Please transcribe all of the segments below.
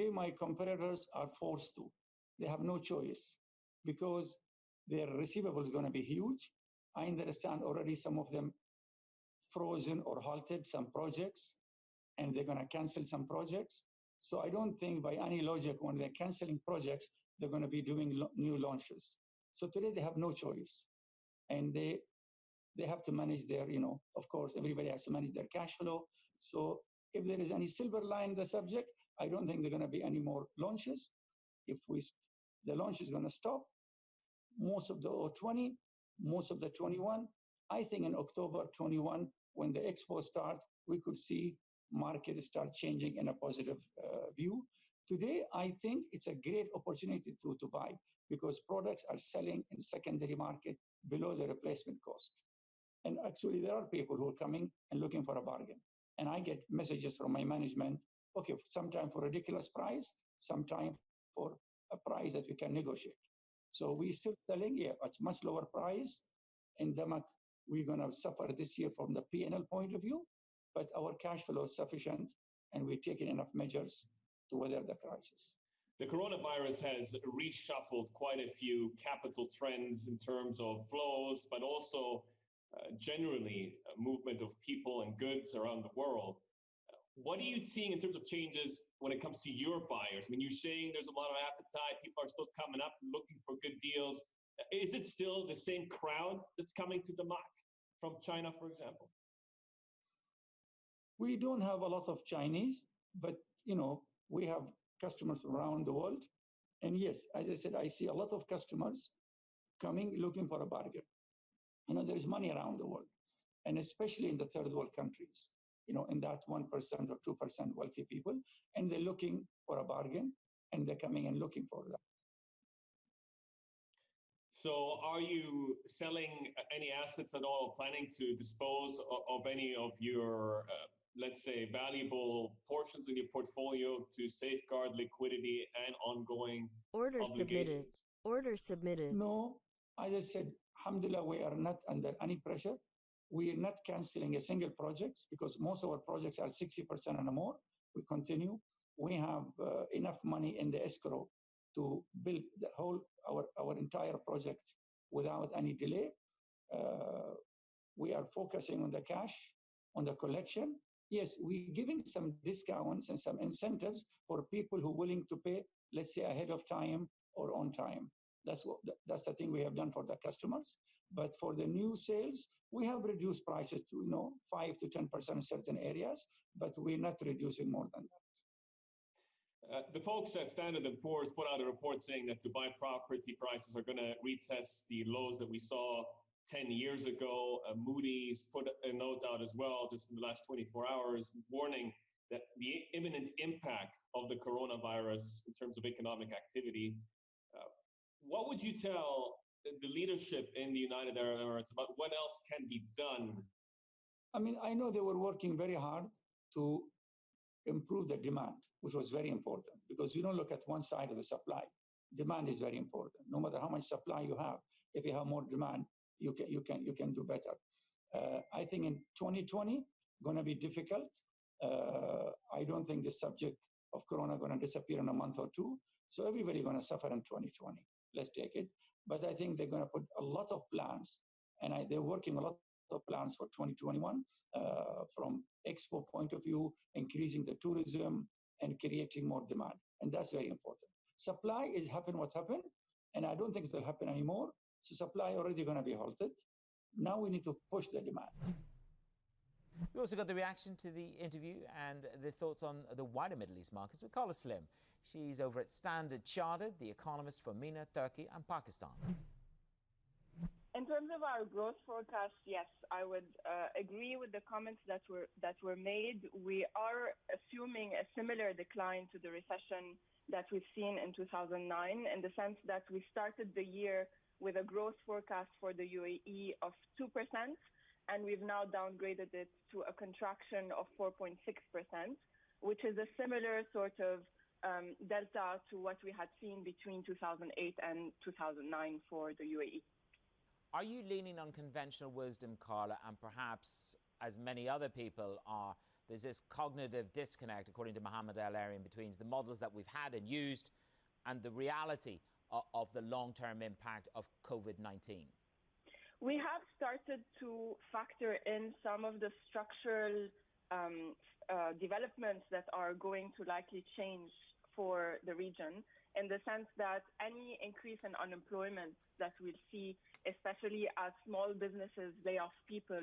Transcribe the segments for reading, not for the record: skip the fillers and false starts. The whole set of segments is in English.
my competitors are forced to. They have no choice because their receivable is going to be huge. I understand already some of them frozen or halted some projects, and they're going to cancel some projects. So I don't think by any logic, when they're canceling projects, they're going to be doing new launches. So today they have no choice. And they have to manage their, of course, everybody has to manage their cash flow. So if there is any silver line in the subject, I don't think there are going to be any more launches. If the launch is going to stop, most of the 20, most of the 21, I think in October 21, when the expo starts, we could see market start changing in a positive view. Today, I think it's a great opportunity to buy because products are selling in secondary market below the replacement cost. And actually, there are people who are coming and looking for a bargain. And I get messages from my management, okay, sometime for a ridiculous price, sometime for a price that we can negotiate. So we're still selling at much lower price. In Denmark, we're going to suffer this year from the P&L point of view, but our cash flow is sufficient, and we're taking enough measures to weather the crisis. The coronavirus has reshuffled quite a few capital trends in terms of flows, but also generally movement of people and goods around the world. What are you seeing in terms of changes when it comes to your buyers? I mean, you're saying there's a lot of appetite. People are still coming up looking for good deals. Is it still the same crowd that's coming to Denmark from China, for example? We don't have a lot of Chinese, but we have customers around the world. And yes, as I said, I see a lot of customers coming looking for a bargain. There's money around the world, and especially in the third world countries, in that 1% or 2% wealthy people, and they're looking for a bargain, and they're coming and looking for that. So are you selling any assets at all, planning to dispose of any of your, let's say, valuable portions in your portfolio to safeguard liquidity and ongoing obligations? Order submitted. No, as I said, alhamdulillah, we are not under any pressure. We are not canceling a single project because most of our projects are 60% and more. We continue. We have enough money in the escrow to build the whole our entire project without any delay. We are focusing on the cash, on the collection. Yes, we're giving some discounts and some incentives for people who are willing to pay, let's say, ahead of time or on time. That's the thing we have done for the customers. But for the new sales, we have reduced prices to 5 to 10% in certain areas, but we're not reducing more than that. The folks at Standard & Poor's put out a report saying that Dubai property prices are going to retest the lows that we saw 10 years ago. Moody's put a note out as well just in the last 24 hours warning that the imminent impact of the coronavirus in terms of economic activity. What would you tell the leadership in the United Arab Emirates about what else can be done? I mean, I know they were working very hard to improve the demand, which was very important because you don't look at one side of the supply. Demand is very important. No matter how much supply you have, if you have more demand, you can do better. I think in 2020 going to be difficult. I don't think the subject of Corona going to disappear in a month or two. So everybody going to suffer in 2020. Let's take it. But I think they're going to put a lot of plans, and they're working a lot of plans for 2021 from expo point of view, increasing the tourism and creating more demand. And that's very important. Supply is happening what happened, and I don't think it will happen anymore. So supply already going to be halted. Now we need to push the demand. We also got the reaction to the interview and the thoughts on the wider Middle East markets with Carla Slim. She's over at Standard Chartered, the economist for MENA, Turkey and Pakistan. In terms of our growth forecast, yes, I would agree with the comments that were made. We are assuming a similar decline to the recession that we've seen in 2009, in the sense that we started the year with a growth forecast for the UAE of 2%, and we've now downgraded it to a contraction of 4.6%, which is a similar sort of delta to what we had seen between 2008 and 2009 for the UAE. Are you leaning on conventional wisdom, Carla, and perhaps, as many other people are, there's this cognitive disconnect, according to Mohammed El-Arian, between the models that we've had and used and the reality of the long-term impact of COVID-19? We have started to factor in some of the structural developments that are going to likely change for the region, in the sense that any increase in unemployment that we'll see, especially as small businesses lay off people,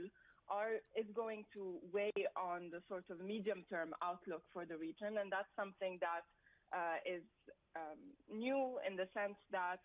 is going to weigh on the sort of medium-term outlook for the region. And that's something that is new, in the sense that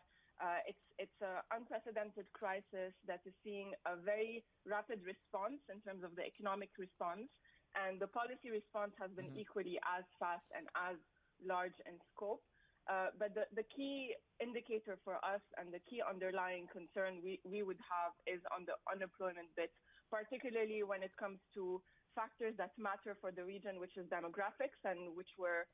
it's an unprecedented crisis that is seeing a very rapid response in terms of the economic response, and the policy response has been equally as fast and as large in scope. But the key indicator for us and the key underlying concern we would have is on the unemployment bit, particularly when it comes to factors that matter for the region, which is demographics, and which were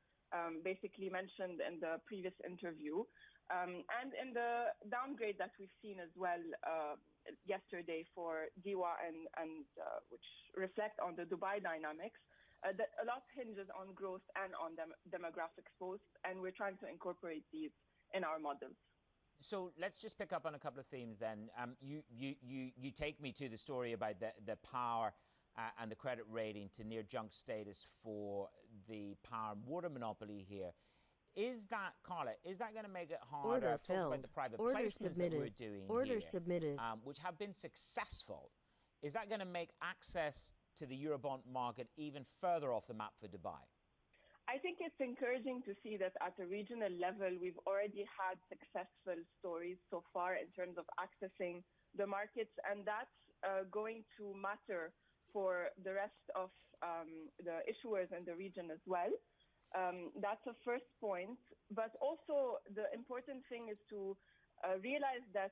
basically mentioned in the previous interview. And in the downgrade that we've seen as well yesterday for DIWA and which reflect on the Dubai dynamics, that a lot hinges on growth and on demographics both, and we're trying to incorporate these in our models. So let's just pick up on a couple of themes then. You take me to the story about the power and the credit rating to near junk status for the power and water monopoly here. Is that, Carla, is that going to make it harder? I've talked about the private placements that we're doing here, which have been successful. Is that going to make access to the Eurobond market even further off the map for Dubai? I think it's encouraging to see that at a regional level, we've already had successful stories so far in terms of accessing the markets, and that's going to matter for the rest of the issuers in the region as well. That's a first point. But also the important thing is to realize that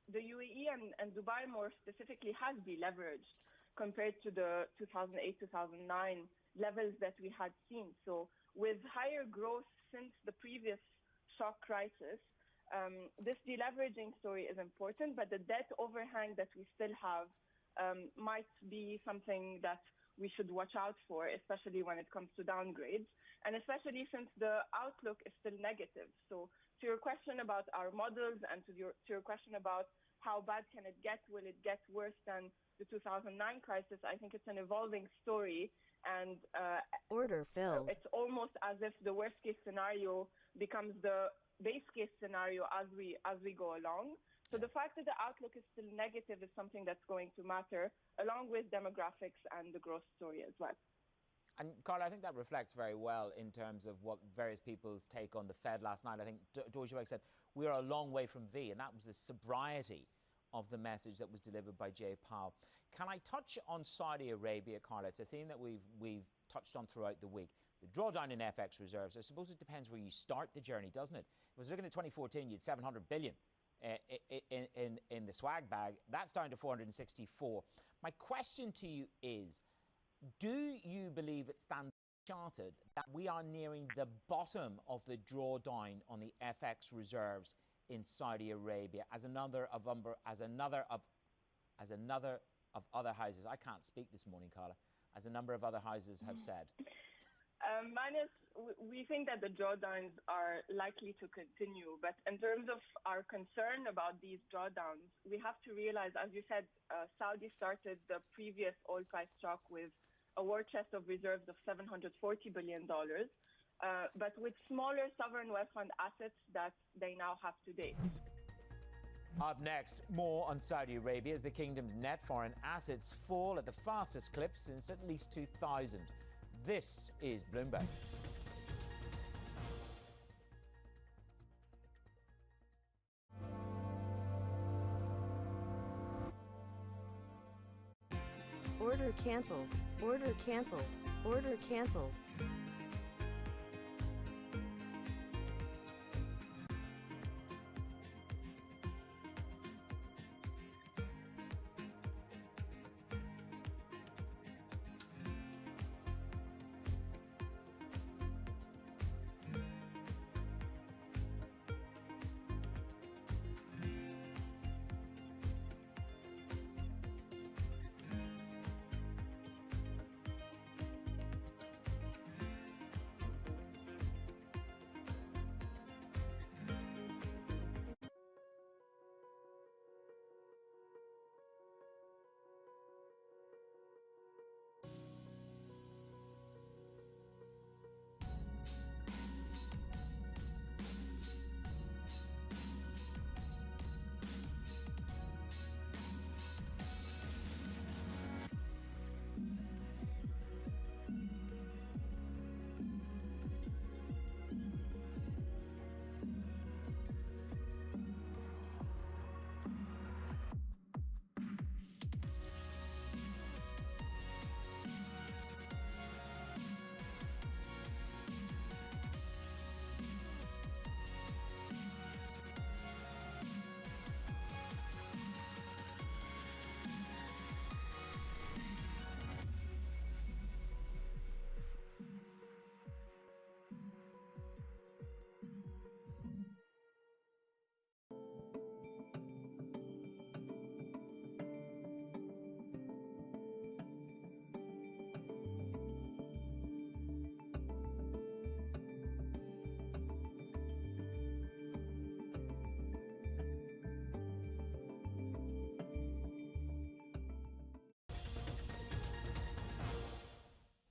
the UAE and Dubai more specifically has deleveraged compared to the 2008-2009 levels that we had seen. So with higher growth since the previous shock crisis, this deleveraging story is important, but the debt overhang that we still have might be something that we should watch out for, especially when it comes to downgrades, and especially since the outlook is still negative. So to your question about our models and to your question about how bad can it get, will it get worse than the 2009 crisis, I think it's an evolving story, and it's almost as if the worst case scenario becomes the base case scenario as we go along. So the fact that the outlook is still negative is something that's going to matter, along with demographics and the growth story as well. And Carla, I think that reflects very well in terms of what various people's take on the Fed last night. I think Deutsche Bank said we are a long way from V, and that was the sobriety of the message that was delivered by Jay Powell. Can I touch on Saudi Arabia, Carla? It's a theme that we've touched on throughout the week. The drawdown in FX reserves, I suppose it depends where you start the journey, doesn't it? If I was looking at 2014, you had 700 billion in the swag bag. That's down to 464. My question to you is, do you believe it stands chartered that we are nearing the bottom of the drawdown on the FX reserves in Saudi Arabia, as another of other houses? I can't speak this morning, Carla. As a number of other houses have said. Manus, we think that the drawdowns are likely to continue, but in terms of our concern about these drawdowns, we have to realize, as you said, Saudi started the previous oil price shock with a war chest of reserves of $740 billion, but with smaller sovereign wealth fund assets that they now have today. Up next, more on Saudi Arabia as the kingdom's net foreign assets fall at the fastest clip since at least 2000. This is Bloomberg. Order canceled. Order canceled. Order canceled.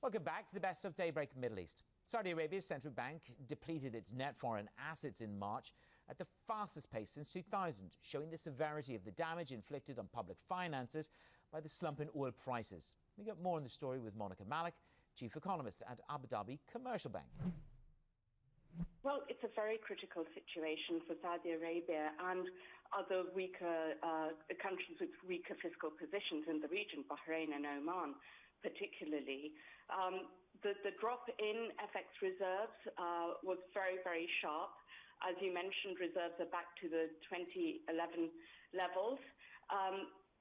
Welcome back to the best of Daybreak Middle East. Saudi Arabia's central bank depleted its net foreign assets in March at the fastest pace since 2000, showing the severity of the damage inflicted on public finances by the slump in oil prices. We get more on the story with Monica Malik, chief economist at Abu Dhabi Commercial Bank. Well, it's a very critical situation for Saudi Arabia and other weaker countries with weaker fiscal positions in the region, Bahrain and Oman particularly. The drop in FX reserves was very, very sharp. As you mentioned, reserves are back to the 2011 levels.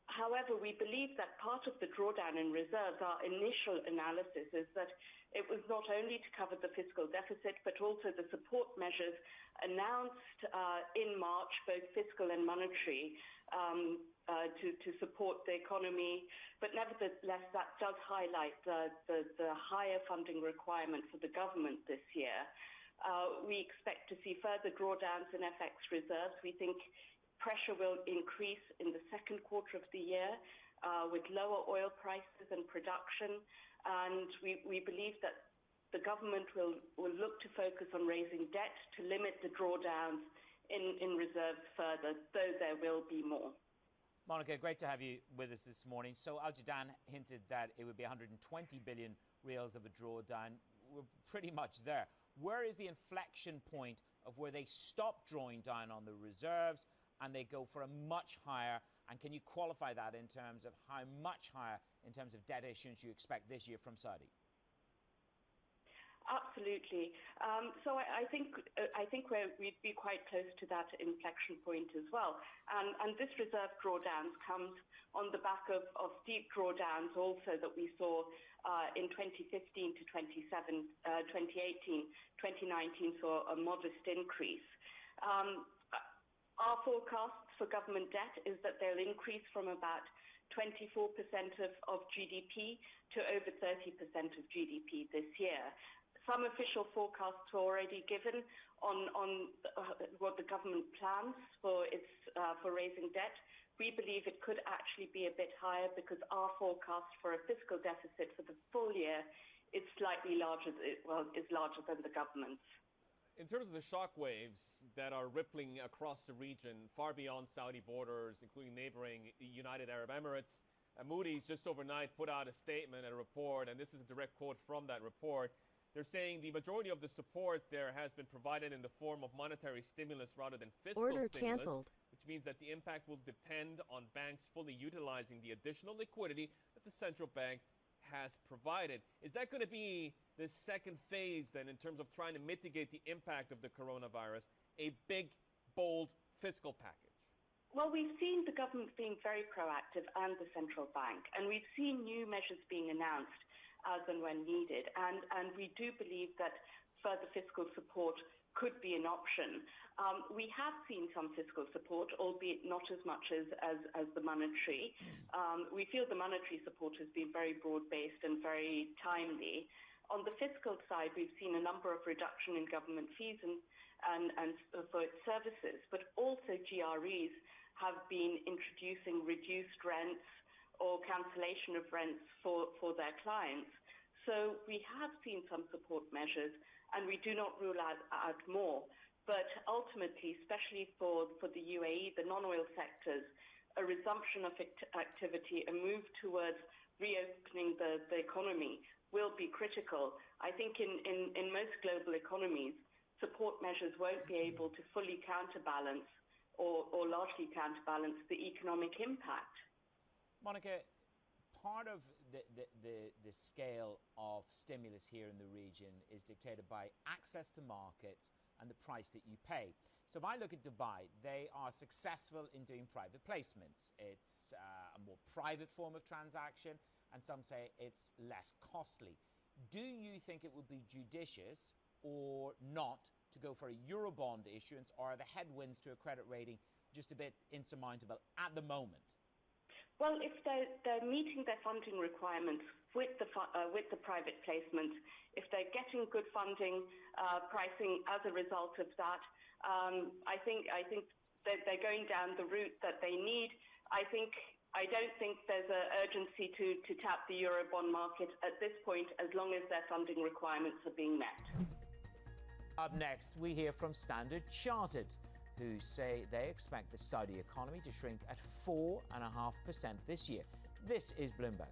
However, we believe that part of the drawdown in reserves, our initial analysis, is that it was not only to cover the fiscal deficit, but also the support measures announced in March, both fiscal and monetary, to support the economy. But nevertheless, that does highlight the higher funding requirement for the government this year. We expect to see further drawdowns in FX reserves. We think pressure will increase in the second quarter of the year with lower oil prices and production. And we believe that the government will look to focus on raising debt to limit the drawdowns in reserves further, though there will be more. Monica, great to have you with us this morning. So Al Judaan hinted that it would be 120 billion reals of a drawdown. We're pretty much there. Where is the inflection point of where they stop drawing down on the reserves and they go for a much higher? And can you qualify that in terms of how much higher in terms of debt issuance you expect this year from Saudi? Absolutely. So I think we'd be quite close to that inflection point as well. And this reserve drawdowns comes on the back of steep drawdowns also that we saw in 2015 to 2018. 2019 saw a modest increase. Our forecast for government debt is that they'll increase from about 24% of GDP to over 30% of GDP this year. Some official forecasts were already given on what the government plans for raising debt. We believe it could actually be a bit higher because our forecast for a fiscal deficit for the full year is slightly larger, is larger than the government's. In terms of the shockwaves that are rippling across the region, far beyond Saudi borders, including neighboring United Arab Emirates, Moody's just overnight put out a statement, a report, and this is a direct quote from that report. They're saying the majority of the support there has been provided in the form of monetary stimulus rather than fiscal stimulus, canceled. which means that the impact will depend on banks fully utilizing the additional liquidity that the central bank has provided. Is that going to be the second phase then in terms of trying to mitigate the impact of the coronavirus, a big, bold fiscal package? Well, we've seen the government being very proactive and the central bank, and we've seen new measures being announced as and when needed. And we do believe that further fiscal support could be an option. We have seen some fiscal support, albeit not as much as the monetary. We feel the monetary support has been very broad-based and very timely. On the fiscal side, we've seen a number of reduction in government fees and for its services, but also GREs have been introducing reduced rents or cancellation of rents for their clients. So we have seen some support measures, and we do not rule out more. But ultimately, especially for the UAE, the non-oil sectors, a resumption of activity, a move towards reopening the economy will be critical. I think in most global economies, support measures won't be able to fully counterbalance or largely counterbalance the economic impact. Monica, part of the scale of stimulus here in the region is dictated by access to markets and the price that you pay. So if I look at Dubai, they are successful in doing private placements. It's a more private form of transaction, and some say it's less costly. Do you think it would be judicious or not to go for a Eurobond issuance, or are the headwinds to a credit rating just a bit insurmountable at the moment? Well, if they're meeting their funding requirements with the private placements, if they're getting good funding pricing as a result of that, I think that they're going down the route that they need. I think I don't think there's an urgency to tap the Eurobond market at this point, as long as their funding requirements are being met. Up next, we hear from Standard Chartered, who say they expect the Saudi economy to shrink at 4.5% this year. This is Bloomberg.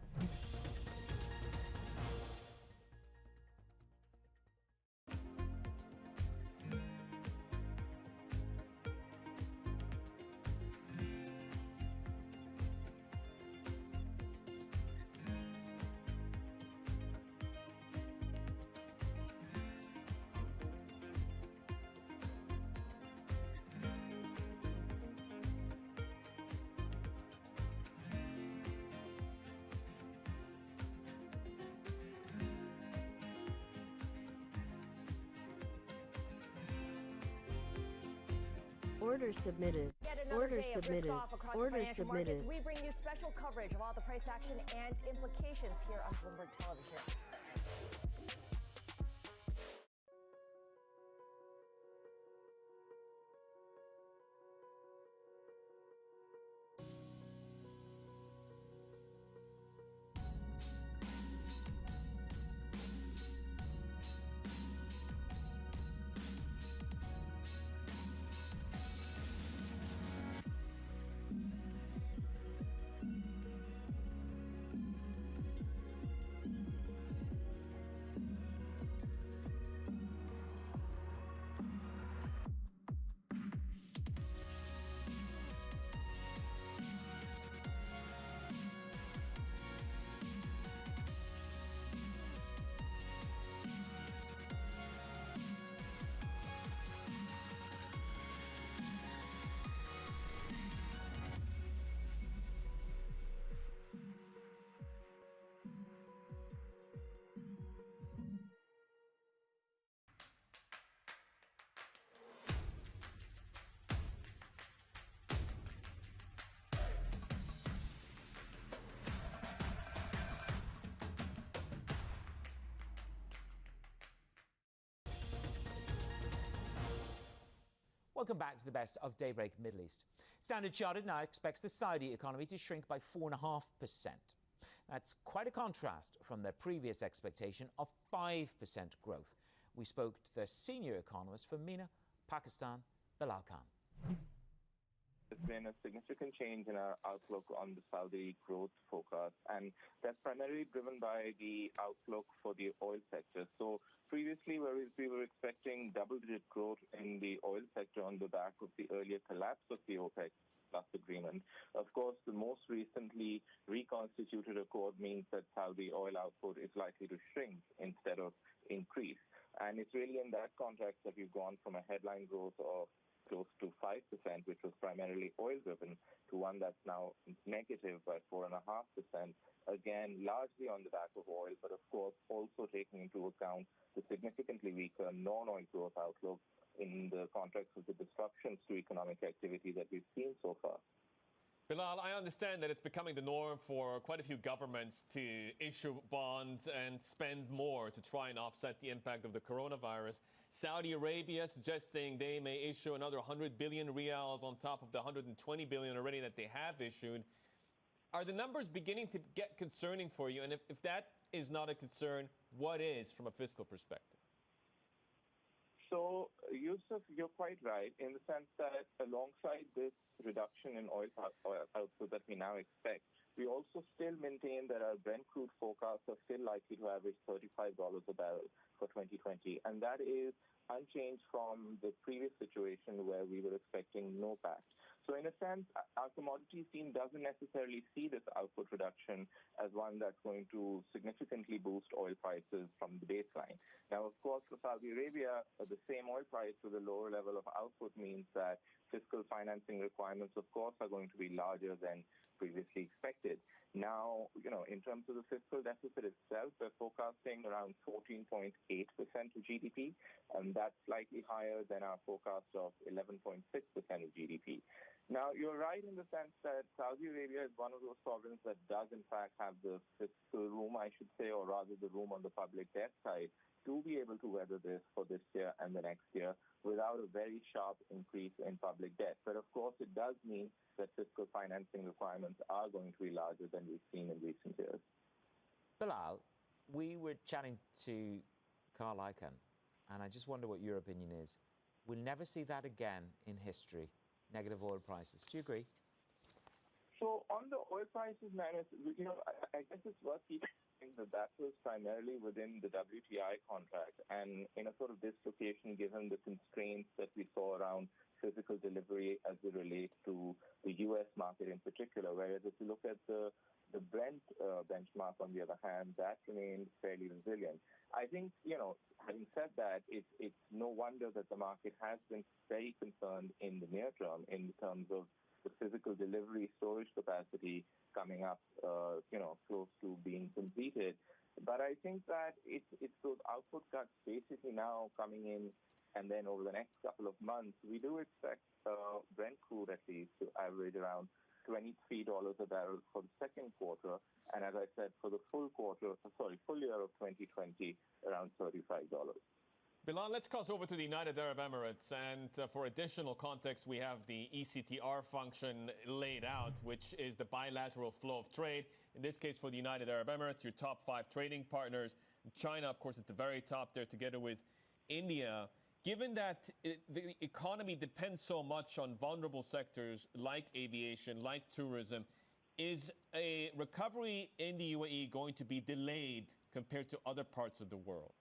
Order submitted. Yet another Order day of submitted. risk off across Order the financial submitted. markets. We bring you special coverage of all the price action and implications here on Bloomberg Television. Welcome back to the best of Daybreak Middle East. Standard Chartered now expects the Saudi economy to shrink by 4.5%. That's quite a contrast from their previous expectation of 5% growth. We spoke to their senior economist from MENA, Pakistan, Bilal Khan. There's been a significant change in our outlook on the Saudi growth forecast, and that's primarily driven by the outlook for the oil sector. So previously, we were expecting double-digit growth in the oil sector on the back of the earlier collapse of the OPEC Plus agreement. Of course, the most recently reconstituted accord means that Saudi oil output is likely to shrink instead of increase. And it's really in that context that we've gone from a headline growth of close to 5%, which was primarily oil-driven, to one that's now negative by 4.5%, again, largely on the back of oil, but of course also taking into account the significantly weaker non-oil growth outlook in the context of the disruptions to economic activity that we've seen so far. Bilal, I understand that it's becoming the norm for quite a few governments to issue bonds and spend more to try and offset the impact of the coronavirus. Saudi Arabia suggesting they may issue another 100 billion riyals on top of the 120 billion already that they have issued. Are the numbers beginning to get concerning for you? And if that is not a concern, what is from a fiscal perspective? So, Yusuf, you're quite right in the sense that alongside this reduction in oil output that we now expect, we also still maintain that our Brent crude forecasts are still likely to average $35 a barrel for 2020. And that is unchanged from the previous situation where we were expecting no pact. So in a sense, our commodities team doesn't necessarily see this output reduction as one that's going to significantly boost oil prices from the baseline. Now, of course, for Saudi Arabia, the same oil price with a lower level of output means that fiscal financing requirements, of course, are going to be larger than previously expected. Now, in terms of the fiscal deficit itself, we're forecasting around 14.8% of GDP, and that's slightly higher than our forecast of 11.6% of GDP. Now, you're right in the sense that Saudi Arabia is one of those sovereigns that does, in fact, have the fiscal room, I should say, or rather the room on the public debt side to be able to weather this for this year and the next year without a very sharp increase in public debt. But of course, it does mean that fiscal financing requirements are going to be larger than we've seen in recent years. Bilal, we were chatting to Carl Icahn, and I just wonder what your opinion is. We'll never see that again in history, negative oil prices. Do you agree? So on the oil prices, Manus, I guess it's worth keeping that was primarily within the WTI contract, and in a sort of dislocation given the constraints that we saw around physical delivery as it relates to the U.S. market in particular, whereas if you look at the Brent benchmark, on the other hand, that remained fairly resilient. I think, having said that, it's no wonder that the market has been very concerned in the near term in terms of the physical delivery storage capacity coming up, close to being completed. But I think that it's those output cuts basically now coming in, and then over the next couple of months, we do expect Brent crude at least to average around $23 a barrel for the second quarter, and as I said, for the full year of 2020, around $35. Bilal, let's cross over to the United Arab Emirates, and for additional context, we have the ECTR function laid out, which is the bilateral flow of trade. In this case, for the United Arab Emirates, your top 5 trading partners. China, of course, at the very top there, together with India. Given that the economy depends so much on vulnerable sectors like aviation, like tourism, is a recovery in the UAE going to be delayed compared to other parts of the world?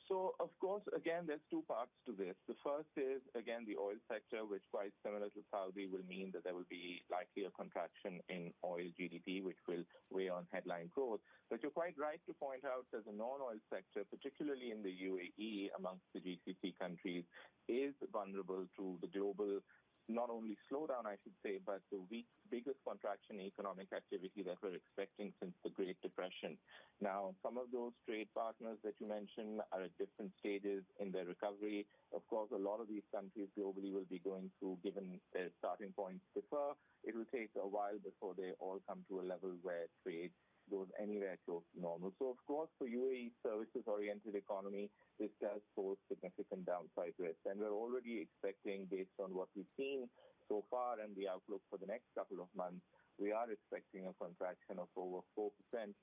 So, of course, again, there's two parts to this. The first is, again, the oil sector, which quite similar to Saudi will mean that there will be likely a contraction in oil GDP, which will weigh on headline growth. But you're quite right to point out that the non-oil sector, particularly in the UAE amongst the GCC countries, is vulnerable to the global not only slowdown, I should say, but the biggest contraction in economic activity that we're expecting since the Great Depression. Now, some of those trade partners that you mentioned are at different stages in their recovery. Of course, a lot of these countries globally will be going through, given their starting points differ, it will take a while before they all come to a level where trade goes anywhere close to normal. So, of course, for UAE services-oriented economy, this does pose significant downside risk. And we're already expecting, based on what we've seen so far and the outlook for the next couple of months, we are expecting a contraction of over 4%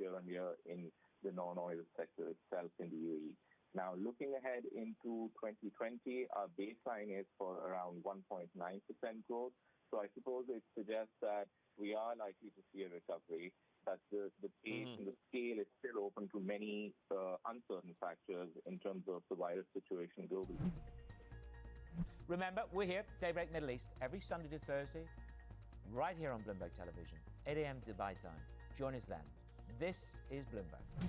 year-on-year in the non-oil sector itself in the UAE. Now, looking ahead into 2020, our baseline is for around 1.9% growth. So I suppose it suggests that we are likely to see a recovery, but the pace and the scale is still open to many uncertain factors in terms of the virus situation globally. Remember, we're here, Daybreak Middle East, every Sunday to Thursday, right here on Bloomberg Television, 8 a.m. Dubai time. Join us then. This is Bloomberg.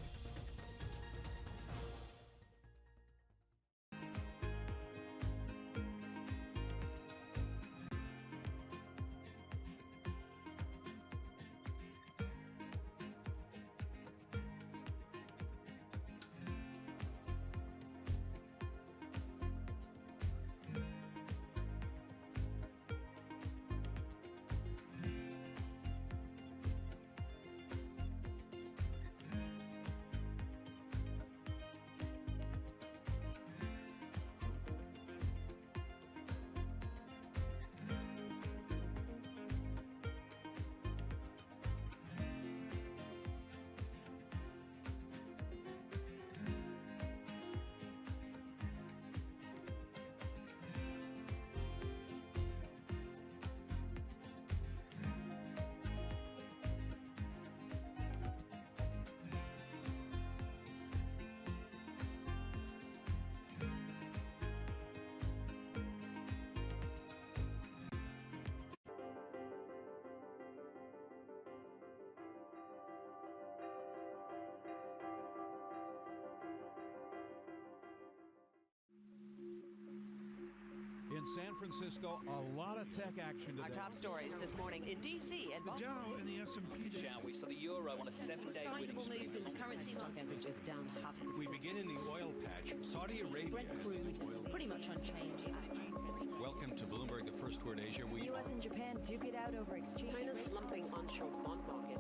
In San Francisco, a lot of tech action today. Our top stories this morning in D.C. and the Dow and the S&P. Shall we? So the euro on a 7-day sizable moves in the currency market, which is down 0.5%. We begin in the oil patch. Saudi Arabia. Brent crude pretty much unchanged. Welcome to Bloomberg, the first word Asia. U.S. and Japan duke it out over exchange. China's slumping onshore bond market.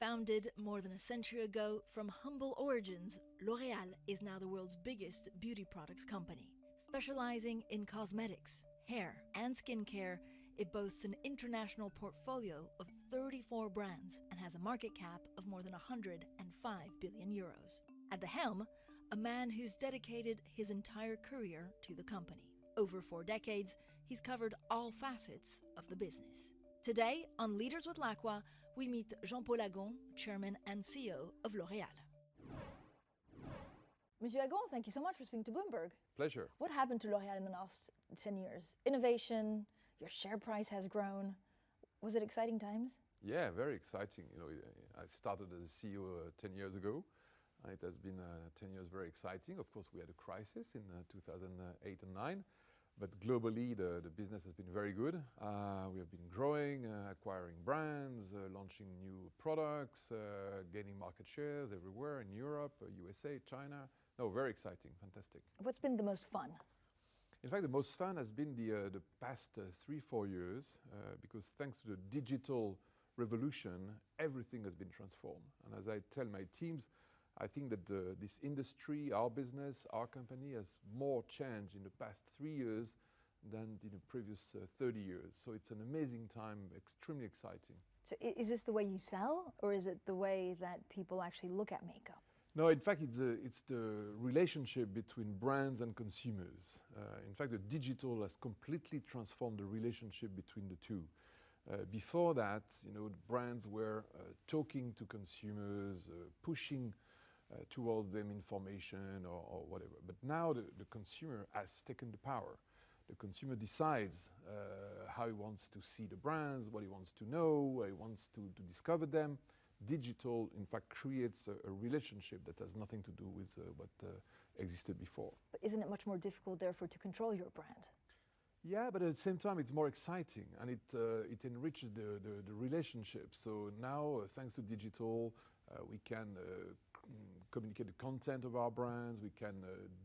Founded more than a century ago from humble origins, L'Oréal is now the world's biggest beauty products company. Specializing in cosmetics, hair, and skincare, it boasts an international portfolio of 34 brands and has a market cap of more than 105 billion euros. At the helm, a man who's dedicated his entire career to the company. Over 4 decades, he's covered all facets of the business. Today, on Leaders with Lacroix, we meet Jean-Paul Agon, Chairman and CEO of L'Oréal. Monsieur Agon, thank you so much for speaking to Bloomberg. Pleasure. What happened to L'Oréal in the last 10 years? Innovation, your share price has grown. Was it exciting times? Yeah, very exciting. You know, I started as a CEO 10 years ago. It has been 10 years very exciting. Of course, we had a crisis in 2008 and 9, but globally the business has been very good. We have been growing, acquiring brands, launching new products, gaining market shares everywhere in Europe, USA, China. No, very exciting, fantastic. What's been the most fun? In fact, the most fun has been the past 3-4 years, because thanks to the digital revolution, everything has been transformed. And as I tell my teams, I think that this industry, our business, our company has more changed in the past 3 years than in the previous 30 years. So it's an amazing time, extremely exciting. So is this the way you sell, or is it the way that people actually look at makeup? No, in fact, it's the relationship between brands and consumers. In fact, the digital has completely transformed the relationship between the two. Before that, you know, the brands were talking to consumers, pushing towards them information or whatever. But now the consumer has taken the power. The consumer decides how he wants to see the brands, what he wants to know, what he wants to discover them. Digital, in fact, creates a relationship that has nothing to do with what existed before. But isn't it much more difficult, therefore, to control your brand? Yeah, but at the same time, it's more exciting, and it enriches the relationship. So now, thanks to digital, we can communicate the content of our brands. We can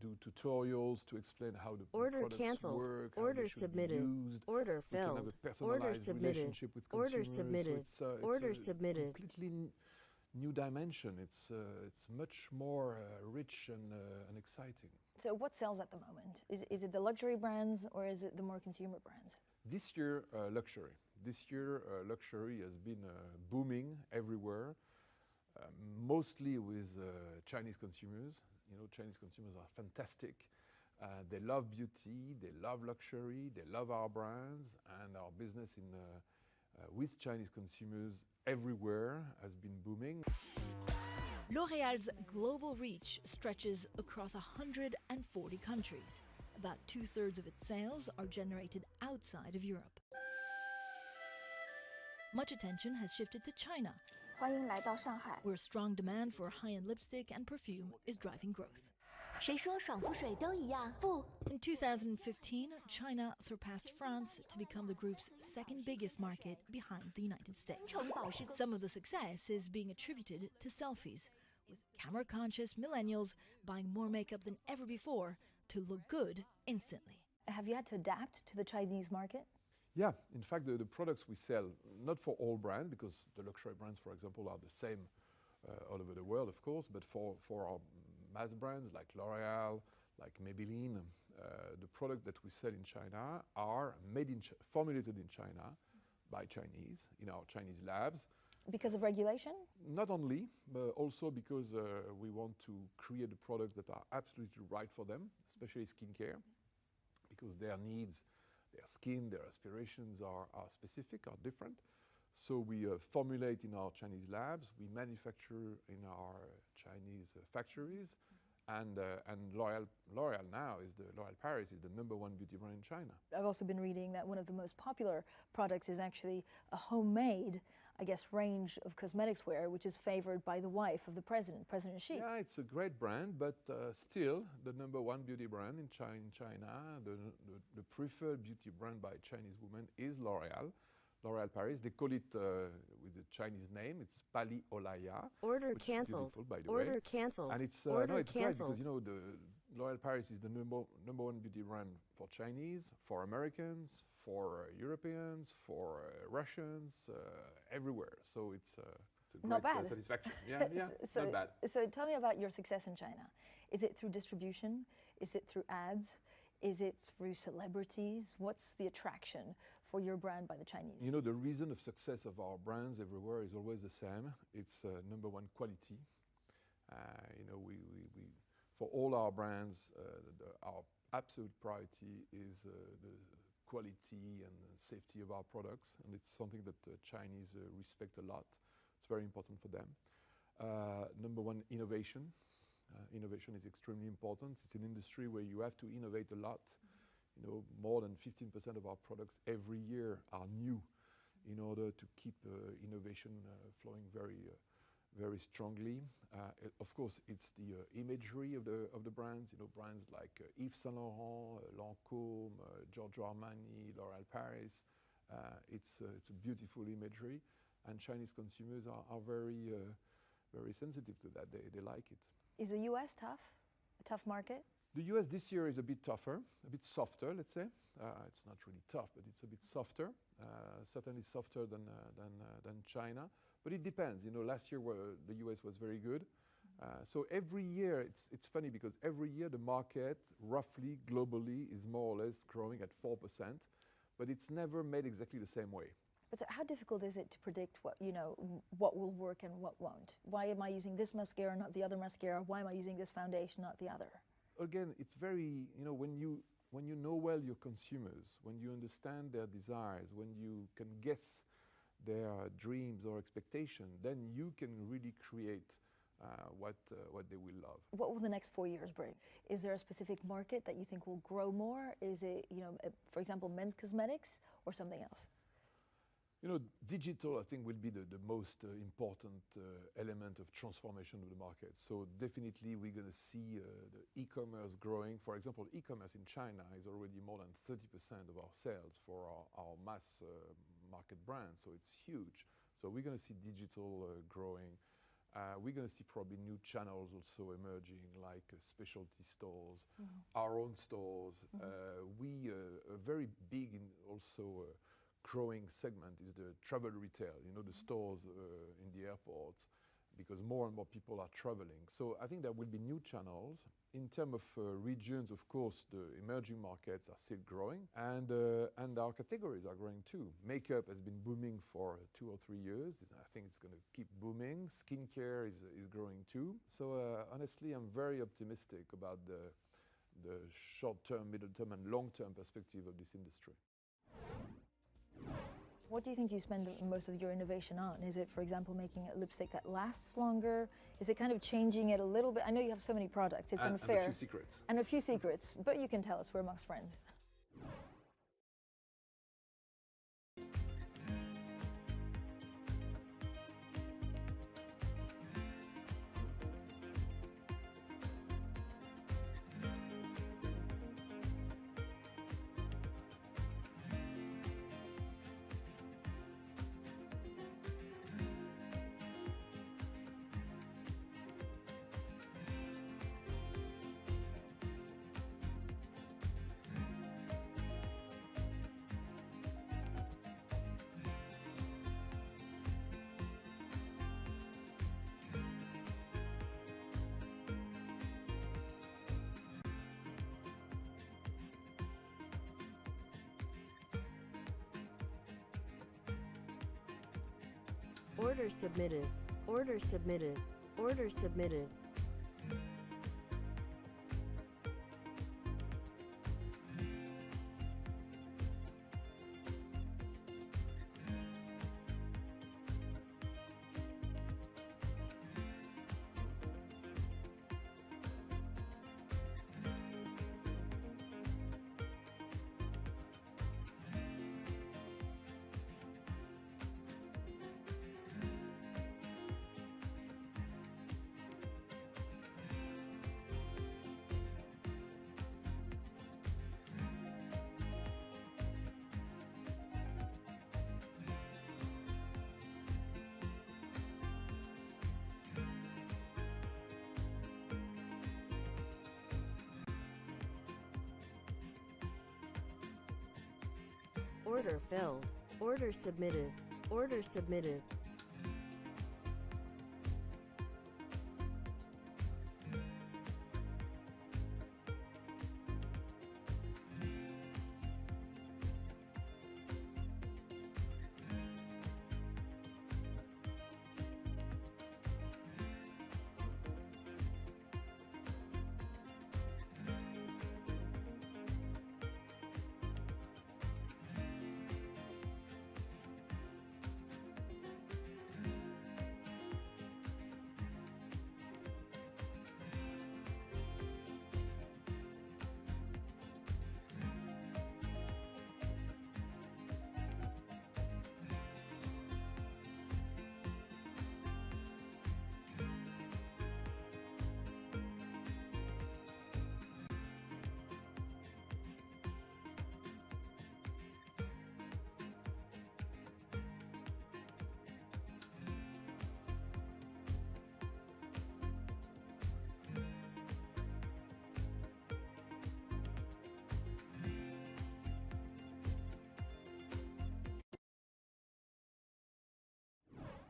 do tutorials to explain how the products canceled. work, Order how they should submitted. be used. Order we filled. can have a personalized relationship with consumers. Order submitted. So it's Order a submitted. completely new dimension. It's much more rich and exciting. So what sells at the moment? Is it the luxury brands or is it the more consumer brands? This year, luxury. This year, luxury has been booming everywhere, mostly with Chinese consumers. You know, Chinese consumers are fantastic. They love beauty, they love luxury, they love our brands, and our business with Chinese consumers everywhere has been booming. L'Oréal's global reach stretches across 140 countries. About 2/3 of its sales are generated outside of Europe. Much attention has shifted to China, where strong demand for high-end lipstick and perfume is driving growth. In 2015, China surpassed France to become the group's second biggest market behind the United States. Some of the success is being attributed to selfies, with camera-conscious millennials buying more makeup than ever before to look good instantly. Have you had to adapt to the Chinese market? Yeah, in fact, the products we sell, not for all brands, because the luxury brands, for example, are the same all over the world, of course, but for our mass brands like L'Oréal, like Maybelline, the product that we sell in China are formulated in China by Chinese, in our Chinese labs. Because of regulation? Not only, but also because we want to create the products that are absolutely right for them, especially skincare, because their needs, their skin, their aspirations are specific, are different. So we formulate in our Chinese labs, we manufacture in our Chinese factories, and L'Oréal now is L'Oréal Paris is the #1 beauty brand in China. I've also been reading that one of the most popular products is actually a homemade, I guess, range of cosmetics wear, which is favored by the wife of the president, President Xi. Yeah, it's a great brand, but still the #1 beauty brand in China, the preferred beauty brand by Chinese women is L'Oréal. L'Oréal Paris, they call it with a Chinese name, it's Pali Olaya. Order which canceled. Is beautiful, by the Order way. canceled. And it's, Order it's great canceled. because, you know, the L'Oréal Paris is the #1 beauty brand for Chinese, for Americans, for Europeans, for Russians, everywhere. So it's It's a Not great bad. satisfaction. Yeah, yeah, so, not bad. So tell me about your success in China. Is it through distribution? Is it through ads? Is it through celebrities? What's the attraction for your brand by the Chinese? You know, the reason of success of our brands everywhere is always the same. It's number one, quality. You know, we for all our brands, our absolute priority is the quality and safety of our products, and it's something that the Chinese respect a lot. It's very important for them. Number one, innovation. Innovation is extremely important. It's an industry where you have to innovate a lot. You know, more than 15% of our products every year are new in order to keep innovation flowing very strongly. Of course, it's the imagery of the brands. You know, brands like Yves Saint Laurent, Lancôme, Giorgio Armani, L'Oréal Paris. It's a beautiful imagery, and Chinese consumers are very sensitive to that. They like it. Is the US tough? A tough market? The US this year is a bit tougher, a bit softer, let's say. It's not really tough, but it's a bit softer. Certainly softer than China. But it depends. You know, last year the US was very good. So every year, it's funny because every year the market, roughly globally, is more or less growing at 4%, but it's never made exactly the same way. But so how difficult is it to predict what will work and what won't? Why am I using this mascara, not the other mascara? Why am I using this foundation, not the other? Again, it's very, you know, when you know well your consumers, when you understand their desires, when you can guess their dreams or expectations, then you can really create what they will love. What will the next 4 years bring? Is there a specific market that you think will grow more? Is it, for example, men's cosmetics or something else? You know, digital, I think, will be the most important element of transformation of the market. So definitely we're going to see the e-commerce growing. For example, e-commerce in China is already more than 30% of our sales for our mass market brands. So it's huge. So we're going to see digital growing. We're going to see probably new channels also emerging, like specialty stores, our own stores. We a very big also growing segment is the travel retail, you know, the stores in the airports, because more and more people are traveling. So I think there will be new channels. In terms of regions, of course, the emerging markets are still growing, and our categories are growing too. Makeup has been booming for 2 or 3 years. I think it's going to keep booming. Skincare is growing too. So honestly, I'm very optimistic about the short-term, middle-term, and long-term perspective of this industry. What do you think you spend most of your innovation on? Is it, for example, making a lipstick that lasts longer? Is it kind of changing it a little bit? I know you have so many products, it's unfair. And a few secrets. And a few secrets, but you can tell us, we're amongst friends. Order submitted. Order submitted. Order submitted. Order filled. Order submitted. Order submitted.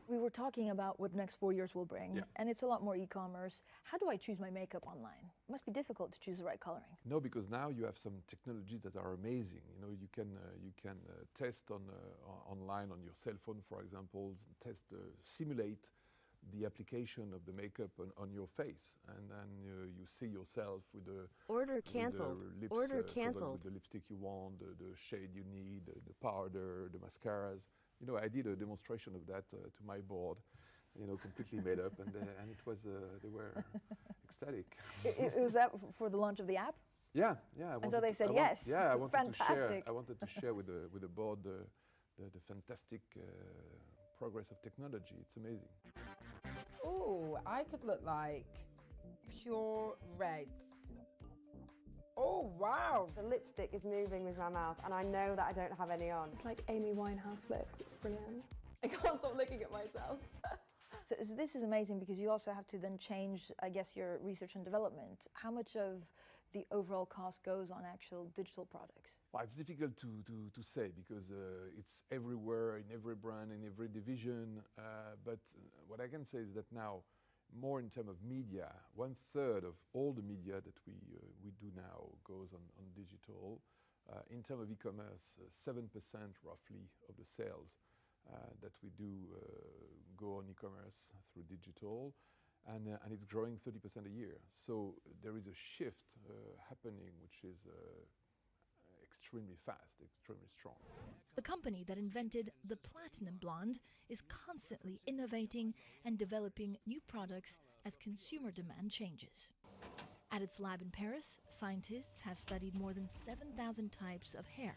We were talking about what the next 4 years will bring, and it's a lot more e-commerce. How do I choose my makeup online? It must be difficult to choose the right coloring. No, because now you have some technologies that are amazing. You know, you can test online on your cell phone, for example, simulate the application of the makeup on your face, and then you see yourself with the order canceled. With the lips, order covered canceled. with the lipstick you want, the shade you need, the powder, the mascaras. You know, I did a demonstration of that to my board, you know, completely made up, and it was they were ecstatic. Was that for the launch of the app? Yeah. And so they said yes. Yeah, I wanted fantastic. I wanted to share with the board the fantastic progress of technology. It's amazing. Oh, I could look like pure reds. Oh, wow. The lipstick is moving with my mouth, and I know that I don't have any on. It's like Amy Winehouse flicks. It's brilliant. I can't stop looking at myself. So this is amazing because you also have to then change, I guess, your research and development. How much of the overall cost goes on actual digital products? Well, it's difficult to say because it's everywhere, in every brand, in every division. But what I can say is that now, more in terms of media, 1/3 of all the media that we do now goes on digital. In terms of e-commerce, 7% roughly of the sales that we do go on e-commerce through digital, and it's growing 30% a year. So there is a shift happening, which is extremely fast, extremely strong. The company that invented the platinum blonde is constantly innovating and developing new products as consumer demand changes. At its lab in Paris, scientists have studied more than 7,000 types of hair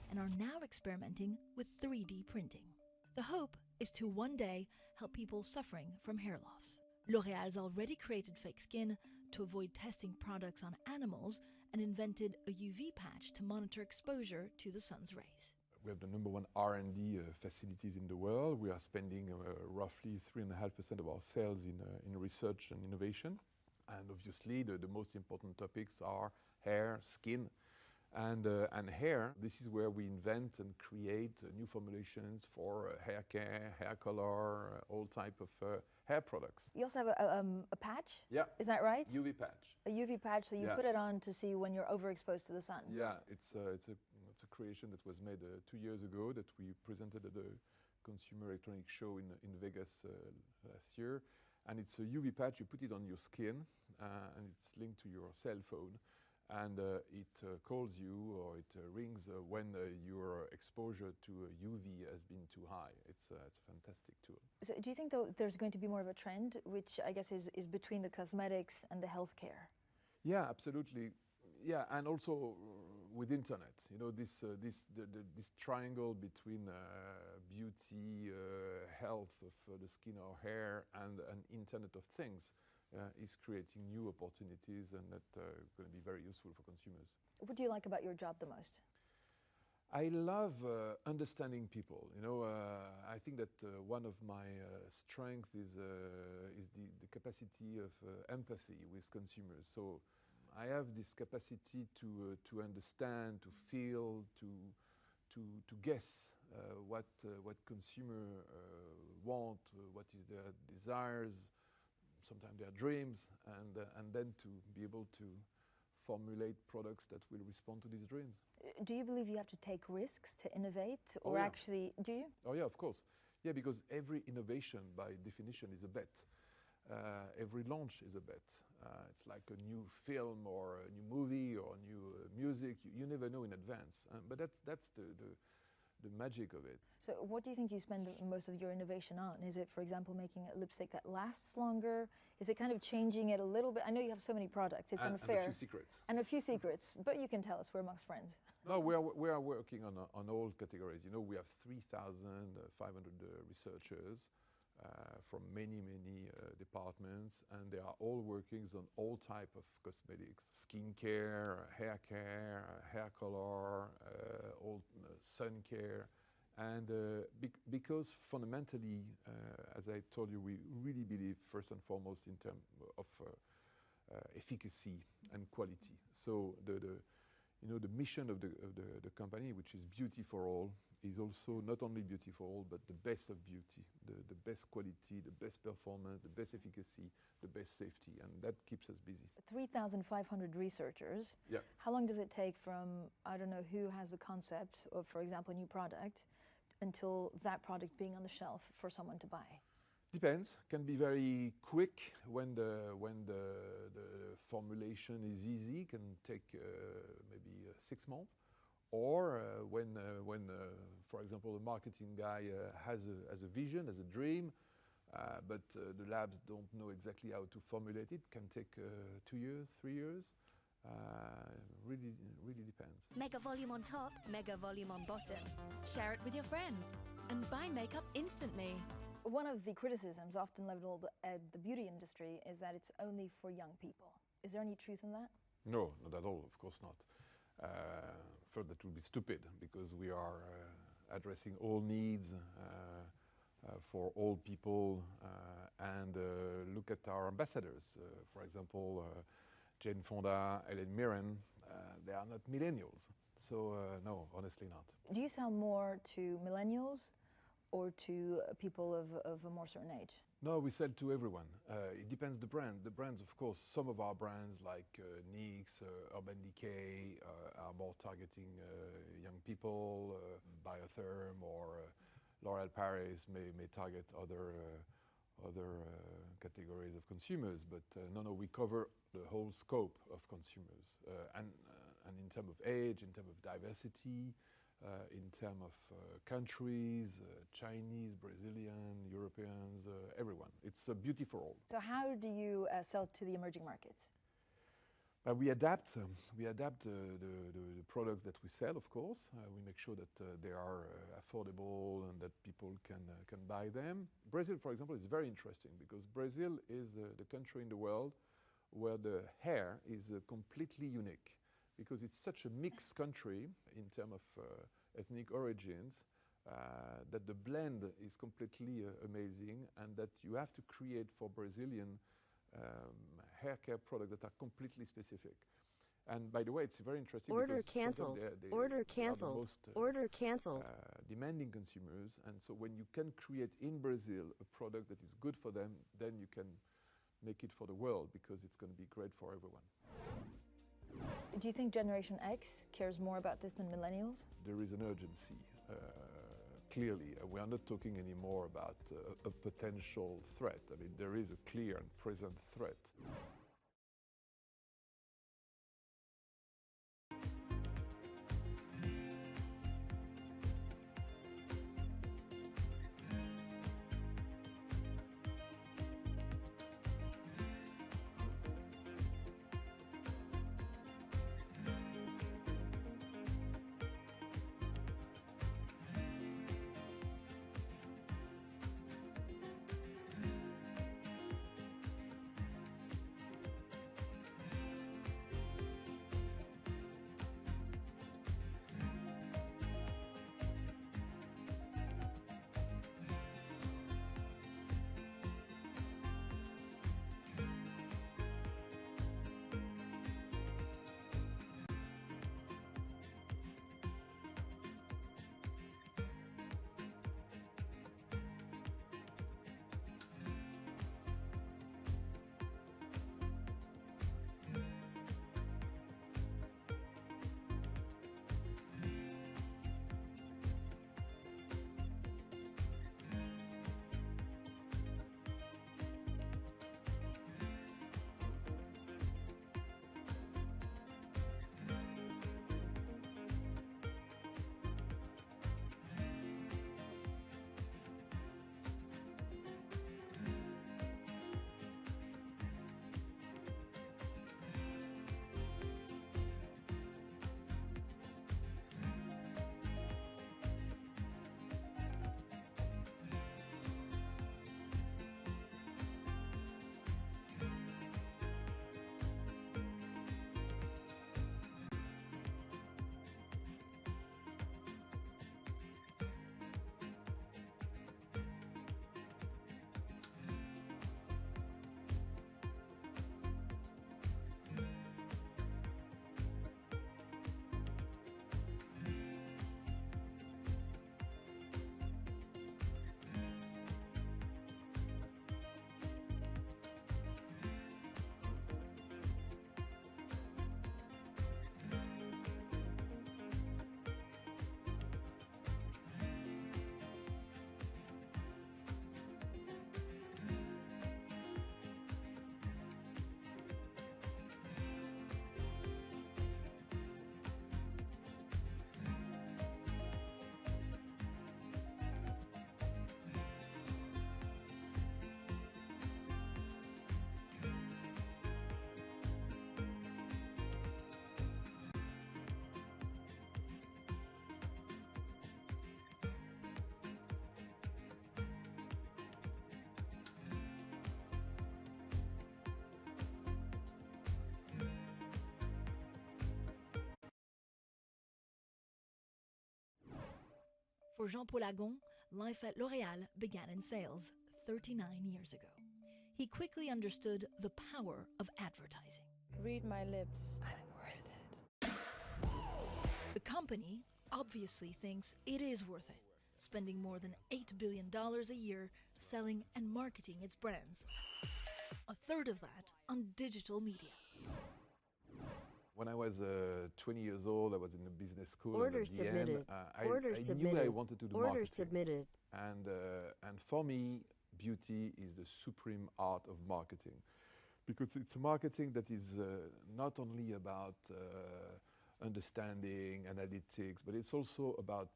and are now experimenting with 3D printing. The hope is to one day help people suffering from hair loss. L'Oréal's already created fake skin to avoid testing products on animals and invented a UV patch to monitor exposure to the sun's rays. We have the #1 R&D facilities in the world. We are spending roughly 3.5% of our sales in research and innovation. And obviously the most important topics are hair, skin, and hair. This is where we invent and create new formulations for hair care, hair color, all type of hair products. You also have a patch? Yeah. Is that right? UV patch. A UV patch, so you put it on to see when you're overexposed to the sun. Yeah, it's a creation that was made 2 years ago that we presented at the Consumer Electronics Show in Vegas last year. And it's a UV patch, you put it on your skin, and it's linked to your cell phone. And it calls you or it rings when your exposure to UV has been too high. It's a fantastic tool. So do you think though there's going to be more of a trend, which I guess is between the cosmetics and the healthcare? Yeah, absolutely. Yeah, and also with internet, you know, this triangle between beauty, health of the skin or hair, and Internet of Things is creating new opportunities, and that are going to be very useful for consumers. What do you like about your job the most? I love understanding people. You know, I think that one of my strengths is the capacity of empathy with consumers. So I have this capacity to understand, to feel, to guess what consumer want, what is their desires, sometimes their dreams, and then to be able to formulate products that will respond to these dreams. Do you believe you have to take risks to innovate, or actually, do you? Oh yeah, of course. Yeah, because every innovation by definition is a bet. Every launch is a bet. It's like a new film or a new movie or new music. You never know in advance. But that's the magic of it. So what do you think you spend most of your innovation on? Is it, for example, making a lipstick that lasts longer? Is it kind of changing it a little bit? I know you have so many products. It's unfair. And a few secrets. And a few secrets. But you can tell us. We're amongst friends. No, we are working on all categories. You know, we have 3,500 researchers from many departments, and they are all working on all type of cosmetics: skincare, hair care, hair color, all sun care. And because fundamentally, as I told you, we really believe first and foremost in terms of efficacy and quality. So you know, the mission of the company, which is beauty for all, is also not only beauty for all, but the best of beauty, the best quality, the best performance, the best efficacy, the best safety, and that keeps us busy. 3,500 researchers. Yeah. How long does it take from, I don't know, who has a concept of, for example, a new product, until that product being on the shelf for someone to buy? Depends. Can be very quick when the formulation is easy. Can take maybe 6 months, or when for example the marketing guy has a vision, has a dream, but the labs don't know exactly how to formulate it. Can take 2 years, 3 years. Really depends. Mega volume on top, mega volume on bottom. Share it with your friends and buy makeup instantly. One of the criticisms often leveled at the beauty industry is that it's only for young people. Is there any truth in that? No, not at all, of course not. First, that would be stupid, because we are addressing all needs for all people, and look at our ambassadors. For example, Jane Fonda, Helen Mirren, they are not millennials. So no, honestly not. Do you sell more to millennials or to people of a more certain age? No, we sell to everyone. It depends the brand. The brands, of course, some of our brands like NYX, Urban Decay are more targeting young people. Biotherm or L'Oréal Paris may target other categories of consumers, but no, we cover the whole scope of consumers, and in terms of age, in terms of diversity, in terms of countries, Chinese, Brazilian, Europeans, everyone. It's a beauty for all. So how do you sell to the emerging markets? We adapt the products that we sell, of course. We make sure that they are affordable and that people can buy them. Brazil, for example, is very interesting because Brazil is the country in the world where the hair is completely unique, because it's such a mixed country in terms of ethnic origins, that the blend is completely amazing, and that you have to create for Brazilian hair care products that are completely specific. And by the way, it's very interesting. Order because canceled. they Order are the canceled. most, Order canceled. demanding consumers, and so when you can create in Brazil a product that is good for them, then you can make it for the world, because it's going to be great for everyone. Do you think Generation X cares more about this than millennials? There is an urgency, clearly. We are not talking anymore about a potential threat. I mean, there is a clear and present threat. For Jean-Paul Agon, life at L'Oréal began in sales 39 years ago. He quickly understood the power of advertising. Read my lips. I'm worth it. The company obviously thinks it is worth it, spending more than $8 billion a year selling and marketing its brands. A third of that on digital media. When I was 20 years old, I was in a business school. Order and at the submitted. end, I Submitted. knew I wanted to do Order marketing. submitted. And for me, beauty is the supreme art of marketing, because it's a marketing that is not only about understanding, analytics, but it's also about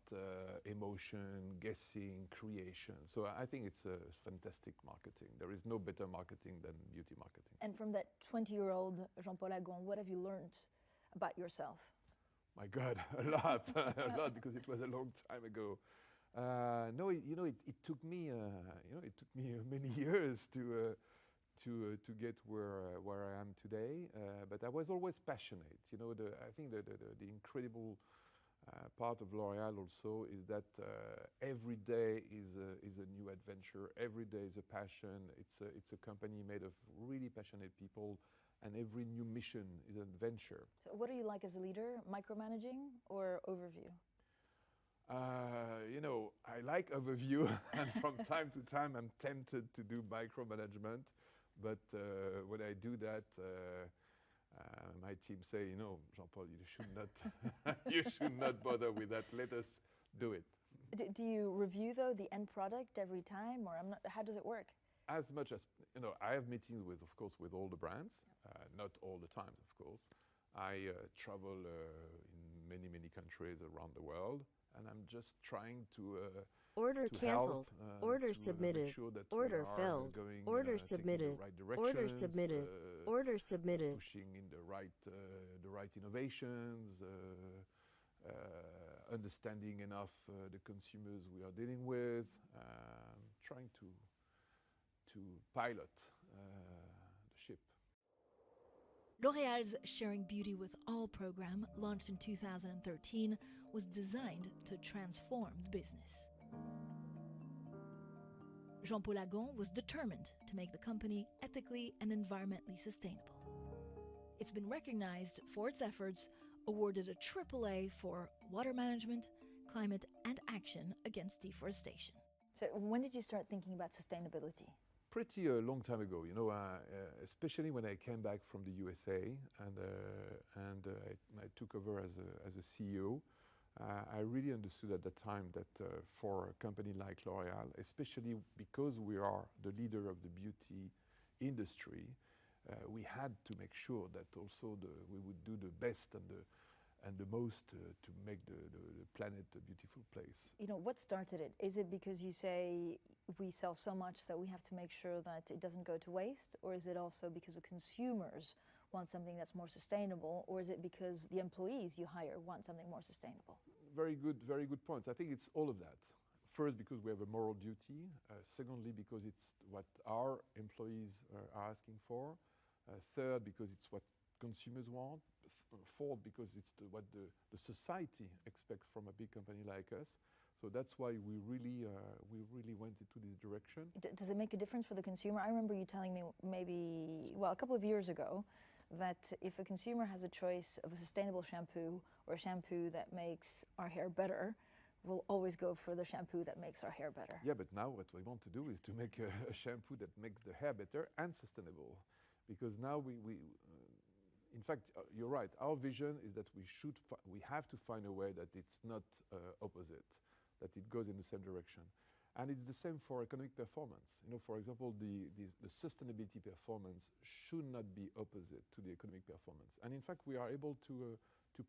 emotion, guessing, creation. So I think it's a fantastic marketing. There is no better marketing than beauty marketing. And from that 20-year-old Jean-Paul Agon, what have you learned about yourself? My God, a lot, a lot, because it was a long time ago. No, it took me, many years to get where I am today. But I was always passionate. I think the incredible part of L'Oréal also is that every day is a new adventure. Every day is a passion. It's a company made of really passionate people, and every new mission is an adventure. So what are you like as a leader, micromanaging or overview? I like overview, and from time to time I'm tempted to do micromanagement. But when I do that, my team say, Jean-Paul, you should not bother with that. Let us do it. Do you review, though, the end product every time, or how does it work? As much as, I have meetings with, of course, with all the brands, not all the time, of course. I travel in many, many countries around the world, and I'm just trying to Order to canceled. help, Order to submitted. make sure that Order we are filled. going Order taking submitted. the right Order directions, submitted. Order submitted. pushing in the right innovations, understanding enough the consumers we are dealing with, trying to pilot the ship. L'Oréal's Sharing Beauty with All program, launched in 2013, was designed to transform the business. Jean-Paul Agon was determined to make the company ethically and environmentally sustainable. It's been recognized for its efforts, awarded a AAA for water management, climate, and action against deforestation. So when did you start thinking about sustainability? Pretty a long time ago, especially when I came back from the USA and I took over as a CEO. I really understood at the time that for a company like L'Oréal, especially because we are the leader of the beauty industry, we had to make sure that also we would do the best and the most to make the planet a beautiful place. What started it? Is it because you say we sell so much so we have to make sure that it doesn't go to waste? Or is it also because the consumers want something that's more sustainable? Or is it because the employees you hire want something more sustainable? Very good points. I think it's all of that. First, because we have a moral duty. Secondly, because it's what our employees are asking for. Third, because it's what consumers want. Fourth, because it's what the society expects from a big company like us. So that's why we really went into this direction. Does it make a difference for the consumer? I remember you telling me a couple of years ago, that if a consumer has a choice of a sustainable shampoo or a shampoo that makes our hair better, we'll always go for the shampoo that makes our hair better. Yeah, but now what we want to do is to make a shampoo that makes the hair better and sustainable. Because now in fact, you're right. Our vision is that we have to find a way that it's not opposite, that it goes in the same direction. And it's the same for economic performance. For example, the sustainability performance should not be opposite to the economic performance. And in fact, we are able to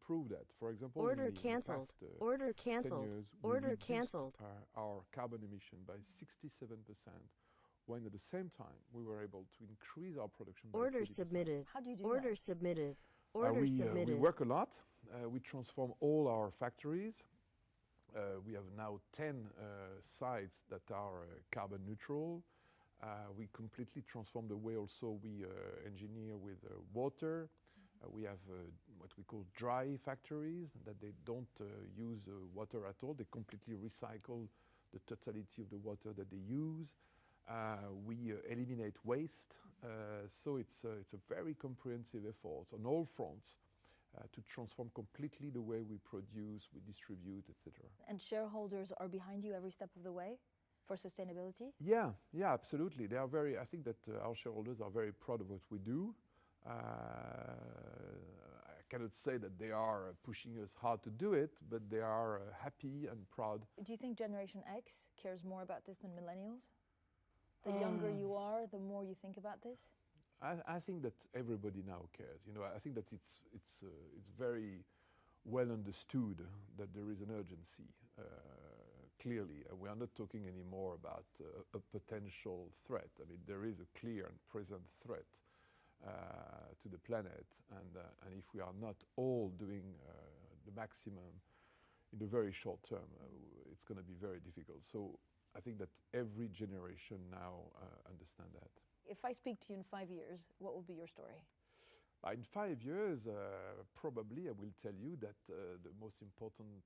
prove that. For example, Order in the canceled. past Order 10 canceled. years, Order we canceled. reduced our carbon emission by 67%, when at the same time we were able to increase our production by Order 30%. submitted. How do you do Order that? submitted. Order submitted. We work a lot. We transform all our factories. We have now 10 sites that are carbon neutral. We completely transform the way also we engineer with water. We have what we call dry factories, that they don't use water at all. They completely recycle the totality of the water that they use. We eliminate waste. So it's a very comprehensive effort on all fronts to transform completely the way we produce, we distribute, etc. And shareholders are behind you every step of the way for sustainability? Yeah, absolutely. They are very, I think that our shareholders are very proud of what we do. I cannot say that they are pushing us hard to do it, but they are happy and proud. Do you think Generation X cares more about this than millennials? The younger you are, the more you think about this? I think that everybody now cares. You know, I think that it's very well understood that there is an urgency. Clearly, we are not talking anymore about a potential threat. I mean, there is a clear and present threat to the planet, and if we are not all doing the maximum in the very short term, it's going to be very difficult. So I think that every generation now understand that. If I speak to you in 5 years, what will be your story? In 5 years, probably I will tell you that the most important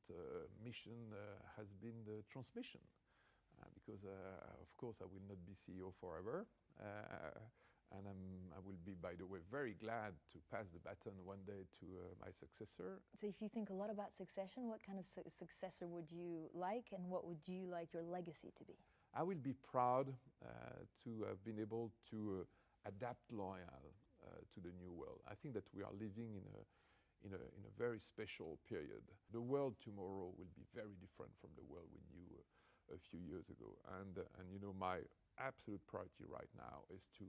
mission has been the transmission, because of course I will not be CEO forever, and I will be, by the way, very glad to pass the baton one day to my successor. So if you think a lot about succession, what kind of successor would you like, and what would you like your legacy to be? I will be proud to have been able to adapt L'Oréal to the new world. I think that we are living in a very special period. The world tomorrow will be very different from the world we knew a few years ago. And you know, my absolute priority right now is to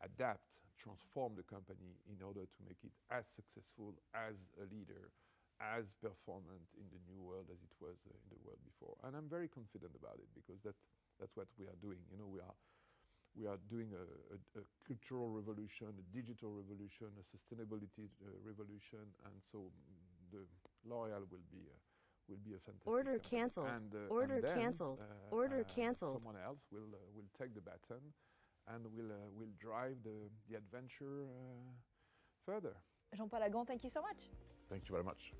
adapt, transform the company in order to make it as successful as a leader, as performant in the new world as it was in the world before. And I'm very confident about it, because that's what we are doing. You know, we are doing a cultural revolution, a digital revolution, a sustainability revolution, and so the L'Oréal will be a fantastic Order company. canceled. And, Order and then, canceled. Order canceled. Someone else will take the baton and will drive the adventure further. Jean-Paul Agon, thank you so much. Thank you very much.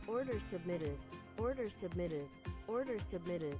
Order submitted. Order submitted. Order submitted.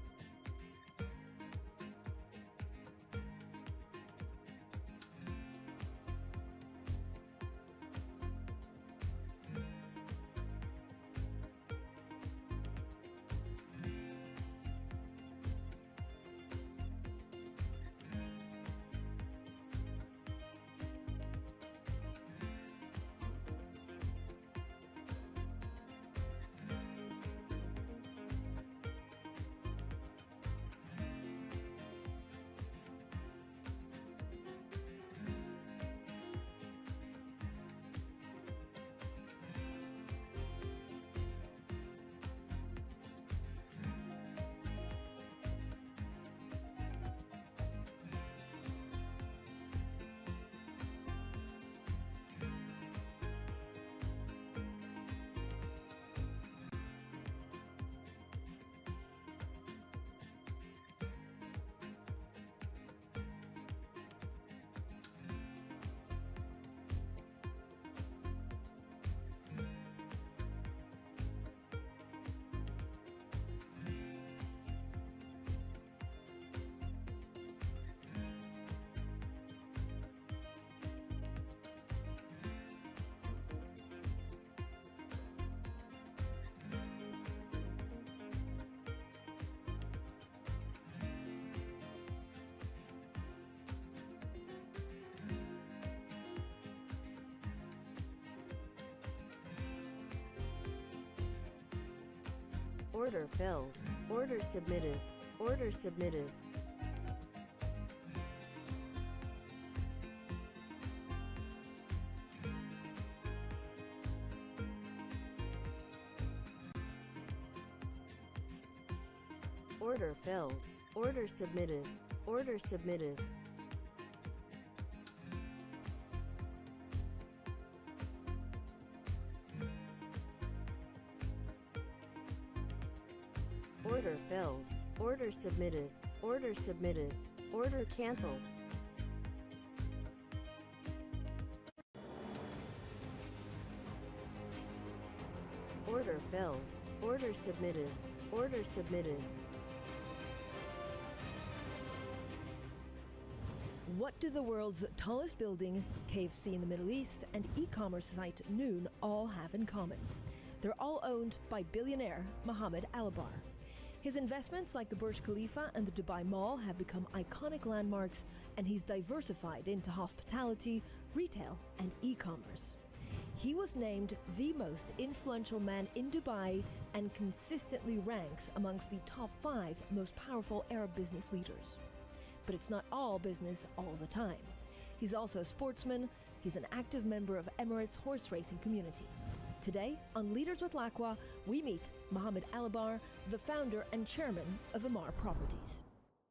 Order filled. Order submitted. Order submitted. Order filled. Order submitted. Order submitted. Order filled. Order submitted. Order submitted. Order canceled. Order filled. Order submitted. Order submitted. What do the world's tallest building, KFC in the Middle East, and e-commerce site Noon all have in common? They're all owned by billionaire Mohammed Al-Bar. His investments like the Burj Khalifa and the Dubai Mall have become iconic landmarks, and he's diversified into hospitality, retail, and e-commerce. He was named the most influential man in Dubai and consistently ranks amongst the top 5 most powerful Arab business leaders. But it's not all business all the time. He's also a sportsman. He's an active member of Emirates' horse racing community. Today, on Leaders with Laqwa, we meet Mohammed Al-Bar, the founder and chairman of Amar Properties.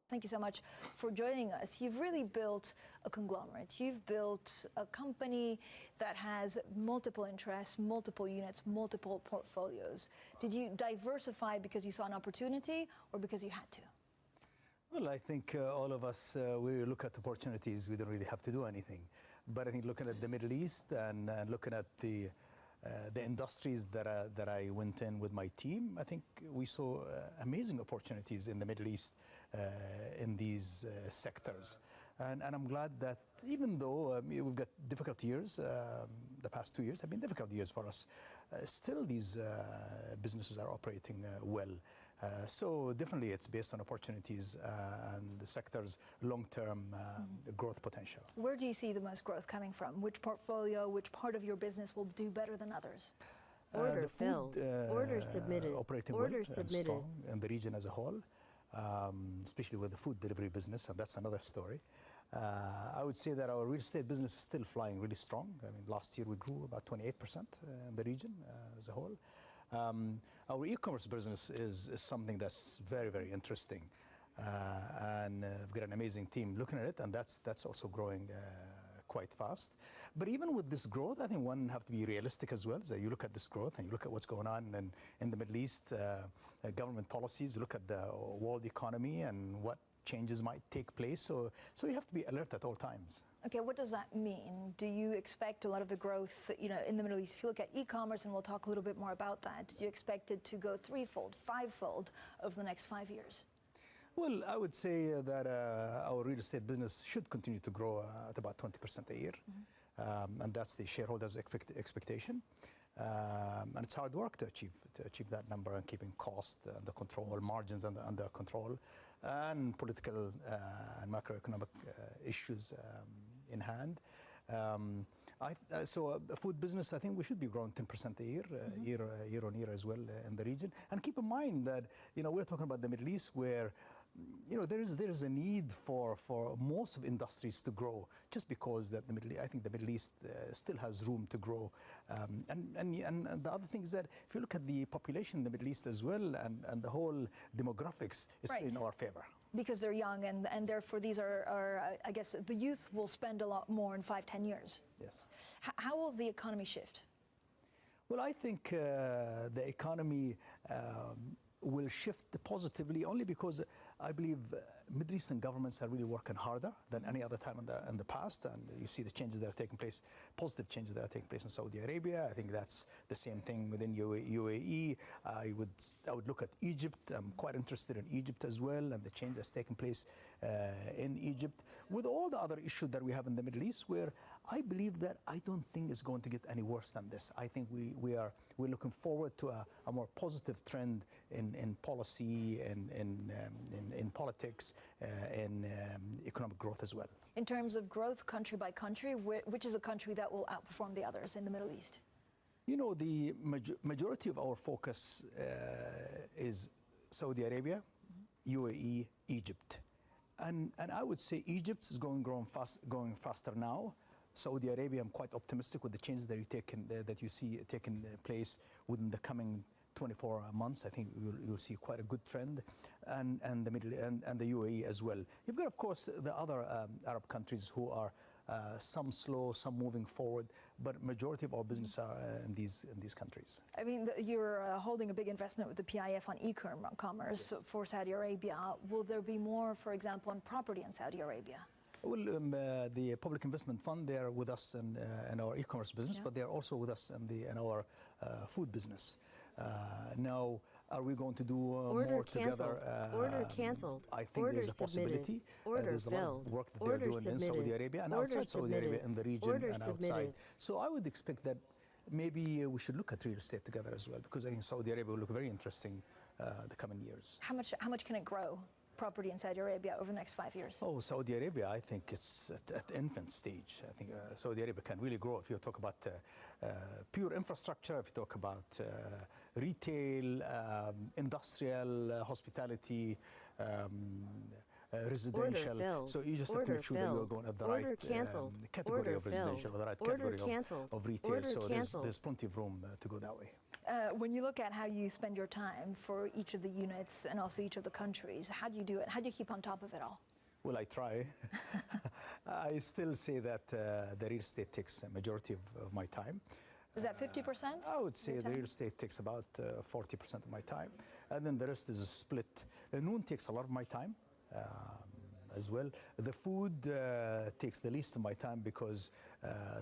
Thank you so much for joining us. You've really built a conglomerate. You've built a company that has multiple interests, multiple units, multiple portfolios. Did you diversify because you saw an opportunity or because you had to? Well, I think all of us, we look at opportunities. We don't really have to do anything. But I think looking at the Middle East and looking at the industries that I went in with my team, I think we saw amazing opportunities in the Middle East in these sectors. And I'm glad that even though we've got difficult years, the past 2 years have been difficult years for us, still these businesses are operating well. So definitely it's based on opportunities and the sector's long-term growth potential. Where do you see the most growth coming from? Which portfolio, which part of your business will do better than others? Order the food, filled. Order submitted. Operating Order well and submitted. strong in the region as a whole, especially with the food delivery business, and that's another story. I would say that our real estate business is still flying really strong. I mean, last year we grew about 28% in the region as a whole. Our e-commerce business is something that's very, very interesting. And we've got an amazing team looking at it, and that's also growing quite fast. But even with this growth, I think one have to be realistic as well. So you look at this growth and you look at what's going on in the Middle East, government policies, look at the world economy and what changes might take place. So you have to be alert at all times. Okay, what does that mean? Do you expect a lot of the growth, in the Middle East? If you look at e-commerce, and we'll talk a little bit more about that, do you expect it to go threefold, fivefold over the next 5 years? Well, I would say that our real estate business should continue to grow at about 20% a year. And that's the shareholders' expectation. And it's hard work to achieve that number and keeping cost under control, margins under control, and political and macroeconomic issues in hand. So the food business, I think we should be growing 10% a year, year on year as well in the region. And keep in mind that we're talking about the Middle East, where there is a need for most of industries to grow, just because that I think the Middle East still has room to grow. And the other thing is that if you look at the population in the Middle East as well, and the whole demographics is in our favor. Because they're young, and therefore these are, I guess, the youth will spend a lot more in 5-10 years. Yes. How will the economy shift? Well, I think the economy will shift positively only because I believe Middle Eastern governments are really working harder than any other time in the past, and you see the changes that are taking place, positive changes that are taking place in Saudi Arabia. I think that's the same thing within UAE. I would look at Egypt. I'm quite interested in Egypt as well, and the change that's taking place in Egypt, with all the other issues that we have in the Middle East, where I believe that I don't think it's going to get any worse than this. I think we're looking forward to a more positive trend in policy and in politics and economic growth as well. In terms of growth, country by country, which is a country that will outperform the others in the Middle East? The majority of our focus is Saudi Arabia, UAE, Egypt. And I would say Egypt is going faster now. Saudi Arabia, I'm quite optimistic with the changes that you see taking place within the coming 24 months. I think you'll see quite a good trend, and the UAE as well. You've got, of course, the other Arab countries who are some slow, some moving forward, but majority of our business are in these countries. I mean, you're holding a big investment with the PIF on e-commerce for Saudi Arabia. Will there be more, for example, on property in Saudi Arabia? Well, the Public Investment Fund, they are with us in our e-commerce business, but they are also with us in our food business. Now, are we going to do more together? Order canceled. I think there's a possibility. There's a lot of work that they're doing in Saudi Arabia and outside Saudi Arabia, in the region and outside. So I would expect that maybe we should look at real estate together as well, because I think Saudi Arabia will look very interesting the coming years. How much can it grow, property in Saudi Arabia, over the next 5 years? Oh, Saudi Arabia, I think it's at infant stage. I think Saudi Arabia can really grow if you talk about pure infrastructure, if you talk about retail, industrial, hospitality, residential. So you just have to make sure that you're going at the right category of residential, or the right category of retail. So there's plenty of room to go that way. When you look at how you spend your time for each of the units and also each of the countries, how do you do it? How do you keep on top of it all? Well, I try. I still say that the real estate takes a majority of my time. Is that 50%? I would say the real estate takes about 40% of my time. And then the rest is a split. Noon takes a lot of my time as well. The food takes the least of my time because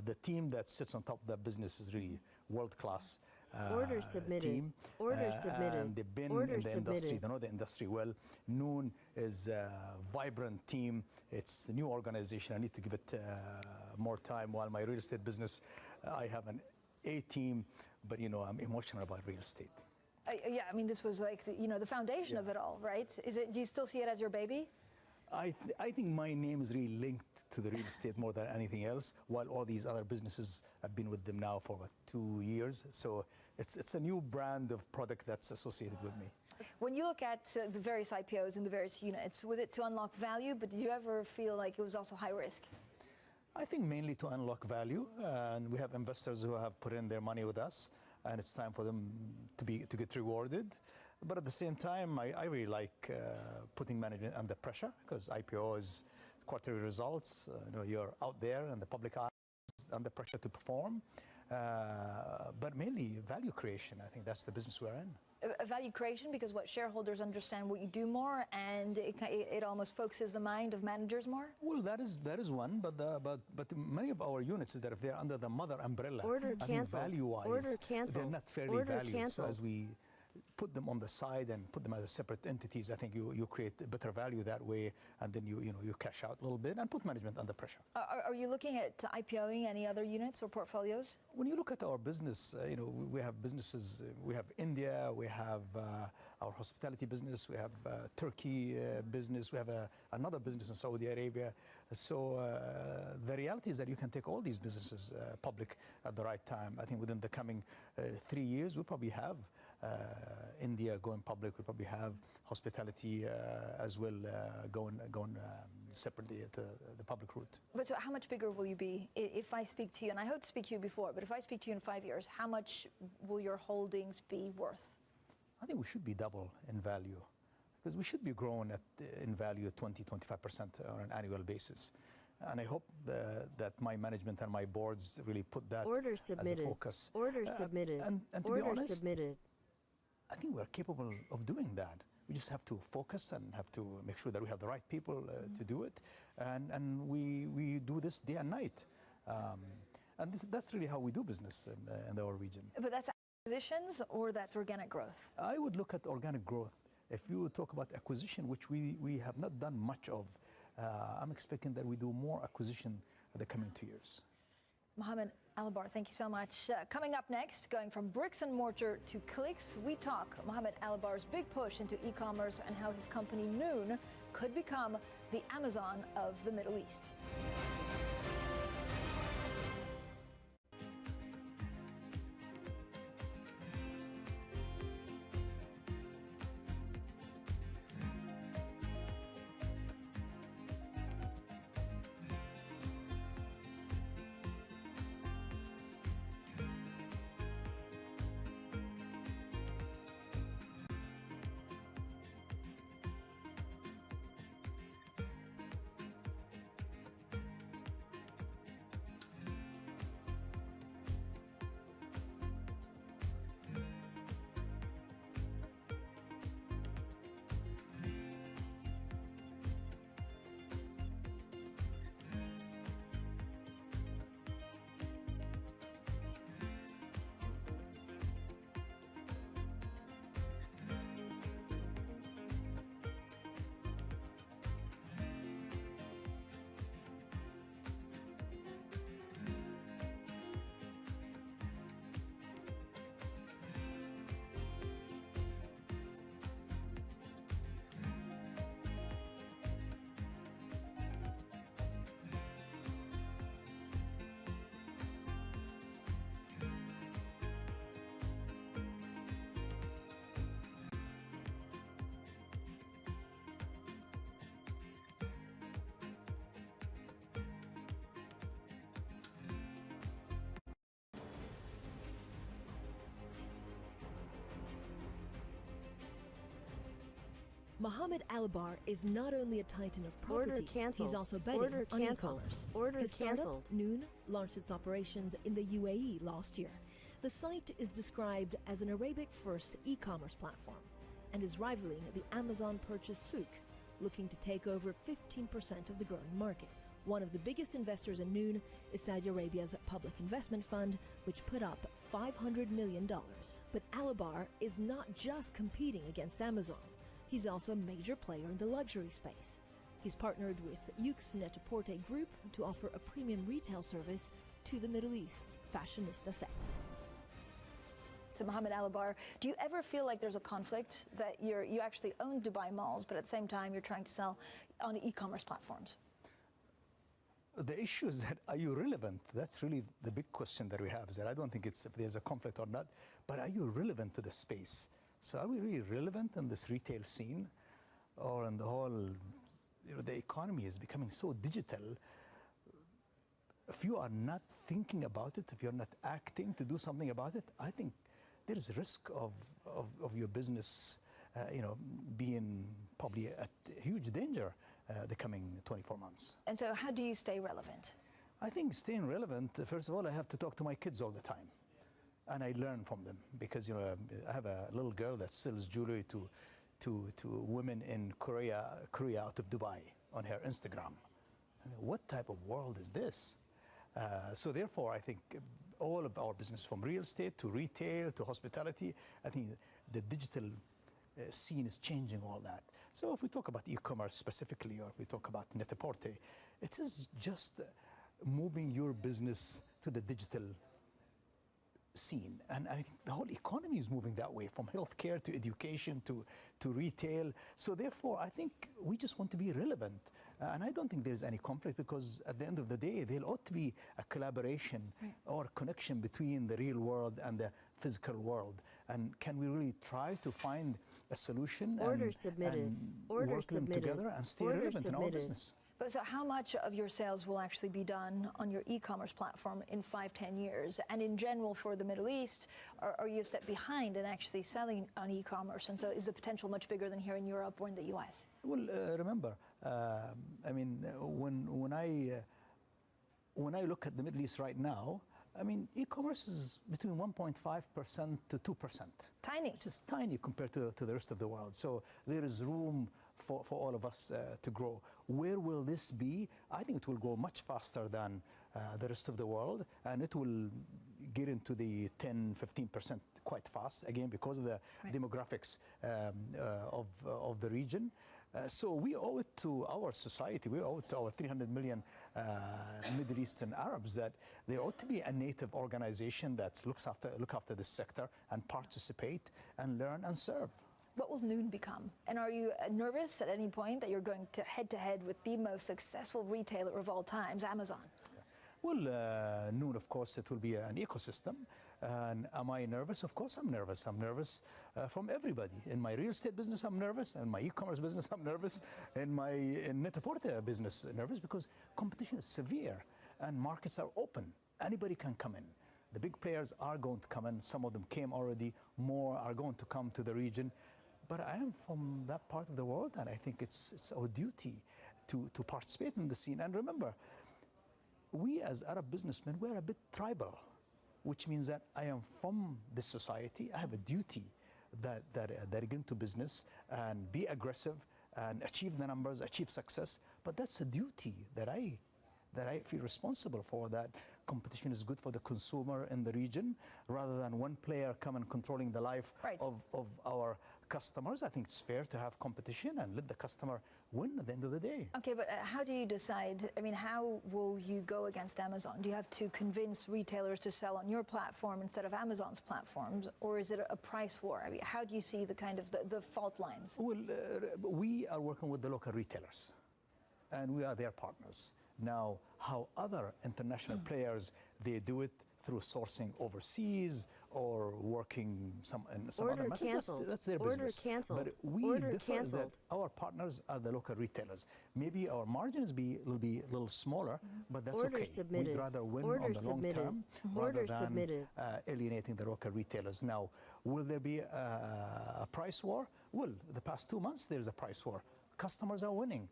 the team that sits on top of that business is really world-class. Order submitted. Team. Order submitted. And they've been Order in the industry. submitted. They know the industry well. Noon is a vibrant team. It's a new organization. I need to give it more time. While my real estate business, I have an A team, but I'm emotional about real estate. Yeah, I mean, this was like the foundation of it all, right? Do you still see it as your baby? I think my name is really linked to the real estate more than anything else, while all these other businesses have been with them now for about 2 years. So it's a new brand of product that's associated with me. When you look at the various IPOs and the various units, was it to unlock value, but did you ever feel like it was also high risk? I think mainly to unlock value, and we have investors who have put in their money with us, and it's time for them to get rewarded. But at the same time, I really like putting management under pressure, because IPO is quarterly results. You're out there and the public eye is under pressure to perform. But mainly value creation. I think that's the business we're in. A value creation because what shareholders understand what you do more, and it almost focuses the mind of managers more. Well, that is one, but many of our units is that if they're under the mother umbrella, I think value-wise, they're not fairly valued. So as we put them on the side and put them as separate entities, I think you create better value that way, and then you cash out a little bit and put management under pressure. Are you looking at IPOing any other units or portfolios? When you look at our business, we have businesses. We have India, we have our hospitality business, we have Turkey business, we have another business in Saudi Arabia. So the reality is that you can take all these businesses public at the right time. I think within the coming 3 years, we'll probably have India going public. We'll probably have hospitality as well going separately to the public route. But so how much bigger will you be if I speak to you, and I hope to speak to you before, but if I speak to you in 5 years, how much will your holdings be worth? I think we should be double in value, because we should be growing in value at 20-25% on an annual basis. And I hope that my management and my boards really put that as a focus. Order submitted. And to Order be honest, submitted. I think we're capable of doing that. We just have to focus and have to make sure that we have the right people to do it. And we do this day and night. And that's really how we do business in our region. But that's acquisitions or that's organic growth? I would look at organic growth. If you talk about acquisition, which we have not done much of, I'm expecting that we do more acquisition in the coming 2 years. Mohammed Alabar, thank you so much. Coming up next, going from bricks and mortar to clicks, we talk Mohammed Alabar's big push into e-commerce and how his company Noon could become the Amazon of the Middle East. Mohammed Albar is not only a titan of property, he's also betting on e-commerce. His startup, Noon, launched its operations in the UAE last year. The site is described as an Arabic-first e-commerce platform and is rivaling the Amazon-purchased Souk, looking to take over 15% of the growing market. One of the biggest investors in Noon is Saudi Arabia's public investment fund, which put up $500 million. But Albar is not just competing against Amazon. He's also a major player in the luxury space. He's partnered with Yux Net-a-Porter Group to offer a premium retail service to the Middle East's fashionista set. So Mohammed Albar, do you ever feel like there's a conflict that you actually own Dubai malls, but at the same time you're trying to sell on e-commerce platforms? The issue is that, are you relevant? That's really the big question that we have, is that I don't think it's if there's a conflict or not, but are you relevant to the space? So are we really relevant in this retail scene, or in the whole, the economy is becoming so digital. If you are not thinking about it, if you're not acting to do something about it, I think there is a risk of your business, being probably at huge danger the coming 24 months. And so how do you stay relevant? I think staying relevant, first of all, I have to talk to my kids all the time. And I learn from them because, I have a little girl that sells jewelry to women in Korea out of Dubai on her Instagram. I mean, what type of world is this? So therefore, I think all of our business, from real estate to retail to hospitality, I think the digital scene is changing all that. So if we talk about e-commerce specifically, or if we talk about Net-a-Porter, it is just moving your business to the digital scene. And I think the whole economy is moving that way, from healthcare to education to retail. So therefore, I think we just want to be relevant. And I don't think there's any conflict, because at the end of the day, there ought to be a collaboration or connection between the real world and the physical world. And can we really try to find a solution and work them together and stay relevant in our business? But so how much of your sales will actually be done on your e-commerce platform in 5-10 years? And in general for the Middle East, are you a step behind in actually selling on e-commerce? And so is the potential much bigger than here in Europe or in the US? Well, remember, I mean, when I look at the Middle East right now, I mean, e-commerce is between 1.5% to 2%. Tiny. Which is tiny compared to the rest of the world. So there is room for all of us to grow. Where will this be? I think it will go much faster than the rest of the world, and it will get into the 10-15% quite fast, again, because of the demographics of the region. So we owe it to our society, we owe it to our 300 million Middle Eastern Arabs, that there ought to be a native organization that look after this sector and participate and learn and serve. What will Noon become? And are you nervous at any point that you're going to head with the most successful retailer of all times, Amazon? Well, Noon, of course, it will be an ecosystem. And am I nervous? Of course I'm nervous. I'm nervous from everybody. In my real estate business, I'm nervous. In my e-commerce business, I'm nervous. In my Net-a-Porter business, nervous, because competition is severe and markets are open. Anybody can come in. The big players are going to come in. Some of them came already. More are going to come to the region. But I am from that part of the world, and I think it's our duty to participate in the scene. And remember, we as Arab businessmen, we're a bit tribal, which means that I am from this society. I have a duty that get into business and be aggressive and achieve the numbers, achieve success. But that's a duty that I feel responsible for, that competition is good for the consumer in the region, rather than one player come and controlling the life of our customers. I think it's fair to have competition and let the customer win at the end of the day. Okay, but how do you decide? I mean, how will you go against Amazon? Do you have to convince retailers to sell on your platform instead of Amazon's platforms, or is it a price war? I mean, how do you see the kind of the fault lines? Well, we are working with the local retailers, and we are their partners. Now, how other international players, they do it through sourcing overseas or working in some Order other methods. canceled. That's their Order business. canceled. But we Order differ is that canceled. our partners are the local retailers. Maybe our margins will be a little smaller, but that's Order okay. submitted. We'd rather win Order on the long submitted. term Order rather than submitted. alienating the local retailers. Now, will there be a price war? Well, the past 2 months there's a price war. Customers are winning.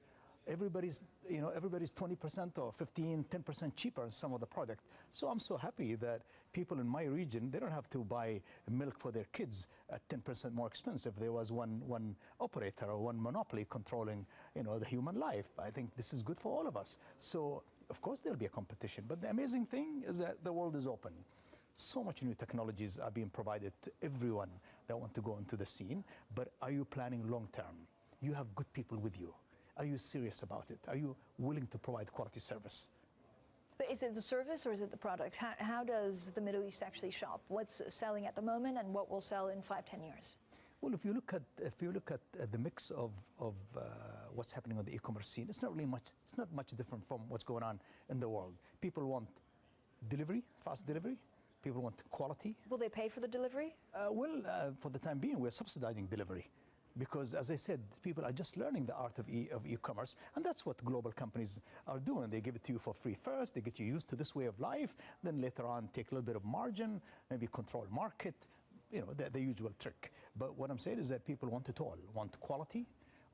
Everybody's 20% or 15, 10% cheaper in some of the product. So I'm so happy that people in my region, they don't have to buy milk for their kids at 10% more expensive. There was one operator or one monopoly controlling, the human life. I think this is good for all of us. So of course there'll be a competition. But the amazing thing is that the world is open. So much new technologies are being provided to everyone that want to go into the scene. But are you planning long term? You have good people with you. Are you serious about it? Are you willing to provide quality service? But is it the service or is it the products? How does the Middle East actually shop? What's selling at the moment and what will sell in 5-10 years? Well, if you look at the mix of what's happening on the e-commerce scene, it's not much different from what's going on in the world. People want delivery, fast delivery. People want quality. Will they pay for the delivery? For the time being, we're subsidizing delivery. Because, as I said, people are just learning the art of e-commerce, and that's what global companies are doing. They give it to you for free first, they get you used to this way of life, then later on take a little bit of margin, maybe control market, the usual trick. But what I'm saying is that people want it all. Want quality,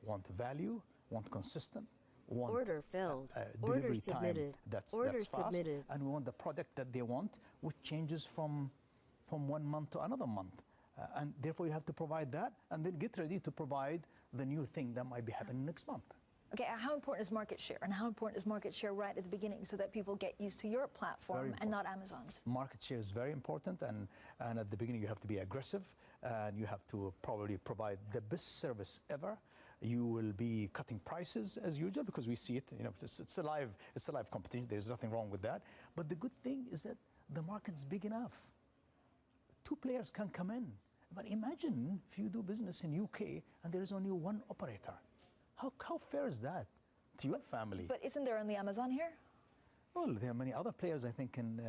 want value, want consistent, want order filled. Delivery order time submitted. that's order fast, submitted. and we want the product that they want, which changes from 1 month to another month. And therefore, you have to provide that and then get ready to provide the new thing that might be happening next month. Okay, how important is market share? And how important is market share right at the beginning so that people get used to your platform and not Amazon's? Market share is very important. And at the beginning, you have to be aggressive. And you have to probably provide the best service ever. You will be cutting prices as usual because we see it. It's a live competition. There's nothing wrong with that. But the good thing is that the market's big enough. 2 players can come in. But imagine if you do business in UK and there is only one operator. How fair is that to your family? But isn't there only Amazon here? Well, there are many other players, I think, in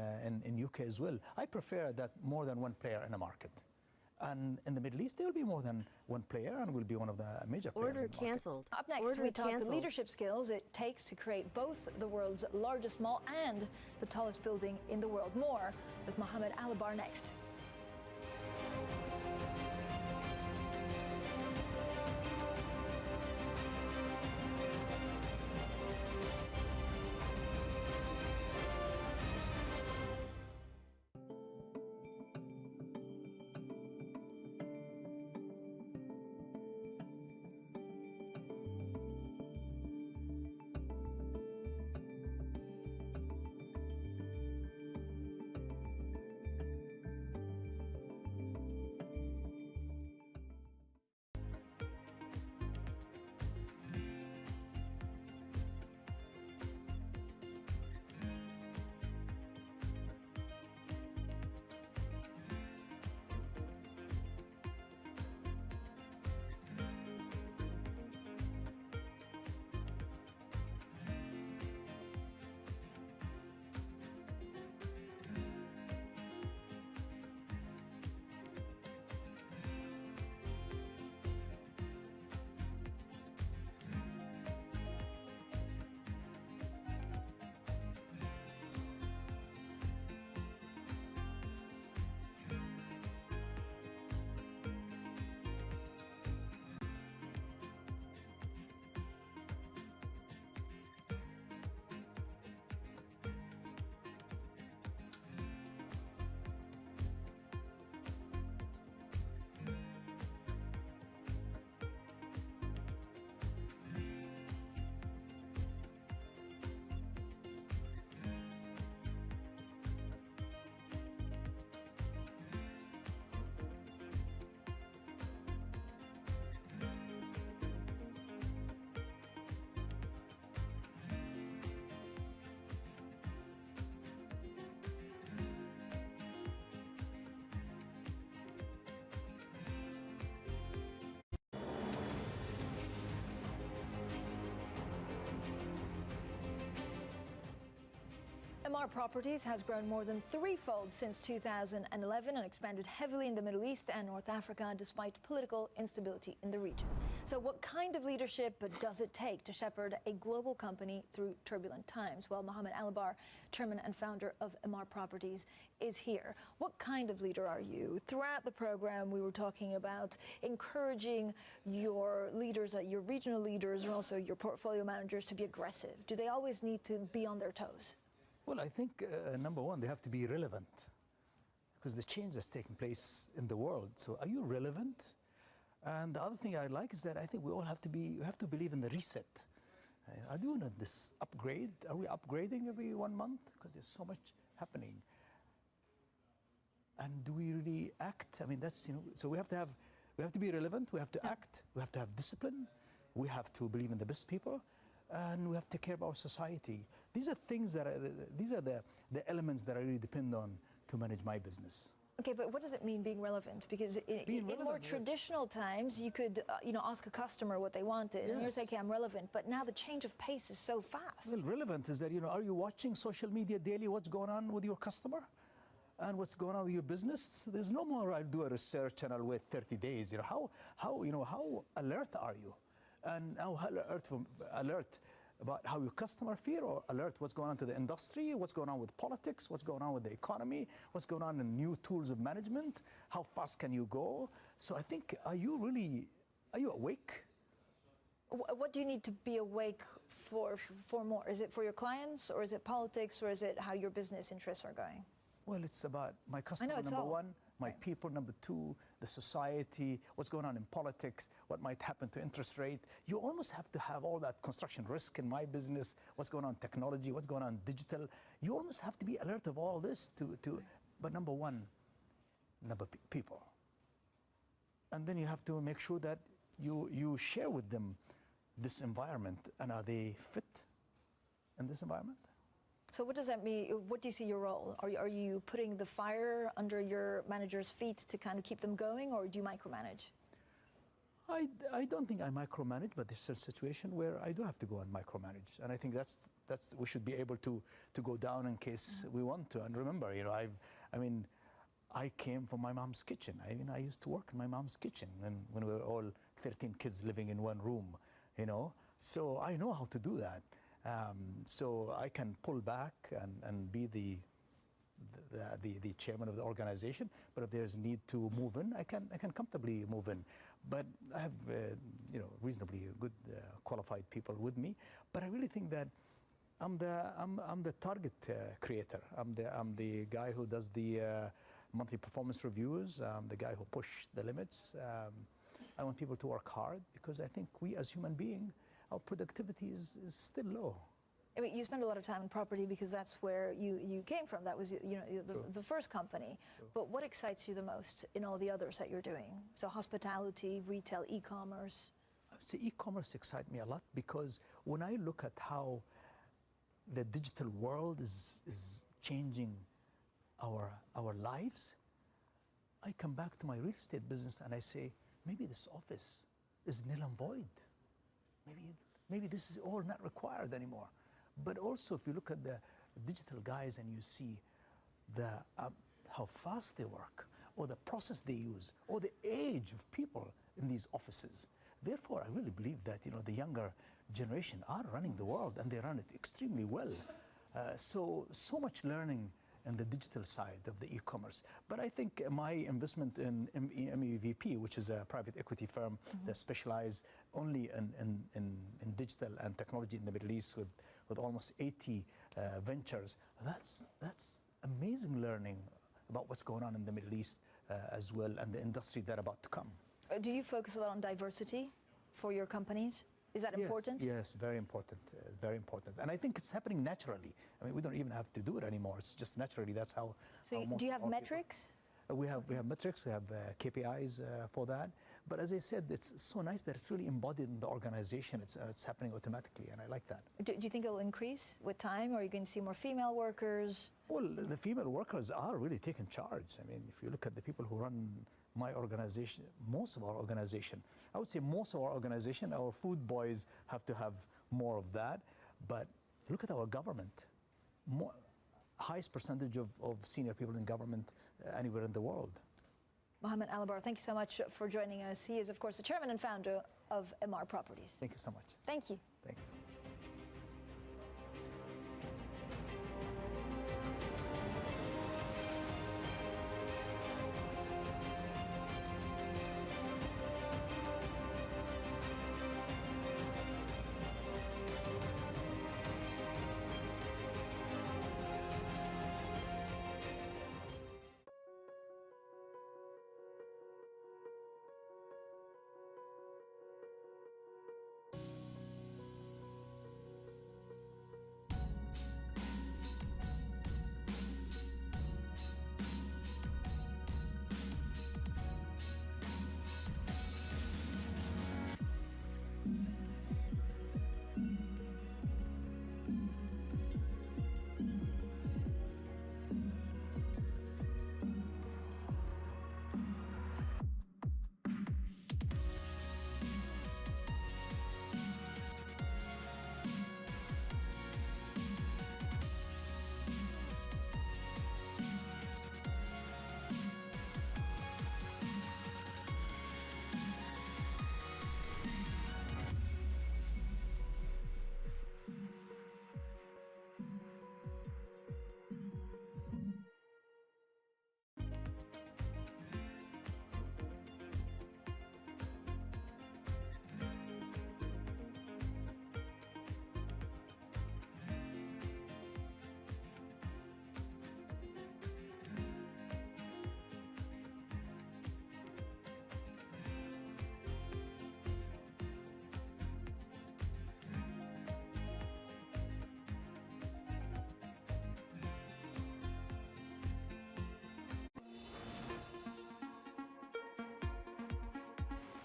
UK as well. I prefer that more than one player in a market. And in the Middle East, there will be more than one player and will be one of the major players Order in the market. canceled. Up next, Order we talk canceled. the leadership skills it takes to create both the world's largest mall and the tallest building in the world. More with Mohammed Alabar next. Emar Properties has grown more than threefold since 2011 and expanded heavily in the Middle East and North Africa despite political instability in the region. So what kind of leadership does it take to shepherd a global company through turbulent times? Well, Mohammed Alabar, chairman and founder of Emar Properties, is here. What kind of leader are you? Throughout the program, we were talking about encouraging your leaders, your regional leaders, and also your portfolio managers to be aggressive. Do they always need to be on their toes? Well, I think, number one, they have to be relevant because the change that's taking place in the world. So are you relevant? And the other thing I like is that I think we all have to believe in the reset. Are we doing this upgrade? Are we upgrading every 1 month? Because there's so much happening. And do we really act? I mean, that's, so we have to be relevant, we have to act, we have to have discipline, we have to believe in the best people, and we have to take care of our society. These are things that these are the elements that I really depend on to manage my business. Okay, but what does it mean being relevant? Because in more traditional times, you could ask a customer what they wanted, and you're saying, okay, I'm relevant. But now the change of pace is so fast. Well, relevant is that, are you watching social media daily, what's going on with your customer? And what's going on with your business? There's no more, I'll do a research and I'll wait 30 days. How alert are you? And how alert about how your customer feel, or alert what's going on to the industry, what's going on with politics, what's going on with the economy, what's going on in new tools of management, how fast can you go? So I think, are you awake? What do you need to be awake for more? Is it for your clients, or is it politics, or is it how your business interests are going? Well, it's about my customer, number one, my people, number two, the society, what's going on in politics, what might happen to interest rate. You almost have to have all that construction risk in my business, what's going on in technology, what's going on in digital. You almost have to be alert of all this but number one, people. And then you have to make sure that you share with them this environment, and are they fit in this environment? So what does that mean? What do you see your role? Are you putting the fire under your manager's feet to kind of keep them going, or do you micromanage? I don't think I micromanage, but there's a situation where I do have to go and micromanage, and I think that's we should be able to go down in case we want to. And remember, I came from my mom's kitchen. I used to work in my mom's kitchen, and when we were all 13 kids living in one room, so I know how to do that. So I can pull back and be the chairman of the organization. But if there's need to move in, I can comfortably move in. But I have reasonably good qualified people with me. But I really think that I'm the target creator. I'm the guy who does the monthly performance reviews. I'm the guy who push the limits. I want people to work hard, because I think we as human beings, our productivity is still low. I mean, you spend a lot of time in property because that's where you came from. That was the first company. Sure. But what excites you the most in all the others that you're doing? So hospitality, retail, e-commerce. I would say e-commerce excites me a lot, because when I look at how the digital world is changing our lives, I come back to my real estate business and I say, maybe this office is null and void. Maybe this is all not required anymore. But also, if you look at the digital guys and you see how fast they work, or the process they use, or the age of people in these offices. Therefore, I really believe that the younger generation are running the world, and they run it extremely well. So much learning in the digital side of the e-commerce. But I think my investment in MEVP, which is a private equity firm that specializes only in digital and technology in the Middle East, with almost 80 ventures, that's amazing learning about what's going on in the Middle East as well, and the industry that are about to come. Do you focus a lot on diversity for your companies? Is that important? Yes, very important, very important. And I think it's happening naturally. I mean, we don't even have to do it anymore. It's just naturally. That's how. So do you have metrics? We have metrics. We have KPIs for that. But as I said, it's so nice that it's really embodied in the organization. It's happening automatically, and I like that. Do you think it'll increase with time, or are you going to see more female workers? Well, the female workers are really taking charge. I mean, if you look at the people who run my organization, most of our organization, I would say most of our organization, our food boys have to have more of that. But look at our government. highest percentage of senior people in government anywhere in the world. Mohammed Alabar, thank you so much for joining us. He is, of course, the chairman and founder of MR Properties. Thank you so much. Thank you. Thanks.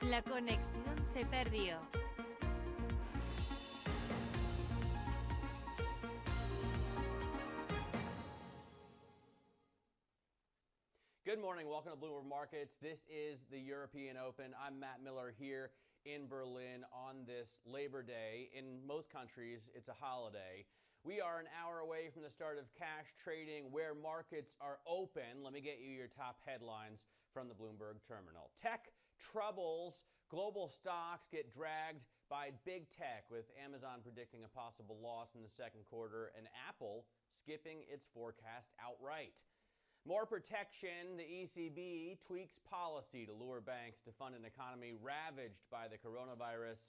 La conexión se perdió. Good morning. Welcome to Bloomberg Markets. This is the European Open. I'm Matt Miller here in Berlin on this Labor Day. In most countries, it's a holiday. We are an hour away from the start of cash trading where markets are open. Let me get you your top headlines from the Bloomberg terminal. Tech troubles. Global stocks get dragged by big tech, with Amazon predicting a possible loss in the second quarter and Apple skipping its forecast outright. More protection. The ECB tweaks policy to lure banks to fund an economy ravaged by the coronavirus.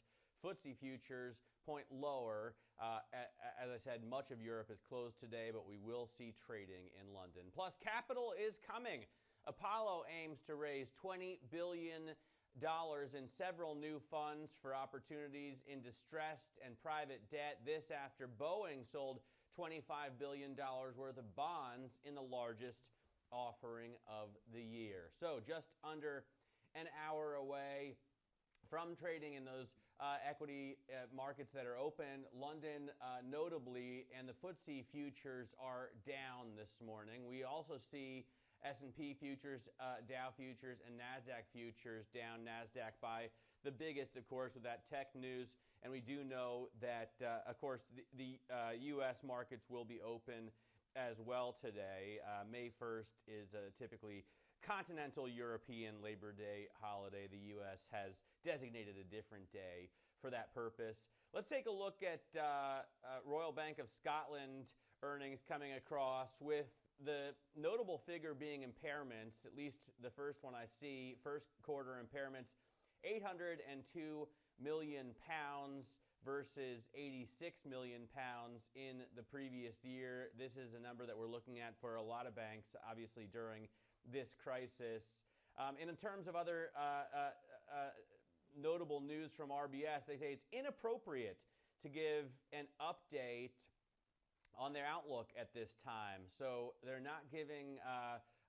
FTSE futures point lower. As I said, much of Europe is closed today, but we will see trading in London. Plus, capital is coming. Apollo aims to raise $20 billion in several new funds for opportunities in distressed and private debt. This after Boeing sold $25 billion worth of bonds in the largest offering of the year. So just under an hour away from trading in those equity markets that are open. London notably, and the FTSE futures are down this morning. We also see S&P futures, Dow futures, and Nasdaq futures down. Nasdaq by the biggest, of course, with that tech news. And we do know that, of course, the U.S. markets will be open as well today. May 1st is typically continental European Labor Day holiday. The U.S. has designated a different day for that purpose. Let's take a look at Royal Bank of Scotland earnings coming across, with the notable figure being impairments, at least the first one I see. First quarter impairments, £802 million versus £86 million in the previous year. This is a number that we're looking at for a lot of banks, obviously, during this crisis. And in terms of other notable news from RBS, they say it's inappropriate to give an update on their outlook at this time. So they're not giving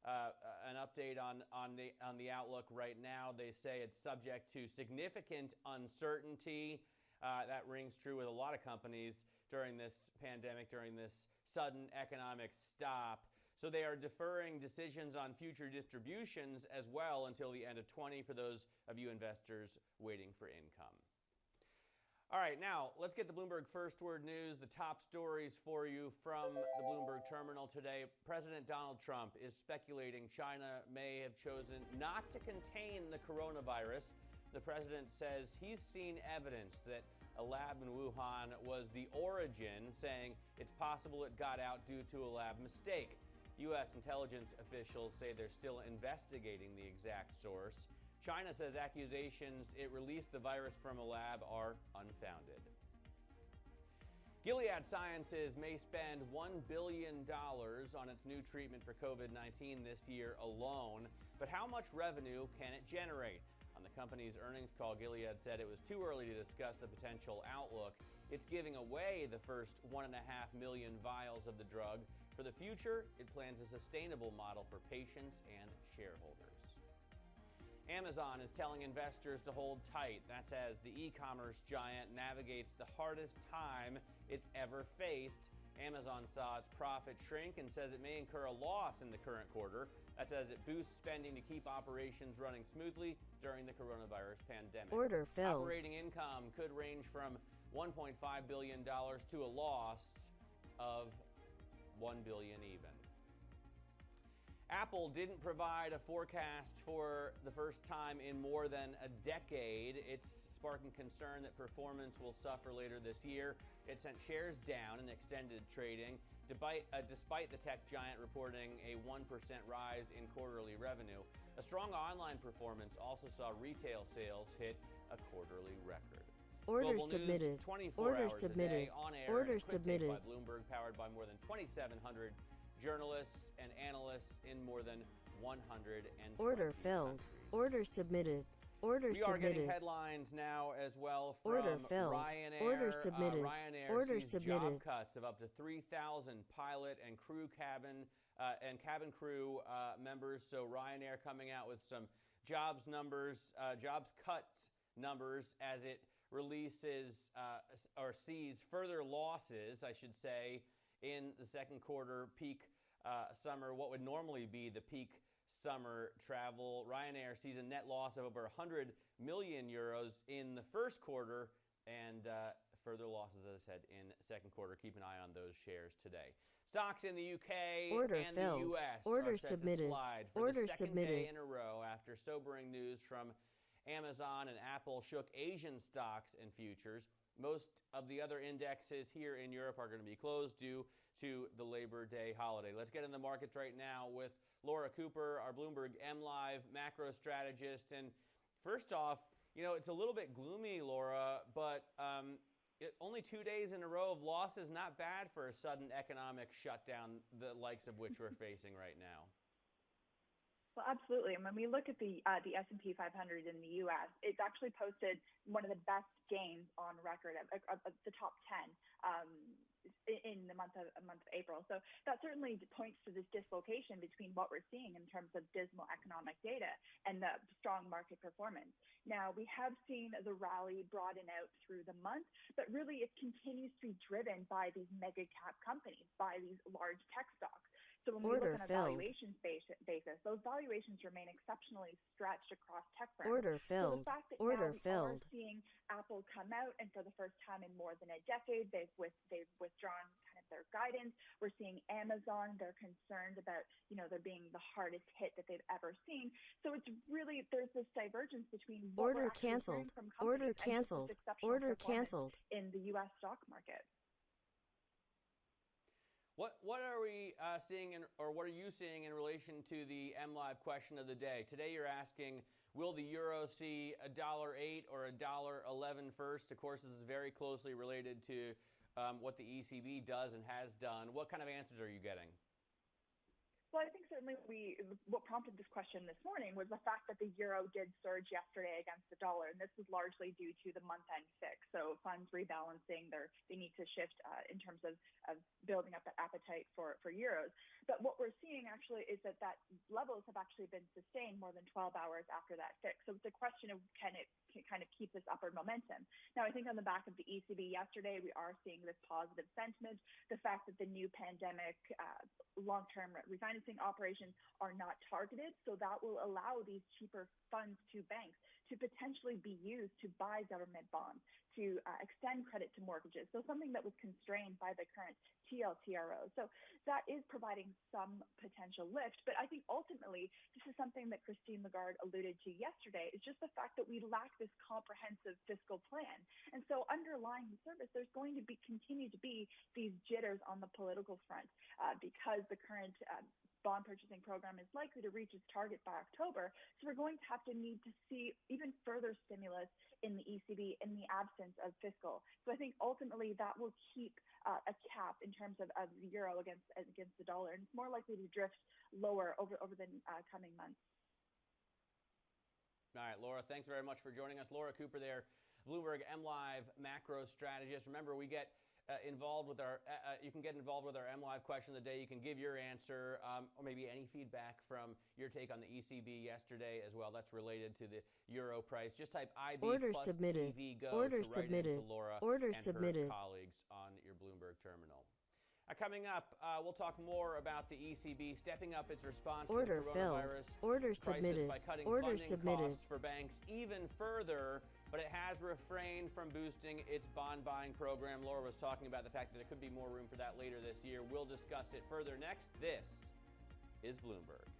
an update on the outlook right now. They say it's subject to significant uncertainty. That rings true with a lot of companies during this pandemic, during this sudden economic stop. So they are deferring decisions on future distributions as well until the end of 20 for those of you investors waiting for income. All right, now let's get the Bloomberg First Word News, the top stories for you from the Bloomberg terminal today. President Donald Trump is speculating China may have chosen not to contain the coronavirus. The president says he's seen evidence that a lab in Wuhan was the origin, saying it's possible it got out due to a lab mistake. U.S. intelligence officials say they're still investigating the exact source. China says accusations it released the virus from a lab are unfounded. Gilead Sciences may spend $1 billion on its new treatment for COVID-19 this year alone, but how much revenue can it generate? On the company's earnings call, Gilead said it was too early to discuss the potential outlook. It's giving away the first 1.5 million vials of the drug. For the future, it plans a sustainable model for patients and shareholders. Amazon is telling investors to hold tight. That's as the e-commerce giant navigates the hardest time it's ever faced. Amazon saw its profit shrink and says it may incur a loss in the current quarter. That's as it boosts spending to keep operations running smoothly during the coronavirus pandemic. Order filled. Operating income could range from $1.5 billion to a loss of $1 billion even. Apple didn't provide a forecast for the first time in more than a decade. It's sparking concern that performance will suffer later this year. It sent shares down in extended trading, despite the tech giant reporting a 1% rise in quarterly revenue. A strong online performance also saw retail sales hit a quarterly record. Order Global submitted. News 24 Order hours submitted. a day, on air, Order and quick submitted. take by Bloomberg, powered by more than 2,700 journalists and analysts in more than 120 Order filled. countries. Order submitted. Order We are getting submitted. headlines now as well Order from filled. Ryanair. Order submitted. Ryanair Order sees submitted. job cuts of up to 3,000 pilot and cabin crew members. So Ryanair coming out with some jobs cuts numbers as it releases or sees further losses, I should say, in the second quarter peak summer, what would normally be the peak summer travel. Ryanair sees a net loss of over 100 million euros in the first quarter and further losses, as I said, in second quarter. Keep an eye on those shares today. Stocks in the UK Order and filled. the US Order are set submitted. to slide for Order the second submitted. day in a row after sobering news from Amazon and Apple shook Asian stocks and futures. Most of the other indexes here in Europe are going to be closed due to the Labor Day holiday. Let's get in the markets right now with Laura Cooper, our Bloomberg MLive macro strategist. And first off, you know, it's a little bit gloomy, Laura, but only 2 days in a row of losses, not bad for a sudden economic shutdown, the likes of which we're facing right now. Well, absolutely. And when we look at the S&P 500 in the U.S., it's actually posted one of the best gains on record of the top 10 in the month of April. So that certainly points to this dislocation between what we're seeing in terms of dismal economic data and the strong market performance. Now, we have seen the rally broaden out through the month, but really it continues to be driven by these mega cap companies, by these large tech stocks. So when we Order look on a filled. valuation basis, those valuations remain exceptionally stretched across tech firms. Order So filled. the fact that Order now we filled. are seeing Apple come out, and for the first time in more than a decade, they've withdrawn kind of their guidance. We're seeing Amazon, they're concerned about, you know, there being the hardest hit that they've ever seen. So it's really, there's this divergence between what Order we're actually canceled. hearing from Order companies and just this canceled. exceptional Order performance canceled. in the U.S. stock market. What are we seeing, or what are you seeing in relation to the MLive question of the day? Today you're asking, will the euro see $1.08 or $1.11 first? Of course, this is very closely related to what the ECB does and has done. What kind of answers are you getting? Well, I think certainly what prompted this question this morning was the fact that the euro did surge yesterday against the dollar, and this was largely due to the month-end fix. So funds rebalancing, they need to shift in terms of building up that appetite for euros. But what we're seeing actually is that levels have actually been sustained more than 12 hours after that fix. So it's a question of can it kind of keep this upward momentum. Now, I think on the back of the ECB yesterday, we are seeing this positive sentiment. The fact that the new pandemic long-term refinancing operations are not targeted, so that will allow these cheaper funds to banks to potentially be used to buy government bonds, to extend credit to mortgages, so something that was constrained by the current TLTRO. So that is providing some potential lift. But I think ultimately, this is something that Christine Lagarde alluded to yesterday, is just the fact that we lack this comprehensive fiscal plan. And so underlying the service, there's going to continue to be these jitters on the political front because the current bond purchasing program is likely to reach its target by October. So we're going to need to see even further stimulus in the ECB in the absence of fiscal. So I think ultimately that will keep a cap in terms of the euro against the dollar, and it's more likely to drift lower over the coming months. All right, Laura, thanks very much for joining us. Laura Cooper there, Bloomberg MLive macro strategist. Remember, we get involved with our, you can get involved with our MLive question of the day. You can give your answer or maybe any feedback from your take on the ECB yesterday as well. That's related to the euro price. Just type IB Order plus submitted. TV go Order to write submitted. into Laura Order and submitted. her colleagues on your Bloomberg terminal. Coming up, we'll talk more about the ECB stepping up its response Order to the coronavirus Order crisis submitted. by cutting Order funding submitted. costs for banks even further, but it has refrained from boosting its bond buying program. Laura was talking about the fact that there could be more room for that later this year. We'll discuss it further next. This is Bloomberg.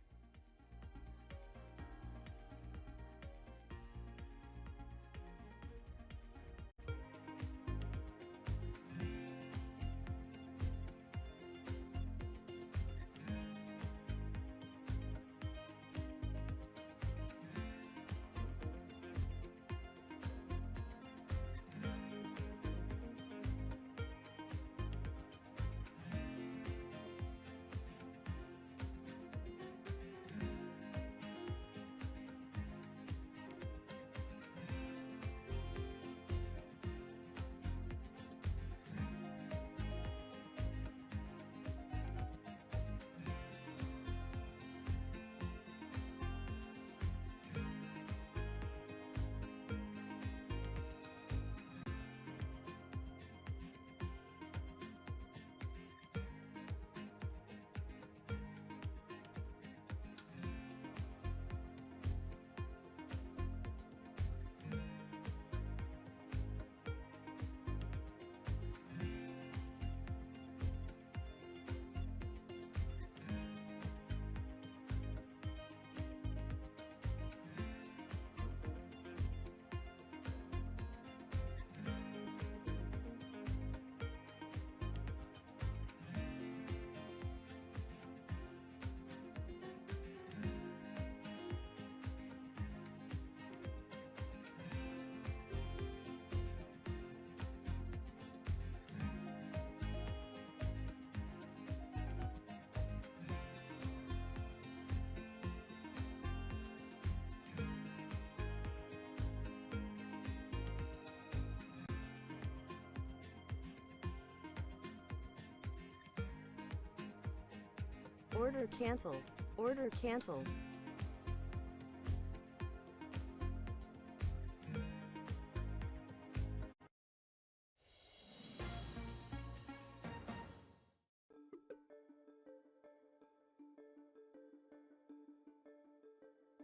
Order canceled. Order canceled.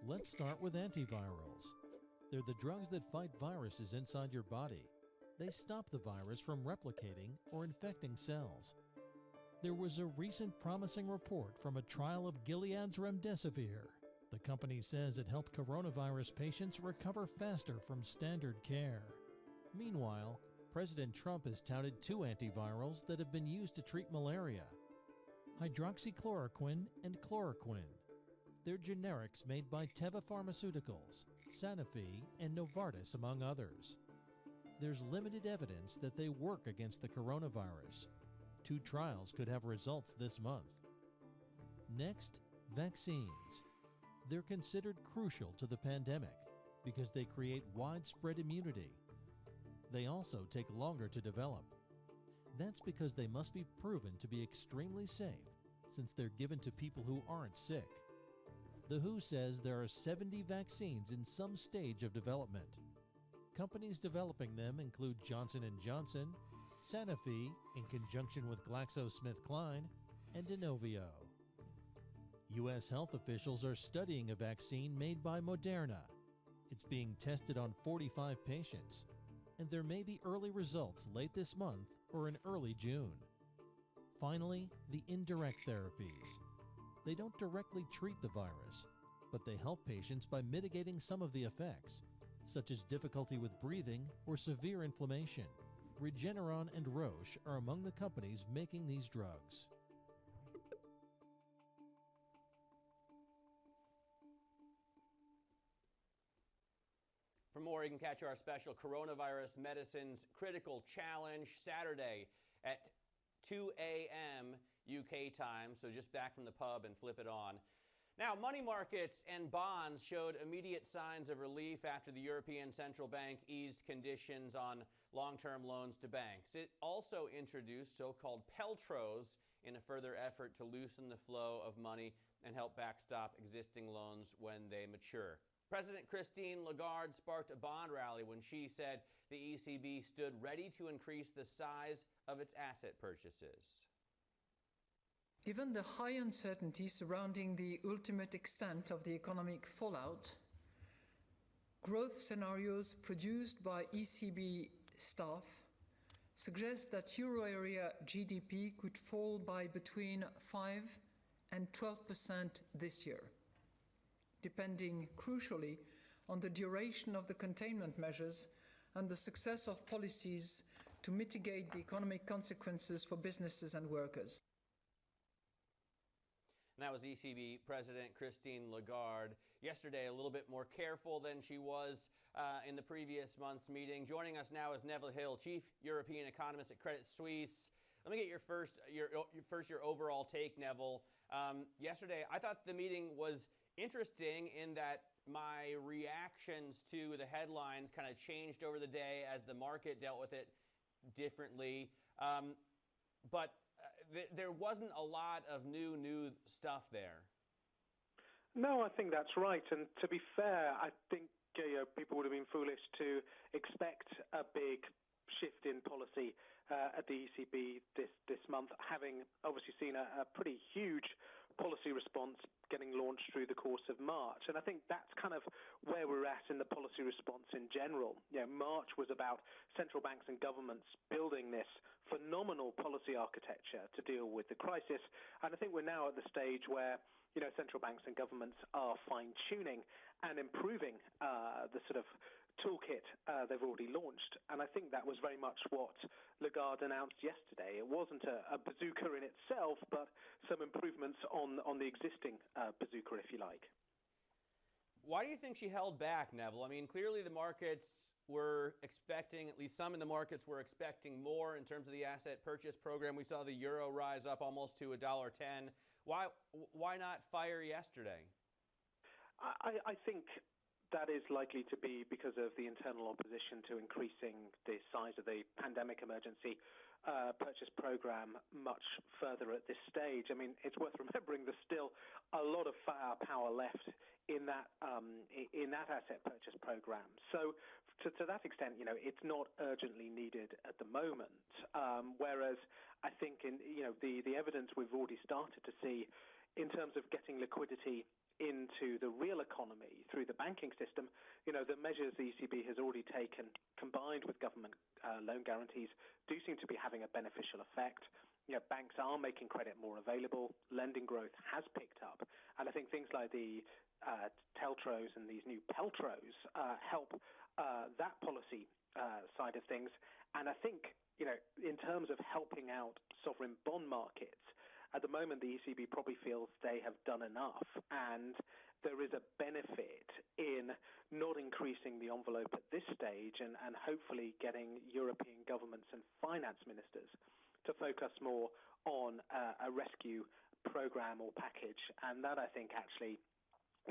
Let's start with antivirals. They're the drugs that fight viruses inside your body. They stop the virus from replicating or infecting cells. There was a recent promising report from a trial of Gilead's remdesivir. The company says it helped coronavirus patients recover faster from standard care. Meanwhile, President Trump has touted two antivirals that have been used to treat malaria: hydroxychloroquine and chloroquine. They're generics made by Teva Pharmaceuticals, Sanofi, and Novartis, among others. There's limited evidence that they work against the coronavirus. 2 trials could have results this month. Next, vaccines. They're considered crucial to the pandemic because they create widespread immunity. They also take longer to develop. That's because they must be proven to be extremely safe since they're given to people who aren't sick. The WHO says there are 70 vaccines in some stage of development. Companies developing them include Johnson & Johnson, Sanofi in conjunction with GlaxoSmithKline, and Inovio. U.S. health officials are studying a vaccine made by Moderna. It's being tested on 45 patients. and there may be early results late this month or in early June. Finally, the indirect therapies. They don't directly treat the virus, but they help patients by mitigating some of the effects, such as difficulty with breathing or severe inflammation. Regeneron and Roche are among the companies making these drugs. For more, you can catch our special Coronavirus Medicines Critical Challenge Saturday at 2 a.m. UK time, so just back from the pub and flip it on. Now, money markets and bonds showed immediate signs of relief after the European Central Bank eased conditions on long-term loans to banks. It also introduced so-called peltros in a further effort to loosen the flow of money and help backstop existing loans when they mature. President Christine Lagarde sparked a bond rally when she said the ECB stood ready to increase the size of its asset purchases. Given the high uncertainty surrounding the ultimate extent of the economic fallout, growth scenarios produced by ECB staff suggest that euro area GDP could fall by between 5 and 12% this year, depending crucially on the duration of the containment measures and the success of policies to mitigate the economic consequences for businesses and workers. And that was ECB President Christine Lagarde. Yesterday, a little bit more careful than she was in the previous month's meeting. Joining us now is Neville Hill, Chief European Economist at Credit Suisse. Let me get your overall take, Neville. Yesterday, I thought the meeting was interesting in that my reactions to the headlines kind of changed over the day as the market dealt with it differently. But there wasn't a lot of new stuff there. No, I think that's right. And to be fair, I think people would have been foolish to expect a big shift in policy at the ECB this month, having obviously seen a pretty huge policy response getting launched through the course of March. And I think that's kind of where we're at in the policy response in general. March was about central banks and governments building this phenomenal policy architecture to deal with the crisis. And I think we're now at the stage where central banks and governments are fine-tuning and improving the sort of toolkit they've already launched. And I think that was very much what Lagarde announced yesterday. It wasn't a bazooka in itself, but some improvements on the existing bazooka, if you like. Why do you think she held back, Neville? I mean, clearly the markets were expecting, at least some in the markets were expecting more in terms of the asset purchase program. We saw the euro rise up almost to $1.10. Why not fire yesterday? I think that is likely to be because of the internal opposition to increasing the size of the pandemic emergency purchase program much further at this stage. I mean, it's worth remembering there's still a lot of firepower left in that asset purchase program. So to that extent, it's not urgently needed at the moment. Whereas I think the evidence we've already started to see in terms of getting liquidity into the real economy through the banking system, the measures the ECB has already taken, combined with government loan guarantees, do seem to be having a beneficial effect. Banks are making credit more available. Lending growth has picked up. And I think things like the teltros and these new peltros help that policy side of things. And I think, in terms of helping out sovereign bond markets, at the moment, the ECB probably feels they have done enough, and there is a benefit in not increasing the envelope at this stage and hopefully getting European governments and finance ministers to focus more on a rescue program or package. And that, I think, actually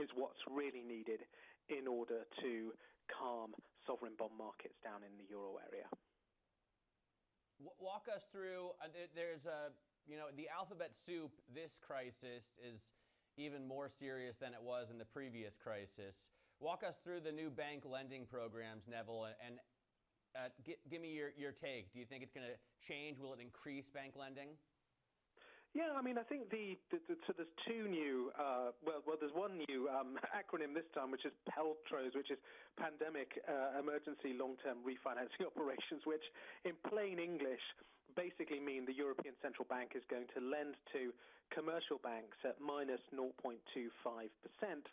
is what's really needed in order to calm sovereign bond markets down in the euro area. Walk us through, there's the alphabet soup, this crisis is even more serious than it was in the previous crisis. Walk us through the new bank lending programs, Neville, and give me your take. Do you think it's going to change? Will it increase bank lending? Yeah, I mean, I think so there's two new, there's one new acronym this time, which is PELTROs, which is Pandemic Emergency Long-Term Refinancing Operations, which in plain English basically mean the European Central Bank is going to lend to commercial banks at minus 0.25%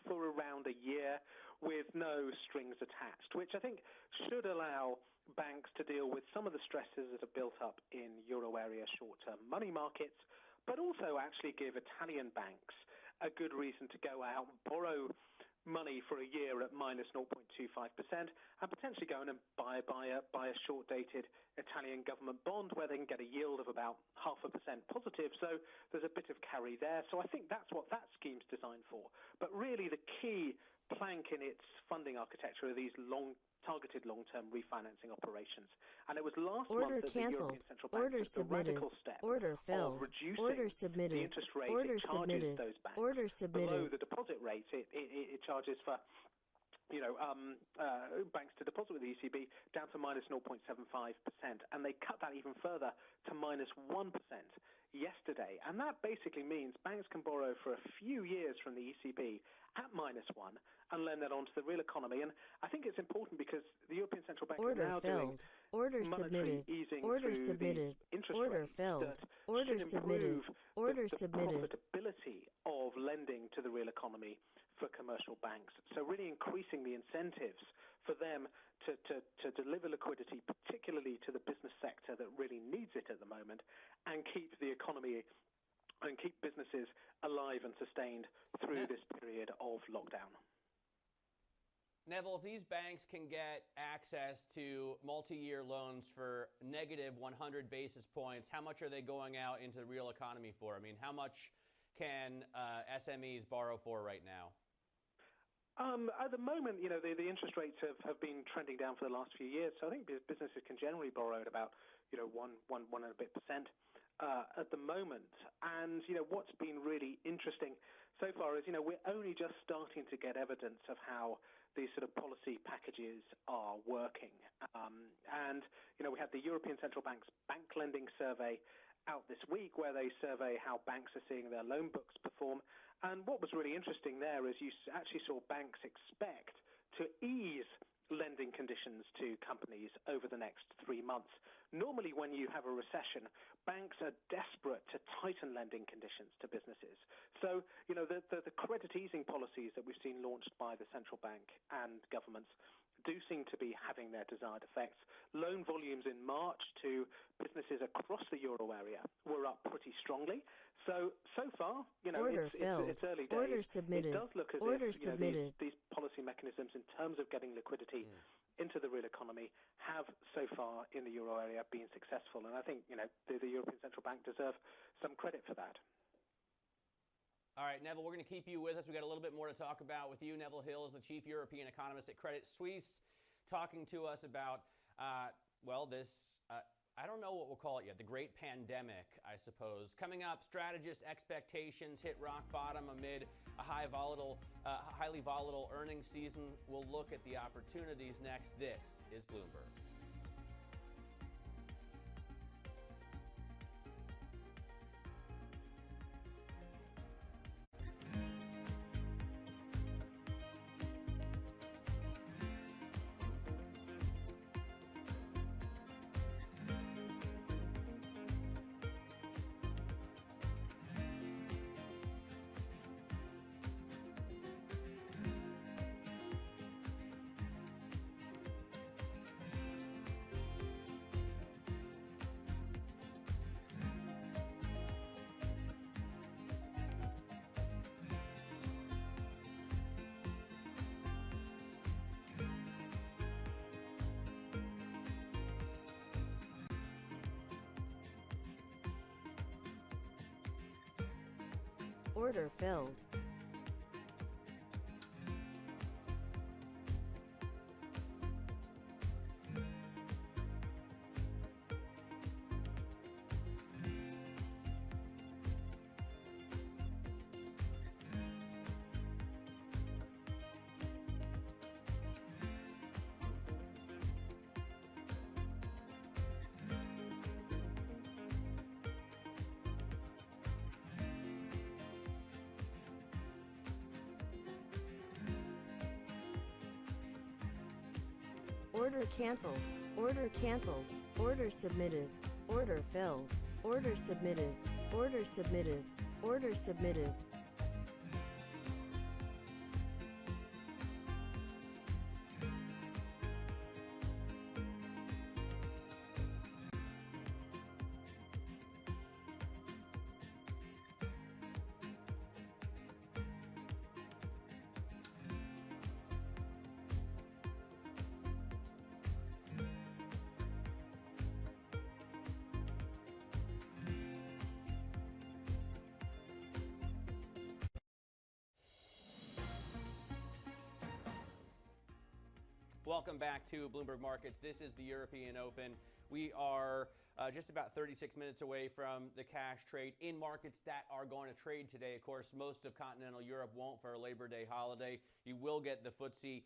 for around a year with no strings attached, which I think should allow banks to deal with some of the stresses that are built up in euro area short-term money markets, but also actually give Italian banks a good reason to go out and borrow money for a year at minus 0.25% and potentially go in and buy a short-dated Italian government bond where they can get a yield of about 0.5% positive. So there's a bit of carry there. So I think that's what that scheme's designed for. But really the key plank in its funding architecture are these targeted long-term refinancing operations. And it was last month that the European Central Bank took the radical step of reducing the interest rate it charges those banks below the deposit rate it charges for banks to deposit with the ECB down to minus 0.75%. And they cut that even further to minus 1% yesterday. And that basically means banks can borrow for a few years from the ECB at minus 1 and lend that onto the real economy. And I think it's important because the European Central Bank is now doing monetary easing through the interest rates that should improve the profitability of lending to the real economy for commercial banks. So really increasing the incentives for them to deliver liquidity, particularly to the business sector that really needs it at the moment, and keep the economy and keep businesses alive and sustained through this period of lockdown. Neville, if these banks can get access to multi-year loans for negative 100 basis points, how much are they going out into the real economy for? I mean, how much can SMEs borrow for right now? At the moment, the interest rates have been trending down for the last few years. So I think businesses can generally borrow at about, 1 and a bit percent at the moment. And, what's been really interesting so far is, we're only just starting to get evidence of how these sort of policy packages are working. And, we had the European Central Bank's bank lending survey out this week where they survey how banks are seeing their loan books perform. And what was really interesting there is you actually saw banks expect to ease lending conditions to companies over the next 3 months. Normally, when you have a recession, banks are desperate to tighten lending conditions to businesses. So, the credit easing policies that we've seen launched by the central bank and governments do seem to be having their desired effects. Loan volumes in March to businesses across the euro area were up pretty strongly. So far, it's early days. Order submitted. It does look as if these policy mechanisms in terms of getting liquidity into the real economy have so far in the euro area been successful. And I think, the European Central Bank deserve some credit for that. All right, Neville, we're going to keep you with us. We've got a little bit more to talk about with you. Neville Hill is the chief European economist at Credit Suisse, talking to us about, this, I don't know what we'll call it yet, the great pandemic, I suppose. Coming up, strategist expectations hit rock bottom amid a highly volatile earnings season. We'll look at the opportunities next. This is Bloomberg. Order filled. Order canceled. Order canceled. Order submitted. Order filled. Order submitted. Order submitted. Order submitted. Welcome back to Bloomberg Markets. This is the European Open. We are just about 36 minutes away from the cash trade in markets that are going to trade today. Of course, most of continental Europe won't for a Labor Day holiday. You will get the FTSE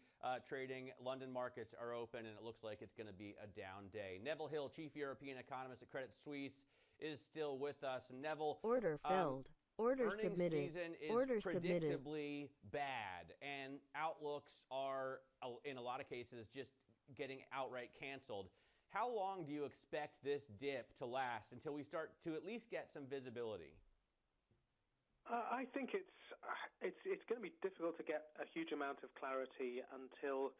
trading. London markets are open, and it looks like it's going to be a down day. Neville Hill, Chief European Economist at Credit Suisse, is still with us. Neville, Order filled. Order earnings submitted. season is Order predictably bad, and outlooks are, in a lot of cases, just getting outright canceled. How long do you expect this dip to last until we start to at least get some visibility? I think it's going to be difficult to get a huge amount of clarity until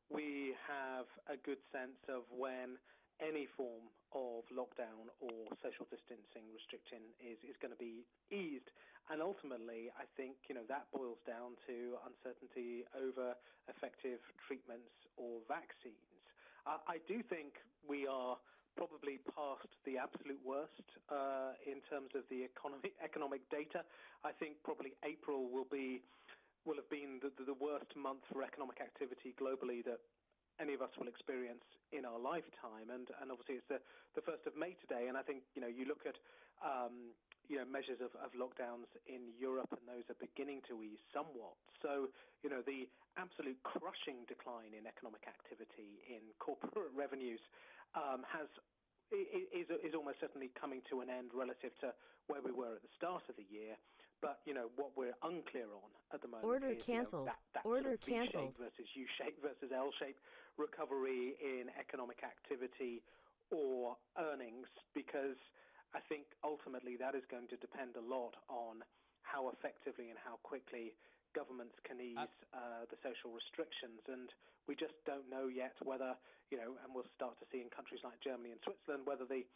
we have a good sense of when any form of lockdown or social distancing restriction is going to be eased. And ultimately, I think, that boils down to uncertainty over effective treatments or vaccines. I do think we are probably past the absolute worst in terms of the economic data. I think probably April will have been the worst month for economic activity globally that any of us will experience in our lifetime, and obviously it's the 1st of May today, and I think you look at measures of lockdowns in Europe, and those are beginning to ease somewhat. So the absolute crushing decline in economic activity in corporate revenues is almost certainly coming to an end relative to where we were at the start of the year. But, what we're unclear on at the moment Order is canceled. that Order sort of V-shaped canceled. versus U-shaped versus L-shaped recovery in economic activity or earnings, because I think ultimately that is going to depend a lot on how effectively and how quickly governments can ease the social restrictions. And we just don't know yet whether, and we'll start to see in countries like Germany and Switzerland, whether the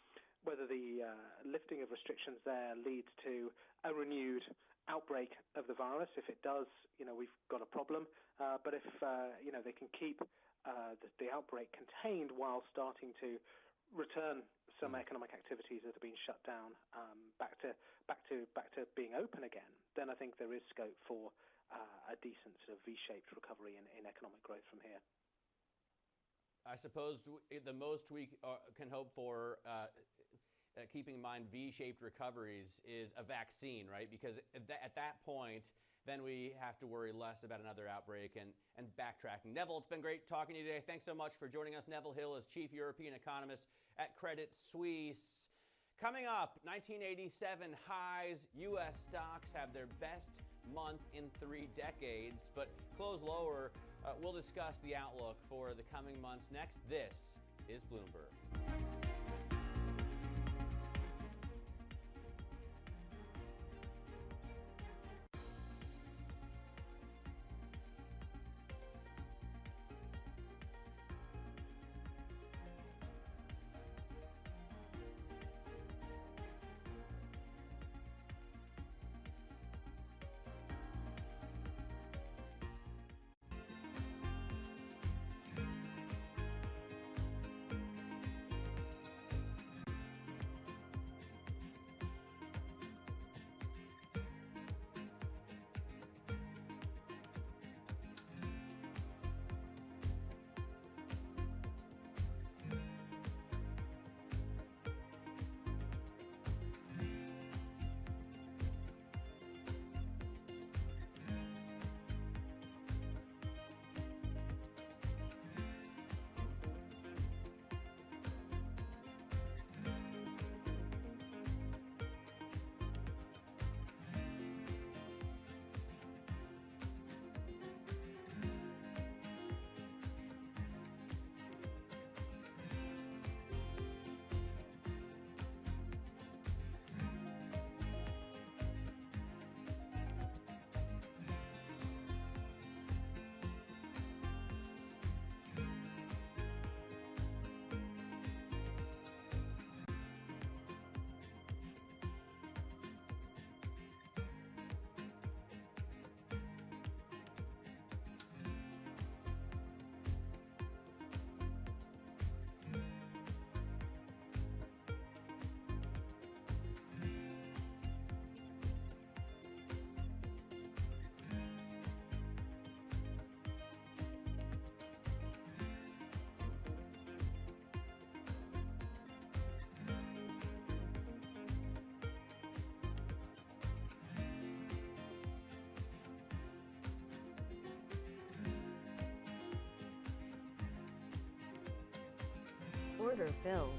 lifting of restrictions there leads to a renewed outbreak of the virus. If it does, we've got a problem. But if they can keep the outbreak contained while starting to return some economic activities that have been shut down back to being open again, then I think there is scope for a decent sort of V-shaped recovery in economic growth from here. I suppose the most we can hope for, keeping in mind V-shaped recoveries, is a vaccine, right? Because at that point, then we have to worry less about another outbreak and backtracking. Neville, it's been great talking to you today. Thanks so much for joining us. Neville Hill is Chief European Economist at Credit Suisse. Coming up, 1987 highs. U.S. stocks have their best month in 3 decades, but close lower. We'll discuss the outlook for the coming months next. This is Bloomberg. Order filled.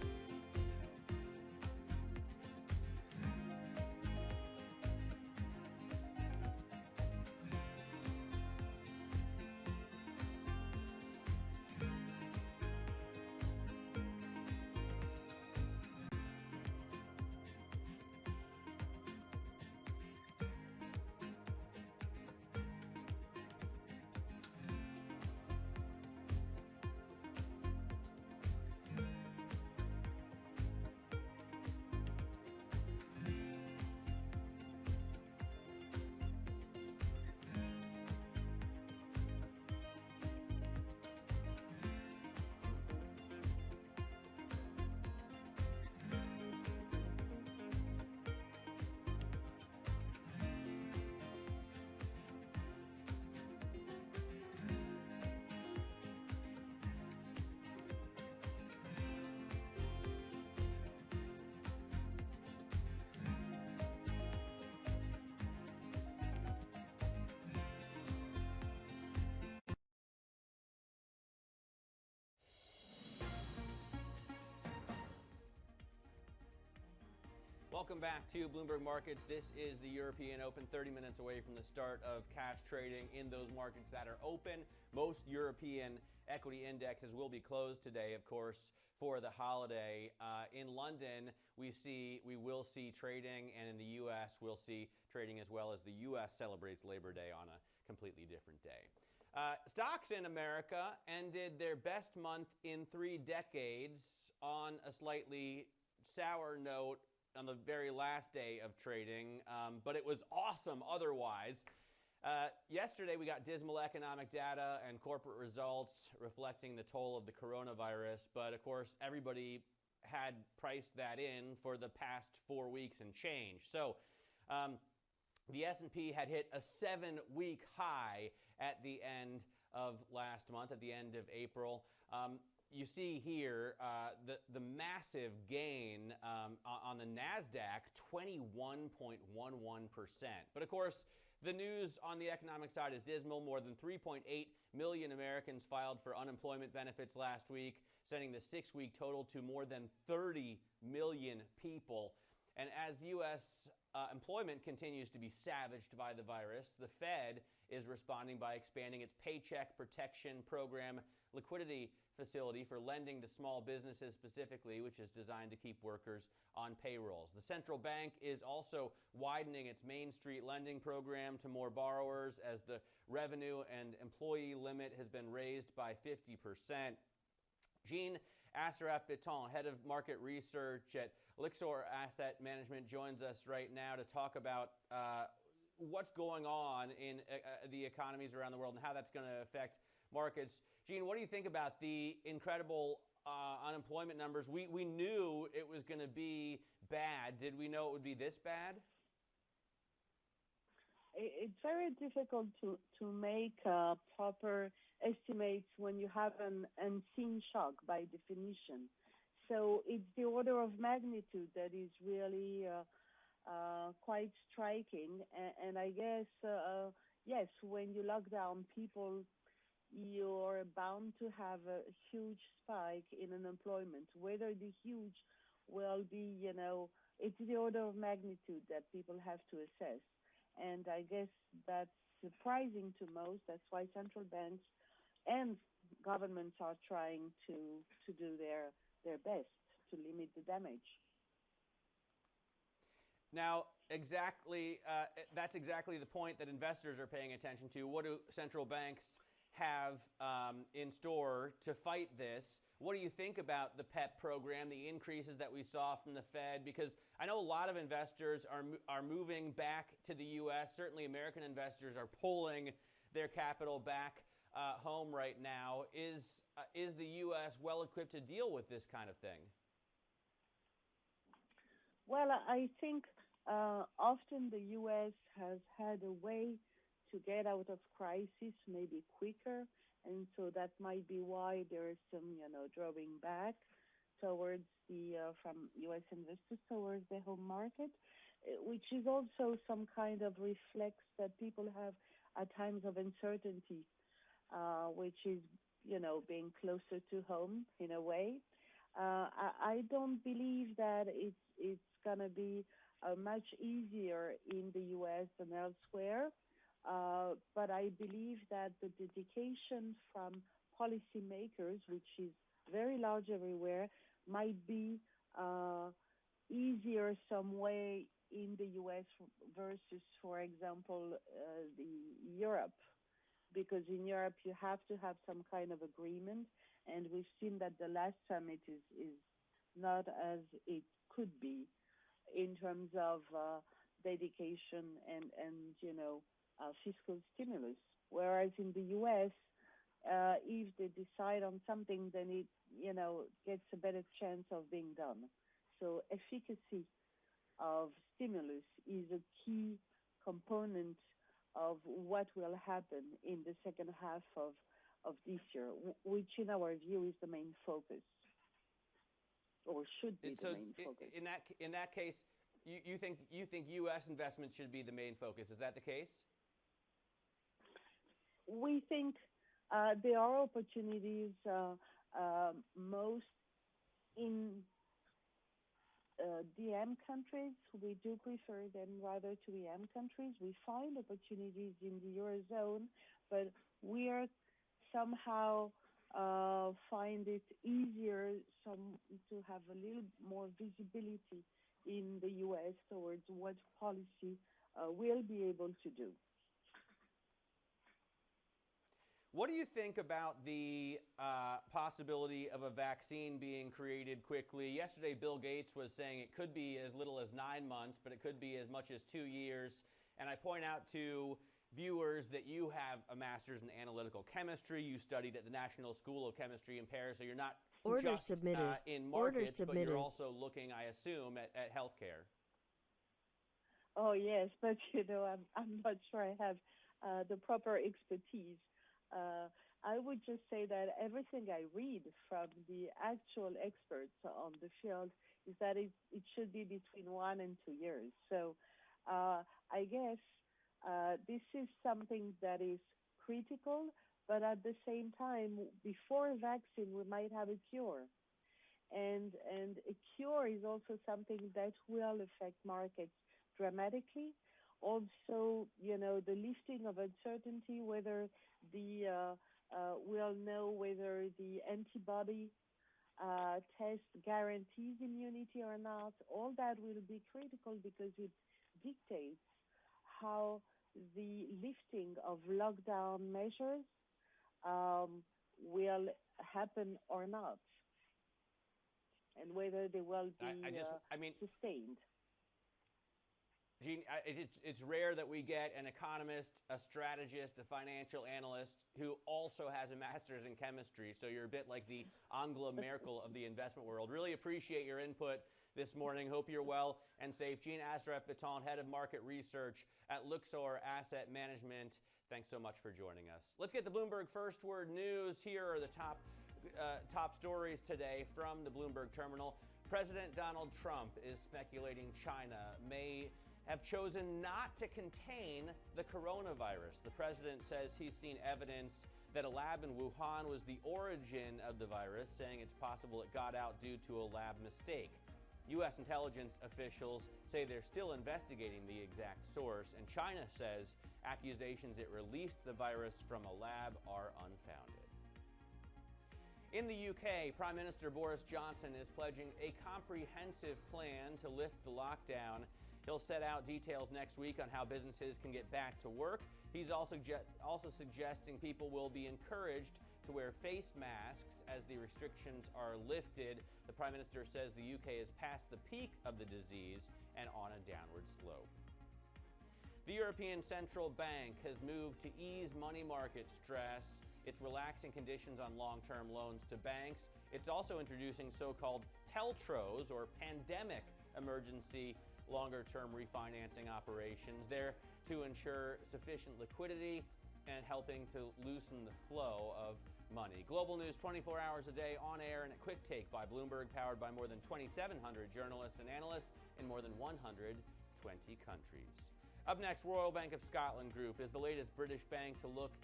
Welcome back to Bloomberg Markets. This is the European Open, 30 minutes away from the start of cash trading in those markets that are open. Most European equity indexes will be closed today, of course, for the holiday. In London, we will see trading, and in the U.S., we'll see trading as well, as the U.S. celebrates Labor Day on a completely different day. Stocks in America ended their best month in 3 decades on a slightly sour note on the very last day of trading, but it was awesome otherwise. Yesterday, we got dismal economic data and corporate results reflecting the toll of the coronavirus, but of course, everybody had priced that in for the past 4 weeks and change. So the S&P had hit a 7-week high at the end of last month, at the end of April. You see here the massive gain on the Nasdaq, 21.11%. But of course, the news on the economic side is dismal. More than 3.8 million Americans filed for unemployment benefits last week, sending the 6-week total to more than 30 million people. And as U.S. Employment continues to be savaged by the virus, the Fed is responding by expanding its Paycheck Protection Program liquidity facility for lending to small businesses specifically, which is designed to keep workers on payrolls. The central bank is also widening its Main Street lending program to more borrowers as the revenue and employee limit has been raised by 50%. Jean Assaraf-Biton, head of market research at Lixor Asset Management, joins us right now to talk about what's going on in the economies around the world and how that's going to affect markets. Jean, what do you think about the incredible unemployment numbers? We knew it was going to be bad. Did we know it would be this bad? It's very difficult to make proper estimates when you have an unseen shock by definition. So it's the order of magnitude that is really quite striking. And I guess, yes, when you lock down people, you're bound to have a huge spike in unemployment. Whether the huge will be, it's the order of magnitude that people have to assess. And I guess that's surprising to most. That's why central banks and governments are trying to do their best to limit the damage. Now, that's exactly the point that investors are paying attention to. What do central banks have in store to fight this? What do you think about the PEP program, the increases that we saw from the Fed? Because I know a lot of investors are moving back to the U.S. Certainly American investors are pulling their capital back home right now. Is the U.S. well equipped to deal with this kind of thing? Well, I think often the U.S. has had a way to get out of crisis maybe quicker, and so that might be why there is some, drawing back towards from U.S. investors towards the home market, which is also some kind of reflex that people have at times of uncertainty, which is, being closer to home in a way. I don't believe that it's going to be much easier in the U.S. than elsewhere, but I believe that the dedication from policymakers, which is very large everywhere, might be easier some way in the U.S. versus, for example, the Europe, because in Europe you have to have some kind of agreement, and we've seen that the last summit is not as it could be in terms of dedication and fiscal stimulus. Whereas in the U.S., if they decide on something, then it gets a better chance of being done. So efficacy of stimulus is a key component of what will happen in the second half of this year, which in our view is the main focus, or should be the main focus. In that case, you think U.S. investment should be the main focus. Is that the case? We think there are opportunities most in DM countries. We do prefer them rather to EM countries. We find opportunities in the Eurozone, but we are somehow find it easier to have a little more visibility in the U.S. towards what policy will be able to do. What do you think about the possibility of a vaccine being created quickly? Yesterday, Bill Gates was saying it could be as little as 9 months, but it could be as much as 2 years. And I point out to viewers that you have a master's in analytical chemistry. You studied at the National School of Chemistry in Paris, so you're not just in markets, but you're also looking, I assume, at healthcare. Oh, yes, but I'm not sure I have the proper expertise. I would just say that everything I read from the actual experts on the field is that it should be between 1 and 2 years. So I guess this is something that is critical, but at the same time, before a vaccine, we might have a cure. And a cure is also something that will affect markets dramatically. Also, the lifting of uncertainty, whether we'll know whether the antibody test guarantees immunity or not. All that will be critical because it dictates how the lifting of lockdown measures will happen or not, and whether they will be sustained. Jean, it's rare that we get an economist, a strategist, a financial analyst who also has a master's in chemistry. So you're a bit like the Angela Merkel of the investment world. Really appreciate your input this morning. Hope you're well and safe. Jean Asraf-Beton, Head of Market Research at Luxor Asset Management. Thanks so much for joining us. Let's get the Bloomberg First Word News. Here are the top stories today from the Bloomberg terminal. President Donald Trump is speculating China may have chosen not to contain the coronavirus. The president says he's seen evidence that a lab in Wuhan was the origin of the virus, saying it's possible it got out due to a lab mistake. U.S. intelligence officials say they're still investigating the exact source, and China says accusations it released the virus from a lab are unfounded. In the UK, Prime Minister Boris Johnson is pledging a comprehensive plan to lift the lockdown. He'll set out details next week on how businesses can get back to work. He's also suggesting people will be encouraged to wear face masks as the restrictions are lifted. The Prime Minister says the UK is past the peak of the disease and on a downward slope. The European Central Bank has moved to ease money market stress. It's relaxing conditions on long-term loans to banks. It's also introducing so-called PELTROs, or pandemic emergency longer-term refinancing operations. They're to ensure sufficient liquidity and helping to loosen the flow of money. Global news 24 hours a day on air and a quick take by Bloomberg, powered by more than 2,700 journalists and analysts in more than 120 countries. Up next, Royal Bank of Scotland Group is the latest British bank to look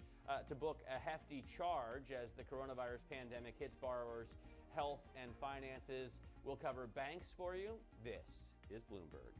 to book a hefty charge as the coronavirus pandemic hits borrowers' health and finances. We'll cover banks for you. This is Bloomberg.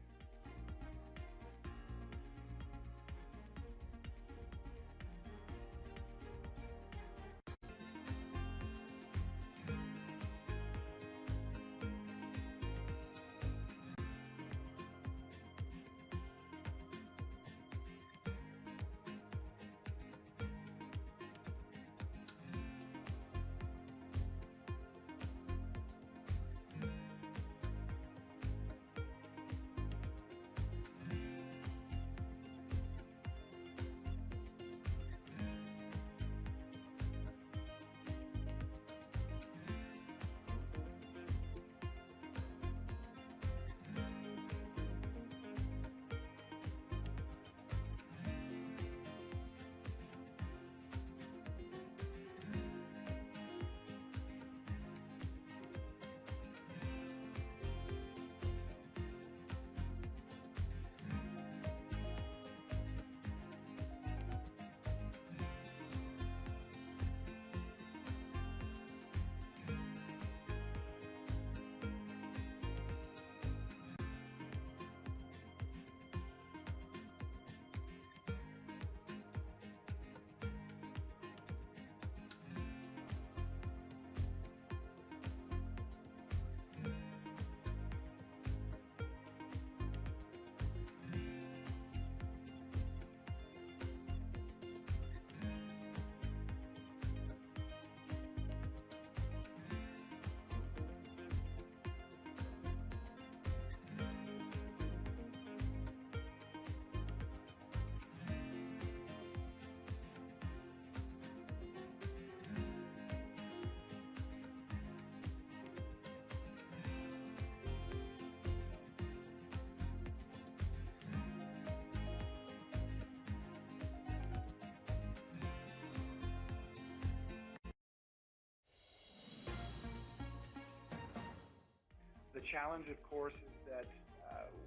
The challenge, of course, is that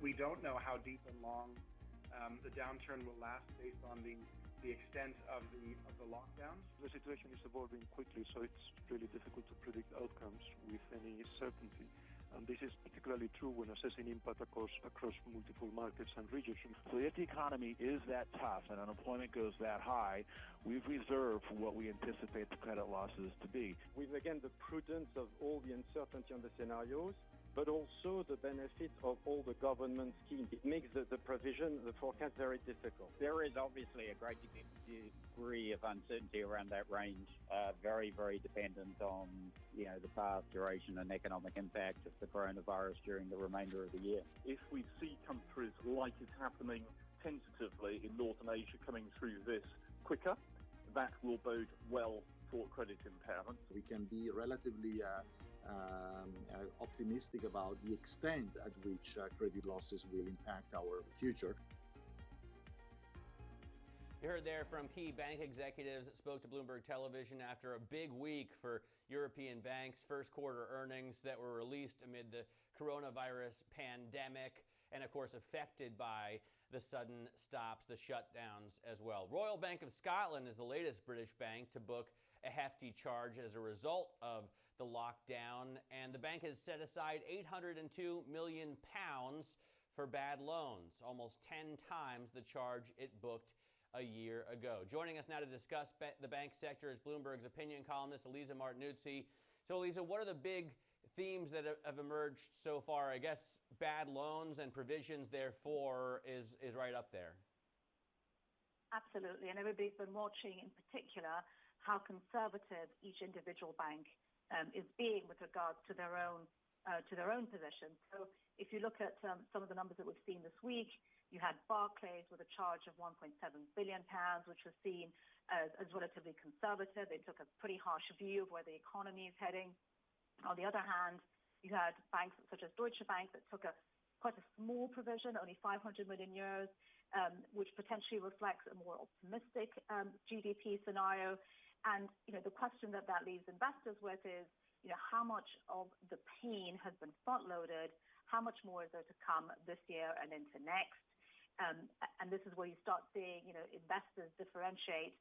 we don't know how deep and long the downturn will last based on the extent of the lockdowns. The situation is evolving quickly, so it's really difficult to predict outcomes with any certainty. And this is particularly true when assessing impact across multiple markets and regions. So if the economy is that tough and unemployment goes that high, we've reserved what we anticipate the credit losses to be. With, again, the prudence of all the uncertainty on the scenarios, but also the benefit of all the government schemes. It makes the provision, the forecast very difficult. There is obviously a great degree of uncertainty around that range, very, very dependent on, the path, duration and economic impact of the coronavirus during the remainder of the year. If we see countries like is happening tentatively in Northern Asia coming through this quicker, that will bode well for credit impairment. We can be relatively optimistic about the extent at which credit losses will impact our future. You heard there from key bank executives that spoke to Bloomberg Television after a big week for European banks' first quarter earnings that were released amid the coronavirus pandemic and, of course, affected by the sudden stops, the shutdowns as well. Royal Bank of Scotland is the latest British bank to book a hefty charge as a result of the lockdown, and the bank has set aside £802 million for bad loans, almost 10 times the charge it booked a year ago. Joining us now to discuss the bank sector is Bloomberg's opinion columnist Elisa Martinuzzi. So, Elisa, what are the big themes that have emerged so far? I guess bad loans and provisions, therefore, is right up there. Absolutely, and everybody's been watching in particular how conservative each individual bank is being with regards to their own position. So if you look at some of the numbers that we've seen this week, you had Barclays with a charge of £1.7 billion, which was seen as relatively conservative. They took a pretty harsh view of where the economy is heading. On the other hand, you had banks such as Deutsche Bank that took quite a small provision, only 500 million euros, which potentially reflects a more optimistic GDP scenario. And, the question that leaves investors with is, how much of the pain has been front-loaded? How much more is there to come this year and into next? And this is where you start seeing, investors differentiate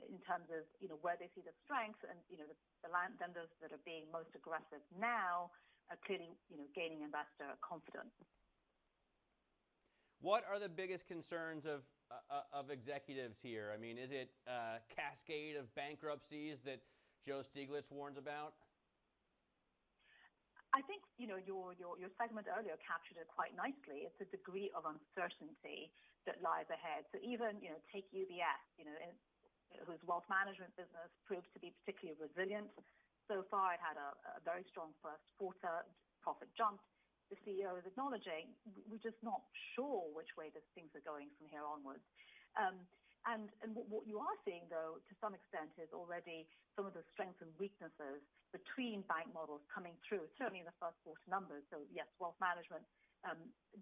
in terms of where they see the strengths, and the lenders that are being most aggressive now are clearly gaining investor confidence. What are the biggest concerns of executives here? I mean, is it a cascade of bankruptcies that Joe Stiglitz warns about? I think your segment earlier captured it quite nicely. It's a degree of uncertainty that lies ahead. So even take UBS, whose wealth management business proved to be particularly resilient. So far, it had a very strong first quarter, profit jumped. The CEO is acknowledging we're just not sure which way things are going from here onwards. And what you are seeing, though, to some extent, is already some of the strengths and weaknesses between bank models coming through, certainly in the first quarter numbers. So, yes, wealth management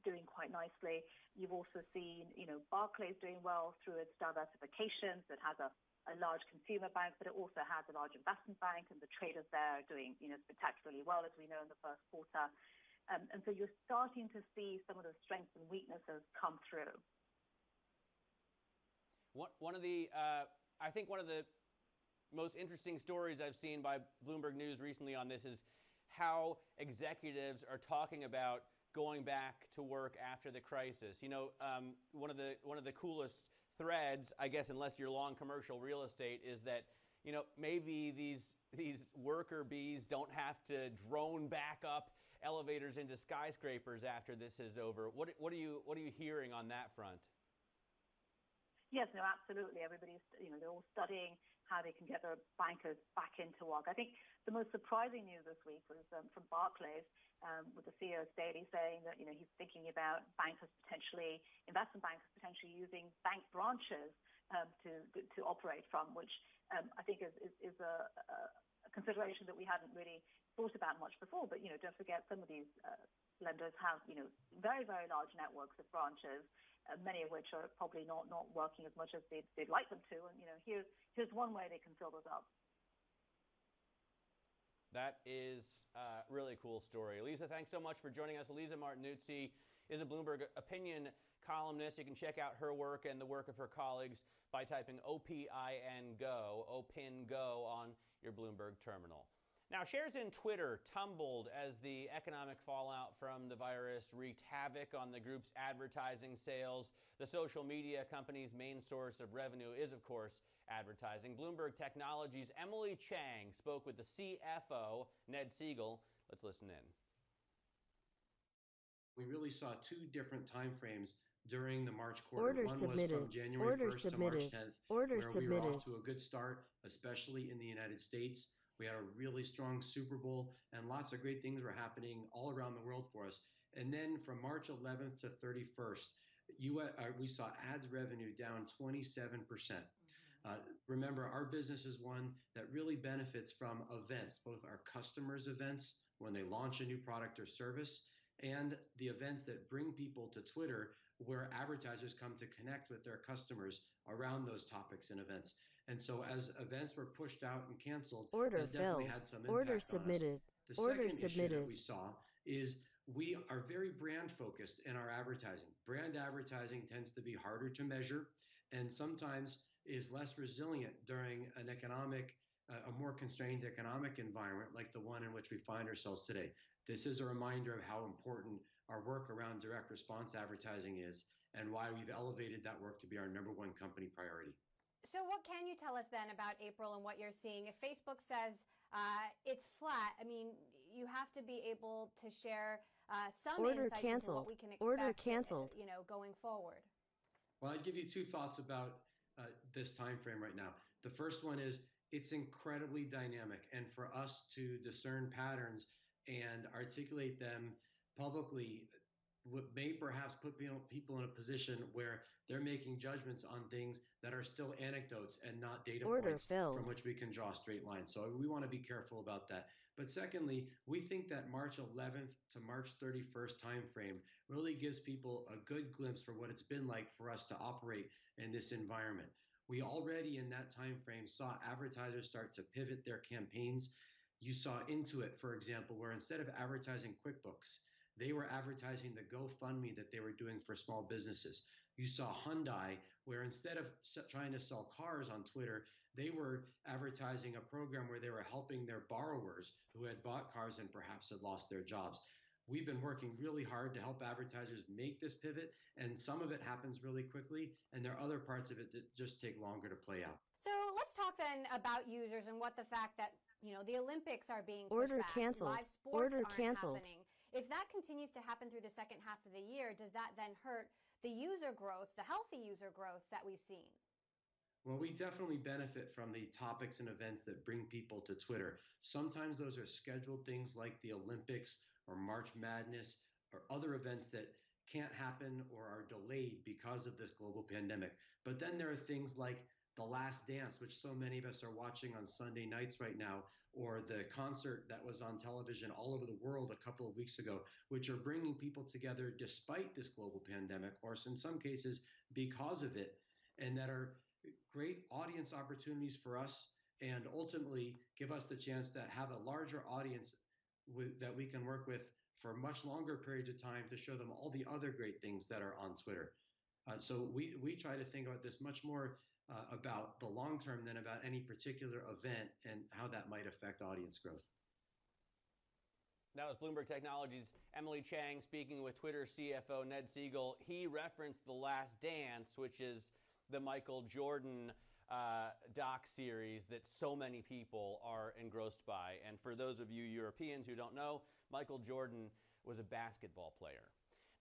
doing quite nicely. You've also seen, Barclays doing well through its diversifications. It has a large consumer bank, but it also has a large investment bank, and the traders there are doing, spectacularly well, as we know, in the first quarter. And so you're starting to see some of the strengths and weaknesses come through. I think one of the most interesting stories I've seen by Bloomberg News recently on this is how executives are talking about going back to work after the crisis. One of the coolest threads, I guess, unless you're long commercial real estate, is that maybe these worker bees don't have to drone back up elevators into skyscrapers after this is over. What are you hearing on that front? Yes, no, absolutely. Everybody's, they're all studying how they can get their bankers back into work. I think the most surprising news this week was from Barclays, with the CEO Staley saying that, he's thinking about investment bankers potentially using bank branches to operate from, which I think is a consideration that we hadn't really thought about much before. But, don't forget, some of these lenders have, very, very large networks of branches, many of which are probably not working as much as they'd like them to. And, here's one way they can fill those up. That is a really cool story. Elisa, thanks so much for joining us. Elisa Martinuzzi is a Bloomberg opinion columnist. You can check out her work and the work of her colleagues by typing OPIN-GO, OPIN-GO on your Bloomberg terminal. Now, shares in Twitter tumbled as the economic fallout from the virus wreaked havoc on the group's advertising sales. The social media company's main source of revenue is, of course, advertising. Bloomberg Technology's Emily Chang spoke with the CFO, Ned Siegel. Let's listen in. We really saw two different time frames during the March quarter. One was from January 1st to March 10th, where we were off to a good start, especially in the United States. We had a really strong Super Bowl, and lots of great things were happening all around the world for us. And then from March 11th to 31st, we saw ads revenue down 27%. Remember, our business is one that really benefits from events, both our customers' events when they launch a new product or service, and the events that bring people to Twitter, where advertisers come to connect with their customers around those topics and events. And so as events were pushed out and canceled, it definitely had some impact on us. The second issue that we saw is we are very brand focused in our advertising. Brand advertising tends to be harder to measure and sometimes is less resilient during a more constrained economic environment like the one in which we find ourselves today. This is a reminder of how important our work around direct response advertising is and why we've elevated that work to be our #1 company priority. So what can you tell us then about April and what you're seeing? If Facebook says it's flat, I mean, you have to be able to share some insight into what we can expect, going forward. Well, I'd give you two thoughts about this time frame right now. The first one is it's incredibly dynamic, and for us to discern patterns and articulate them publicly may perhaps put people in a position where they're making judgments on things that are still anecdotes and not data points from which we can draw straight lines. So we want to be careful about that. But secondly, we think that March 11th to March 31st timeframe really gives people a good glimpse for what it's been like for us to operate in this environment. We already in that timeframe saw advertisers start to pivot their campaigns. You saw Intuit, for example, where instead of advertising QuickBooks, they were advertising the GoFundMe that they were doing for small businesses. You saw Hyundai, where instead of trying to sell cars on Twitter, they were advertising a program where they were helping their borrowers who had bought cars and perhaps had lost their jobs. We've been working really hard to help advertisers make this pivot, and some of it happens really quickly, and there are other parts of it that just take longer to play out. So let's talk then about users and what the fact that, you know, the Olympics are being pushed Order back, canceled. live sports Order aren't canceled. happening. If that continues to happen through the second half of the year, does that then hurt the user growth, the healthy user growth that we've seen? Well, we definitely benefit from the topics and events that bring people to Twitter. Sometimes those are scheduled things like the Olympics or March Madness or other events that can't happen or are delayed because of this global pandemic. But then there are things like The Last Dance, which so many of us are watching on Sunday nights right now, or the concert that was on television all over the world a couple of weeks ago, which are bringing people together despite this global pandemic, or in some cases because of it, and that are great audience opportunities for us and ultimately give us the chance to have a larger audience that we can work with for much longer periods of time to show them all the other great things that are on Twitter. So we try to think about this much more about the long term than about any particular event and how that might affect audience growth. That was Bloomberg Technology's Emily Chang speaking with Twitter CFO Ned Siegel. He referenced The Last Dance, which is the Michael Jordan doc series that so many people are engrossed by. And for those of you Europeans who don't know, Michael Jordan was a basketball player.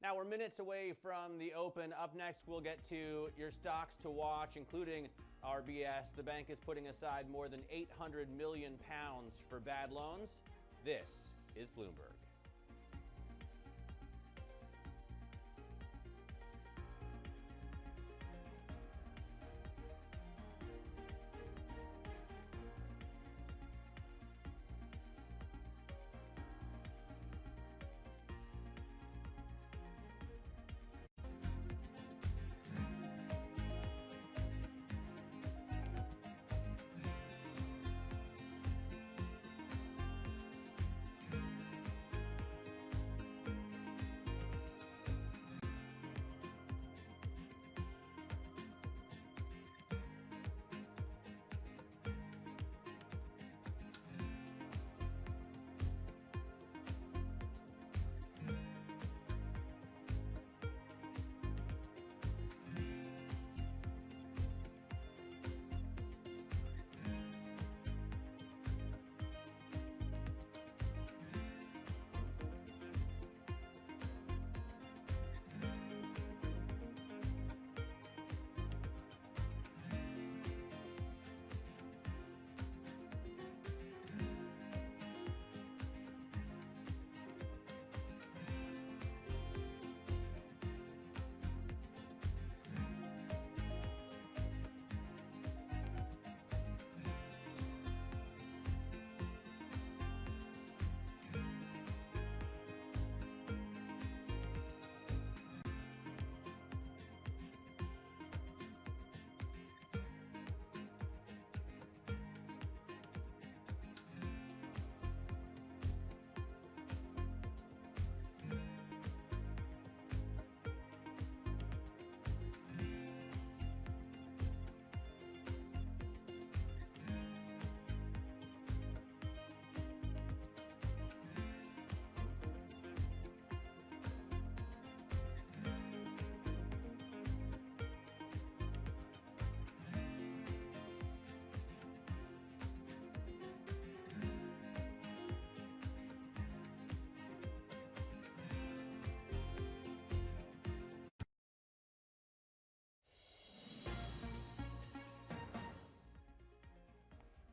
Now we're minutes away from the open. Up next, we'll get to your stocks to watch, including RBS. The bank is putting aside more than 800 million pounds for bad loans. This is Bloomberg.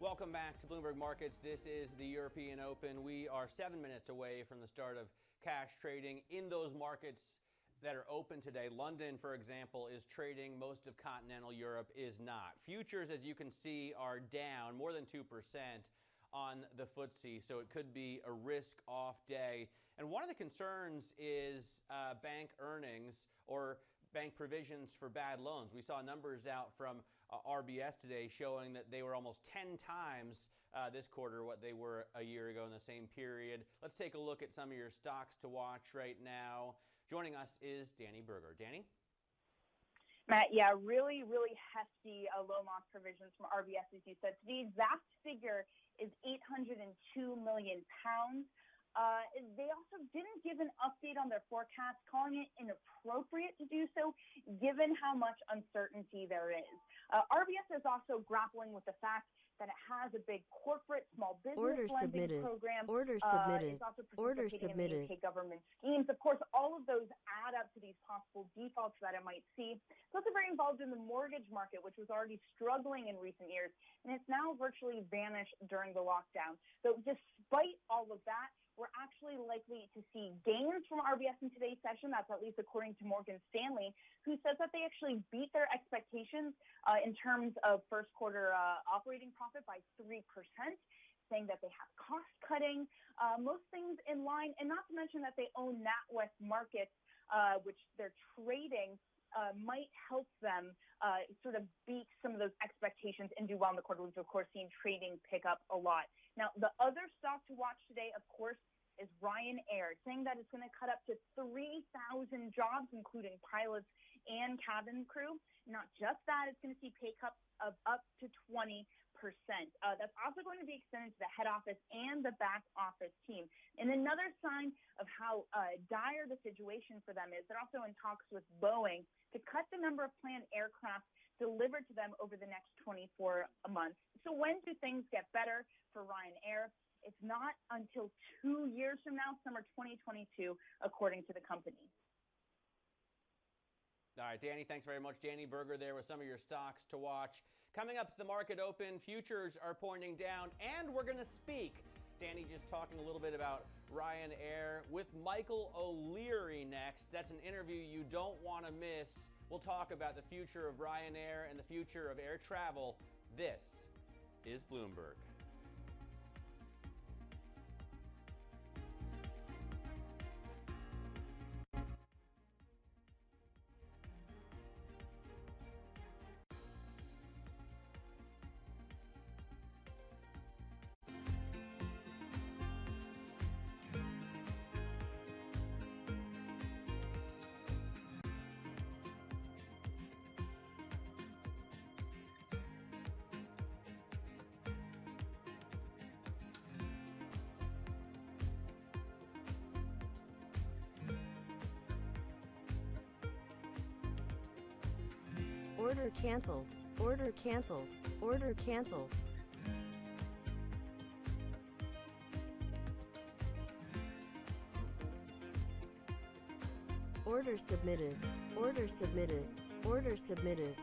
Welcome back to Bloomberg Markets. This is the European Open. We are 7 minutes away from the start of cash trading in those markets that are open today. London, for example, is trading. Most of continental Europe is not. Futures, as you can see, are down more than 2% on the FTSE, so it could be a risk-off day. And one of the concerns is bank earnings or bank provisions for bad loans. We saw numbers out from RBS today showing that they were almost 10 times this quarter what they were a year ago in the same period. Let's take a look at some of your stocks to watch right now. Joining us is Danny Berger. Danny? Matt, yeah, really, really hefty loan loss provisions from RBS, as you said. The exact figure is £802 million. They also didn't give an update on their forecast, calling it inappropriate to do so, given how much uncertainty there is. RBS is also grappling with the fact that it has a big corporate small business lending program. Order submitted. It's also participating in the UK government schemes. Of course, all of those add up to these possible defaults that it might see. It's also very involved in the mortgage market, which was already struggling in recent years, and it's now virtually vanished during the lockdown. So despite all of that, we're actually likely to see gains from RBS in today's session. That's at least according to Morgan Stanley, who says that they actually beat their expectations in terms of first quarter operating profit by 3%, saying that they have cost cutting, most things in line, and not to mention that they own NatWest Markets, which they're trading, might help them sort of beat some of those expectations and do well in the quarter. We've, of course, seen trading pick up a lot. Now, the other stock to watch today, of course, is Ryanair, saying that it's going to cut up to 3,000 jobs, including pilots and cabin crew. Not just that, it's going to see pay cuts of up to 20%. That's also going to be extended to the head office and the back office team. And another sign of how dire the situation for them is, they're also in talks with Boeing to cut the number of planned aircraft delivered to them over the next 24 months. So when do things get better for Ryanair? It's not until 2 years from now, summer 2022, according to the company. All right, Danny, thanks very much. Danny Berger there with some of your stocks to watch. Coming up to the market open, futures are pointing down, and we're going to speak. Danny just talking a little bit about Ryanair with Michael O'Leary next. That's an interview you don't want to miss. We'll talk about the future of Ryanair and the future of air travel. This is Bloomberg. Order canceled. Order canceled. Order canceled. Order submitted. Order submitted. Order submitted.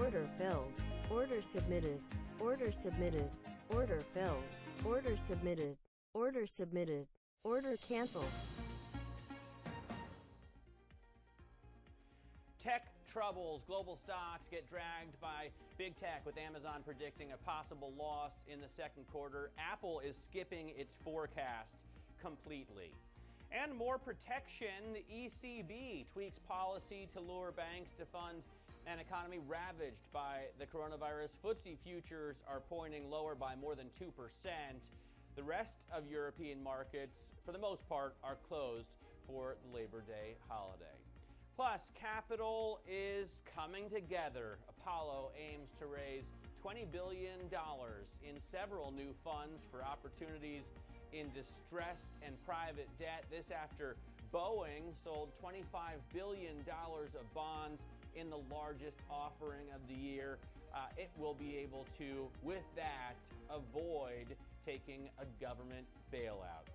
Order filled. Order submitted. Order submitted. Order filled. Order submitted. Order submitted. Order canceled. Tech troubles. Global stocks get dragged by big tech, with Amazon predicting a possible loss in the second quarter. Apple is skipping its forecast completely. And more protection. The ECB tweaks policy to lure banks to fund an economy ravaged by the coronavirus. FTSE futures are pointing lower by more than 2%. The rest of European markets, for the most part, are closed for the Labor Day holiday. Plus, capital is coming together. Apollo aims to raise $20 billion in several new funds for opportunities in distressed and private debt. This after Boeing sold $25 billion of bonds in the largest offering of the year. It will be able to, with that, avoid taking a government bailout.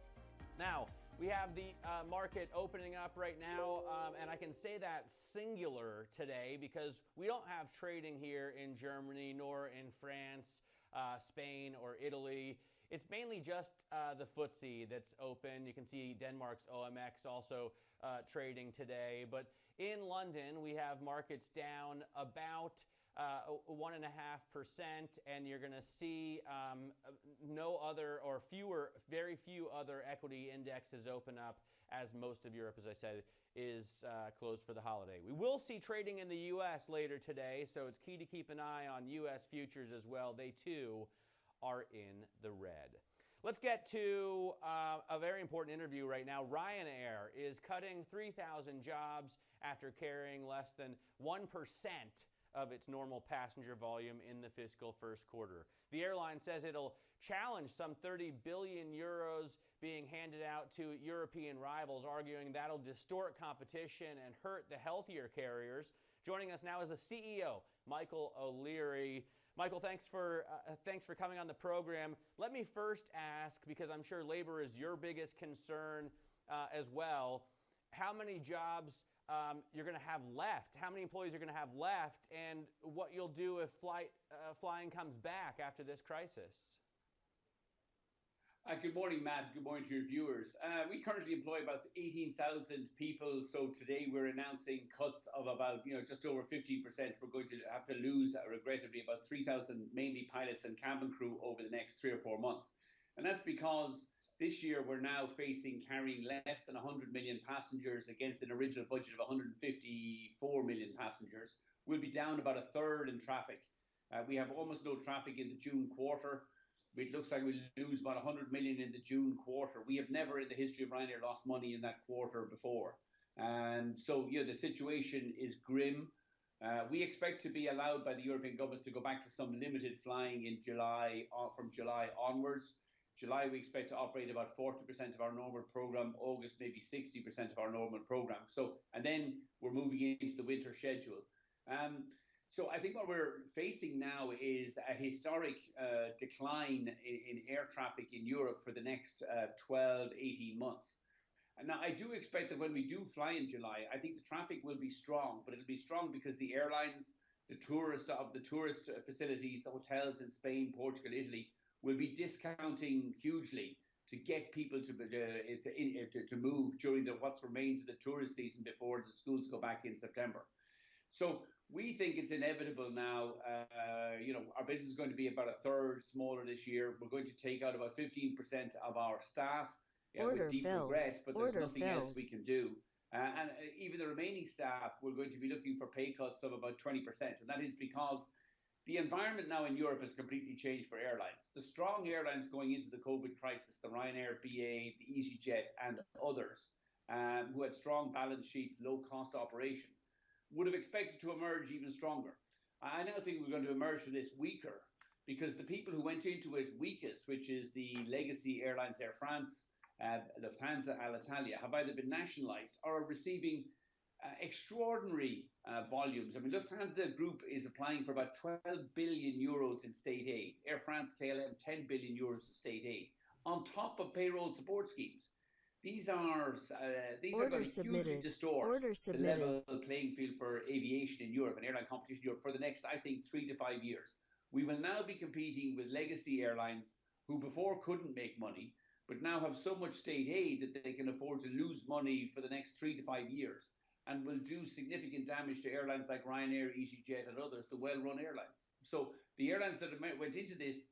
Now, we have the market opening up right now, and I can say that singular today because we don't have trading here in Germany, nor in France, Spain, or Italy. It's mainly just the FTSE that's open. You can see Denmark's OMX also trading today. But in London, we have markets down about 1.5%, and you're going to see no other or very few other equity indexes open up, as most of Europe, as I said, is closed for the holiday. We will see trading in the U.S. later today, so it's key to keep an eye on U.S. futures as well. They, too, are in the red. Let's get to a very important interview right now. Ryanair is cutting 3,000 jobs after carrying less than 1% of its normal passenger volume in the fiscal first quarter. The airline says it'll challenge some 30 billion euros being handed out to European rivals, arguing that'll distort competition and hurt the healthier carriers. Joining us now is the CEO, Michael O'Leary. Michael, thanks for coming on the program. Let me first ask, because I'm sure labor is your biggest concern as well, how many jobs you're going to have left, how many employees you're going to have left, and what you'll do if flying comes back after this crisis. Good morning, Matt. Good morning to your viewers. We currently employ about 18,000 people. So today we're announcing cuts of about, just over 15%. We're going to have to lose, regrettably, about 3,000, mainly pilots and cabin crew, over the next 3 or 4 months. And that's because this year we're now carrying less than 100 million passengers against an original budget of 154 million passengers. We'll be down about a third in traffic. We have almost no traffic in the June quarter. It looks like we'll lose about 100 million in the June quarter. We have never in the history of Ryanair lost money in that quarter before. And so, the situation is grim. We expect to be allowed by the European governments to go back to some limited flying in July, from July onwards. July, we expect to operate about 40% of our normal program. August, maybe 60% of our normal program. And then we're moving into the winter schedule. So I think what we're facing now is a historic decline in air traffic in Europe for the next 12, 18 months. And now I do expect that when we do fly in July, I think the traffic will be strong, but it'll be strong because the airlines, the tourist facilities, the hotels in Spain, Portugal, Italy, will be discounting hugely to get people to move during what remains of the tourist season before the schools go back in September. So we think it's inevitable now. Our business is going to be about a third smaller this year. We're going to take out about 15% of our staff with deep regret, but there's nothing else we can do. And even the remaining staff, we're going to be looking for pay cuts of about 20%. And that is because the environment now in Europe has completely changed for airlines. The strong airlines going into the COVID crisis, the Ryanair, BA, the EasyJet, and others, who had strong balance sheets, low-cost operation, would have expected to emerge even stronger. I now think we're going to emerge from this weaker because the people who went into it weakest, which is the legacy airlines Air France, Lufthansa, Alitalia, have either been nationalized or are receiving extraordinary volumes. I mean, Lufthansa Group is applying for about 12 billion euros in state aid. Air France, KLM, 10 billion euros in state aid, on top of payroll support schemes. these are going to hugely distort the level playing field for aviation in Europe and airline competition in Europe for the next, I think, 3 to 5 years. We will now be competing with legacy airlines who before couldn't make money, but now have so much state aid that they can afford to lose money for the next 3 to 5 years, and will do significant damage to airlines like Ryanair, EasyJet, and others, the well-run airlines. So the airlines that went into this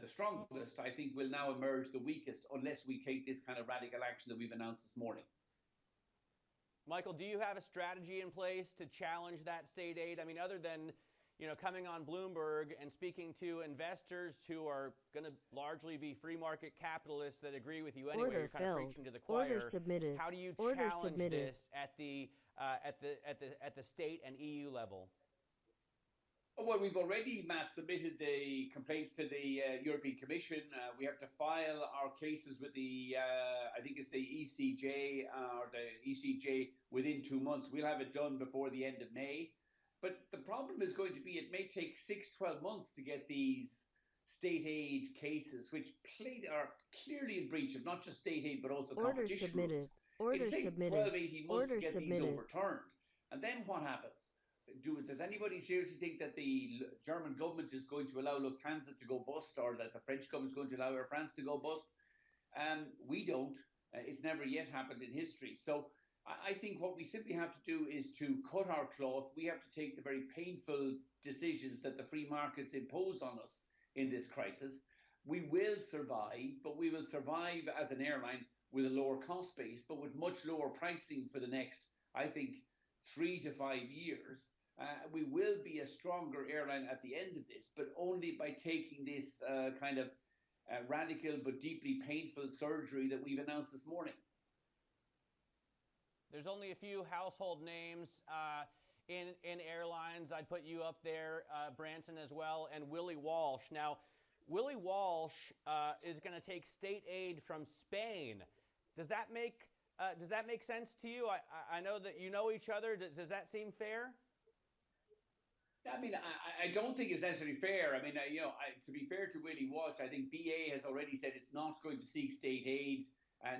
the strongest, I think, will now emerge the weakest unless we take this kind of radical action that we've announced this morning. Michael, do you have a strategy in place to challenge that state aid? I mean, other than coming on Bloomberg and speaking to investors who are going to largely be free market capitalists that agree with you anyway, you're kind of preaching to the choir. How do you challenge this at the state and EU level? Well, we've already, Matt, submitted the complaints to the European Commission. We have to file our cases with the, I think it's the ECJ or the ECJ within 2 months. We'll have it done before the end of May. But the problem is going to be it may take 6-12 months to get these state aid cases, which are clearly in breach of not just state aid, but also competition rules. It'll take 12-18 months to get these overturned. And then what happens? Does anybody seriously think that the German government is going to allow Lufthansa to go bust, or that the French government is going to allow Air France to go bust? We don't. It's never yet happened in history. So I think what we simply have to do is to cut our cloth. We have to take the very painful decisions that the free markets impose on us in this crisis. We will survive, but we will survive as an airline with a lower cost base, but with much lower pricing for the next, I think, 3 to 5 years. We will be a stronger airline at the end of this, but only by taking this kind of radical but deeply painful surgery that we've announced this morning. There's only a few household names in airlines. I'd put you up there, Branson, as well, and Willie Walsh. Now, Willie Walsh is going to take state aid from Spain. Does that make sense to you? I know that you know each other. Does that seem fair? I mean, I don't think it's necessarily fair. I mean, to be fair to Willie Walsh, I think BA has already said it's not going to seek state aid,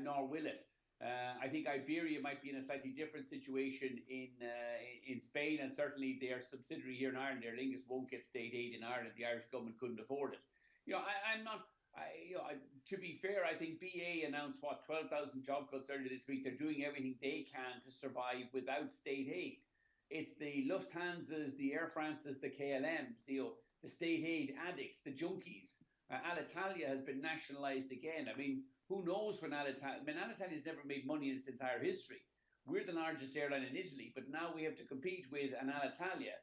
nor will it. I think Iberia might be in a slightly different situation in Spain, and certainly their subsidiary here in Ireland, Aer Lingus, won't get state aid in Ireland. The Irish government couldn't afford it. To be fair, I think BA announced 12,000 job cuts earlier this week. They're doing everything they can to survive without state aid. It's the Lufthansas, the Air Frances, the KLMs, the state aid addicts, the junkies. Alitalia has been nationalised again. I mean, who knows when Alitalia... I mean, Alitalia's never made money in its entire history. We're the largest airline in Italy, but now we have to compete with an Alitalia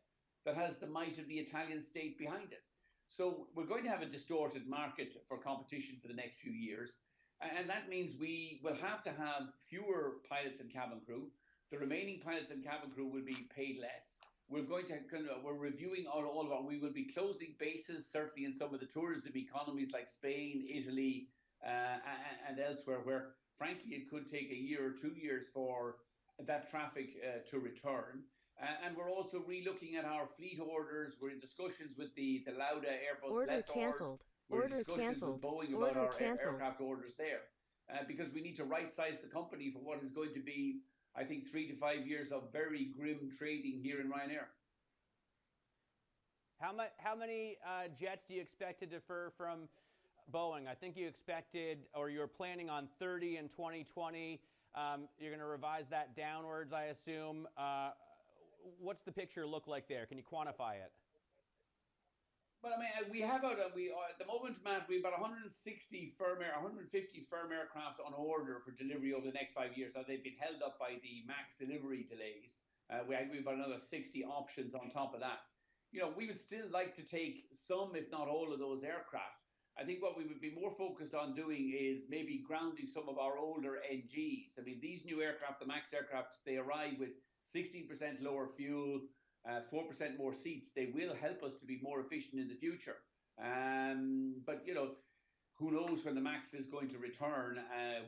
that has the might of the Italian state behind it. So we're going to have a distorted market for competition for the next few years. And that means we will have to have fewer pilots and cabin crew. The remaining pilots and cabin crew will be paid less. We're reviewing all of our, we will be closing bases, certainly in some of the tourism economies like Spain, Italy, and elsewhere, where frankly it could take a year or 2 years for that traffic to return. And we're also re-looking at our fleet orders. We're in discussions with the Lauda Airbus lessors. We're in discussions with Boeing about our aircraft orders there. Because we need to right-size the company for what is going to be, I think, 3 to 5 years of very grim trading here in Ryanair. How many jets do you expect to defer from Boeing? I think you expected, or you're planning on 30 in 2020. You're going to revise that downwards, I assume. What's the picture look like there? Can you quantify it? Well, I mean, we have at the moment, Matt, we've got 150 firm aircraft on order for delivery over the next 5 years. So they've been held up by the MAX delivery delays. We've got another 60 options on top of that. We would still like to take some, if not all, of those aircraft. I think what we would be more focused on doing is maybe grounding some of our older NGs. I mean, these new aircraft, the MAX aircraft, they arrive with 16% lower fuel, 4% more seats. They will help us to be more efficient in the future. But, who knows when the MAX is going to return.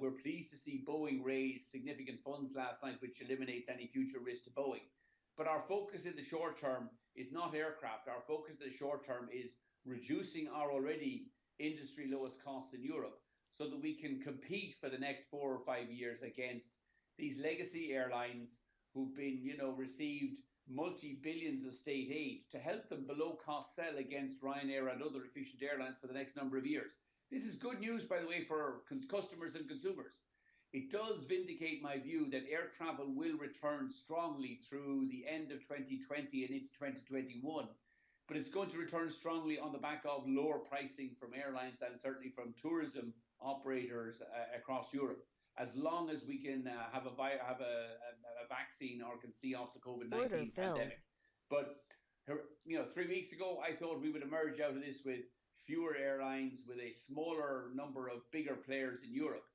We're pleased to see Boeing raise significant funds last night, which eliminates any future risk to Boeing. But our focus in the short term is not aircraft. Our focus in the short term is reducing our already industry lowest costs in Europe so that we can compete for the next 4 or 5 years against these legacy airlines who've been, received multi-billions of state aid to help them below cost sell against Ryanair and other efficient airlines for the next number of years. This is good news, by the way, for customers and consumers. It does vindicate my view that air travel will return strongly through the end of 2020 and into 2021. But it's going to return strongly on the back of lower pricing from airlines and certainly from tourism operators across Europe, as long as we can have a vaccine or can see off the COVID-19 pandemic. But 3 weeks ago, I thought we would emerge out of this with fewer airlines, with a smaller number of bigger players in Europe.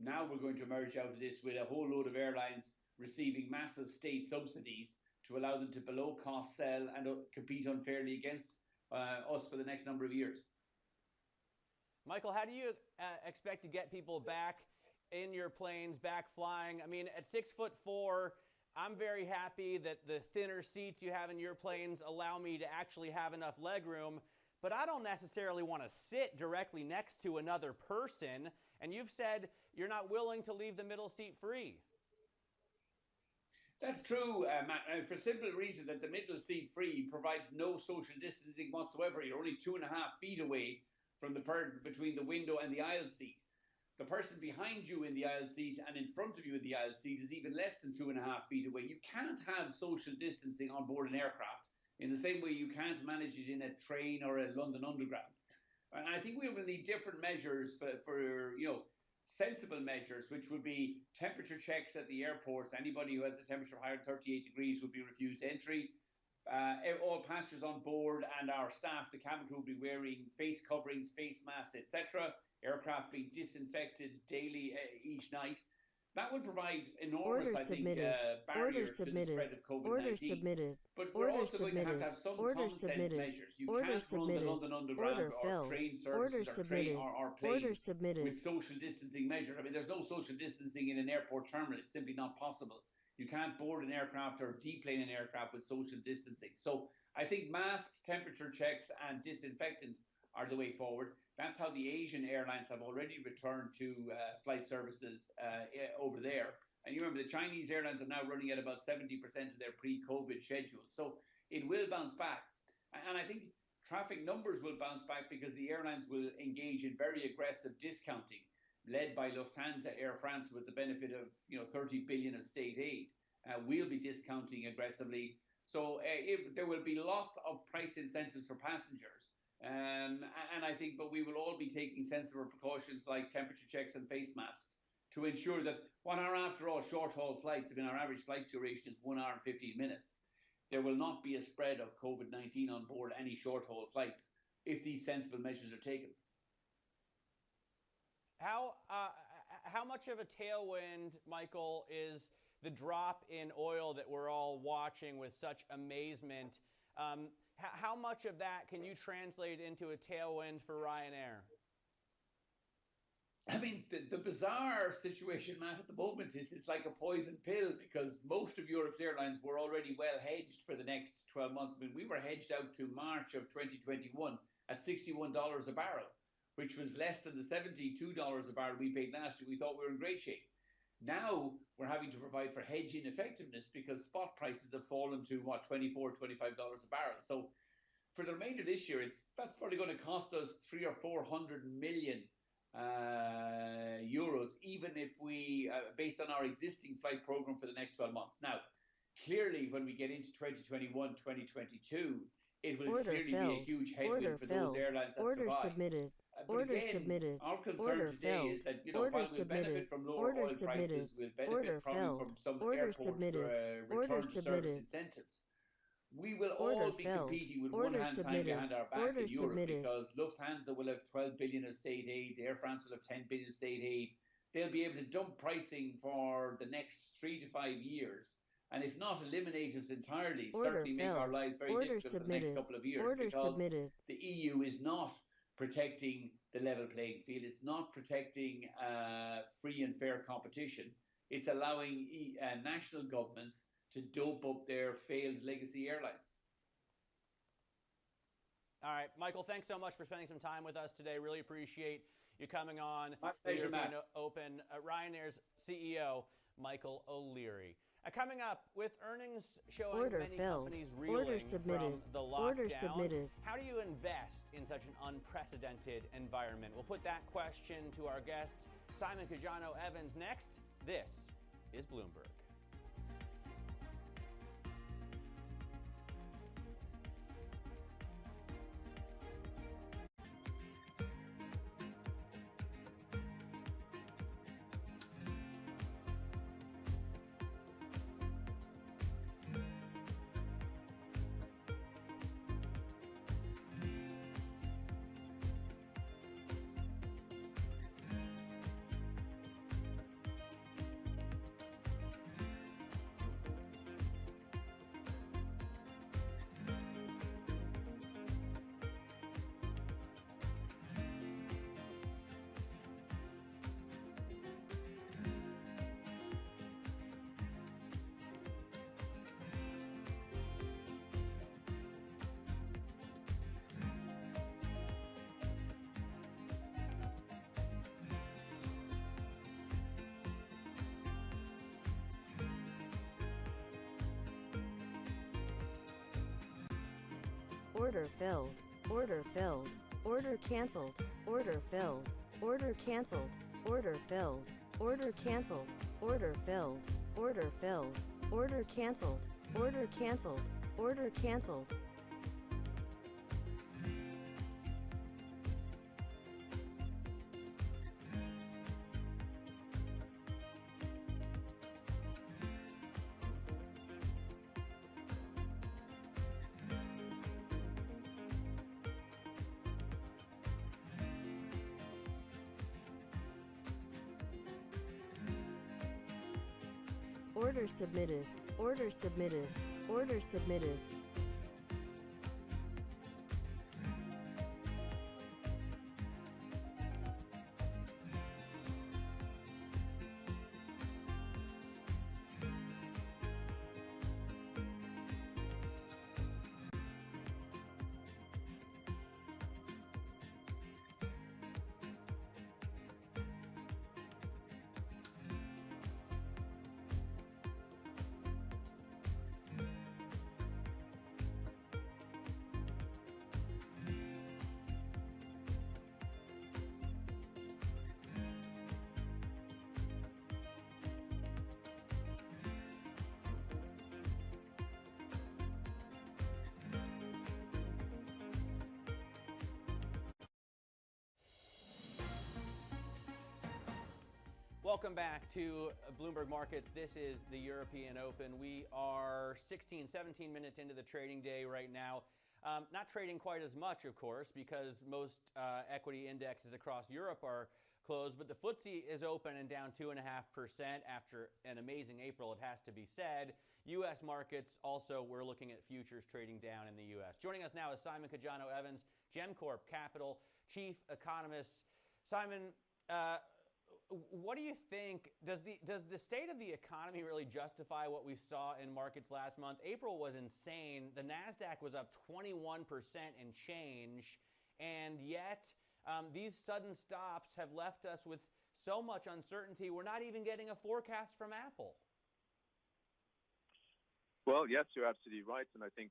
Now we're going to emerge out of this with a whole load of airlines receiving massive state subsidies to allow them to below cost sell and compete unfairly against us for the next number of years. Michael, how do you expect to get people back in your planes, back flying? I mean, at 6'4", I'm very happy that the thinner seats you have in your planes allow me to actually have enough leg room, but I don't necessarily want to sit directly next to another person. And you've said you're not willing to leave the middle seat free. That's true, Matt, for a simple reason that the middle seat free provides no social distancing whatsoever. You're only 2.5 feet away from between the window and the aisle seat. The person behind you in the aisle seat and in front of you in the aisle seat is even less than 2.5 feet away. You can't have social distancing on board an aircraft in the same way you can't manage it in a train or a London Underground. And I think we will need different measures for sensible measures, which would be temperature checks at the airports. Anybody who has a temperature higher than 38 degrees would be refused entry. All passengers on board and our staff, the cabin crew, will be wearing face coverings, face masks, etc. Aircraft being disinfected daily each night. That would provide enormous, barrier to the spread of COVID-19. But we're also going to have some common sense measures. You can't run the London Underground or train services or planes with social distancing measures. I mean, there's no social distancing in an airport terminal. It's simply not possible. You can't board an aircraft or deplane an aircraft with social distancing. So I think masks, temperature checks, and disinfectant are the way forward. That's how the Asian airlines have already returned to flight services over there. And you remember the Chinese airlines are now running at about 70% of their pre-COVID schedule. So it will bounce back. And I think traffic numbers will bounce back because the airlines will engage in very aggressive discounting, led by Lufthansa, Air France, with the benefit of 30 billion of state aid. We'll be discounting aggressively. So there will be lots of price incentives for passengers. And I think, but we will all be taking sensible precautions like temperature checks and face masks to ensure that what are, after all, short-haul flights, I mean, our average flight duration is 1 hour and 15 minutes. There will not be a spread of COVID-19 on board any short-haul flights if these sensible measures are taken. How much of a tailwind, Michael, is the drop in oil that we're all watching with such amazement? How much of that can you translate into a tailwind for Ryanair? I mean, the bizarre situation, Matt, at the moment is it's like a poison pill because most of Europe's airlines were already well hedged for the next 12 months. I mean, we were hedged out to March of 2021 at $61 a barrel, which was less than the $72 a barrel we paid last year. We thought we were in great shape. Now we're having to provide for hedging effectiveness because spot prices have fallen to, $24, $25 a barrel. So for the remainder of this year, that's probably going to cost us 300 or 400 million euros, even if we, based on our existing flight program for the next 12 months. Now, clearly, when we get into 2021, 2022, it will clearly be a huge headwind for those airlines that survive. But again, our concern today is that, while we benefit from lower oil prices, we'll benefit probably from some airport return to service incentives. We will all be competing with one hand tied behind our back in Europe because Lufthansa will have 12 billion of state aid, Air France will have 10 billion of state aid. They'll be able to dump pricing for the next 3 to 5 years. And if not eliminate us entirely, certainly make our lives very difficult for the next couple of years because the EU is not protecting the level playing field. It's not protecting free and fair competition. It's allowing national governments to dope up their failed legacy airlines. All right, Michael, thanks so much for spending some time with us today. Really appreciate You're coming on My the pleasure, European Matt. Open. Ryanair's CEO, Michael O'Leary. Coming up, with earnings showing many companies reeling from the lockdown, how do you invest in such an unprecedented environment? We'll put that question to our guest, Simon Cajano-Evans, next. This is Bloomberg. Order filled. Order filled. Order canceled. Order filled. Order canceled. Order filled. Order canceled. Order filled. Order filled. Order canceled. Order canceled. Order canceled. Order submitted. Order submitted. Order submitted. Welcome back to Bloomberg Markets. This is the European Open. We are 17 minutes into the trading day right now. Not trading quite as much, of course, because most equity indexes across Europe are closed, but the FTSE is open and down 2.5% after an amazing April, it has to be said. U.S. markets also, we're looking at futures trading down in the U.S. Joining us now is Simon Cajano-Evans, GemCorp Capital Chief Economist. Simon, what do you think? Does the state of the economy really justify what we saw in markets last month? April was insane. The Nasdaq was up 21% and change, and yet these sudden stops have left us with so much uncertainty. We're not even getting a forecast from Apple. Well, yes, you're absolutely right. And I think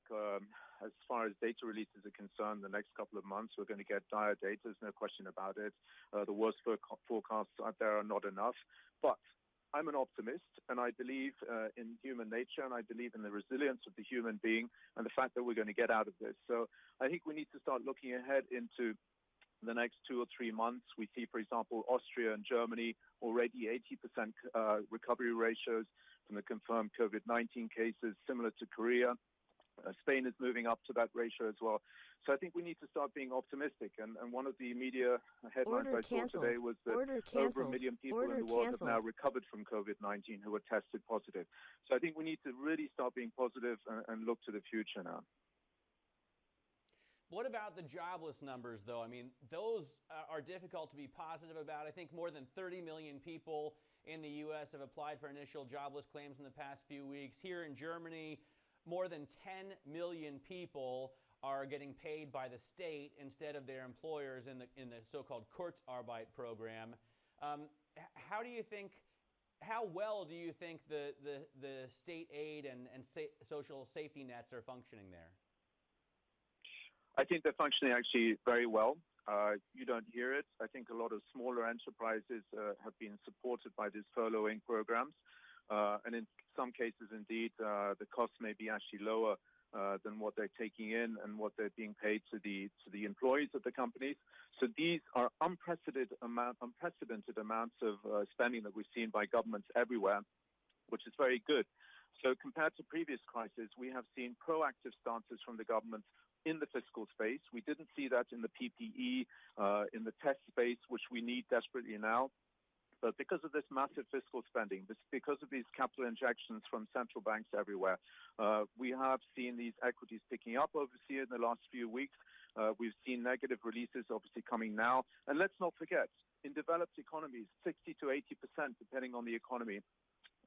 as far as data releases are concerned, the next couple of months, we're going to get dire data. There's no question about it. The worst forecasts out there are not enough. But I'm an optimist, and I believe in human nature, and I believe in the resilience of the human being and the fact that we're going to get out of this. So I think we need to start looking ahead into the next 2 or 3 months. We see, for example, Austria and Germany already 80% recovery ratios from the confirmed COVID-19 cases, similar to Korea. Spain is moving up to that ratio as well. So I think we need to start being optimistic. And one of the media headlines I saw today was that over 1 million people in the world have now recovered from COVID-19 who were tested positive. So I think we need to really start being positive and look to the future now. What about the jobless numbers, though? I mean, those are difficult to be positive about. I think more than 30 million people in the U.S. have applied for initial jobless claims in the past few weeks. Here in Germany, more than 10 million people are getting paid by the state instead of their employers in the so-called Kurzarbeit program. How well do you think the state aid and social safety nets are functioning there? I think they're functioning actually very well. You don't hear it. I think a lot of smaller enterprises have been supported by these furloughing programs. And in some cases, indeed, the costs may be actually lower than what they're taking in and what they're being paid to the employees of the companies. So these are unprecedented amounts of spending that we've seen by governments everywhere, which is very good. So compared to previous crises, we have seen proactive stances from the government in the fiscal space. We didn't see that in the PPE, in the test space, which we need desperately now. But because of this massive fiscal spending, because of these capital injections from central banks everywhere, we have seen these equities picking up overseas in the last few weeks. We've seen negative releases obviously coming now. And let's not forget, in developed economies, 60 to 80%, depending on the economy,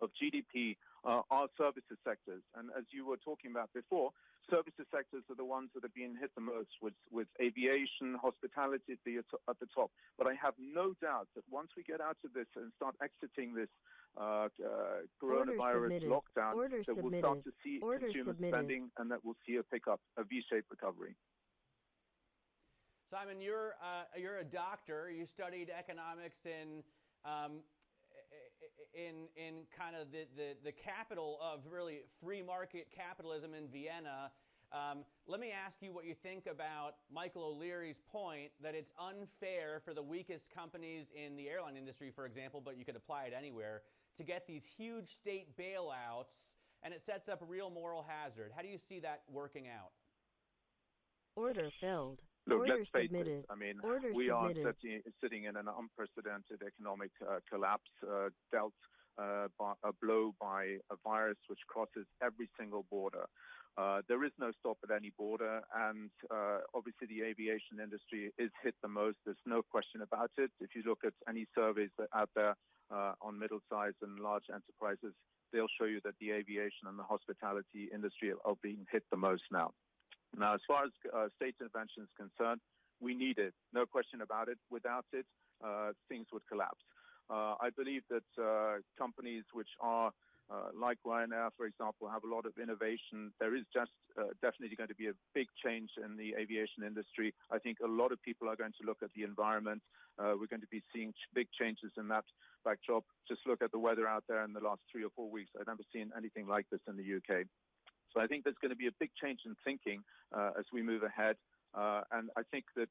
of GDP are services sectors. And as you were talking about before, services sectors are the ones that are being hit the most with aviation, hospitality at the top. But I have no doubt that once we get out of this and start exiting this coronavirus lockdown, that we'll start to see consumer spending and that we'll see a pickup, a V-shaped recovery. Simon, you're a doctor. You studied economics in kind of the capital of really free market capitalism in Vienna. Let me ask you what you think about Michael O'Leary's point that it's unfair for the weakest companies in the airline industry, for example, but you could apply it anywhere, to get these huge state bailouts, and it sets up a real moral hazard. How do you see that working out? Order filled. Look, Order let's face submitted. it. I mean, Order we submitted. are sitting in an unprecedented economic collapse, dealt by a blow by a virus which crosses every single border. There is no stop at any border, and obviously the aviation industry is hit the most. There's no question about it. If you look at any surveys that are out there on middle-sized and large enterprises, they'll show you that the aviation and the hospitality industry are being hit the most now. Now, as far as state intervention is concerned, we need it. No question about it. Without it, things would collapse. I believe that companies which are like Ryanair, for example, have a lot of innovation. There is just definitely going to be a big change in the aviation industry. I think a lot of people are going to look at the environment. We're going to be seeing big changes in that backdrop. Just look at the weather out there in the last 3 or 4 weeks. I've never seen anything like this in the UK. So I think there's going to be a big change in thinking as we move ahead. And I think that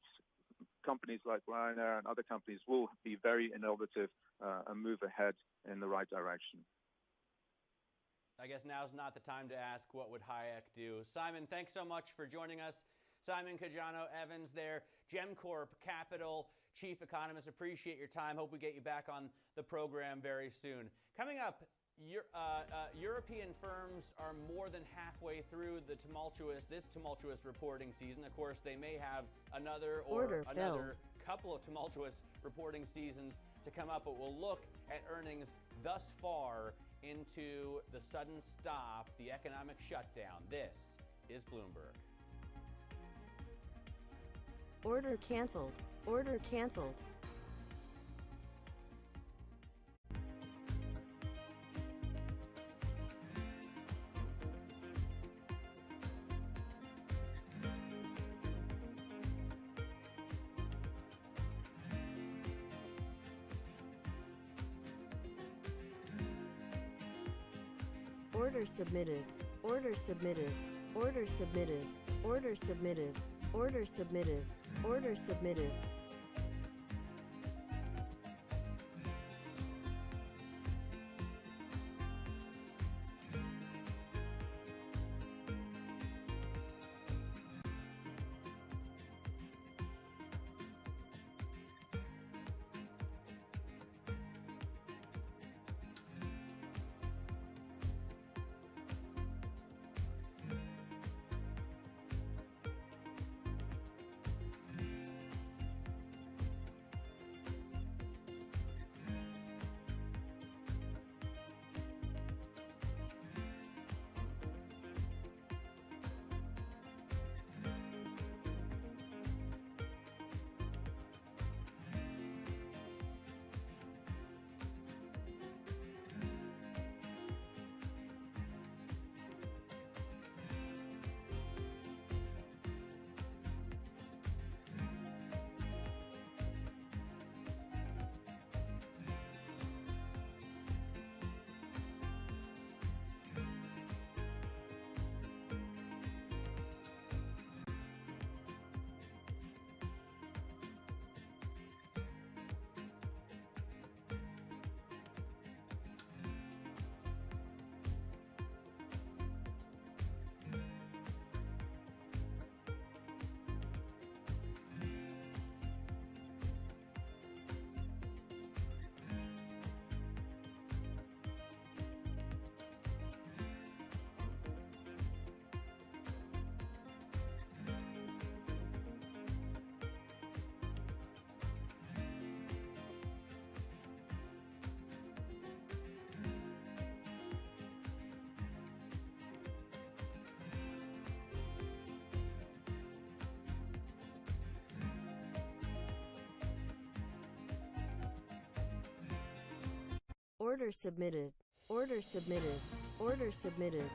companies like Ryanair and other companies will be very innovative and move ahead in the right direction. I guess now's not the time to ask what would Hayek do. Simon, thanks so much for joining us. Simon Cajano-Evans there, GemCorp Capital Chief Economist. Appreciate your time. Hope we get you back on the program very soon. Coming up, European firms are more than halfway through this tumultuous reporting season. Of course, they may have another couple of tumultuous reporting seasons to come up, but we'll look at earnings thus far into the sudden stop, the economic shutdown. This is Bloomberg. Order canceled. Order canceled. Order submitted. Order submitted. Order submitted. Order submitted. Order submitted. Order submitted. Order submitted. Order submitted. Order submitted.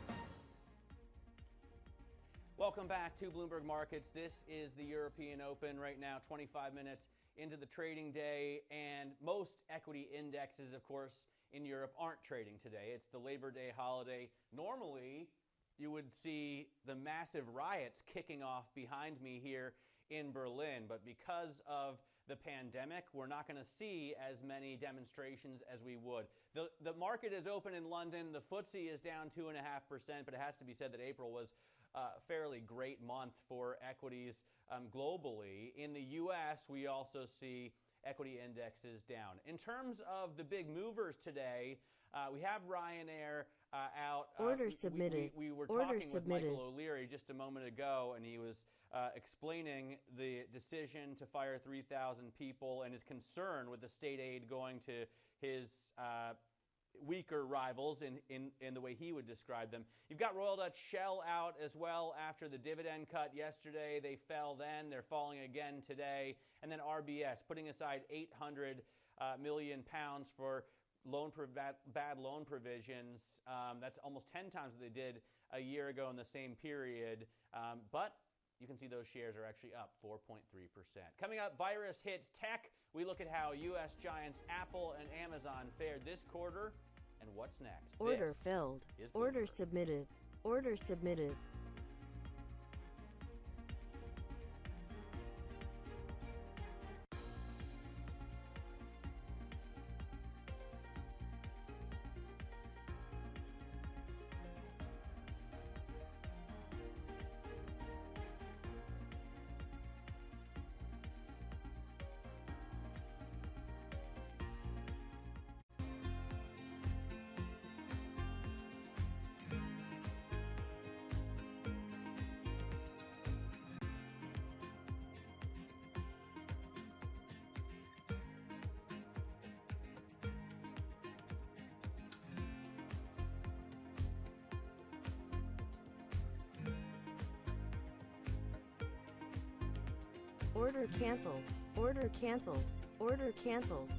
Welcome back to Bloomberg Markets. This is the European Open right now, 25 minutes into the trading day, and most equity indexes, of course, in Europe aren't trading today. It's the Labor Day holiday. Normally, you would see the massive riots kicking off behind me here in Berlin, but because of the pandemic, we're not going to see as many demonstrations as we would. The market is open in London. The FTSE is down 2.5%, but it has to be said that April was a fairly great month for equities globally. In the U.S., we also see equity indexes down. In terms of the big movers today, we have Ryanair out. Order submitted. We were Order talking with submitted. Michael O'Leary just a moment ago, and he was explaining the decision to fire 3,000 people and his concern with the state aid going to his weaker rivals in the way he would describe them. You've got Royal Dutch Shell out as well after the dividend cut yesterday. They fell then. They're falling again today. And then RBS putting aside £800 million for bad loan provisions. That's almost 10 times what they did a year ago in the same period. But you can see those shares are actually up 4.3%. Coming up, virus hits tech. We look at how U.S. giants Apple and Amazon fared this quarter and what's next. Order This filled. is Order Bloomberg. submitted. Order submitted. Order canceled. Order canceled. Order canceled.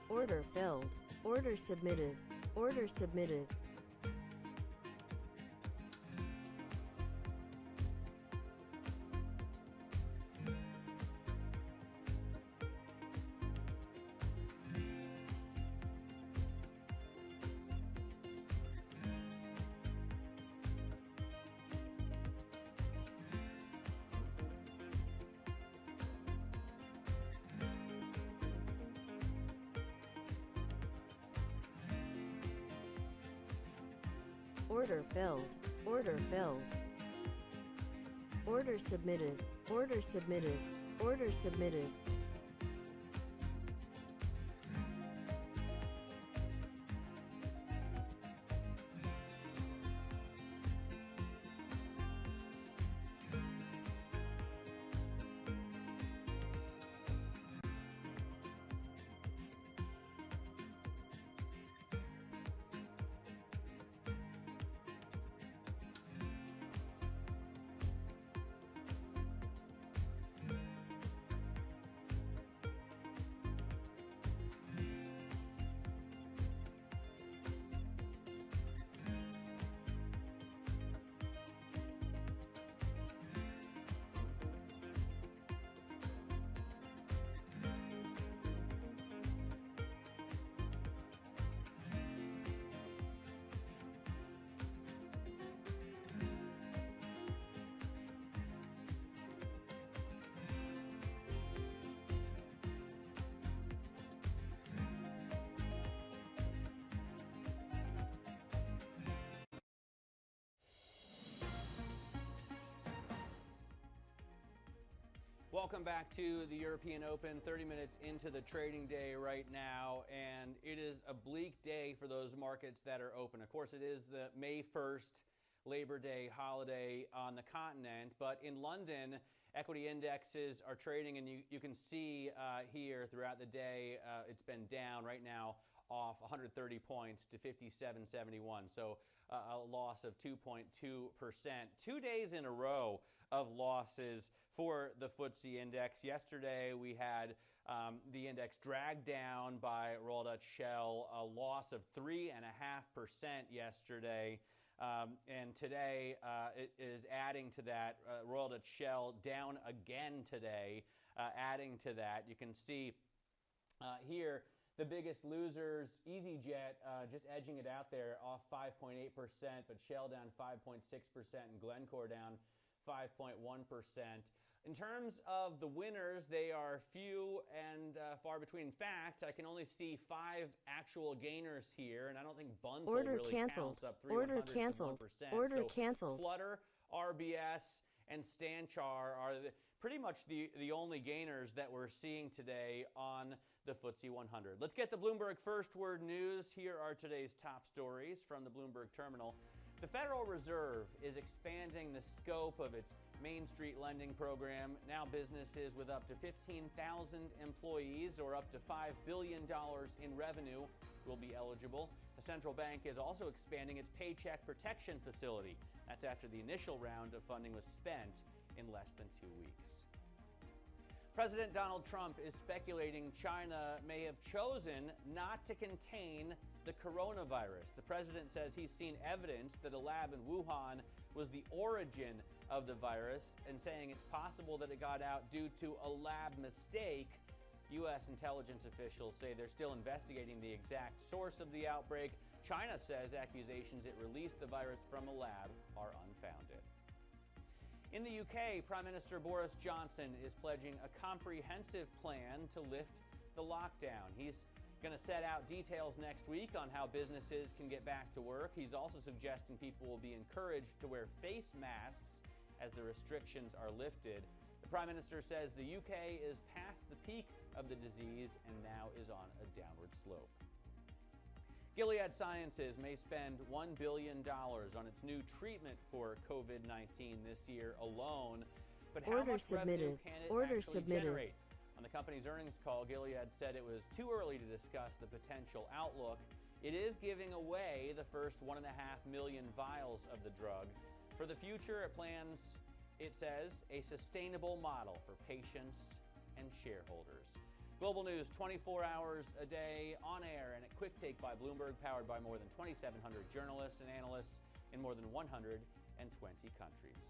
Order filled. Order submitted. Order submitted. Order filled. Order filled. Order submitted. Order submitted. Order submitted. Welcome back to the European Open. 30 minutes into the trading day right now, and it is a bleak day for those markets that are open. Of course, it is the May 1st Labor Day holiday on the continent, but in London, equity indexes are trading, and you can see here throughout the day, it's been down right now, off 130 points to 57.71, so a loss of 2.2%. 2 days in a row of losses for the FTSE index. Yesterday we had the index dragged down by Royal Dutch Shell, a loss of 3.5% yesterday. And today it is adding to that. Royal Dutch Shell down again today, adding to that. You can see here the biggest losers, EasyJet just edging it out there, off 5.8%, but Shell down 5.6% and Glencore down 5.1%. In terms of the winners, they are few and far between. In fact, I can only see 5 actual gainers here, and I don't think Bunzl really counts, up 0.03%. Order canceled. Flutter, RBS, and Stanchar are pretty much the only gainers that we're seeing today on the FTSE 100. Let's get the Bloomberg First Word News. Here are today's top stories from the Bloomberg Terminal. The Federal Reserve is expanding the scope of its Main Street lending program. Now businesses with up to 15,000 employees or up to $5 billion in revenue will be eligible. The central bank is also expanding its Paycheck Protection Facility. That's after the initial round of funding was spent in less than 2 weeks. President Donald Trump is speculating China may have chosen not to contain the coronavirus. The president says he's seen evidence that a lab in Wuhan was the origin of the virus, and saying it's possible that it got out due to a lab mistake. U.S. intelligence officials say they're still investigating the exact source of the outbreak. China says accusations it released the virus from a lab are unfounded. In the UK, Prime Minister Boris Johnson is pledging a comprehensive plan to lift the lockdown. He's going to set out details next week on how businesses can get back to work. He's also suggesting people will be encouraged to wear face masks as the restrictions are lifted. The Prime Minister says the UK is past the peak of the disease and now is on a downward slope. Gilead Sciences may spend $1 billion on its new treatment for COVID-19 this year alone. But how much revenue can it actually generate? On the company's earnings call, Gilead said it was too early to discuss the potential outlook. It is giving away the first 1.5 million vials of the drug. For the future, it plans, it says, a sustainable model for patients and shareholders. Global news 24 hours a day on air and at Quick Take by Bloomberg, powered by more than 2,700 journalists and analysts in more than 120 countries.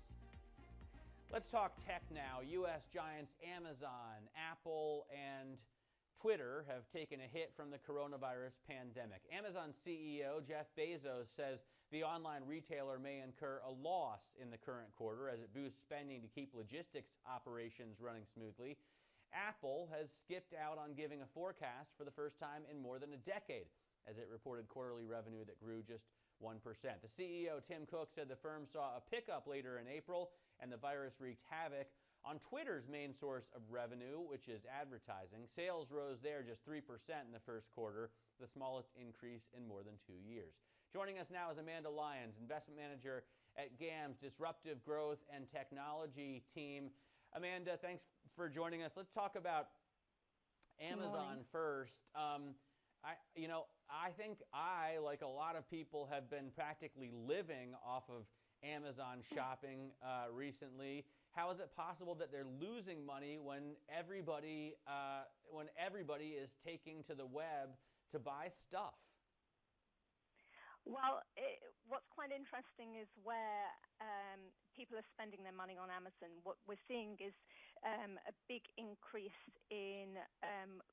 Let's talk tech now. U.S. giants Amazon, Apple, and Twitter have taken a hit from the coronavirus pandemic. Amazon CEO Jeff Bezos says the online retailer may incur a loss in the current quarter as it boosts spending to keep logistics operations running smoothly. Apple has skipped out on giving a forecast for the first time in more than a decade, as it reported quarterly revenue that grew just 1%. The CEO, Tim Cook, said the firm saw a pickup later in April, and the virus wreaked havoc on Twitter's main source of revenue, which is advertising. Sales rose there just 3% in the first quarter, the smallest increase in more than 2 years. Joining us now is Amanda Lyons, investment manager at GAM's Disruptive Growth and Technology team. Amanda, thanks for joining us. Let's talk about Amazon first. I think I, like a lot of people, have been practically living off of Amazon shopping recently. How is it possible that they're losing money when everybody is taking to the web to buy stuff? Well, what's quite interesting is where people are spending their money on Amazon. What we're seeing is a big increase in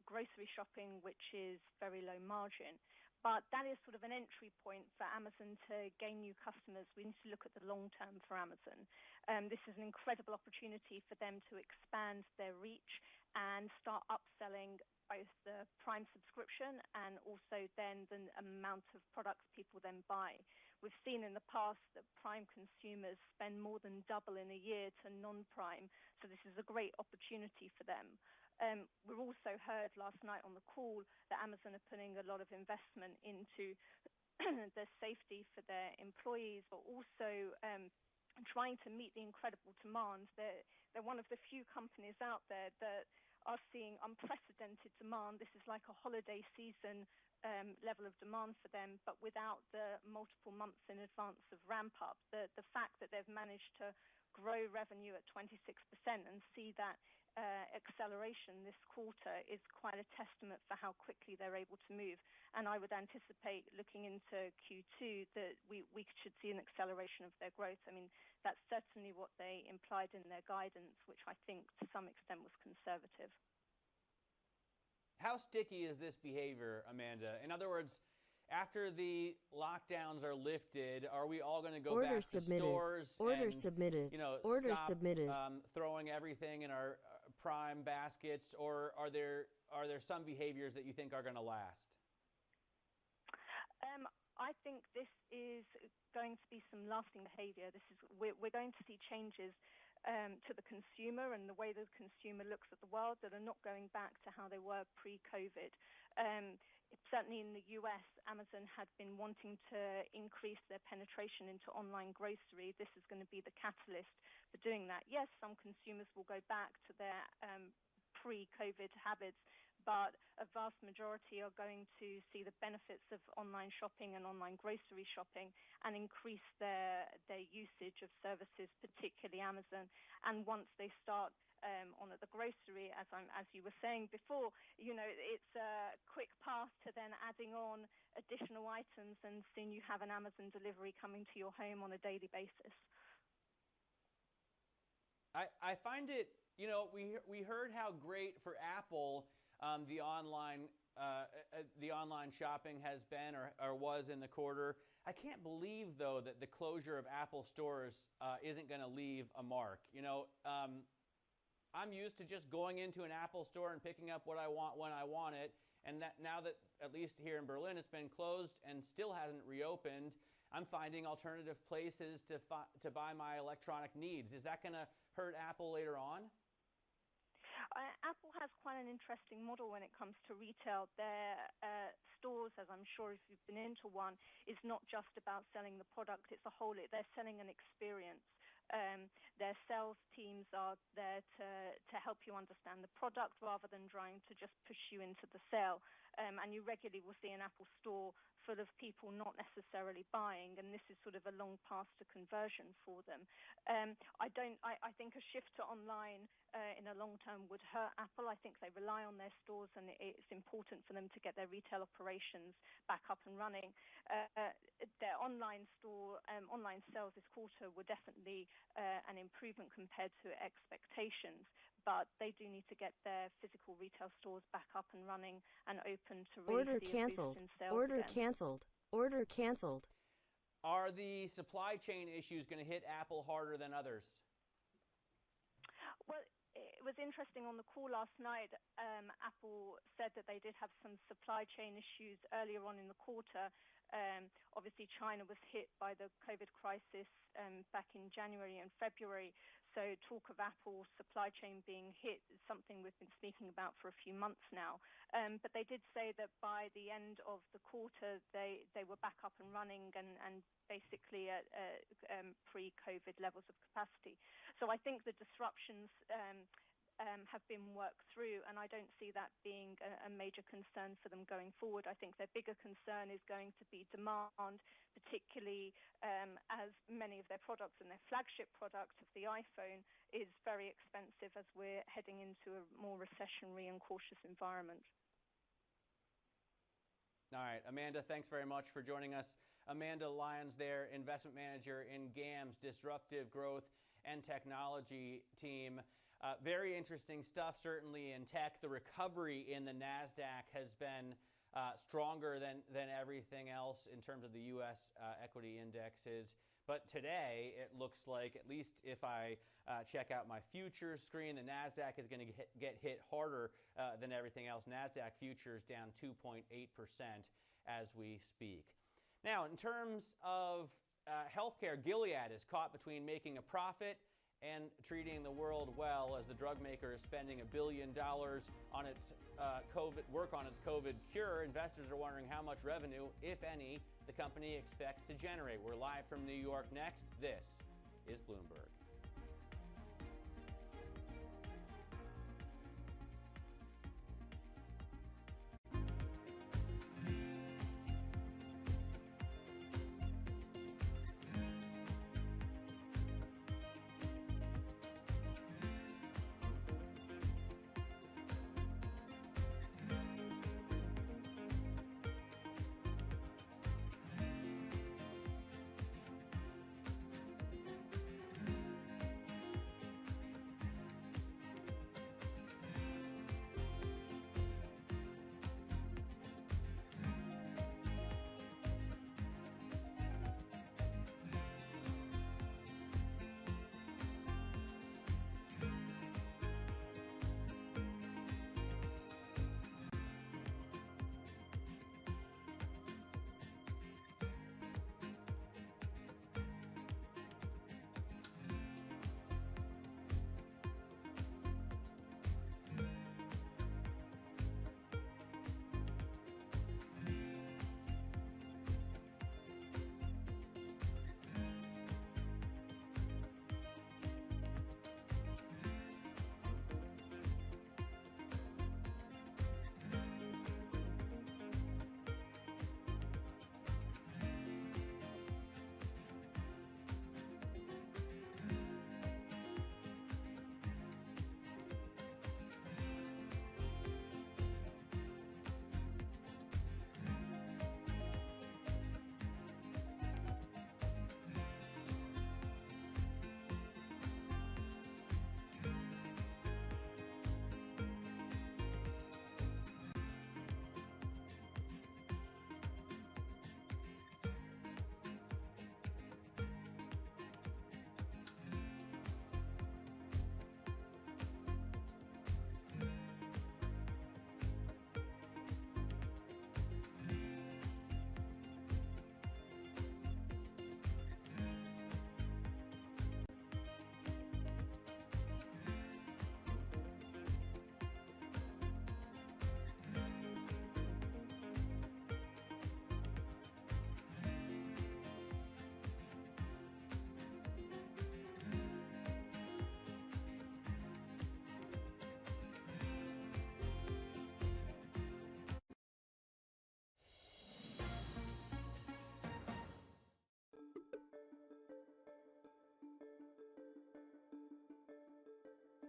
grocery shopping, which is very low margin. But that is sort of an entry point for Amazon to gain new customers. We need to look at the long term for Amazon. This is an incredible opportunity for them to expand their reach and start upselling both the Prime subscription and also then the amount of products people then buy. we've seen in the past that prime consumers spend more than double in a year to non-prime. So this is a great opportunity for them. We also heard last night on the call that Amazon are putting a lot of investment into their safety for their employees, but also trying to meet the incredible demand. They're one of the few companies out there that are seeing unprecedented demand. This is like a holiday season level of demand for them, but without the multiple months in advance of ramp up. The fact that they've managed to grow revenue at 26% and see that acceleration this quarter is quite a testament for how quickly they're able to move. And I would anticipate looking into Q2 that we should see an acceleration of their growth. I mean, that's certainly what they implied in their guidance, which I think to some extent was conservative. How sticky is this behavior, Amanda? In other words, after the lockdowns are lifted, are we all going to go back to stores and stop throwing everything in our prime baskets, or are there some behaviors that you think are going to last? I think this is going to be some lasting behavior. We're going to see changes to the consumer and the way the consumer looks at the world that are not going back to how they were pre-COVID. Certainly in the US, Amazon had been wanting to increase their penetration into online grocery. This is going to be the catalyst for doing that. Yes, some consumers will go back to their pre-COVID habits, but a vast majority are going to see the benefits of online shopping and online grocery shopping and increase their usage of services, particularly Amazon. And once they start on at the grocery, as you were saying before, it's a quick path to then adding on additional items, and soon you have an Amazon delivery coming to your home on a daily basis. I find it, we heard how great for Apple the online shopping has been or was in the quarter. I can't believe, though, that the closure of Apple stores isn't going to leave a mark. I'm used to just going into an Apple store and picking up what I want when I want it. And that now that, at least here in Berlin, it's been closed and still hasn't reopened, I'm finding alternative places to buy my electronic needs. Is that going to hurt Apple later on? Apple has quite an interesting model when it comes to retail. Their stores, as I'm sure if you've been into one, is not just about selling the product. It's a whole. They're selling an experience. Their sales teams are there to help you understand the product rather than trying to just push you into the sale. And you regularly will see an Apple store full of people not necessarily buying, and this is sort of a long path to conversion for them. I think a shift to online in the long term would hurt Apple. I think they rely on their stores, and it's important for them to get their retail operations back up and running. Their online sales this quarter were definitely an improvement compared to expectations, but they do need to get their physical retail stores back up and running and open to really see a boost in sales. Order canceled. Are the supply chain issues going to hit Apple harder than others? Well, it was interesting on the call last night. Apple said that they did have some supply chain issues earlier on in the quarter. Obviously, China was hit by the COVID crisis back in January and February. So talk of Apple's supply chain being hit is something we've been speaking about for a few months now. But they did say that by the end of the quarter, they were back up and running and basically at pre-COVID levels of capacity. So I think the disruptions have been worked through, and I don't see that being a major concern for them going forward. I think their bigger concern is going to be demand, particularly as many of their products and their flagship product of the iPhone is very expensive as we're heading into a more recessionary and cautious environment. All right, Amanda, thanks very much for joining us. Amanda Lyons there, investment manager in GAM's Disruptive Growth and Technology team. Very interesting stuff, certainly in tech. The recovery in the Nasdaq has been stronger than everything else in terms of the U.S. Equity indexes. But today, it looks like, at least if I check out my futures screen, the Nasdaq is going to get hit harder than everything else. Nasdaq futures down 2.8% as we speak. Now, in terms of healthcare, Gilead is caught between making a profit and treating the world well as the drug maker is spending $1 billion on its work on its COVID cure. Investors are wondering how much revenue, if any, the company expects to generate. We're live from New York next. This is Bloomberg.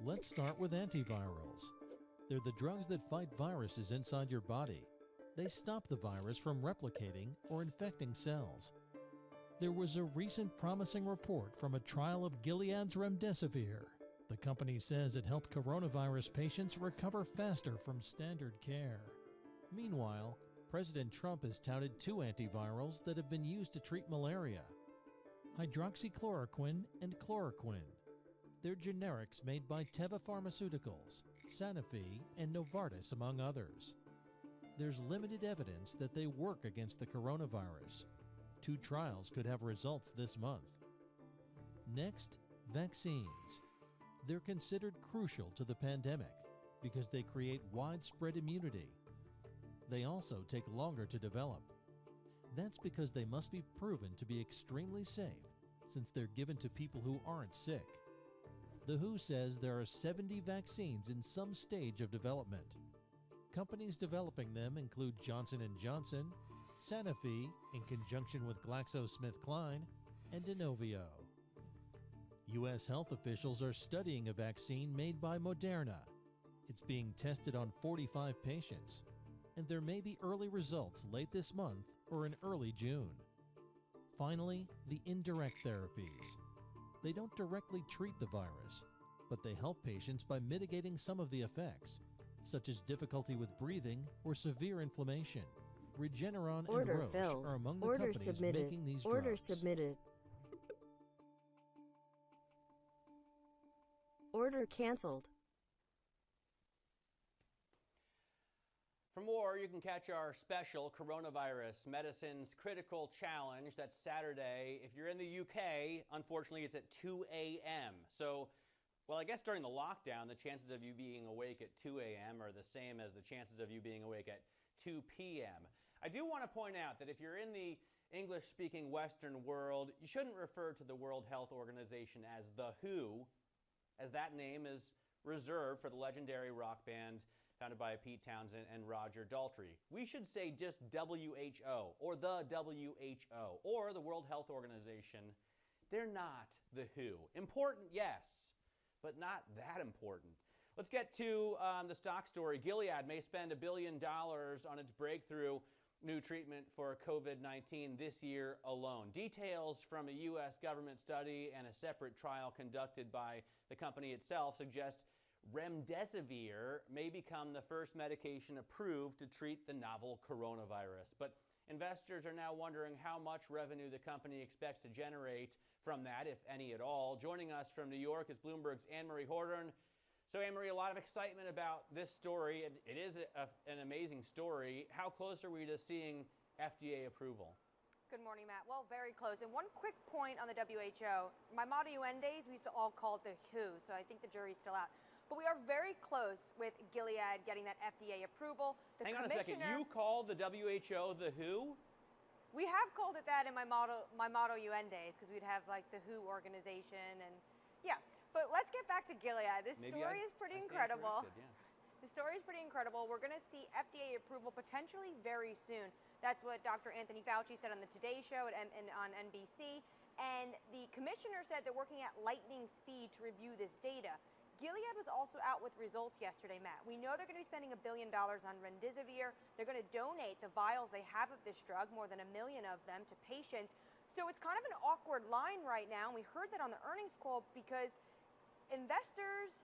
Let's start with antivirals. They're the drugs that fight viruses inside your body. They stop the virus from replicating or infecting cells. There was a recent promising report from a trial of Gilead's remdesivir. The company says it helped coronavirus patients recover faster from standard care. Meanwhile, President Trump has touted two antivirals that have been used to treat malaria: hydroxychloroquine and chloroquine. They're generics made by Teva Pharmaceuticals, Sanofi, and Novartis, among others. There's limited evidence that they work against the coronavirus. 2 trials could have results this month. Next, vaccines. They're considered crucial to the pandemic because they create widespread immunity. They also take longer to develop. That's because they must be proven to be extremely safe, since they're given to people who aren't sick. The WHO says there are 70 vaccines in some stage of development. Companies developing them include Johnson & Johnson, Sanofi in conjunction with GlaxoSmithKline, and Inovio. U.S. health officials are studying a vaccine made by Moderna. It's being tested on 45 patients, and there may be early results late this month or in early June. Finally, the indirect therapies. They don't directly treat the virus, but they help patients by mitigating some of the effects, such as difficulty with breathing or severe inflammation. Regeneron and Roche are among the companies making these drugs. Order submitted. Order canceled. For more, you can catch our special Coronavirus Medicines Critical Challenge. That's Saturday. If you're in the UK, unfortunately, it's at 2 a.m. So, well, I guess during the lockdown, the chances of you being awake at 2 a.m. are the same as the chances of you being awake at 2 p.m. I do want to point out that if you're in the English-speaking Western world, you shouldn't refer to the World Health Organization as the WHO, as that name is reserved for the legendary rock band founded by Pete Townsend and Roger Daltrey. We should say just WHO or the WHO or the World Health Organization. They're not the WHO. Important, yes, but not that important. Let's get to the stock story. Gilead may spend $1 billion on its breakthrough new treatment for COVID-19 this year alone. Details from a U.S. government study and a separate trial conducted by the company itself suggest remdesivir may become the first medication approved to treat the novel coronavirus. But investors are now wondering how much revenue the company expects to generate from that, if any at all. Joining us from New York is Bloomberg's Anne-Marie Hordern. So, Anne-Marie, a lot of excitement about this story. It is an amazing story. How close are we to seeing FDA approval? Good morning, Matt. Well, very close. And one quick point on the WHO. My Motto UN days, we used to all call it the WHO, so I think the jury's still out. But we are very close with Gilead getting that FDA approval. Hang on a second. You call the WHO the WHO? We have called it that in my Motto UN days because we'd have like the WHO organization and yeah. But let's get back to Gilead. This story is pretty incredible. The story is pretty incredible. We're going to see FDA approval potentially very soon. That's what Dr. Anthony Fauci said on the Today Show and on NBC. And the commissioner said they're working at lightning speed to review this data. Gilead was also out with results yesterday, Matt. We know they're going to be spending $1 billion on remdesivir. They're going to donate the vials they have of this drug, more than 1 million of them, to patients. So it's kind of an awkward line right now. And we heard that on the earnings call because investors,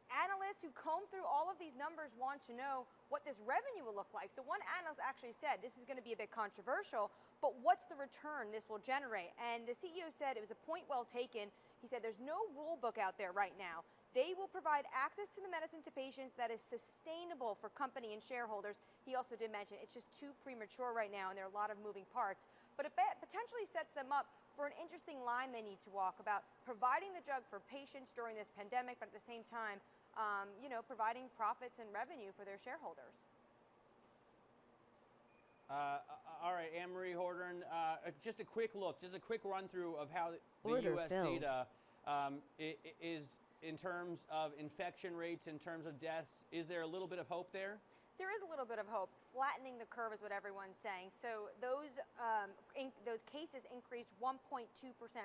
analysts who comb through all of these numbers want to know what this revenue will look like. So one analyst actually said this is going to be a bit controversial, but what's the return this will generate? And the CEO said it was a point well taken. He said there's no rule book out there right now. They will provide access to the medicine to patients that is sustainable for company and shareholders. He also did mention it's just too premature right now and there are a lot of moving parts. But it potentially sets them up for an interesting line they need to walk about providing the drug for patients during this pandemic, but at the same time, providing profits and revenue for their shareholders. All right, Anne-Marie Hordern, just a quick run through of how the U.S. data is in terms of infection rates, in terms of deaths. Is there a little bit of hope there? There is a little bit of hope. Flattening the curve is what everyone's saying. So those cases increased 1.2%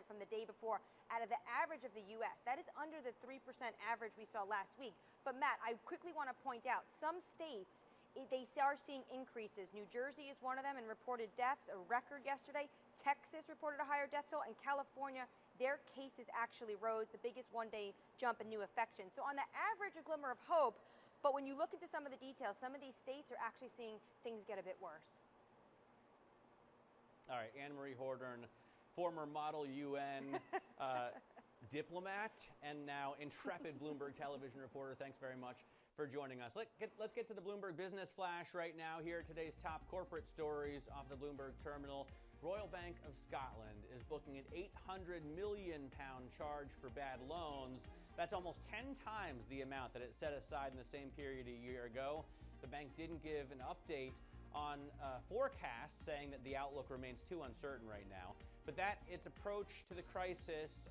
from the day before out of the average of the U.S. That is under the 3% average we saw last week. But Matt, I quickly want to point out some states, they are seeing increases. New Jersey is one of them and reported deaths, a record yesterday. Texas reported a higher death toll, and California, their cases actually rose, the biggest one-day jump in new infections. So on the average, a glimmer of hope, but when you look into some of the details, some of these states are actually seeing things get a bit worse. All right, Anne-Marie Hordern, former Model UN diplomat and now intrepid Bloomberg television reporter. Thanks very much for joining us. Let's get to the Bloomberg Business Flash right now. Here are today's top corporate stories off the Bloomberg terminal. Royal Bank of Scotland is booking an £800 million charge for bad loans. That's almost 10 times the amount that it set aside in the same period a year ago. The bank didn't give an update on forecasts, saying that the outlook remains too uncertain right now. But that its approach to the crisis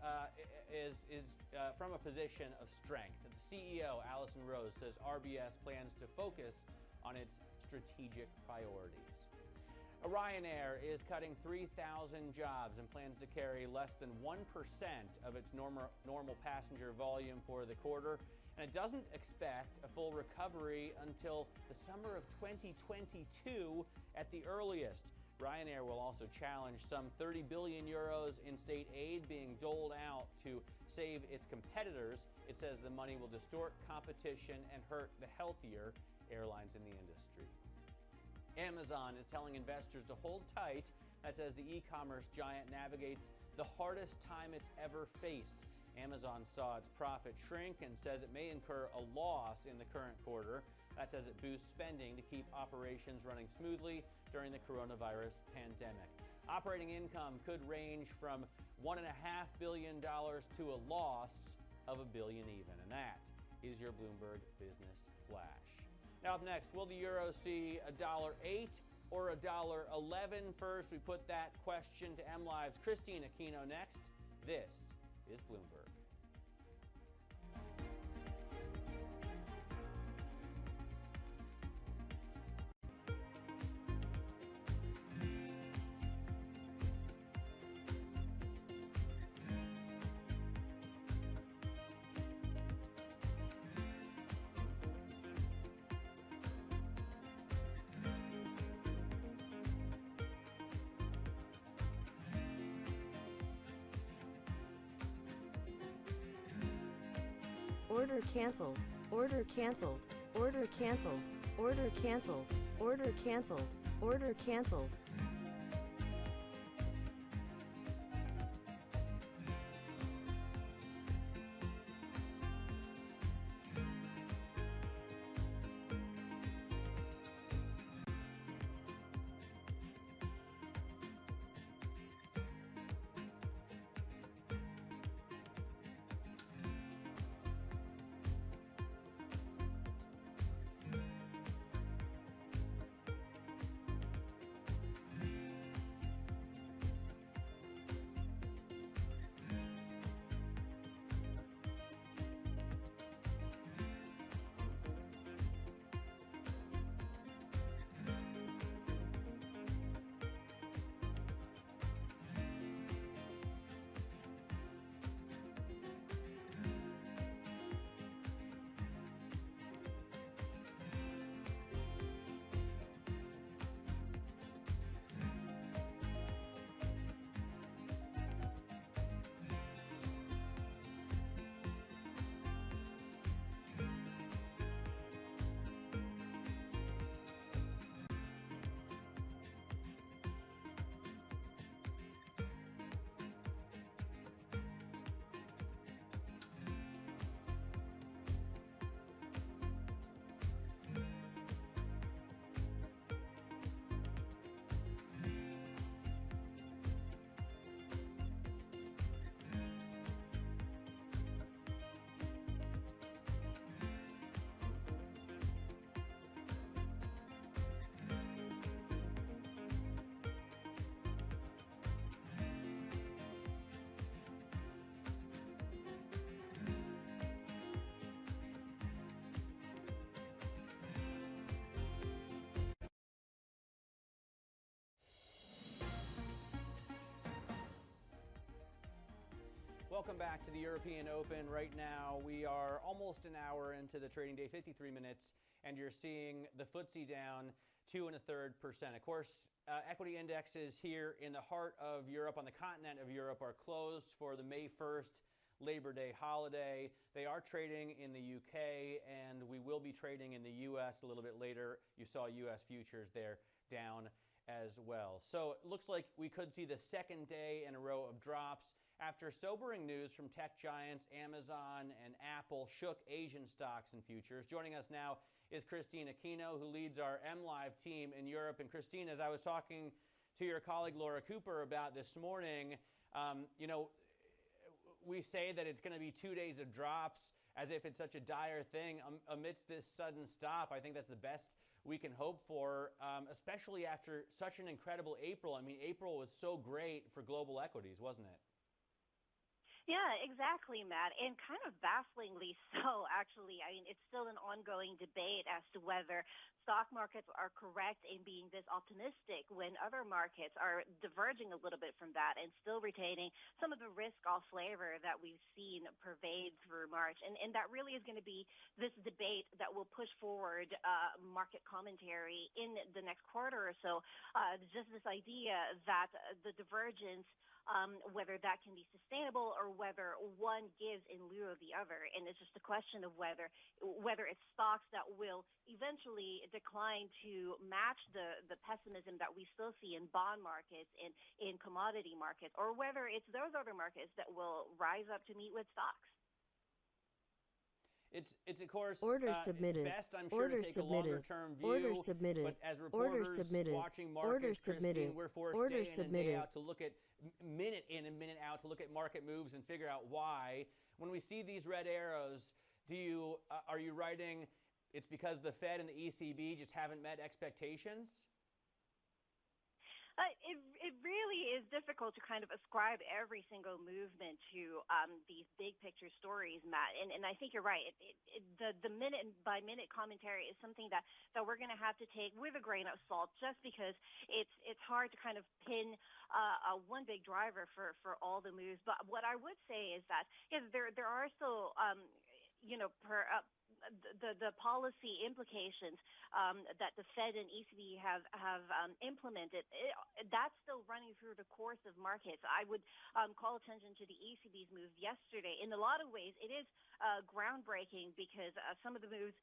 is from a position of strength. The CEO, Alison Rose, says RBS plans to focus on its strategic priorities. Ryanair is cutting 3,000 jobs and plans to carry less than 1% of its normal passenger volume for the quarter. And it doesn't expect a full recovery until the summer of 2022 at the earliest. Ryanair will also challenge some 30 billion euros in state aid being doled out to save its competitors. It says the money will distort competition and hurt the healthier airlines in the industry. Amazon is telling investors to hold tight. That's as the e-commerce giant navigates the hardest time it's ever faced. Amazon saw its profit shrink and says it may incur a loss in the current quarter. That's as it boosts spending to keep operations running smoothly during the coronavirus pandemic. Operating income could range from $1.5 billion to a loss of $1 billion even. And that is your Bloomberg Business Flash. Now up next, will the euro see $1.08 or $1.11? First, we put that question to MLive's Christine Aquino next. This is Bloomberg. Order canceled. Order canceled. Order canceled. Order canceled. Order canceled. Order canceled. Welcome back to the European Open. Right now, we are almost an hour into the trading day, 53 minutes, and you're seeing the FTSE down 2 1/3%. Of course, equity indexes here in the heart of Europe, on the continent of Europe, are closed for the May 1st Labor Day holiday. They are trading in the UK, and we will be trading in the US a little bit later. You saw US futures there down as well. So it looks like we could see the second day in a row of drops after sobering news from tech giants Amazon and Apple shook Asian stocks and futures. Joining us now is Christine Aquino, who leads our MLive team in Europe. And Christine, as I was talking to your colleague Laura Cooper about this morning, we say that it's going to be 2 days of drops as if it's such a dire thing amidst this sudden stop. I think that's the best we can hope for, especially after such an incredible April. I mean, April was so great for global equities, wasn't it? Yeah, exactly, Matt, and kind of bafflingly so, actually. I mean, it's still an ongoing debate as to whether stock markets are correct in being this optimistic when other markets are diverging a little bit from that and still retaining some of the risk-off flavor that we've seen pervade through March. And that really is going to be this debate that will push forward market commentary in the next quarter or so. Just this idea that the divergence, whether that can be sustainable or whether one gives in lieu of the other. And it's just a question of whether it's stocks that will eventually decline to match the pessimism that we still see in bond markets and in commodity markets, or whether it's those other markets that will rise up to meet with stocks. It's of course best, I'm sure, to take a longer-term view. But as reporters watching markets, Christine, we're forced day in and day out to look at minute in and minute out to look at market moves and figure out why. When we see these red arrows, are you writing it's because the Fed and the ECB just haven't met expectations? It really is difficult to kind of ascribe every single movement to these big picture stories, Matt. And I think you're right. The minute by minute commentary is something that we're going to have to take with a grain of salt, just because it's hard to kind of pin one big driver for all the moves. But what I would say is that there are still the policy implications that the Fed and ECB have implemented, that's still running through the course of markets. I would call attention to the ECB's move yesterday. In a lot of ways, it is groundbreaking, because some of the moves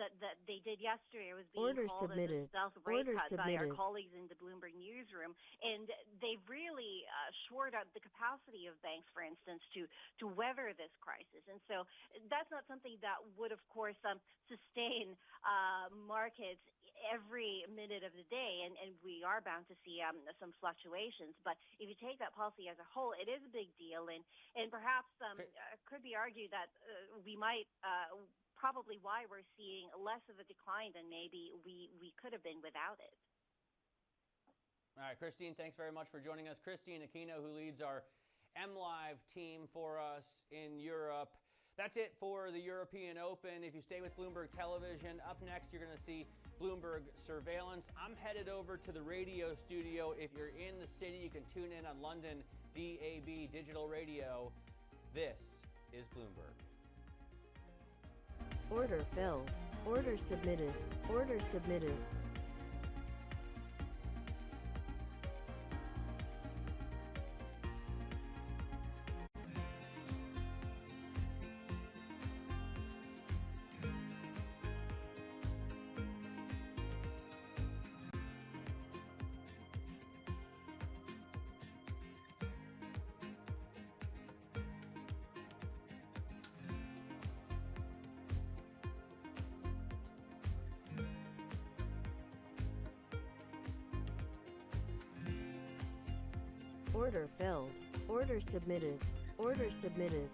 that they did yesterday was being called a stealth rate cut by our colleagues in the Bloomberg newsroom, and they've really shored up the capacity of banks, for instance, to weather this crisis. And so that's not something that would, of course, sustain markets every minute of the day, and we are bound to see some fluctuations. But if you take that policy as a whole, it is a big deal, and perhaps could be argued that we might probably why we're seeing less of a decline than maybe we could have been without it. All right, Christine, thanks very much for joining us. Christine Aquino, who leads our MLive team for us in Europe. That's it for the European Open. If you stay with Bloomberg Television, up next you're going to see Bloomberg Surveillance. I'm headed over to the radio studio. If you're in the city, you can tune in on London DAB Digital Radio. This is Bloomberg. Order filled. Order submitted. Order submitted. Order filled. Order submitted. Order submitted.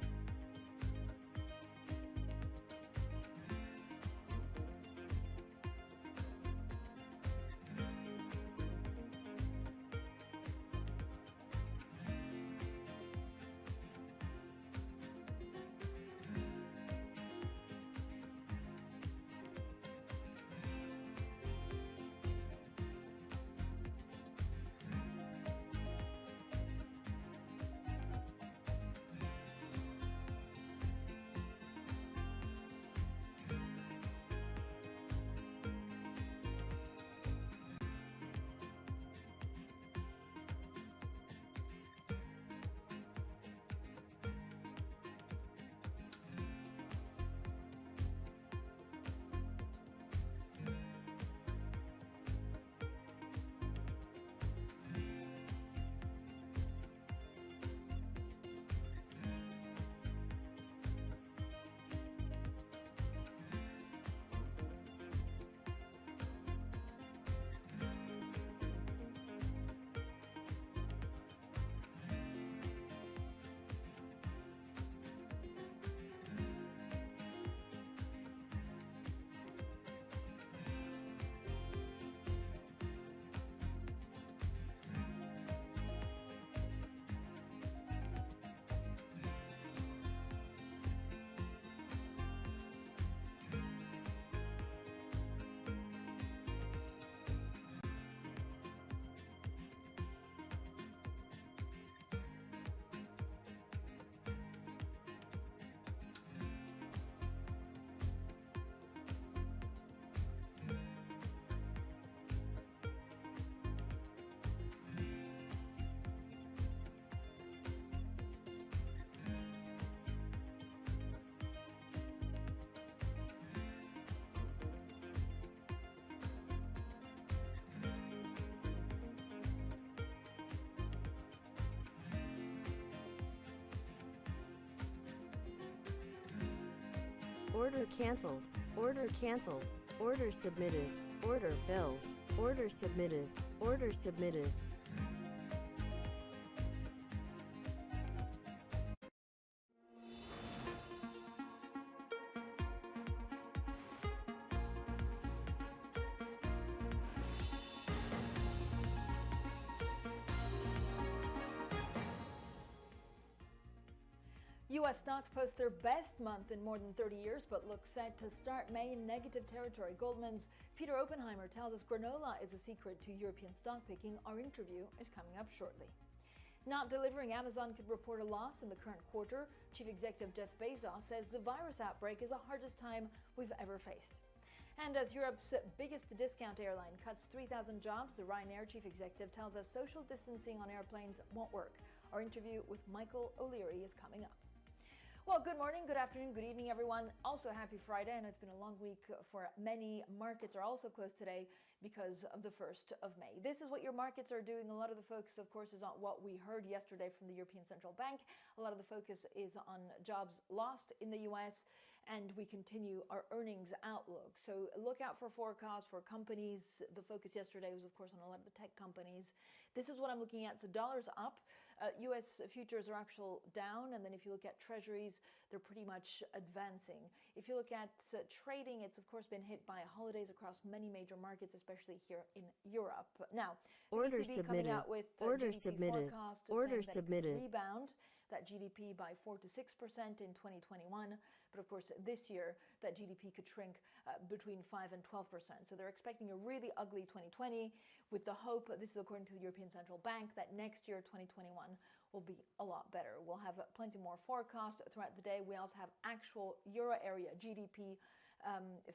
Order canceled. Order canceled. Order submitted. Order filled. Order submitted. Order submitted. U.S. stocks post their best month in more than 30 years, but look set to start May in negative territory. Goldman's Peter Oppenheimer tells us granola is a secret to European stock picking. Our interview is coming up shortly. Not delivering, Amazon could report a loss in the current quarter. Chief Executive Jeff Bezos says the virus outbreak is the hardest time we've ever faced. And as Europe's biggest discount airline cuts 3,000 jobs, the Ryanair chief executive tells us social distancing on airplanes won't work. Our interview with Michael O'Leary is coming up. Well, good morning, good afternoon, good evening, everyone. Also, happy Friday. I know it's been a long week for many. Markets are also closed today because of the 1st of May. This is what your markets are doing. A lot of the focus, of course, is on what we heard yesterday from the European Central Bank. A lot of the focus is on jobs lost in the U.S., and we continue our earnings outlook. So look out for forecasts for companies. The focus yesterday was, of course, on a lot of the tech companies. This is what I'm looking at. So dollars up. U.S. futures are actually down, and then if you look at treasuries, they're pretty much advancing. If you look at trading, it's of course been hit by holidays across many major markets, especially here in Europe. Now, the ECB coming out with GDP forecast saying that it could rebound that GDP by 4 to 6% in 2021, but of course this year that GDP could shrink between 5 and 12%. So they're expecting a really ugly 2020 with the hope, this is according to the European Central Bank, that next year 2021 will be a lot better. We'll have plenty more forecast throughout the day. We also have actual Euro area GDP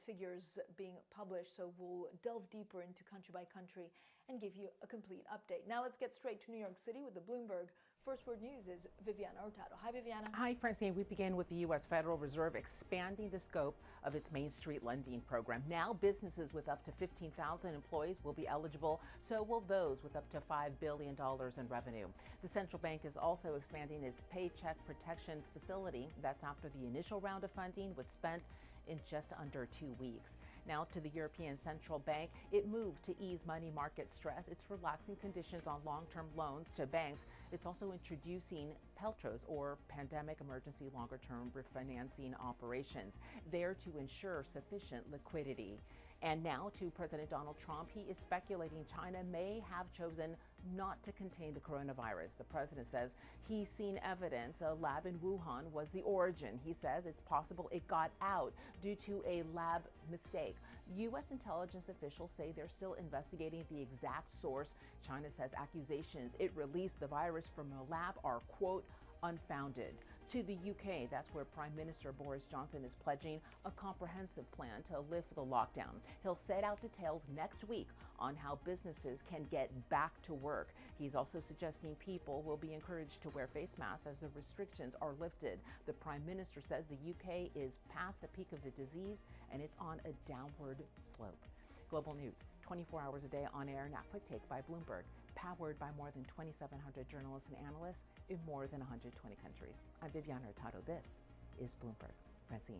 figures being published, so we'll delve deeper into country by country and give you a complete update. Now let's get straight to New York City with the Bloomberg First Word News is Viviana Hurtado. Hi, Viviana. Hi, Francine. We begin with the U.S. Federal Reserve expanding the scope of its Main Street lending program. Now businesses with up to 15,000 employees will be eligible, so will those with up to $5 billion in revenue. The central bank is also expanding its Paycheck Protection Facility. That's after the initial round of funding was spent in just under 2 weeks. Now to the European Central Bank, it moved to ease money market stress. It's relaxing conditions on long-term loans to banks. It's also introducing PELTROs, or Pandemic Emergency Longer-Term Refinancing Operations, there to ensure sufficient liquidity. And now to President Donald Trump, he is speculating China may have chosen not to contain the coronavirus. The president says he's seen evidence a lab in Wuhan was the origin. He says it's possible it got out due to a lab mistake. U.S. intelligence officials say they're still investigating the exact source. China says accusations it released the virus from a lab are, quote, unfounded. To the UK, that's where Prime Minister Boris Johnson is pledging a comprehensive plan to lift the lockdown. He'll set out details next week on how businesses can get back to work. He's also suggesting people will be encouraged to wear face masks as the restrictions are lifted. The Prime Minister says the UK is past the peak of the disease and it's on a downward slope. Global News, 24 hours a day on air. Now, quick take by Bloomberg, powered by more than 2,700 journalists and analysts in more than 120 countries. I'm Viviana Hurtado. This is Bloomberg. Francine.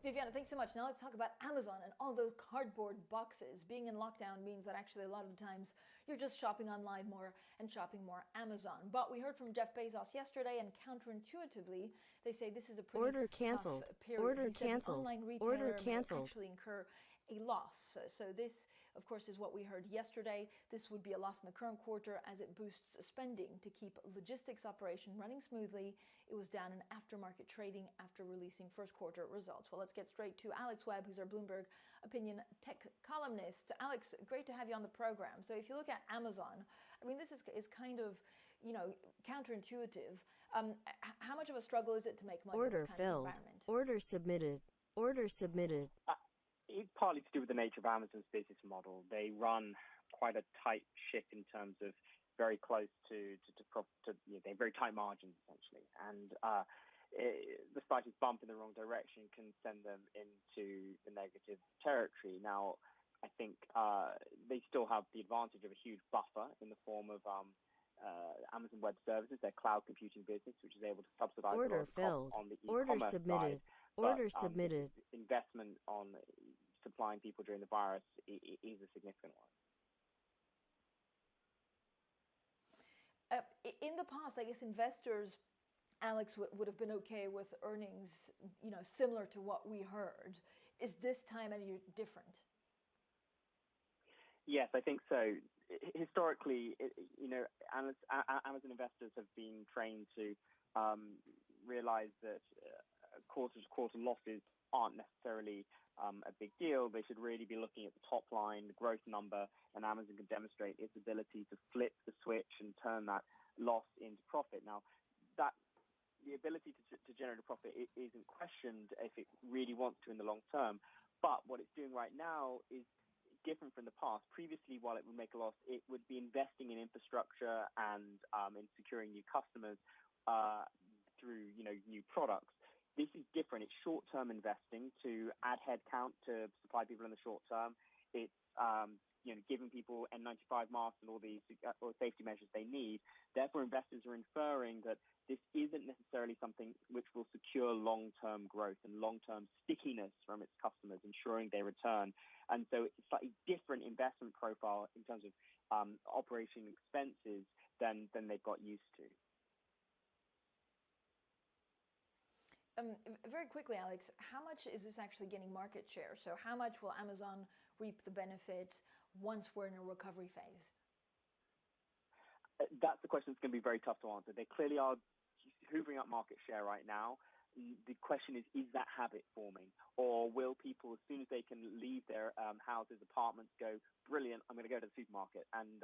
Viviana, thanks so much. Now let's talk about Amazon and all those cardboard boxes. Being in lockdown means that actually a lot of the times you're just shopping online more and shopping more Amazon. But we heard from Jeff Bezos yesterday, and counterintuitively, they say this is a pretty tough period. Order he said canceled. The online retailer Order canceled. may actually incur a loss. So this, of course, is what we heard yesterday. This would be a loss in the current quarter as it boosts spending to keep logistics operation running smoothly. It was down in aftermarket trading after releasing first quarter results. Well, let's get straight to Alex Webb, who's our Bloomberg opinion tech columnist. Alex, great to have you on the program. So if you look at Amazon, I mean, this is kind of, counterintuitive. How much of a struggle is it to make money in this kind of environment? Order submitted. Order submitted. It's partly to do with the nature of Amazon's business model. They run quite a tight ship in terms of very close to they have very tight margins essentially, and the slightest bump in the wrong direction can send them into the negative territory. Now, I think they still have the advantage of a huge buffer in the form of Amazon Web Services, their cloud computing business, which is able to subsidize Order a lot of filled. costs on the Order e-commerce submitted. side. Order But, submitted. investment on supplying people during the virus is a significant one. In the past, I guess investors, Alex, would have been okay with earnings, similar to what we heard. Is this time any different? Yes, I think so. Historically, Amazon investors have been trained to realize that quarter-to-quarter losses aren't necessarily a big deal. They should really be looking at the top line, the growth number, and Amazon can demonstrate its ability to flip the switch and turn that loss into profit. Now, the ability to generate a profit isn't questioned if it really wants to in the long term. But what it's doing right now is different from the past. Previously, while it would make a loss, it would be investing in infrastructure and in securing new customers through new products. This is different. It's short-term investing to add headcount to supply people in the short term. It's giving people N95 masks and all these safety measures they need. Therefore, investors are inferring that this isn't necessarily something which will secure long-term growth and long-term stickiness from its customers, ensuring they return. And so it's a slightly different investment profile in terms of operating expenses than they've got used to. Very quickly, Alex, how much is this actually gaining market share? So how much will Amazon reap the benefit once we're in a recovery phase? That's the question that's going to be very tough to answer. They clearly are hoovering up market share right now. The question is that habit forming? Or will people, as soon as they can leave their houses, apartments, go, brilliant, I'm going to go to the supermarket and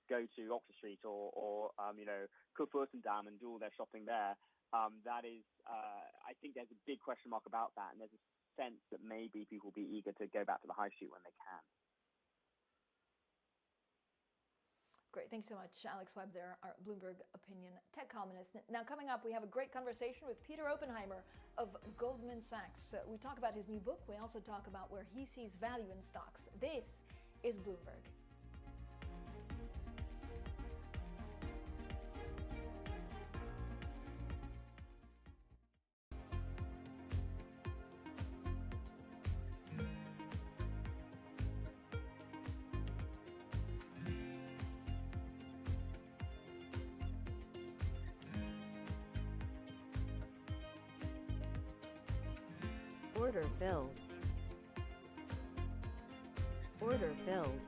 go to Oxford Street or Kurfürstendamm and do all their shopping there? That is, I think there's a big question mark about that, and there's a sense that maybe people will be eager to go back to the high street when they can. Great, thanks so much, Alex Webb there, our Bloomberg Opinion tech columnist. Now coming up, we have a great conversation with Peter Oppenheimer of Goldman Sachs. We talk about his new book. We also talk about where he sees value in stocks. This is Bloomberg. Order filled. Order filled.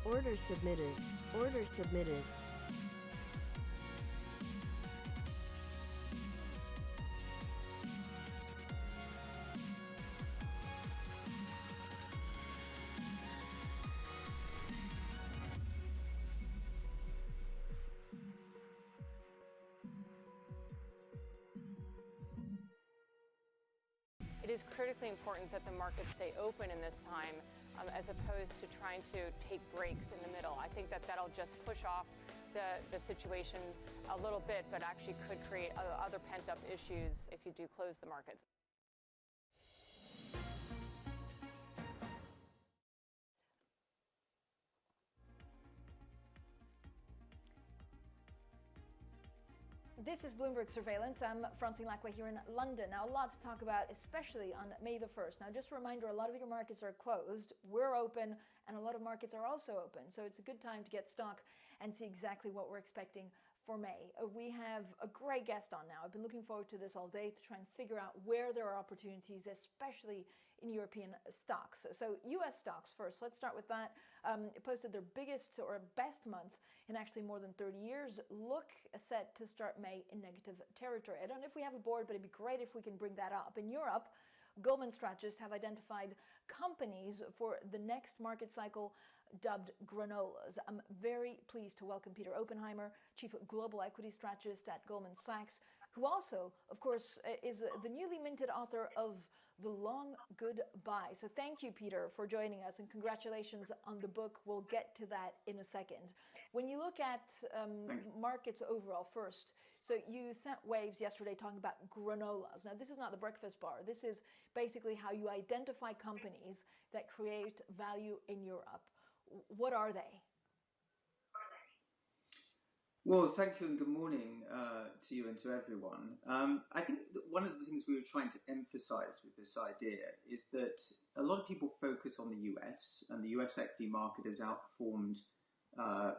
Order submitted. Order submitted. It is critically important that the markets stay open in this time, as opposed to trying to take breaks in the middle. I think that'll just push off the situation a little bit, but actually could create other pent-up issues if you do close the markets. This is Bloomberg Surveillance. I'm Francine Lacqua here in London. Now, a lot to talk about, especially on May the 1st. Now, just a reminder, a lot of your markets are closed. We're open, and a lot of markets are also open. So it's a good time to get stock and see exactly what we're expecting for May. We have a great guest on now. I've been looking forward to this all day to try and figure out where there are opportunities, especially in European stocks. So US stocks first. Let's start with that. It posted their biggest or best month in actually more than 30 years. Look set to start May in negative territory. I don't know if we have a board, but it'd be great if we can bring that up. In Europe, Goldman strategists have identified companies for the next market cycle dubbed granolas. I'm very pleased to welcome Peter Oppenheimer, Chief Global Equity Strategist at Goldman Sachs, who also, of course, is the newly minted author of The Long Goodbye. So thank you, Peter, for joining us, and congratulations on the book. We'll get to that in a second. When you look at markets overall first, so you sent waves yesterday talking about granolas. Now, this is not the breakfast bar. This is basically how you identify companies that create value in Europe. What are they? Well, thank you and good morning to you and to everyone. I think that one of the things we were trying to emphasize with this idea is that a lot of people focus on the US, and the US equity market has outperformed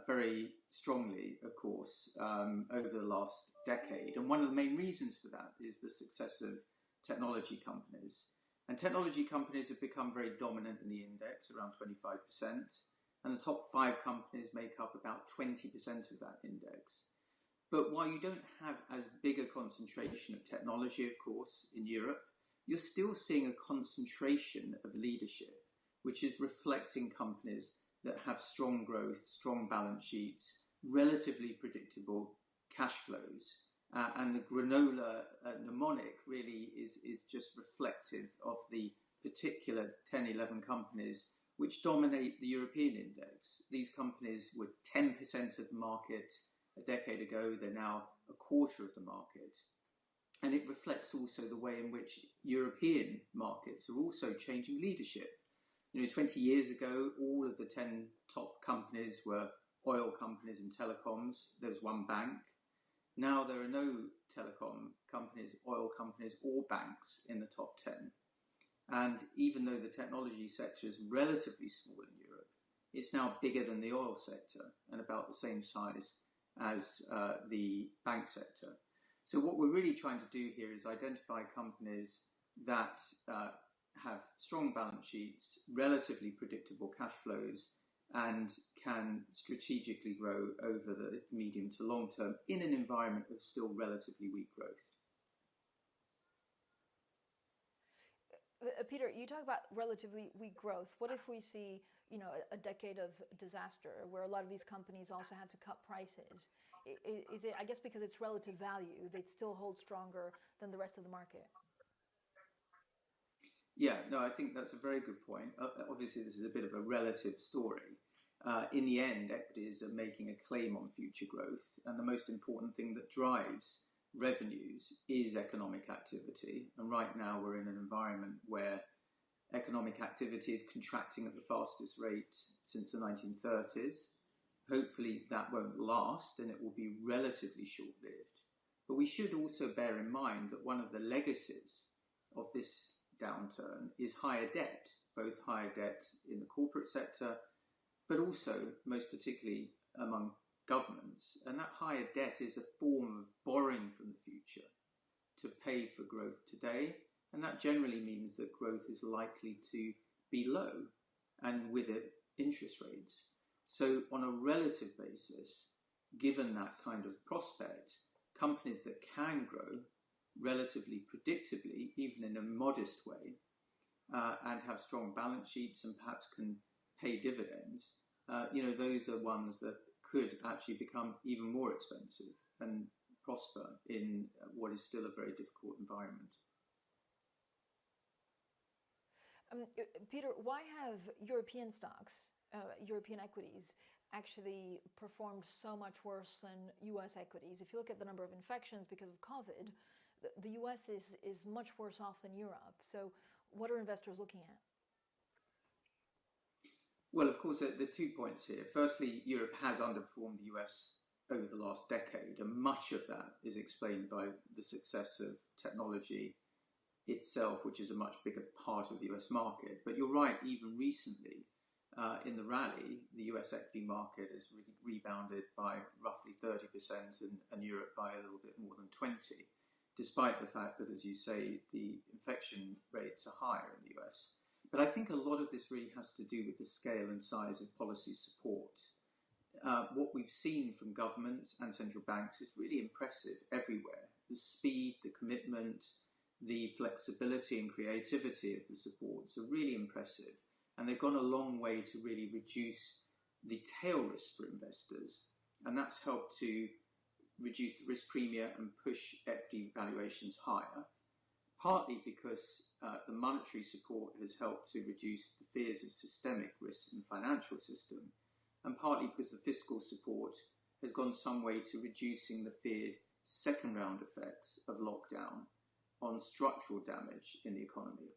very strongly, of course, over the last decade. And one of the main reasons for that is the success of technology companies. And technology companies have become very dominant in the index, around 25%. And the top 5 companies make up about 20% of that index. But while you don't have as big a concentration of technology, of course, in Europe, you're still seeing a concentration of leadership, which is reflecting companies that have strong growth, strong balance sheets, relatively predictable cash flows. And the granola mnemonic really is just reflective of the particular 10, 11 companies which dominate the European index. These companies were 10% of the market a decade ago. They're now a quarter of the market. And it reflects also the way in which European markets are also changing leadership. 20 years ago, all of the 10 top companies were oil companies and telecoms. There was one bank. Now there are no telecom companies, oil companies, or banks in the top 10. And even though the technology sector is relatively small in Europe, it's now bigger than the oil sector and about the same size as the bank sector. So what we're really trying to do here is identify companies that have strong balance sheets, relatively predictable cash flows, and can strategically grow over the medium to long term in an environment of still relatively weak growth. Peter, you talk about relatively weak growth. What if we see, a decade of disaster where a lot of these companies also have to cut prices? Is it, I guess, because it's relative value, they'd still hold stronger than the rest of the market? Yeah, no, I think that's a very good point. Obviously, this is a bit of a relative story. In the end, equities are making a claim on future growth, and the most important thing that drives revenues is economic activity. And right now we're in an environment where economic activity is contracting at the fastest rate since the 1930s. Hopefully that won't last and it will be relatively short-lived. But we should also bear in mind that one of the legacies of this downturn is higher debt, both higher debt in the corporate sector, but also most particularly among governments. And that higher debt is a form of borrowing from the future to pay for growth today. And that generally means that growth is likely to be low, and with it, interest rates. So on a relative basis, given that kind of prospect, companies that can grow relatively predictably, even in a modest way, and have strong balance sheets and perhaps can pay dividends, those are ones that could actually become even more expensive and prosper in what is still a very difficult environment. Peter, why have European stocks, European equities, actually performed so much worse than US equities? If you look at the number of infections because of COVID, the US is much worse off than Europe. So what are investors looking at? Well, of course, there are 2 points here. Firstly, Europe has underperformed the US over the last decade, and much of that is explained by the success of technology itself, which is a much bigger part of the US market. But you're right, even recently, in the rally, the US equity market has rebounded by roughly 30% and Europe by a little bit more than 20%, despite the fact that, as you say, the infection rates are higher in the US. But I think a lot of this really has to do with the scale and size of policy support. What we've seen from governments and central banks is really impressive everywhere. The speed, the commitment, the flexibility and creativity of the supports are really impressive. And they've gone a long way to really reduce the tail risk for investors. And that's helped to reduce the risk premium and push equity valuations higher, partly because the monetary support has helped to reduce the fears of systemic risk in the financial system, and partly because the fiscal support has gone some way to reducing the feared second round effects of lockdown on structural damage in the economy.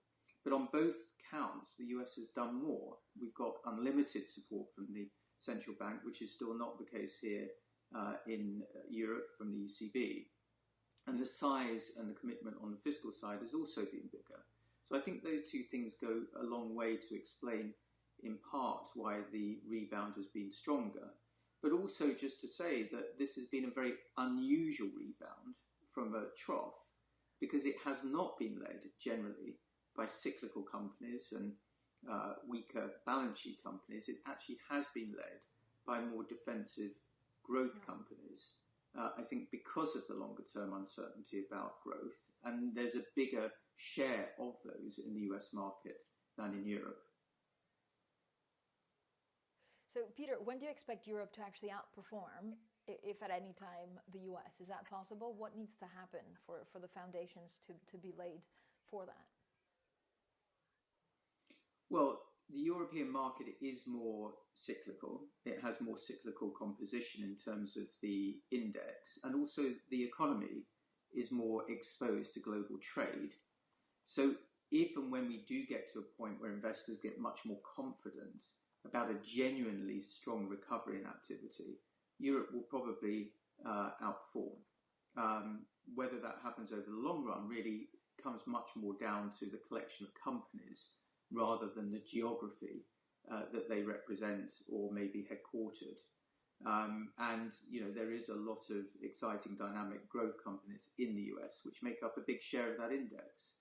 But on both counts, the US has done more. We've got unlimited support from the central bank, which is still not the case here in Europe from the ECB. And the size and the commitment on the fiscal side has also been bigger. So I think those two things go a long way to explain in part why the rebound has been stronger, but also just to say that this has been a very unusual rebound from a trough, because it has not been led generally by cyclical companies and weaker balance sheet companies. It actually has been led by more defensive growth companies, I think because of the longer term uncertainty about growth, and there's a bigger share of those in the US market than in Europe. So, Peter, when do you expect Europe to actually outperform, if at any time, the US? Is that possible? What needs to happen for the foundations to be laid for that? Well, the European market is more cyclical. It has more cyclical composition in terms of the index, and also the economy is more exposed to global trade. So if and when we do get to a point where investors get much more confident about a genuinely strong recovery in activity, Europe will probably outperform. Whether that happens over the long run really comes much more down to the collection of companies rather than the geography that they represent or may be headquartered. And, you know, there is a lot of exciting dynamic growth companies in the US, which make up a big share of that index.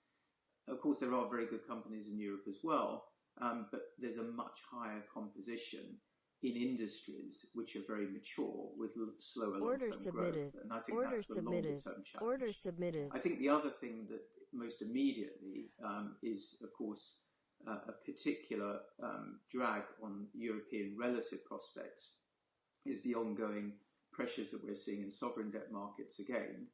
Of course, there are very good companies in Europe as well, but there's a much higher composition in industries which are very mature with slower long-term growth. And I think that's the longer-term challenge. I think the other thing that most immediately is, of course, a particular drag on European relative prospects is the ongoing pressures that we're seeing in sovereign debt markets again.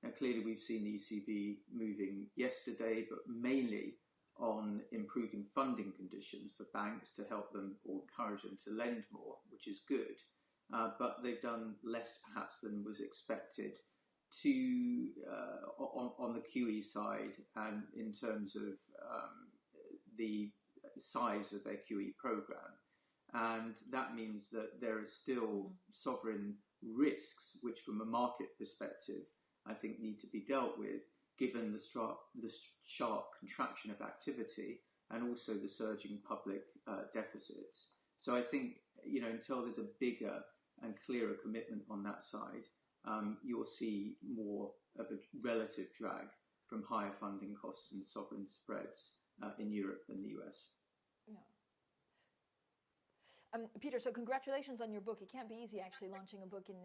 Now, clearly, we've seen the ECB moving yesterday, but mainly on improving funding conditions for banks to help them or encourage them to lend more, which is good. But they've done less, perhaps, than was expected to on the QE side and in terms of the size of their QE program. And that means that there are still sovereign risks, which from a market perspective, I think need to be dealt with, given the sharp contraction of activity and also the surging public deficits. So I think, you know, until there's a bigger and clearer commitment on that side, you'll see more of a relative drag from higher funding costs and sovereign spreads in Europe than the US. Yeah. Peter, so congratulations on your book. It can't be easy actually launching a book in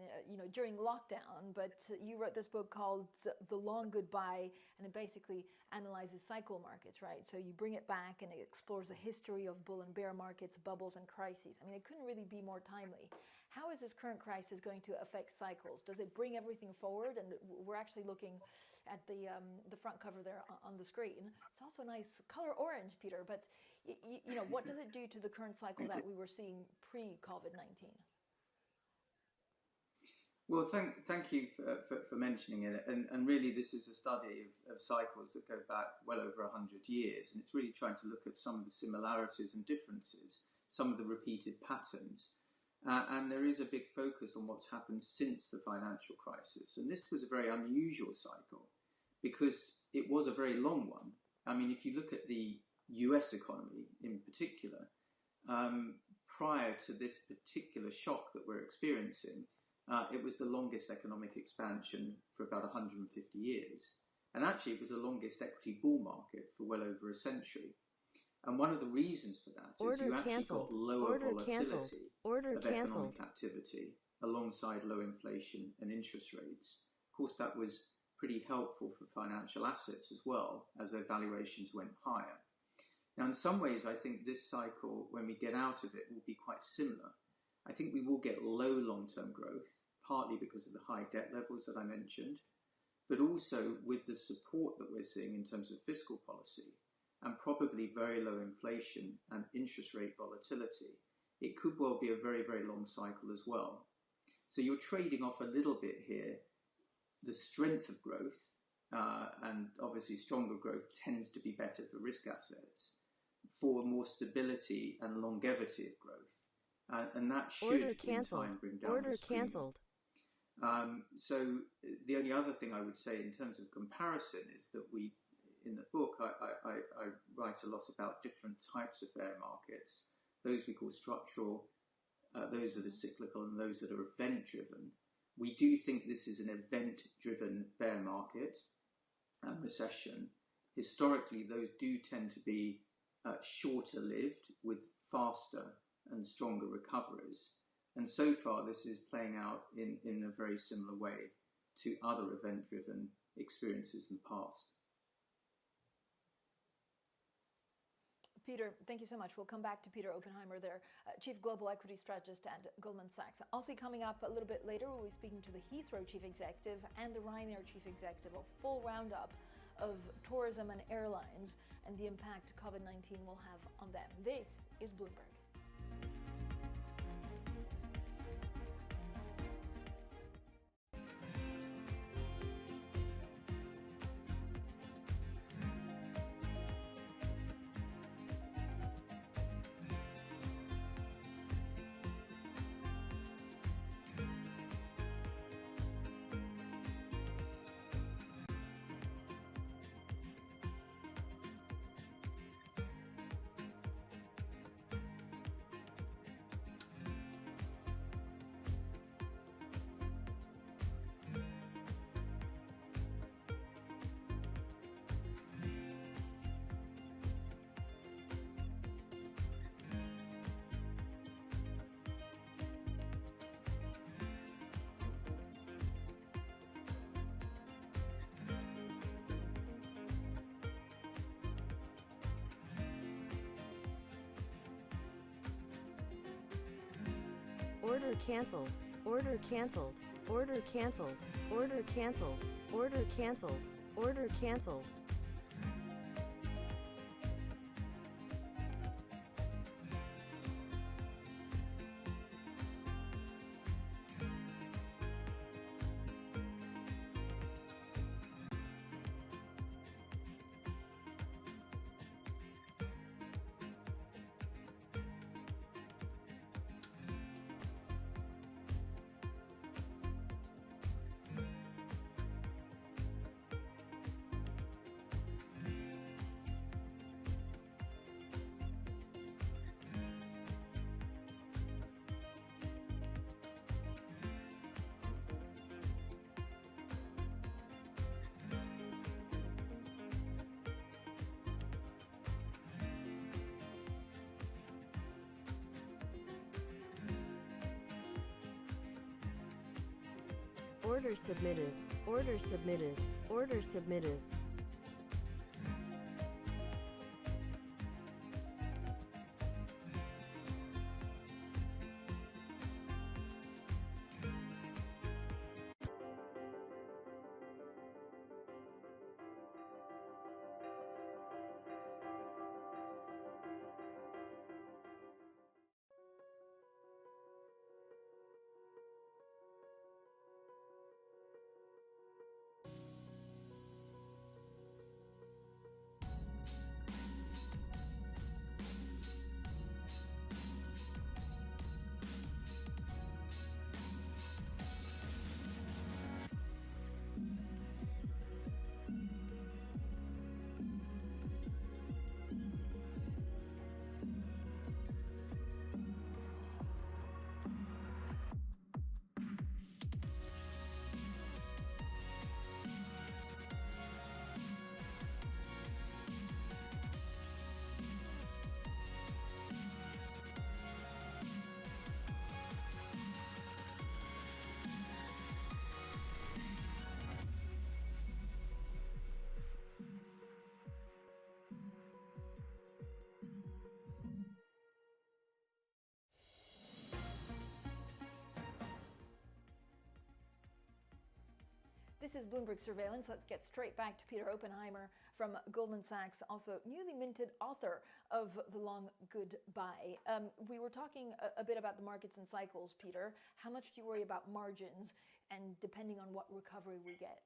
during lockdown, but you wrote this book called The Long Goodbye, and it basically analyzes cycle markets, right? So you bring it back and it explores the history of bull and bear markets, bubbles and crises. I mean, it couldn't really be more timely. How is this current crisis going to affect cycles? Does it bring everything forward? And we're actually looking at the front cover there on the screen. It's also nice color orange, Peter, but what does it do to the current cycle that we were seeing pre-COVID-19? Well, thank you for mentioning it. And really, this is a study of cycles that go back well over 100 years. And it's really trying to look at some of the similarities and differences, some of the repeated patterns. And there is a big focus on what's happened since the financial crisis. And this was a very unusual cycle because it was a very long one. I mean, if you look at the US economy in particular, prior to this particular shock that we're experiencing, it was the longest economic expansion for about 150 years. And actually, it was the longest equity bull market for well over a century. And one of the reasons for that is you actually got lower volatility of economic activity alongside low inflation and interest rates. Of course, that was pretty helpful for financial assets as well, as their valuations went higher. Now, in some ways, I think this cycle, when we get out of it, will be quite similar. I think we will get low long-term growth, partly because of the high debt levels that I mentioned, but also with the support that we're seeing in terms of fiscal policy and probably very low inflation and interest rate volatility, it could well be a very, very long cycle as well. So you're trading off a little bit here the strength of growth, and obviously stronger growth tends to be better for risk assets, for more stability and longevity of growth. And that should, in time, bring down the premium. So the only other thing I would say in terms of comparison is that we, in the book, I write a lot about different types of bear markets. Those we call structural, those that are cyclical, and those that are event-driven. We do think this is an event-driven bear market and recession. Historically, those do tend to be shorter-lived with faster and stronger recoveries. And so far, this is playing out in a very similar way to other event-driven experiences in the past. Peter, thank you so much. We'll come back to Peter Oppenheimer there, Chief Global Equity Strategist at Goldman Sachs. Also coming up a little bit later, we'll be speaking to the Heathrow Chief Executive and the Ryanair Chief Executive, a full roundup of tourism and airlines and the impact COVID-19 will have on them. This is Bloomberg. Order canceled. Order canceled. Order canceled. Order canceled. Order canceled. Order canceled. Order submitted. Order submitted. Order submitted. This is Bloomberg Surveillance. Let's get straight back to Peter Oppenheimer from Goldman Sachs, also newly minted author of The Long Goodbye. We were talking a bit about the markets and cycles, Peter. How much do you worry about margins and depending on what recovery we get?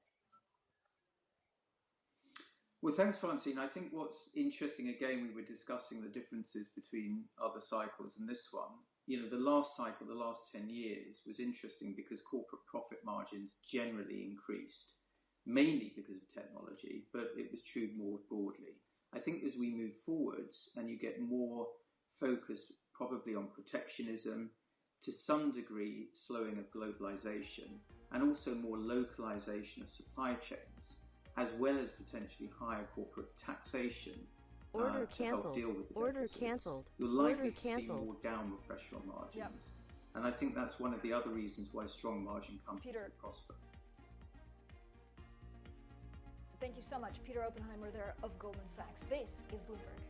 Well, thanks, Francine. I think what's interesting, again, we were discussing the differences between other cycles and this one. You know, the last cycle, the last 10 years, was interesting because corporate profit margins generally increased, mainly because of technology, but it was true more broadly. I think as we move forwards and you get more focus probably on protectionism, to some degree slowing of globalization, and also more localization of supply chains, as well as potentially higher corporate taxation, Order to help deal with the deficits, you're likely to see more downward pressure on margins. Yep. And I think that's one of the other reasons why strong margin companies will prosper. Thank you so much, Peter Oppenheimer there of Goldman Sachs. This is Bloomberg.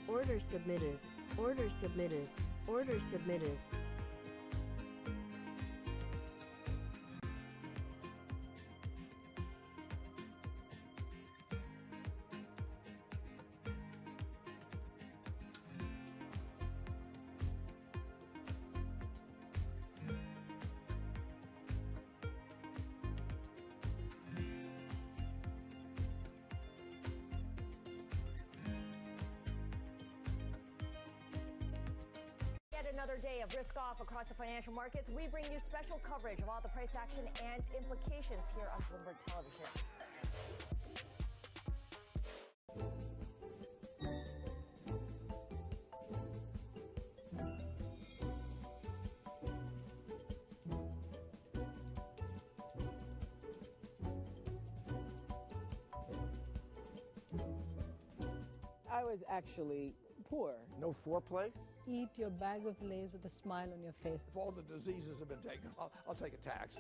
Order submitted. Order submitted. Order submitted. Another day of risk off across the financial markets. We bring you special coverage of all the price action and implications here on Bloomberg Television. I was actually poor. No foreplay? Eat your bag of Lay's with a smile on your face. If all the diseases have been taken, I'll take a tax.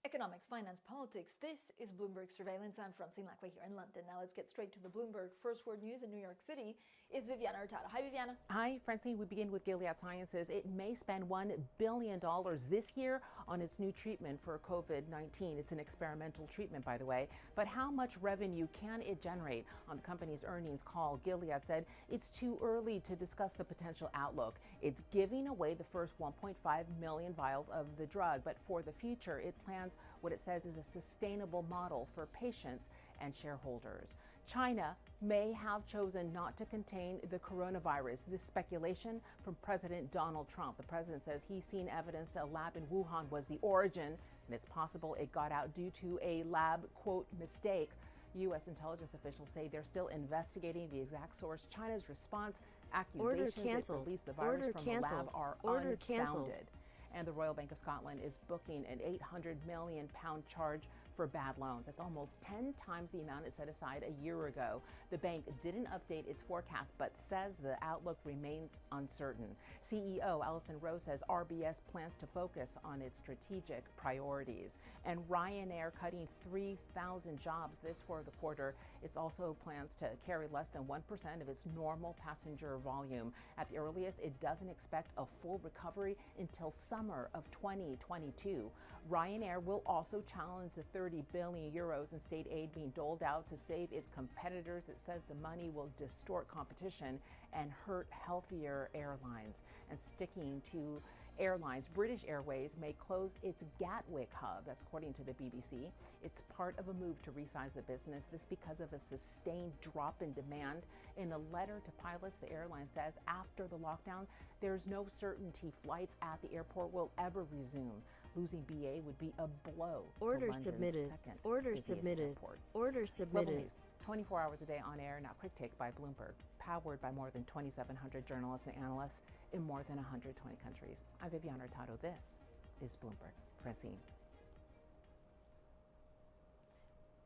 Economics, finance, politics. This is Bloomberg Surveillance. I'm Francine Lacquet here in London. Now let's get straight to the Bloomberg First Word News in New York City is Viviana Hurtado. Hi, Viviana. Hi, Francine. We begin with Gilead Sciences. It may spend $1 billion this year on its new treatment for COVID-19. It's an experimental treatment, by the way. But how much revenue can it generate? On the company's earnings call, Gilead said it's too early to discuss the potential outlook. It's giving away the first 1.5 million vials of the drug, but for the future, it plans what it says is a sustainable model for patients and shareholders. China may have chosen not to contain the coronavirus. This speculation from President Donald Trump. The president says he's seen evidence a lab in Wuhan was the origin, and it's possible it got out due to a lab, quote, mistake. U.S. intelligence officials say they're still investigating the exact source. China's response, accusations it released the virus from the lab are unfounded. And the Royal Bank of Scotland is booking an £800 million charge for bad loans. That's almost 10 times the amount it set aside a year ago. The bank didn't update its forecast, but says the outlook remains uncertain. CEO Alison Rowe says RBS plans to focus on its strategic priorities. And Ryanair cutting 3,000 jobs this for the quarter. It also plans to carry less than 1% of its normal passenger volume. At the earliest, it doesn't expect a full recovery until summer of 2022. Ryanair will also challenge the 30 billion euros in state aid being doled out to save its competitors. It says the money will distort competition and hurt healthier airlines. And sticking to airlines, British Airways may close its Gatwick hub. That's according to the BBC. It's part of a move to resize the business. This because of a sustained drop in demand. In a letter to pilots, the airline says after the lockdown, there's no certainty flights at the airport will ever resume. Losing BA would be a blow Order to London's submitted. second Order busiest submitted. airport. Order Global submitted. News, 24 hours a day on air. Now, quick take by Bloomberg, powered by more than 2,700 journalists and analysts in more than 120 countries. I'm Vivian Hurtado. This is Bloomberg. Francine.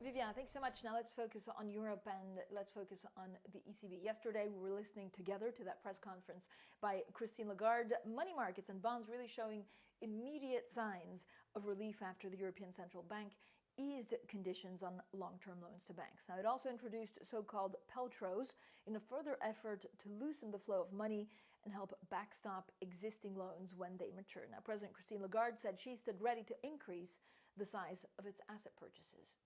Vivian, thanks so much. Now let's focus on Europe and let's focus on the ECB. Yesterday, we were listening together to that press conference by Christine Lagarde. Money markets and bonds really showing immediate signs of relief after the European Central Bank eased conditions on long-term loans to banks. Now, it also introduced so-called peltros in a further effort to loosen the flow of money and help backstop existing loans when they mature. Now, President Christine Lagarde said she stood ready to increase the size of its asset purchases.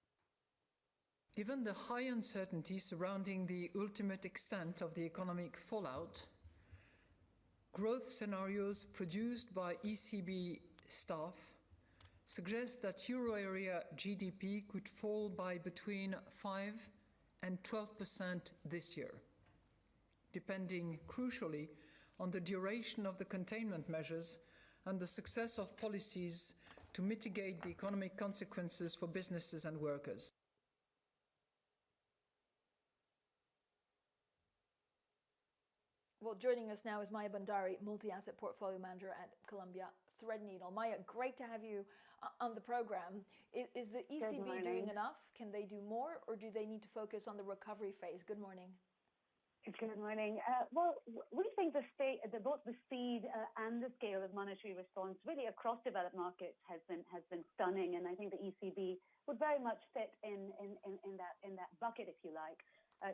Given the high uncertainty surrounding the ultimate extent of the economic fallout, growth scenarios produced by ECB staff suggest that euro area GDP could fall by between 5 and 12% this year, depending crucially on the duration of the containment measures and the success of policies to mitigate the economic consequences for businesses and workers. Well, joining us now is Maya Bandari, multi-asset portfolio manager at Columbia Threadneedle. Maya, great to have you on the program. Is the ECB doing enough? Can they do more, or do they need to focus on the recovery phase? Good morning. Good morning. Well, we think both the speed and the scale of monetary response really across developed markets has been stunning, and I think the ECB would very much fit in that bucket, if you like.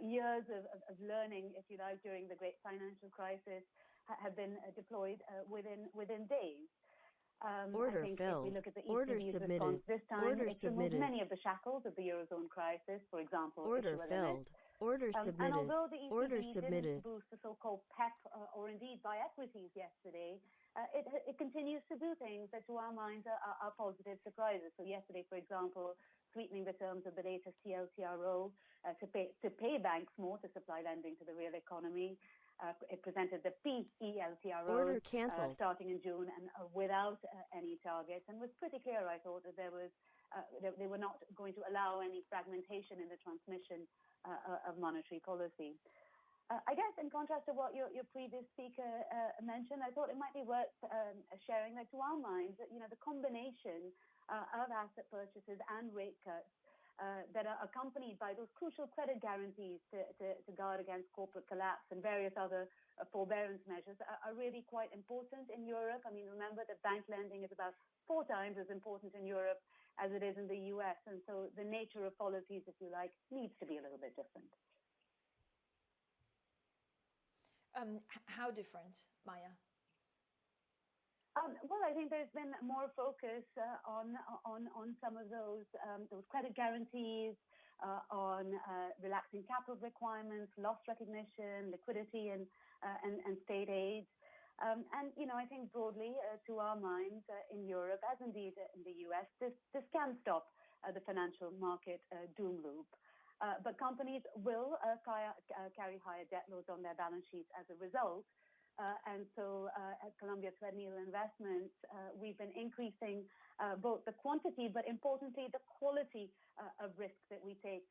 Years of learning, if you like, during the great financial crisis have been deployed within days. Order I think filled. if we look at the Order ECB's submitted. response this time, Order it's removed submitted. many of the shackles of the Eurozone crisis, for examul, Order issuer filled. limits. Order submitted. And although the ECB Order didn't submitted. boost the so-called PEP or indeed buy equities yesterday, it continues to do things that to our minds are positive surprises. So yesterday, for example, sweetening the terms of the latest TLTRO to pay banks more to supply lending to the real economy. It presented the PELTRO starting in June and without any targets, and was pretty clear, I thought, that they were not going to allow any fragmentation in the transmission of monetary policy. I guess in contrast to what your previous speaker mentioned, I thought it might be worth sharing that to our minds, that, the combination of asset purchases and rate cuts that are accompanied by those crucial credit guarantees to guard against corporate collapse and various other forbearance measures are really quite important in Europe. I mean, remember that bank lending is about 4 times as important in Europe as it is in the US. And so the nature of policies, if you like, needs to be a little bit different. How different, Maya? Well, I think there's been more focus on some of those credit guarantees, on relaxing capital requirements, loss recognition, liquidity, and state aid. And I think broadly, to our minds in Europe, as indeed in the US, this can stop the financial market doom loop. But companies will carry higher debt loads on their balance sheets as a result. And so at Columbia Threadneedle Investments, we've been increasing both the quantity, but importantly, the quality of risk that we take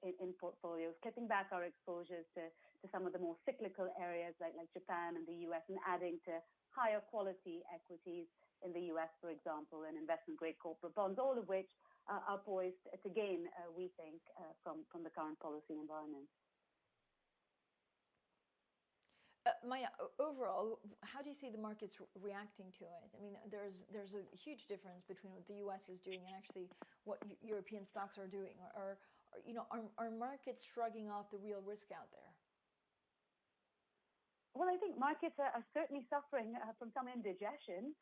in portfolios, clipping back our exposures to some of the more cyclical areas like Japan and the US, and adding to higher quality equities in the US, for example, and investment-grade corporate bonds, all of which are poised to gain, we think, from the current policy environment. Maya, overall, how do you see the markets reacting to it? I mean, there's a huge difference between what the U.S. is doing and actually what European stocks are doing. Are markets shrugging off the real risk out there? Well, I think markets are certainly suffering from some indigestion,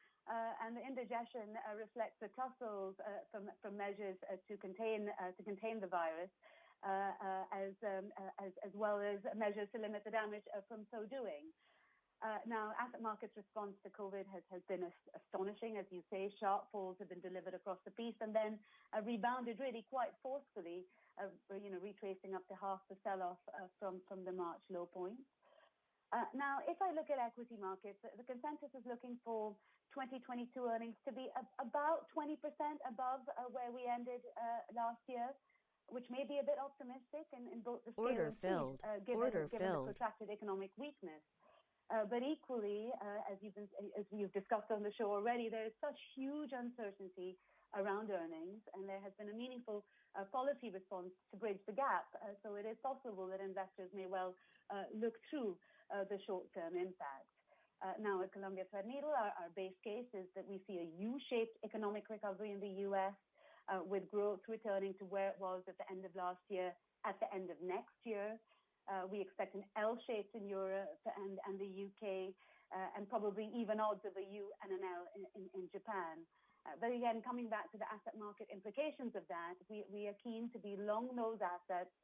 and the indigestion reflects the tussles from measures to contain the virus. As well as measures to limit the damage from so doing. Now, asset markets' response to COVID has been astonishing. As you say, sharp falls have been delivered across the piece and then rebounded really quite forcefully, retracing up to half the sell-off from the March low point. Now, if I look at equity markets, the consensus is looking for 2022 earnings to be about 20% above where we ended last year, which may be a bit optimistic in both the scale and speed, given the protracted economic weakness. But equally, as you've discussed on the show already, there is such huge uncertainty around earnings, and there has been a meaningful policy response to bridge the gap. So it is possible that investors may well look through the short-term impact. Now, at Columbia Threadneedle, our base case is that we see a U-shaped economic recovery in the U.S., with growth returning to where it was at the end of last year, at the end of next year. We expect an L-shape in Europe and the UK, and probably even odds of a U and an L in Japan. But again, coming back to the asset market implications of that, we are keen to be long those assets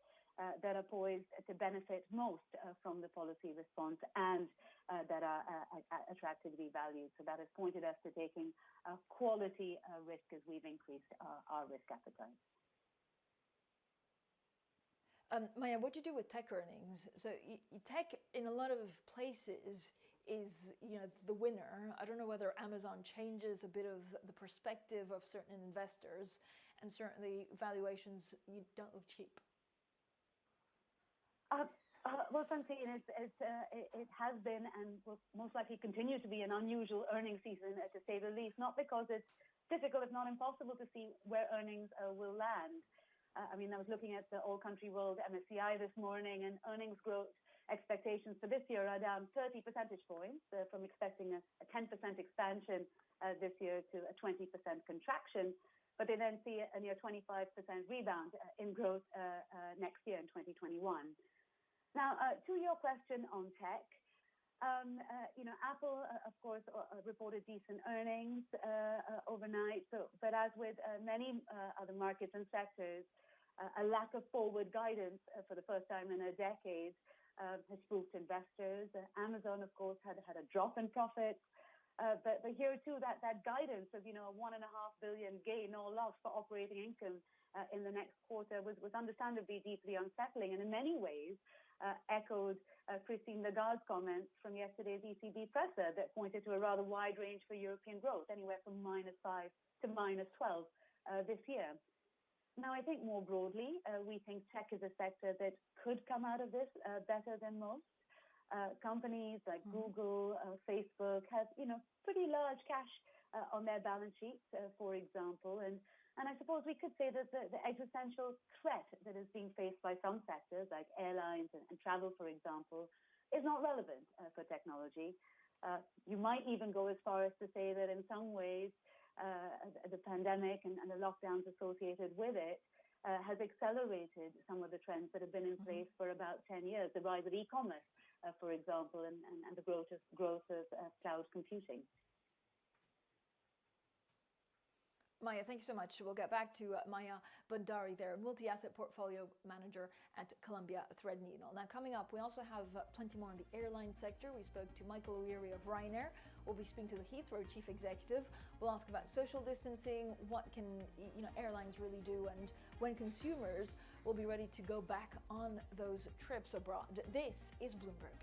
that are poised to benefit most from the policy response and that are attractively valued. So that has pointed us to taking quality risk as we've increased our risk appetite. Maya, what do you do with tech earnings? So tech in a lot of places is the winner. I don't know whether Amazon changes a bit of the perspective of certain investors, and certainly valuations don't look cheap. Well, Francine, it has been and will most likely continue to be an unusual earnings season, to say the least, not because it's difficult, if not impossible, to see where earnings will land. I mean, I was looking at the all-country world MSCI this morning, and earnings growth expectations for this year are down 30 percentage points from expecting a 10% expansion this year to a 20% contraction. But they then see a near 25% rebound in growth next year in 2021. Now, to your question on tech, Apple, of course, reported decent earnings overnight. But as with many other markets and sectors, a lack of forward guidance for the first time in a decade has spooked investors. Amazon, of course, had a drop in profits. But here, too, that guidance of, a $1.5 billion gain or loss for operating income in the next quarter was understandably deeply unsettling, and in many ways echoed Christine Lagarde's comments from yesterday's ECB presser that pointed to a rather wide range for European growth, anywhere from -5 to -12 this year. Now, I think more broadly, we think tech is a sector that could come out of this better than most. Companies like Google, Facebook have, pretty large cash on their balance sheets, for example. And I suppose we could say that the existential threat that is being faced by some sectors, like airlines and travel, for example, is not relevant for technology. You might even go as far as to say that in some ways, the pandemic and the lockdowns associated with it has accelerated some of the trends that have been in place for about 10 years, the rise of e-commerce, for example, and the growth of cloud computing. Maya, thank you so much. We'll get back to Maya Bandari there, multi-asset portfolio manager at Columbia Threadneedle. Now, coming up, we also have plenty more in the airline sector. We spoke to Michael O'Leary of Ryanair We'll be speaking to the Heathrow chief executive. We'll ask about social distancing, what can airlines really do, and when consumers will be ready to go back on those trips abroad. This is Bloomberg.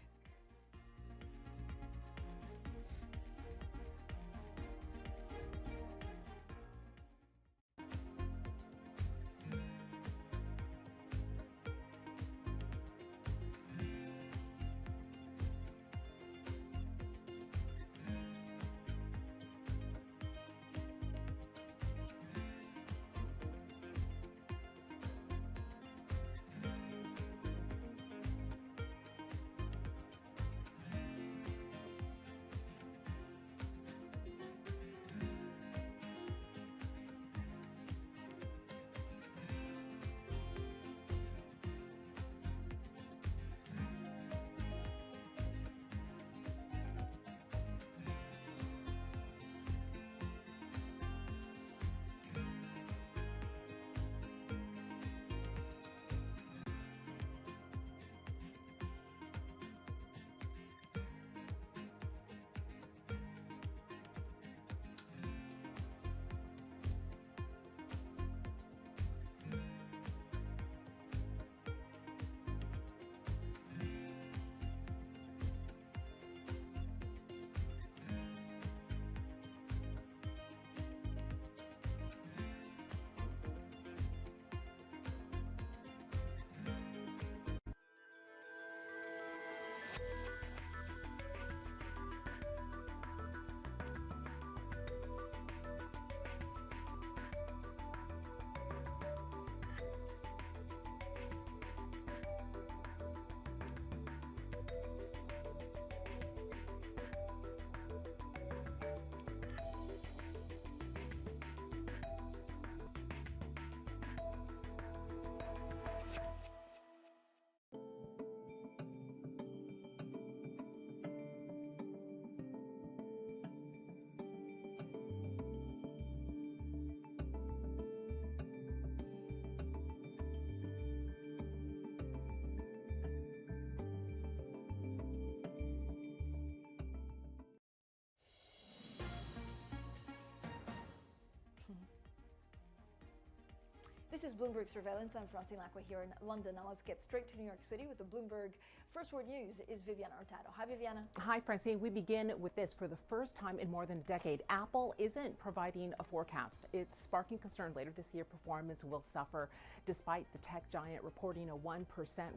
This is Bloomberg Surveillance. I'm Francine Lacqua here in London. Now let's get straight to New York City with the Bloomberg First Word News is Viviana Hurtado. Hi, Viviana. Hi, Francine. We begin with this. For the first time in more than a decade, Apple isn't providing a forecast. It's sparking concern. Later this year, performance will suffer despite the tech giant reporting a 1%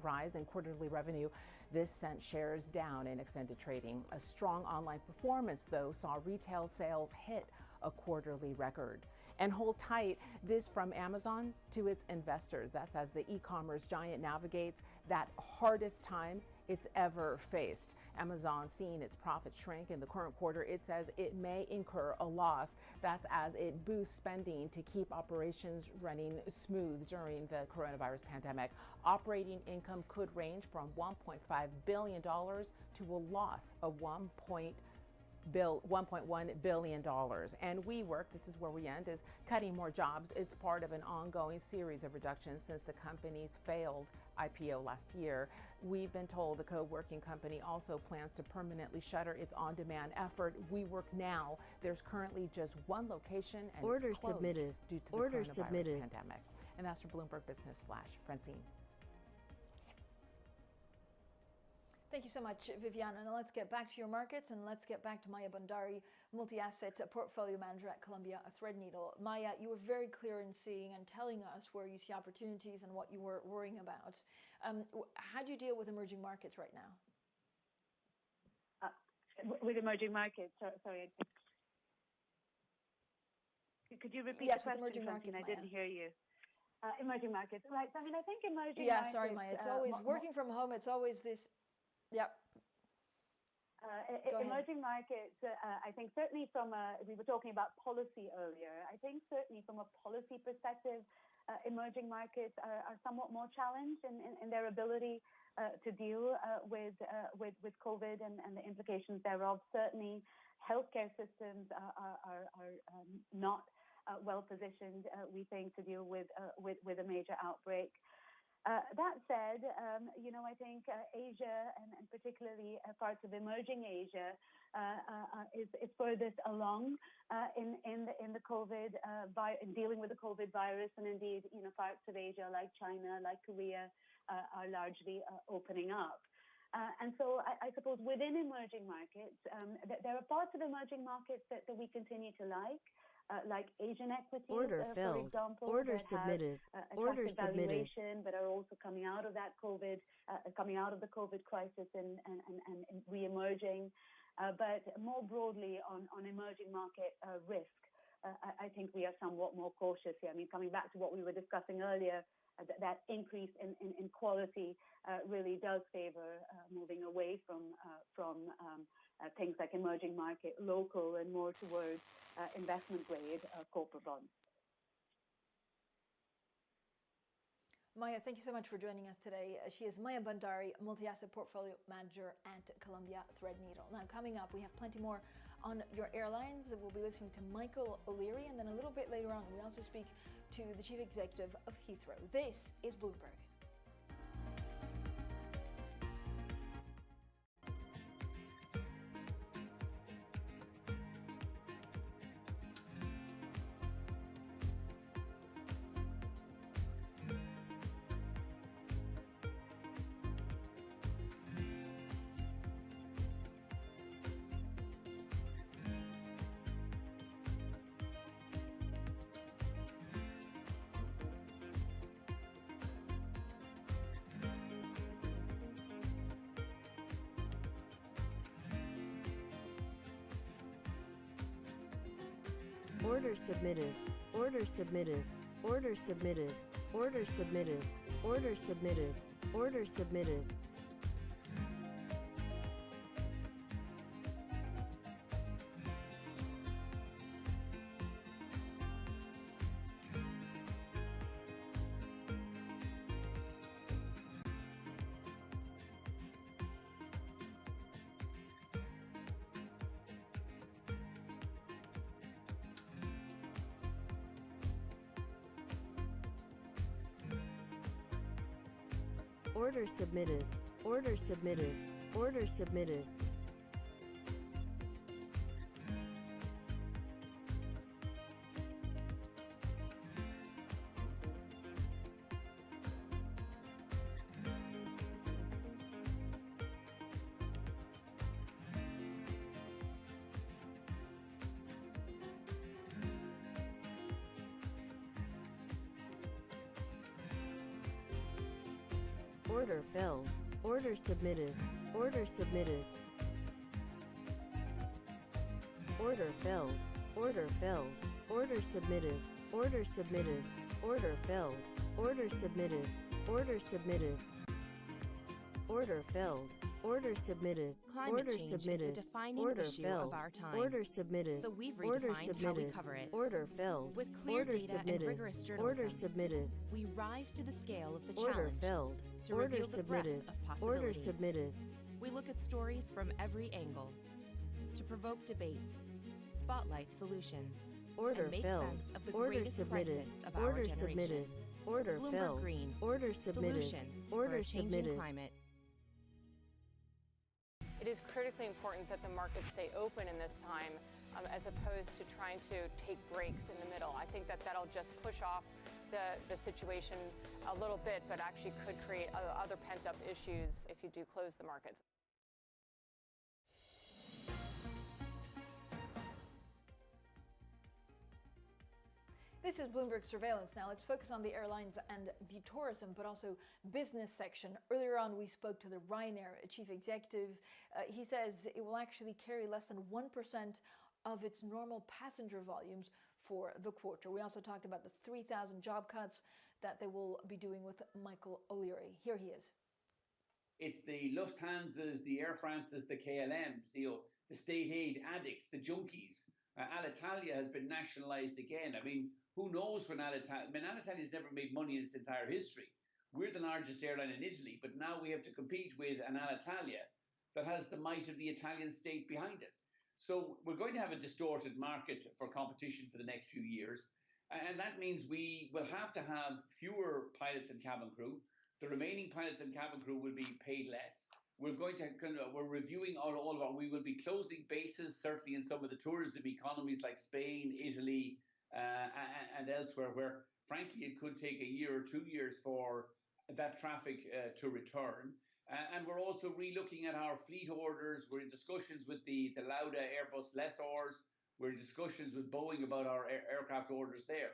rise in quarterly revenue. This sent shares down in extended trading. A strong online performance, though, saw retail sales hit a quarterly record. And hold tight, this from Amazon to its investors. That's as the e-commerce giant navigates that hardest time it's ever faced. Amazon seeing its profit shrink in the current quarter. It says it may incur a loss. That's as it boosts spending to keep operations running smooth during the coronavirus pandemic. Operating income could range from $1.5 billion to a loss of $1.1 billion. And WeWork, this is where we end, is cutting more jobs. It's part of an ongoing series of reductions since the company's failed IPO last year. We've been told the co-working company also plans to permanently shutter its on-demand effort, WeWork Now. There's currently just one location and Order it's closed submitted. due to the Order coronavirus submitted. pandemic. And that's your Bloomberg Business Flash. Francine. Thank you so much, Viviana. Now let's get back to your markets and let's get back to Maya Bandari, multi-asset portfolio manager at Columbia Threadneedle. Maya, you were very clear in seeing and telling us where you see opportunities and what you were worrying about. How do you deal with emerging markets right now? With emerging markets, sorry. Could you repeat Yes, the question, with emerging Francine? markets, I didn't hear you. Emerging markets, right? I mean, I think emerging Yeah, markets. sorry, Maya. It's always working from home. It's always this. Yeah. Emerging markets, I think certainly from we were talking about policy earlier. I think certainly from a policy perspective, emerging markets are somewhat more challenged in their ability to deal with COVID and the implications thereof. Certainly, healthcare systems are not well positioned, we think, to deal with a major outbreak. That said, I think Asia and particularly parts of emerging Asia is furthest along in the COVID in dealing with the COVID virus, and indeed, parts of Asia like China, like Korea, are largely opening up. And so I suppose within emerging markets, there are parts of emerging markets that we continue to like Asian equities, Order for filled. example, Order that submitted. have Order attractive submitted. valuation, but are also coming out of that COVID, coming out of the COVID crisis and re-emerging. But more broadly on emerging market risk, I think we are somewhat more cautious here. I mean, coming back to what we were discussing earlier, that increase in quality really does favor moving away from things like emerging market, local, and more towards investment grade corporate bonds. Maya, thank you so much for joining us today. She is Maya Bandari, multi-asset portfolio manager at Columbia Threadneedle. Now, coming up, we have plenty more on your airlines. We'll be listening to Michael O'Leary, and then a little bit later on, we also speak to the chief executive of Heathrow. This is Bloomberg. Order submitted. Order submitted. Order submitted. Order submitted. Order submitted. Order submitted. Order submitted. Order submitted. Order submitted. Order filled. Order submitted. Order submitted. Order filled. Order filled. Order submitted. Order submitted. Order filled. Order submitted. Order submitted. Order filled. Order submitted. Climate Order change submitted. is the defining Order issue filled. of our time. Order submitted. So we've Order redefined how we submitted. cover it. Order filled. With clear Order data submitted. and rigorous journalism, Order submitted. we rise to the scale of the Order challenge filled. to Order reveal the breadth submitted. of possibility. Order submitted. We look at stories from every angle to provoke debate, spotlight solutions, Order and make filled. sense of the Order greatest submitted. crisis of Order our generation. submitted. Order Bloomberg filled. Green. Order submitted. Solutions Order for a changing submitted. climate. It is critically important that the markets stay open in this time as opposed to trying to take breaks in the middle. I think that that'll just push off the situation a little bit, but actually could create other pent-up issues if you do close the markets. This is Bloomberg Surveillance. Now let's focus on the airlines and the tourism, but also business section. Earlier on, we spoke to the Ryanair chief executive. He says it will actually carry less than 1% of its normal passenger volumes for the quarter. We also talked about the 3,000 job cuts that they will be doing with Michael O'Leary. Here he is. It's the Lufthansas, the Air France's, the KLMs, the state aid addicts, the junkies. Alitalia has been nationalized again. I mean, who knows when Alitalia... I mean, Alitalia's never made money in its entire history. We're the largest airline in Italy, but now we have to compete with an Alitalia that has the might of the Italian state behind it. So we're going to have a distorted market for competition for the next few years. And that means we will have to have fewer pilots and cabin crew. The remaining pilots and cabin crew will be paid less. we're reviewing all of our, we will be closing bases, certainly in some of the tourism economies like Spain, Italy, and elsewhere, where frankly it could take a year or 2 years for that traffic to return. And we're also re-looking at our fleet orders. We're in discussions with the Lauda Airbus lessors. We're in discussions with Boeing about our aircraft orders there,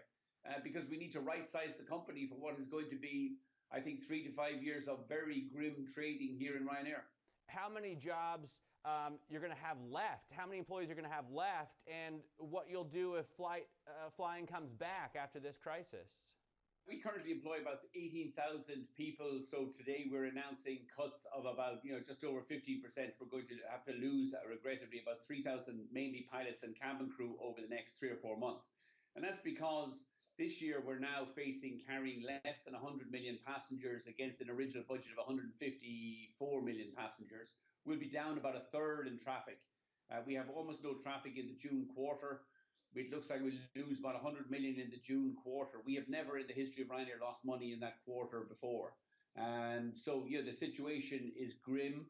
because we need to right-size the company for what is going to be, I think, 3 to 5 years of very grim trading here in Ryanair. How many jobs you're going to have left? How many employees you're going to have left? And what you'll do if flying comes back after this crisis? We currently employ about 18,000 people. So today we're announcing cuts of about, just over 15%. We're going to have to lose, regrettably, about 3,000, mainly pilots and cabin crew over the next 3 or 4 months. And that's because this year we're now carrying less than 100 million passengers against an original budget of 154 million passengers. We'll be down about a third in traffic. We have almost no traffic in the June quarter. It looks like we'll lose about 100 million in the June quarter. We have never in the history of Ryanair lost money in that quarter before. And so, the situation is grim.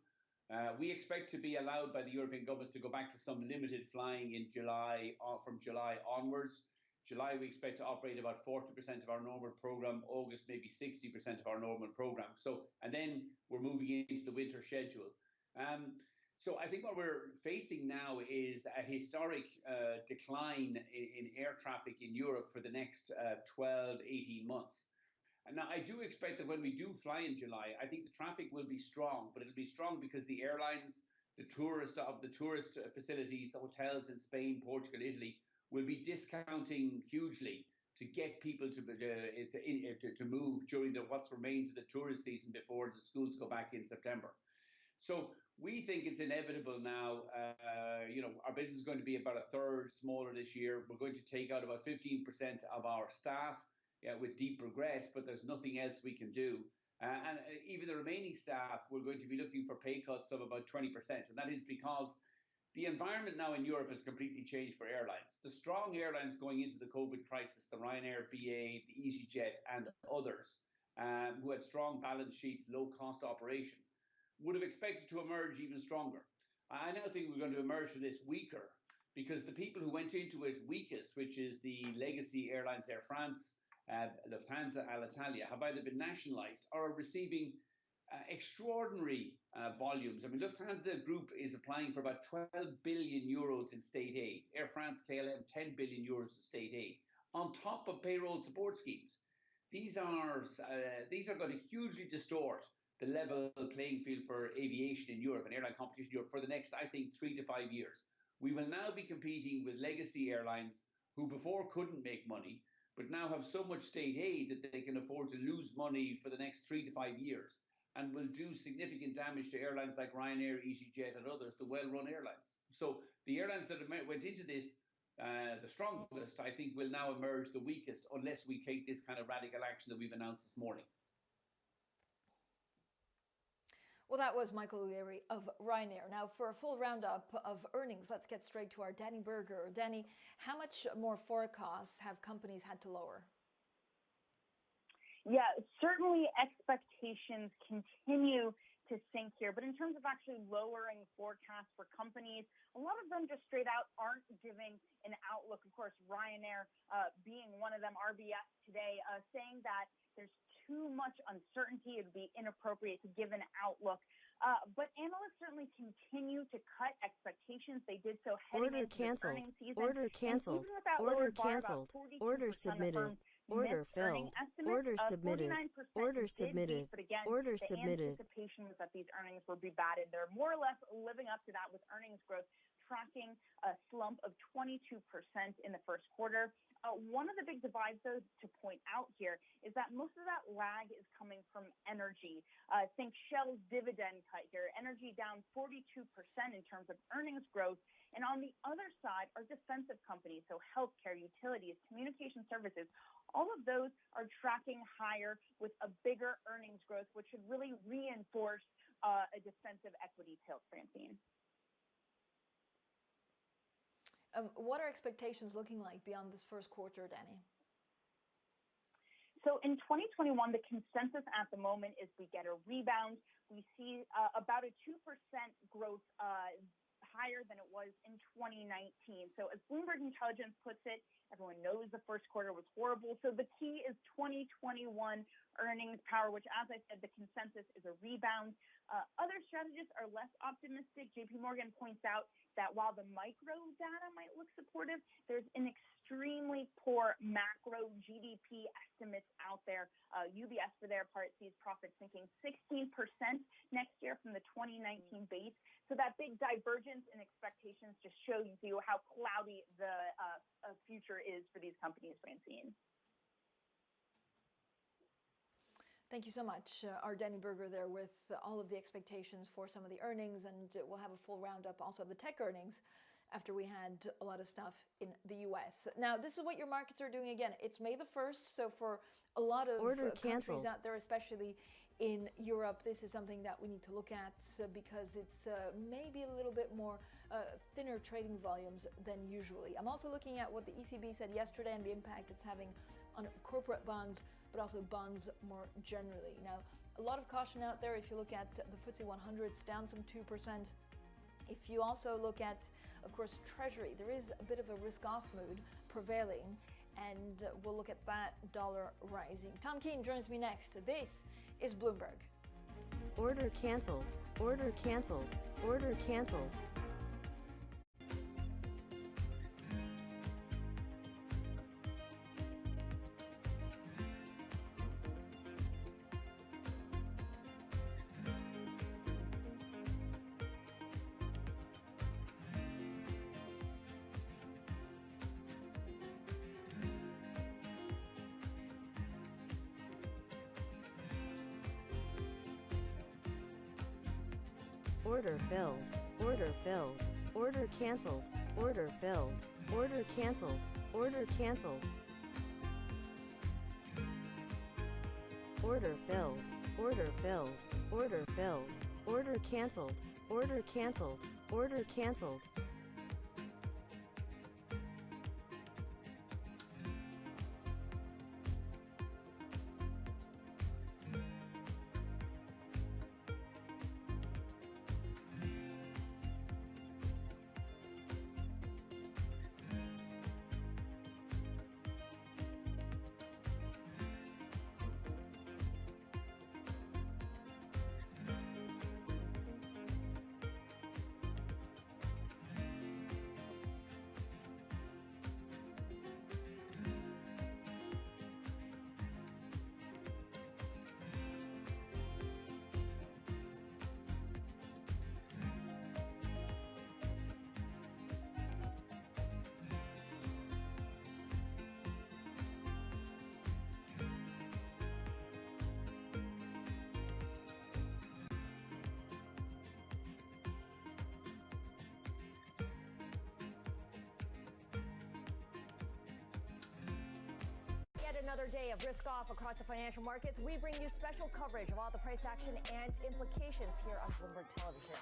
We expect to be allowed by the European governments to go back to some limited flying in July, from July onwards. July, we expect to operate about 40% of our normal program. August, maybe 60% of our normal program. And then we're moving into the winter schedule. So I think what we're facing now is a historic decline in air traffic in Europe for the next 12, 18 months. And now I do expect that when we do fly in July, I think the traffic will be strong, but it'll be strong because the airlines, the tourist facilities, the hotels in Spain, Portugal, Italy will be discounting hugely to get people to move during what remains of the tourist season before the schools go back in September. So we think it's inevitable now. Our business is going to be about a third smaller this year. We're going to take out about 15% of our staff with deep regret, but there's nothing else we can do. And even the remaining staff, we're going to be looking for pay cuts of about 20%. And that is because the environment now in Europe has completely changed for airlines. The strong airlines going into the COVID crisis, the Ryanair, BA, the EasyJet, and others, who had strong balance sheets, low-cost operation, would have expected to emerge even stronger. I now think we're going to emerge from this weaker because the people who went into it weakest, which is the legacy airlines Air France, Lufthansa, Alitalia, have either been nationalized or are receiving extraordinary volumes. I mean, Lufthansa Group is applying for about 12 billion euros in state aid. Air France, KLM, 10 billion euros in state aid, on top of payroll support schemes. These are going to hugely distort the level playing field for aviation in Europe and airline competition in Europe for the next, I think, 3 to 5 years. We will now be competing with legacy airlines who before couldn't make money, but now have so much state aid that they can afford to lose money for the next 3 to 5 years and will do significant damage to airlines like Ryanair, EasyJet, and others, the well-run airlines. So the airlines that went into this the strongest, I think, will now emerge the weakest unless we take this kind of radical action that we've announced this morning. Well, that was Michael O'Leary of Ryanair. Now, for a full roundup of earnings, let's get straight to our Danny Berger. Danny, how much more forecasts have companies had to lower? Yeah, certainly expectations continue to sink here. But in terms of actually lowering forecasts for companies, a lot of them just straight out aren't giving an outlook. Of course, Ryanair being one of them, RBS today, saying that there's too much uncertainty. It would be inappropriate to give an outlook. But analysts certainly continue to cut expectations. They did so heading into the earnings season. Order canceled. Order canceled. Order submitted. Order filled. Order submitted. Order submitted. But again, order the submitted. anticipation was that these earnings would be batted. They're more or less living up to that, with earnings growth tracking a slump of 22% in the first quarter. One of the big divides, though, to point out here is that most of that lag is coming from energy. Think Shell's dividend cut here. Energy down 42% in terms of earnings growth. And on the other side are defensive companies, so healthcare, utilities, communication services. All of those are tracking higher with a bigger earnings growth, which should really reinforce a defensive equity tilt, Francine. What are expectations looking like beyond this first quarter, Danny? So in 2021, the consensus at the moment is we get a rebound. We see about a 2% growth higher than it was in 2019. So as Bloomberg Intelligence puts it, everyone knows the first quarter was horrible. So the key is 2021 earnings power, which, as I said, the consensus is a rebound. Other strategists are less optimistic. JP Morgan points out that while the micro data might look supportive, there's an extremely poor macro GDP estimates out there. UBS, for their part, sees profits sinking 16% next year from the 2019 base. So that big divergence in expectations just shows you how cloudy the future is for these companies, Francine. Thank you so much. Our Danny Berger there with all of the expectations for some of the earnings, and we'll have a full roundup also of the tech earnings after we had a lot of stuff in the US. Now, this is what your markets are doing again. It's May the 1st, so for a lot of countries out there, especially in Europe, this is something that we need to look at because it's maybe a little bit more thinner trading volumes than usually. I'm also looking at what the ECB said yesterday and the impact it's having on corporate bonds, but also bonds more generally. Now, a lot of caution out there. If you look at the FTSE 100, it's down some 2%. If you also look at, of course, Treasury, there is a bit of a risk-off mood prevailing, and we'll look at that dollar rising. Tom Keene joins me next. This is Bloomberg. Order canceled. Order canceled. Order canceled. Order filled. Order filled. Order canceled. Order filled. Order canceled. Order canceled. Order filled. Order filled. Order filled. Order canceled. Order canceled. Order canceled. Another day of risk off across the financial markets. We bring you special coverage of all the price action and implications here on Bloomberg Television.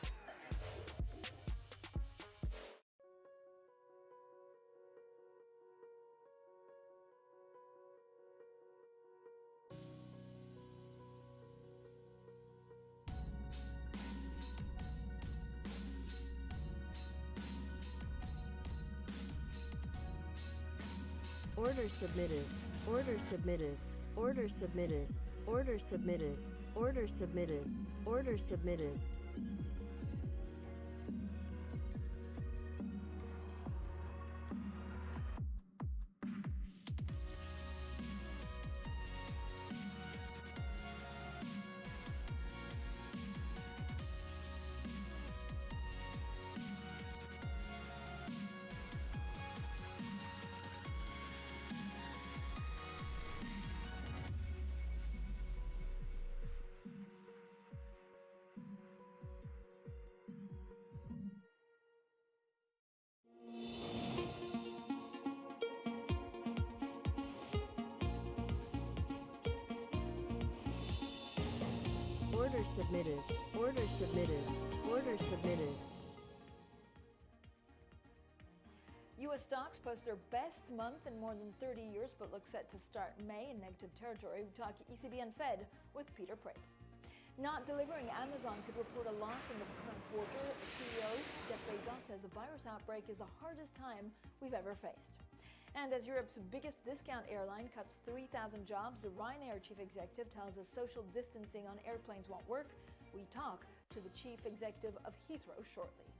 Order submitted. Order submitted. Order submitted. Order submitted. Order submitted. Order submitted. Order submitted. Order submitted. Order submitted. U.S. stocks post their best month in more than 30 years, but look set to start May in negative territory. We talk ECB and Fed with Peter Praet. Not delivering, Amazon could report a loss in the current quarter. CEO Jeff Bezos says the virus outbreak is the hardest time we've ever faced. And as Europe's biggest discount airline cuts 3,000 jobs, the Ryanair chief executive tells us social distancing on airplanes won't work. We talk to the chief executive of Heathrow shortly.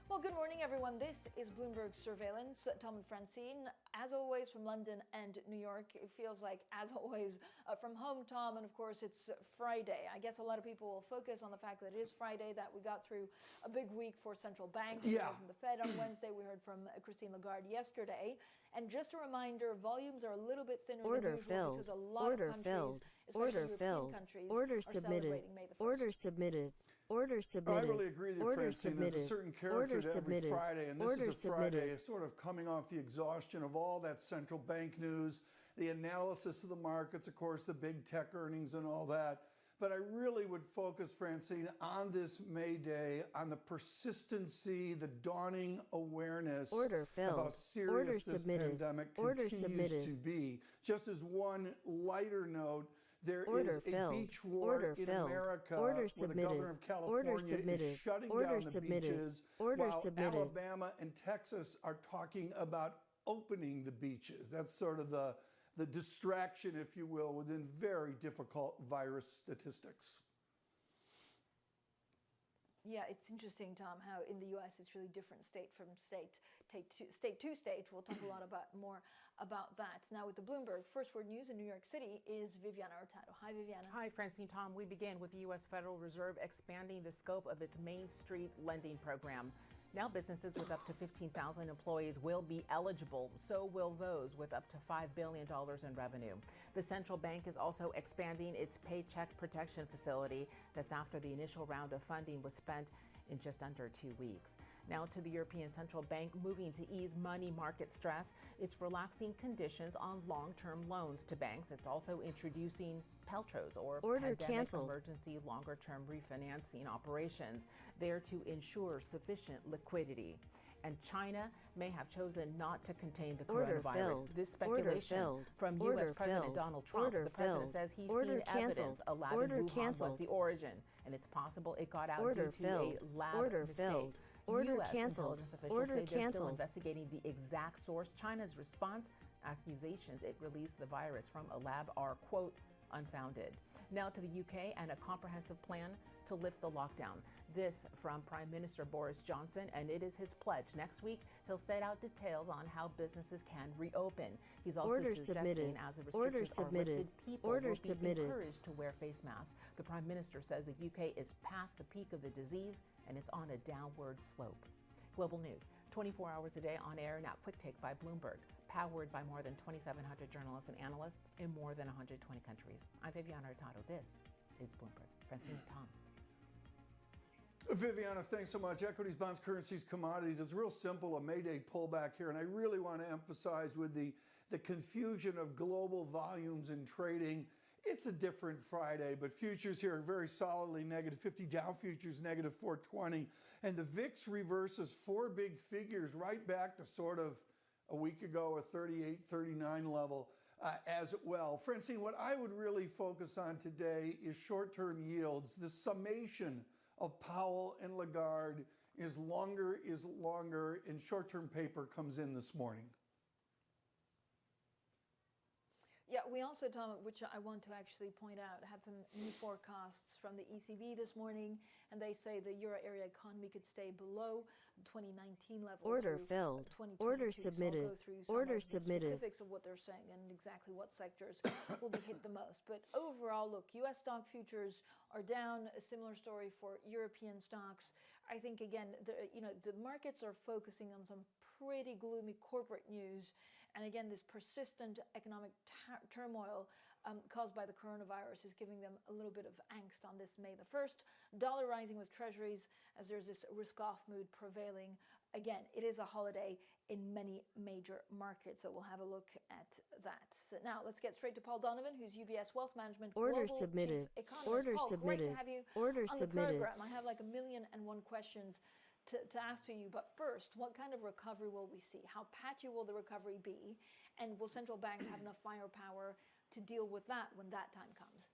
Well, good morning, everyone. This is Bloomberg Surveillance. Tom and Francine, as always, from London and New York. It feels like, as always, from home, Tom. And of course, it's Friday. I guess a lot of people will focus on the fact that it is Friday, that we got through a big week for central banks. We heard from the Fed on Wednesday. We heard from Christine Lagarde yesterday. And just a reminder, volumes are a little bit thinner than usual because a lot of countries, especially European countries, are celebrating May the 1st. Order submitted. Order submitted. I really agree with you, Francine. There's a certain character to every Friday, and this is a Friday sort of coming off the exhaustion of all that central bank news, the analysis of the markets, of course, the big tech earnings and all that. But I really would focus, Francine, on this May Day, on the persistency, the dawning awareness of how serious this pandemic continues to be. Just as one lighter note, there is a beach war in America where the governor of California is shutting down the beaches while Alabama and Texas are talking about opening the beaches. That's sort of the distraction, if you will, within very difficult virus statistics. Yeah, it's interesting, Tom, how in the U.S. it's really different state from state to state. We'll talk a lot more about that. Now with the Bloomberg First Word News in New York City is Viviana Hurtado. Hi, Viviana. Hi, Francine, Tom. We begin with the U.S. Federal Reserve expanding the scope of its Main Street lending program. Now businesses with up to 15,000 employees will be eligible. So will those with up to $5 billion in revenue. The central bank is also expanding its Paycheck Protection Facility. That's after the initial round of funding was spent in just under 2 weeks. Now to the European Central Bank moving to ease money market stress. It's relaxing conditions on long-term loans to banks. It's also introducing PELTROs, or pandemic emergency longer-term refinancing operations, there to ensure sufficient liquidity. And China may have chosen not to contain the coronavirus. This speculation from U.S. President Donald Trump. The president says he's seen evidence a lab in Wuhan was the origin, and it's possible it got out due to a lab mistake. U.S. intelligence officials say they're still investigating the exact source. China's response, accusations it released the virus from a lab are, quote, unfounded. Now to the UK and a comprehensive plan to lift the lockdown. This from Prime Minister Boris Johnson, and it is his pledge. Next week, he'll set out details on how businesses can reopen. He's also suggesting as the restrictions are lifted, people will be encouraged to wear face masks. The Prime Minister says the UK is past the peak of the disease and it's on a downward slope. Global news, 24 hours a day on air. Now, quick take by Bloomberg. Powered by more than 2,700 journalists and analysts in more than 120 countries. I'm Viviana Hurtado. This is Bloomberg. Francine, Tom. Viviana, thanks so much. Equities, bonds, currencies, commodities. It's real simple, a Mayday pullback here. And I really want to emphasize with the confusion of global volumes in trading, it's a different Friday, but futures here are very solidly negative 50, Dow futures negative 420. And the VIX reverses 4 big figures right back to sort of a week ago, a 38, 39 level as well. Francine, what I would really focus on today is short-term yields. The summation of Powell and Lagarde is longer, and short-term paper comes in this morning. Yeah, we also, Tom, which I want to actually point out, had some new forecasts from the ECB this morning, and they say the euro area economy could stay below 2019 levels. Order filled. Order submitted. So I'll go through some of the specifics of what they're saying and exactly what sectors will be hit the most. But overall, look, U.S. stock futures are down. A similar story for European stocks. I think, again, the markets are focusing on some pretty gloomy corporate news. And again, this persistent economic turmoil caused by the coronavirus is giving them a little bit of angst on this May the 1st. Dollar rising with treasuries as there's this risk-off mood prevailing. Again, it is a holiday in many major markets, so we'll have a look at that. So now let's get straight to Paul Donovan, who's UBS Wealth Management Global Chief Economist. Paul, great to have you on the program. I have like 1,000,001 questions to ask to you. But first, what kind of recovery will we see? How patchy will the recovery be? And will central banks have enough firepower to deal with that when that time comes?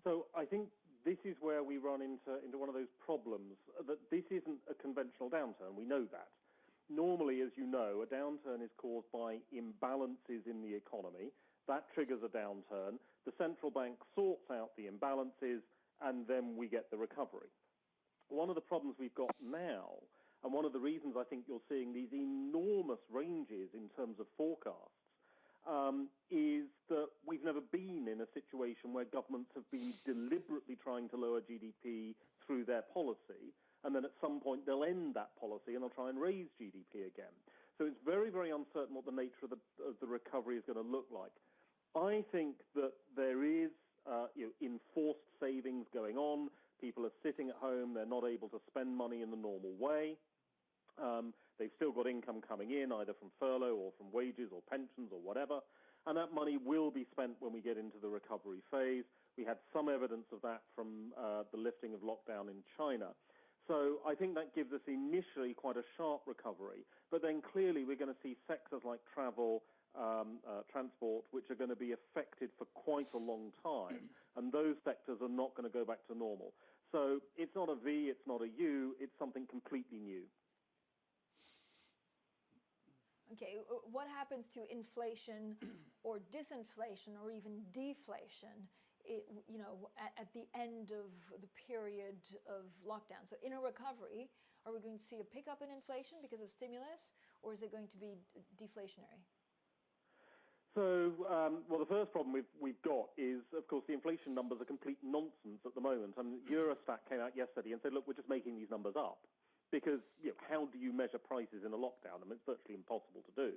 So I think this is where we run into one of those problems, that this isn't a conventional downturn. We know that. Normally, as you know, a downturn is caused by imbalances in the economy. That triggers a downturn. The central bank sorts out the imbalances, and then we get the recovery. One of the problems we've got now, and one of the reasons I think you're seeing these enormous ranges in terms of forecasts, is that we've never been in a situation where governments have been deliberately trying to lower GDP through their policy, and then at some point they'll end that policy and they'll try and raise GDP again. So it's very, very uncertain what the nature of the recovery is going to look like. I think that there is enforced savings going on. People are sitting at home. They're not able to spend money in the normal way. They've still got income coming in, either from furlough or from wages or pensions or whatever. And that money will be spent when we get into the recovery phase. We had some evidence of that from the lifting of lockdown in China. So I think that gives us initially quite a sharp recovery. But then clearly we're going to see sectors like travel, transport, which are going to be affected for quite a long time, and those sectors are not going to go back to normal. So it's not a V, it's not a U, it's something completely new. Okay, what happens to inflation or disinflation or even deflation at the end of the period of lockdown? So in a recovery, are we going to see a pickup in inflation because of stimulus, or is it going to be deflationary? So, the first problem we've got is, of course, the inflation numbers are complete nonsense at the moment. And Eurostat came out yesterday and said, look, we're just making these numbers up. Because how do you measure prices in a lockdown? I mean, it's virtually impossible to do.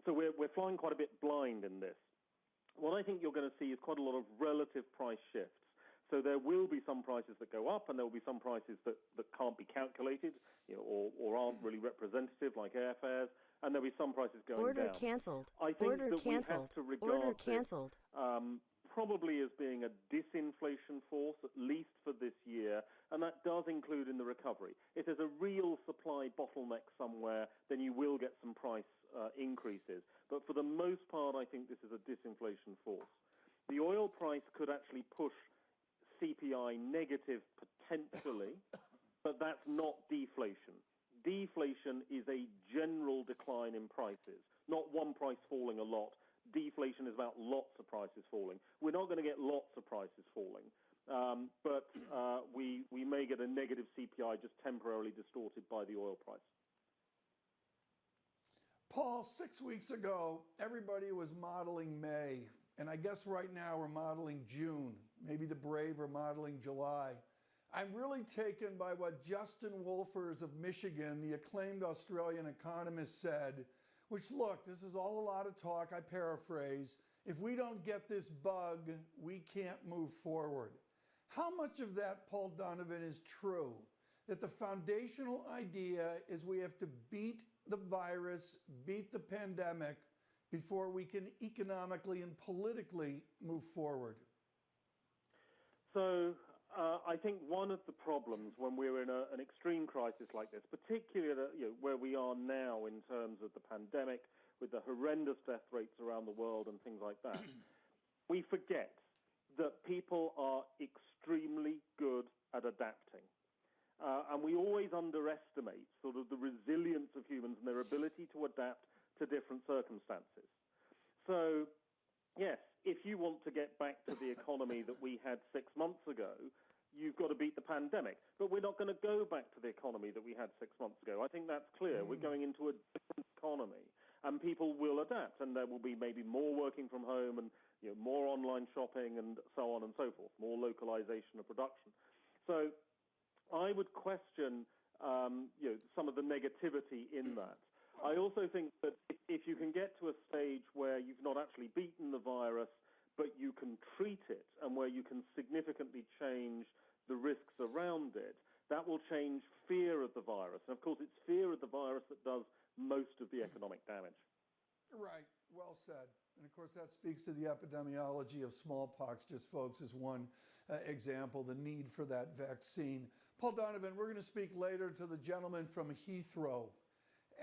So we're flying quite a bit blind in this. What I think you're going to see is quite a lot of relative price shifts. So there will be some prices that go up, and there will be some prices that can't be calculated, or aren't really representative, like airfares. And there'll be some prices going down. Order canceled. I think Order that canceled. we have to regard Order canceled. this probably as being a disinflation force, at least for this year, and that does include in the recovery. If there's a real supply bottleneck somewhere, then you will get some price increases. But for the most part, I think this is a disinflation force. The oil price could actually push CPI negative potentially, but that's not deflation. Deflation is a general decline in prices, not one price falling a lot. Deflation is about lots of prices falling. We're not going to get lots of prices falling, but we may get a negative CPI just temporarily distorted by the oil price. Paul, 6 weeks ago, everybody was modeling May, and I guess right now we're modeling June. Maybe the brave are modeling July. I'm really taken by what Justin Wolfers of Michigan, the acclaimed Australian economist, said, which, look, this is all a lot of talk, I paraphrase. If we don't get this bug, we can't move forward. How much of that, Paul Donovan, is true? That the foundational idea is we have to beat the virus, beat the pandemic, before we can economically and politically move forward? So I think one of the problems when we're in an extreme crisis like this, particularly where we are now in terms of the pandemic, with the horrendous death rates around the world and things like that, we forget that people are extremely good at adapting. And we always underestimate sort of the resilience of humans and their ability to adapt to different circumstances. So, yes, if you want to get back to the economy that we had 6 months ago, you've got to beat the pandemic. But we're not going to go back to the economy that we had 6 months ago. I think that's clear. We're going into a different economy, and people will adapt, and there will be maybe more working from home and more online shopping and so on and so forth, more localization of production. So I would question some of the negativity in that. I also think that if you can get to a stage where you've not actually beaten the virus, but you can treat it, and where you can significantly change the risks around it, that will change fear of the virus. And of course, it's fear of the virus that does most of the economic damage. Right, well said. And of course, that speaks to the epidemiology of smallpox, just folks, as one example, the need for that vaccine. Paul Donovan, we're going to speak later to the gentleman from Heathrow.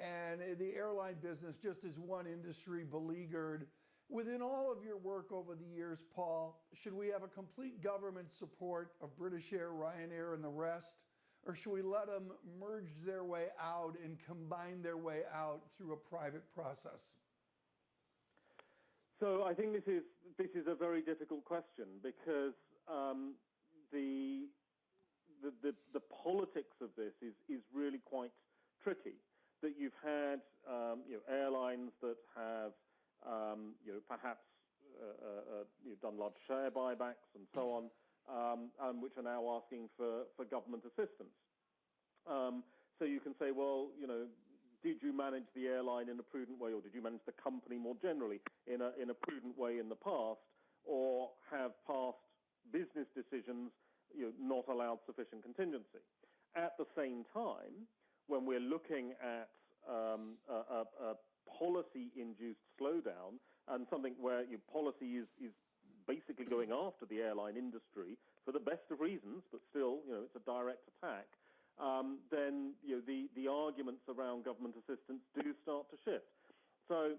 And the airline business just is one industry beleaguered. Within all of your work over the years, Paul, should we have a complete government support of British Air, Ryanair, and the rest? Or should we let them merge their way out and combine their way out through a private process? So I think this is a very difficult question because the politics of this is really quite tricky. That you've had airlines that have perhaps done large share buybacks and so on, which are now asking for government assistance. So you can say, well, did you manage the airline in a prudent way, or did you manage the company more generally in a prudent way in the past, or have past business decisions not allowed sufficient contingency? At the same time, when we're looking at a policy-induced slowdown and something where your policy is basically going after the airline industry for the best of reasons, but still, it's a direct attack, then the arguments around government assistance do start to shift. So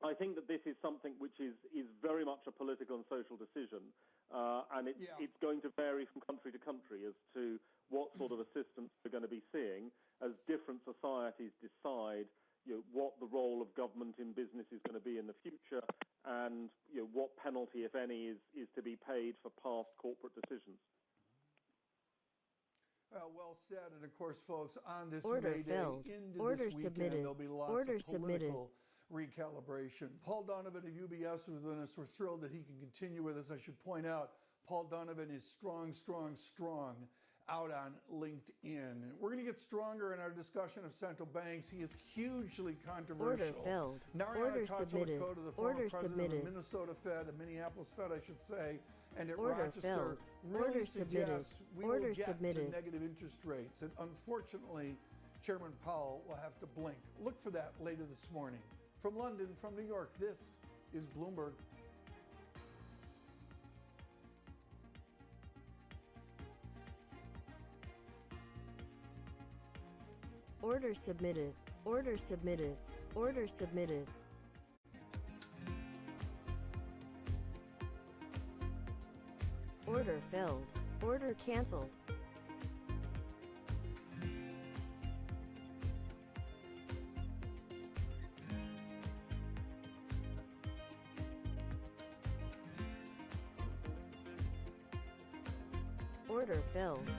I think that this is something which is very much a political and social decision, and it's going to vary from country to country as to what sort of assistance we're going to be seeing as different societies decide what the role of government in business is going to be in the future, and what penalty, if any, is to be paid for past corporate decisions. Well said. And of course, folks, on this Order May Day filled. into Order this weekend, submitted. there'll be lots Order of political recalibration. Paul Donovan of UBS is with us. We're thrilled that he can continue with us. I should point out, Paul Donovan is strong out on LinkedIn. We're going to get stronger in our discussion of central banks. He is hugely controversial. Order filled. Narayana Order submitted. Kocherlakota, the former Order president submitted. of the Minnesota Fed, the Minneapolis Fed, I should say, and at Order Rochester, filled. really Order suggests submitted. we Order will get submitted. to negative interest rates. And unfortunately, Chairman Powell will have to blink. Look for that later this morning. From London, from New York, this is Bloomberg. Order submitted. Order submitted. Order submitted. Order filled. Order canceled. Order filled.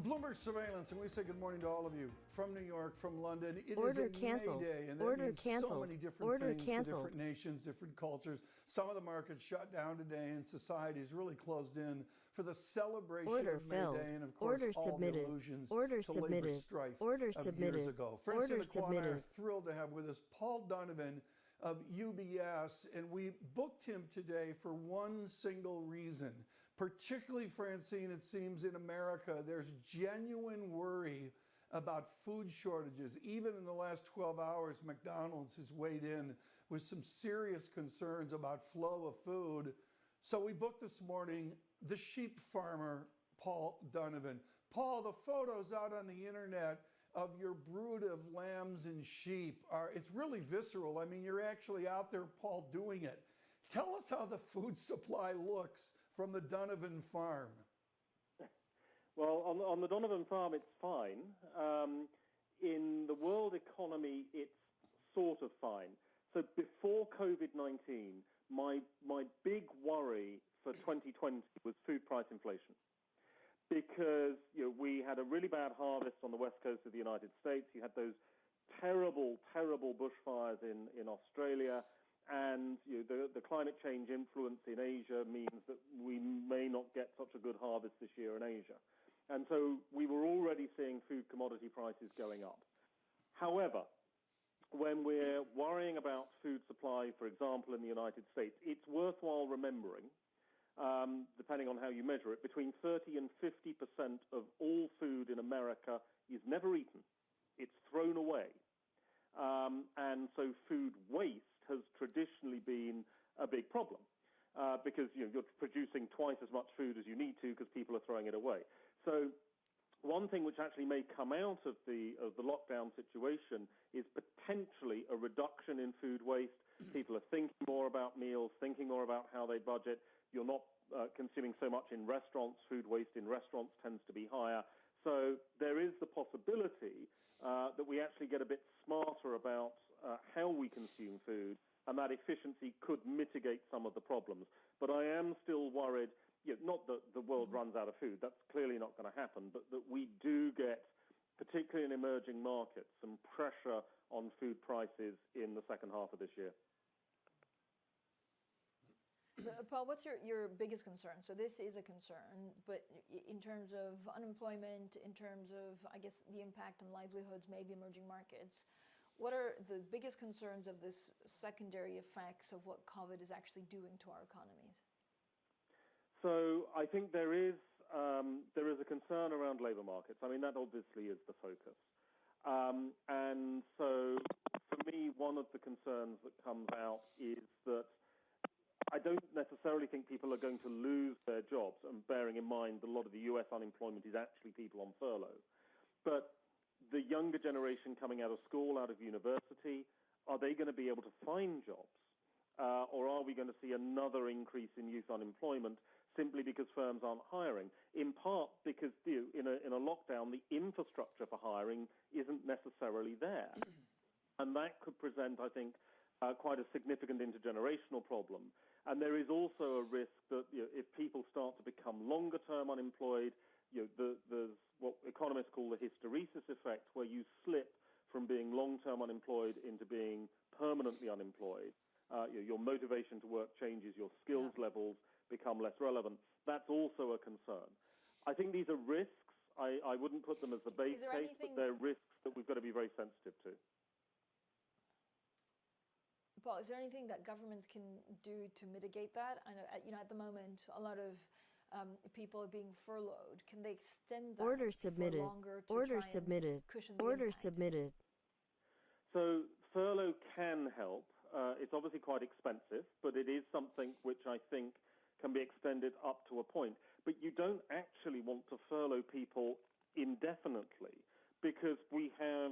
Bloomberg Surveillance, and we say good morning to all of you from New York, from London. It Order is a canceled. May Day, and that Order means canceled. so many different Order things canceled. to different nations, different cultures. Some of the markets shut down today, and society is really closed in for the celebration Order of May filled. Day, and of course Order all submitted. the illusions Order to submitted. labor strife Order of submitted. years ago. Francie Order Lacroix and I are submitted. thrilled to have with us Paul Donovan of UBS, and we booked him today for one single reason. Particularly, Francine, it seems in America, there's genuine worry about food shortages. Even in the last 12 hours, McDonald's has weighed in with some serious concerns about flow of food. So we booked this morning the sheep farmer, Paul Donovan. Paul, the photos out on the internet of your brood of lambs and sheep it's really visceral. I mean, you're actually out there, Paul, doing it. Tell us how the food supply looks from the Donovan farm. Well, on the Donovan farm, it's fine. In the world economy, it's sort of fine. So before COVID-19, my big worry for 2020 was food price inflation. Because we had a really bad harvest on the west coast of the United States. You had those terrible, terrible bushfires in Australia. And the climate change influence in Asia means that we may not get such a good harvest this year in Asia. And so we were already seeing food commodity prices going up. However, when we're worrying about food supply, for example, in the United States, it's worthwhile remembering, depending on how you measure it, between 30 and 50% of all food in America is never eaten. It's thrown away. And so food waste has traditionally been a big problem because you're producing twice as much food as you need to because people are throwing it away. So one thing which actually may come out of the lockdown situation is potentially a reduction in food waste. People are thinking more about meals, thinking more about how they budget. You're not consuming so much in restaurants. Food waste in restaurants tends to be higher. So there is the possibility that we actually get a bit smarter about how we consume food, and that efficiency could mitigate some of the problems. But I am still worried, not that the world runs out of food, that's clearly not going to happen, but that we do get, particularly in emerging markets, some pressure on food prices in the second half of this year. Paul, what's your biggest concern? So this is a concern, but in terms of unemployment, in terms of, I guess, the impact on livelihoods, maybe emerging markets, what are the biggest concerns of this secondary effects of what COVID is actually doing to our economies? So I think there is a concern around labour markets. I mean, that obviously is the focus. And so for me, one of the concerns that comes out is that I don't necessarily think people are going to lose their jobs, and bearing in mind that a lot of the US unemployment is actually people on furlough. But the younger generation coming out of school, out of university, are they going to be able to find jobs? Or are we going to see another increase in youth unemployment simply because firms aren't hiring? In part because in a lockdown, the infrastructure for hiring isn't necessarily there. And that could present, I think, quite a significant intergenerational problem. And there is also a risk that if people start to become longer-term unemployed, there's what economists call the hysteresis effect, where you slip from being long-term unemployed into being permanently unemployed. Your motivation to work changes, your skills levels become less relevant. That's also a concern. I think these are risks. I wouldn't put them as the base case, but they're risks that we've got to be very sensitive to. Paul, is there anything that governments can do to mitigate that? I know, at the moment, a lot of people are being furloughed. Can they extend that Order submitted. for longer to Order try submitted. and cushion the Order impact? submitted. So furlough can help. It's obviously quite expensive, but it is something which I think can be extended up to a point. But you don't actually want to furlough people indefinitely because we have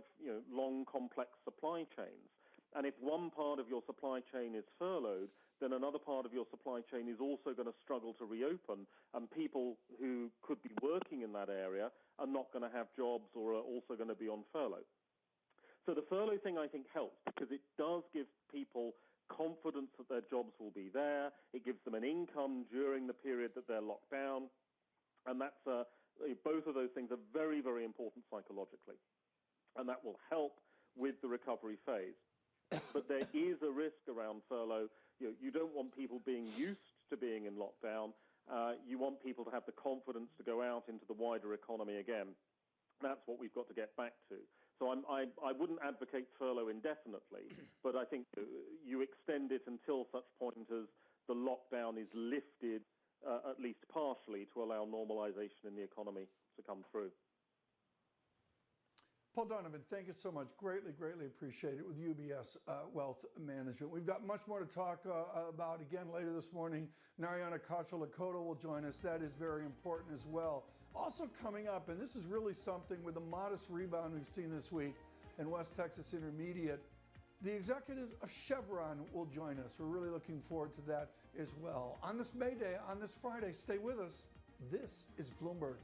long, complex supply chains. And if one part of your supply chain is furloughed, then another part of your supply chain is also going to struggle to reopen, and people who could be working in that area are not going to have jobs or are also going to be on furlough. So the furlough thing, I think, helps because it does give people confidence that their jobs will be there. It gives them an income during the period that they're locked down. And that's both of those things are very, very important psychologically. And that will help with the recovery phase. But there is a risk around furlough. You don't want people being used to being in lockdown. You want people to have the confidence to go out into the wider economy again. That's what we've got to get back to. So I wouldn't advocate furlough indefinitely, but I think you extend it until such point as the lockdown is lifted, at least partially, to allow normalization in the economy to come through. Paul Donovan, thank you so much. Greatly, greatly appreciate it with UBS Wealth Management. We've got much more to talk about again later this morning. Narayana Kocherlakota will join us. That is very important as well. Also coming up, and this is really something with the modest rebound we've seen this week in West Texas Intermediate, the executives of Chevron will join us. We're really looking forward to that as well. On this May Day, on this Friday, stay with us. This is Bloomberg.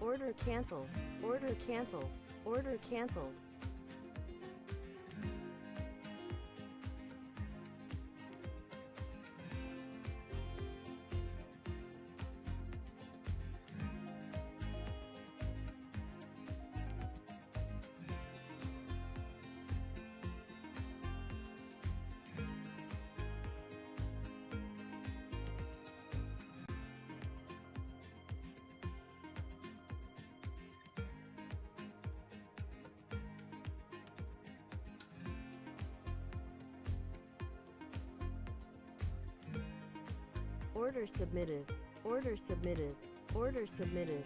Order canceled. Order canceled. Order canceled. Order submitted. Order submitted. Order submitted.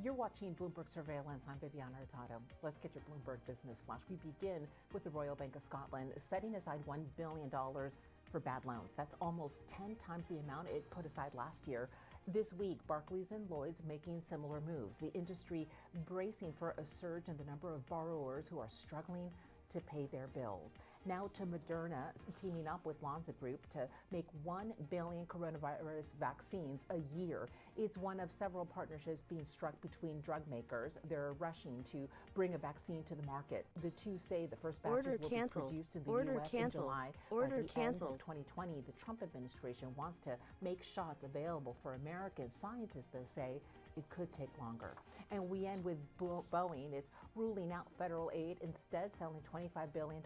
You're watching Bloomberg Surveillance. I'm Viviana Hurtado. Let's get your Bloomberg Business Flash. We begin with the Royal Bank of Scotland setting aside $1 billion for bad loans. That's almost 10 times the amount it put aside last year. This week, Barclays and Lloyd's making similar moves, the industry bracing for a surge in the number of borrowers who are struggling to pay their bills. Now to Moderna, teaming up with Lonza Group to make 1 billion coronavirus vaccines a year. It's one of several partnerships being struck between drug makers. They're rushing to bring a vaccine to the market. The two say the first batches will be produced in the U.S. in July. By the end of 2020, the Trump administration wants to make shots available for Americans. Scientists, though, say it could take longer. And we end with Boeing. It's ruling out federal aid, instead selling $25 billion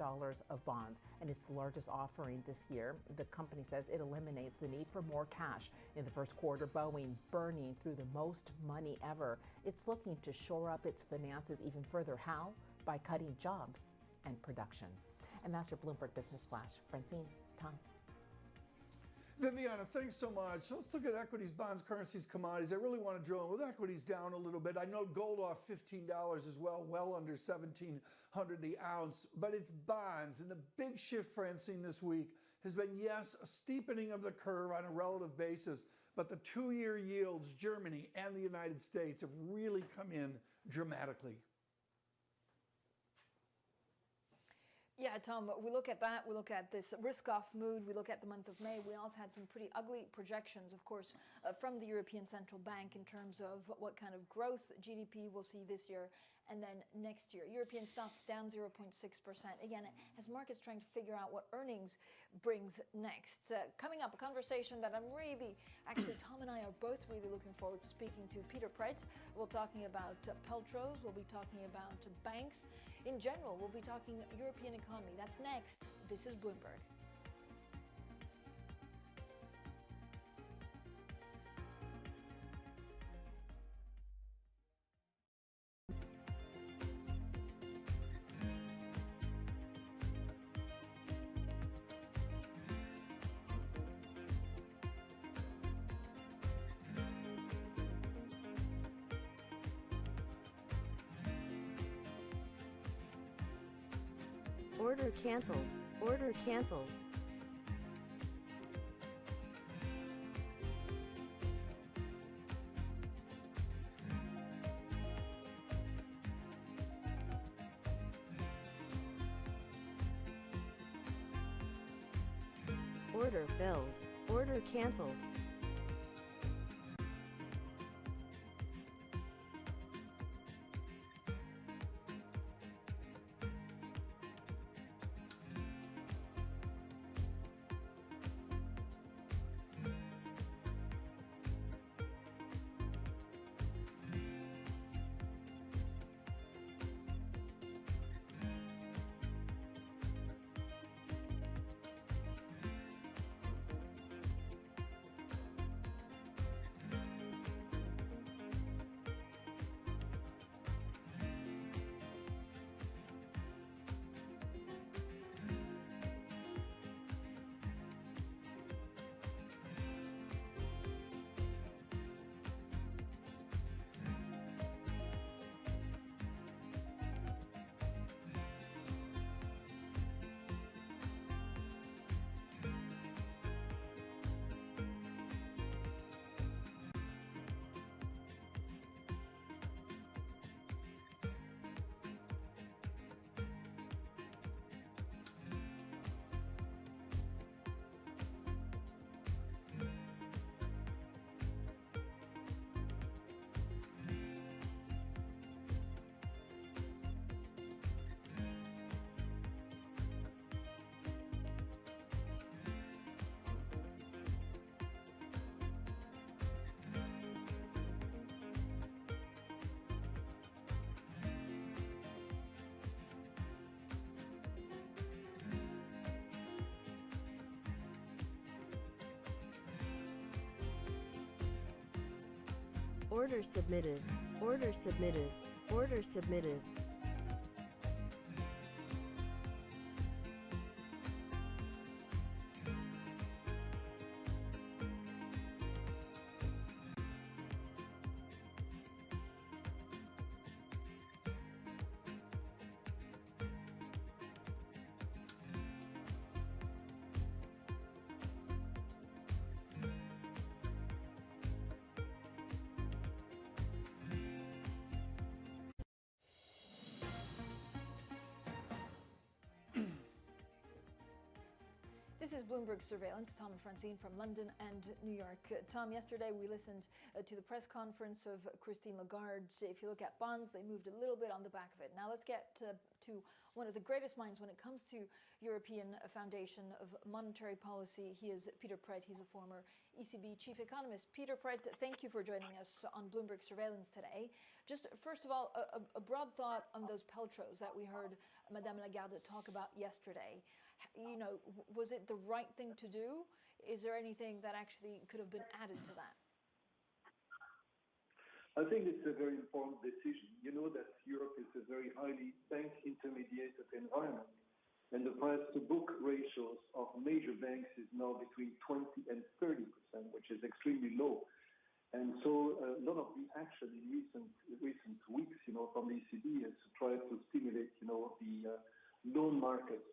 of bonds, and it's the largest offering this year. The company says it eliminates the need for more cash. In the first quarter, Boeing burning through the most money ever. It's looking to shore up its finances even further. How? By cutting jobs and production. And that's your Bloomberg Business Flash. Francine, Tom. Viviana, thanks so much. Let's look at equities, bonds, currencies, commodities. I really want to drill in with equities down a little bit. I know gold off $15 as well, well under $1,700 the ounce, but it's bonds. And the big shift, Francine, this week has been, yes, a steepening of the curve on a relative basis, but the 2-year yields, Germany and the United States, have really come in dramatically. Yeah, Tom, we look at that, we look at this risk-off mood, we look at the month of May. We also had some pretty ugly projections, of course, from the European Central Bank in terms of what kind of growth GDP we'll see this year and then next year. European stocks down 0.6%. Again, as markets trying to figure out what earnings brings next. Coming up, a conversation that actually Tom and I are both really looking forward to speaking to Peter Preit. We're talking about Peltros, we'll be talking about banks. In general, we'll be talking European economy. That's next. This is Bloomberg. Order canceled. Order canceled. Order filled. Order canceled. Order submitted. Order submitted. Order submitted. is Bloomberg Surveillance. Tom and Francine from London and New York. Tom, yesterday we listened to the press conference of Christine Lagarde. If you look at bonds, they moved a little bit on the back of it. Now let's get to one of the greatest minds when it comes to European foundation of monetary policy. He is Peter Praet. He's a former ECB chief economist. Peter Praet, thank you for joining us on Bloomberg Surveillance today. Just first of all, a broad thought on those peltros that we heard Madame Lagarde talk about yesterday. You know, was it the right thing to do? Is there anything that actually could have been added to that? I think it's a very important decision. You know that Europe is a very highly bank intermediated environment, and the price to book ratios of major banks is now between 20 and 30%, which is extremely low. And so a lot of the action in recent weeks, you know, from the ECB is to try to stimulate, you know, the loan markets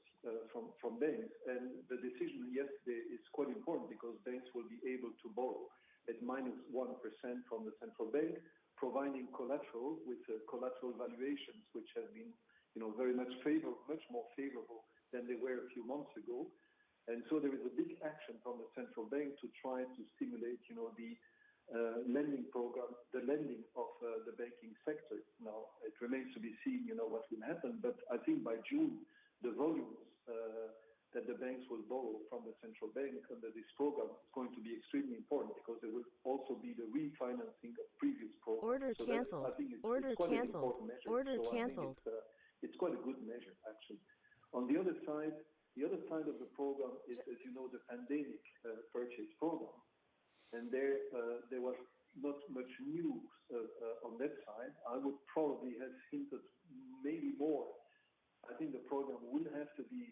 from banks. And the decision yesterday is quite important because banks will be able to borrow at -1% from the central bank, providing collateral with collateral valuations, which have been, you know, very much more favorable than they were a few months ago. And so there is a big action from the central bank to try to stimulate, you know, the lending program, the lending of the banking sector. Now, it remains to be seen, you know, what will happen. But I think by June, the volumes that the banks will borrow from the central bank under this program is going to be extremely important because there will also be the refinancing of previous programs. Order so canceled. I think it's Order quite canceled. an important measure. Order so canceled. I think it's quite a good measure, actually. On the other side of the program is, as you know, the pandemic purchase program. And there was not much news on that side. I would probably have hinted maybe more. I think the program will have to be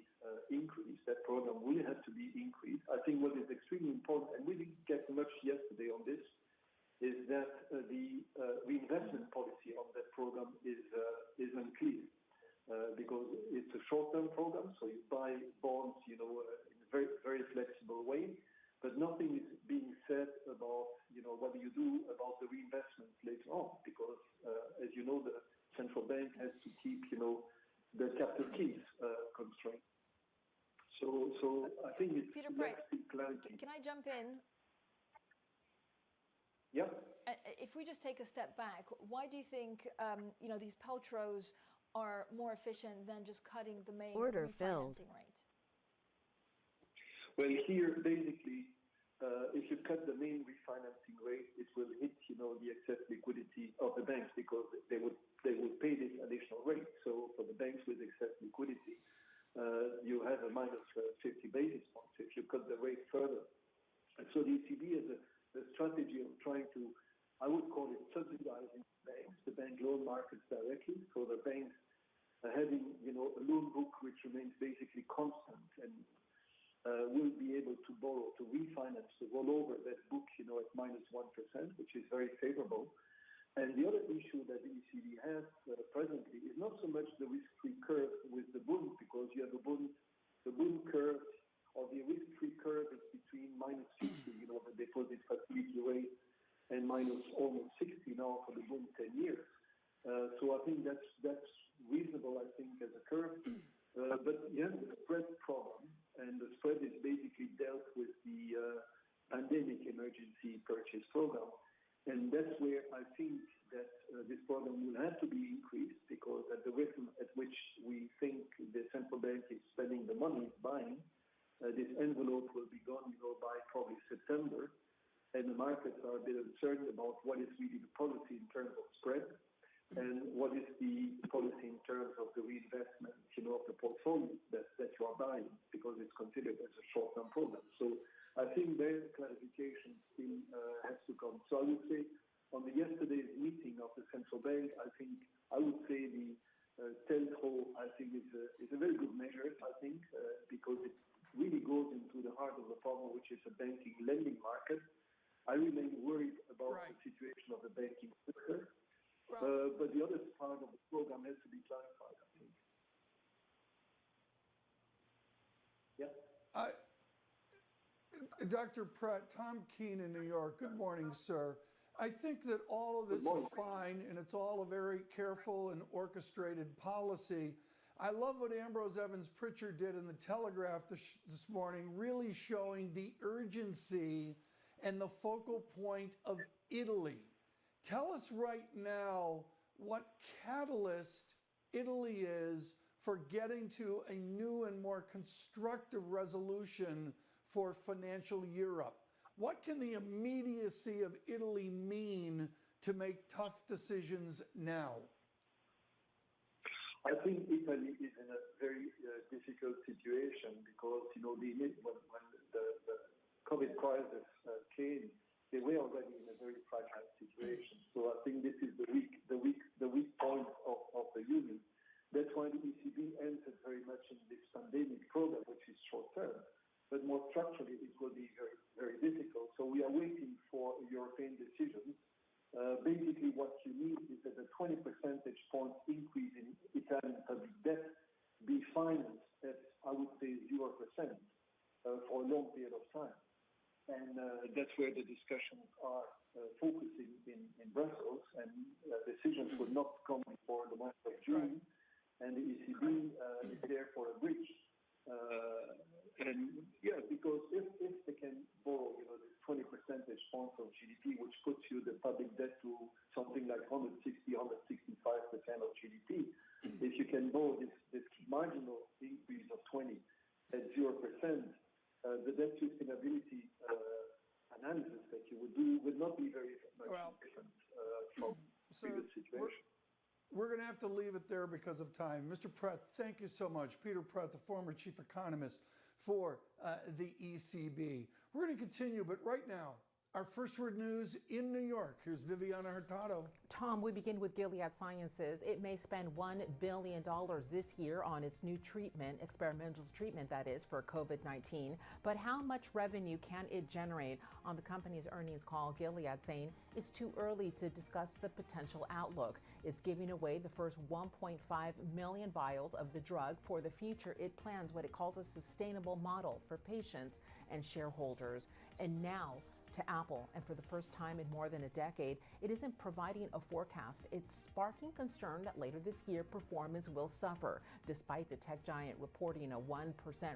increased. That program will have to be increased. I think what is extremely important, and we didn't get much yesterday on this, is that the reinvestment policy on that program is unclear because it's a short-term program. So you buy bonds, you know, in a very, very flexible way, but nothing is being said about, you know, what do you do about the reinvestment later on? Because as you know, the central bank has to keep, you know, the capital keys constraint. So I think it's Peter Praet, clarity. can I jump in? Yeah. If we just take a step back, why do you think you know, these peltros are more efficient than just cutting the main refinancing rate? Well, here basically, if you cut the main refinancing rate, it will hit, you know, the excess liquidity of the banks because they would pay this additional rate. So for the banks with excess liquidity, you have a -50 basis points if you cut the rate further. And so the ECB has a strategy of trying to, I would call it subsidizing banks, the bank loan markets directly. So the banks are having, you know, a loan book which remains basically constant and will be able to borrow, to refinance, to roll over that book, you know, at -1%, which is very favorable. And the other issue that the ECB has presently is not so much the risk-free curve with the Bund, because you have the Bund curve, or the risk-free curve is between -50, you know, the deposit facility rate, and almost 60 now for the Bund 10 years. So I think that's reasonable, I think, as a curve. But you have the spread problem, and the spread is basically dealt with the pandemic emergency purchase program. And that's where I think that this program will have to be increased, because at the rhythm at which we think the central bank is spending the money it's buying, this envelope will be gone, you know, by probably September. And the markets are a bit uncertain about what is really the policy in terms of spread and what is the policy in terms of the reinvestment, you know, of the portfolio that you are buying, because it's considered as a short-term program. So I think their clarification still has to come. So I would say on yesterday's meeting of the central bank, I would say the telco, I think, is a very good measure, I think, because it really goes into the heart of the problem, which is a banking lending market. I remain worried about the situation of the banking sector, but the other part of the program has to be clarified, I think. Yeah. Dr. Praet, Tom Keene in New York. Good morning, sir. I think that all of this is fine, and it's all a very careful and orchestrated policy. I love what Ambrose Evans-Pritchard did in the Telegraph this morning, really showing the urgency and the focal point of Italy. Tell us right now what catalyst Italy is for getting to a new and more constructive resolution for financial Europe. What can the immediacy of Italy mean to make tough decisions now? I think Italy is in a very difficult situation because, when the COVID crisis came, they were already in a very fragile situation. So I think this is the weak point of the union. That's why the ECB entered very much in this pandemic program, which is short term, but more structurally, it will be very, very difficult. So we are waiting for European decisions. Basically, what you need is that a 20 percentage point increase in Italian public debt be financed at, I would say, 0% for a long period of time. And that's where the discussions are focusing in Brussels, and decisions will not come before the month of June. And the ECB is there for a bridge. Because if they can borrow, this 20 percentage points of GDP, which puts you the public debt to something like 165% of GDP, if you can borrow this marginal increase of 20 at 0%, the debt sustainability analysis that you would do would not be very much different from previous situation. We're going to have to leave it there because of time. Mr. Pratt, thank you so much. Peter Pratt, the former chief economist for the ECB. We're going to continue, but right now, our first word news in New York. Here's Viviana Hurtado. Tom, we begin with Gilead Sciences. It may spend $1 billion this year on its new treatment, experimental treatment that is, for COVID-19. But how much revenue can it generate? On the company's earnings call, Gilead saying it's too early to discuss the potential outlook. It's giving away the first 1.5 million vials of the drug. For the future, it plans what it calls a sustainable model for patients and shareholders. And now, to Apple, and for the first time in more than a decade, it isn't providing a forecast. It's sparking concern that later this year performance will suffer. Despite the tech giant reporting a 1%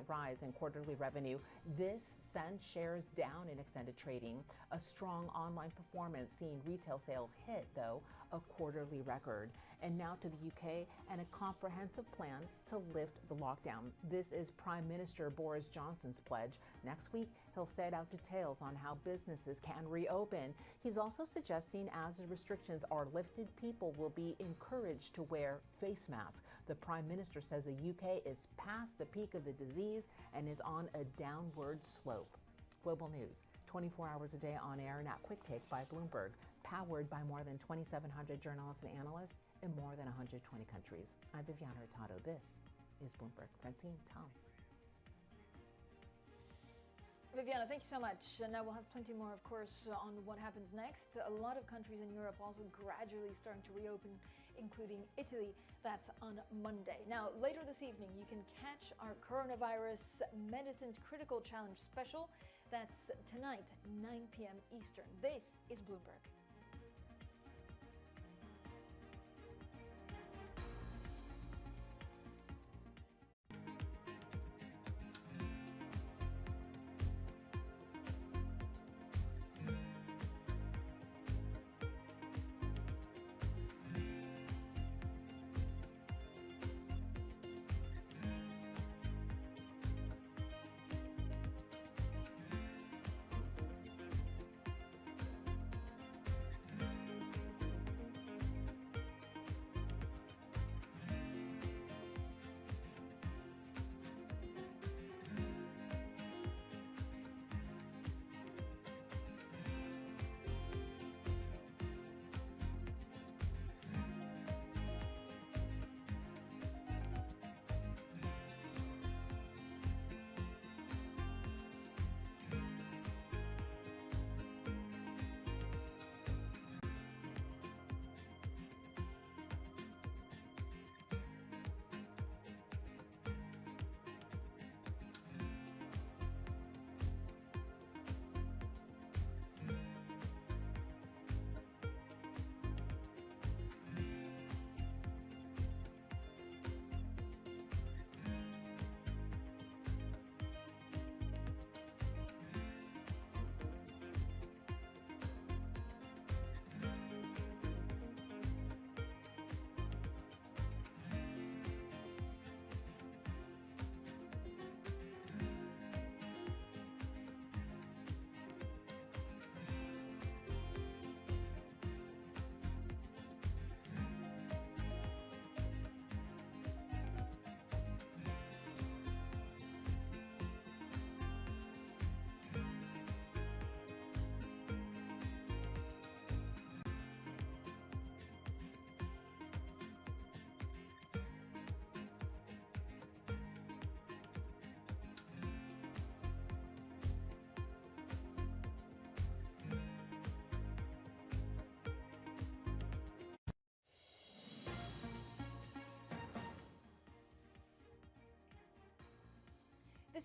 rise in quarterly revenue, this sends shares down in extended trading. A strong online performance seeing retail sales hit, though, a quarterly record. And now to the UK and a comprehensive plan to lift the lockdown. This is Prime Minister Boris Johnson's pledge. Next week, he'll set out details on how businesses can reopen. He's also suggesting as the restrictions are lifted, people will be encouraged to wear face masks. The Prime Minister says the UK is past the peak of the disease and is on a downward slope. Global news, 24 hours a day on air. Now, Quick Take by Bloomberg, powered by more than 2,700 journalists and analysts in more than 120 countries. I'm Viviana Hurtado. This is Bloomberg. Francine, Tom. Viviana, thank you so much. And now we'll have plenty more, of course, on what happens next. A lot of countries in Europe also gradually starting to reopen, including Italy. That's on Monday. Now, later this evening, you can catch our Coronavirus Medicines Critical Challenge special. That's tonight, 9 p.m. Eastern. This is Bloomberg.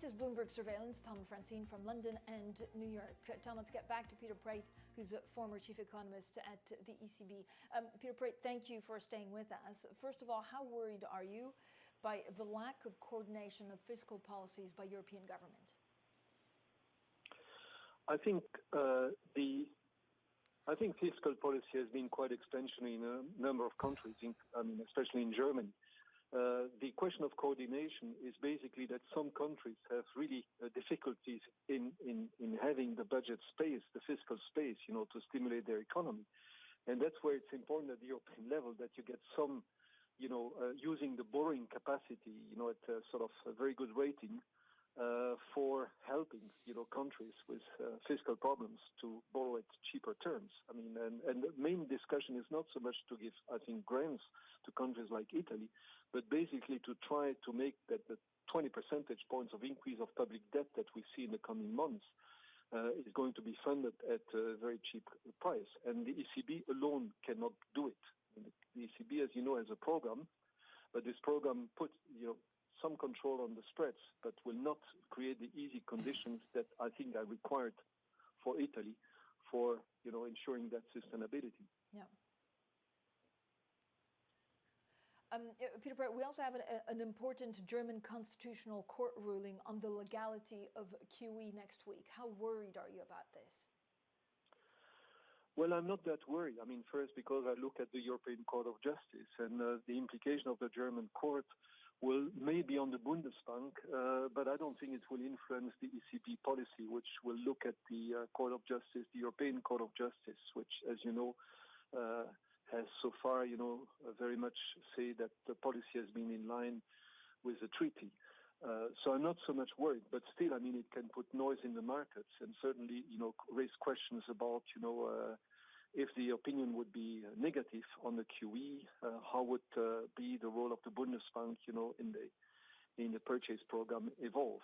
This is Bloomberg Surveillance. Tom and Francine from London and New York. Tom, let's get back to Peter Preit, who's a former chief economist at the ECB. Peter Preit, thank you for staying with us. First of all, how worried are you by the lack of coordination of fiscal policies by European government? I think fiscal policy has been quite expansionary in a number of countries, especially in Germany. The question of coordination is basically that some countries have really difficulties in having the budget space, the fiscal space, to stimulate their economy. And that's where it's important at the European level that you get some, using the borrowing capacity, at a sort of a very good rating for helping, countries with fiscal problems to borrow at cheaper terms. And the main discussion is not so much to give, I think, grants to countries like Italy, but basically to try to make that the 20 percentage points of increase of public debt that we see in the coming months is going to be funded at a very cheap price. And the ECB alone cannot do it. The ECB, as you know, has a program, but this program puts, some control on the spreads, but will not create the easy conditions that I think are required for Italy for, ensuring that sustainability. Yeah. Peter Preit, we also have an important German constitutional court ruling on the legality of QE next week. How worried are you about this? Well, I'm not that worried. First, because I look at the European Court of Justice, and the implication of the German court will maybe on the Bundesbank, but I don't think it will influence the ECB policy, which will look at the Court of Justice, the European Court of Justice, which, as you know, has so far, very much say that the policy has been in line with the treaty. So I'm not so much worried, but still, it can put noise in the markets and certainly, raise questions about, if the opinion would be negative on the QE, how would be the role of the Bundesbank, in the purchase program evolve?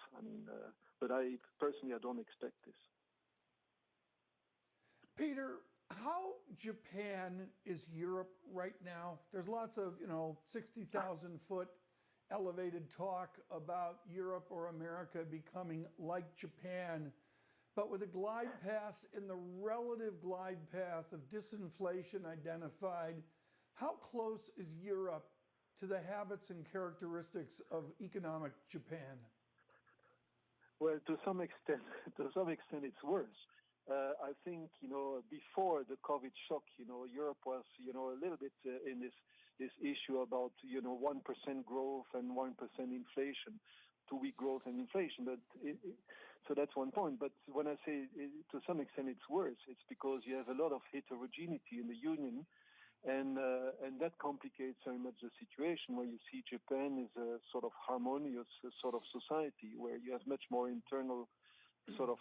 But I personally don't expect this. Peter, how Japan is Europe right now? There's lots of, 60,000 foot elevated talk about Europe or America becoming like Japan, but with a glide path in the relative glide path of disinflation identified, how close is Europe to the habits and characteristics of economic Japan? Well, to some extent it's worse. I think, before the COVID shock, Europe was, a little bit in this issue about, 1% growth and 1% inflation, 2-week growth and inflation. But so that's one point. But when I say to some extent it's worse, it's because you have a lot of heterogeneity in the Union, and that complicates very much the situation where you see Japan is a sort of harmonious sort of society where you have much more internal sort of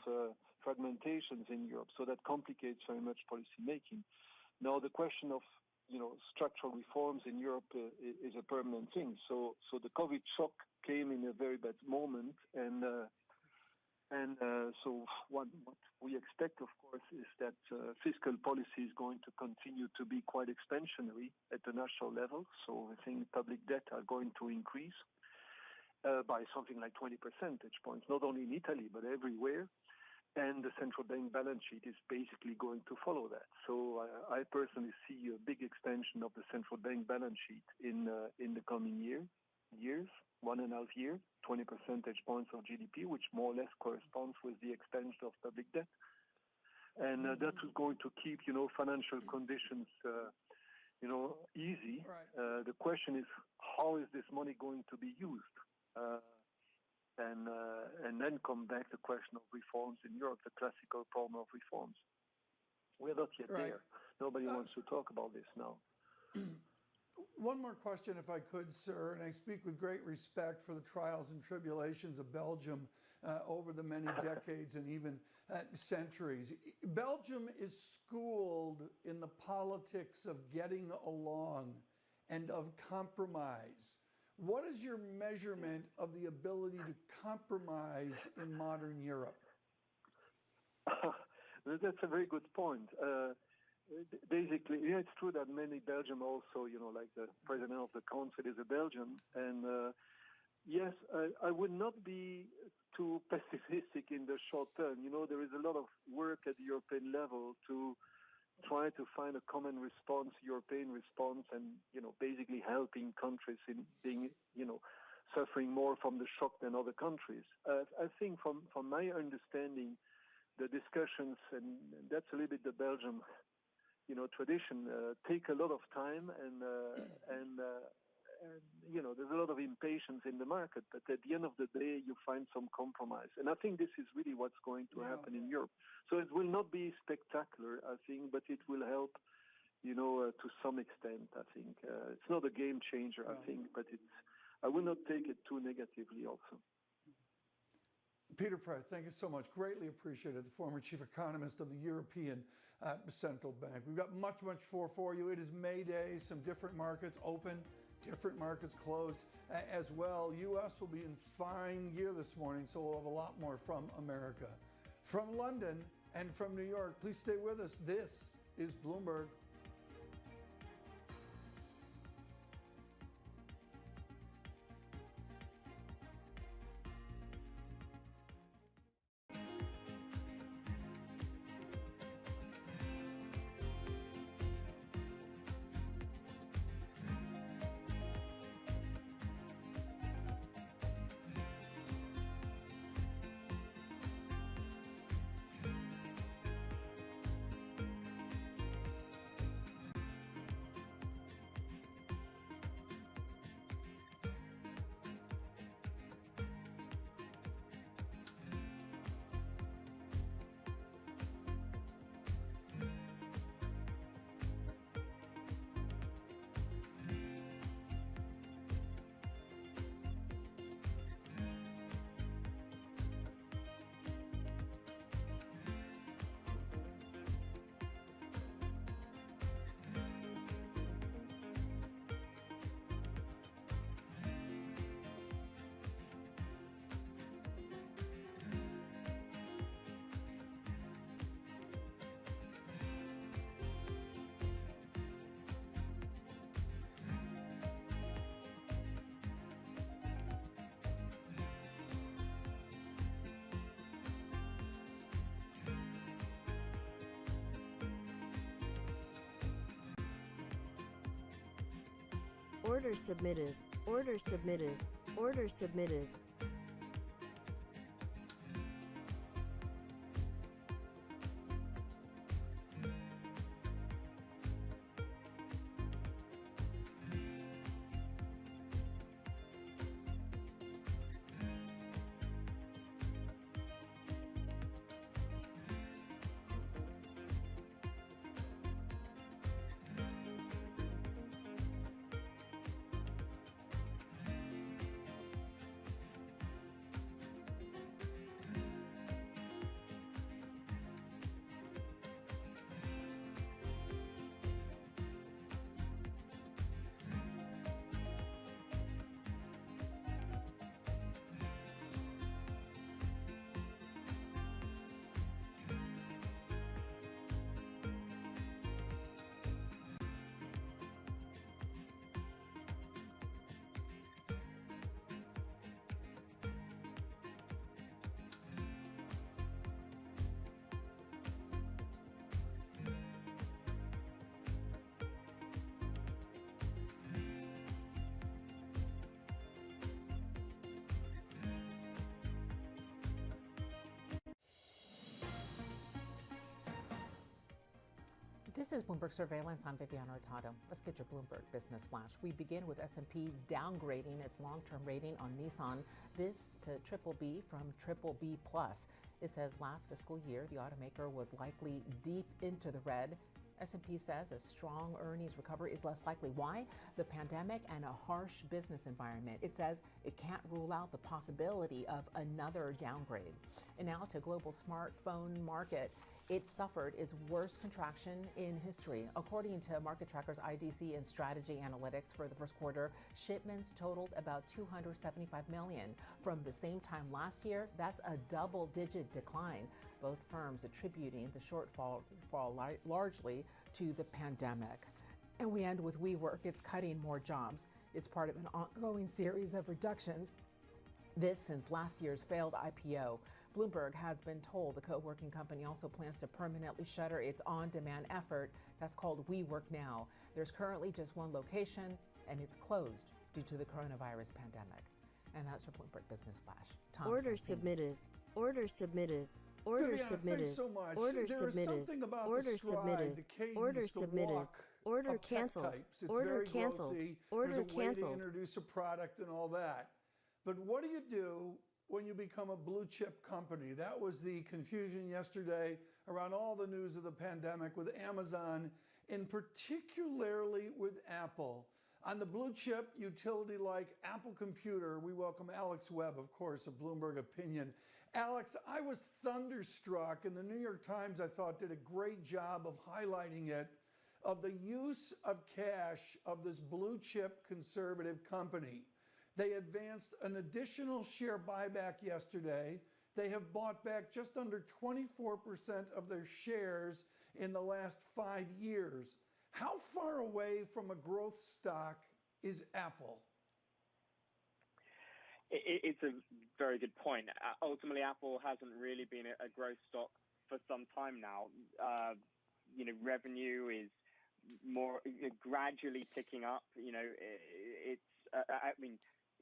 fragmentations in Europe. So that complicates very much policy making. Now the question of structural reforms in Europe is a permanent thing. So the COVID shock came in a very bad moment, and so what we expect, of course, is that fiscal policy is going to continue to be quite expansionary at the national level. So I think public debt are going to increase by something like 20 percentage points, not only in Italy but everywhere. And the central bank balance sheet is basically going to follow that. So I personally see a big expansion of the central bank balance sheet in the coming years, 1.5 years, 20 percentage points of GDP, which more or less corresponds with the expansion of public debt. And that is going to keep, financial conditions, easy. Right. The question is, how is this money going to be used? And then come back the question of reforms in Europe, the classical problem of reforms. We're not yet there. Nobody wants to talk about this now. One more question, if I could, sir, and I speak with great respect for the trials and tribulations of Belgium over the many decades and even centuries. Belgium is schooled in the politics of getting along and of compromise. What is your measurement of the ability to compromise in modern Europe? That's a very good point. Basically, it's true that many Belgium also, like the president of the council is a Belgian. And yes, Yes, I would not be too pessimistic in the short term. There is a lot of work at the European level to try to find a common response, European response, and, basically helping countries in being, suffering more from the shock than other countries. I think from my understanding, the discussions, and that's a little bit the Belgium, tradition, take a lot of time and there's a lot of impatience in the market, but at the end of the day, you find some compromise. And I think this is really what's going to happen in Europe. So it will not be spectacular, I think, but it will help, to some extent, I think. It's not a game changer, I think, but I will not take it too negatively also. Peter Pratt, thank you so much. Greatly appreciated. The former chief economist of the European Central Bank. We've got much more for you. It is May Day, some different markets open, different markets closed as well. U.S. will be in fine gear this morning, so we'll have a lot more from America. From London and from New York, please stay with us. This is Bloomberg. Order submitted. Order submitted. Order submitted. This is Bloomberg Surveillance. I'm Viviana Hurtado. Let's get your Bloomberg Business Flash. We begin with S&P downgrading its long-term rating on Nissan, this to BBB from BBB+. It says last fiscal year, the automaker was likely deep into the red. S&P says a strong earnings recovery is less likely. Why? The pandemic and a harsh business environment. It says it can't rule out the possibility of another downgrade. And now to global smartphone market. It suffered its worst contraction in history. According to market trackers IDC and Strategy Analytics for the first quarter, shipments totaled about 275 million. From the same time last year, that's a double-digit decline. Both firms attributing the shortfall largely to the pandemic. And we end with WeWork. It's cutting more jobs. It's part of an ongoing series of reductions This since last year's failed IPO. Bloomberg has been told the co-working company also plans to permanently shutter its on-demand effort that's called We Work Now. There's currently just one location, and it's closed due to the coronavirus pandemic. And that's your Bloomberg Business Flash. Tom Order Francine. submitted. Order submitted. Order Viviana, submitted. thanks so much. Order there submitted. is something about Order the stride, submitted. the cadence, Order the submitted. walk Order of tech canceled. types. It's Order very canceled. growthy. Order There's a way canceled. to introduce a product and all that. But what do you do when you become a blue chip company? That was the confusion yesterday around all the news of the pandemic with Amazon and particularly with Apple. On the blue chip utility like Apple Computer, we welcome Alex Webb, of course, of Bloomberg Opinion. Alex, I was thunderstruck, and the New York Times, I thought, did a great job of highlighting it, of the use of cash of this blue chip conservative company. They advanced an additional share buyback yesterday. They have bought back just under 24% of their shares in the last 5 years. How far away from a growth stock is Apple? It's a very good point. Ultimately, Apple hasn't really been a growth stock for some time now. Revenue is more gradually picking up.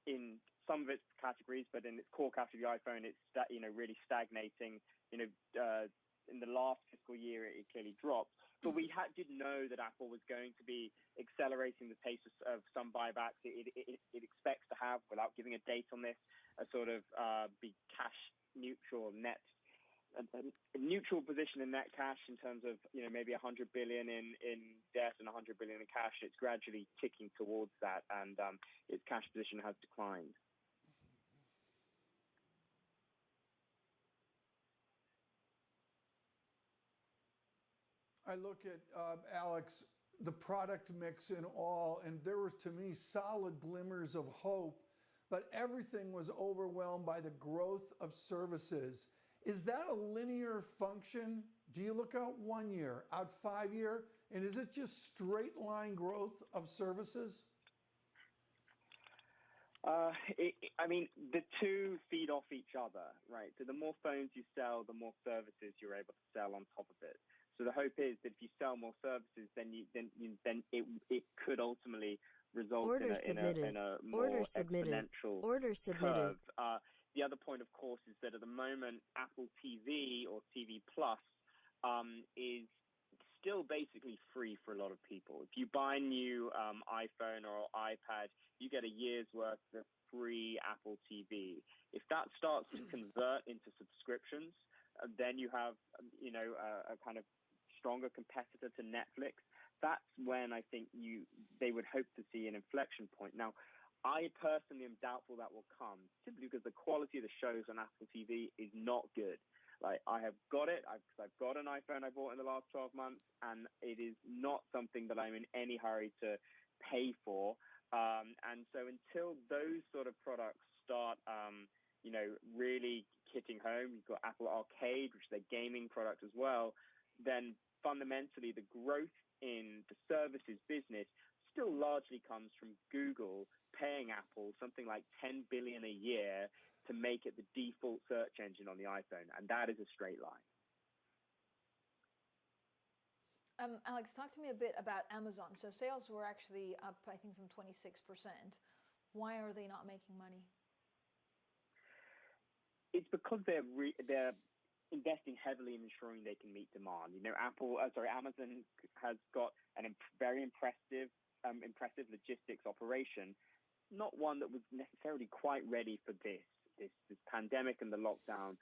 In some of its categories, but in its core category, iPhone, it's really stagnating. In the last fiscal year, it clearly dropped. But we did know that Apple was going to be accelerating the pace of some buybacks. It expects to have, without giving a date on this, a sort of be cash neutral, a neutral position in net cash in terms of maybe $100 billion in debt and $100 billion in cash. It's gradually ticking towards that, and its cash position has declined. I look at, Alex, the product mix in all, and there was, to me, solid glimmers of hope, but everything was overwhelmed by the growth of services. Is that a linear function? Do you look out 1 year, out 5 year, and is it just straight line growth of services? The two feed off each other, right? So the more phones you sell, the more services you're able to sell on top of it. So the hope is that if you sell more services, then it could ultimately result in a more exponential curve. The other point, of course, is that at the moment, Apple TV or TV Plus is still basically free for a lot of people. If you buy a new iPhone or iPad, you get a year's worth of free Apple TV. If that starts to convert into subscriptions, then you have a kind of stronger competitor to Netflix. That's when I think they would hope to see an inflection point. Now, I personally am doubtful that will come, simply because the quality of the shows on Apple TV is not good. Like, I have got it, because I've got an iPhone I bought in the last 12 months, and it is not something that I'm in any hurry to pay for. And so until those sort of products start, really hitting home, you've got Apple Arcade, which is a gaming product as well, then fundamentally the growth in the services business still largely comes from Google paying Apple something like $10 billion a year to make it the default search engine on the iPhone, and that is a straight line. Alex, talk to me a bit about Amazon. So sales were actually up, I think, some 26%. Why are they not making money? It's because they're investing heavily in ensuring they can meet demand. Amazon has got a very impressive logistics operation, not one that was necessarily quite ready for this pandemic and the lockdown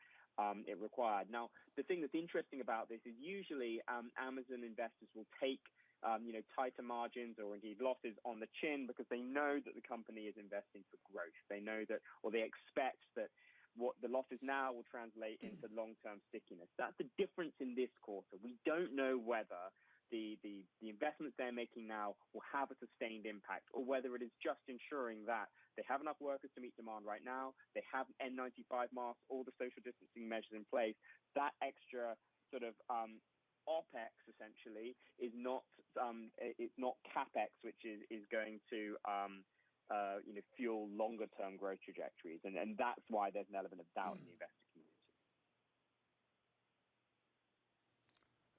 it required. Now, the thing that's interesting about this is usually Amazon investors will take tighter margins or indeed losses on the chin because they know that the company is investing for growth. They know that, or they expect that what the losses now will translate into long-term stickiness. That's the difference in this quarter. We don't know whether the investments they're making now will have a sustained impact, or whether it is just ensuring that they have enough workers to meet demand right now, they have N95 masks, all the social distancing measures in place. That extra sort of OPEX essentially is not it's not CAPEX, which is going to fuel longer-term growth trajectories, and that's why there's an element of doubt in the investor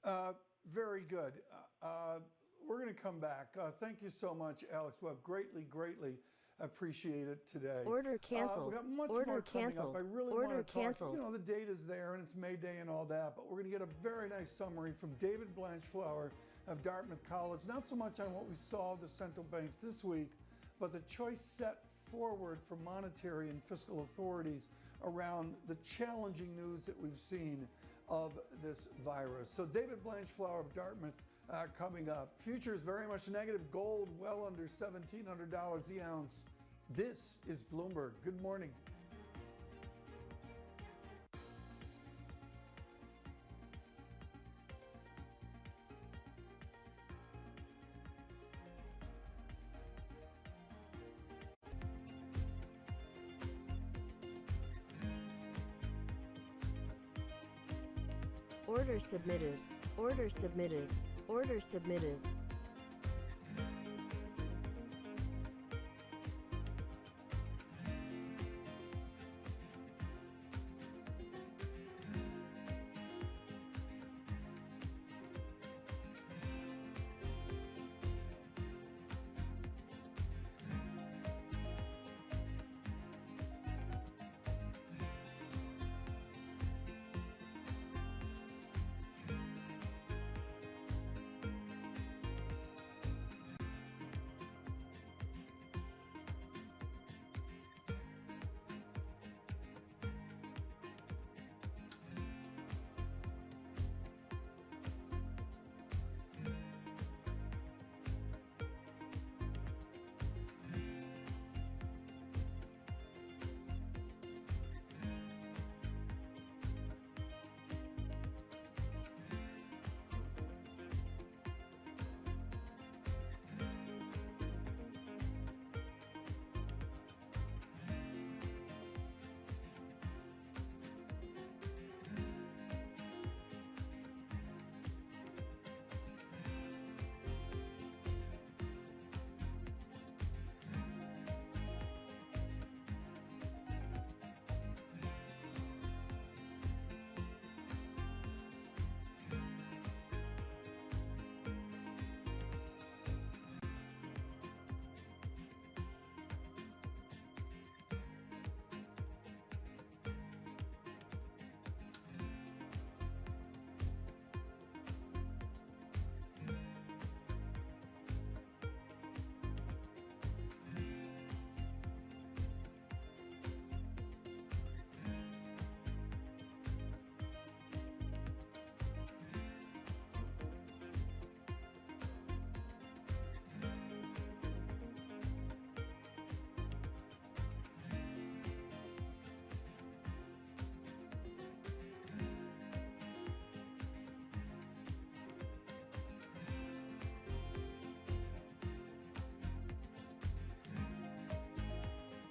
community. Very good. We're going to come back. Thank you so much, Alex Webb. Greatly appreciate it today. Order canceled. We got much more coming up. I really want to talk. The data's there and it's May Day and all that, but we're going to get a very nice summary from David Blanchflower of Dartmouth College. Not so much on what we saw of the central banks this week, but the choice set forward for monetary and fiscal authorities around the challenging news that we've seen of this virus. So David Blanchflower of Dartmouth coming up. Futures very much negative. Gold well under $1,700 the ounce. This is Bloomberg. Good morning. Order submitted. Order submitted. Order submitted.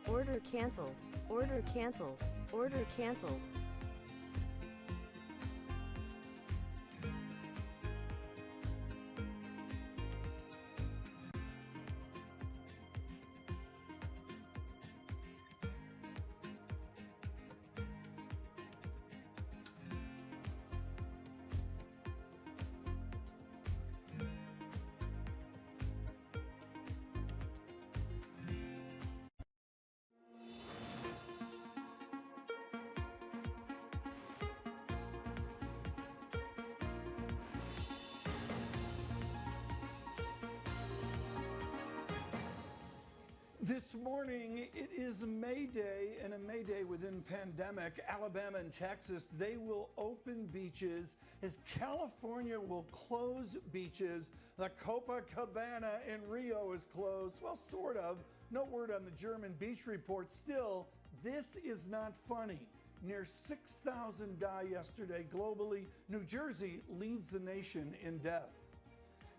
Order canceled. Order canceled. Order canceled. This morning, it is May Day, and a May Day within pandemic. Alabama and Texas, they will open beaches as California will close beaches. The Copacabana in Rio is closed. Well, sort of. No word on the German beach report. Still, this is not funny. Near 6,000 died yesterday globally. New Jersey leads the nation in deaths.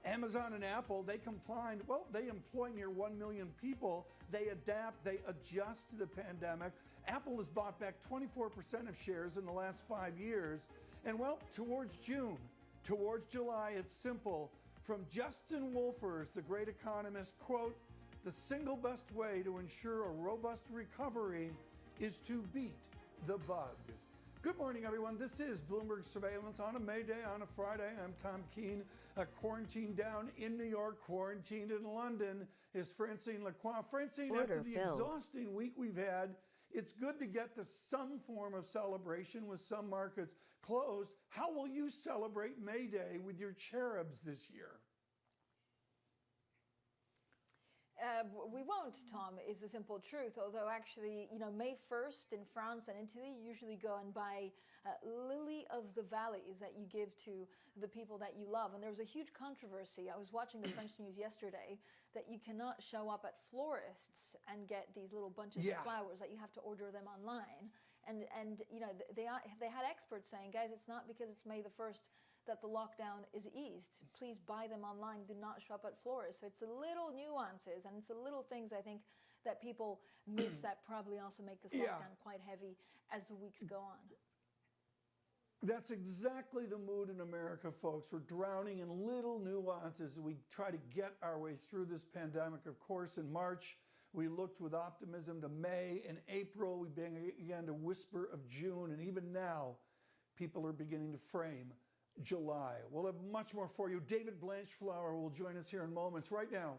Amazon and Apple, they combined, well, they employ near 1 million people. They adapt, they adjust to the pandemic. Apple has bought back 24% of shares in the last 5 years. And well, towards June, towards July, it's simple. From Justin Wolfers, the great economist, quote, the single best way to ensure a robust recovery is to beat the bug. Good morning, everyone. This is Bloomberg Surveillance on a May Day, on a Friday. I'm Tom Keene, quarantined down in New York, quarantined in London is Francine Lacroix. Francine, after the exhausting week we've had, it's good to get to some form of celebration with some markets closed. How will you celebrate May Day with your cherubs this year? We won't, Tom, is the simple truth. Although actually, May 1st in France and Italy usually go and buy lily of the valleys that you give to the people that you love. And there was a huge controversy. I was watching the French news yesterday that you cannot show up at florists and get these little bunches of flowers, that you have to order them online. And they had experts saying, guys, it's not because it's May the 1st that the lockdown is eased. Please buy them online. Do not show up at florists. So it's a little nuances and it's a little things I think that people miss that probably also make this lockdown quite heavy as the weeks go on. That's exactly the mood in America, folks. We're drowning in little nuances as we try to get our way through this pandemic. Of course, in March, we looked with optimism to May. In April, we began to whisper of June. And even now, people are beginning to frame July. We'll have much more for you. David Blanchflower will join us here in moments. Right now,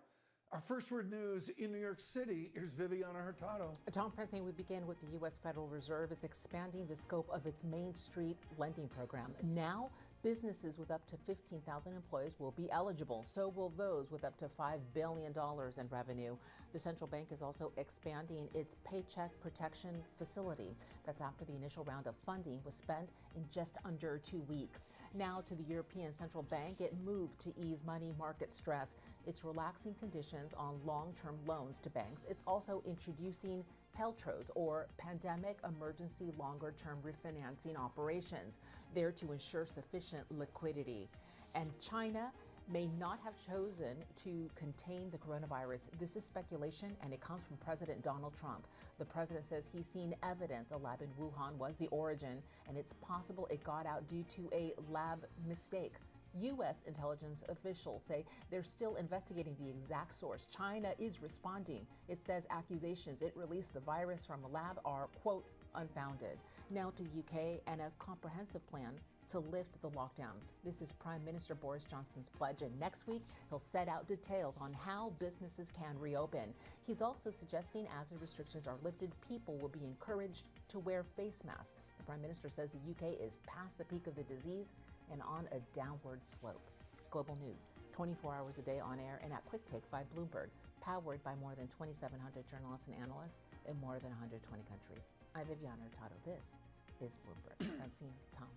our first word news in New York City. Here's Viviana Hurtado. Tom, Francine, we begin with the U.S. Federal Reserve. It's expanding the scope of its Main Street lending program. Now, businesses with up to 15,000 employees will be eligible. So will those with up to $5 billion in revenue. The central bank is also expanding its Paycheck Protection Facility. That's after the initial round of funding was spent in just under 2 weeks. Now to the European Central Bank, it moved to ease money market stress. It's relaxing conditions on long-term loans to banks. It's also introducing PELTROs, or Pandemic Emergency Longer-Term Refinancing Operations, there to ensure sufficient liquidity. And China may not have chosen to contain the coronavirus. This is speculation, and it comes from President Donald Trump. The president says he's seen evidence a lab in Wuhan was the origin, and it's possible it got out due to a lab mistake. U.S. intelligence officials say they're still investigating the exact source. China is responding. It says accusations it released the virus from a lab are, quote, unfounded. Now to UK and a comprehensive plan to lift the lockdown. This is Prime Minister Boris Johnson's pledge, and next week he'll set out details on how businesses can reopen. He's also suggesting as the restrictions are lifted, people will be encouraged to wear face masks. The Prime Minister says the UK is past the peak of the disease and on a downward slope. Global news, 24 hours a day on air and at Quick Take by Bloomberg, powered by more than 2,700 journalists and analysts in more than 120 countries. I'm Viviana Hurtado. This is Bloomberg. Francine, Tom.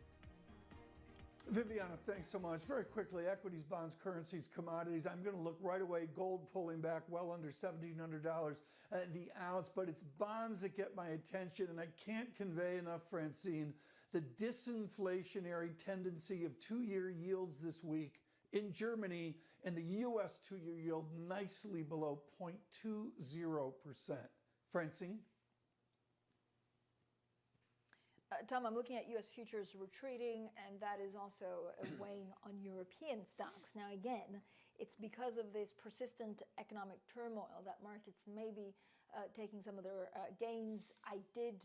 Viviana, thanks so much. Very quickly, equities, bonds, currencies, commodities. I'm going to look right away. Gold pulling back well under $1,700 the ounce, but it's bonds that get my attention, and I can't convey enough, Francine, the disinflationary tendency of two-year yields this week in Germany, and the U.S. two-year yield nicely below 0.20%. Francine? Tom, I'm looking at U.S. futures retreating, and that is also weighing on European stocks. Now, again, it's because of this persistent economic turmoil that markets may be taking some of their gains. I did,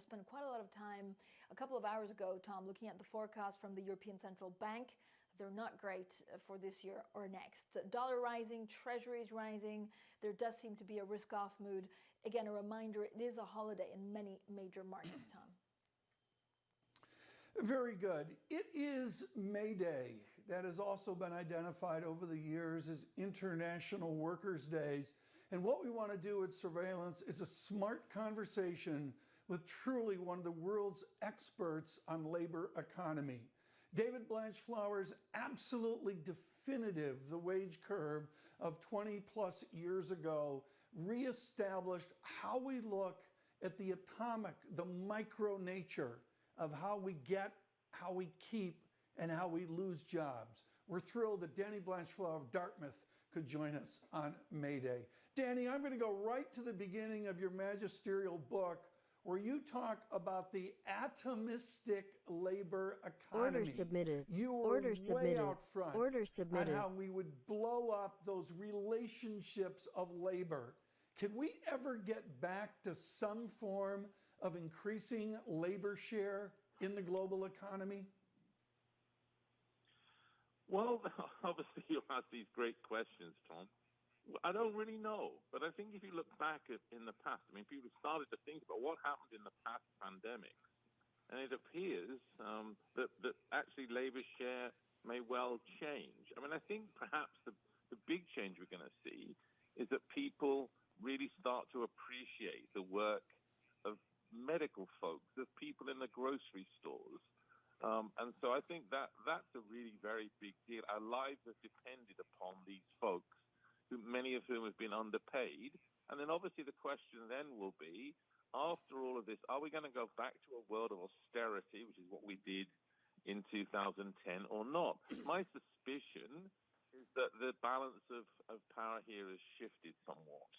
spend quite a lot of time a couple of hours ago, Tom, looking at the forecast from the European Central Bank. They're not great for this year or next. Dollar rising, treasuries rising. There does seem to be a risk-off mood. Again, a reminder, it is a holiday in many major markets, Tom. Very good. It is May Day. That has also been identified over the years as International Workers' Days. And what we want to do at Surveillance is a smart conversation with truly one of the world's experts on labor economy. David Blanchflower's absolutely definitive The Wage Curve of 20 plus years ago reestablished how we look at the atomic, the micro nature of how we get, how we keep, and how we lose jobs. We're thrilled that Danny Blanchflower of Dartmouth could join us on May Day. Danny, I'm going to go right to the beginning of your magisterial book, where you talk about the atomistic labor economy. Order submitted. You were Order way submitted. out front Order submitted. on how we would blow up those relationships of labor. Can we ever get back to some form of increasing labor share in the global economy? Well, obviously you ask these great questions, Tom. I don't really know, but I think if you look back in the past, I mean, people started to think about what happened in the past pandemics, and it appears that actually labor share may well change. I mean, I think perhaps the big change we're going to see is that people really start to appreciate the work of medical folks, of people in the grocery stores. And so I think that's a really very big deal. Our lives have depended upon these folks, many of whom have been underpaid. And then obviously the question then will be, after all of this, are we going to go back to a world of austerity, which is what we did in 2010, or not? My suspicion is that the balance of power here has shifted somewhat.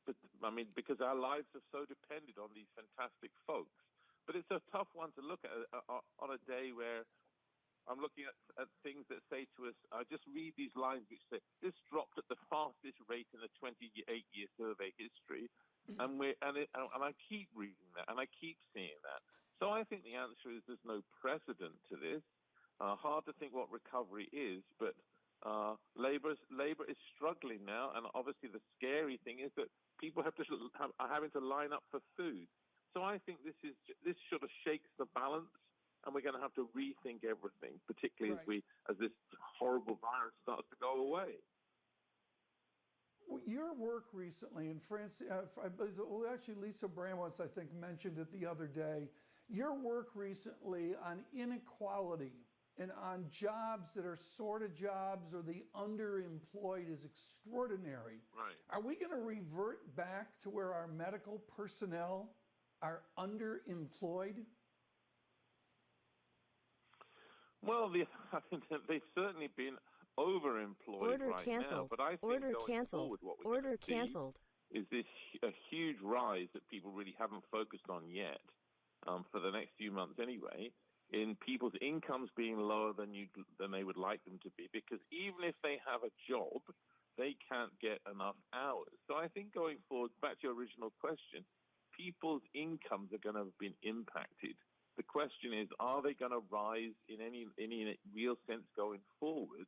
But I mean, because our lives have so depended on these fantastic folks. But it's a tough one to look at on a day where I'm looking at things that say to us, I just read these lines which say, this dropped at the fastest rate in the 28-year survey history. And I keep reading that, and I keep seeing that. So I think the answer is there's no precedent to this. Hard to think what recovery is, but labor is struggling now, and obviously the scary thing is that people are having to line up for food. So I think this sort of shakes the balance, and we're going to have to rethink everything, particularly as this horrible virus starts to go away. Your work recently, and actually Lisa Bramwitz, I think, mentioned it the other day. Your work recently on inequality and on jobs that are sort of jobs or the underemployed is extraordinary. Right. Are we going to revert back to where our medical personnel are underemployed? Well, they've certainly been overemployed now. But I think going forward, what we're going to see is this a huge rise that people really haven't focused on yet, for the next few months anyway, in people's incomes being lower than they would like them to be, because even if they have a job, they can't get enough hours. So I think going forward, back to your original question, people's incomes are going to have been impacted. The question is, are they going to rise in any real sense going forward?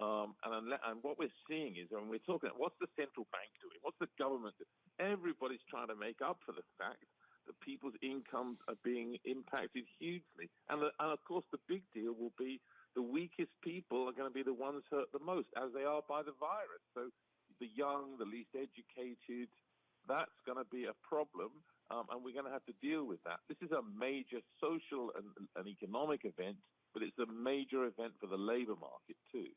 And what we're seeing is, when we're talking about what's the central bank doing, what's the government doing, everybody's trying to make up for the fact that people's incomes are being impacted hugely. And of course, the big deal will be the weakest people are going to be the ones hurt the most, as they are by the virus. So the young, the least educated, that's going to be a problem, and we're going to have to deal with that. This is a major social and economic event, but it's a major event for the labor market too.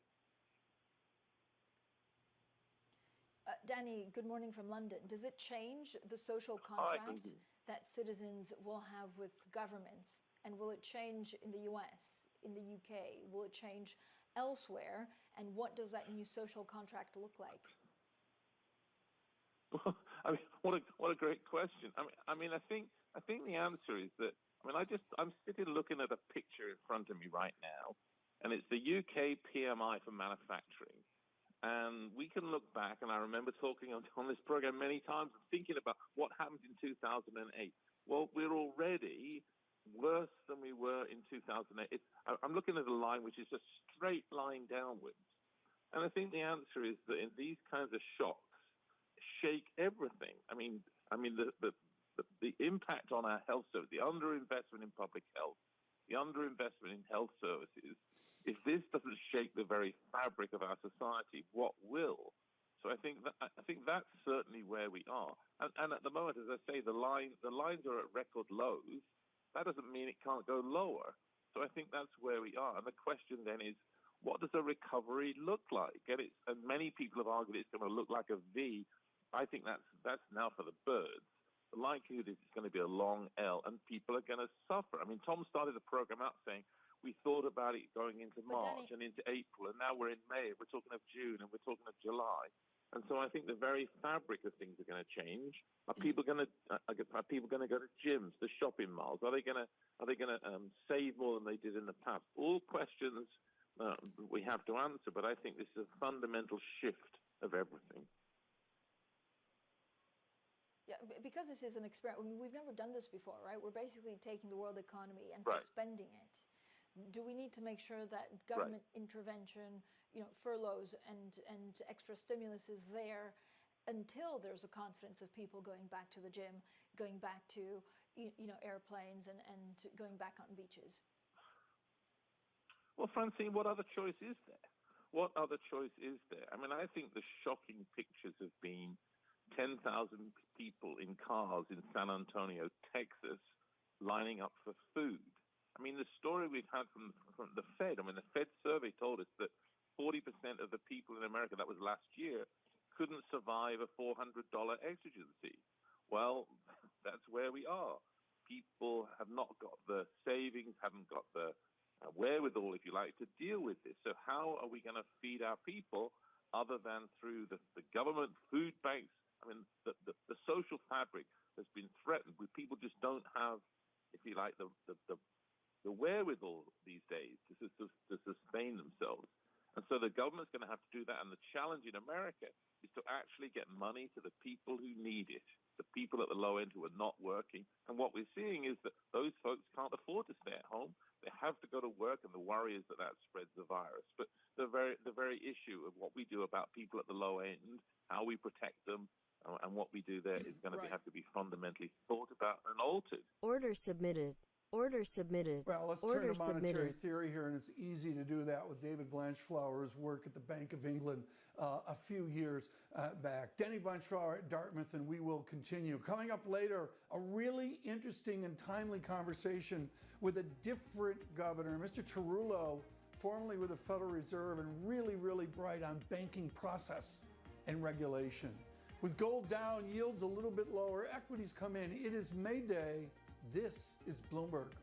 Danny, good morning from London. Does it change the social contract that citizens will have with governments? And will it change in the US, in the UK? Will it change elsewhere? And what does that new social contract look like? Well, I mean, what a great question. I mean, I think the answer is that, I'm sitting looking at a picture in front of me right now, and it's the UK PMI for manufacturing. And we can look back, and I remember talking on this program many times, thinking about what happened in 2008. Well, we're already worse than we were in 2008. I'm looking at a line which is a straight line downwards. And I think the answer is that in these kinds of shocks, shake everything. I mean, the impact on our health service, the underinvestment in public health, the underinvestment in health services, if this doesn't shake the very fabric of our society, what will? So I think that's certainly where we are. And at the moment, as I say, the lines are at record lows. That doesn't mean it can't go lower. So I think that's where we are. And the question then is, what does a recovery look like? And many people have argued it's going to look like a V. I think that's now for the birds. The likelihood is it's going to be a long L, and people are going to suffer. I mean, Tom started the program out saying we thought about it going into March and into April, and now we're in May, and we're talking of June, and we're talking of July. And so I think the very fabric of things are going to change. Are people going to go to gyms, to shopping malls? Are they going to save more than they did in the past? All questions we have to answer, but I think this is a fundamental shift of everything. Yeah, because this is an experiment. I mean, we've never done this before, right? We're basically taking the world economy and suspending it. Do we need to make sure that government intervention, furloughs and extra stimulus is there until there's a confidence of people going back to the gym, going back to airplanes and going back on beaches? Well, Francine, what other choice is there? What other choice is there? I mean, I think the shocking pictures have been 10,000 people in cars in San Antonio, Texas, lining up for food. I mean, the story we've had from the Fed, the Fed survey told us that 40% of the people in America, that was last year, couldn't survive a $400 exigency. Well, that's where we are. People have not got the savings, haven't got the wherewithal, if you like, to deal with this. So how are we going to feed our people other than through the government food banks? I mean, the social fabric has been threatened. People just don't have, if you like, the wherewithal these days to sustain themselves. And so the government's going to have to do that. And the challenge in America is to actually get money to the people who need it, the people at the low end who are not working. And what we're seeing is that those folks can't afford to stay at home. They have to go to work, and the worry is that spreads the virus. But the very issue of what we do about people at the low end, how we protect them, and what we do there is going to have to be fundamentally thought about and altered. Order submitted. Order submitted. Well, let's turn to monetary theory here, and it's easy to do that with David Blanchflower's work at the Bank of England a few years back. Denny Blanchflower at Dartmouth, and we will continue. Coming up later, a really interesting and timely conversation with a different governor, Mr. Tarullo, formerly with the Federal Reserve and really, really bright on banking process and regulation. With gold down, yields a little bit lower, equities come in. It is May Day. This is Bloomberg.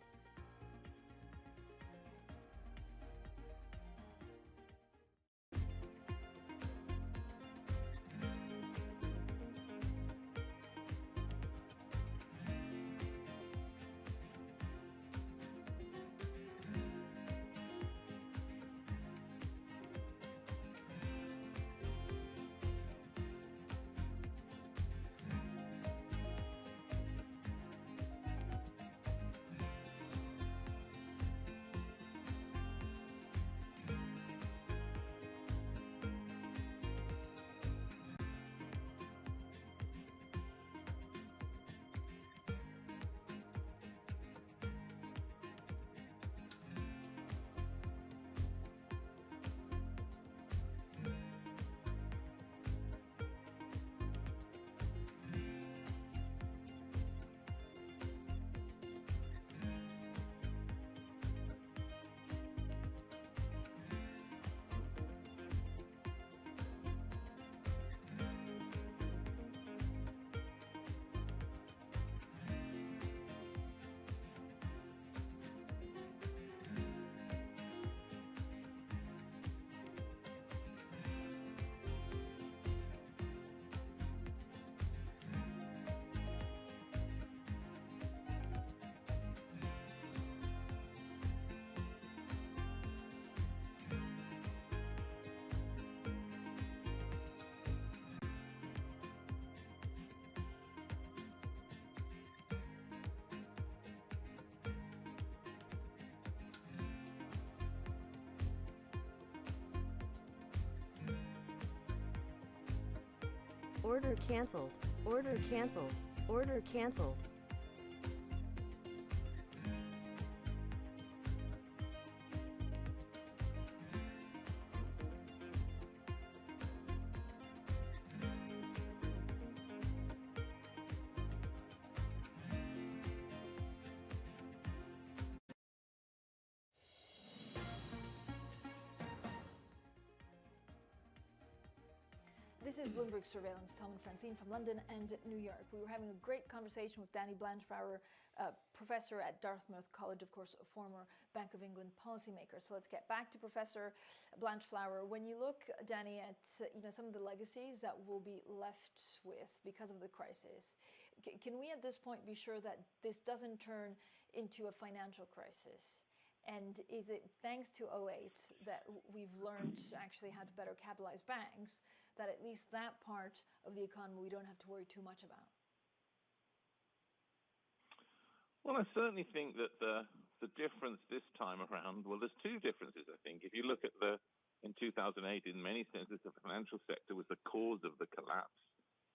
Order canceled. Order canceled. Order canceled. This is Bloomberg Surveillance. Tom and Francine from London and New York. We were having a great conversation with Danny Blanchflower, professor at Dartmouth College, of course, a former Bank of England policymaker. So let's get back to Professor Blanchflower. When you look, Danny, at some of the legacies that we'll be left with because of the crisis, can we at this point be sure that this doesn't turn into a financial crisis? And is it thanks to 2008 that we've learned actually how to better capitalize banks, that at least that part of the economy we don't have to worry too much about? Well, I certainly think that the difference this time around, well, there's two differences, I think. If you look at in 2008, in many senses, the financial sector was the cause of the collapse,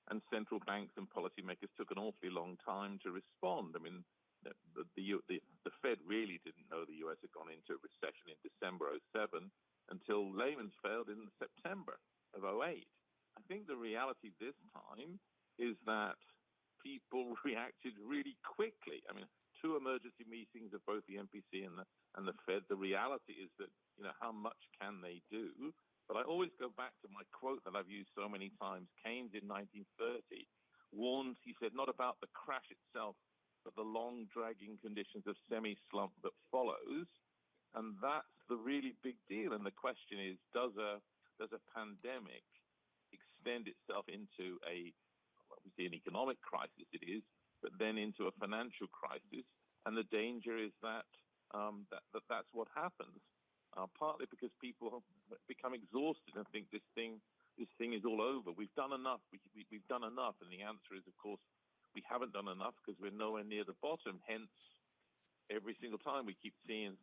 and central banks and policymakers took an awfully long time to respond. I mean, the Fed really didn't know the U.S. had gone into a recession in December 2007 until Lehman's failed in September of 2008. I think the reality this time is that people reacted really quickly. I mean, 2 emergency meetings of both the MPC and the Fed. The reality is that, how much can they do? But I always go back to my quote that I've used so many times. Keynes in 1930 warned, he said, not about the crash itself, but the long dragging conditions of semi-slump that follows. And that's the really big deal. And the question is, does a pandemic extend itself into obviously an economic crisis it is, but then into a financial crisis? And the danger is that that's what happens, partly because people become exhausted and think this thing is all over. We've done enough. We've done enough. And the answer is, of course, we haven't done enough because we're nowhere near the bottom. Hence, every single time we keep seeing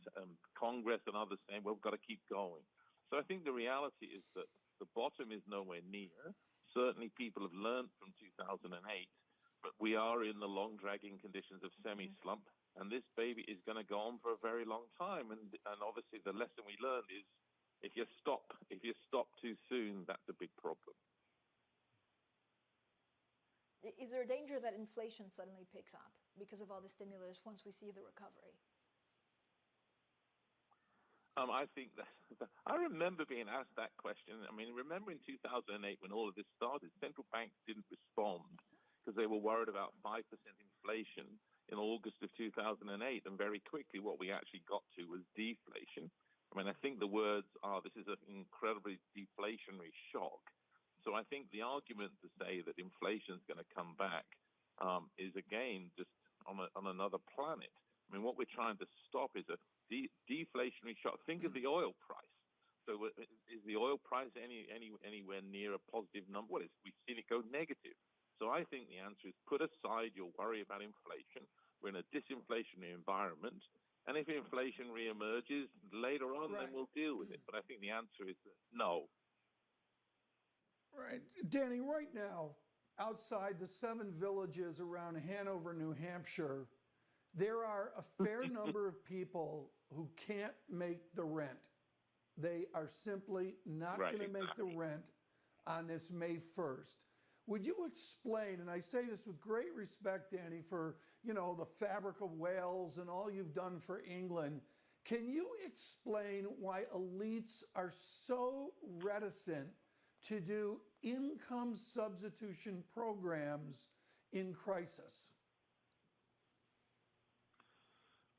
Congress and others saying, well, we've got to keep going. So I think the reality is that the bottom is nowhere near. Certainly people have learned from 2008, but we are in the long dragging conditions of semi-slump, and this baby is going to go on for a very long time. And obviously the lesson we learned is if you stop too soon, that's a big problem. Is there a danger that inflation suddenly picks up because of all the stimulus once we see the recovery? I think that I remember being asked that question. I mean, remember in 2008 when all of this started, central banks didn't respond because they were worried about 5% inflation in August of 2008. And very quickly, what we actually got to was deflation. I mean, I think the words are, this is an incredibly deflationary shock. So I think the argument to say that inflation is going to come back is, again, just on another planet. I mean, what we're trying to stop is a deflationary shock. Think of the oil price. So is the oil price anywhere near a positive number? Well, we've seen it go negative. So I think the answer is put aside your worry about inflation. We're in a disinflationary environment. And if inflation reemerges later on, then we'll deal with it. But I think the answer is no. Right. Danny, right now, outside the 7 villages around Hanover, New Hampshire, there are a fair number of people who can't make the rent. They are simply not going to make the rent on this May 1st. Would you explain, and I say this with great respect, Danny, for, the fabric of Wales and all you've done for England, can you explain why elites are so reticent to do income substitution programs in crisis?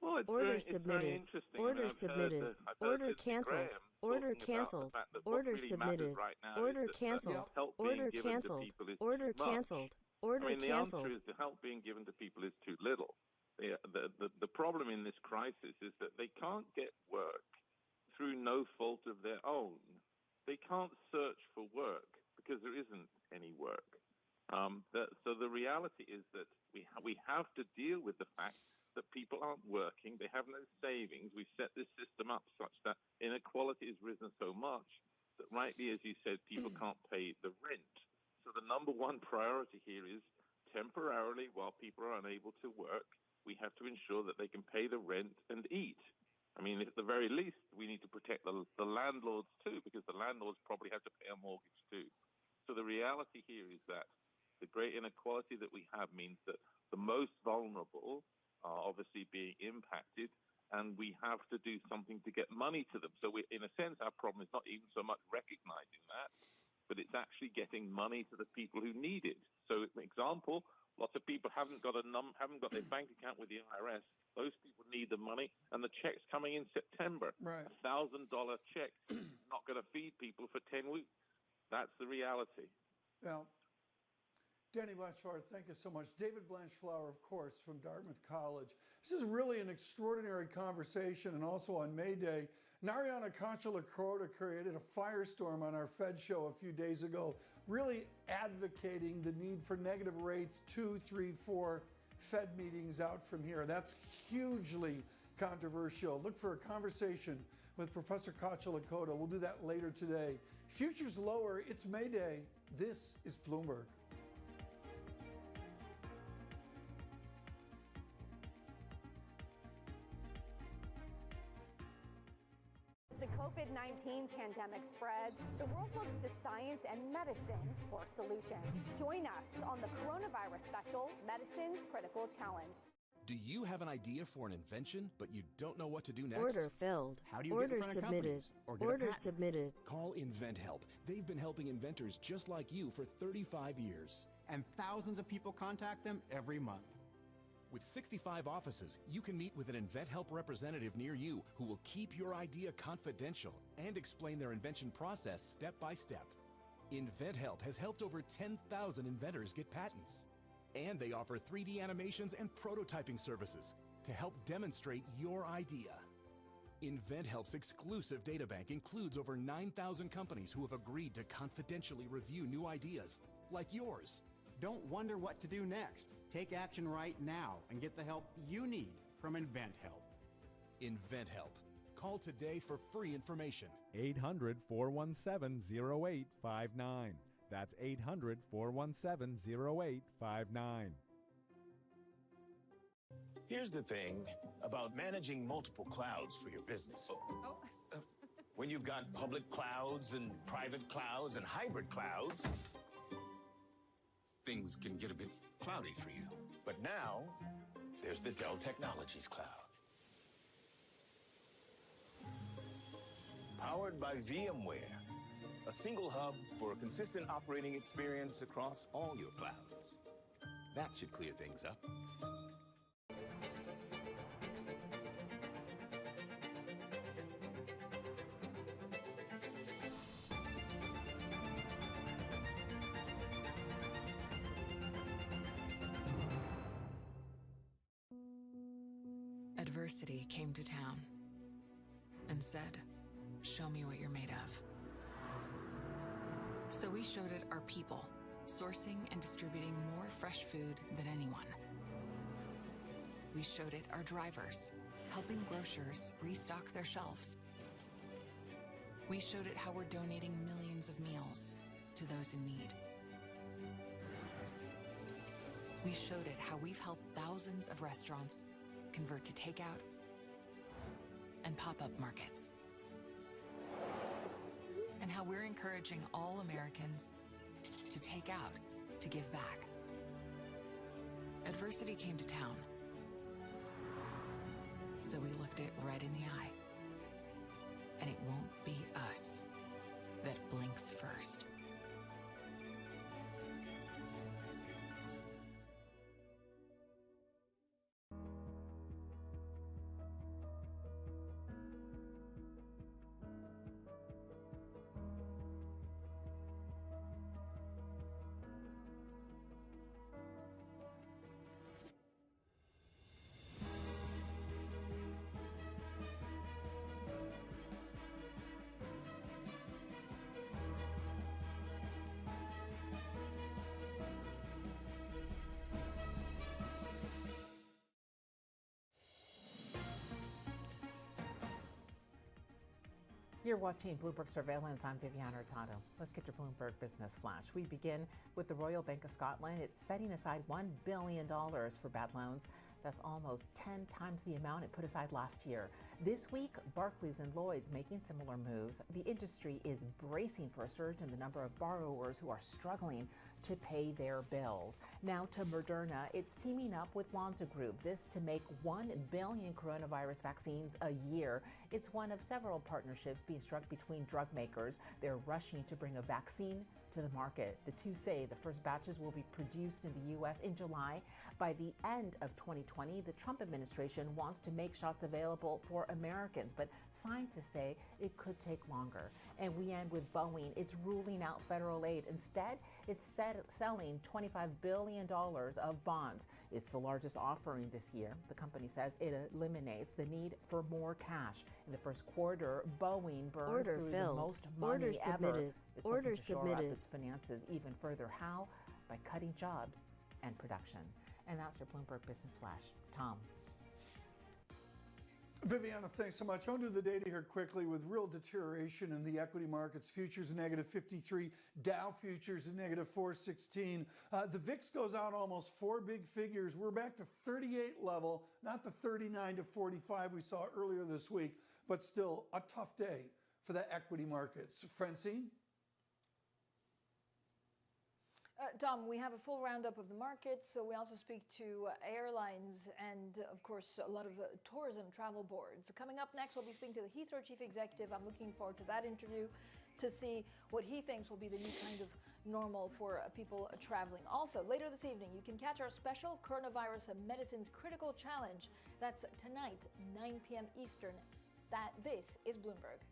Well, order it's submitted. very interesting. Order submitted. Order canceled. Order canceled. Order submitted. Order canceled. Order canceled. Order canceled. Order canceled. The answer is the help being given to people is too little. The problem in this crisis is that they can't get work through no fault of their own. They can't search for work because there isn't any work. So the reality is that we have to deal with the fact that people aren't working. They have no savings. We've set this system up such that inequality has risen so much that rightly, as you said, people can't pay the rent. So the number one priority here is temporarily, while people are unable to work, we have to ensure that they can pay the rent and eat. I mean, at the very least, we need to protect the landlords too, because the landlords probably have to pay a mortgage too. So the reality here is that the great inequality that we have means that the most vulnerable are obviously being impacted, and we have to do something to get money to them. So in a sense, our problem is not even so much recognizing that, but it's actually getting money to the people who need it. So, an example, lots of people haven't got their bank account with the IRS. Those people need the money, and the check's coming in September. Right. $1,000 check not going to feed people for 10 weeks. That's the reality. Now, Danny Blanchflower, thank you so much. David Blanchflower, of course, from Dartmouth College. This is really an extraordinary conversation, and also on May Day, Narayana Kocherlakota created a firestorm on our Fed show a few days ago, really advocating the need for negative rates 2, 3, 4 Fed meetings out from here. That's hugely controversial. Look for a conversation with Professor Kocherlakota. We'll do that later today. Futures lower. It's May Day. This is Bloomberg. As the COVID-19 pandemic spreads, the world looks to science and medicine for solutions. Join us on the coronavirus special, Medicine's Critical Challenge. Do you have an idea for an invention, but you don't know what to do next? Order filled. How do you Order get in front of submitted. companies or get Order a patent? submitted. Call InventHelp. They've been helping inventors just like you for 35 years. And thousands of people contact them every month. With 65 offices, you can meet with an InventHelp representative near you who will keep your idea confidential and explain their invention process step by step. InventHelp has helped over 10,000 inventors get patents. And they offer 3D animations and prototyping services to help demonstrate your idea. InventHelp's exclusive databank includes over 9,000 companies who have agreed to confidentially review new ideas, like yours. Don't wonder what to do next. Take action right now and get the help you need from InventHelp. InventHelp. Call today for free information. 800-417-0859. That's 800-417-0859. Here's the thing about managing multiple clouds for your business. When you've got public clouds and private clouds and hybrid clouds, things can get a bit cloudy for you. But now, there's the Dell Technologies Cloud. Powered by VMware. A single hub for a consistent operating experience across all your clouds. That should clear things up. Adversity came to town and said, "Show me what you're made of." So we showed it our people, sourcing and distributing more fresh food than anyone. We showed it our drivers, helping grocers restock their shelves. We showed it how we're donating millions of meals to those in need. We showed it how we've helped thousands of restaurants convert to takeout and pop-up markets. And how we're encouraging all Americans to take out, to give back. Adversity came to town, so we looked it right in the eye. And it won't be us that blinks first. You're watching Bloomberg Surveillance. I'm Viviana Hurtado. Let's get your Bloomberg Business Flash. We begin with the Royal Bank of Scotland. It's setting aside $1 billion for bad loans That's almost 10 times the amount it put aside last year. This week, Barclays and Lloyd's making similar moves. The industry is bracing for a surge in the number of borrowers who are struggling to pay their bills. Now to Moderna. It's teaming up with Lonza Group, this to make 1 billion coronavirus vaccines a year. It's one of several partnerships being struck between drug makers. They're rushing to bring a vaccine to the market. The two say the first batches will be produced in the U.S. in July. By the end of 2020, the Trump administration wants to make shots available for Americans, but scientists say it could take longer. And we end with Boeing. It's ruling out federal aid. Instead, it's selling $25 billion of bonds. It's the largest offering this year. The company says it eliminates the need for more cash. In the first quarter, Boeing burned through the most money ever. It's looking to shore up its finances even further. How? By cutting jobs and production. And that's your Bloomberg Business Flash. Tom. Viviana, thanks so much. I'll do the data here quickly with real deterioration in the equity markets. Futures negative 53, Dow futures negative 416. The VIX goes out almost 4 big figures. We're back to 38 level, not the 39 to 45 we saw earlier this week, but still a tough day for the equity markets. Francine? Tom, we have a full roundup of the markets. So we also speak to airlines and, of course, a lot of tourism travel boards. Coming up next, we'll be speaking to the Heathrow chief executive. I'm looking forward to that interview to see what he thinks will be the new kind of normal for people traveling. Also, later this evening, you can catch our special Coronavirus Medicines Critical Challenge. That's tonight, 9 p.m. Eastern. This is Bloomberg.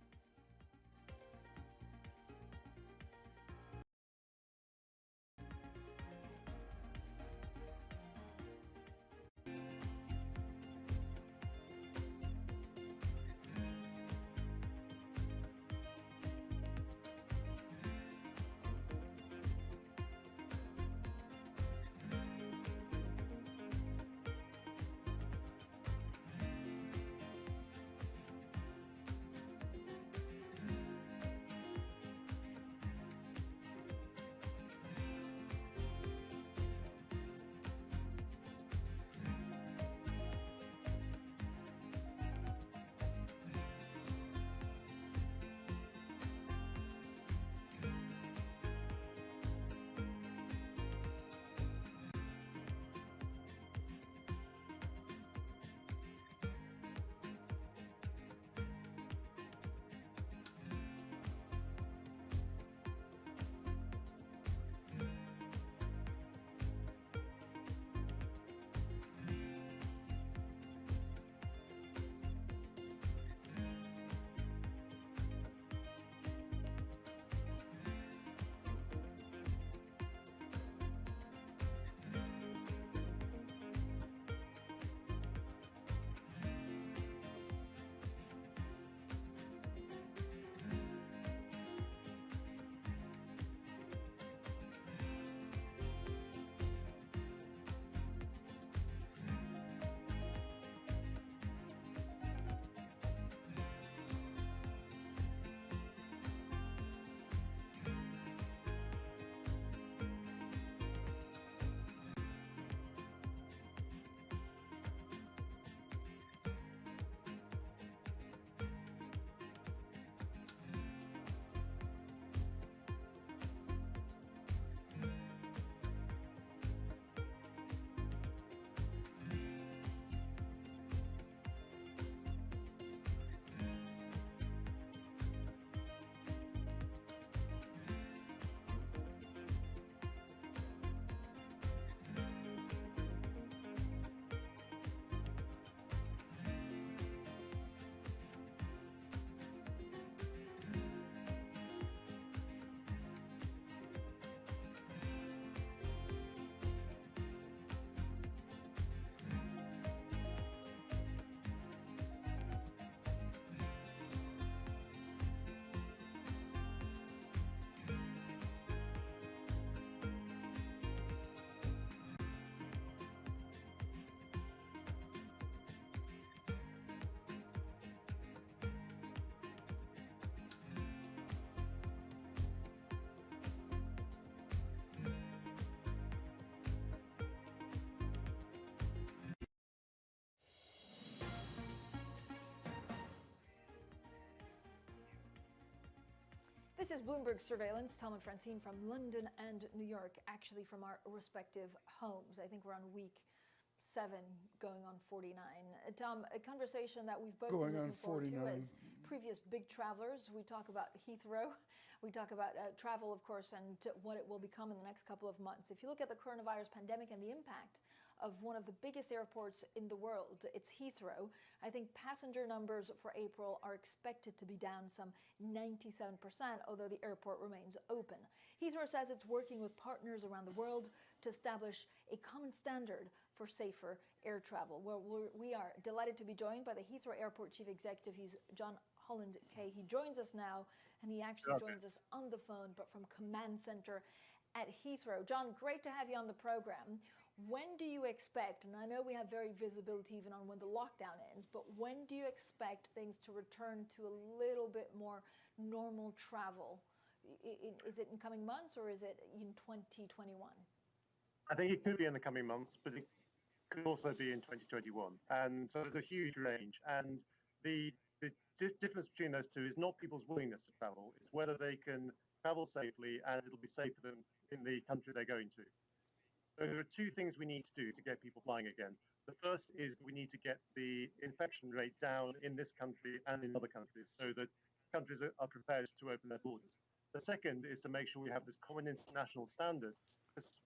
This is Bloomberg Surveillance. Tom and Francine from London and New York, actually from our respective homes. I think we're on week 7, going on 49. Tom, a conversation that we've both been looking forward to as previous big travelers. We talk about Heathrow. We talk about travel, of course, and what it will become in the next couple of months. If you look at the coronavirus pandemic and the impact of one of the biggest airports in the world, it's Heathrow. I think passenger numbers for April are expected to be down some 97%, although the airport remains open. Heathrow says it's working with partners around the world to establish a common standard for safer air travel. Well, we are delighted to be joined by the Heathrow Airport Chief Executive. He's John Holland Kay. He joins us now, and he actually joins us on the phone, but from Command Center at Heathrow. John, great to have you on the program. When do you expect, and I know we have very visibility even on when the lockdown ends, but when do you expect things to return to a little bit more normal travel? Is it in coming months or is it in 2021? I think it could be in the coming months, but it could also be in 2021. And so there's a huge range. And the difference between those two is not people's willingness to travel, it's whether they can travel safely and it'll be safe for them in the country they're going to. So there are two things we need to do to get people flying again. The first is we need to get the infection rate down in this country and in other countries so that countries are prepared to open their borders. The second is to make sure we have this common international standard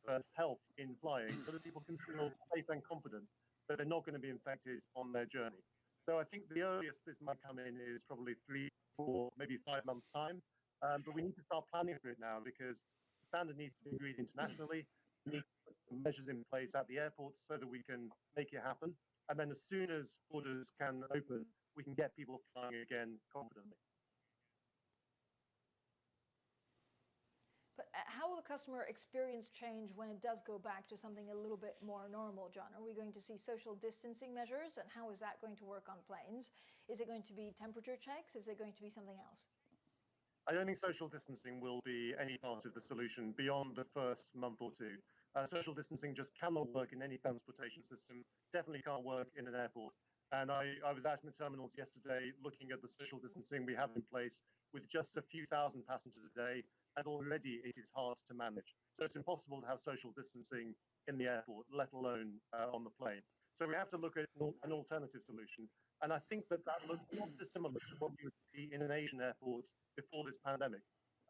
for health in flying so that people can feel safe and confident that they're not going to be infected on their journey. So I think the earliest this might come in is probably 3, 4, maybe 5 months' time. But we need to start planning for it now because the standard needs to be agreed internationally. We need to put some measures in place at the airports so that we can make it happen. And then as soon as borders can open, we can get people flying again confidently. But how will the customer experience change when it does go back to something a little bit more normal, John? Are we going to see social distancing measures, and how is that going to work on planes? Is it going to be temperature checks? Is it going to be something else? I don't think social distancing will be any part of the solution beyond the first month or two. Social distancing just cannot work in any transportation system, definitely can't work in an airport. And I was out in the terminals yesterday looking at the social distancing we have in place with just a few thousand passengers a day, and already it is hard to manage. So it's impossible to have social distancing in the airport, let alone on the plane. So we have to look at an alternative solution. And I think that looks not dissimilar to what you would see in an Asian airport before this pandemic.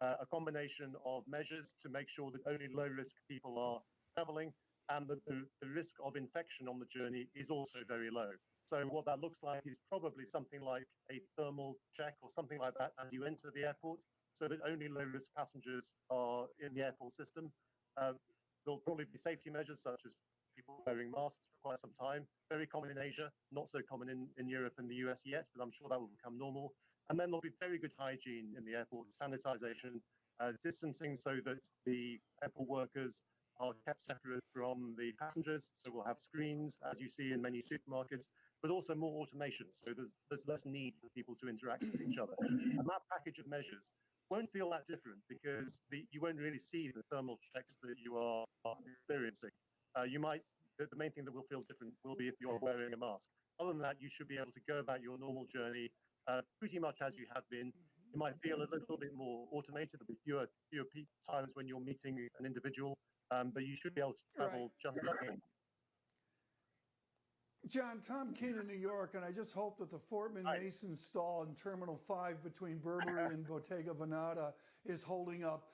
A combination of measures to make sure that only low-risk people are traveling and that the risk of infection on the journey is also very low. So what that looks like is probably something like a thermal check or something like that as you enter the airport so that only low-risk passengers are in the airport system. There'll probably be safety measures such as people wearing masks for quite some time, very common in Asia, not so common in Europe and the US yet, but I'm sure that will become normal. And then there'll be very good hygiene in the airport, sanitization, distancing so that the airport workers are kept separate from the passengers. So we'll have screens, as you see in many supermarkets, but also more automation. So there's less need for people to interact with each other. And that package of measures won't feel that different because you won't really see the thermal checks that you are experiencing. The main thing that will feel different will be if you're wearing a mask. Other than that, you should be able to go about your normal journey pretty much as you have been. It might feel a little bit more automated, there'll be fewer times when you're meeting an individual, but you should be able to travel just as well. John, Tom Keene in New York, and I just hope that the Fortman Mason stall in Terminal 5 between Burberry and Bottega Veneta is holding up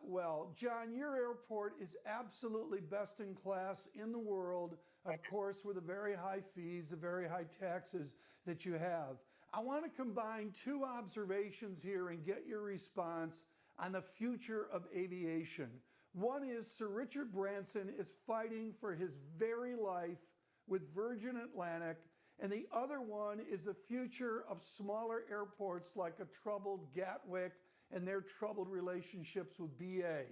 well. John, your airport is absolutely best in class in the world, of course, with the very high fees, the very high taxes that you have. I want to combine two observations here and get your response on the future of aviation. One is Sir Richard Branson is fighting for his very life with Virgin Atlantic, and the other one is the future of smaller airports like a troubled Gatwick and their troubled relationships with BA.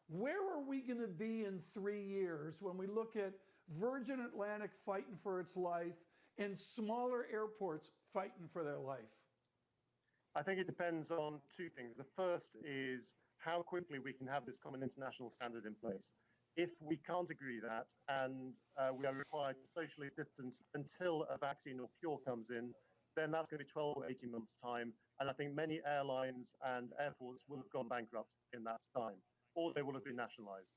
Where are we going to be in 3 years when we look at Virgin Atlantic fighting for its life and smaller airports fighting for their life? I think it depends on two things. The first is how quickly we can have this common international standard in place. If we can't agree that and we are required to socially distance until a vaccine or cure comes in, then that's going to be 12 or 18 months' time. And I think many airlines and airports will have gone bankrupt in that time, or they will have been nationalized.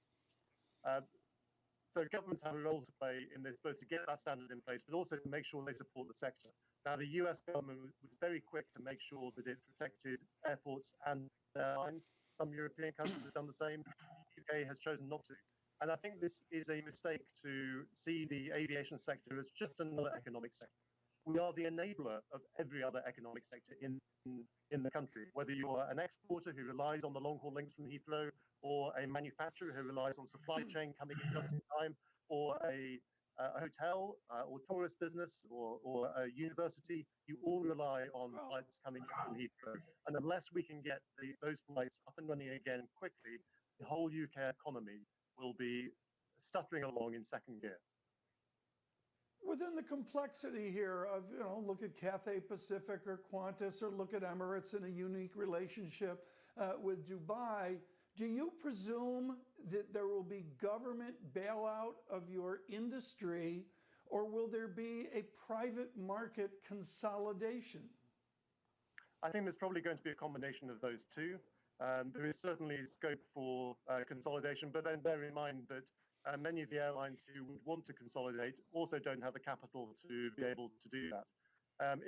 So governments have a role to play in this, both to get that standard in place, but also to make sure they support the sector. Now, the US government was very quick to make sure that it protected airports and airlines. Some European countries have done the same. The UK has chosen not to. And I think this is a mistake to see the aviation sector as just another economic sector. We are the enabler of every other economic sector in the country, whether you are an exporter who relies on the long-haul links from Heathrow, or a manufacturer who relies on supply chain coming in just in time, or a hotel or tourist business or a university. You all rely on flights coming in from Heathrow. And unless we can get those flights up and running again quickly, the whole UK economy will be stuttering along in second gear. Within the complexity here of, look at Cathay Pacific or Qantas, or look at Emirates in a unique relationship with Dubai, do you presume that there will be government bailout of your industry, or will there be a private market consolidation? I think there's probably going to be a combination of those two. There is certainly scope for consolidation, but then bear in mind that many of the airlines who would want to consolidate also don't have the capital to be able to do that.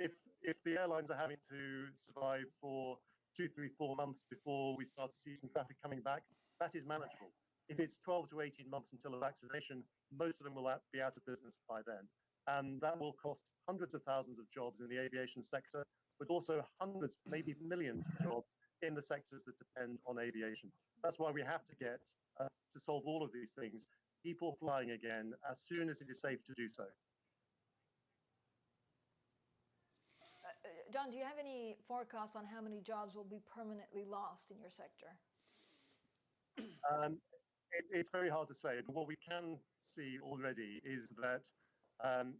If the airlines are having to survive for 2, 3, 4 months before we start to see some traffic coming back, that is manageable. If it's 12 to 18 months until a vaccination, most of them will be out of business by then. And that will cost hundreds of thousands of jobs in the aviation sector, but also hundreds, maybe millions of jobs in the sectors that depend on aviation. That's why we have to get, to solve all of these things, people flying again as soon as it is safe to do so. John, do you have any forecasts on how many jobs will be permanently lost in your sector? It's very hard to say, but what we can see already is that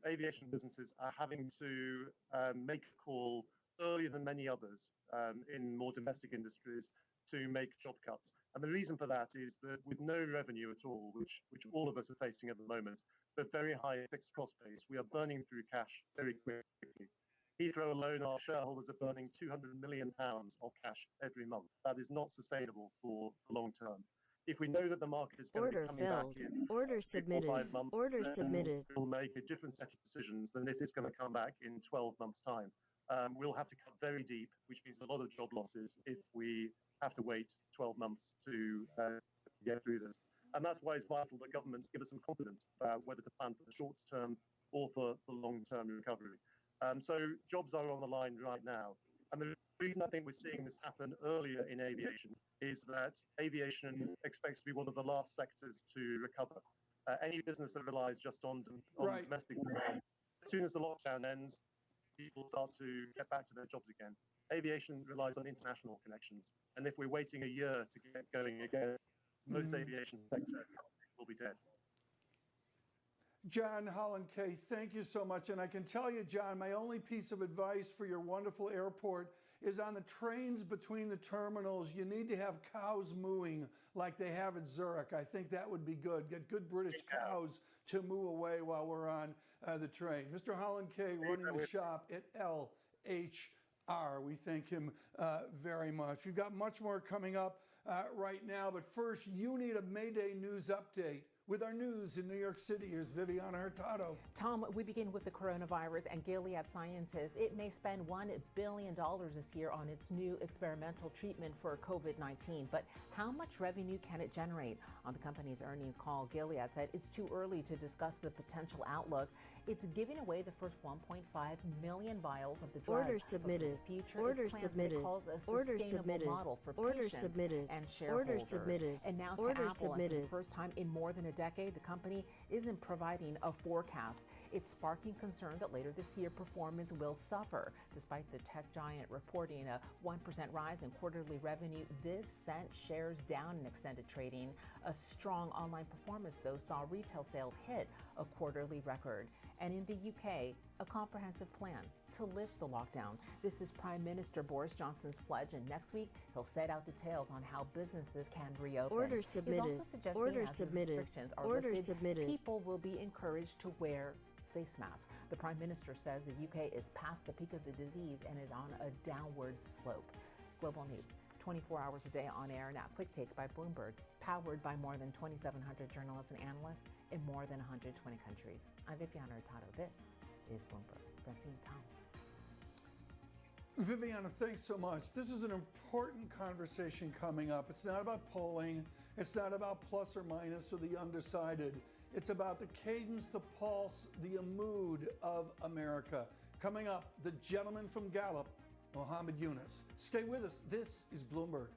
aviation businesses are having to make a call earlier than many others in more domestic industries to make job cuts. And the reason for that is that with no revenue at all, which all of us are facing at the moment, but very high fixed cost base, we are burning through cash very quickly. Heathrow alone, our shareholders are burning £200 million of cash every month. That is not sustainable for the long term. If we know that the market is going to be coming back in 4 or 5 months, then we'll make a different set of decisions than if it's going to come back in 12 months' time. We'll have to cut very deep, which means a lot of job losses if we have to wait 12 months to get through this. And that's why it's vital that governments give us some confidence about whether to plan for the short term or for the long-term recovery. So jobs are on the line right now. And the reason I think we're seeing this happen earlier in aviation is that aviation expects to be one of the last sectors to recover. Any business that relies just on domestic demand, as soon as the lockdown ends, people start to get back to their jobs again. Aviation relies on international connections. And if we're waiting a year to get going again, most aviation sector will be dead. John Holland-Kaye, thank you so much. And I can tell you, John, my only piece of advice for your wonderful airport is on the trains between the terminals, you need to have cows mooing like they have at Zurich. I think that would be good. Get good British cows to moo away while we're on the train. Mr. Holland-Kaye running the shop at LHR. We thank him very much. We've got much more coming up right now, but first, you need a Mayday news update. With our news in New York City, here's Viviana Hurtado. Tom, we begin with the coronavirus and Gilead Sciences. It may spend $1 billion this year on its new experimental treatment for COVID-19. But how much revenue can it generate? On the company's earnings call, Gilead said it's too early to discuss the potential outlook. It's giving away the first 1.5 million vials of the drug. Order submitted. For the future, Order it plans submitted. what it calls a Order sustainable submitted. model for Order patients submitted. and shareholders. Order submitted. And now to Order Apple, and for submitted. the first time in more than a decade, the company isn't providing a forecast. It's sparking concern that later this year performance will suffer. Despite the tech giant reporting a 1% rise in quarterly revenue, this sent shares down in extended trading. A strong online performance, though, saw retail sales hit a quarterly record. And in the UK, a comprehensive plan to lift the lockdown. This is Prime Minister Boris Johnson's pledge, and next week he'll set out details on how businesses can reopen. Order submitted. He's also suggesting Order as submitted. restrictions are Order lifted, submitted. people will be encouraged to wear face masks. The Prime Minister says the UK is past the peak of the disease and is on a downward slope. Global News, 24 hours a day on air. Now, Quick Take by Bloomberg, powered by more than 2,700 journalists and analysts in more than 120 countries. I'm Viviana Hurtado. This is Bloomberg. Francine, Tom. Viviana, thanks so much. This is an important conversation coming up. It's not about polling. It's not about plus or minus or the undecided. It's about the cadence, the pulse, the mood of America. Coming up, the gentleman from Gallup, Mohammed Yunus. Stay with us. This is Bloomberg.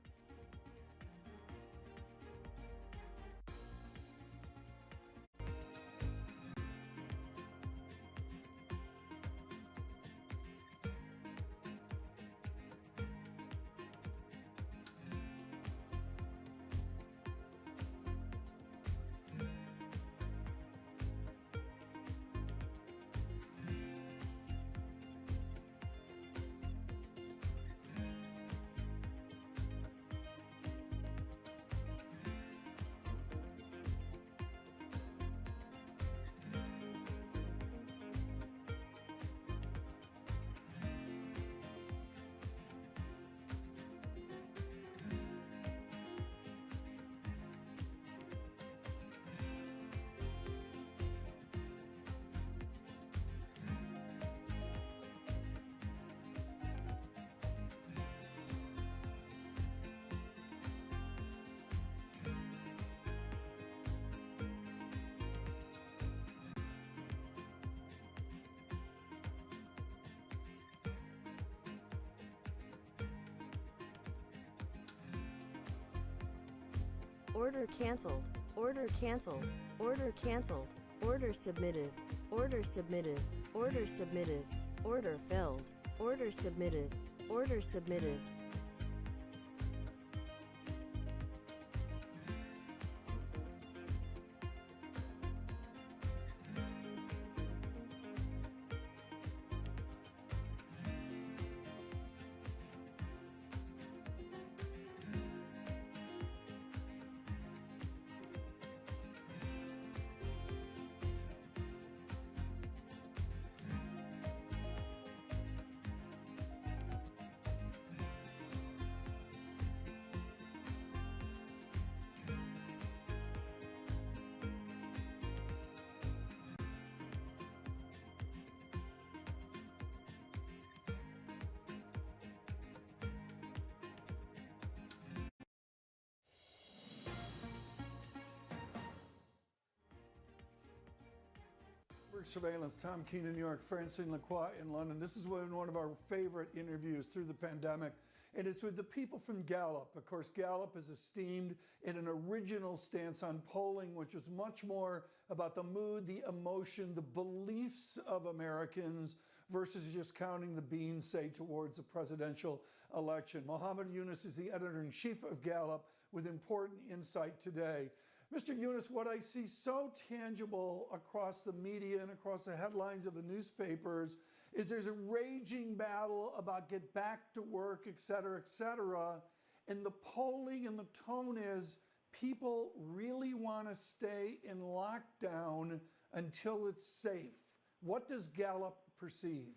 Order canceled. Order canceled. Order canceled. Order submitted. Order submitted. Order submitted. Order filled. Order submitted. Order submitted. Surveillance, Tom Keene in New York, Francine Lacroix in London. This is one of our favorite interviews through the pandemic, and it's with the people from Gallup. Of course, Gallup is esteemed in an original stance on polling, which is much more about the mood, the emotion, the beliefs of Americans versus just counting the beans, say, towards a presidential election. Mohammed Yunus is the editor-in-chief of Gallup with important insight today. Mr. Yunus, what I see so tangible across the media and across the headlines of the newspapers is there's a raging battle about get back to work, et cetera, and the polling and the tone is people really want to stay in lockdown until it's safe. What does Gallup perceive?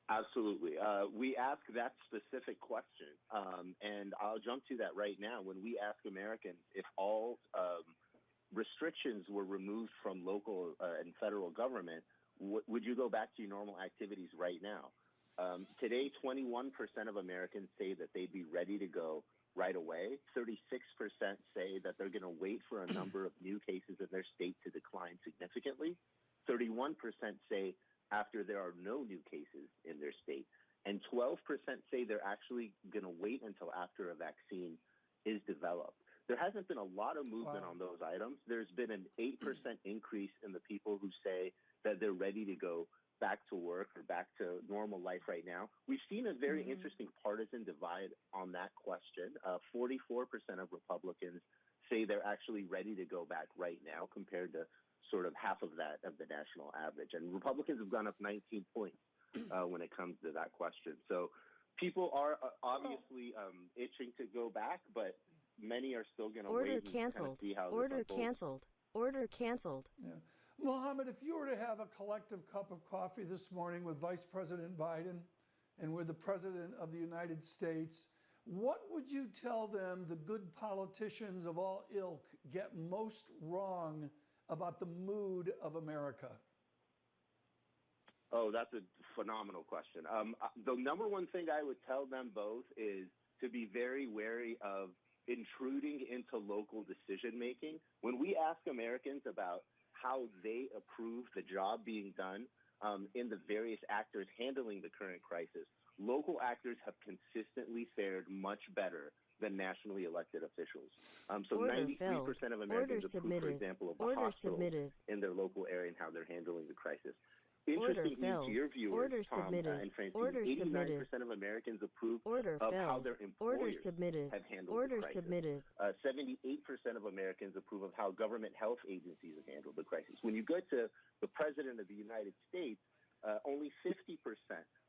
Absolutely. We ask that specific question, and I'll jump to that right now. When we ask Americans if all restrictions were removed from local and federal government, would you go back to your normal activities right now? Today, 21% of Americans say that they'd be ready to go right away. 36% say that they're going to wait for a number of new cases in their state to decline significantly. 31% say after there are no new cases in their state. And 12% say they're actually going to wait until after a vaccine is developed. There hasn't been a lot of movement on those items. There's been an 8% increase in the people who say that they're ready to go back to work or back to normal life right now. We've seen a very interesting partisan divide on that question. 44% of Republicans say they're actually ready to go back right now compared to sort of half of that of the national average. And Republicans have gone up 19 points when it comes to that question. So people are obviously itching to go back, but many are still going to wait and kind of see how Order this unfolds. canceled. Order canceled. Yeah. Mohammed, if you were to have a collective cup of coffee this morning with Vice President Biden and with the President of the United States, what would you tell them the good politicians of all ilk get most wrong about the mood of America? Oh, that's a phenomenal question. The number one thing I would tell them both is to be very wary of intruding into local decision making. When we ask Americans about how they approve the job being done in the various actors handling the current crisis, local actors have consistently fared much better than nationally elected officials. So 93% of Americans approve, for example, of the hospitals in their local area and how they're handling the crisis. Interestingly, to your viewers, Tom and Francine, 89% of Americans approve of how their employers have handled the crisis. 78% of Americans approve of how government health agencies have handled the crisis. When you go to the President of the United States, only 50%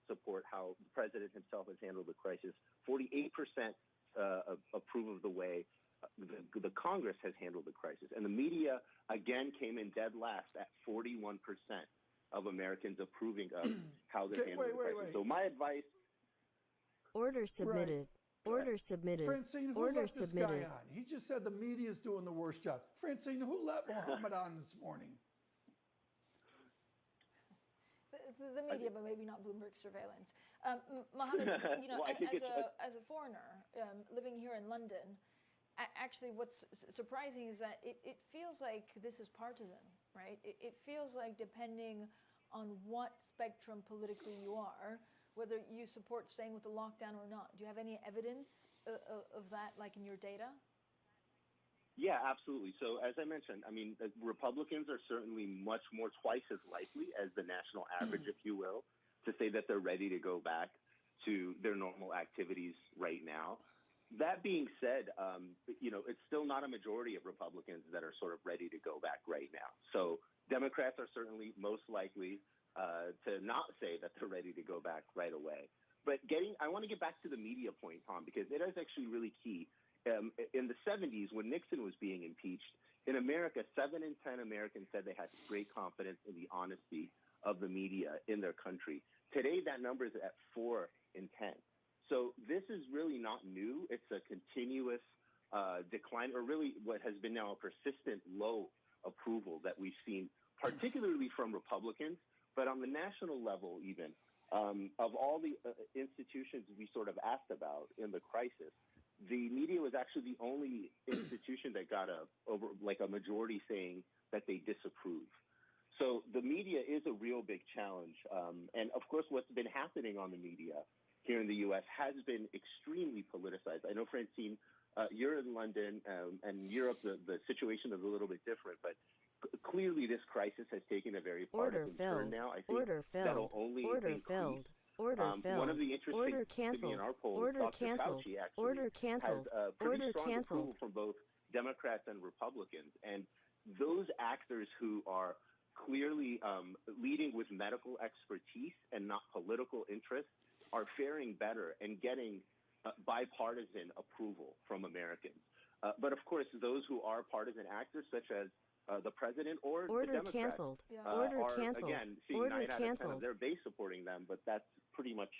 support how the President himself has handled the crisis. 48% approve of the way the Congress has handled the crisis. And the media, again, came in dead last at 41%. Of Americans approving of how they're handling the crisis. So my advice... Order submitted. Right. Order submitted. Francine, who let this guy on? He just said the media's doing the worst job. Francine, who let Mohammed on this morning? The media, but maybe not Bloomberg surveillance. Mohammed, you know, as a foreigner living here in London, actually what's surprising is that it feels like this is partisan, right? It feels like depending on what spectrum politically you are, whether you support staying with the lockdown or not. Do you have any evidence of that, like in your data? Yeah, absolutely. So as I mentioned, I mean, Republicans are certainly much more, twice as likely as the national average, if you will, to say that they're ready to go back to their normal activities right now. That being said, you know, it's still not a majority of Republicans that are sort of ready to go back right now. So Democrats are certainly most likely to not say that they're ready to go back right away. But I want to get back to the media point, Tom, because it is actually really key. In the 70s, when Nixon was being impeached, in America, 7 in 10 Americans said they had great confidence in the honesty of the media in their country. Today, that number is at 4 in 10. So this is really not new. It's a continuous decline, or really what has been now a persistent low approval that we've seen, particularly from Republicans, but on the national level even. Of all the institutions we sort of asked about in the crisis, the media was actually the only institution that got a majority saying that they disapprove. So the media is a real big challenge. And of course, what's been happening on the media here in the U.S. has been extremely politicized. I know, Francine, you're in London, and Europe, the situation is a little bit different, but clearly this crisis has taken a very partisan turn now. I think that'll only increase. One of the interesting things in our poll, Dr. Fauci actually has pretty strong approval from both Democrats and Republicans. And those actors who are clearly leading with medical expertise and not political interest are faring better and getting bipartisan approval from Americans. But of course, those who are partisan actors, such as the president or the Democrats, are again seeing 9 out of 10 of their base supporting them. But that's pretty much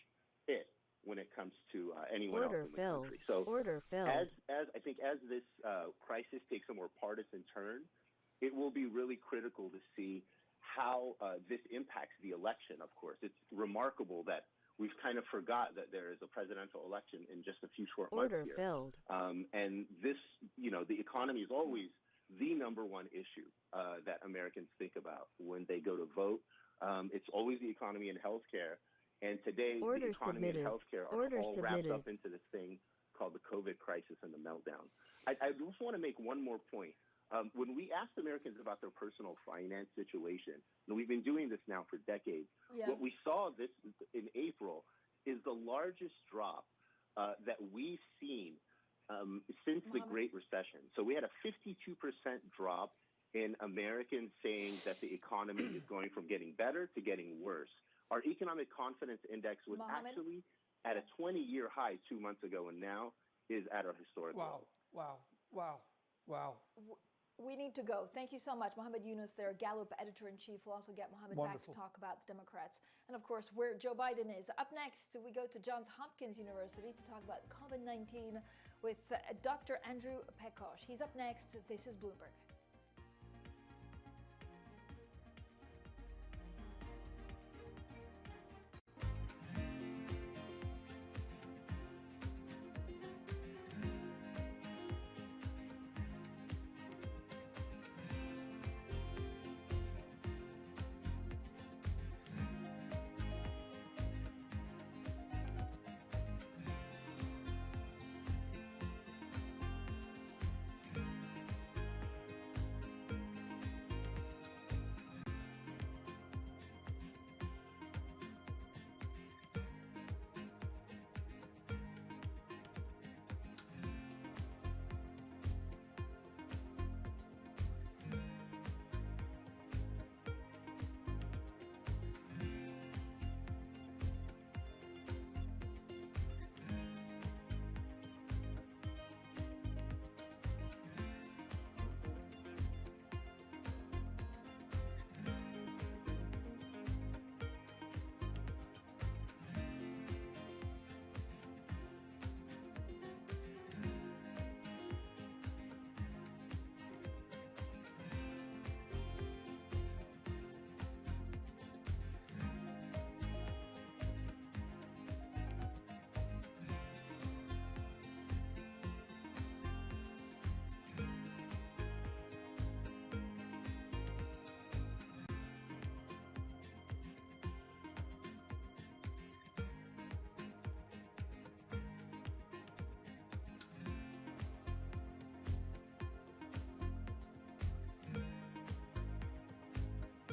it when it comes to anyone else in the country. So as I think as this crisis takes a more partisan turn, it will be really critical to see how this impacts the election. Of course, it's remarkable that we've kind of forgot that there is a presidential election in just a few short months here. And this, you know, the economy is always the number one issue that Americans think about when they go to vote. It's always the economy and healthcare. And today, the economy and healthcare are all wrapped up into this thing called the COVID crisis and the meltdown. I just want to make one more point. When we asked Americans about their personal finance situation, and we've been doing this now for decades, what we saw this in April is the largest drop that we've seen since the Great Recession. So we had a 52% drop in Americans saying that the economy is going from getting better to getting worse. Our economic confidence index was actually at a 20-year high 2 months ago, and now is at a historic low. Wow. We need to go. Thank you so much. Mohammed Yunus there, Gallup editor-in-chief. We'll also get Mohammed back to talk about the Democrats. And of course, where Joe Biden is. Up next, we go to Johns Hopkins University to talk about COVID-19 with Dr. Andrew Pekosh. He's up next. This is Bloomberg.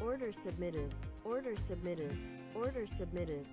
Order submitted. Order submitted. Order submitted.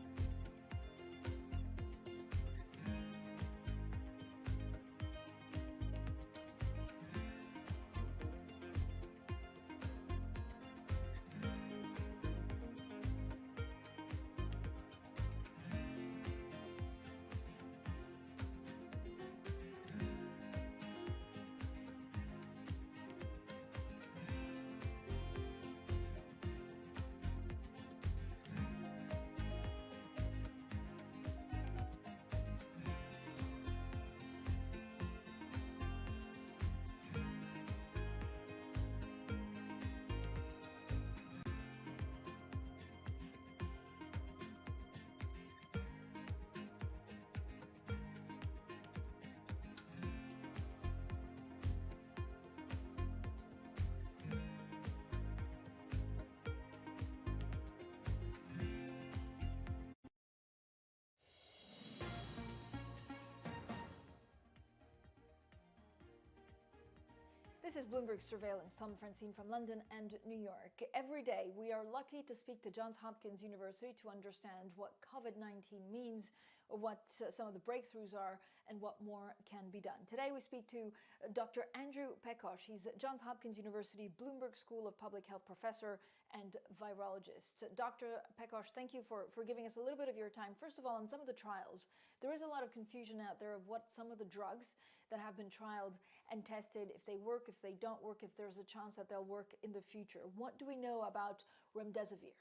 This is Bloomberg Surveillance. Tom Francine from London and New York. Every day, we are lucky to speak to Johns Hopkins University to understand what COVID-19 means, what some of the breakthroughs are, and what more can be done. Today, we speak to Dr. Andrew Pekosh. He's Johns Hopkins University Bloomberg School of Public Health professor and virologist. Dr. Pekosh, thank you for giving us a little bit of your time. First of all, on some of the trials, there is a lot of confusion out there of what some of the drugs that have been trialed and tested, if they work, if they don't work, if there's a chance that they'll work in the future. What do we know about remdesivir?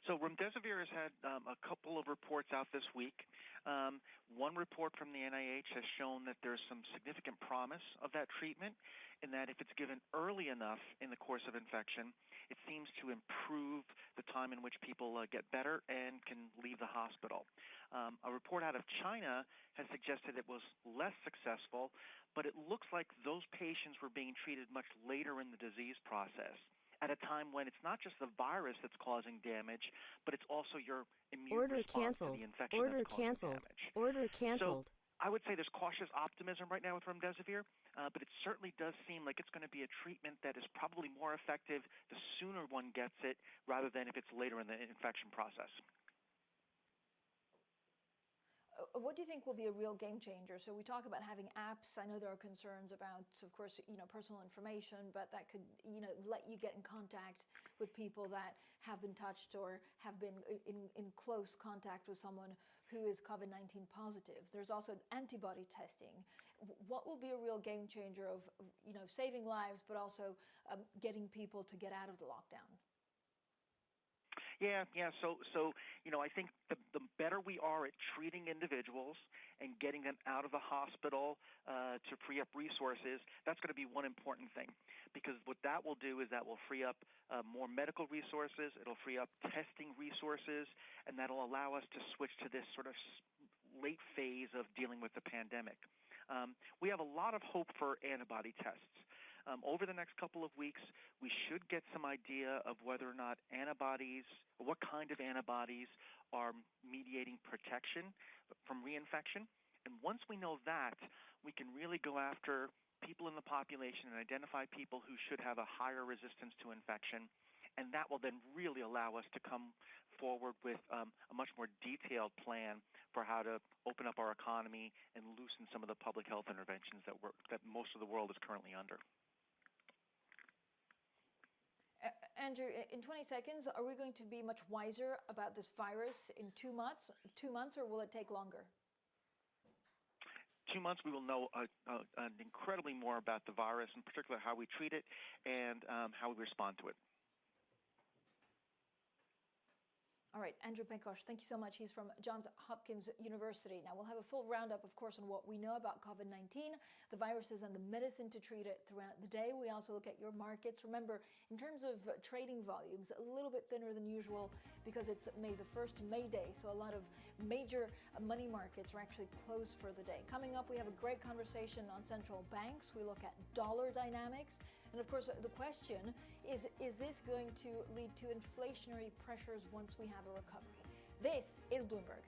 So remdesivir has had a couple of reports out this week. One report from the NIH has shown that there's some significant promise of that treatment, in that if it's given early enough in the course of infection, it seems to improve the time in which people get better and can leave the hospital. A report out of China has suggested it was less successful, but it looks like those patients were being treated much later in the disease process, at a time when it's not just the virus that's causing damage, but it's also your immune response to the infection that's causing damage. Order canceled. So I would say there's cautious optimism right now with remdesivir, but it certainly does seem like it's going to be a treatment that is probably more effective the sooner one gets it, rather than if it's later in the infection process. What do you think will be a real game changer? So we talk about having apps. I know there are concerns about, of course, personal information, but that could, let you get in contact with people that have been touched or have been in close contact with someone who is COVID-19 positive. There's also antibody testing. What will be a real game changer of, saving lives, but also getting people to get out of the lockdown? Yeah. So I think the better we are at treating individuals and getting them out of the hospital to free up resources, that's going to be one important thing. Because what that will do is that will free up more medical resources, it'll free up testing resources, and that'll allow us to switch to this sort of late phase of dealing with the pandemic. We have a lot of hope for antibody tests. Over the next couple of weeks, we should get some idea of whether or not antibodies, or what kind of antibodies are mediating protection from reinfection. And once we know that, we can really go after people in the population and identify people who should have a higher resistance to infection. And that will then really allow us to come forward with a much more detailed plan for how to open up our economy and loosen some of the public health interventions that most of the world is currently under. Andrew, in 20 seconds, are we going to be much wiser about this virus in 2 months, or will it take longer? 2 months, we will know incredibly more about the virus, in particular how we treat it and how we respond to it. All right, Andrew Penkosh, thank you so much. He's from Johns Hopkins University. Now, we'll have a full roundup, of course, on what we know about COVID-19, the viruses, and the medicine to treat it throughout the day. We also look at your markets. Remember, in terms of trading volumes, a little bit thinner than usual because it's May the 1st, May Day, so a lot of major money markets are actually closed for the day. Coming up, we have a great conversation on central banks. We look at dollar dynamics. And of course, the question is this going to lead to inflationary pressures once we have a recovery? This is Bloomberg.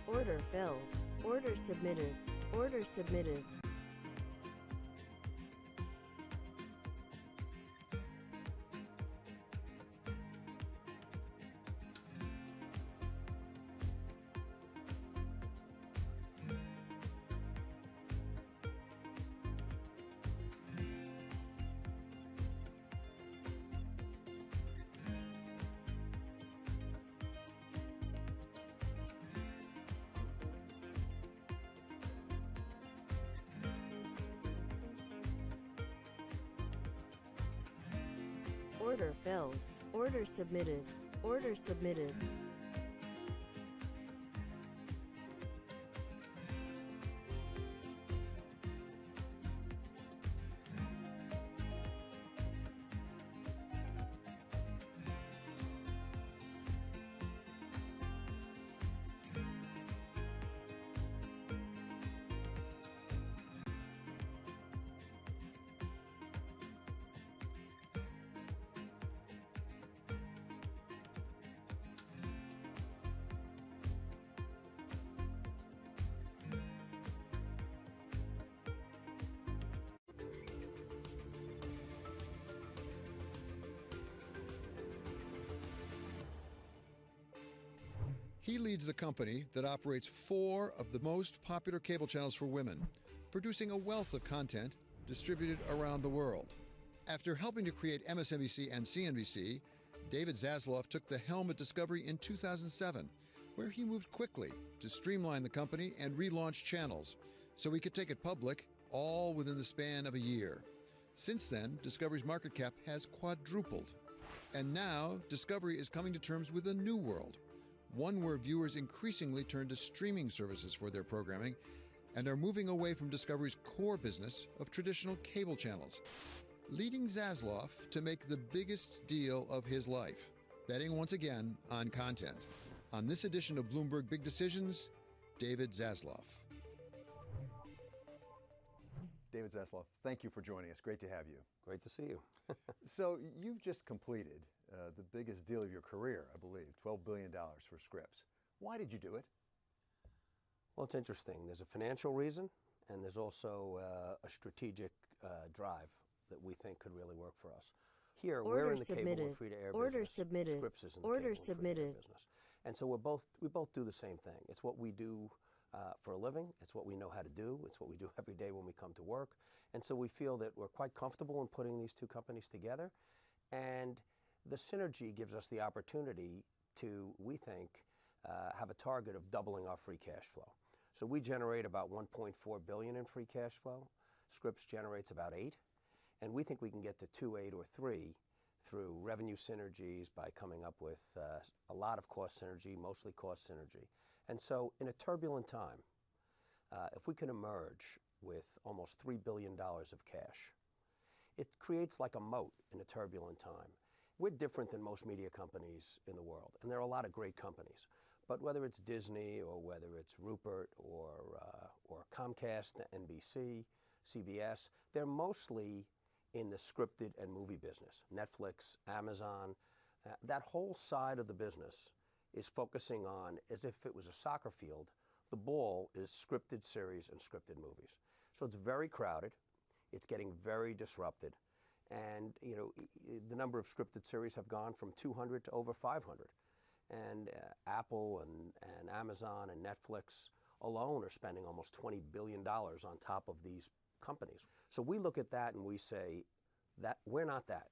Order filled. Order submitted. Order submitted. Order filled. Order submitted. Order submitted. He leads the company that operates 4 of the most popular cable channels for women, producing a wealth of content distributed around the world. After helping to create MSNBC and CNBC, David Zaslav took the helm at Discovery in 2007, where he moved quickly to streamline the company and relaunch channels so he could take it public all within the span of a year. Since then, Discovery's market cap has quadrupled. And now, Discovery is coming to terms with a new world, one where viewers increasingly turn to streaming services for their programming and are moving away from Discovery's core business of traditional cable channels, leading Zaslav to make the biggest deal of his life, betting once again on content. On this edition of Bloomberg Big Decisions, David Zaslav. David Zaslav, thank you for joining us. Great to have you. Great to see you. So you've just completed the biggest deal of your career, I believe, $12 billion for Scripps. Why did you do it? Well, it's interesting. There's a financial reason, and there's also a strategic drive that we think could really work for us. Here, we're in the cable and free-to-air business. Scripps is in the cable and free-to-air business. And so we both do the same thing. It's what we do for a living. It's what we know how to do. It's what we do every day when we come to work. And so we feel that we're quite comfortable in putting these two companies together. And the synergy gives us the opportunity to, we think, have a target of doubling our free cash flow. So we generate about $1.4 billion in free cash flow. Scripps generates about $8 billion. And we think we can get to 2, 8, or 3 through revenue synergies by coming up with a lot of cost synergy, mostly cost synergy. And so in a turbulent time, if we can emerge with almost $3 billion of cash, it creates like a moat in a turbulent time. We're different than most media companies in the world, and there are a lot of great companies. But whether it's Disney or whether it's Rupert or Comcast, NBC, CBS, they're mostly in the scripted and movie business. Netflix, Amazon, that whole side of the business is focusing on, as if it was a soccer field, the ball is scripted series and scripted movies. So it's very crowded, it's getting very disrupted, and you know, the number of scripted series have gone from 200 to over 500. And Apple and Amazon and Netflix alone are spending almost $20 billion on top of these companies. So we look at that and we say that we're not that.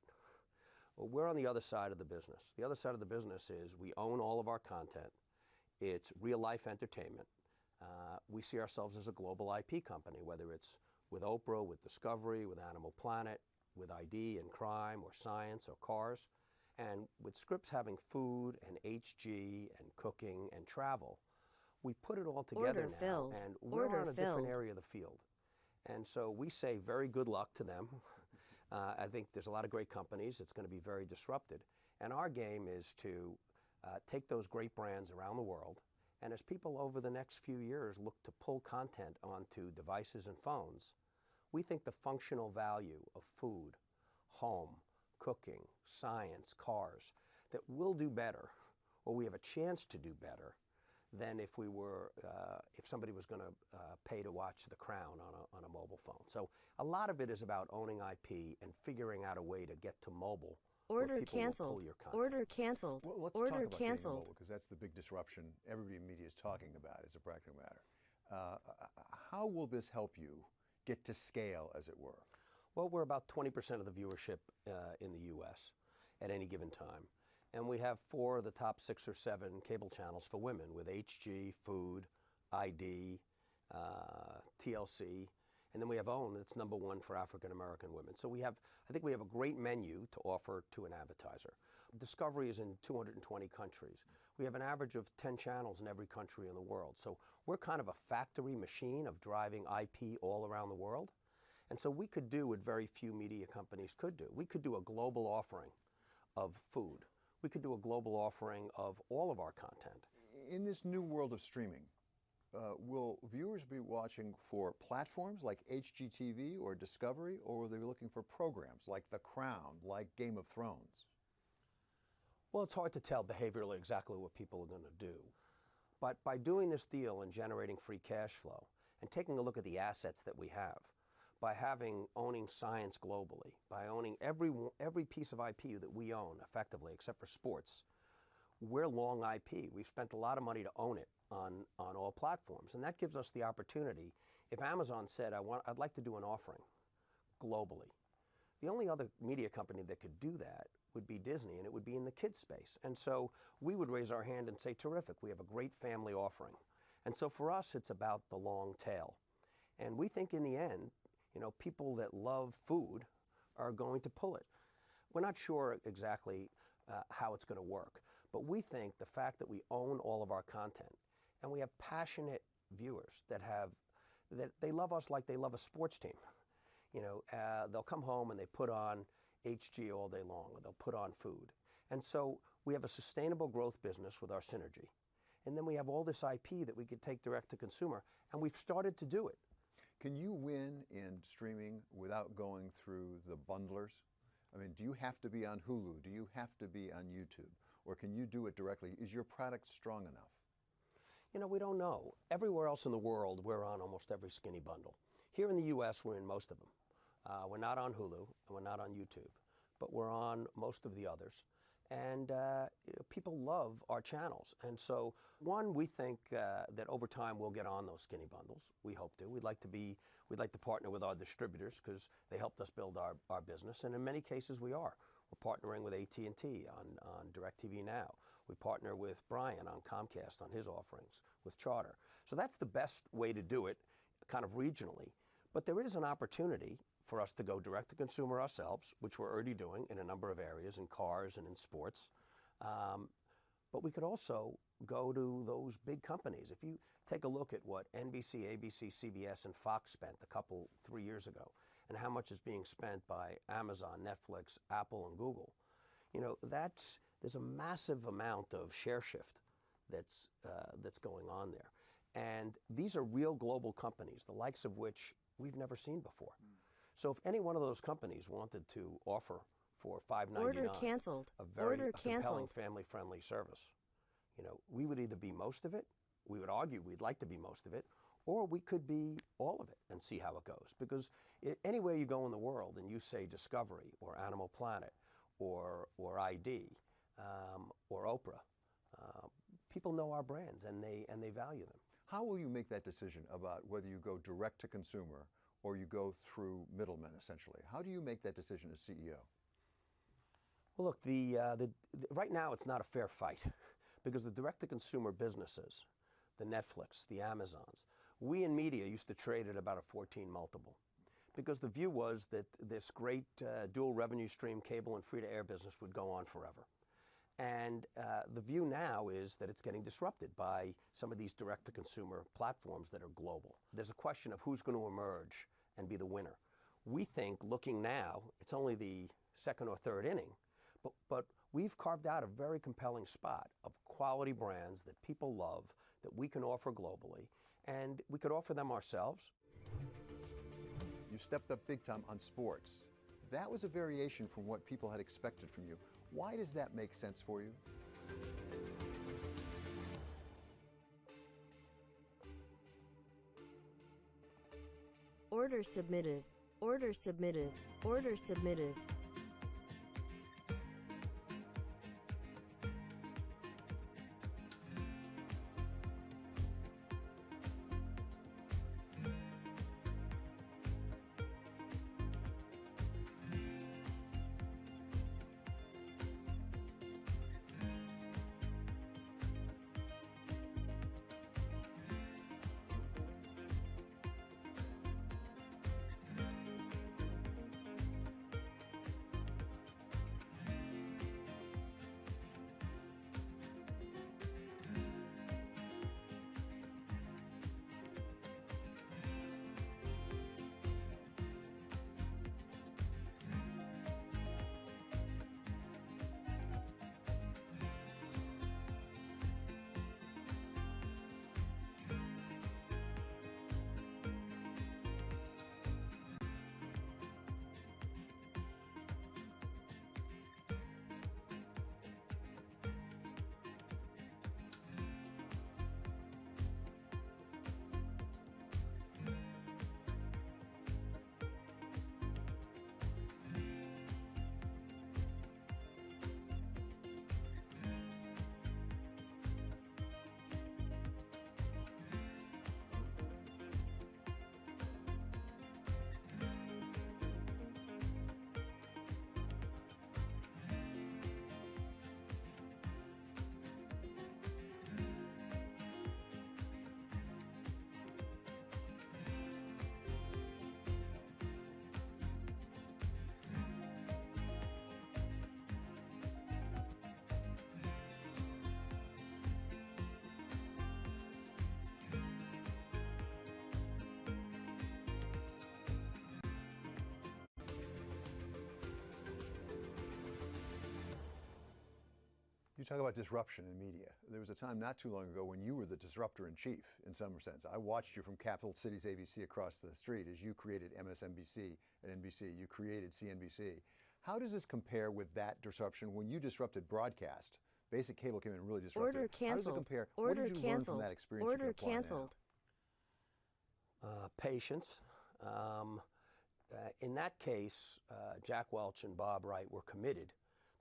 Well, we're on the other side of the business. The other side of the business is we own all of our content. It's real-life entertainment. We see ourselves as a global IP company, whether it's with Oprah, with Discovery, with Animal Planet, with ID and crime or science or cars. And with Scripps having food and HG and cooking and travel, we put it all together now, and we're on a different area of the field. And so we say very good luck to them. I think there's a lot of great companies. It's going to be very disrupted. And our game is to take those great brands around the world, and as people over the next few years look to pull content onto devices and phones, we think the functional value of food, home, cooking, science, cars, that we'll do better, or we have a chance to do better, than if somebody was going to pay to watch The Crown on a mobile phone. So a lot of it is about owning IP and figuring out a way to get to mobile. Order canceled. Order canceled. Well, let's Order talk about canceled. Mobile, because that's the big disruption everybody in media is talking about as a practical matter. How will this help you get to scale, as it were? Well, we're about 20% of the viewership in the U.S. at any given time. And we have 4 of the top 6 or 7 cable channels for women with HG, Food, ID, TLC. And then we have OWN, that's #1 for African American women. So I think we have a great menu to offer to an advertiser. Discovery is in 220 countries. We have an average of 10 channels in every country in the world. So we're kind of a factory machine of driving IP all around the world. And so we could do what very few media companies could do. We could do a global offering of food. We could do a global offering of all of our content. In this new world of streaming, will viewers be watching for platforms like HGTV or Discovery, or will they be looking for programs like The Crown, like Game of Thrones? Well, it's hard to tell behaviorally exactly what people are going to do. But by doing this deal and generating free cash flow and taking a look at the assets that we have, by owning science globally, by owning every piece of IP that we own effectively, except for sports, we're long IP. We've spent a lot of money to own it on all platforms. And that gives us the opportunity. If Amazon said, I'd like to do an offering globally, the only other media company that could do that would be Disney, and it would be in the kids space. And so we would raise our hand and say, terrific, we have a great family offering. And so for us, it's about the long tail. And we think in the end, people that love food are going to pull it. We're not sure exactly how it's going to work, but we think the fact that we own all of our content and we have passionate viewers that they love us like they love a sports team. They'll come home and they put on HG all day long, or they'll put on food. And so we have a sustainable growth business with our synergy. And then we have all this IP that we could take direct to consumer, and we've started to do it. Can you win in streaming without going through the bundlers? I mean, do you have to be on Hulu? Do you have to be on YouTube? Or can you do it directly? Is your product strong enough? We don't know. Everywhere else in the world, we're on almost every skinny bundle. Here in the U.S., we're in most of them. We're not on Hulu, and we're not on YouTube, but we're on most of the others. And people love our channels. And so, one, we think that over time we'll get on those skinny bundles. We hope to. We'd like to partner with our distributors because they helped us build our business. And in many cases we are. We're partnering with AT&T on DirecTV Now. We partner with Brian on Comcast on his offerings, with Charter. So that's the best way to do it, kind of regionally. But there is an opportunity for us to go direct to consumer ourselves, which we're already doing in a number of areas, in cars and in sports. But we could also go to those big companies. If you take a look at what NBC, ABC, CBS, and Fox spent 3 years ago, and how much is being spent by Amazon, Netflix, Apple, and Google, there's a massive amount of share shift that's going on there. And these are real global companies, the likes of which we've never seen before. So if any one of those companies wanted to offer for $5.99 a very compelling family-friendly service, we would either be most of it, we would argue we'd like to be most of it, or we could be all of it and see how it goes. Because anywhere you go in the world and you say Discovery or Animal Planet or ID or Oprah, people know our brands and they value them. How will you make that decision about whether you go direct to consumer or you go through middlemen, essentially? How do you make that decision as CEO? Well, look, right now it's not a fair fight because the direct-to-consumer businesses, the Netflix, the Amazons, we in media used to trade at about a 14 multiple because the view was that this great dual revenue stream cable and free-to-air business would go on forever. And the view now is that it's getting disrupted by some of these direct-to-consumer platforms that are global. There's a question of who's going to emerge and be the winner. We think, looking now, it's only the second or third inning, but we've carved out a very compelling spot of quality brands that people love, that we can offer globally, and we could offer them ourselves. You stepped up big time on sports. That was a variation from what people had expected from you. Why does that make sense for you? Order submitted. Order submitted. Order submitted. You talk about disruption in media. There was a time not too long ago when you were the disruptor in chief, in some sense. I watched you from Capital Cities ABC across the street as you created MSNBC and NBC. You created CNBC. How does this compare with that disruption when you disrupted broadcast? Basic cable came in and really disrupted. Order canceled. How does it compare? Order what did you canceled. learn from that experience Order you can apply canceled. Patience. In that case, Jack Welch and Bob Wright were committed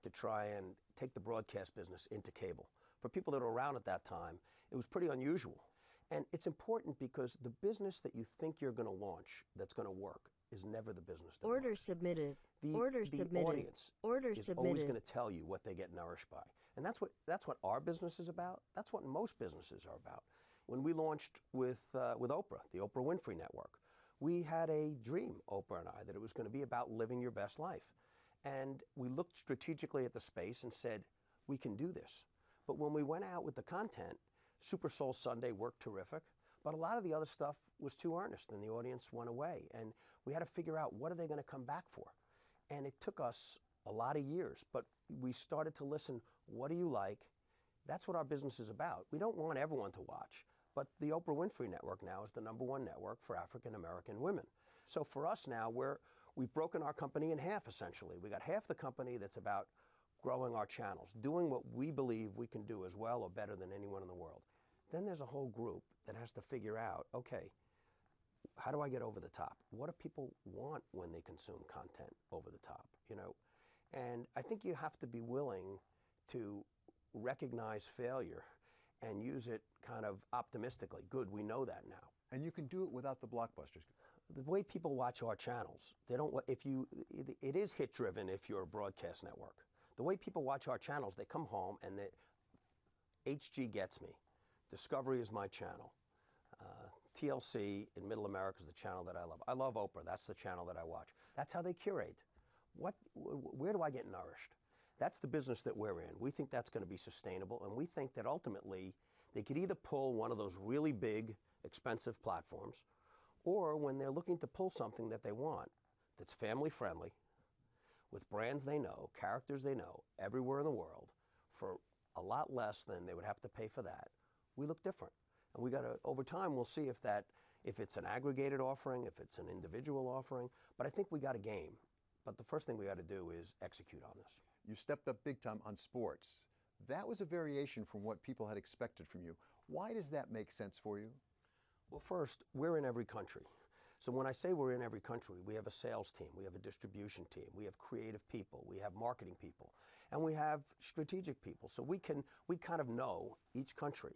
to try and take the broadcast business into cable. For people that were around at that time, it was pretty unusual. And it's important because the business that you think you're going to launch that's going to work is never the business that Order works. submitted. The submitted. audience Order is submitted. always going to tell you what they get nourished by. And that's what our business is about. That's what most businesses are about. When we launched with Oprah, the Oprah Winfrey Network, we had a dream, Oprah and I, that it was going to be about living your best life. And we looked strategically at the space and said, we can do this. But when we went out with the content, Super Soul Sunday worked terrific, but a lot of the other stuff was too earnest and the audience went away. And we had to figure out, what are they going to come back for? And it took us a lot of years, but we started to listen, what do you like? That's what our business is about. We don't want everyone to watch, but the Oprah Winfrey Network now is the #1 network for African American women. So for us now, we've broken our company in half, essentially. We got half the company that's about growing our channels, doing what we believe we can do as well or better than anyone in the world. Then there's a whole group that has to figure out, okay, how do I get over the top? What do people want when they consume content over the top, you know? And I think you have to be willing to recognize failure and use it kind of optimistically. Good, we know that now. And you can do it without the blockbusters. The way people watch our channels, they don't. It is hit driven if you're a broadcast network. The way people watch our channels, they come home and HG gets me. Discovery is my channel. TLC in Middle America is the channel that I love. I love Oprah. That's the channel that I watch. That's how they curate. Where do I get nourished? That's the business that we're in. We think that's going to be sustainable, and we think that ultimately they could either pull one of those really big, expensive platforms, or when they're looking to pull something that they want that's family friendly, with brands they know, characters they know, everywhere in the world, for a lot less than they would have to pay for that, we look different. And we got to, over time, we'll see if it's an aggregated offering, if it's an individual offering, but I think we got a game. But the first thing we got to do is execute on this. You stepped up big time on sports. That was a variation from what people had expected from you. Why does that make sense for you? Well, first, we're in every country. So when I say we're in every country, we have a sales team, we have a distribution team, we have creative people, we have marketing people, and we have strategic people. So we kind of know each country.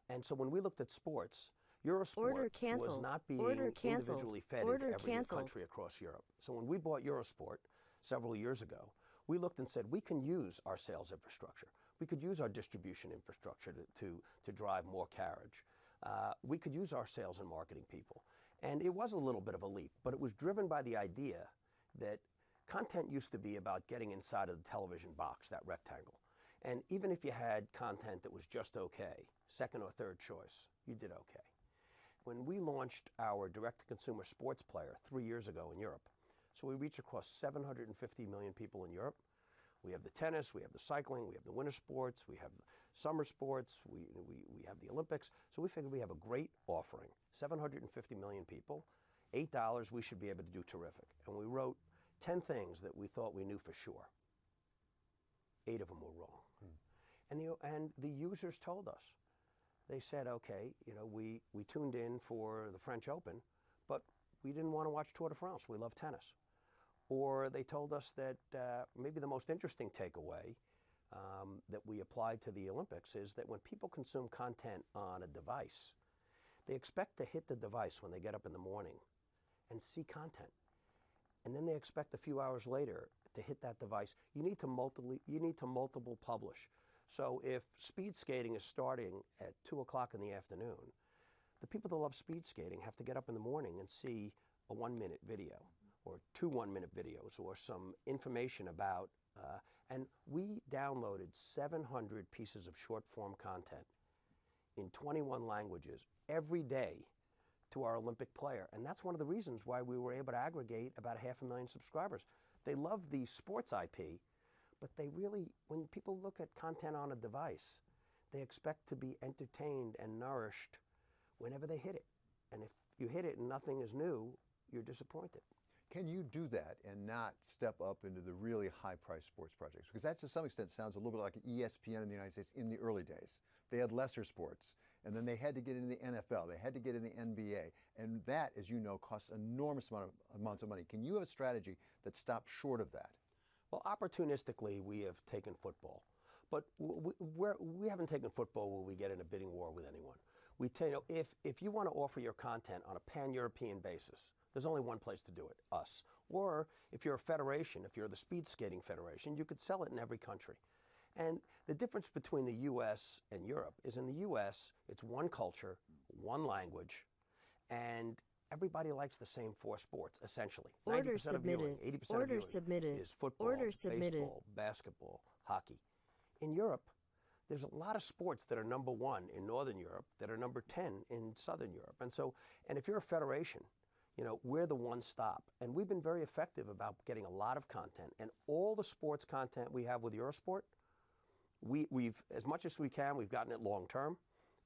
And so when we looked at sports, Eurosport was not being individually fed into every country across Europe. So when we bought Eurosport several years ago, we looked and said, we can use our sales infrastructure. We could use our distribution infrastructure to drive more carriage. We could use our sales and marketing people. And it was a little bit of a leap, but it was driven by the idea that content used to be about getting inside of the television box, that rectangle. And even if you had content that was just okay, second or third choice, you did okay. When we launched our direct-to-consumer sports player 3 years ago in Europe, so we reach across 750 million people in Europe. We have the tennis, we have the cycling, we have the winter sports, we have summer sports, we have the Olympics. So we figured we have a great offering, 750 million people, $8, we should be able to do terrific. And we wrote 10 things that we thought we knew for sure. 8 of them were wrong. And the users told us. They said, okay, you know, we tuned in for the French Open, but we didn't want to watch Tour de France. We love tennis. Or they told us that maybe the most interesting takeaway that we applied to the Olympics is that when people consume content on a device, they expect to hit the device when they get up in the morning and see content. And then they expect a few hours later to hit that device. You need to multiple publish. So if speed skating is starting at 2 o'clock in the afternoon, the people that love speed skating have to get up in the morning and see a 1-minute video or 2 1-minute videos or some information about, and we downloaded 700 pieces of short-form content in 21 languages every day to our Olympic player. And that's one of the reasons why we were able to aggregate about 500,000 subscribers. They love the sports IP, But they really, when people look at content on a device, they expect to be entertained and nourished whenever they hit it. And if you hit it and nothing is new, you're disappointed. Can you do that and not step up into the really high-priced sports projects? Because that, to some extent, sounds a little bit like ESPN in the United States in the early days. They had lesser sports, and then they had to get into the NFL, they had to get in the NBA, and that, as you know, costs enormous amounts of money. Can you have a strategy that stops short of that? Well, opportunistically, we have taken football. But we haven't taken football where we get in a bidding war with anyone. We tell you, if you want to offer your content on a pan-European basis, there's only one place to do it, us. Or if you're a federation, if you're the Speed Skating Federation, you could sell it in every country. And the difference between the U.S. and Europe is in the U.S., it's one culture, one language, and everybody likes the same four sports, essentially. 90% of viewing, 80% of viewing is football, baseball, basketball, hockey. In Europe, there's a lot of sports that are number one in Northern Europe that are number 10 in Southern Europe. And if you're a federation, you know, we're the one stop. And we've been very effective about getting a lot of content. And all the sports content we have with Eurosport, we've, as much as we can, we've gotten it long term,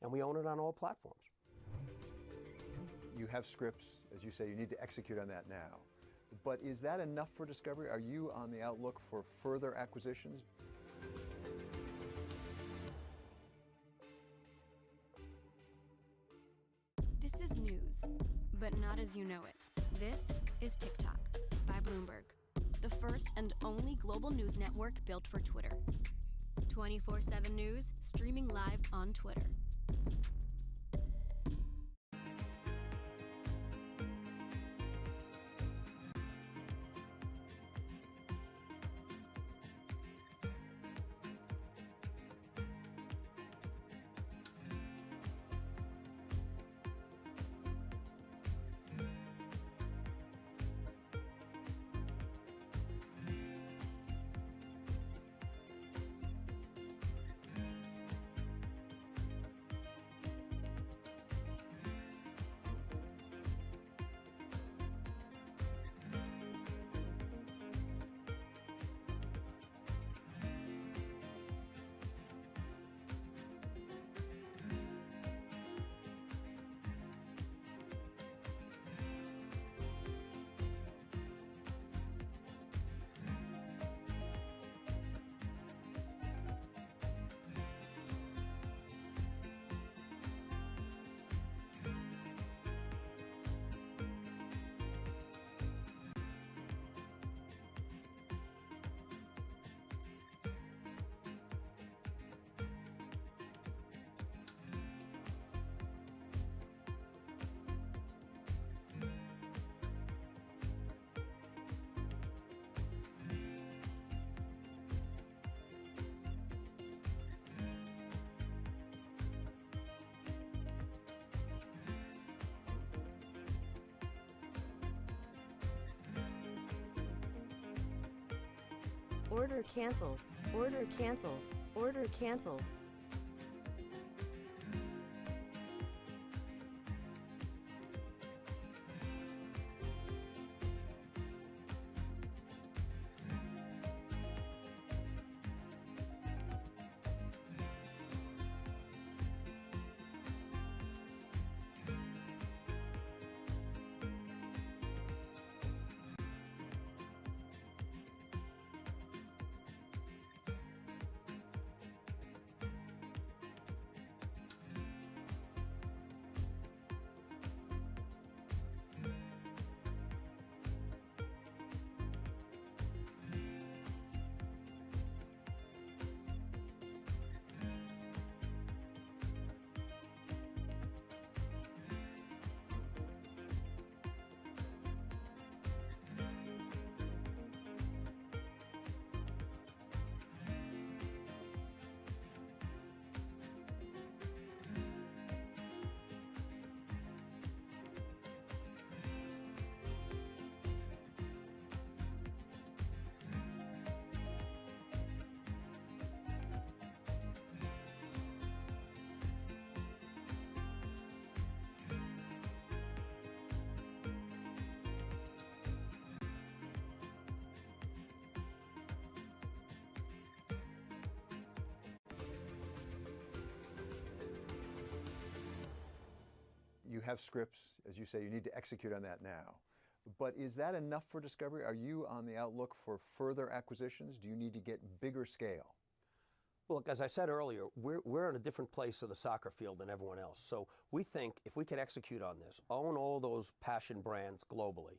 and we own it on all platforms. You have scripts, as you say, you need to execute on that now. But is that enough for Discovery? Are you on the outlook for further acquisitions? This is news, but not as you know it. This is TikTok by Bloomberg, the first and only global news network built for Twitter. 24/7 news streaming live on Twitter. Order canceled. Order canceled. Order canceled. have scripts, as you say, you need to execute on that now. But is that enough for Discovery? Are you on the outlook for further acquisitions? Do you need to get bigger scale? Well, look, as I said earlier, we're in a different place of the soccer field than everyone else. So we think if we could execute on this, own all those passion brands globally.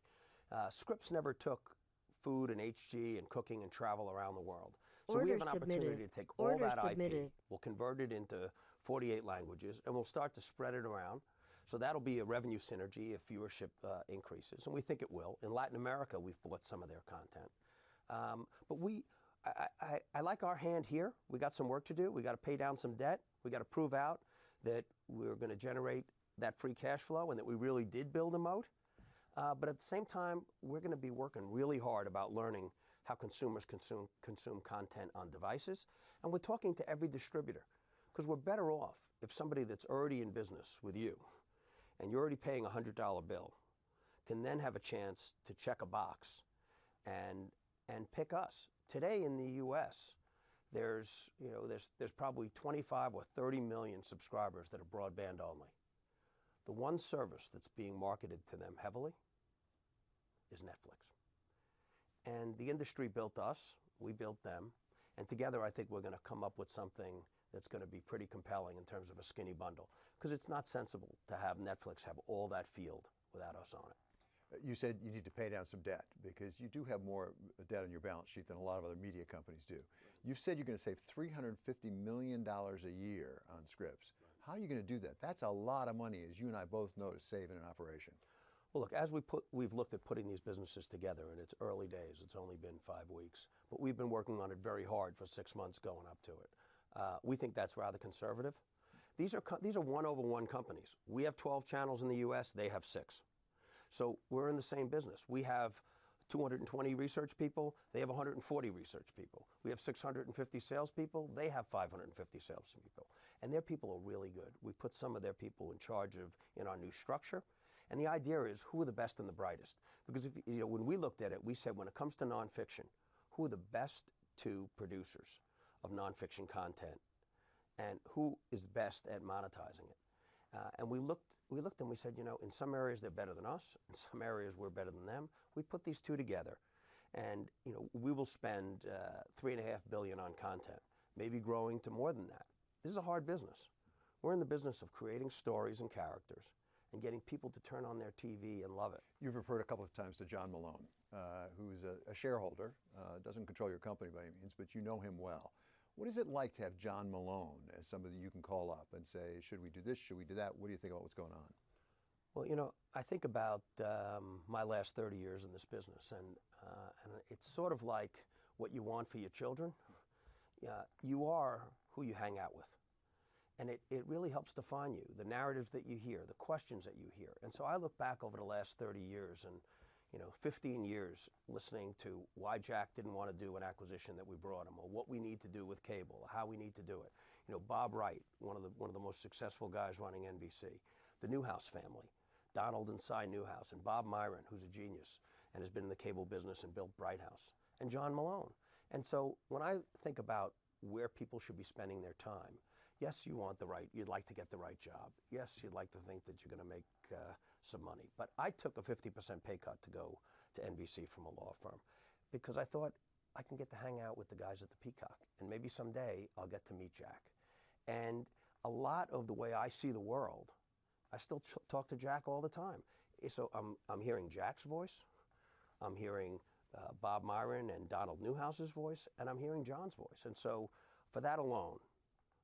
Scripps never took food and HG and cooking and travel around the world. So we have an opportunity to take all that IP, we'll convert it into 48 languages, and we'll start to spread it around. So that'll be a revenue synergy if viewership increases, and we think it will. In Latin America, we've bought some of their content. But I like our hand here. We got some work to do. We got to pay down some debt. We got to prove out that we're going to generate that free cash flow and that we really did build a moat. But at the same time, we're going to be working really hard about learning how consumers consume content on devices. And we're talking to every distributor, because we're better off if somebody that's already in business with you and you're already paying a $100 bill can then have a chance to check a box and pick us. Today in the U.S., there's probably 25 or 30 million subscribers that are broadband only. The one service that's being marketed to them heavily is Netflix. And the industry built us, we built them, and together I think we're going to come up with something that's going to be pretty compelling in terms of a skinny bundle, because it's not sensible to have Netflix have all that field without us on it. You said you need to pay down some debt, because you do have more debt on your balance sheet than a lot of other media companies do. You've said you're going to save $350 million a year on Scripps. How are you going to do that? That's a lot of money, as you and I both know, to save in an operation. Well, look, as we've looked at putting these businesses together, and it's early days, it's only been 5 weeks, but we've been working on it very hard for 6 months going up to it. We think that's rather conservative. These are one-over-one companies. We have 12 channels in the U.S., they have 6. So we're in the same business. We have 220 research people, they have 140 research people. We have 650 salespeople, they have 550 salespeople. And their people are really good. We put some of their people in charge in our new structure. And the idea is, who are the best and the brightest? Because when we looked at it, we said when it comes to nonfiction, who are the best 2 producers of nonfiction content, and who is best at monetizing it? And we looked and we said, in some areas they're better than us, in some areas we're better than them. We put these 2 together, and we will spend $3.5 billion on content, maybe growing to more than that. This is a hard business. We're in the business of creating stories and characters and getting people to turn on their TV and love it. You've referred a couple of times to John Malone, who's a shareholder, doesn't control your company by any means, but you know him well. What is it like to have John Malone as somebody you can call up and say, should we do this, should we do that? What do you think about what's going on? Well, I think about my last 30 years in this business, and it's sort of like what you want for your children. You are who you hang out with. And it really helps define you, the narratives that you hear, the questions that you hear. And so I look back over the last 30 years and 15 years listening to why Jack didn't want to do an acquisition that we brought him, or what we need to do with cable, or how we need to do it. Bob Wright, one of the most successful guys running NBC, the Newhouse family, Donald and Cy Newhouse, and Bob Myron, who's a genius and has been in the cable business and built Bright House, and John Malone. And so when I think about where people should be spending their time, yes, you'd like to get the right job. Yes, you'd like to think that you're going to make some money. But I took a 50% pay cut to go to NBC from a law firm, because I thought I can get to hang out with the guys at the Peacock, and maybe someday I'll get to meet Jack. And a lot of the way I see the world, I still talk to Jack all the time. So I'm hearing Jack's voice, I'm hearing Bob Myron and Donald Newhouse's voice, and I'm hearing John's voice. And so for that alone,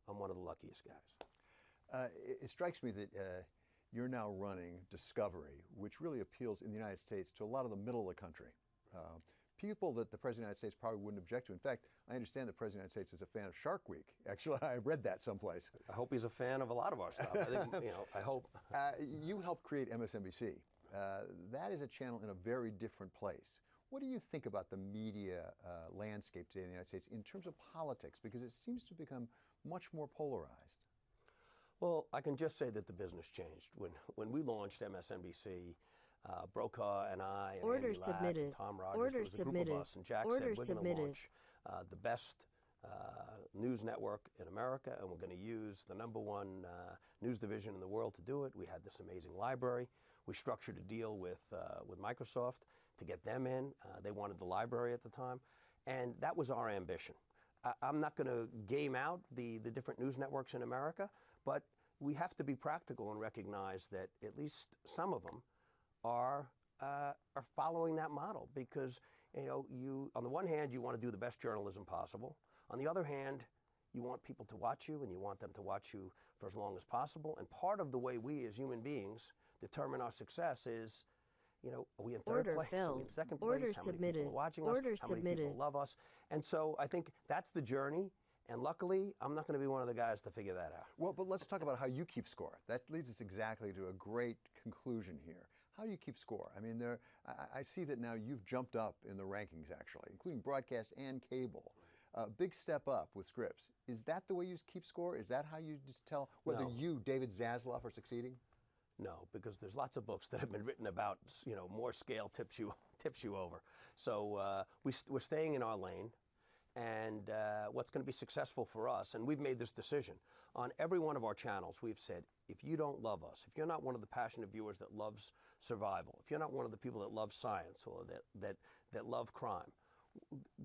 I'm one of the luckiest guys. It strikes me that you're now running Discovery, which really appeals in the United States to a lot of the middle of the country. People that the President of the United States probably wouldn't object to. In fact, I understand the President of the United States is a fan of Shark Week. Actually, I read that someplace. I hope he's a fan of a lot of our stuff. I think, I hope. You helped create MSNBC. That is a channel in a very different place. What do you think about the media landscape today in the United States in terms of politics? Because it seems to become much more polarized. Well, I can just say that the business changed. When we launched MSNBC, Brokaw and I and Andy Lack and Tom Rogers, there was a group of us, and Jack said, we're going to launch the best news network in America, and we're going to use the #1 news division in the world to do it. We had this amazing library. We structured a deal with Microsoft to get them in. They wanted the library at the time, and that was our ambition. I'm not going to game out the different news networks in America, but we have to be practical and recognize that at least some of them are following that model, because you on the one hand you want to do the best journalism possible. On the other hand, you want people to watch you, and you want them to watch you for as long as possible. And part of the way we as human beings determine our success is, are we in third place? Are we in second place? How many people are watching us? How many people love us? And so I think that's the journey. And luckily, I'm not going to be one of the guys to figure that out. Well, but let's talk about how you keep score. That leads us exactly to a great conclusion here. How do you keep score? I mean, I see that now you've jumped up in the rankings, actually, including broadcast and cable. Big step up with Scripps. Is that the way you keep score? Is that how you just tell whether you, David Zaslav, are succeeding? No, because there's lots of books that have been written about, more scale tips you over. So we're staying in our lane. And what's going to be successful for us, and we've made this decision, on every one of our channels, we've said, if you don't love us, if you're not one of the passionate viewers that loves survival, if you're not one of the people that love science or that love crime,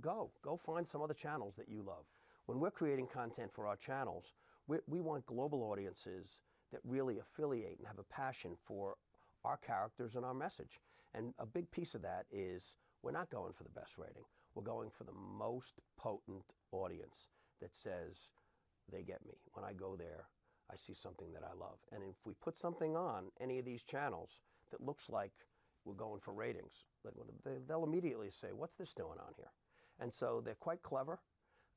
go find some other channels that you love. When we're creating content for our channels, we want global audiences that really affiliate and have a passion for our characters and our message. And a big piece of that is we're not going for the best rating. We're going for the most potent audience that says, they get me. When I go there, I see something that I love. And if we put something on any of these channels that looks like we're going for ratings, they'll immediately say, what's this doing on here? And so they're quite clever,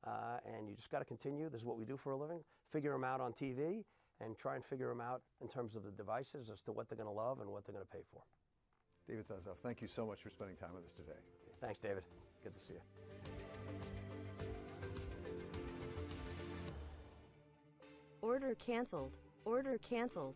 and you just got to continue. This is what we do for a living. Figure them out on TV and try and figure them out in terms of the devices as to what they're going to love and what they're going to pay for. David Zaslav, thank you so much for spending time with us today. Thanks, David. Good to see you. Order canceled. Order canceled.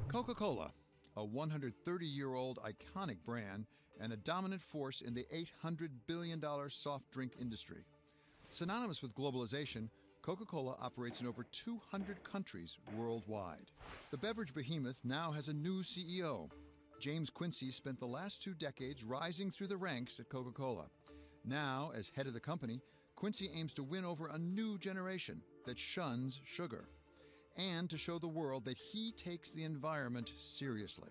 Coca-Cola, a 130-year-old iconic brand and a dominant force in the $800 billion soft drink industry. Synonymous with globalization, Coca-Cola operates in over 200 countries worldwide. The beverage behemoth now has a new CEO. James Quincy spent the last 2 decades rising through the ranks at Coca-Cola. Now, as head of the company, Quincy aims to win over a new generation that shuns sugar, and to show the world that he takes the environment seriously,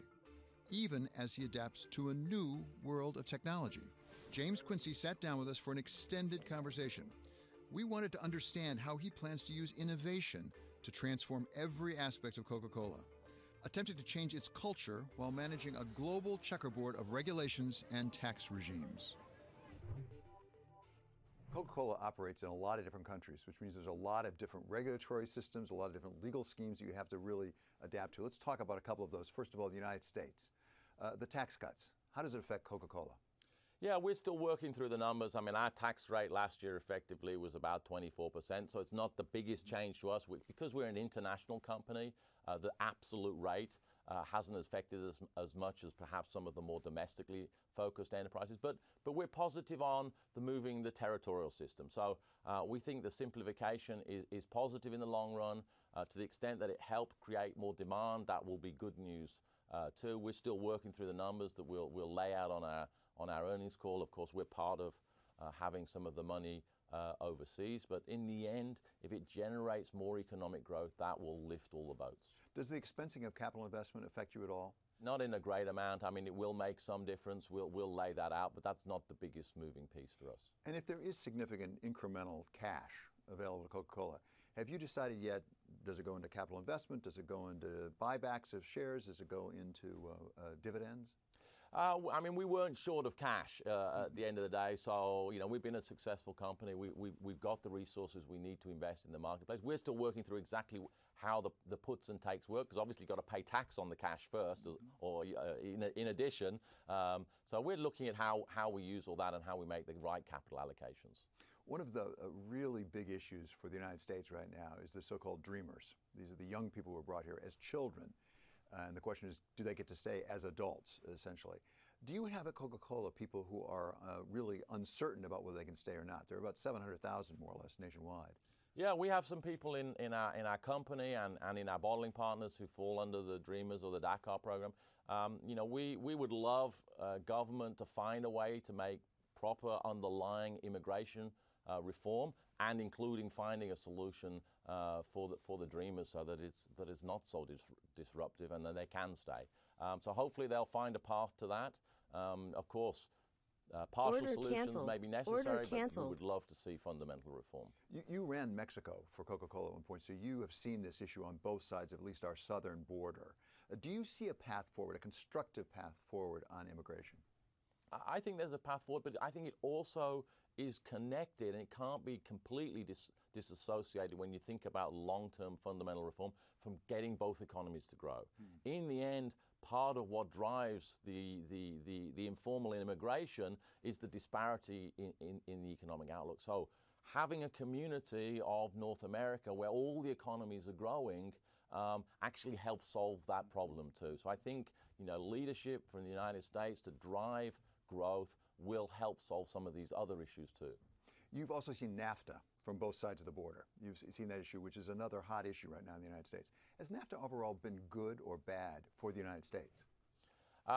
even as he adapts to a new world of technology. James Quincy sat down with us for an extended conversation. We wanted to understand how he plans to use innovation to transform every aspect of Coca-Cola, attempting to change its culture while managing a global checkerboard of regulations and tax regimes. Coca-Cola operates in a lot of different countries, which means there's a lot of different regulatory systems, a lot of different legal schemes you have to really adapt to. Let's talk about a couple of those. First of all, the United States. The tax cuts, how does it affect Coca-Cola? Yeah, we're still working through the numbers. I mean, our tax rate last year effectively was about 24%, so it's not the biggest change to us. Because we're an international company, the absolute rate hasn't affected us as much as perhaps some of the more domestically focused enterprises, but we're positive on moving the territorial system. So we think the simplification is positive in the long run. To the extent that it helped create more demand, that will be good news too. We're still working through the numbers that we'll lay out on our earnings call. Of course, we're part of having some of the money overseas, but in the end, if it generates more economic growth, that will lift all the boats. Does the expensing of capital investment affect you at all? Not in a great amount. I mean, it will make some difference. We'll lay that out, but that's not the biggest moving piece for us. And if there is significant incremental cash available to Coca-Cola, have you decided yet, does it go into capital investment? Does it go into buybacks of shares? Does it go into dividends? I mean, we weren't short of cash at the end of the day, so, you know, we've been a successful company. We've got the resources we need to invest in the marketplace. We're still working through exactly how the puts and takes work, because obviously you've got to pay tax on the cash first, or in addition. So we're looking at how we use all that and how we make the right capital allocations. One of the really big issues for the United States right now is the so-called dreamers. These are the young people who were brought here as children. And the question is, do they get to stay as adults, essentially? Do you have at Coca-Cola people who are really uncertain about whether they can stay or not? There are about 700,000 more or less nationwide. Yeah, we have some people in our company and in our bottling partners who fall under the Dreamers or the Dakar program. You know, we would love government to find a way to make proper underlying immigration reform, and including finding a solution for the Dreamers so that it's not so disruptive and that they can stay. So hopefully they'll find a path to that. Of course, partial solutions may be necessary, but we would love to see fundamental reform. You ran Mexico for Coca-Cola at one point, so you have seen this issue on both sides of at least our southern border. Do you see a path forward, a constructive path forward on immigration? I think there's a path forward, but I think it also is connected, and it can't be completely disassociated when you think about long-term fundamental reform from getting both economies to grow. In the end, part of what drives the informal immigration is the disparity in the economic outlook. So having a community of North America where all the economies are growing actually helps solve that problem too. So I think, you know, leadership from the United States to drive growth will help solve some of these other issues too. You've also seen NAFTA from both sides of the border. You've seen that issue, which is another hot issue right now in the United States. Has NAFTA overall been good or bad for the United States?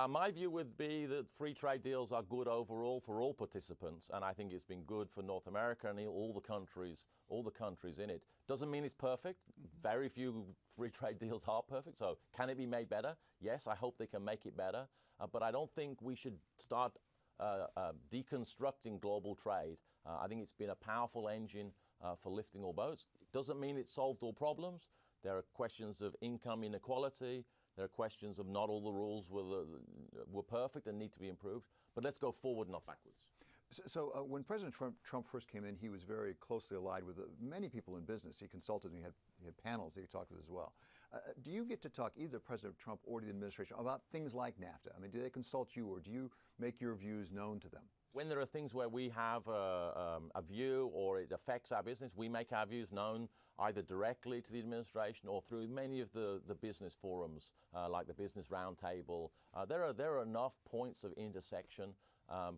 My view would be that free trade deals are good overall for all participants, and I think it's been good for North America and all the countries in it. Doesn't mean it's perfect. Very few free trade deals are perfect, so can it be made better? Yes, I hope they can make it better, but I don't think we should start deconstructing global trade. I think it's been a powerful engine for lifting all boats. It doesn't mean it solved all problems. There are questions of income inequality. There are questions of not all the rules were perfect and need to be improved. But let's go forward, not backwards. So when President Trump first came in, he was very closely allied with many people in business. He consulted and he had panels that he talked with as well. Do you get to talk, either President Trump or the administration, about things like NAFTA? I mean, do they consult you, or do you make your views known to them? When there are things where we have a view or it affects our business, we make our views known either directly to the administration or through many of the business forums, like the Business Roundtable. There are enough points of intersection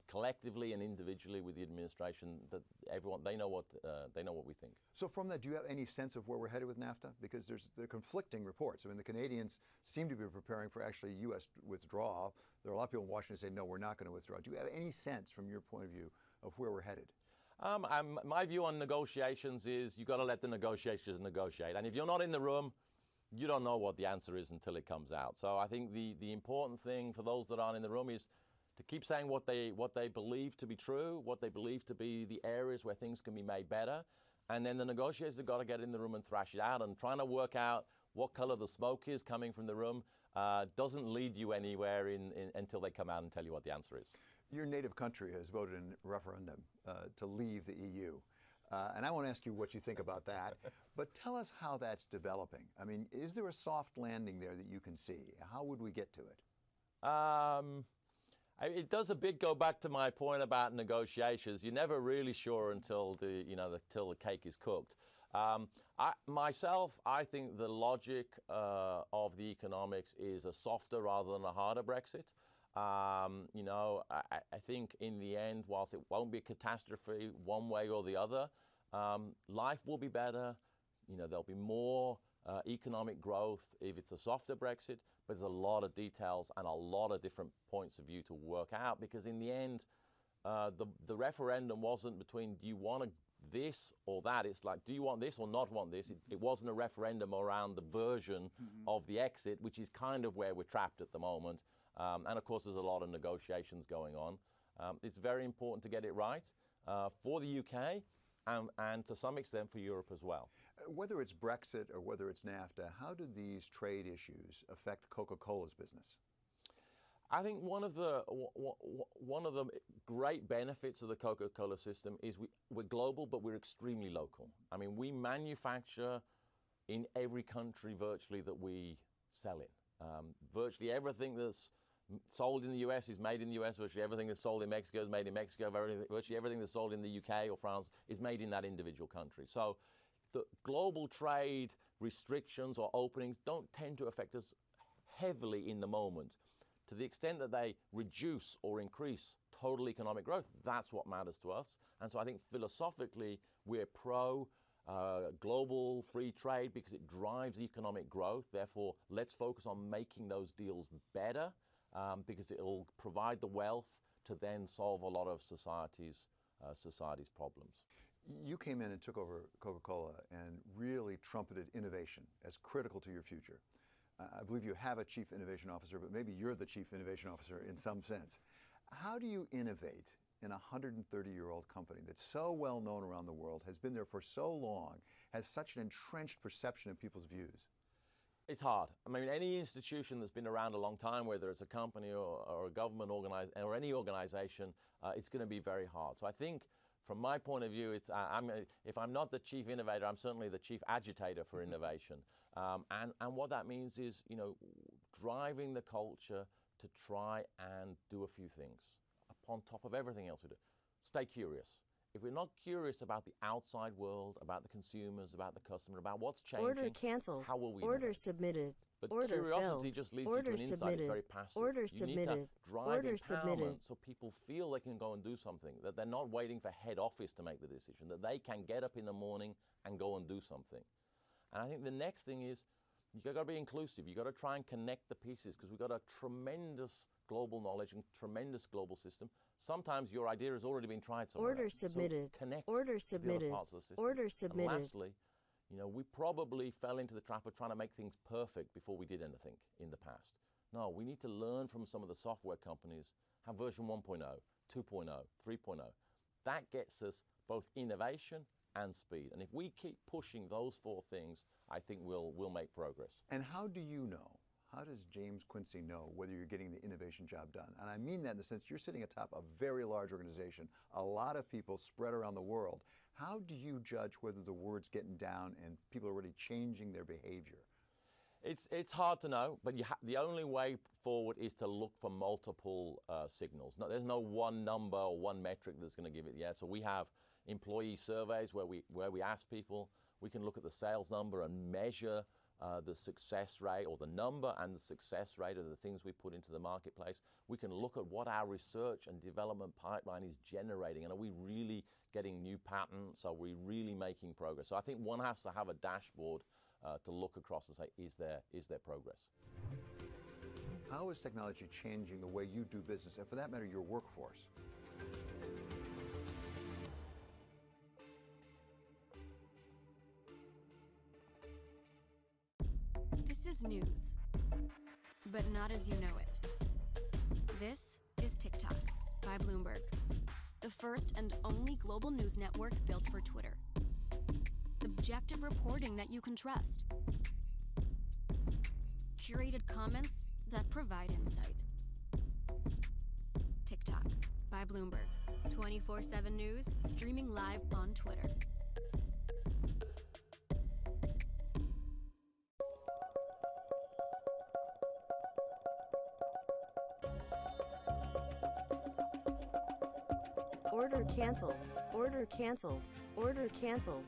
collectively and individually with the administration that everyone they know what we think. So from that, do you have any sense of where we're headed with NAFTA? Because there are conflicting reports. I mean, the Canadians seem to be preparing for actually U.S. withdrawal. There are a lot of people in Washington who say, no, we're not going to withdraw. Do you have any sense from your point of view of where we're headed? My view on negotiations is you've got to let the negotiators negotiate. And if you're not in the room, you don't know what the answer is until it comes out. So I think the important thing for those that aren't in the room is to keep saying what they believe to be true, what they believe to be the areas where things can be made better. And then the negotiators have got to get in the room and thrash it out, and trying to work out what color the smoke is coming from the room doesn't lead you anywhere until they come out and tell you what the answer is. Your native country has voted in a referendum to leave the EU. And I won't ask you what you think about that, but tell us how that's developing. I mean, is there a soft landing there that you can see? How would we get to it? It does a bit go back to my point about negotiations. You're never really sure until till the cake is cooked. I think the logic of the economics is a softer rather than a harder Brexit. I think in the end, whilst it won't be a catastrophe one way or the other, life will be better. There'll be more economic growth if it's a softer Brexit, but there's a lot of details and a lot of different points of view to work out, because in the end, the referendum wasn't between do you want this or that. It's like, do you want this or not want this? It wasn't a referendum around the version of the exit, which is kind of where we're trapped at the moment. And of course, there's a lot of negotiations going on. It's very important to get it right for the UK and to some extent for Europe as well. Whether it's Brexit or whether it's NAFTA, how do these trade issues affect Coca-Cola's business? I think one of the great benefits of the Coca-Cola system is we're global, but we're extremely local. I mean, we manufacture in every country virtually that we sell in. Virtually everything that's sold in the US is made in the US. Virtually everything that's sold in Mexico is made in Mexico. Virtually everything that's sold in the UK or France is made in that individual country. So the global trade restrictions or openings don't tend to affect us heavily in the moment. To the extent that they reduce or increase total economic growth, that's what matters to us. And so I think philosophically, we're pro global free trade because it drives economic growth. Therefore, let's focus on making those deals better because it will provide the wealth to then solve a lot of society's problems. You came in and took over Coca-Cola and really trumpeted innovation as critical to your future. I believe you have a chief innovation officer, but maybe you're the chief innovation officer in some sense. How do you innovate in a 130-year-old company that's so well known around the world, has been there for so long, has such an entrenched perception in people's views? It's hard. I mean, any institution that's been around a long time, whether it's a company or a government or any organization, it's going to be very hard. So I think from my point of view, if I'm not the chief innovator, I'm certainly the chief agitator for innovation. And what that means is, driving the culture to try and do a few things upon top of everything else we do. Stay curious. If we're not curious about the outside world, about the consumers, about the customer, about what's changing, order canceled. How will we Order innovate? submitted. But order curiosity filled. just leads order you to an insight. submitted. It's very passive. Order you submitted. need to drive order empowerment submitted. so people feel they can go and do something, that they're not waiting for head office to make the decision, that they can get up in the morning and go and do something. And I think the next thing is you've got to be inclusive. You've got to try and connect the pieces because we've got a tremendous global knowledge and tremendous global system. Sometimes your idea has already been tried somewhere Order else. submitted. So connect order to the other submitted. parts of the system. Order submitted. And lastly, we probably fell into the trap of trying to make things perfect before we did anything in the past. No, we need to learn from some of the software companies, have version 1.0, 2.0, 3.0. That gets us both innovation and speed. And if we keep pushing those four things, I think we'll make progress. And how do you know? How does James Quincy know whether you're getting the innovation job done? And I mean that in the sense you're sitting atop a very large organization, a lot of people spread around the world. How do you judge whether the word's getting down and people are already changing their behavior? It's hard to know, but the only way forward is to look for multiple signals. No, there's no one number or one metric that's going to give it. Yeah, so we have employee surveys where we ask people. We can look at the sales number and measure the success rate or the number and the success rate of the things we put into the marketplace. We can look at what our research and development pipeline is generating, and are we really getting new patents? Are we really making progress? So I think one has to have a dashboard to look across and say, is there progress? How is technology changing the way you do business, and for that matter, your workforce? This is news, but not as you know it. This is TikTok by Bloomberg, the first and only global news network built for Twitter. Objective reporting that you can trust. Curated comments that provide insight. TikTok by Bloomberg. 24/7 news streaming live on Twitter. Order canceled. Order canceled. Order canceled.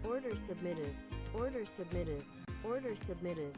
Order submitted. Order submitted. Order submitted.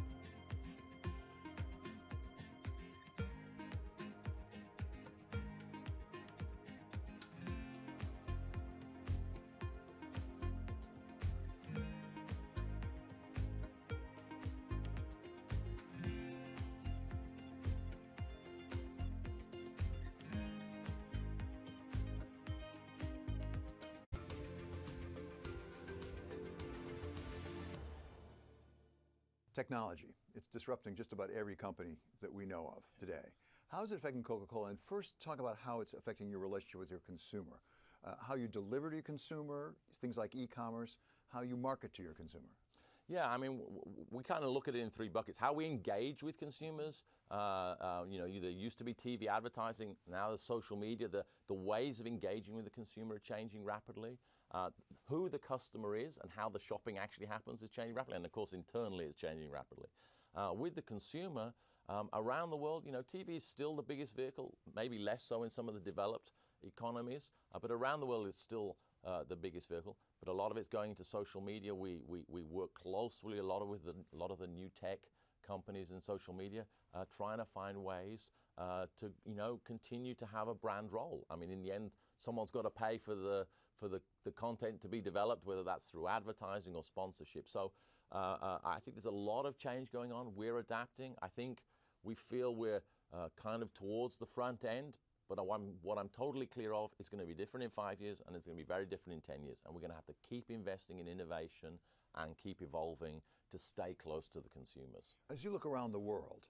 Technology. It's disrupting just about every company that we know of today. How is it affecting Coca-Cola? And first, talk about how it's affecting your relationship with your consumer. How you deliver to your consumer, things like e-commerce, how you market to your consumer. Yeah, I mean, we kind of look at it in three buckets. How we engage with consumers, you know, there used to be TV advertising, now there's social media. The ways of engaging with the consumer are changing rapidly. Who the customer is and how the shopping actually happens is changing rapidly. And of course, internally, it's changing rapidly. With the consumer, around the world, you know, TV is still the biggest vehicle, maybe less so in some of the developed economies, but around the world, it's still the biggest vehicle. But a lot of it's going into social media. We work closely a lot with a lot of the new tech companies in social media, trying to find ways to, you know, continue to have a brand role. I mean, in the end, someone's got to pay for the content to be developed, whether that's through advertising or sponsorship. So I think there's a lot of change going on. We're adapting. I think we feel we're kind of towards the front end, but what I'm totally clear of is going to be different in 5 years, and it's going to be very different in 10 years. And we're going to have to keep investing in innovation and keep evolving to stay close to the consumers. As you look around the world,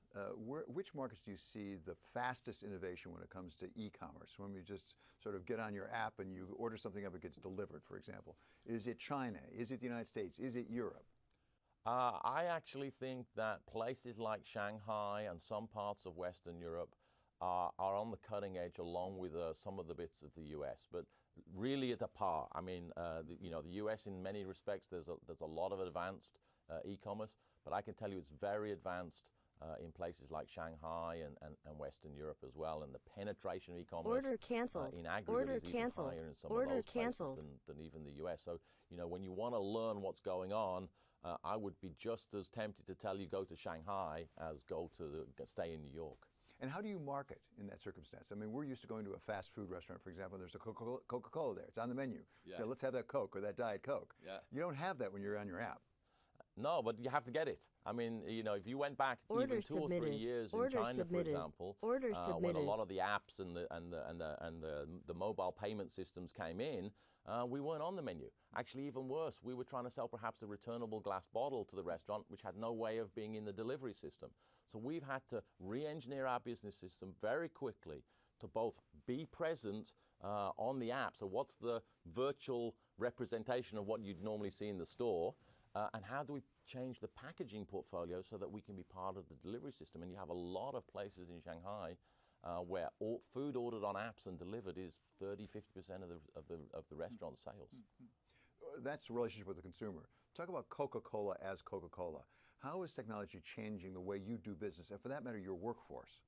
which markets do you see the fastest innovation when it comes to e-commerce? When you just sort of get on your app and you order something up, it gets delivered, for example. Is it China? Is it the United States? Is it Europe? I actually think that places like Shanghai and some parts of Western Europe are on the cutting edge, along with some of the bits of the U.S., but really at a par. I mean, you know, the U.S. in many respects, there's a lot of advanced e-commerce, but I can tell you it's very advanced in places like Shanghai and Western Europe as well, and the penetration of e-commerce in aggregate is even higher in some of those places than even the U.S. So, you know, when you want to learn what's going on, I would be just as tempted to tell you go to Shanghai as stay in New York. And how do you market in that circumstance? I mean, we're used to going to a fast food restaurant, for example, and there's a Coca-Cola there. It's on the menu. Yeah. So let's have that Coke or that Diet Coke. Yeah. You don't have that when you're on your app. No, but you have to get it. I mean, you know, if you went back even 2 or 3 years in China, for example, when a lot of the apps and the mobile payment systems came in, we weren't on the menu. Actually, even worse, we were trying to sell perhaps a returnable glass bottle to the restaurant, which had no way of being in the delivery system. So we've had to re-engineer our business system very quickly to both be present on the app. So what's the virtual representation of what you'd normally see in the store? And how do we change the packaging portfolio so that we can be part of the delivery system? And you have a lot of places in Shanghai where food ordered on apps and delivered is 30–50% of the restaurant sales. That's the relationship with the consumer. Talk about Coca-Cola as Coca-Cola. How is technology changing the way you do business, and for that matter, your workforce?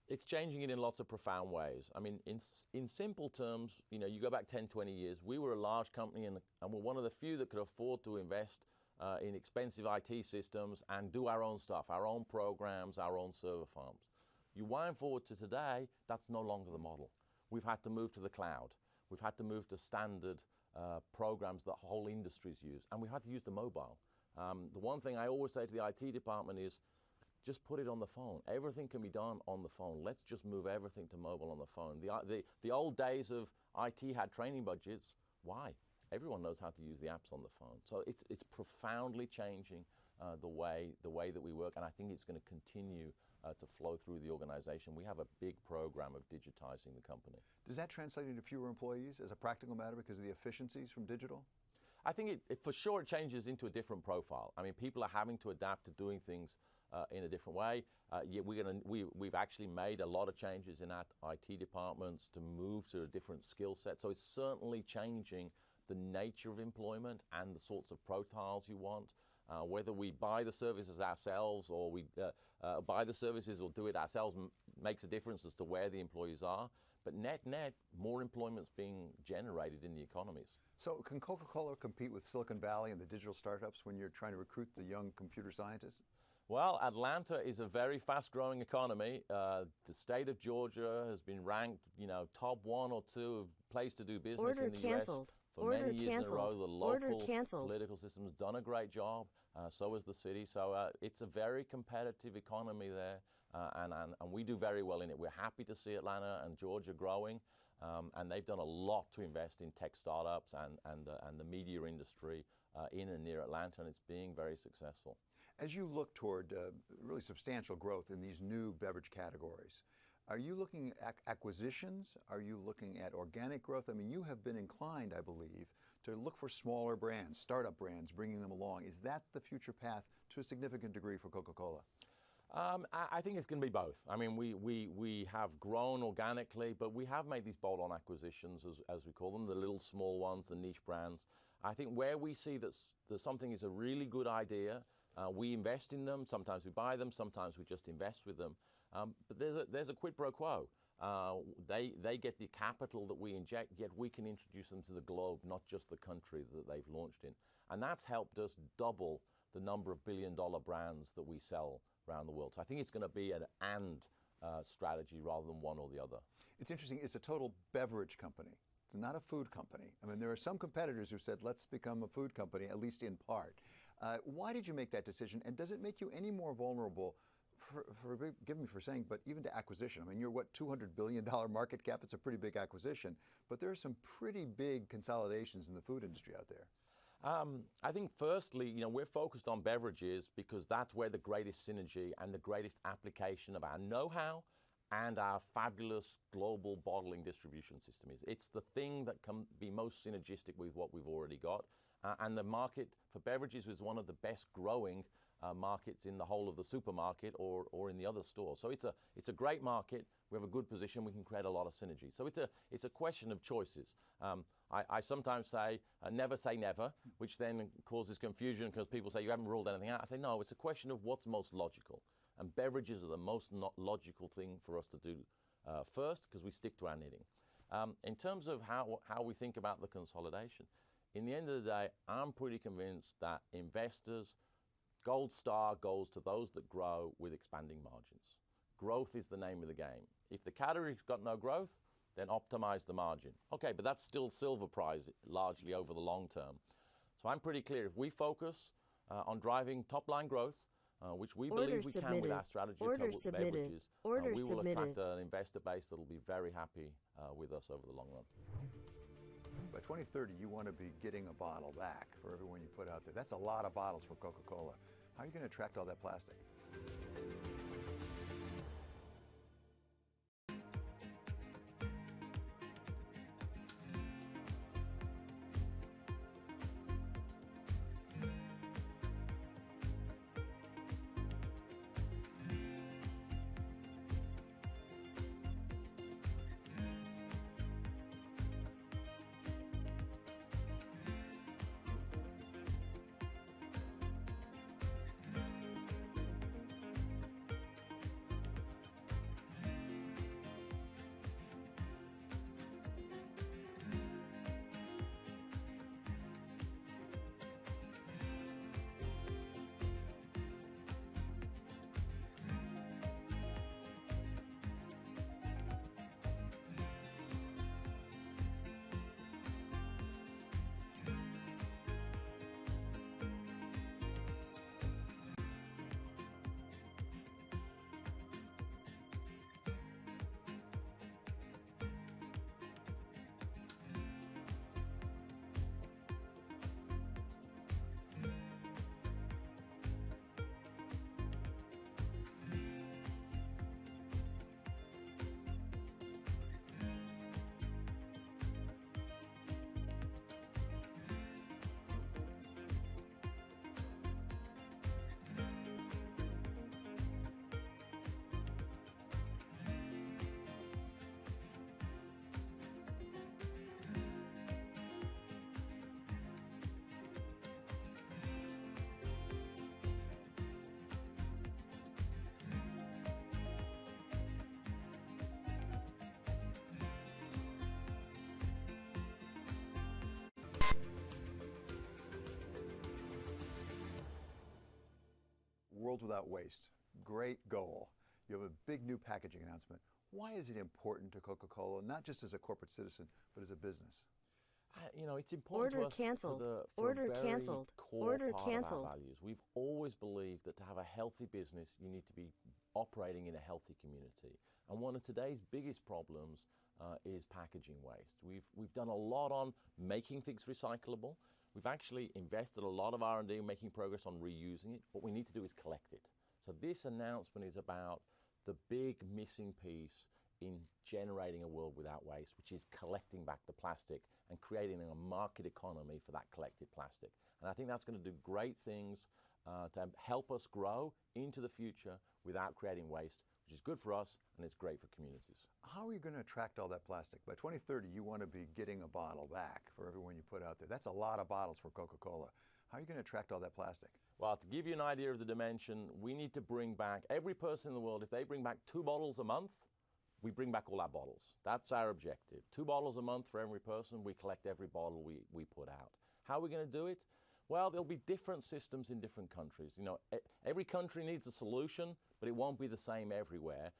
It's changing it in lots of profound ways. I mean, in simple terms, you know, you go back 10, 20 years, we were a large company and we're one of the few that could afford to invest in expensive IT systems and do our own stuff, our own programs, our own server farms. You wind forward to today, that's no longer the model. We've had to move to the cloud. We've had to move to standard programs that whole industries use, and we had to use the mobile. The one thing I always say to the IT department is, just put it on the phone. Everything can be done on the phone. Let's just move everything to mobile on the phone. The old days of IT had training budgets. Why? Everyone knows how to use the apps on the phone. So it's profoundly changing the way that we work, and I think it's going to continue to flow through the organization. We have a big program of digitizing the company. Does that translate into fewer employees as a practical matter because of the efficiencies from digital? I think for sure it changes into a different profile. I mean, people are having to adapt to doing things in a different way. We've actually made a lot of changes in our IT departments to move to a different skill set. So it's certainly changing the nature of employment and the sorts of profiles you want. Whether we buy the services ourselves or we buy the services or do it ourselves makes a difference as to where the employees are. But net, more employment's being generated in the economies. So can Coca-Cola compete with Silicon Valley and the digital startups when you're trying to recruit the young computer scientists? Well, Atlanta is a very fast-growing economy. The state of Georgia has been ranked, you know, top 1 or 2 of place to do business in the U.S. for many years in a row. The local political system has done a great job. So has the city. So it's a very competitive economy there, and we do very well in it. We're happy to see Atlanta and Georgia growing, and they've done a lot to invest in tech startups and the media industry in and near Atlanta, and it's being very successful. As you look toward really substantial growth in these new beverage categories, are you looking at acquisitions? Are you looking at organic growth? I mean, you have been inclined, I believe, to look for smaller brands, startup brands, bringing them along. Is that the future path to a significant degree for Coca-Cola? I think it's going to be both. I mean, we have grown organically, but we have made these bolt-on acquisitions, as we call them, the little small ones, the niche brands. I think where we see that something is a really good idea, we invest in them. Sometimes we buy them, sometimes we just invest with them. But there's a quid pro quo. They get the capital that we inject, yet we can introduce them to the globe, not just the country that they've launched in. And that's helped us double the number of billion-dollar brands that we sell around the world. So I think it's going to be an and strategy rather than one or the other. It's interesting. It's a total beverage company. It's not a food company. I mean, there are some competitors who said, let's become a food company, at least in part. Why did you make that decision? And does it make you any more vulnerable, forgive me for saying, but even to acquisition? I mean, you're what, $200 billion market cap? It's a pretty big acquisition. But there are some pretty big consolidations in the food industry out there. I think firstly, you know, we're focused on beverages because that's where the greatest synergy and the greatest application of our know-how and our fabulous global bottling distribution system is. It's the thing that can be most synergistic with what we've already got. And the market for beverages is one of the best growing markets in the whole of the supermarket or in the other stores. So it's a great market. We have a good position. We can create a lot of synergy. So it's a question of choices. I sometimes say never say never, which then causes confusion because people say you haven't ruled anything out. I say no, it's a question of what's most logical. And beverages are the most logical thing for us to do first because we stick to our knitting. In terms of how we think about the consolidation, in the end of the day, I'm pretty convinced that investors, gold star goes to those that grow with expanding margins. Growth is the name of the game. If the category's got no growth, then optimize the margin. Okay, but that's still silver prize largely over the long term. So I'm pretty clear. If we focus on driving top-line growth, which we believe we can with our strategy of total beverages. We will attract an investor base that will be very happy with us over the long run. By 2030, you want to be getting a bottle back for everyone you put out there. That's a lot of bottles for Coca-Cola. How are you going to attract all that plastic? World without waste. Great goal. You have a big new packaging announcement. Why is it important to Coca-Cola, not just as a corporate citizen, but as a business? You know, it's important to us for a very core part of our values. We've always believed that to have a healthy business, you need to be operating in a healthy community. And one of today's biggest problems is packaging waste. We've done a lot on making things recyclable. We've actually invested a lot of R&D in making progress on reusing it. What we need to do is collect it. So this announcement is about the big missing piece in generating a world without waste, which is collecting back the plastic and creating a market economy for that collected plastic. And I think that's going to do great things to help us grow into the future without creating waste, which is good for us and it's great for communities. How are you going to attract all that plastic? By 2030, you want to be getting a bottle back for everyone you put out there. That's a lot of bottles for Coca-Cola. How are you going to attract all that plastic? Well, to give you an idea of the dimension, we need to bring back, every person in the world, if they bring back 2 bottles a month, we bring back all our bottles. That's our objective. 2 bottles a month for every person. We collect every bottle we put out. How are we going to do it? Well, there'll be different systems in different countries. You know, every country needs a solution, but it won't be the same everywhere.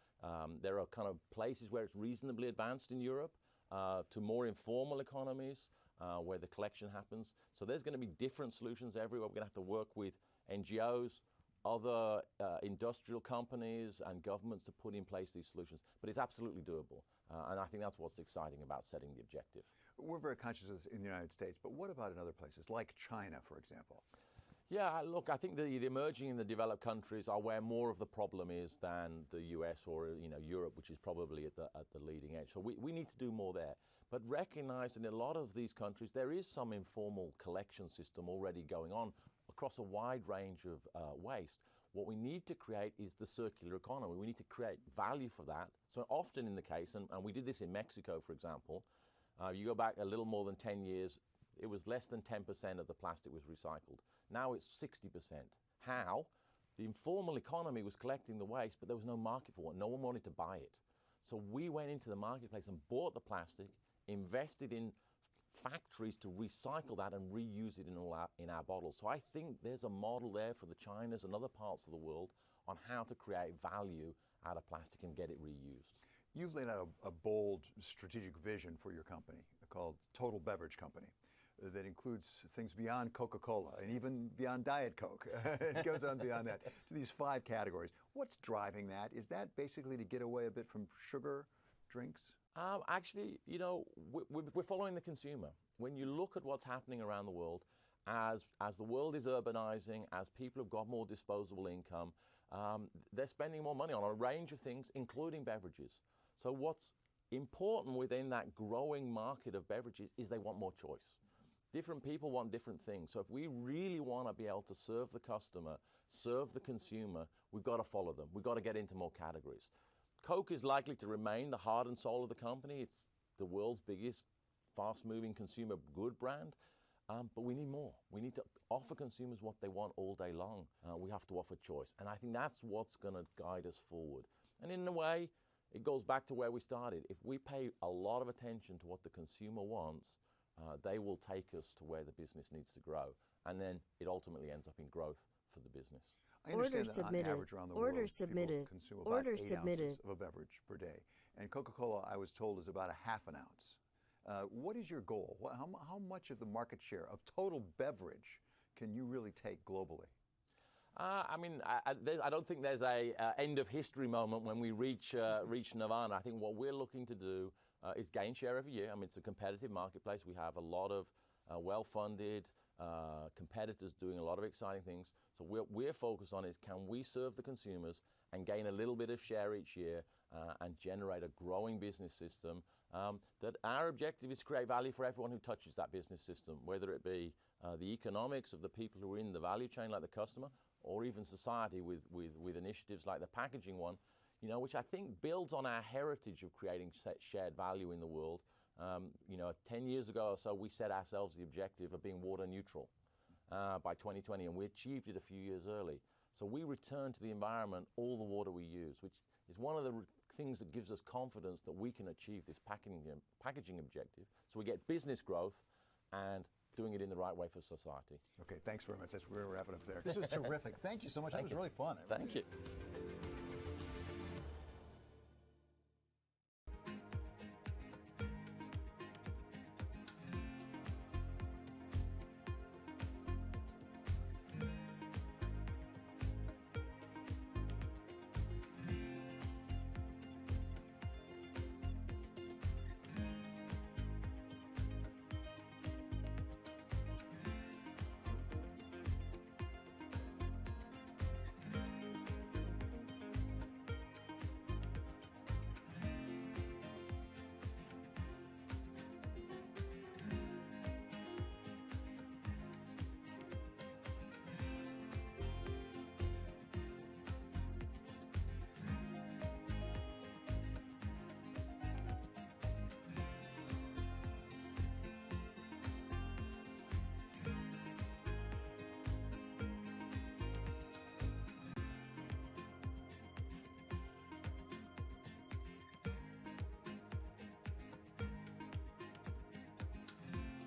There are kind of places where it's reasonably advanced in Europe to more informal economies where the collection happens. So there's going to be different solutions everywhere. We're going to have to work with NGOs, other industrial companies and governments to put in place these solutions. But it's absolutely doable. And I think that's what's exciting about setting the objective. We're very conscious of this in the United States, but what about in other places, like China, for example? Yeah, look, I think the emerging and the developed countries are where more of the problem is than the US or Europe, which is probably at the leading edge. So we need to do more there. But recognize in a lot of these countries, there is some informal collection system already going on across a wide range of waste. What we need to create is the circular economy. We need to create value for that. So often in the case, and we did this in Mexico, for example, you go back a little more than 10 years, it was less than 10% of the plastic was recycled. Now it's 60%. How? The informal economy was collecting the waste, but there was no market for it. No one wanted to buy it. So we went into the marketplace and bought the plastic, invested in factories to recycle that and reuse it in our bottles. So I think there's a model there for the Chinas and other parts of the world on how to create value out of plastic and get it reused. You've laid out a bold strategic vision for your company called Total Beverage Company. that includes things beyond Coca-Cola and even beyond Diet Coke. It goes on beyond that to these 5 categories. What's driving that? Is that basically to get away a bit from sugar drinks? Actually, you know, we're following the consumer. When you look at what's happening around the world, as the world is urbanizing, as people have got more disposable income, they're spending more money on a range of things, including beverages. So what's important within that growing market of beverages is they want more choice. Different people want different things. So if we really want to be able to serve the customer, serve the consumer, we've got to follow them. We've got to get into more categories. Coke is likely to remain the heart and soul of the company. It's the world's biggest fast-moving consumer good brand. But we need more. We need to offer consumers what they want all day long. We have to offer choice. And I think that's what's going to guide us forward. And in a way, it goes back to where we started. If we pay a lot of attention to what the consumer wants, they will take us to where the business needs to grow. And then it ultimately ends up in growth for the business. I understand that on average around the world, people consume about 8 ounces of a beverage per day. And Coca-Cola, I was told, is about a half an ounce. What is your goal? How much of the market share of total beverage can you really take globally? I mean, I don't think there's a end of history moment when we reach nirvana. I think what we're looking to do is gain share every year. I mean, it's a competitive marketplace. We have a lot of well-funded competitors doing a lot of exciting things. So we're focused on is can we serve the consumers and gain a little bit of share each year and generate a growing business system that our objective is to create value for everyone who touches that business system, whether it be the economics of the people who are in the value chain like the customer, or even society with initiatives like the packaging one, you know, which I think builds on our heritage of creating shared value in the world. You know, 10 years ago or so, we set ourselves the objective of being water neutral by 2020, and we achieved it a few years early. So we return to the environment all the water we use, which is one of the things that gives us confidence that we can achieve this packaging objective. So we get business growth and doing it in the right way for society. Okay, thanks very much. We're wrapping up there. This was terrific. Thank you so much. That was really fun. Thank you.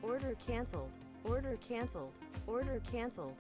Order canceled. Order canceled. Order canceled.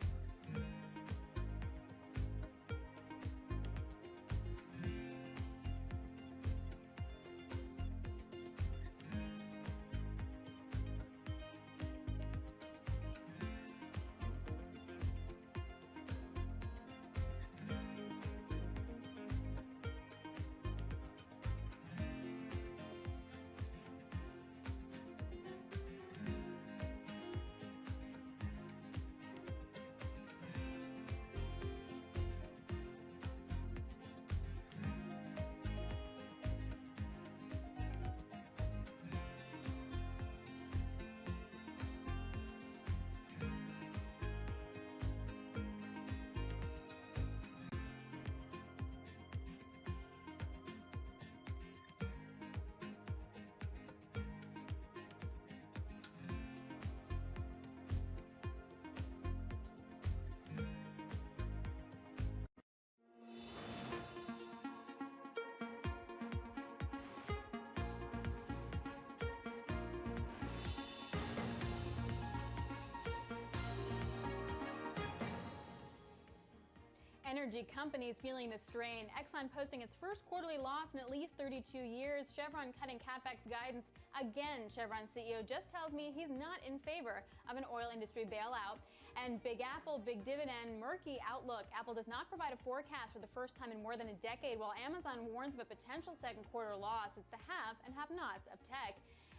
Energy companies feeling the strain. Exxon posting its first quarterly loss in at least 32 years. Chevron cutting CapEx guidance again. Chevron CEO just tells me he's not in favor of an oil industry bailout. And Big Apple, big dividend, murky outlook. Apple does not provide a forecast for the first time in more than a decade, while Amazon warns of a potential second quarter loss. It's the have and have-nots of tech.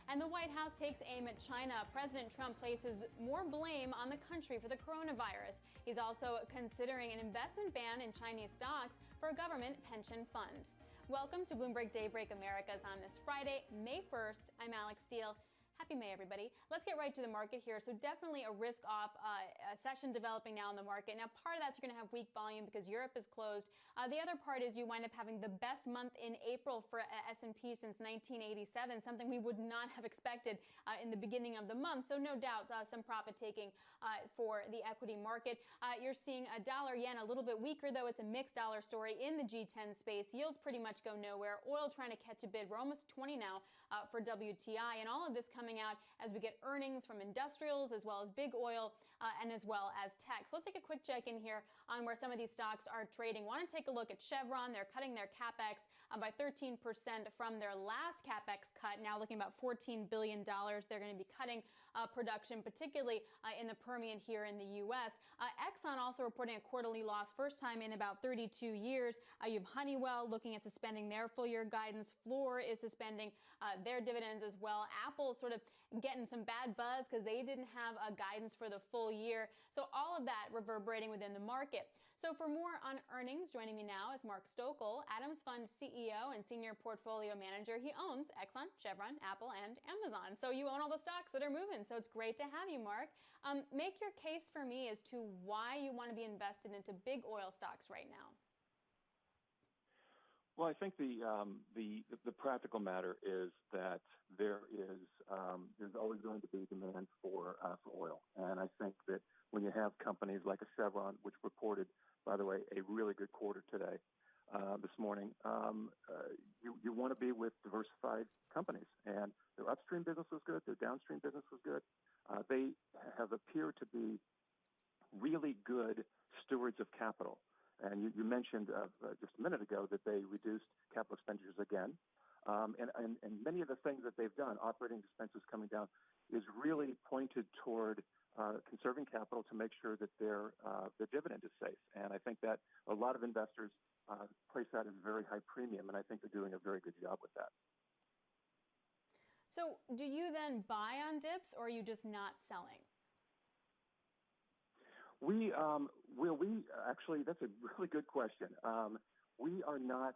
And the White House takes aim at China. President Trump places more blame on the country for the coronavirus. He's also considering an investment ban in Chinese stocks for a government pension fund. Welcome to Bloomberg Daybreak Americas on this Friday, May 1st. I'm Alex Steele. Happy May, everybody. Let's get right to the market here. So definitely a risk-off session developing now in the market. Now, part of that's you're going to have weak volume because Europe is closed. The other part is you wind up having the best month in April for S&P since 1987, something we would not have expected in the beginning of the month. So no doubt some profit-taking for the equity market. You're seeing a dollar-yen a little bit weaker, though. It's a mixed dollar story in the G10 space. Yields pretty much go nowhere. Oil trying to catch a bid. We're almost 20 now for WTI, and all of this coming out as we get earnings from industrials as well as big oil and as well as tech. So let's take a quick check in here on where some of these stocks are trading. Want to take a look at Chevron. They're cutting their CapEx by 13% from their last CapEx cut, now looking about $14 billion. They're going to be cutting production, particularly in the Permian here in the U.S. Exxon also reporting a quarterly loss, first time in about 32 years. You have Honeywell looking at suspending their full year guidance. Fluor is suspending their dividends as well. Apple sort of getting some bad buzz because they didn't have a guidance for the full year. So all of that reverberating within the market. So for more on earnings, joining me now is Mark Stokel, Adams Fund CEO and Senior Portfolio Manager. He owns Exxon, Chevron, Apple, and Amazon. So you own all the stocks that are moving. So it's great to have you, Mark. Make your case for me as to why you want to be invested into big oil stocks right now. Well, I think the practical matter is that there's always going to be demand for oil, and I think that when you have companies like a Chevron, which reported, by the way, a really good quarter today, this morning, you want to be with diversified companies, and their upstream business was good, their downstream business was good. They have appeared to be really good stewards of capital. And you mentioned just a minute ago that they reduced capital expenditures again. And many of the things that they've done, operating expenses coming down, is really pointed toward conserving capital to make sure that their dividend is safe. And I think that a lot of investors place that as a very high premium, and I think they're doing a very good job with that. So do you then buy on dips, or are you just not selling? We actually, that's a really good question. We are not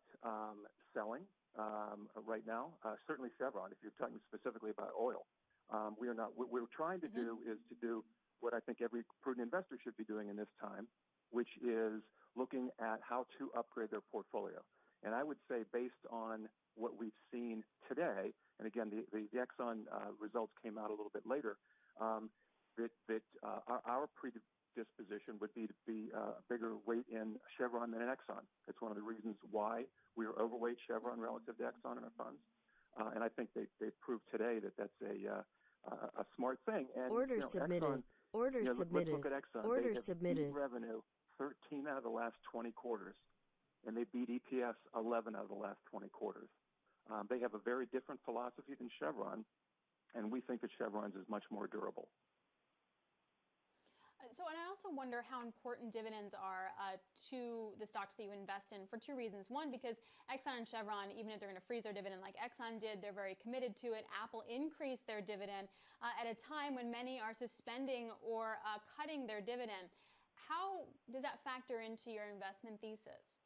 selling right now. Certainly Chevron, if you're talking specifically about oil, we are not. What we're trying to do is to do what I think every prudent investor should be doing in this time, which is looking at how to upgrade their portfolio. And I would say, based on what we've seen today, and again, the Exxon results came out a little bit later, that our predisposition would be to be a bigger weight in Chevron than in Exxon. It's one of the reasons why we are overweight Chevron relative to Exxon in our funds. And I think they proved today that that's a smart thing. And order submitted. Exxon, order submitted. Let's look at Exxon. Order they have submitted. beat revenue 13 out of the last 20 quarters, and they beat EPS 11 out of the last 20 quarters. They have a very different philosophy than Chevron, and we think that Chevron's is much more durable. So, and I also wonder how important dividends are to the stocks that you invest in for two reasons. One, because Exxon and Chevron, even if they're going to freeze their dividend like Exxon did, they're very committed to it. Apple increased their dividend at a time when many are suspending or cutting their dividend. How does that factor into your investment thesis?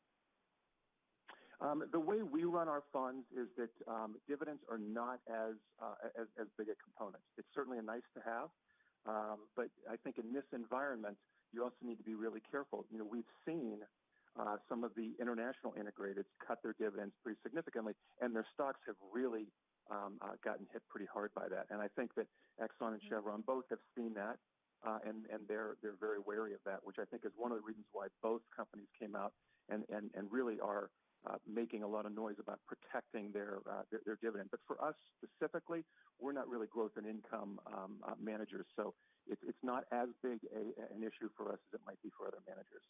The way we run our funds is that dividends are not as big a component. It's certainly a nice to have. But I think in this environment, you also need to be really careful. You know, we've seen some of the international integrateds cut their dividends pretty significantly, and their stocks have really gotten hit pretty hard by that. And I think that Exxon and Chevron both have seen that, and they're very wary of that, which I think is one of the reasons why both companies came out and really are making a lot of noise about protecting their dividend. But for us specifically, we're not really growth and income managers, so it's not as big an issue for us as it might be for other managers.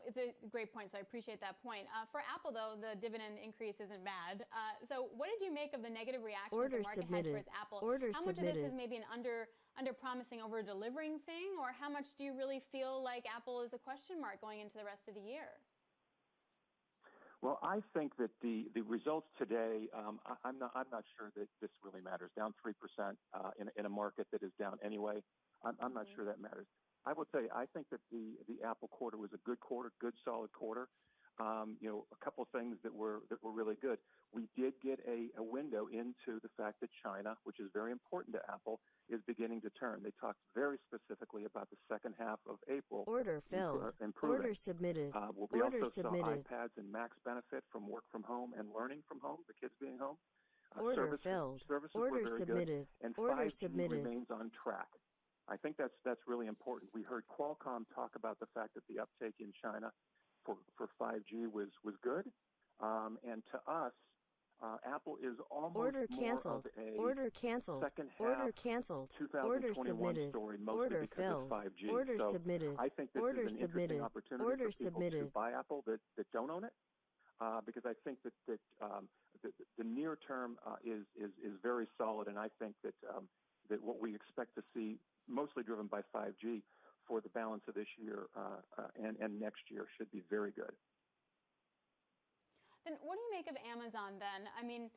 It's a great point, so I appreciate that point. For Apple, though, the dividend increase isn't bad. So what did you make of the negative reaction the market had towards Apple? How much of this is maybe an under-promising, over-delivering thing, or how much do you really feel like Apple is a question mark going into the rest of the year? Well, I think that the results today, I'm not sure that this really matters. Down 3% in a market that is down anyway, I'm not sure that matters. I will tell you, I think that the Apple quarter was a good quarter, good solid quarter. A couple of things that were really good. We did get a window into the fact that China, which is very important to Apple, is beginning to turn. They talked very specifically about the second half of April. Order filled. Improving. Order submitted. We Order also submitted. saw iPads and Macs benefit from work from home and learning from home, the kids being home. Order filled. Services Order were very submitted. good, and Order 5G submitted. remains on track. I think that's really important. We heard Qualcomm talk about the fact that the uptake in China for 5G was good, and to us, Apple is almost Order canceled. more of a Order canceled. second half Order canceled. 2021 Order submitted. story, mostly Order because filled. of 5G. Order so submitted. I think this Order is an submitted. interesting opportunity Order for people submitted. to buy Apple that don't own it, because I think that the near term is very solid, and I think that what we expect to see, mostly driven by 5G, for the balance of this year and next year should be very good. Then what do you make of Amazon then? I mean,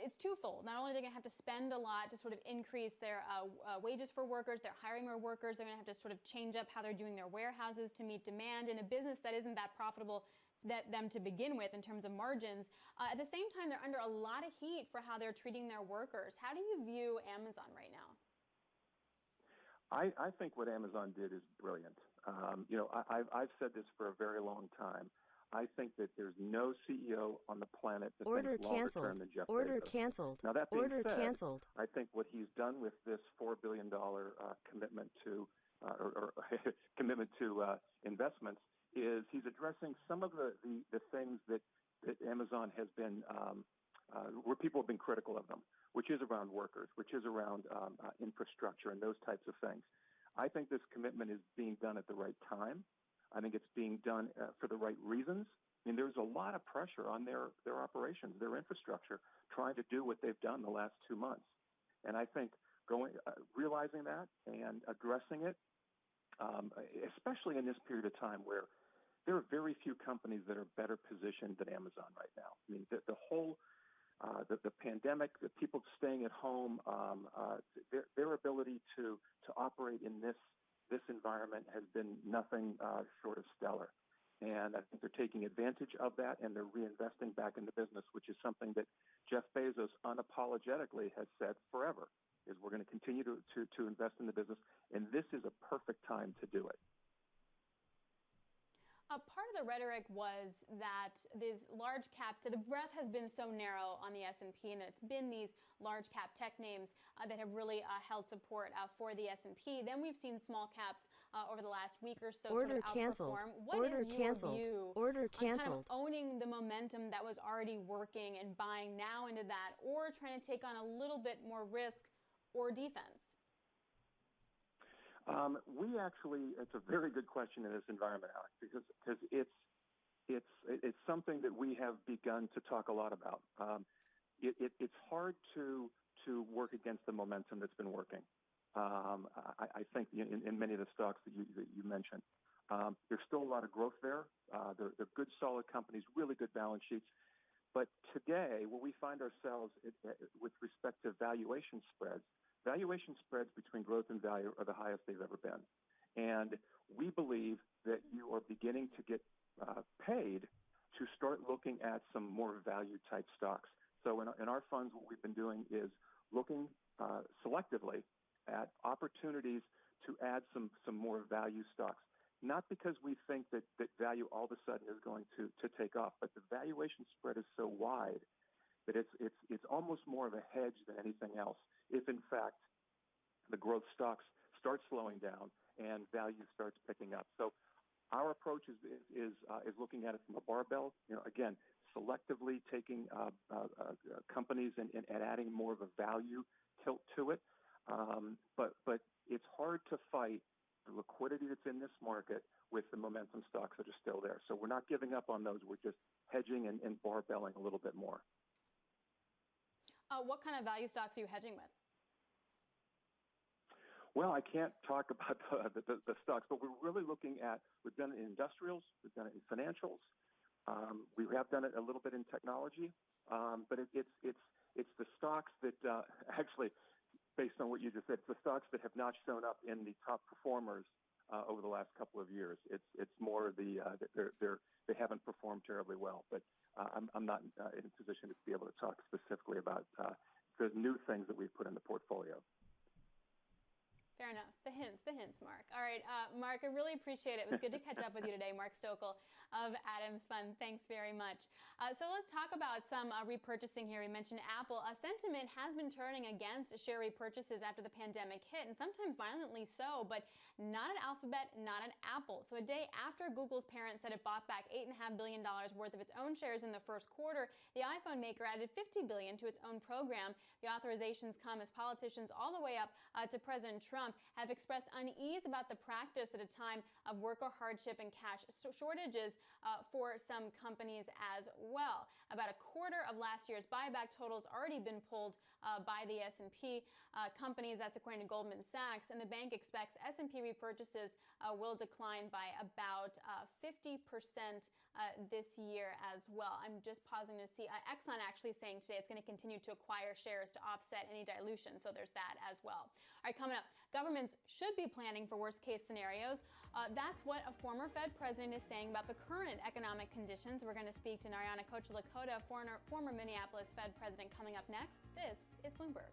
it's twofold. Not only are they going to have to spend a lot to sort of increase their wages for workers, they're hiring more workers, they're going to have to sort of change up how they're doing their warehouses to meet demand in a business that isn't that profitable them to begin with in terms of margins. At the same time, they're under a lot of heat for how they're treating their workers. How do you view Amazon right now? I think what Amazon did is brilliant. I've said this for a very long time. I think that there's no CEO on the planet that Order thinks longer canceled. term than Jeff Order Bezos. canceled. Now that being Order said, canceled. I think what he's done with this $4 billion commitment to commitment to investments is he's addressing some of the things that Amazon has been where people have been critical of them, which is around workers, which is around infrastructure and those types of things. I think this commitment is being done at the right time. I think it's being done for the right reasons. I mean, there's a lot of pressure on their operations, their infrastructure, trying to do what they've done the last 2 months. And I think realizing that and addressing it, especially in this period of time where there are very few companies that are better positioned than Amazon right now. I mean, the whole the pandemic, the people staying at home, their ability to operate in this environment has been nothing short of stellar. And I think they're taking advantage of that, and they're reinvesting back in the business, which is something that Jeff Bezos unapologetically has said forever, is we're going to continue to invest in the business, and this is a perfect time to do it. Part of the rhetoric was that this large cap, the breadth has been so narrow on the S&P, and it's been these large cap tech names that have really held support for the S&P. Then we've seen small caps over the last week or so Order sort of canceled. outperform. What Order is your canceled. view Order on kind of canceled. owning the momentum that was already working and buying now into that, or trying to take on a little bit more risk or defense? It's a very good question in this environment, Alex, because it's something that we have begun to talk a lot about. It's hard to work against the momentum that's been working. I think in many of the stocks that you mentioned, there's still a lot of growth there. They're good, solid companies, really good balance sheets. But today, where we find ourselves with respect to valuation spreads between growth and value are the highest they've ever been. And we believe that you are beginning to get paid to start looking at some more value-type stocks. So in our funds, what we've been doing is looking selectively at opportunities to add some more value stocks. Not because we think that value all of a sudden is going to take off, but the valuation spread is so wide that it's almost more of a hedge than anything else. If in fact the growth stocks start slowing down and value starts picking up, so our approach is looking at it from a barbell. Again, selectively taking companies and adding more of a value tilt to it. But it's hard to fight the liquidity that's in this market with the momentum stocks that are still there. So we're not giving up on those. We're just hedging and barbelling a little bit more. What kind of value stocks are you hedging with? Well, I can't talk about the stocks, but we're really looking at, we've done it in industrials, we've done it in financials, we have done it a little bit in technology, but it's the stocks that actually, based on what you just said, it's the stocks that have not shown up in the top performers over the last couple of years. It's more they haven't performed terribly well, but I'm not in a position to be able to talk specifically about the new things that we've put in the portfolio. Fair enough. The hints, Mark. All right, Mark, I really appreciate it. It was good to catch up with you today. Mark Stokel of Adams Fund. Thanks very much. So let's talk about some repurchasing here. We mentioned Apple. Sentiment has been turning against share repurchases after the pandemic hit, and sometimes violently so, but not at Alphabet, not at Apple. So a day after Google's parent said it bought back $8.5 billion worth of its own shares in the first quarter, the iPhone maker added $50 billion to its own program. The authorizations come as politicians all the way up to President Trump have expressed unease about the practice at a time of worker hardship and cash shortages for some companies as well. About a quarter of last year's buyback totals already been pulled by the S&P companies. That's according to Goldman Sachs, and the bank expects S&P repurchases will decline by about 50% this year as well. I'm just pausing to see Exxon actually saying today it's going to continue to acquire shares to offset any dilution, so there's that as well. All right, coming up, governments should be planning for worst-case scenarios. That's what a former Fed president is saying about the current economic conditions. We're going to speak to Narayana Kocherlakota, former Minneapolis Fed president, coming up next. This is Bloomberg.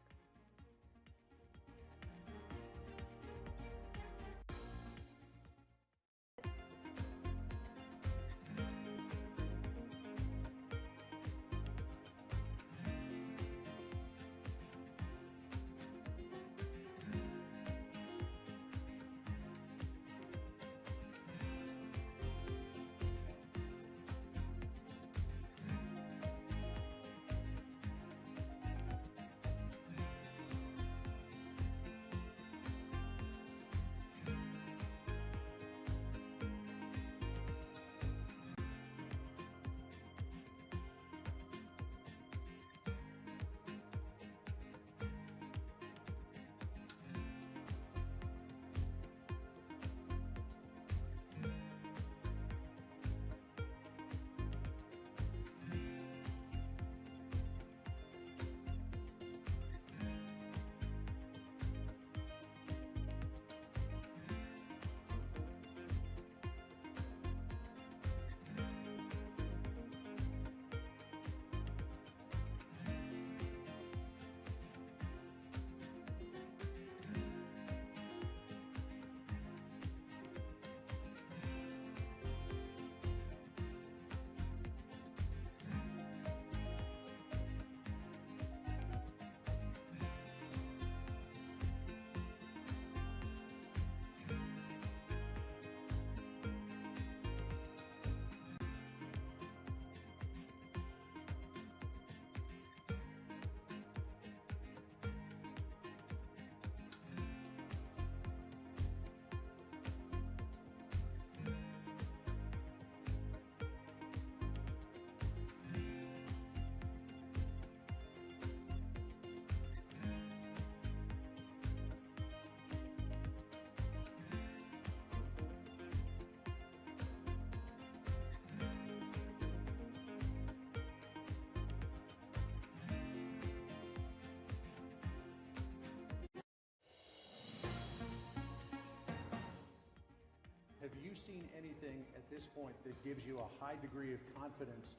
Have you seen anything at this point that gives you a high degree of confidence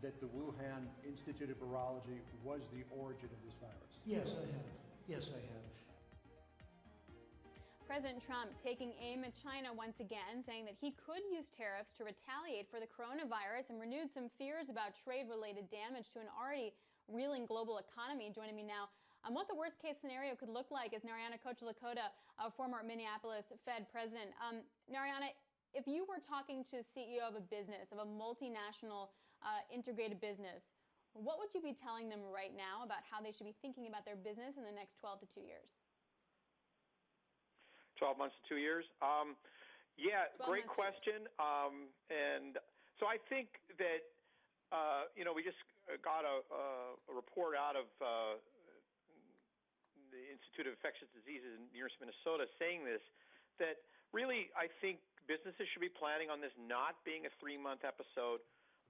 that the Wuhan Institute of Virology was the origin of this virus? Yes, I have. Yes, I have. President Trump taking aim at China once again, saying that he could use tariffs to retaliate for the coronavirus, and renewed some fears about trade-related damage to an already reeling global economy. Joining me now on what the worst-case scenario could look like is Narayana Kocherlakota, a former Minneapolis Fed president. Narayana, if you were talking to the CEO of a business, of a multinational integrated business, what would you be telling them right now about how they should be thinking about their business in the next 12 to 2 years? 12 months to 2 years? Yeah, great question. And so I think that, we just got a report out of the Institute of Infectious Diseases in University of Minnesota saying this, that really I think businesses should be planning on this not being a 3-month episode,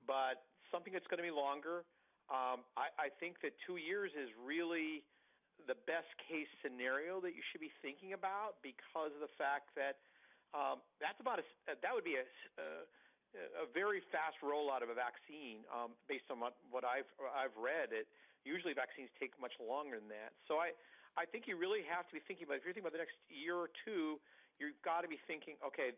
but something that's going to be longer. I think that 2 years is really the best case scenario that you should be thinking about, because of the fact that that would be a very fast rollout of a vaccine, based on what I've read. Usually vaccines take much longer than that. So I think you really have to be thinking about, if you're thinking about the next year or two, you've got to be thinking, okay,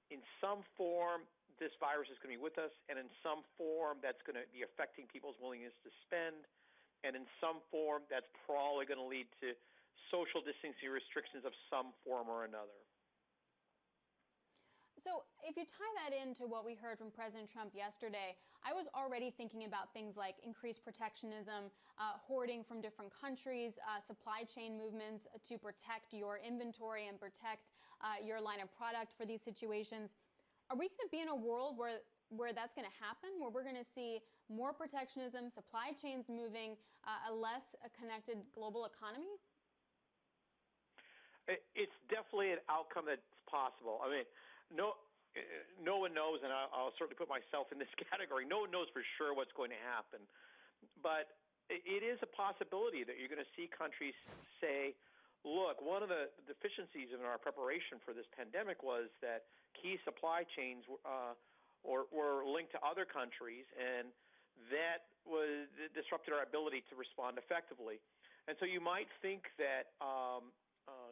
in some form this virus is going to be with us, and in some form that's going to be affecting people's willingness to spend, and in some form that's probably going to lead to social distancing restrictions of some form or another. So if you tie that into what we heard from President Trump yesterday, I was already thinking about things like increased protectionism, hoarding from different countries, supply chain movements to protect your inventory and protect your line of product for these situations. Are we going to be in a world where that's going to happen, where we're going to see more protectionism, supply chains moving, a less connected global economy? It's definitely an outcome that's possible. I mean, no one knows, and I'll certainly put myself in this category. No one knows for sure what's going to happen. But it is a possibility that you're going to see countries say, look, one of the deficiencies in our preparation for this pandemic was that key supply chains were linked to other countries, and that disrupted our ability to respond effectively. And so you might think that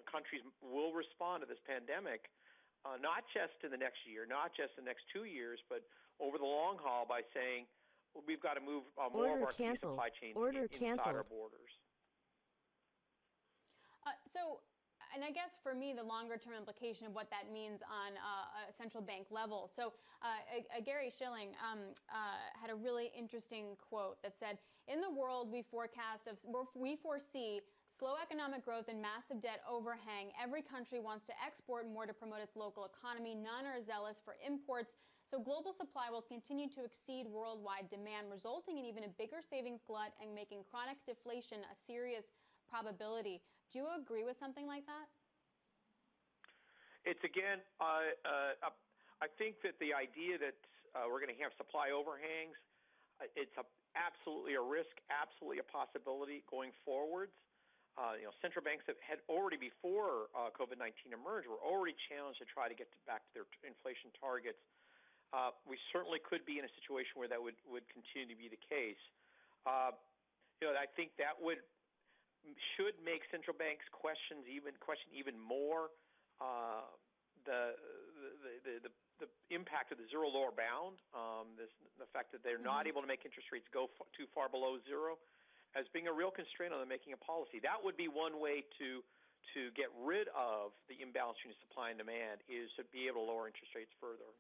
countries will respond to this pandemic, not just in the next year, not just the next 2 years, but over the long haul, by saying, well, we've got to move more of our key supply chains inside our borders. And I guess for me, the longer-term implication of what that means on a central bank level. So Gary Shilling had a really interesting quote that said, in the world we foresee slow economic growth and massive debt overhang. Every country wants to export more to promote its local economy. None are zealous for imports. So global supply will continue to exceed worldwide demand, resulting in even a bigger savings glut and making chronic deflation a serious probability. Do you agree with something like that? It's, again, I think that the idea that we're going to have supply overhangs, it's absolutely a risk, absolutely a possibility going forwards. Central banks had already, before COVID-19 emerged, were already challenged to try to get back to their inflation targets. We certainly could be in a situation where that would continue to be the case. I think that should make central banks question even more the impact of the zero lower bound, the fact that they're not able to make interest rates go too far below zero, as being a real constraint on them making a policy. That would be one way to get rid of the imbalance between supply and demand, is to be able to lower interest rates further.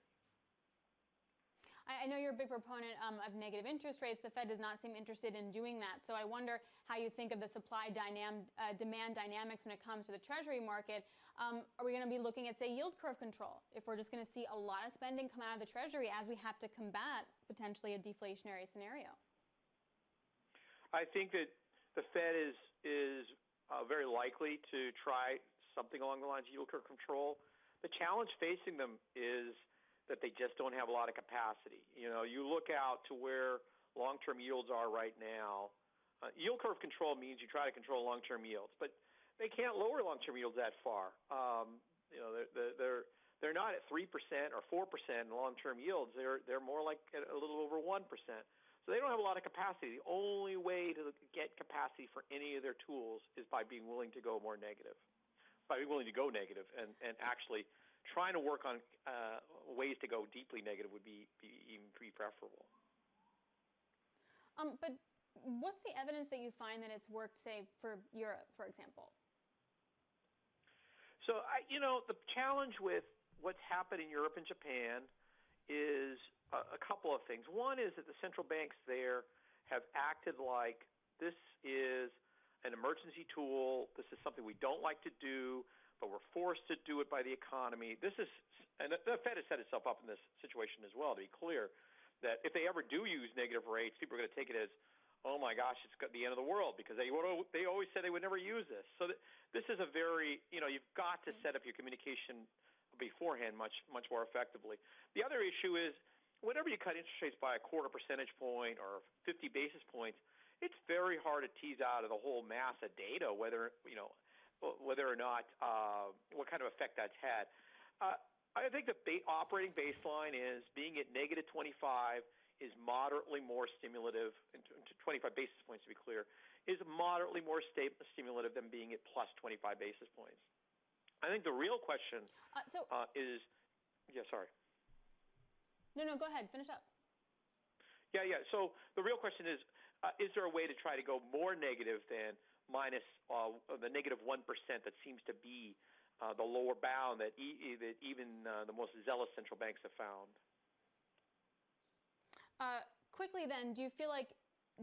I know you're a big proponent of negative interest rates. The Fed does not seem interested in doing that. So I wonder how you think of the supply-demand dynamics when it comes to the Treasury market. Are we going to be looking at, say, yield curve control, if we're just going to see a lot of spending come out of the Treasury as we have to combat potentially a deflationary scenario? I think that the Fed is very likely to try something along the lines of yield curve control. The challenge facing them is that they just don't have a lot of capacity. You look out to where long-term yields are right now. Yield curve control means you try to control long-term yields, but they can't lower long-term yields that far. They're not at 3% or 4% in long-term yields. They're more like a little over 1%. So they don't have a lot of capacity. The only way to get capacity for any of their tools is by being willing to go more negative, and actually trying to work on ways to go deeply negative would be preferable. But what's the evidence that you find that it's worked, say, for Europe, for example? So, the challenge with what's happened in Europe and Japan is a couple of things. One is that the central banks there have acted like this is an emergency tool. This is something we don't like to do, but we're forced to do it by the economy. And the Fed has set itself up in this situation as well, to be clear, that if they ever do use negative rates, people are going to take it as, oh my gosh, it's the end of the world, because they always said they would never use this. So this is a very, you've got to set up your communication beforehand much more effectively. The other issue is whenever you cut interest rates by a 0.25 percentage point or 50 basis points, it's very hard to tease out of the whole mass of data whether or not what kind of effect that's had. I think the operating baseline is being at negative 25 is moderately more stimulative, 25 basis points to be clear, is moderately more stimulative than being at plus 25 basis points. I think the real question is, sorry. No, go ahead. Finish up. Yeah. So the real question is there a way to try to go more negative than minus the negative 1% that seems to be the lower bound that even the most zealous central banks have found? Quickly then, do you feel like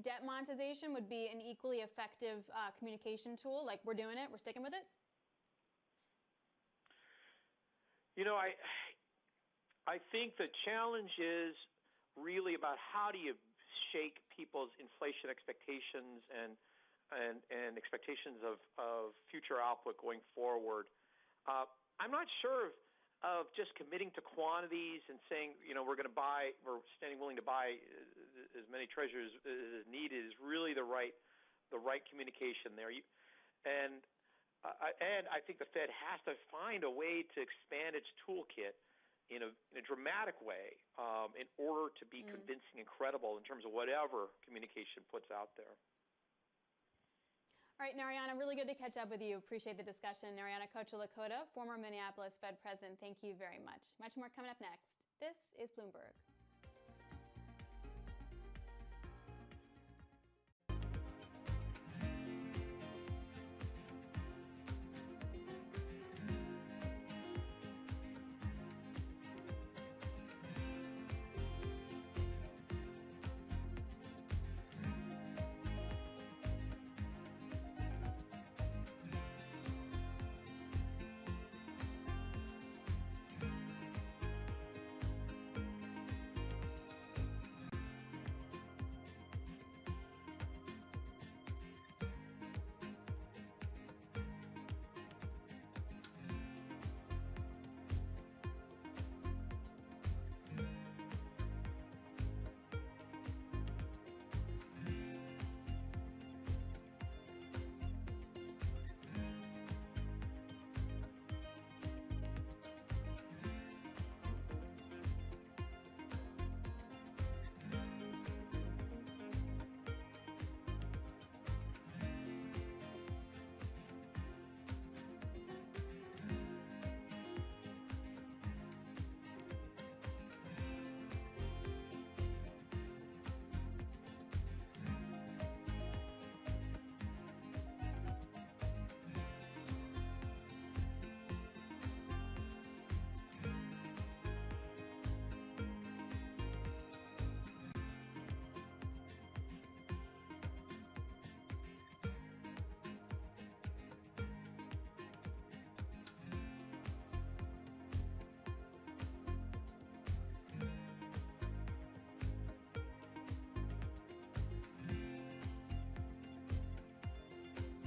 debt monetization would be an equally effective communication tool? Like, we're doing it, we're sticking with it? I think the challenge is really about how do you shake people's inflation expectations and expectations of future output going forward. I'm not sure of just committing to quantities and saying, we're standing willing to buy as many treasuries as needed is really the right communication there. And I think the Fed has to find a way to expand its toolkit in a dramatic way in order to be convincing and credible in terms of whatever communication puts out there. All right, Narayana, really good to catch up with you. Appreciate the discussion. Narayana Kocherlakota, former Minneapolis Fed president, thank you very much. Much more coming up next. This is Bloomberg.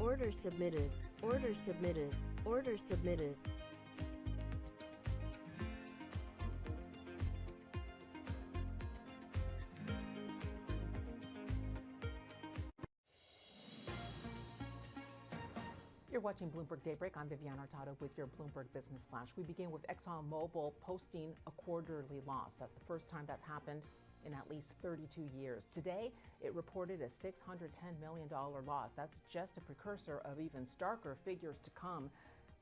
Order submitted. Order submitted. Order submitted. You're watching Bloomberg Daybreak. I'm Vivian Hurtado with your Bloomberg Business Flash. We begin with ExxonMobil posting a quarterly loss. That's the first time that's happened in at least 32 years. Today, it reported a $610 million loss. That's just a precursor of even starker figures to come.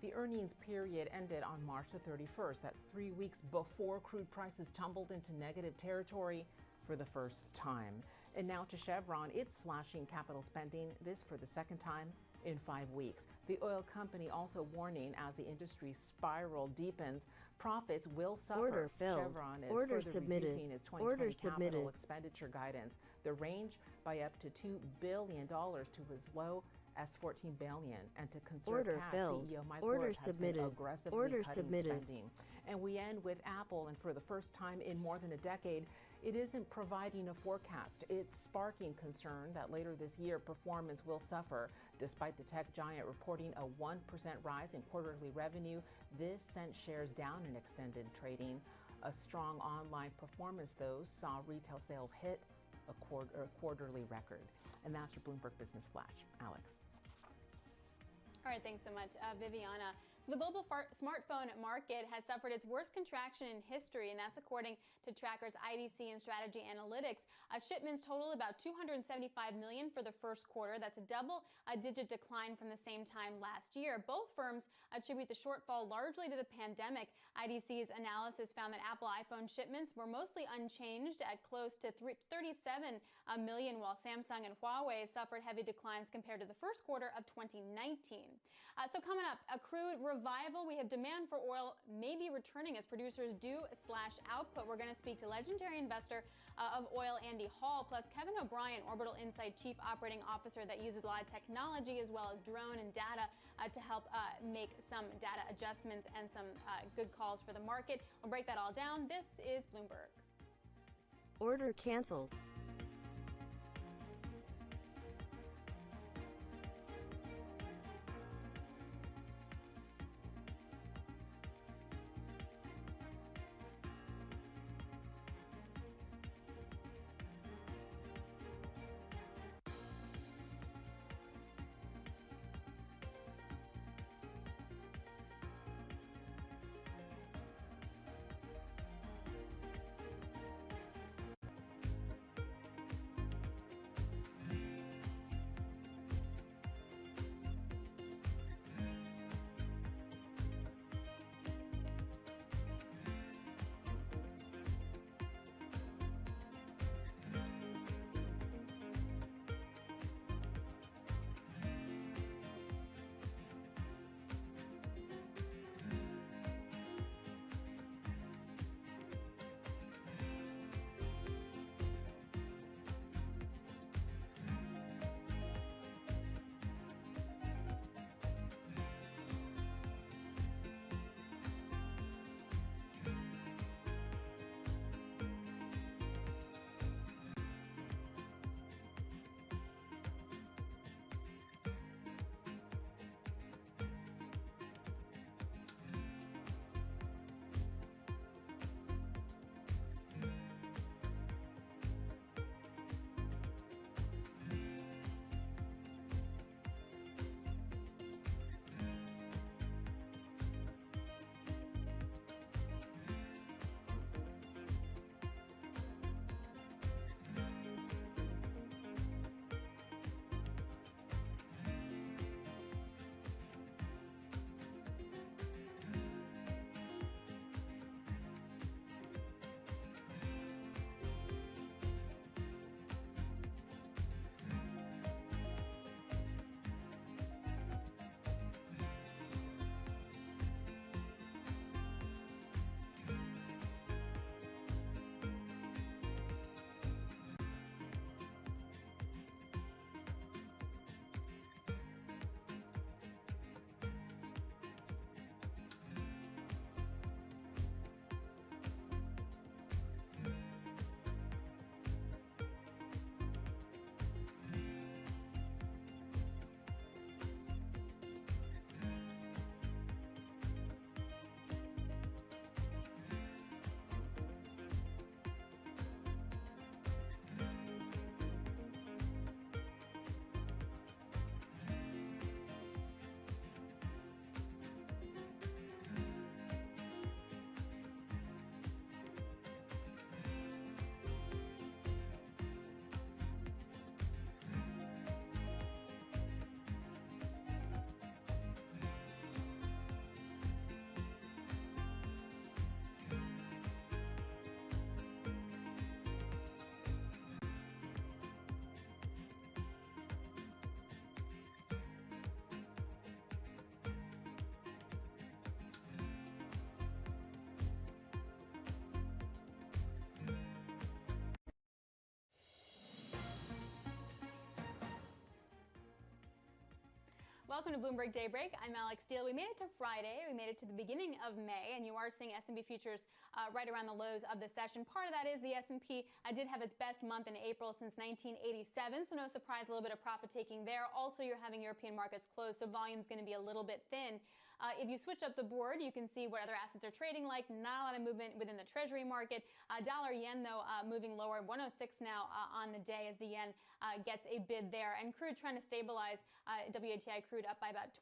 The earnings period ended on March the 31st. That's 3 weeks before crude prices tumbled into negative territory for the first time. And now to Chevron. It's slashing capital spending, this for the second time in 5 weeks. The oil company also warning as the industry spiral deepens, profits will suffer. Order filled. Chevron is Order further submitted. reducing its 2020 Order capital submitted. expenditure guidance. The range by up to $2 billion to as low S-14 baillion, and to conserve Order cash, filled. CEO Mike Order Wirth has been submitted. aggressively Order cutting submitted. spending. And we end with Apple, and for the first time in more than a decade, it isn't providing a forecast. It's sparking concern that later this year performance will suffer. Despite the tech giant reporting a 1% rise in quarterly revenue, this sent shares down in extended trading. A strong online performance, though, saw retail sales hit a quarterly record. And that's your Bloomberg Business Flash. Alex. All right, thanks so much, Viviana. So the global smartphone market has suffered its worst contraction in history, and that's according to trackers IDC and Strategy Analytics. Shipments totaled about 275 million for the first quarter. That's a double-digit decline from the same time last year. Both firms attribute the shortfall largely to the pandemic. IDC's analysis found that Apple iPhone shipments were mostly unchanged at close to 37 million, while Samsung and Huawei suffered heavy declines compared to the first quarter of 2019. So coming up, a crude revival. We have demand for oil may be returning as producers do slash output. We're going to speak to legendary investor of oil, Andy Hall, plus Kevin O'Brien, Orbital Insight Chief Operating Officer that uses a lot of technology as well as drone and data to help make some data adjustments and some good calls for the market. We'll break that all down. This is Bloomberg. Order canceled. Welcome to Bloomberg Daybreak. I'm Alex Steele. We made it to Friday. We made it to the beginning of May, and you are seeing S&P futures right around the lows of the session. Part of that is the S&P did have its best month in April since 1987, so no surprise, a little bit of profit taking there. Also, you're having European markets closed, so volume's going to be a little bit thin. If you switch up the board, you can see what other assets are trading like. Not a lot of movement within the Treasury market. Dollar yen, though, moving lower. 106 now on the day as the yen gets a bid there. And crude trying to stabilize. WTI crude up by about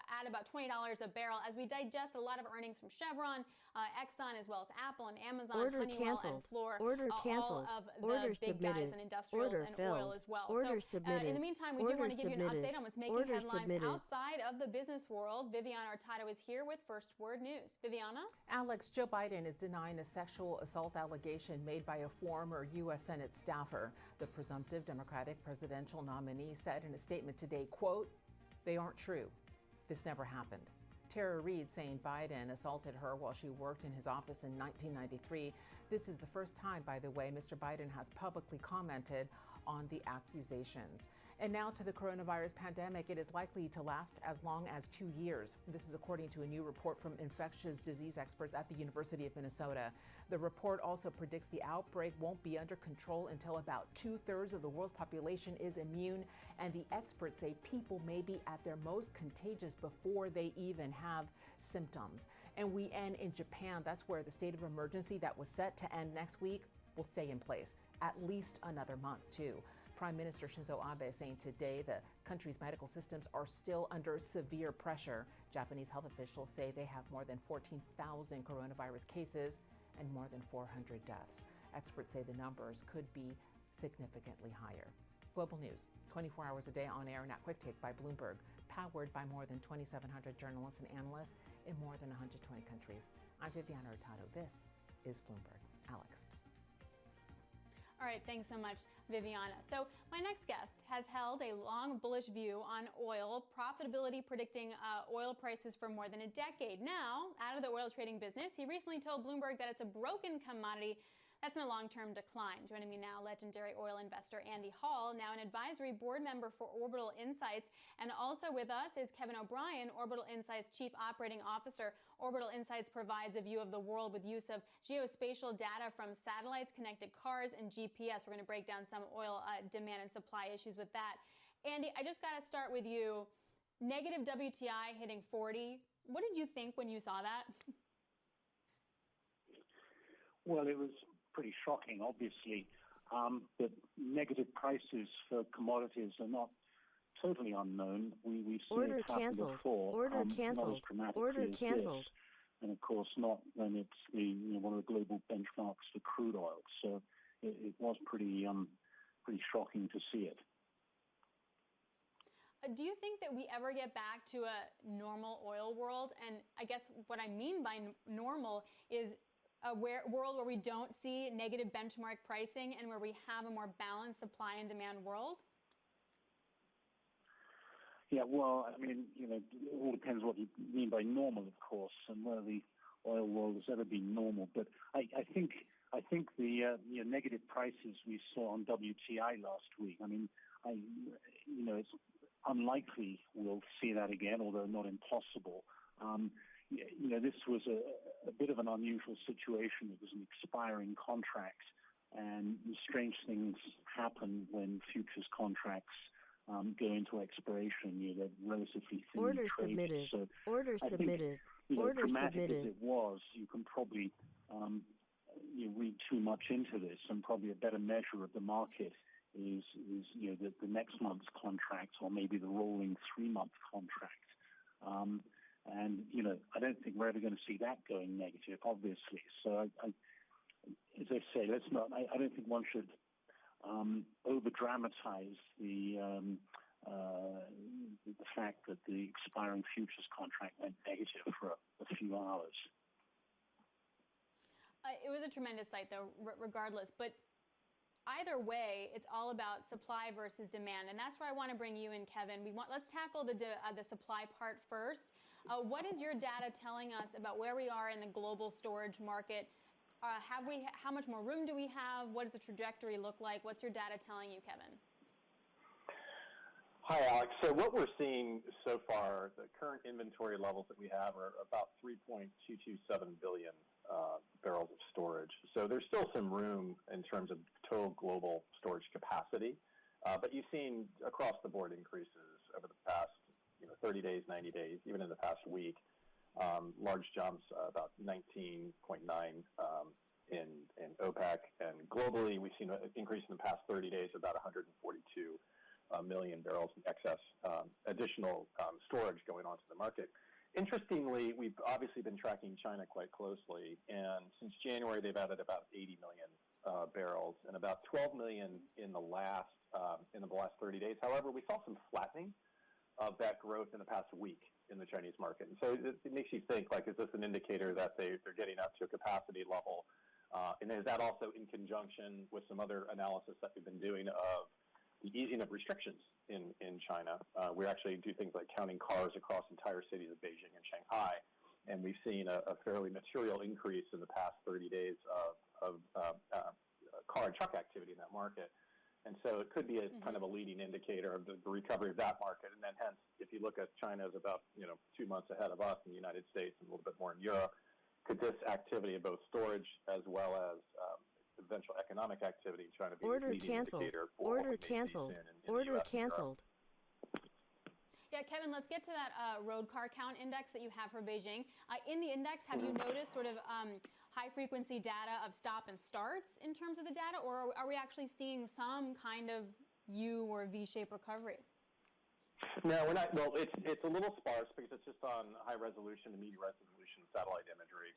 at about $20 a barrel as we digest a lot of earnings from Chevron, Exxon, as well as Apple and Amazon, Honeywell and Fluor, all of the big guys and industrials and oil as well. So in the meantime, we do want to give you an update on what's making headlines outside of the business world. Viviana Hurtado is here with First Word News. Viviana? Alex, Joe Biden is denying a sexual assault allegation made by a former U.S. Senate staffer. The presumptive Democratic presidential nominee said in a statement today, quote, "They aren't true. This never happened." Tara Reid saying Biden assaulted her while she worked in his office in 1993. This is the first time, by the way, Mr. Biden has publicly commented on the accusations. And now to the coronavirus pandemic. It is likely to last as long as 2 years. This is according to a new report from infectious disease experts at the University of Minnesota. The report also predicts the outbreak won't be under control until about 2/3 of the world's population is immune. And the experts say people may be at their most contagious before they even have symptoms. And we end in Japan. That's where the state of emergency that was set to end next week will stay in place at least another month, too. Prime Minister Shinzo Abe saying today the country's medical systems are still under severe pressure. Japanese health officials say they have more than 14,000 coronavirus cases and more than 400 deaths. Experts say the numbers could be significantly higher. Global News, 24 hours a day on air and at Quick Take by Bloomberg, powered by more than 2,700 journalists and analysts in more than 120 countries. I'm Viviana Hurtado. This is Bloomberg. Alex. All right, thanks so much, Viviana. So my next guest has held a long bullish view on oil, profitability predicting oil prices for more than a decade. Now, out of the oil trading business, he recently told Bloomberg that it's a broken commodity that's in a long-term decline. Joining me now, legendary oil investor Andy Hall, now an advisory board member for Orbital Insights. And also with us is Kevin O'Brien, Orbital Insights Chief Operating Officer. Orbital Insights provides a view of the world with use of geospatial data from satellites, connected cars, and GPS. We're going to break down some oil demand and supply issues with that. Andy, I just got to start with you. Negative WTI hitting 40. What did you think when you saw that? Well, it was pretty shocking, obviously, but negative prices for commodities are not totally unknown. We've seen it happen before, not as dramatically as this, and of course not when it's one of the global benchmarks for crude oil. So it was pretty shocking to see it. Do you think that we ever get back to a normal oil world? And I guess what I mean by normal is a world where we don't see negative benchmark pricing and where we have a more balanced supply and demand world? Yeah, well, I mean, it all depends what you mean by normal, of course, and whether the oil world has ever been normal. But I think the negative prices we saw on WTI last week, I mean, it's unlikely we'll see that again, although not impossible. This was a bit of an unusual situation. It was an expiring contract, and strange things happen when futures contracts go into expiration. They're relatively thinly traded. So I think, dramatic as it was, you can probably read too much into this, and probably a better measure of the market is the next month's contract, or maybe the rolling 3-month contract. And, I don't think we're ever going to see that going negative, obviously. So, as I say, I don't think one should over-dramatize the fact that the expiring futures contract went negative for a few hours. It was a tremendous sight, though, regardless. But either way, it's all about supply versus demand, and that's where I want to bring you in, Kevin. Let's tackle the supply part first. What is your data telling us about where we are in the global storage market? How much more room do we have? What does the trajectory look like? What's your data telling you, Kevin? Hi, Alex. So what we're seeing so far, the current inventory levels that we have are about 3.227 billion barrels of storage. So there's still some room in terms of total global storage capacity, but you've seen across the board increases over the past 30 days, 90 days, even in the past week. Large jumps, about 19.9 in OPEC, and globally we've seen an increase in the past 30 days, about 142 million barrels in excess additional storage going onto the market. Interestingly, we've obviously been tracking China quite closely, and since January they've added about 80 million barrels and about 12 million in the last 30 days. However, we saw some flattening of that growth in the past week in the Chinese market, and so it makes you think, like, is this an indicator that they're getting up to a capacity level? And is that also in conjunction with some other analysis that we've been doing of the easing of restrictions in China? We actually do things like counting cars across entire cities of Beijing and Shanghai, and we've seen a fairly material increase in the past 30 days of car and truck activity in that market. And so it could be a kind of a leading indicator of the recovery of that market. And then hence, if you look at China as about 2 months ahead of us in the United States and a little bit more in Europe, could this activity of both storage as well as eventual economic activity in China be a leading indicator for what we may see soon in Order the US canceled. Yeah, Kevin, let's get to that road car count index that you have for Beijing. In the index, have you noticed sort of high-frequency data of stop and starts in terms of the data, or are we actually seeing some kind of U or V-shaped recovery? No, we're not. Well, it's a little sparse because it's just on high resolution and medium resolution satellite imagery.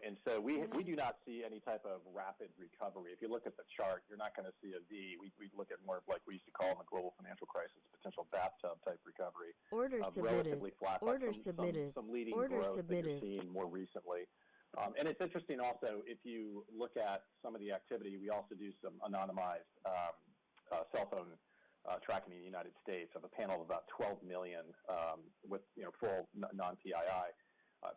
And so we do not see any type of rapid recovery. If you look at the chart, you're not going to see a V. We look at more of like we used to call in the global financial crisis, potential bathtub type recovery. Order submitted. Relatively flat. Order submitted. Some leading Order growth submitted. that you're seeing more recently. And it's interesting also, if you look at some of the activity, we also do some anonymized cell phone tracking in the United States of a panel of about 12 million with full non-PII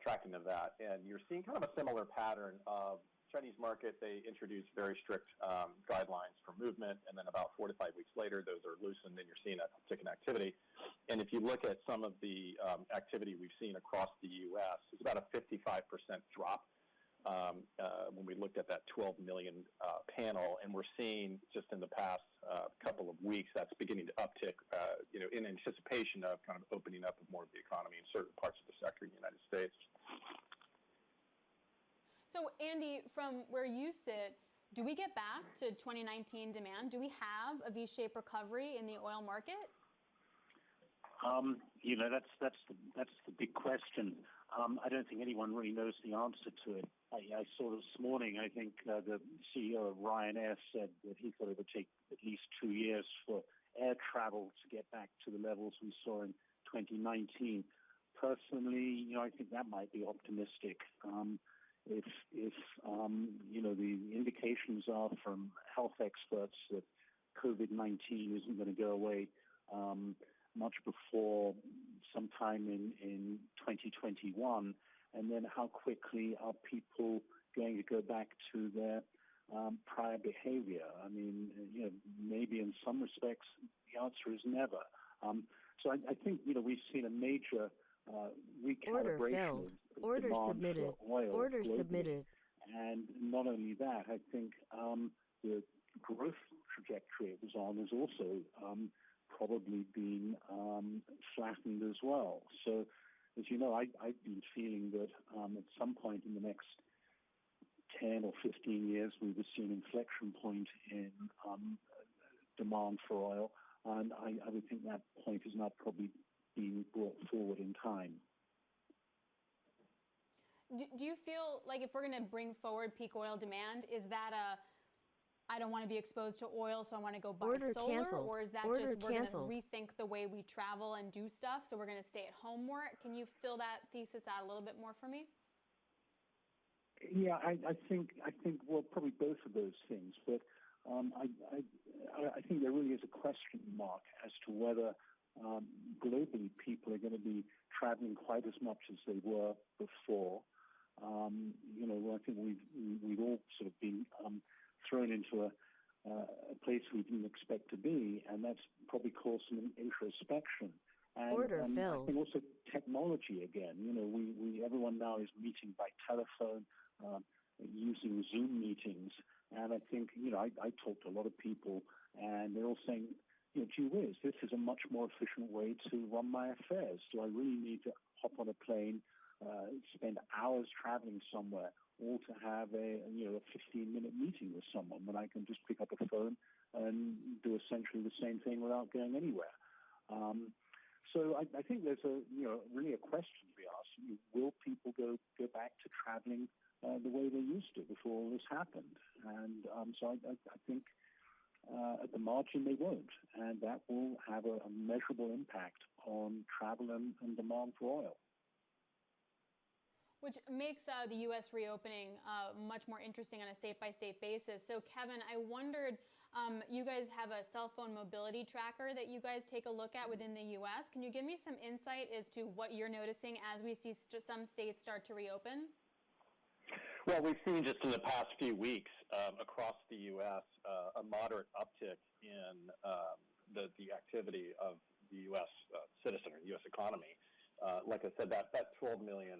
tracking of that. And you're seeing kind of a similar pattern of Chinese market. They introduced very strict guidelines for movement, and then about 4 to 5 weeks later, those are loosened, and you're seeing a uptick in activity. And if you look at some of the activity we've seen across the U.S., it's about a 55% drop when we looked at that 12 million panel, and we're seeing just in the past couple of weeks that's beginning to uptick, in anticipation of kind of opening up of more of the economy in certain parts of the sector in the United States. So, Andy, from where you sit, do we get back to 2019 demand? Do we have a V-shaped recovery in the oil market? That's the big question. I don't think anyone really knows the answer to it. I saw this morning, I think the CEO of Ryanair said that he thought it would take at least 2 years for air travel to get back to the levels we saw in 2019. Personally, I think that might be optimistic. If the indications are from health experts that COVID-19 isn't going to go away much before sometime in 2021, and then how quickly are people going to go back to their prior behavior? I mean, maybe in some respects the answer is never. So I think we've seen a major recalibration of demand for oil. Order globally. submitted. And not only that, I think the growth trajectory it was on has also probably been flattened as well. So, as you know, I've been feeling that at some point in the next 10 or 15 years, we will see an inflection point in demand for oil, and I would think that point is not probably being brought forward in time. Do you feel like if we're going to bring forward peak oil demand, is that I don't want to be exposed to oil, so I want to go buy solar? Canceled. Or is that Order just we're going to canceled. rethink the way we travel and do stuff, so we're going to stay at home more? Can you fill that thesis out a little bit more for me? Yeah, I think well, probably both of those things, but I think there really is a question mark as to whether globally people are going to be traveling quite as much as they were before. I think we've all sort of been thrown into a place we didn't expect to be, and that's probably caused some introspection. And I think also technology again. Everyone now is meeting by telephone, using Zoom meetings, and I think I talked to a lot of people, and they're all saying, gee whiz, this is a much more efficient way to run my affairs. Do I really need to hop on a plane, spend hours traveling somewhere, all to have a 15-minute meeting with someone when I can just pick up a phone and do essentially the same thing without going anywhere? So I think there's really a question to be asked. Will people go back to traveling the way they used to before all this happened? And so I think at the margin they won't, and that will have a measurable impact on travel and demand for oil. Which makes the U.S. reopening much more interesting on a state-by-state basis. So, Kevin, I wondered, you guys have a cell phone mobility tracker that you guys take a look at within the U.S. Can you give me some insight as to what you're noticing as we see some states start to reopen? Well, we've seen just in the past few weeks across the U.S. A moderate uptick in the activity of the U.S. citizen or U.S. economy. Like I said, that 12 million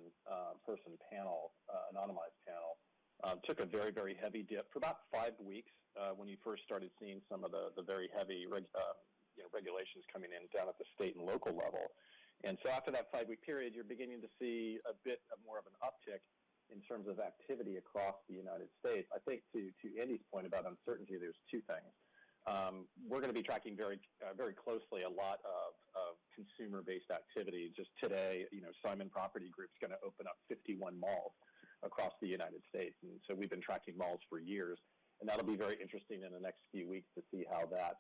person panel, anonymized panel, took a very, very heavy dip for about 5 weeks when you first started seeing some of the very heavy regulations coming in down at the state and local level. And so after that 5-week period, you're beginning to see a bit more of an uptick in terms of activity across the United States. I think to Andy's point about uncertainty, there's two things. We're going to be tracking very closely a lot of consumer-based activity. Just today, Simon Property Group's going to open up 51 malls across the United States. And so we've been tracking malls for years. And that'll be very interesting in the next few weeks to see how that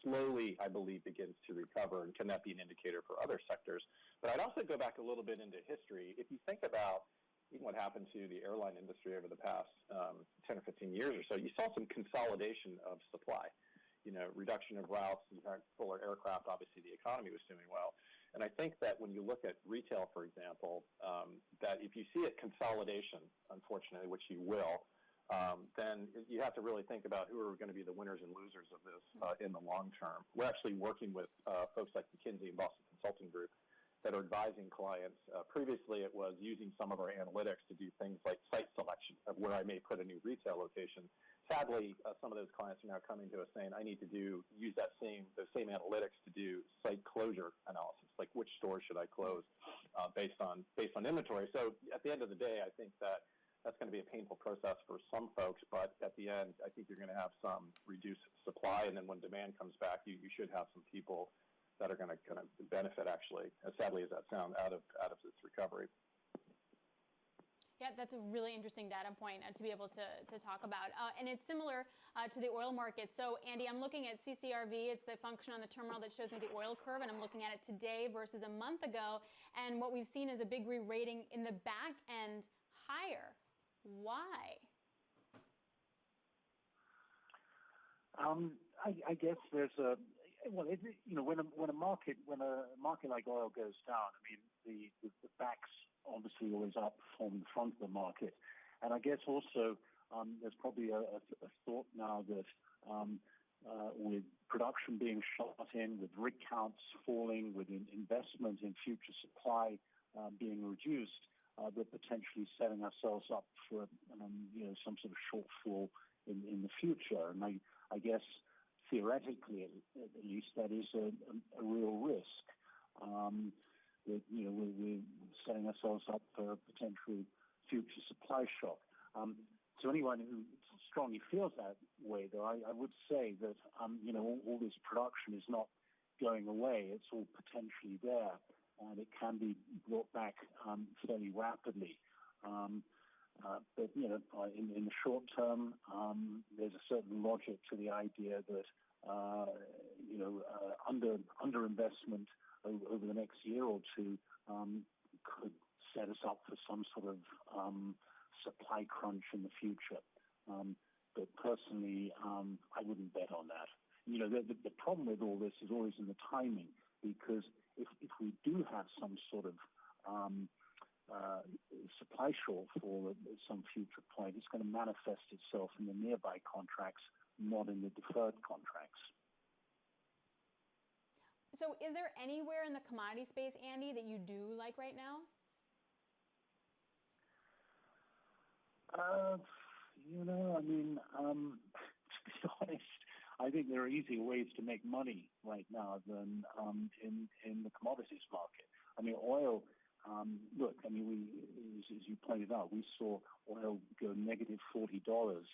slowly, I believe, begins to recover. And can that be an indicator for other sectors? But I'd also go back a little bit into history. If you think about even what happened to the airline industry over the past 10 or 15 years or so, you saw some consolidation of supply. Reduction of routes, you had fuller aircraft, obviously the economy was doing well. And I think that when you look at retail, for example, that if you see a consolidation, unfortunately, which you will, then you have to really think about who are going to be the winners and losers of this in the long term. We're actually working with folks like McKinsey and Boston Consulting Group that are advising clients. Previously, it was using some of our analytics to do things like site selection of where I may put a new retail location. Sadly, some of those clients are now coming to us saying, I need to use those same analytics to do site closure analysis, like which stores should I close based on inventory. So at the end of the day, I think that's going to be a painful process for some folks, but at the end, I think you're going to have some reduced supply, and then when demand comes back, you should have some people that are going to benefit, actually, as sadly as that sounds, out of this recovery. Yeah, that's a really interesting data point to be able to talk about. And it's similar to the oil market. So, Andy, I'm looking at CCRV. It's the function on the terminal that shows me the oil curve, and I'm looking at it today versus a month ago. And what we've seen is a big re-rating in the back end higher. Why? I guess there's when a market like oil goes down, I mean the back's obviously always outperform the front of the market, and I guess also there's probably a thought now that with production being shot in, with rig counts falling, with investment in future supply being reduced, we're potentially setting ourselves up for some sort of shortfall in the future, and I guess. Theoretically, at least, that is a real risk. That we're setting ourselves up for a potential future supply shock. To anyone who strongly feels that way, though, I would say that all this production is not going away. It's all potentially there, and it can be brought back fairly rapidly. But in the short term, there's a certain logic to the idea that underinvestment over the next year or two could set us up for some sort of supply crunch in the future. But personally, I wouldn't bet on that. The problem with all this is always in the timing, because if we do have some sort of supply shortfall at some future point, it's going to manifest itself in the nearby contracts not in the deferred contracts. So is there anywhere in the commodity space, Andy, that you do like right now? To be honest, I think there are easier ways to make money right now than in the commodities market. I mean, oil, as you pointed out, we saw oil go negative $40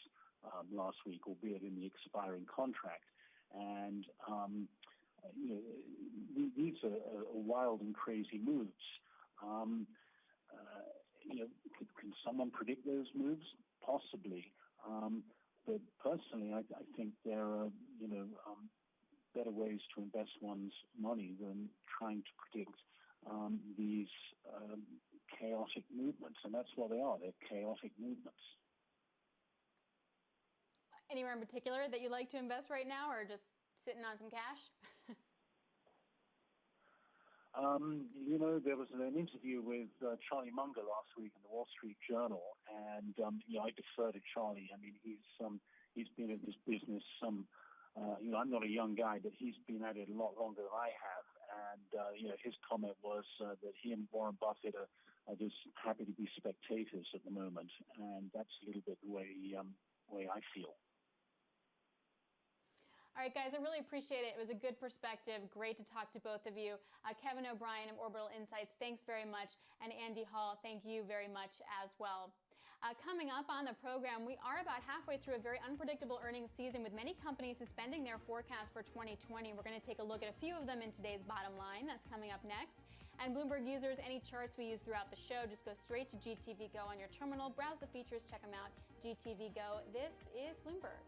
last week, albeit in the expiring contract. And, these are wild and crazy moves. Can someone predict those moves? Possibly. But personally, I think there are, better ways to invest one's money than trying to predict these chaotic movements. And that's what they are. They're chaotic movements. Anywhere in particular that you like to invest right now, or just sitting on some cash? There was an interview with Charlie Munger last week in the Wall Street Journal, and I defer to Charlie. I mean, he's been in this business I'm not a young guy, but he's been at it a lot longer than I have. And his comment was that he and Warren Buffett are just happy to be spectators at the moment, and that's a little bit the way I feel. All right, guys, I really appreciate it. It was a good perspective. Great to talk to both of you. Kevin O'Brien of Orbital Insights, thanks very much. And Andy Hall, thank you very much as well. Coming up on the program, we are about halfway through a very unpredictable earnings season with many companies suspending their forecast for 2020. We're going to take a look at a few of them in today's bottom line. That's coming up next. And Bloomberg users, any charts we use throughout the show, just go straight to GTV Go on your terminal. Browse the features, check them out. GTV Go. This is Bloomberg.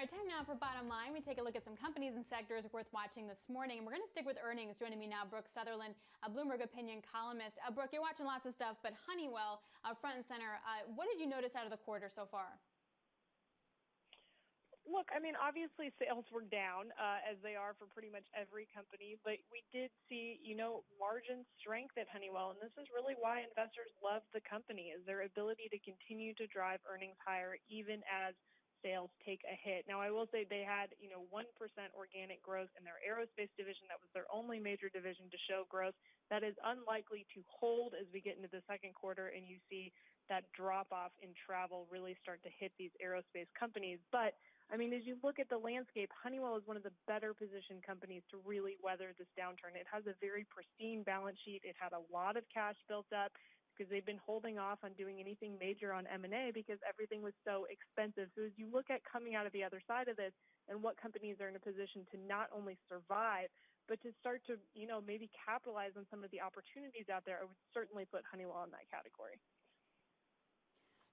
All right, time now for Bottom Line. We take a look at some companies and sectors worth watching this morning. And we're going to stick with earnings. Joining me now, Brooke Sutherland, a Bloomberg opinion columnist. Brooke, you're watching lots of stuff, but Honeywell, front and center. What did you notice out of the quarter so far? Look, I mean, obviously sales were down, as they are for pretty much every company, but we did see, margin strength at Honeywell, and this is really why investors love the company, is their ability to continue to drive earnings higher even as sales take a hit. Now, I will say they had, 1% organic growth in their aerospace division. That was their only major division to show growth. That is unlikely to hold as we get into the second quarter and you see that drop off in travel really start to hit these aerospace companies. But I mean, as you look at the landscape, Honeywell is one of the better positioned companies to really weather this downturn. It has a very pristine balance sheet. It had a lot of cash built up because they've been holding off on doing anything major on M&A because everything was so expensive. So as you look at coming out of the other side of this and what companies are in a position to not only survive, but to start to, maybe capitalize on some of the opportunities out there, I would certainly put Honeywell in that category.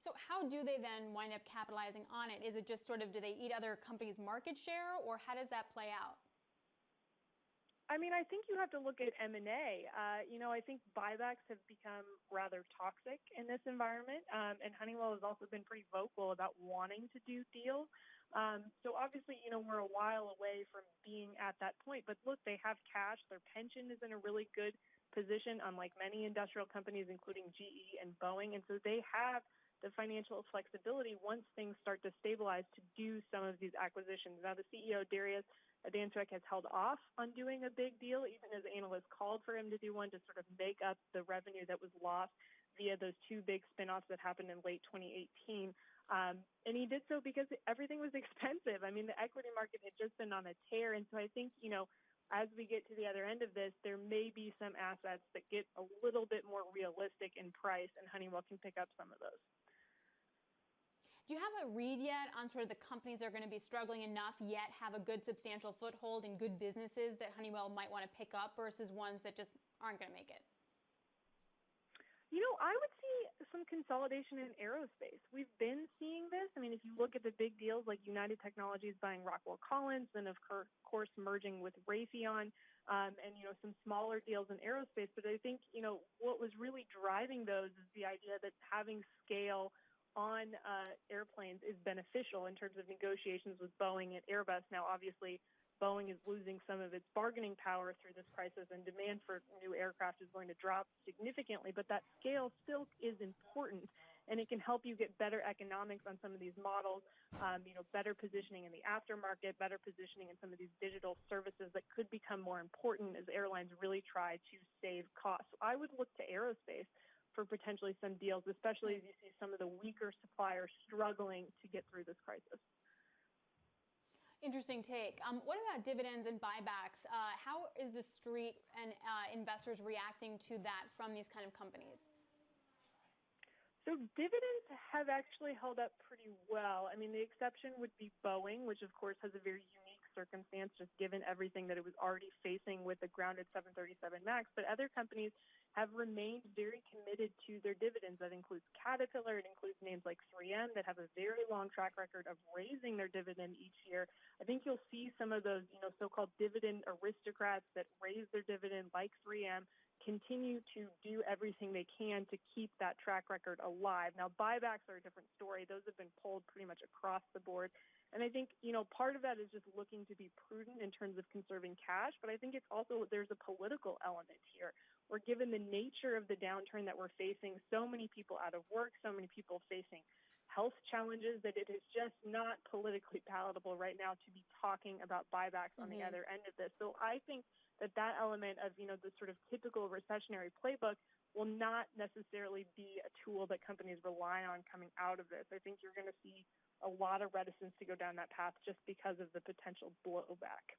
So how do they then wind up capitalizing on it? Is it just sort of, do they eat other companies' market share, or how does that play out? I mean, I think you have to look at M&A. I think buybacks have become rather toxic in this environment, and Honeywell has also been pretty vocal about wanting to do deals. So obviously, we're a while away from being at that point. But look, they have cash. Their pension is in a really good position, unlike many industrial companies, including GE and Boeing. And so they have the financial flexibility once things start to stabilize to do some of these acquisitions. Now, the CEO, Darius Adamczyk, has held off on doing a big deal, even as analysts called for him to do one to sort of make up the revenue that was lost via those two big spinoffs that happened in late 2018. And he did so because everything was expensive. I mean, the equity market had just been on a tear. And so I think, as we get to the other end of this, there may be some assets that get a little bit more realistic in price, and Honeywell can pick up some of those. Do you have a read yet on sort of the companies that are going to be struggling enough yet have a good substantial foothold in good businesses that Honeywell might want to pick up versus ones that just aren't going to make it? I would see some consolidation in aerospace. We've been seeing this. I mean, if you look at the big deals like United Technologies buying Rockwell Collins and, of course, merging with Raytheon and, some smaller deals in aerospace. But I think, what was really driving those is the idea that having scale on airplanes is beneficial in terms of negotiations with Boeing and Airbus. Now, obviously, Boeing is losing some of its bargaining power through this crisis, and demand for new aircraft is going to drop significantly. But that scale still is important, and it can help you get better economics on some of these models, better positioning in the aftermarket, better positioning in some of these digital services that could become more important as airlines really try to save costs. So I would look to aerospace for potentially some deals, especially as you see some of the weaker suppliers struggling to get through this crisis. Interesting take. What about dividends and buybacks? How is the street and investors reacting to that from these kind of companies? So dividends have actually held up pretty well. I mean, the exception would be Boeing, which of course has a very unique circumstance just given everything that it was already facing with the grounded 737 MAX. But other companies have remained very committed to their dividends. That includes Caterpillar. It includes names like 3M that have a very long track record of raising their dividend each year. I think you'll see some of those, so-called dividend aristocrats that raise their dividend like 3M continue to do everything they can to keep that track record alive. Now, buybacks are a different story. Those have been pulled pretty much across the board. And I think, part of that is just looking to be prudent in terms of conserving cash. But I think it's also, there's a political element here. Where given the nature of the downturn that we're facing, so many people out of work, so many people facing health challenges, that it is just not politically palatable right now to be talking about buybacks on the other end of this. So I think that element of, the sort of typical recessionary playbook will not necessarily be a tool that companies rely on coming out of this. I think you're going to see a lot of reticence to go down that path just because of the potential blowback.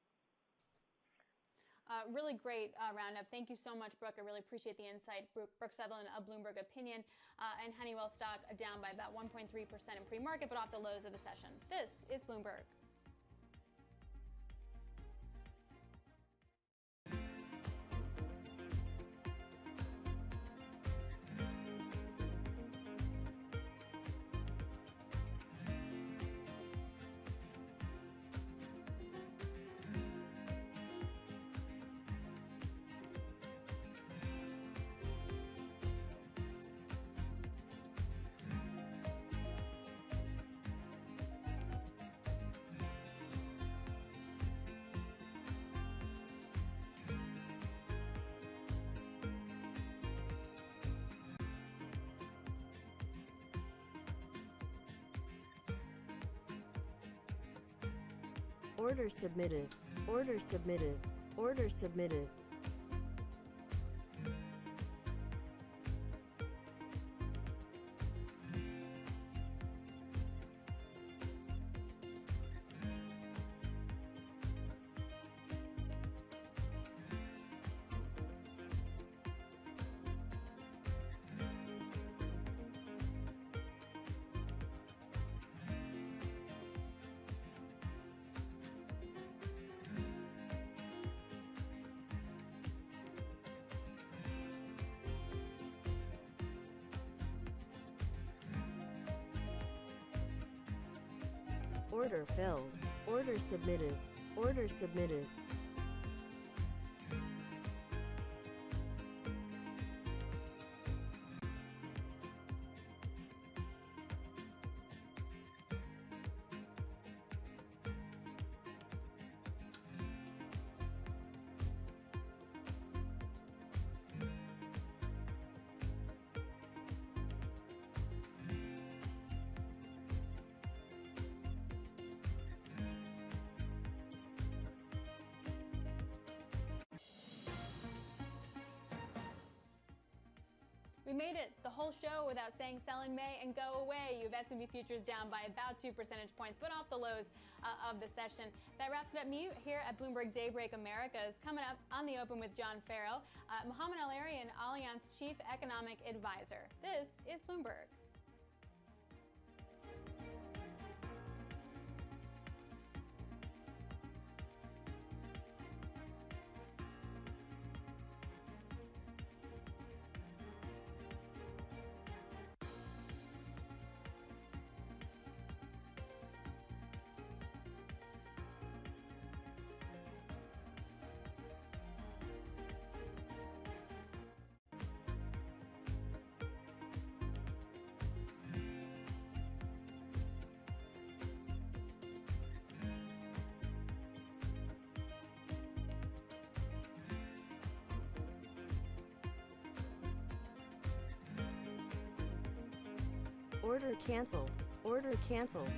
Really great roundup. Thank you so much, Brooke. I really appreciate the insight. Brooke Sutherland, a Bloomberg Opinion, and Honeywell stock down by about 1.3% in pre-market, but off the lows of the session. This is Bloomberg. Order submitted. Order submitted. Order submitted. Order filled. Order submitted. Order submitted. We made it the whole show without saying sell in May and go away. You have S&P futures down by about 2 percentage points, but off the lows of the session. That wraps it up here at Bloomberg Daybreak Americas. Coming up on the Open with John Farrell, Mohamed El-Arian, Allianz Chief Economic Advisor. This is Bloomberg. Order canceled. Order canceled.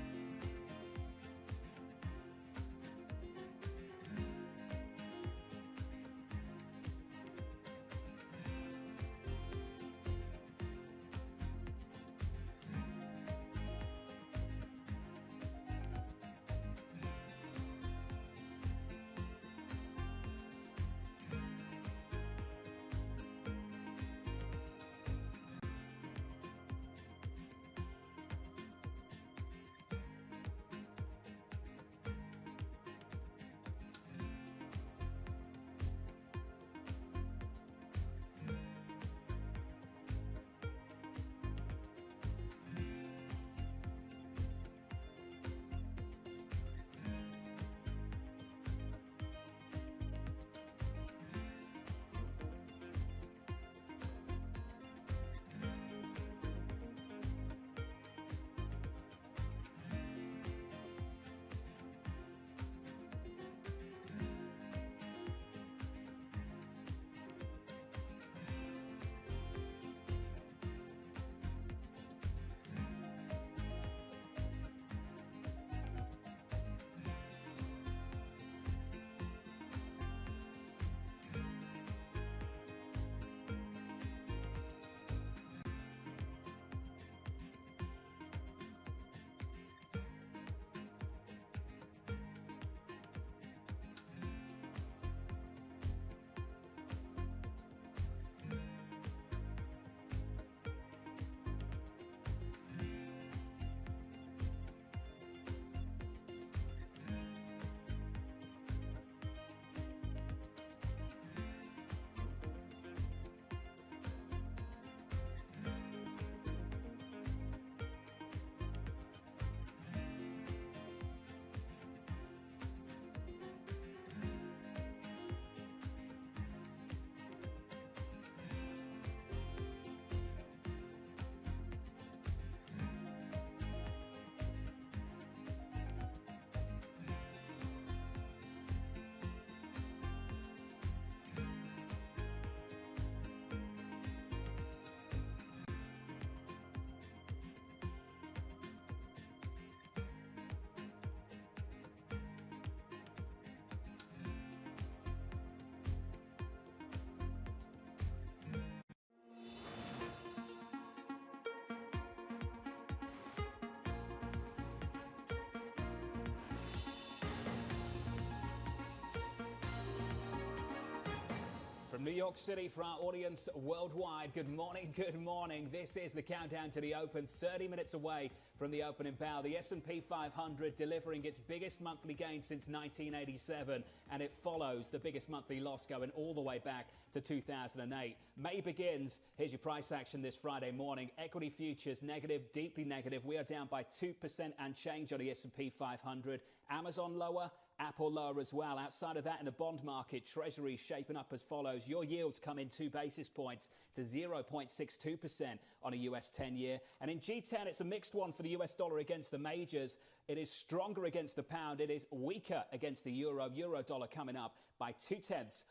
From New York City for our audience worldwide, good morning, good morning. This is the countdown to the open, 30 minutes away from the opening bell. The S&P 500 delivering its biggest monthly gain since 1987, and it follows the biggest monthly loss going all the way back to 2008. May begins. Here's your price action this Friday morning. Equity futures negative, deeply negative. We are down by 2% and change on the S&P 500. Amazon lower, Apple lower as well. Outside of that, in the bond market, Treasury shaping up as follows. Your yields come in 2 basis points to 0.62% on a US 10-year. And in G10, it's a mixed one for the US dollar against the majors. It is stronger against the pound. It is weaker against the euro. Euro dollar coming up by 0.2%.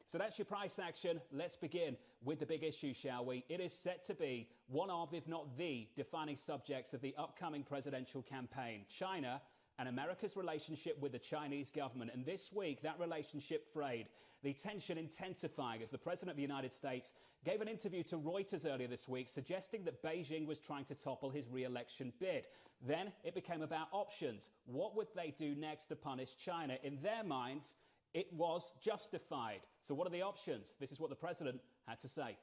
So that's your price action. Let's begin with the big issue, shall we? It is set to be one of, if not the, defining subjects of the upcoming presidential campaign. China and America's relationship with the Chinese government. And this week, that relationship frayed, the tension intensifying as the President of the United States gave an interview to Reuters earlier this week, suggesting that Beijing was trying to topple his re-election bid. Then it became about options. What would they do next to punish China? In their minds, it was justified. So what are the options? This is what the President had to say.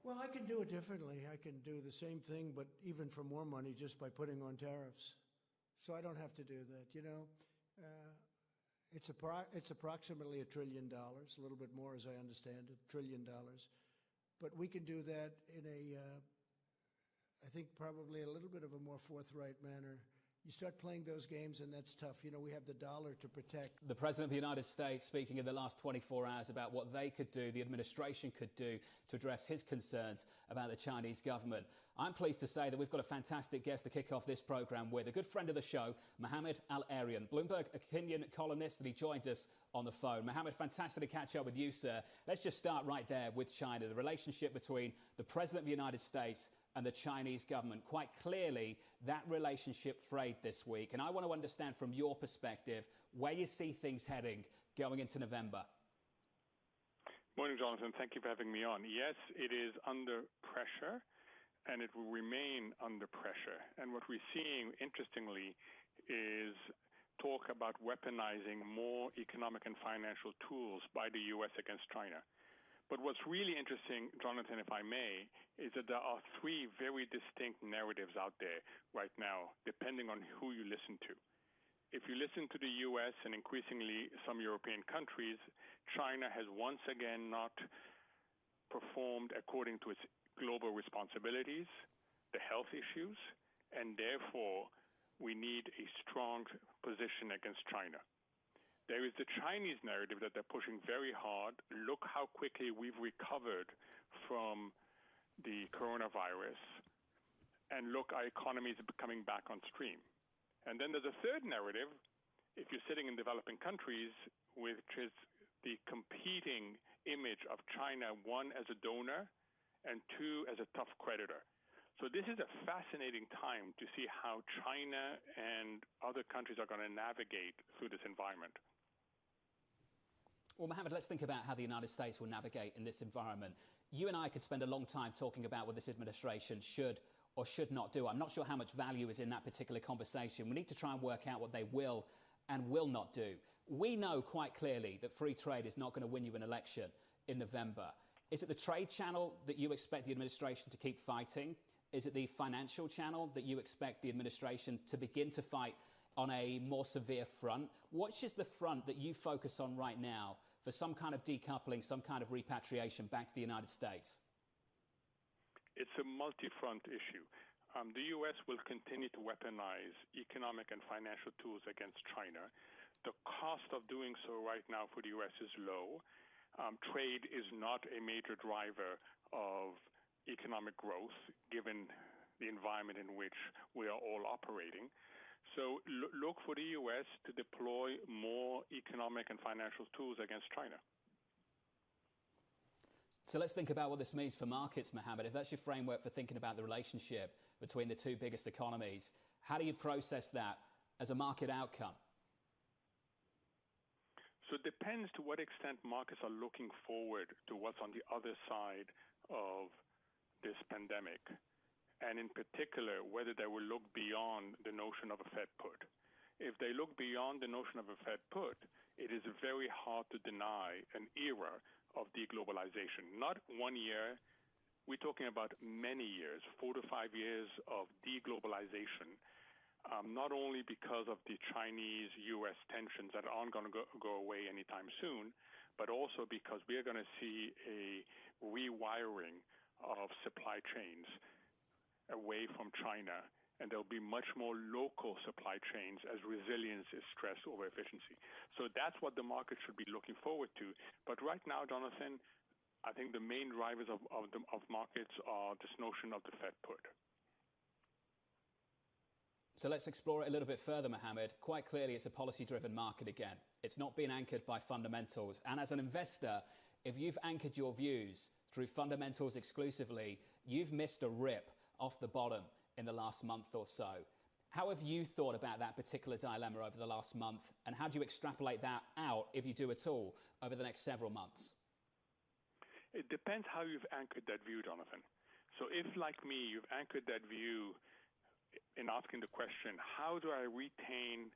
Well, I can do it differently. I can do the same thing, but even for more money just by putting on tariffs. So I don't have to do that. You know, it's approximately $1 trillion, a little bit more as I understand it, $1 trillion. But we can do that in I think probably a little bit of a more forthright manner. You start playing those games, and that's tough. You know, we have the dollar to protect. The President of the United States speaking in the last 24 hours about what they could do, the administration could do to address his concerns about the Chinese government. I'm pleased to say that we've got a fantastic guest to kick off this program with, a good friend of the show, Mohammed Al-Arian, Bloomberg opinion columnist, and he joins us on the phone. Mohammed, fantastic to catch up with you, sir. Let's just start right there with China, the relationship between the President of the United States and the Chinese government. Quite clearly, that relationship frayed this week. And I want to understand from your perspective where you see things heading going into November. Morning, Jonathan. Thank you for having me on. Yes, it is under pressure, and it will remain under pressure. And what we're seeing, interestingly, is talk about weaponizing more economic and financial tools by the U.S. against China. But what's really interesting, Jonathan, if I may, is that there are 3 very distinct narratives out there right now, depending on who you listen to. If you listen to the U.S. and increasingly some European countries, China has once again not performed according to its global responsibilities, the health issues, and therefore we need a strong position against China. There is the Chinese narrative that they're pushing very hard. Look how quickly we've recovered from the coronavirus. And look, our economy is coming back on stream. And then there's a third narrative, if you're sitting in developing countries, which is the competing image of China, 1, as a donor, and 2, as a tough creditor. So this is a fascinating time to see how China and other countries are going to navigate through this environment. Well, Mohammed, let's think about how the United States will navigate in this environment. You and I could spend a long time talking about what this administration should or should not do. I'm not sure how much value is in that particular conversation. We need to try and work out what they will and will not do. We know quite clearly that free trade is not going to win you an election in November. Is it the trade channel that you expect the administration to keep fighting? Is it the financial channel that you expect the administration to begin to fight on a more severe front? Which is the front that you focus on right now for some kind of decoupling, some kind of repatriation back to the United States? It's a multi-front issue. The U.S. will continue to weaponize economic and financial tools against China. The cost of doing so right now for the U.S. is low. Trade is not a major driver of economic growth, given the environment in which we are all operating. So look for the U.S. to deploy more economic and financial tools against China. So let's think about what this means for markets, Mohammed. If that's your framework for thinking about the relationship between the 2 biggest economies, how do you process that as a market outcome? So it depends to what extent markets are looking forward to what's on the other side of this pandemic, and in particular, whether they will look beyond the notion of a Fed put. If they look beyond the notion of a Fed put, it is very hard to deny an era of deglobalization. Not 1 year, we're talking about many years, 4 to 5 years of deglobalization, not only because of the Chinese-U.S. tensions that aren't going to go away anytime soon, but also because we are going to see a rewiring of supply chains away from China, and there'll be much more local supply chains as resilience is stressed over efficiency. So that's what the market should be looking forward to. But right now, Jonathan, I think the main drivers of markets are this notion of the Fed put. So let's explore it a little bit further, Mohammed. Quite clearly, it's a policy-driven market again. It's not being anchored by fundamentals. And as an investor, if you've anchored your views through fundamentals exclusively, you've missed a rip off the bottom in the last month or so. How have you thought about that particular dilemma over the last month? And how do you extrapolate that out, if you do at all, over the next several months? It depends how you've anchored that view, Jonathan. So if, like me, you've anchored that view in asking the question, how do I retain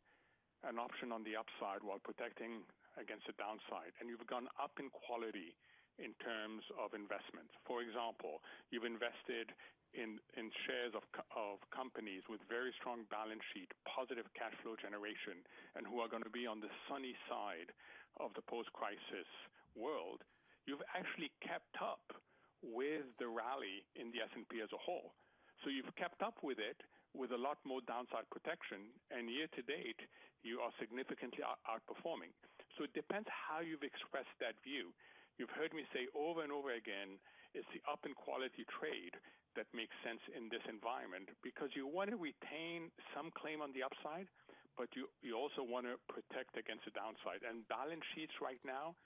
an option on the upside while protecting against the downside? And you've gone up in quality in terms of investment. For example, you've invested in shares of companies with very strong balance sheet, positive cash flow generation, and who are going to be on the sunny side of the post-crisis world. You've actually kept up with the rally in the S&P as a whole. So you've kept up with it with a lot more downside protection, and year to date, you are significantly outperforming. So it depends how you've expressed that view. You've heard me say over and over again, it's the up in quality trade that makes sense in this environment, because you want to retain some claim on the upside, but you also want to protect against the downside. And balance sheets right now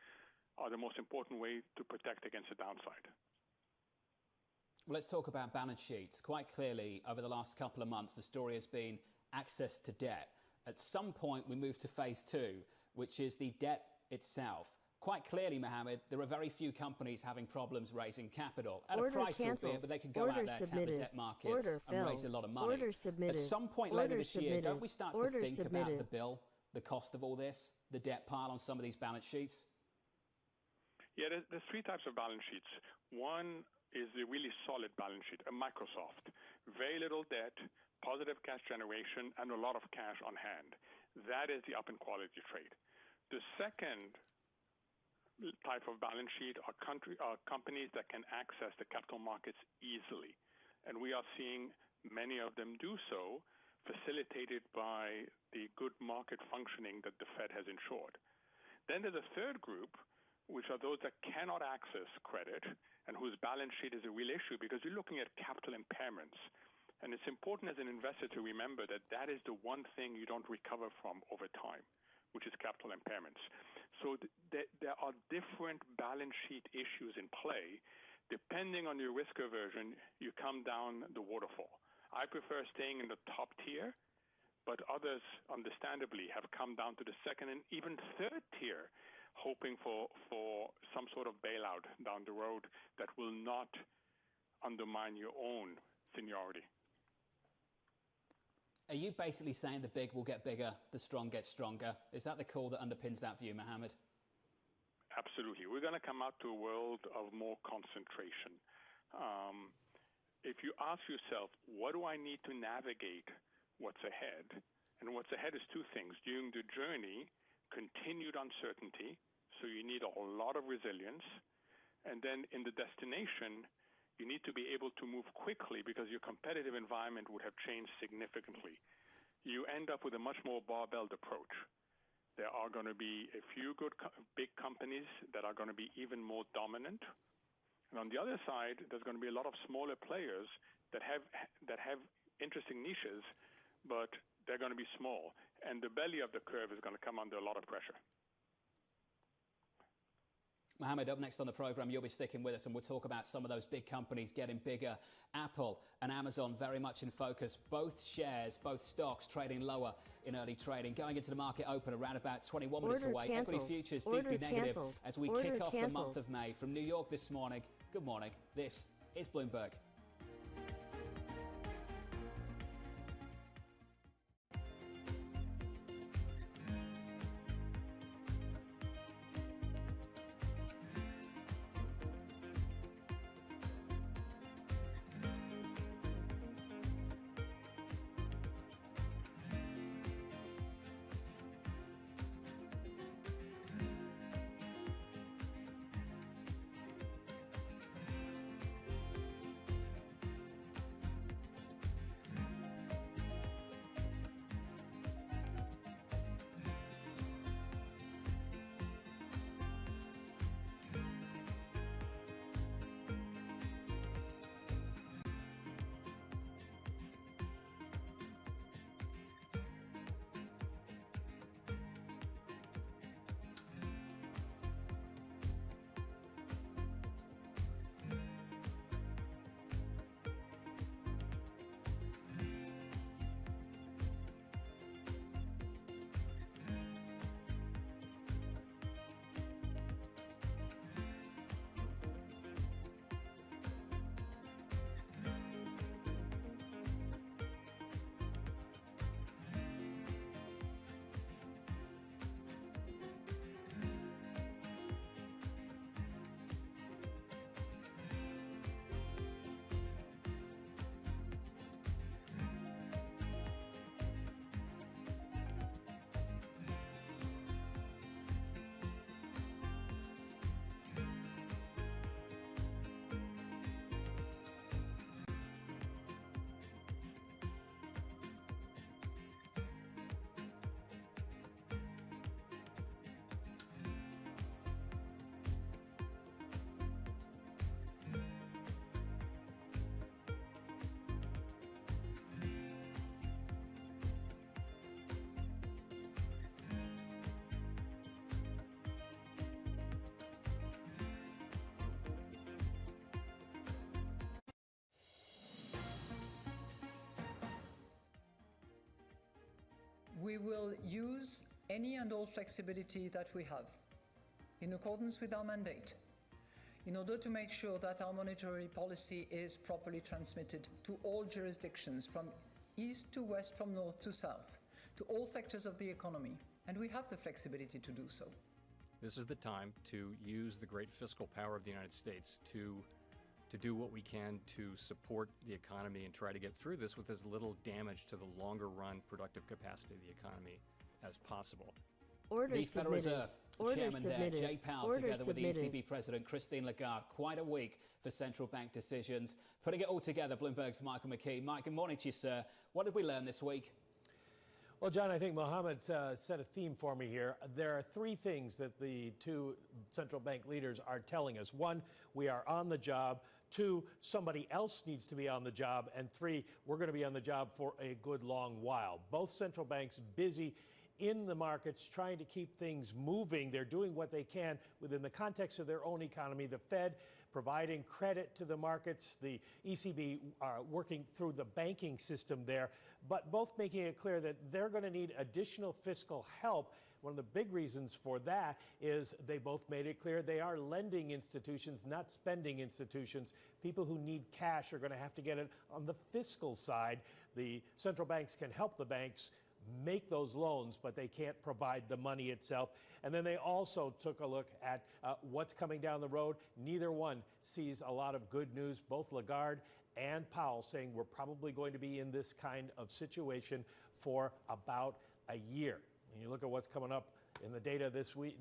are the most important way to protect against the downside. Let's talk about balance sheets. Quite clearly, over the last couple of months, the story has been access to debt. At some point, we move to phase two, which is the debt itself. Quite clearly, Mohammed, there are very few companies having problems raising capital at a price, albeit, but they can go out there, tap the debt market and raise a lot of money. At some point later this year, don't we start to think about the bill, the cost of all this, the debt pile on some of these balance sheets? Yeah, there's three types of balance sheets. One is a really solid balance sheet, a Microsoft. Very little debt, positive cash generation, and a lot of cash on hand. That is the up in quality trade. The second type of balance sheet are companies that can access the capital markets easily. And we are seeing many of them do so, facilitated by the good market functioning that the Fed has ensured. Then there's a third group, which are those that cannot access credit and whose balance sheet is a real issue, because you're looking at capital impairments. And it's important as an investor to remember that that is the one thing you don't recover from over time, which is capital impairments. So there are different balance sheet issues in play. Depending on your risk aversion, you come down the waterfall. I prefer staying in the top tier, but others, understandably, have come down to the second and even third tier, hoping for some sort of bailout down the road that will not undermine your own seniority. Are you basically saying the big will get bigger, the strong get stronger? Is that the call that underpins that view, Mohammed? Absolutely. We're going to come out to a world of more concentration. If you ask yourself, what do I need to navigate what's ahead? And what's ahead is two things. During the journey, continued uncertainty, so you need a lot of resilience. And then in the destination, you need to be able to move quickly because your competitive environment would have changed significantly. You end up with a much more barbelled approach. There are going to be a few good big companies that are going to be even more dominant. And on the other side, there's going to be a lot of smaller players that have interesting niches, but they're going to be small. And the belly of the curve is going to come under a lot of pressure. Mohammed, up next on the program, you'll be sticking with us and we'll talk about some of those big companies getting bigger. Apple and Amazon very much in focus. Both shares, both stocks trading lower in early trading. Going into the market open around about 21 minutes away. Equity futures deeply negative as we kick off the month of May. From New York this morning, good morning. This is Bloomberg. will use any and all flexibility that we have in accordance with our mandate in order to make sure that our monetary policy is properly transmitted to all jurisdictions, from east to west, from north to south, to all sectors of the economy. And we have the flexibility to do so. This is the time to use the great fiscal power of the United States to do what we can to support the economy and try to get through this with as little damage to the longer run productive capacity of the economy as possible. The Federal Reserve Chairman there, Jay Powell, together with the ECB President Christine Lagarde. Quite a week for central bank decisions. Putting it all together, Bloomberg's Michael McKee. Mike, good morning to you, sir. What did we learn this week? Well, John, I think Mohammed set a theme for me here. There are three things that the two central bank leaders are telling us. One, we are on the job. Two, somebody else needs to be on the job. And three, we're going to be on the job for a good long while. Both central banks busy in the markets trying to keep things moving. They're doing what they can within the context of their own economy. The Fed providing credit to the markets, the ECB working through the banking system there, but both making it clear that they're going to need additional fiscal help. One of the big reasons for that is they both made it clear they are lending institutions, not spending institutions. People who need cash are going to have to get it on the fiscal side. The central banks can help the banks make those loans, but they can't provide the money itself. And then they also took a look at what's coming down the road. Neither one sees a lot of good news. Both Lagarde and Powell saying we're probably going to be in this kind of situation for about a year. When you look at what's coming up in the data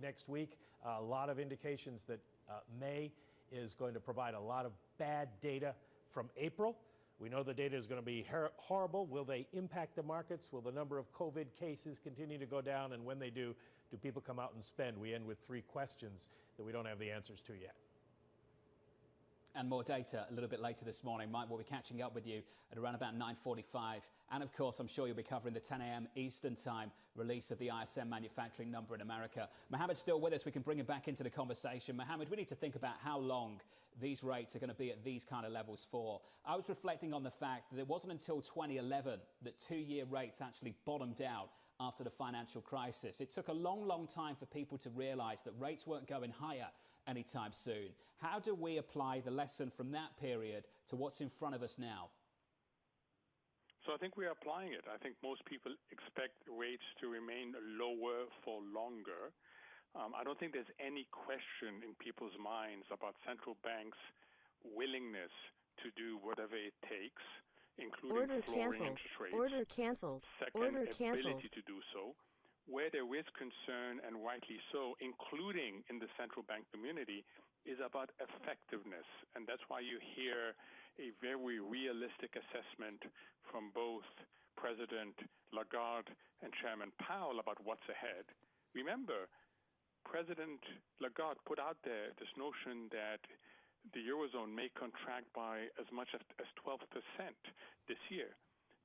next week, a lot of indications that May is going to provide a lot of bad data from April. We know the data is going to be horrible. Will they impact the markets? Will the number of COVID cases continue to go down? And when they do people come out and spend? We end with three questions that we don't have the answers to yet. And more data a little bit later this morning. Mike, we'll be catching up with you at around about 9:45. And of course, I'm sure you'll be covering the 10 a.m. Eastern Time release of the ISM manufacturing number in America. Mohammed's still with us. We can bring him back into the conversation. Mohammed, we need to think about how long these rates are going to be at these kind of levels for. I was reflecting on the fact that it wasn't until 2011 that two-year rates actually bottomed out after the financial crisis. It took a long, long time for people to realize that rates weren't going higher anytime soon. How do we apply the lesson from that period to what's in front of us now? So I think we are applying it. I think most people expect rates to remain lower for longer. I don't think there's any question in people's minds about central banks' willingness to do whatever it takes, including flooring interest rates. Order canceled. Second, ability to do so. Where there is concern, and rightly so, including in the central bank community, is about effectiveness. And that's why you hear a very realistic assessment from both President Lagarde and Chairman Powell about what's ahead. Remember, President Lagarde put out there this notion that the Eurozone may contract by as much as 12% this year.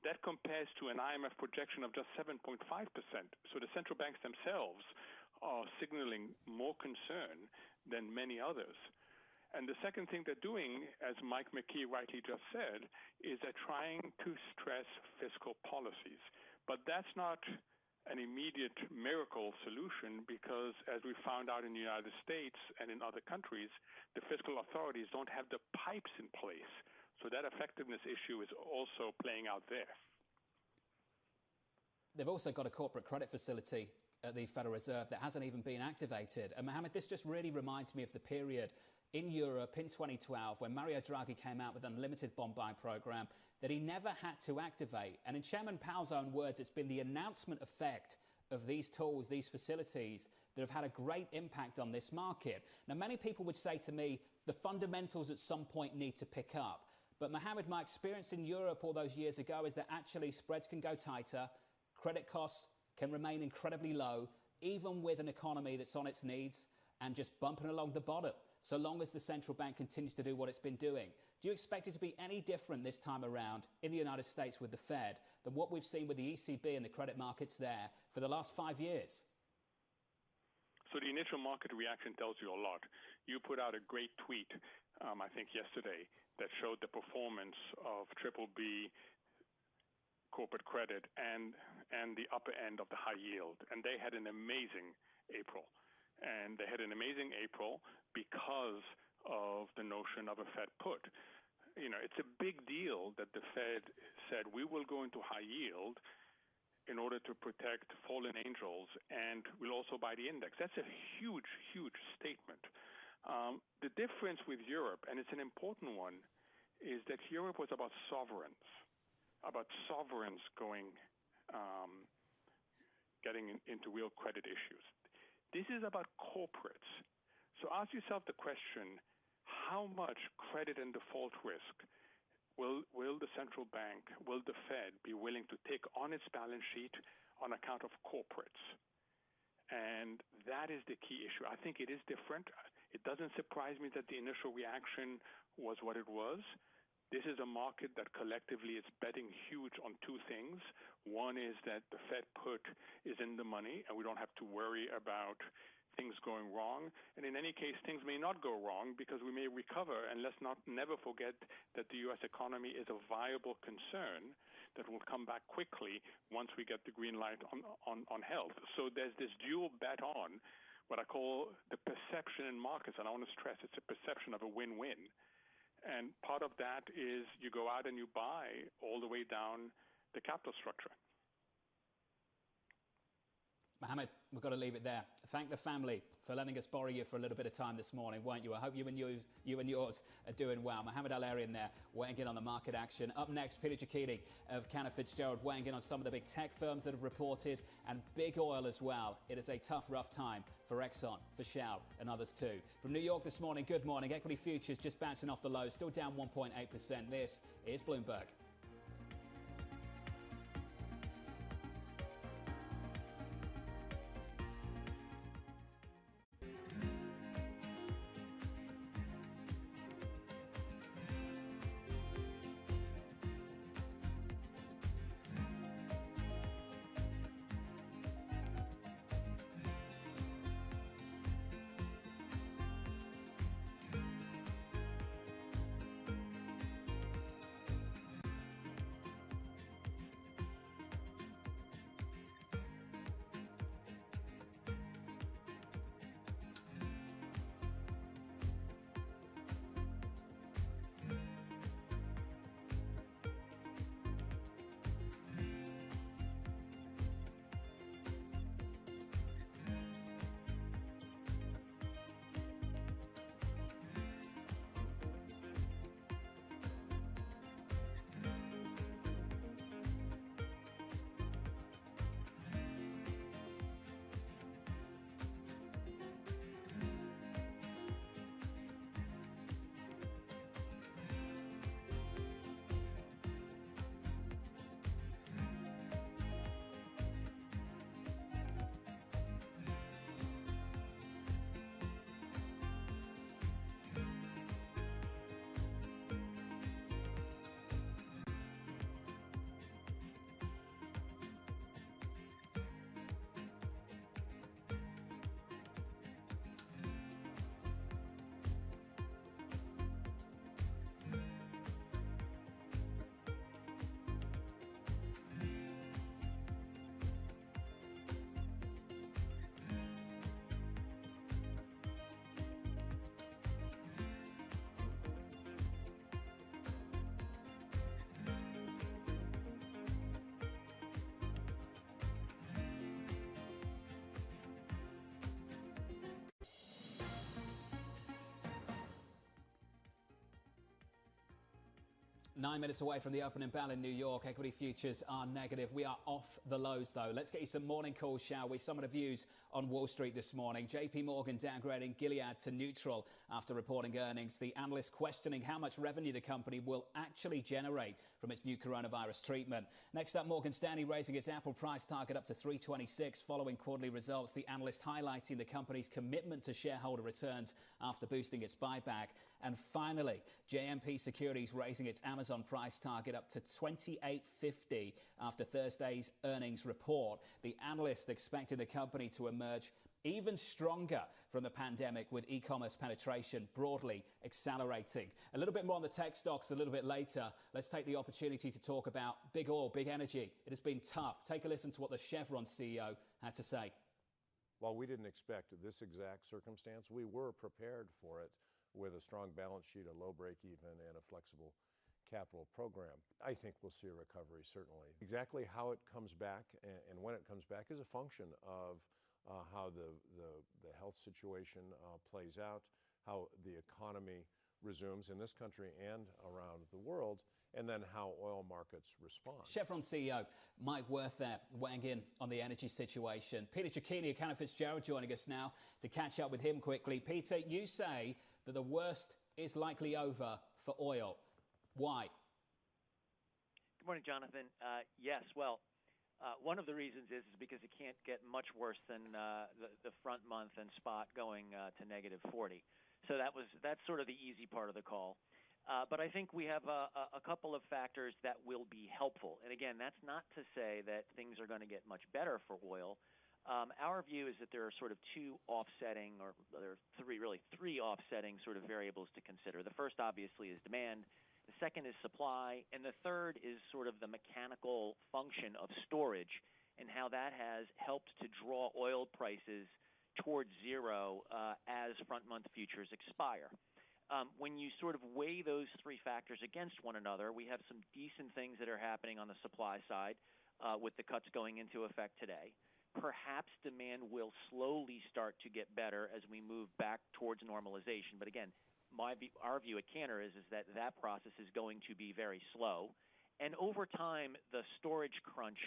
That compares to an IMF projection of just 7.5%. So the central banks themselves are signaling more concern than many others. And the second thing they're doing, as Mike McKee rightly just said, is they're trying to stress fiscal policies. But that's not an immediate miracle solution because, as we found out in the United States and in other countries, the fiscal authorities don't have the pipes in place. So that effectiveness issue is also playing out there. They've also got a corporate credit facility at the Federal Reserve that hasn't even been activated. And Mohammed, this just really reminds me of the period in Europe in 2012 when Mario Draghi came out with an unlimited bond buying program that he never had to activate. And in Chairman Powell's own words, it's been the announcement effect of these tools, these facilities, that have had a great impact on this market. Now, many people would say to me, the fundamentals at some point need to pick up. But Mohammed, my experience in Europe all those years ago is that actually spreads can go tighter, credit costs can remain incredibly low, even with an economy that's on its knees and just bumping along the bottom, so long as the central bank continues to do what it's been doing. Do you expect it to be any different this time around in the United States with the Fed than what we've seen with the ECB and the credit markets there for the last 5 years? So the initial market reaction tells you a lot. You put out a great tweet, I think yesterday, that showed the performance of BBB corporate credit and the upper end of the high yield. And they had an amazing April. And they had an amazing April because of the notion of a Fed put. You know, it's a big deal that the Fed said we will go into high yield in order to protect fallen angels, and we'll also buy the index. That's a huge, huge statement. The difference with Europe, and it's an important one, is that Europe was about sovereigns going, getting into real credit issues. This is about corporates. So ask yourself the question, how much credit and default risk will the central bank, will the Fed be willing to take on its balance sheet on account of corporates? And that is the key issue. I think it is different. It doesn't surprise me that the initial reaction was what it was. This is a market that collectively is betting huge on two things. One is that the Fed put is in the money, and we don't have to worry about things going wrong. And in any case, things may not go wrong because we may recover. And let's never forget that the U.S. economy is a viable concern that will come back quickly once we get the green light on health. So there's this dual bet on what I call the perception in markets. And I want to stress it's a perception of a win-win. And part of that is you go out and you buy all the way down the capital structure. Mohammed, we've got to leave it there. Thank the family for letting us borrow you for a little bit of time this morning, won't you? I hope you and yours are doing well. Mohammed Al-Arian there, weighing in on the market action. Up next, Peter Ciccini of Cantor Fitzgerald, weighing in on some of the big tech firms that have reported, and big oil as well. It is a tough, rough time for Exxon, for Shell, and others too. From New York this morning, good morning. Equity futures just bouncing off the lows, still down 1.8%. This is Bloomberg. Nine minutes away from the opening bell in New York. Equity futures are negative. We are off the lows, though. Let's get you some morning calls, shall we? Some of the views on Wall Street this morning. JP Morgan downgrading Gilead to neutral after reporting earnings. The analyst questioning how much revenue the company will actually generate from its new coronavirus treatment. Next up, Morgan Stanley raising its Apple price target up to $326 following quarterly results. The analyst highlighting the company's commitment to shareholder returns after boosting its buyback. And finally, JMP Securities raising its Amazon price target up to $28.50 after Thursday's earnings report. The analyst expected the company to emerge even stronger from the pandemic, with e-commerce penetration broadly accelerating. A little bit more on the tech stocks a little bit later. Let's take the opportunity to talk about big oil, big energy. It has been tough. Take a listen to what the Chevron CEO had to say. While we didn't expect this exact circumstance, we were prepared for it with a strong balance sheet, a low break-even, and a flexible capital program. I think we'll see a recovery, certainly. Exactly how it comes back and when it comes back is a function of how the health situation plays out, how the economy resumes in this country and around the world, and then how oil markets respond. Chevron CEO Mike Wirth there weighing in on the energy situation. Peter Cecchini of Cantor Fitzgerald joining us now to catch up with him quickly. Peter, you say that the worst is likely over for oil. Why? Good morning, Jonathan. Yes, well, one of the reasons is because it can't get much worse than the front month and spot going to negative 40. So that's sort of the easy part of the call. But I think we have a couple of factors that will be helpful. And again, that's not to say that things are going to get much better for oil. Our view is that there are sort of two offsetting, or there are three offsetting sort of variables to consider. The first, obviously, is demand. The second is supply, and the third is sort of the mechanical function of storage and how that has helped to draw oil prices towards zero as front-month futures expire. When you sort of weigh those three factors against one another, we have some decent things that are happening on the supply side with the cuts going into effect today. Perhaps demand will slowly start to get better as we move back towards normalization. But again, our view at Cantor is that process is going to be very slow. And over time, the storage crunch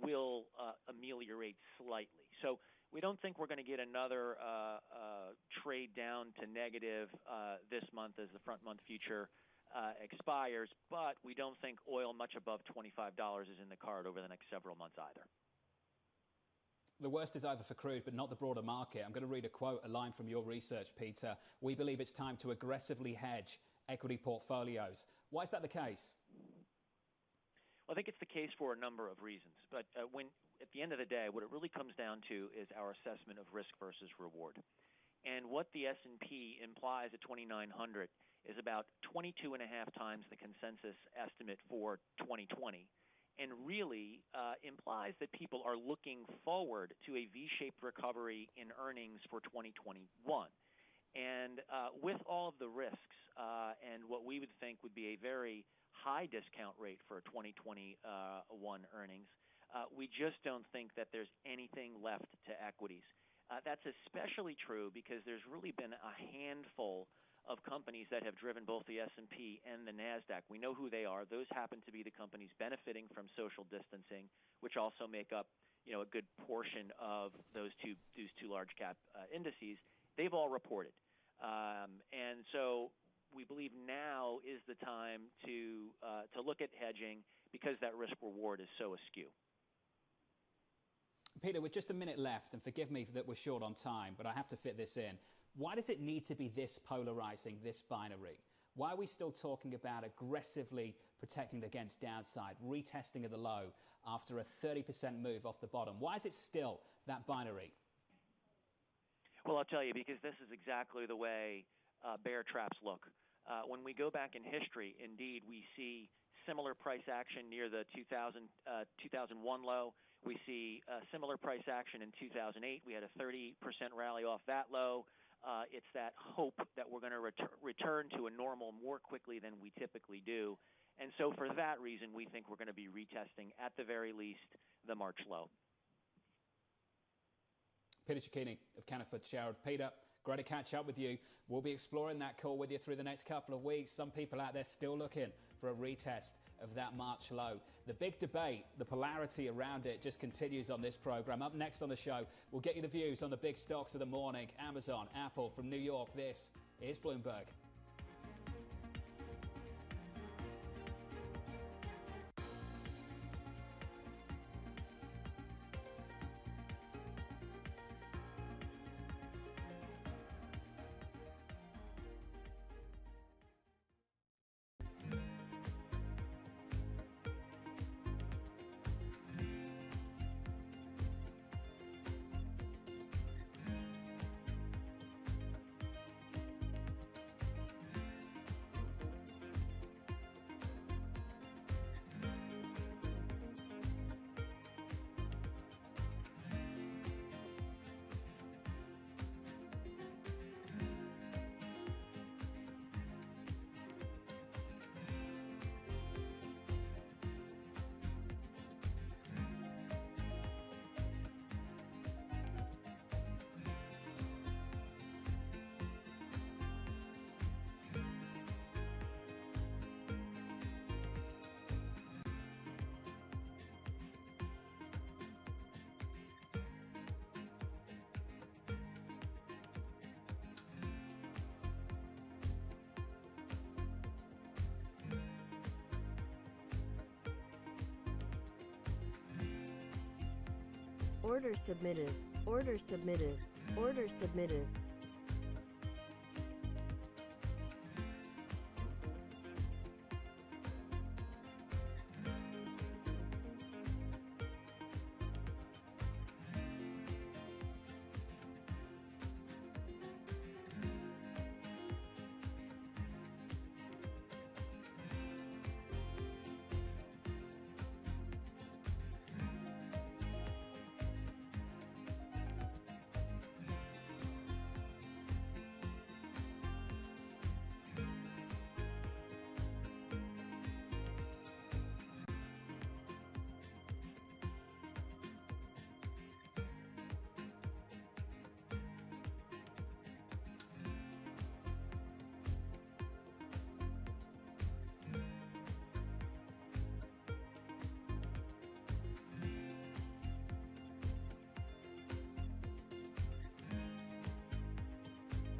will ameliorate slightly. So we don't think we're going to get another trade down to negative this month as the front month future expires, but we don't think oil much above $25 is in the card over the next several months either. The worst is over for crude, but not the broader market. I'm going to read a line from your research, Peter. We believe it's time to aggressively hedge equity portfolios. Why is that the case? Well, I think it's the case for a number of reasons. But at the end of the day, what it really comes down to is our assessment of risk versus reward. And what the S&P implies at 2,900 is about 22.5 times the consensus estimate for 2020. And really implies that people are looking forward to a V-shaped recovery in earnings for 2021. And with all of the risks and what we would think would be a very high discount rate for 2021 earnings, we just don't think that there's anything left to equities. That's especially true because there's really been a handful of companies that have driven both the S&P and the Nasdaq. We know who they are. Those happen to be the companies benefiting from social distancing, which also make up, a good portion of those two large cap indices. They've all reported, and so we believe now is the time to look at hedging because that risk reward is so askew. Peter, with just a minute left, and forgive me that we're short on time, but I have to fit this in. Why does it need to be this polarizing, this binary? Why are we still talking about aggressively protecting against downside, retesting of the low after a 30% move off the bottom? Why is it still that binary? Well, I'll tell you, because this is exactly the way bear traps look. When we go back in history, indeed, we see similar price action near the 2001 low. We see similar price action in 2008. We had a 30% rally off that low. It's that hope that we're going to return to a normal more quickly than we typically do. And so for that reason, we think we're going to be retesting, at the very least, the March low. Peter Cecchini of Cantor Fitzgerald. Peter, great to catch up with you. We'll be exploring that call with you through the next couple of weeks. Some people out there still looking for a retest of that March low. The big debate, the polarity around it just continues on this program. Up next on the show, we'll get you the views on the big stocks of the morning. Amazon, Apple from New York. This is Bloomberg. Order submitted. Order submitted. Order submitted.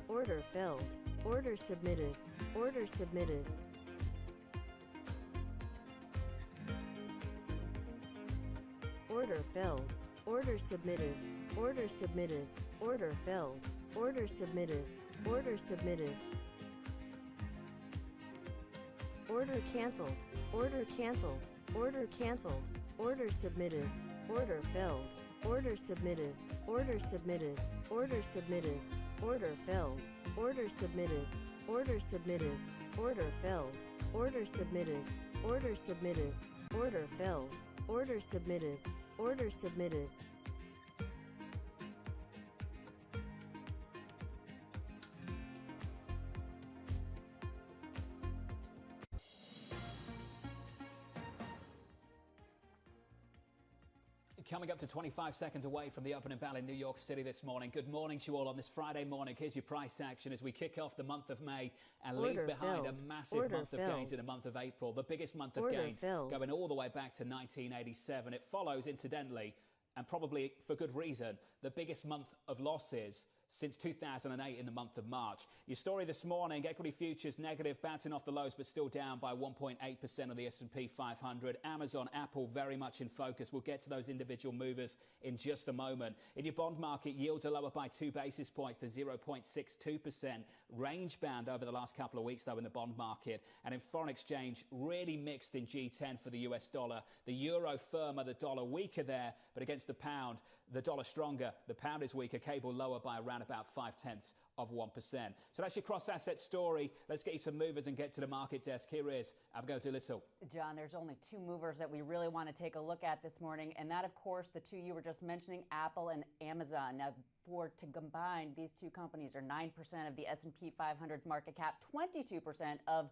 Order filled. Order submitted. Order submitted. Order filled. Order submitted. Order submitted. Order filled. Order submitted. Order submitted. Order canceled. Order canceled. Order canceled. Order submitted. Order filled. Order submitted. Order submitted. Order submitted. Order filled. Order submitted. Order submitted. Order filled. Order submitted. Order submitted. Order filled. Order submitted. Order submitted. Coming up to 25 seconds away from the opening bell in New York City this morning. Good morning to you all on this Friday morning. Here's your price action as we kick off the month of May and leave behind a massive month of gains in the month of April. The biggest month of gains going all the way back to 1987. It follows, incidentally, and probably for good reason, the biggest month of losses since 2008 in the month of March. Your story this morning, equity futures negative, bouncing off the lows, but still down by 1.8% on the S&P 500. Amazon, Apple, very much in focus. We'll get to those individual movers in just a moment. In your bond market, yields are lower by 2 basis points to 0.62%. Range bound over the last couple of weeks, though, in the bond market. And in foreign exchange, really mixed in G10 for the US dollar. The euro firmer, the dollar weaker there, but against the pound, the dollar stronger. The pound is weaker, cable lower by around about 0.5%. So that's your cross-asset story. Let's get you some movers and get to the market desk. Here is Abigail Doolittle. John, there's only two movers that we really want to take a look at this morning, and that, of course, the two you were just mentioning, Apple and Amazon. Now, to combine, these two companies are 9% of the S&P 500's market cap, 22% of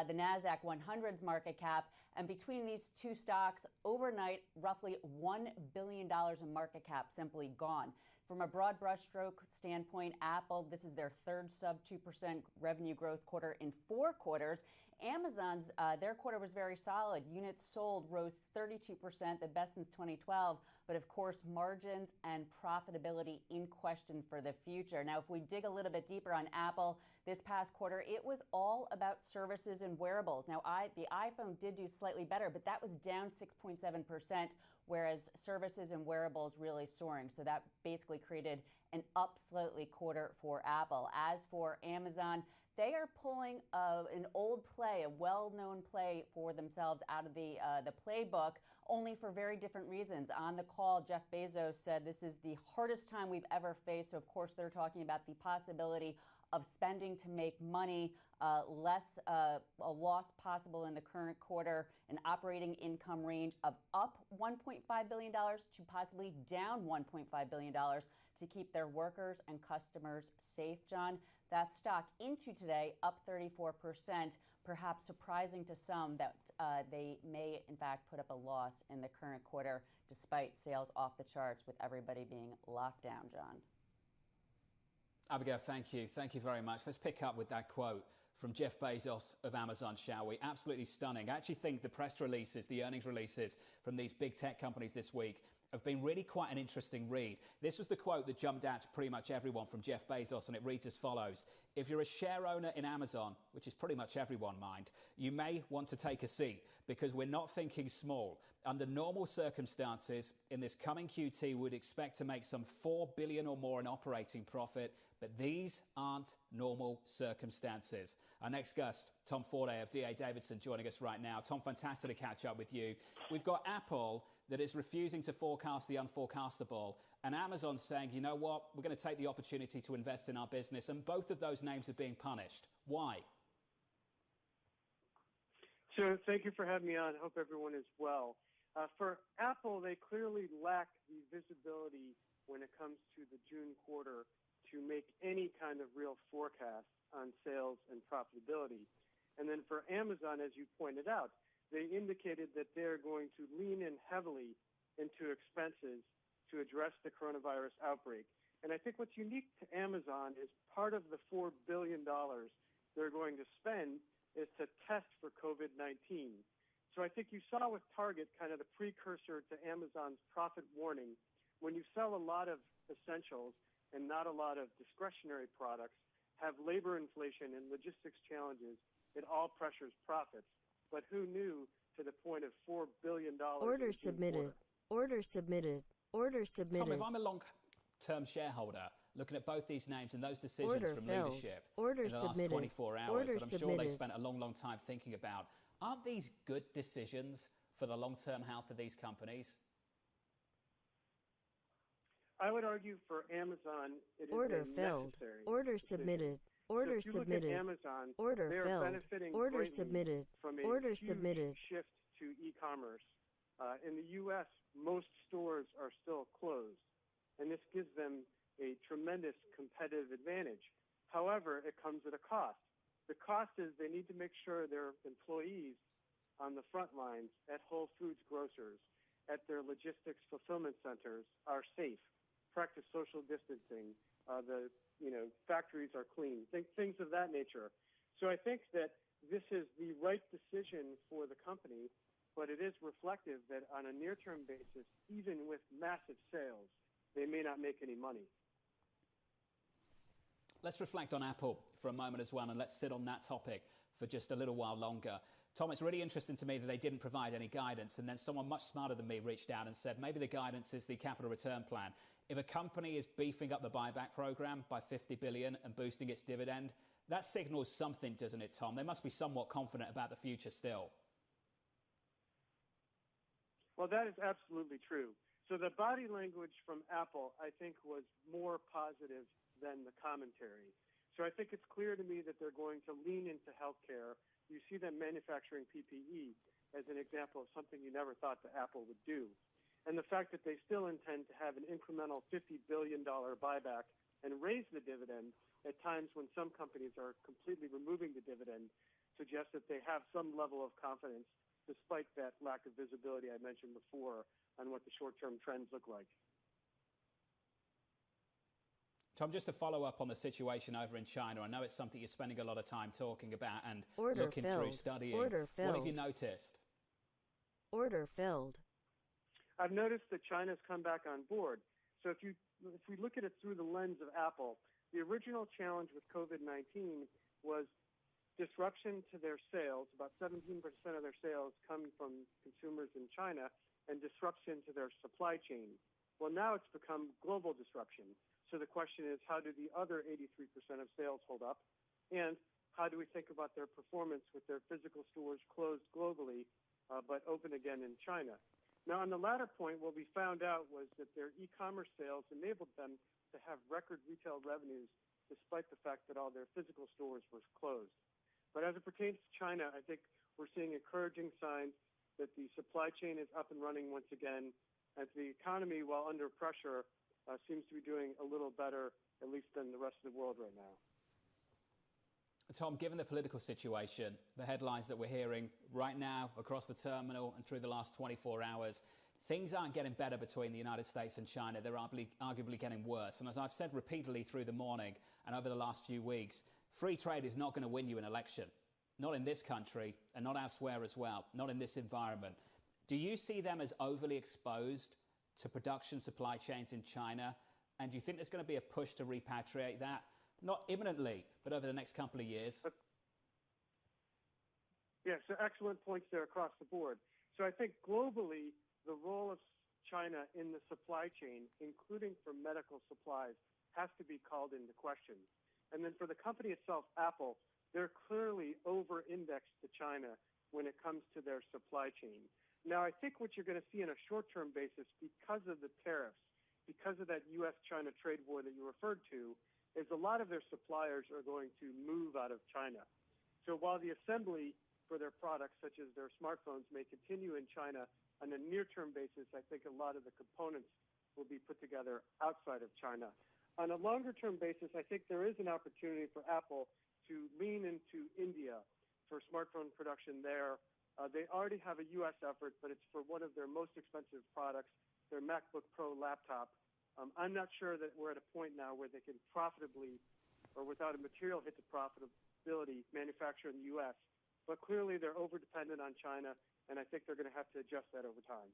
the Nasdaq 100's market cap, and between these two stocks, overnight, roughly $1 billion in market cap simply gone. From a broad brushstroke standpoint, Apple, this is their third sub 2% revenue growth quarter in 4 quarters. Amazon's, their quarter was very solid. Units sold rose 32%, the best since 2012. But of course, margins and profitability in question for the future. Now, if we dig a little bit deeper on Apple, this past quarter, it was all about services and wearables. Now, the iPhone did do slightly better, but that was down 6.7%, whereas services and wearables really soaring. So that basically created an up slightly quarter for Apple. As for Amazon, they are pulling an old play, a well-known play for themselves out of the playbook, only for very different reasons. On the call, Jeff Bezos said this is the hardest time we've ever faced. So, of course, they're talking about the possibility of spending to make money, a loss possible in the current quarter, an operating income range of up $1.5 billion to possibly down $1.5 billion to keep their workers and customers safe, John. That stock into today up 34%, perhaps surprising to some that they may, in fact, put up a loss in the current quarter despite sales off the charts with everybody being locked down, John. Abigail, thank you. Thank you very much. Let's pick up with that quote from Jeff Bezos of Amazon, shall we? Absolutely stunning. I actually think the press releases, the earnings releases from these big tech companies this week have been really quite an interesting read. This was the quote that jumped out to pretty much everyone from Jeff Bezos, and it reads as follows. If you're a share owner in Amazon, which is pretty much everyone, mind, you may want to take a seat because we're not thinking small. Under normal circumstances, in this coming QT, we'd expect to make some $4 billion or more in operating profit, but these aren't normal circumstances. Our next guest, Tom Forday of D.A. Davidson, joining us right now. Tom, fantastic to catch up with you. We've got Apple that is refusing to forecast the unforecastable, and Amazon saying, you know what, we're going to take the opportunity to invest in our business, and both of those names are being punished. Why? So thank you for having me on. Hope everyone is well. For Apple, they clearly lack the visibility when it comes to the June quarter to make any kind of real forecast on sales and profitability. And then for Amazon, as you pointed out, they indicated that they're going to lean in heavily into expenses to address the coronavirus outbreak. And I think what's unique to Amazon is part of the $4 billion they're going to spend is to test for COVID-19. So I think you saw with Target kind of the precursor to Amazon's profit warning. When you sell a lot of essentials and not a lot of discretionary products, have labor inflation and logistics challenges, it all pressures profits. But who knew to the point of $4 billion? Order submitted. Order submitted. Order submitted. Tom, if I'm a long-term shareholder, looking at both these names and those decisions Order from filled. leadership Order in the last submitted. 24 hours Order that I'm sure submitted. they spent a long, long time thinking about, aren't these good decisions for the long-term health of these companies? I would argue for Amazon, it is Order a filled. necessary Order decision. submitted. So Order if you look submitted. at Amazon, Order they are filled. benefiting Order greatly submitted. from a Order huge submitted. shift to e-commerce. In the U.S., most stores are still closed, and this gives them a tremendous competitive advantage. However, it comes at a cost. The cost is they need to make sure their employees on the front lines at Whole Foods grocers, at their logistics fulfillment centers are safe, practice social distancing, the factories are clean, things of that nature. So I think that this is the right decision for the company, but it is reflective that on a near-term basis, even with massive sales, they may not make any money. Let's reflect on Apple for a moment as well, and let's sit on that topic for just a little while longer. Tom, it's really interesting to me that they didn't provide any guidance, and then someone much smarter than me reached out and said maybe the guidance is the capital return plan. If a company is beefing up the buyback program by $50 billion and boosting its dividend, that signals something, doesn't it, Tom? They must be somewhat confident about the future still. Well, that is absolutely true. So the body language from Apple, I think, was more positive than the commentary. So I think it's clear to me that they're going to lean into healthcare. You see them manufacturing PPE as an example of something you never thought that Apple would do. And the fact that they still intend to have an incremental $50 billion buyback and raise the dividend at times when some companies are completely removing the dividend suggests that they have some level of confidence despite that lack of visibility I mentioned before on what the short-term trends look like. Tom, just to follow up on the situation over in China, I know it's something you're spending a lot of time talking about and Order looking filled. through, studying. Order What have filled. you noticed? Order filled. I've noticed that China's come back on board. So if we look at it through the lens of Apple, the original challenge with COVID-19 was disruption to their sales. About 17% of their sales come from consumers in China, and disruption to their supply chain. Well, now it's become global disruption. So the question is, how do the other 83% of sales hold up? And how do we think about their performance with their physical stores closed globally, but open again in China? Now, on the latter point, what we found out was that their e-commerce sales enabled them to have record retail revenues despite the fact that all their physical stores were closed. But as it pertains to China, I think we're seeing encouraging signs that the supply chain is up and running once again, and the economy, while under pressure, seems to be doing a little better, at least than the rest of the world right now. Tom, given the political situation, the headlines that we're hearing right now across the terminal and through the last 24 hours, things aren't getting better between the United States and China. They're arguably getting worse. And as I've said repeatedly through the morning and over the last few weeks, free trade is not going to win you an election. Not in this country and not elsewhere as well. Not in this environment. Do you see them as overly exposed to production supply chains in China? And do you think there's going to be a push to repatriate that? Not imminently, but over the next couple of years? Yes, so excellent points there across the board. So I think globally, the role of China in the supply chain, including for medical supplies, has to be called into question. And then for the company itself, Apple, they're clearly over-indexed to China when it comes to their supply chain. Now, I think what you're going to see in a short-term basis, because of the tariffs, because of that U.S.-China trade war that you referred to, is a lot of their suppliers are going to move out of China. So while the assembly for their products, such as their smartphones, may continue in China on a near-term basis, I think a lot of the components will be put together outside of China. On a longer-term basis, I think there is an opportunity for Apple to lean into India for smartphone production there. They already have a U.S. effort, but it's for one of their most expensive products, their MacBook Pro laptop. I'm not sure that we're at a point now where they can profitably, or without a material hit to profitability, manufacture in the U.S. But clearly they're over-dependent on China, and I think they're going to have to adjust that over time.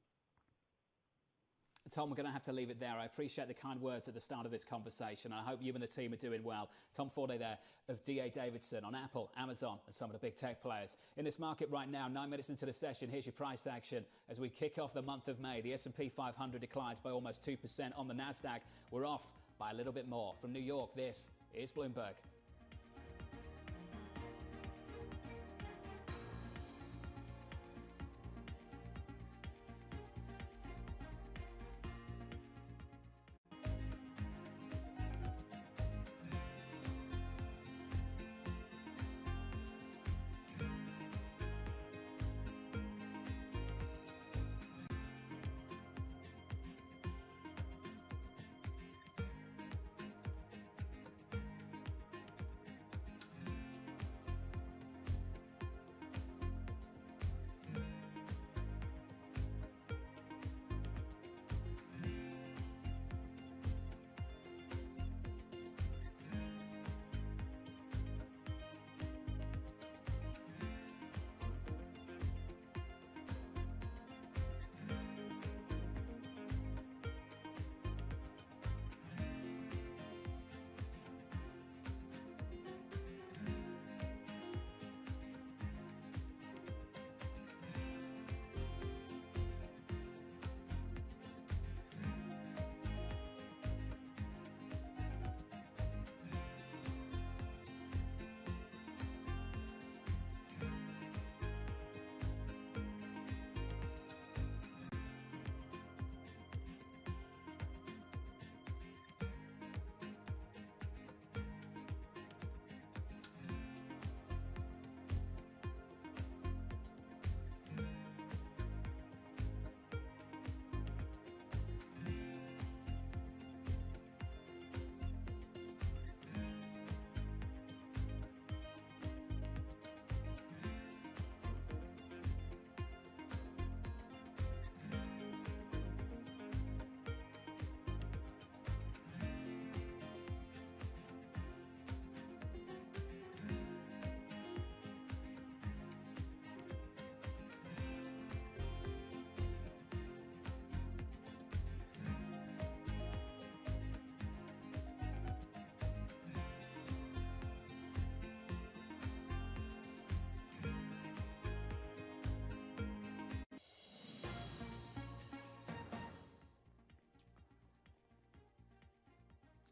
Tom, we're going to have to leave it there. I appreciate the kind words at the start of this conversation, and I hope you and the team are doing well. Tom Forday there of D.A. Davidson on Apple, Amazon, and some of the big tech players. In this market right now, 9 minutes into the session, here's your price action. As we kick off the month of May, the S&P 500 declines by almost 2%. On the Nasdaq, we're off by a little bit more. From New York, this is Bloomberg.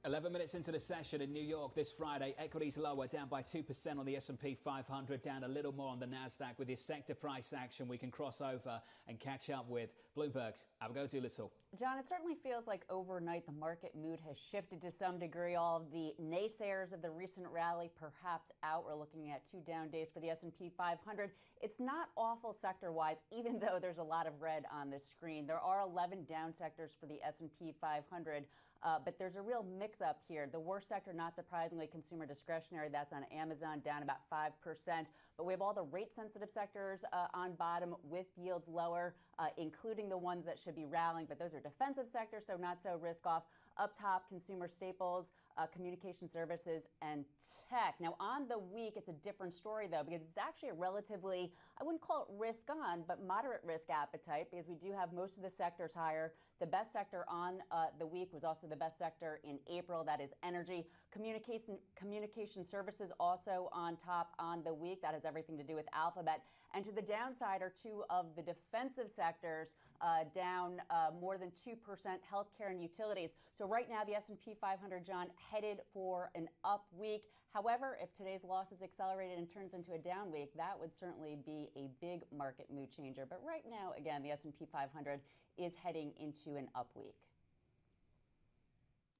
$11 minutes into the session in New York this Friday, equities lower, down by 2% on the S&P 500, down a little more on the Nasdaq. With this sector price action, we can cross over and catch up with Bloomberg's Abigail Doolittle. John, it certainly feels like overnight the market mood has shifted to some degree. All of the naysayers of the recent rally perhaps out. We're looking at 2 down days for the S&P 500. It's not awful sector-wise, even though there's a lot of red on this screen. There are 11 down sectors for the S&P 500, but there's a real mix picks up here. The worst sector, not surprisingly, consumer discretionary. That's on Amazon, down about 5%. But we have all the rate-sensitive sectors on bottom with yields lower, including the ones that should be rallying. But those are defensive sectors, so not so risk-off. Up top, consumer staples, communication services, and tech. Now, on the week, it's a different story, though, because it's actually a relatively, I wouldn't call it risk-on, but moderate risk appetite, because we do have most of the sectors higher. The best sector on the week was also the best sector in April. That is energy. Communication services also on top on the week. That has everything to do with Alphabet. And to the downside are two of the defensive sectors down more than 2%, healthcare and utilities. So right now, the S&P 500, John, headed for an up week. However, if today's loss is accelerated and turns into a down week, that would certainly be a big market mood changer. But right now, again, the S&P 500 is heading into an up week.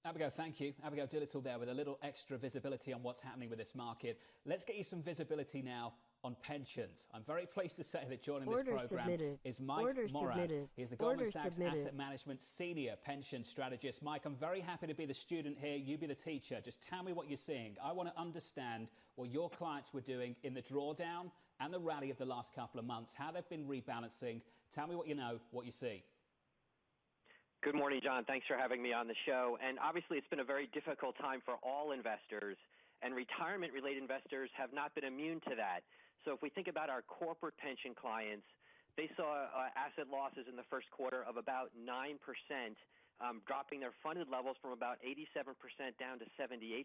Abigail, thank you. Abigail Doolittle there with a little extra visibility on what's happening with this market. Let's get you some visibility now on pensions. I'm very pleased to say that joining this program is Mike Morad. He's the Goldman Sachs Asset Management Senior Pension Strategist. Mike, I'm very happy to be the student here. You be the teacher. Just tell me what you're seeing. I want to understand what your clients were doing in the drawdown and the rally of the last couple of months, how they've been rebalancing. Tell me what you know, what you see. Good morning, John. Thanks for having me on the show. And obviously, it's been a very difficult time for all investors, and retirement-related investors have not been immune to that. So if we think about our corporate pension clients, they saw asset losses in the first quarter of about 9%, dropping their funded levels from about 87% down to 78%.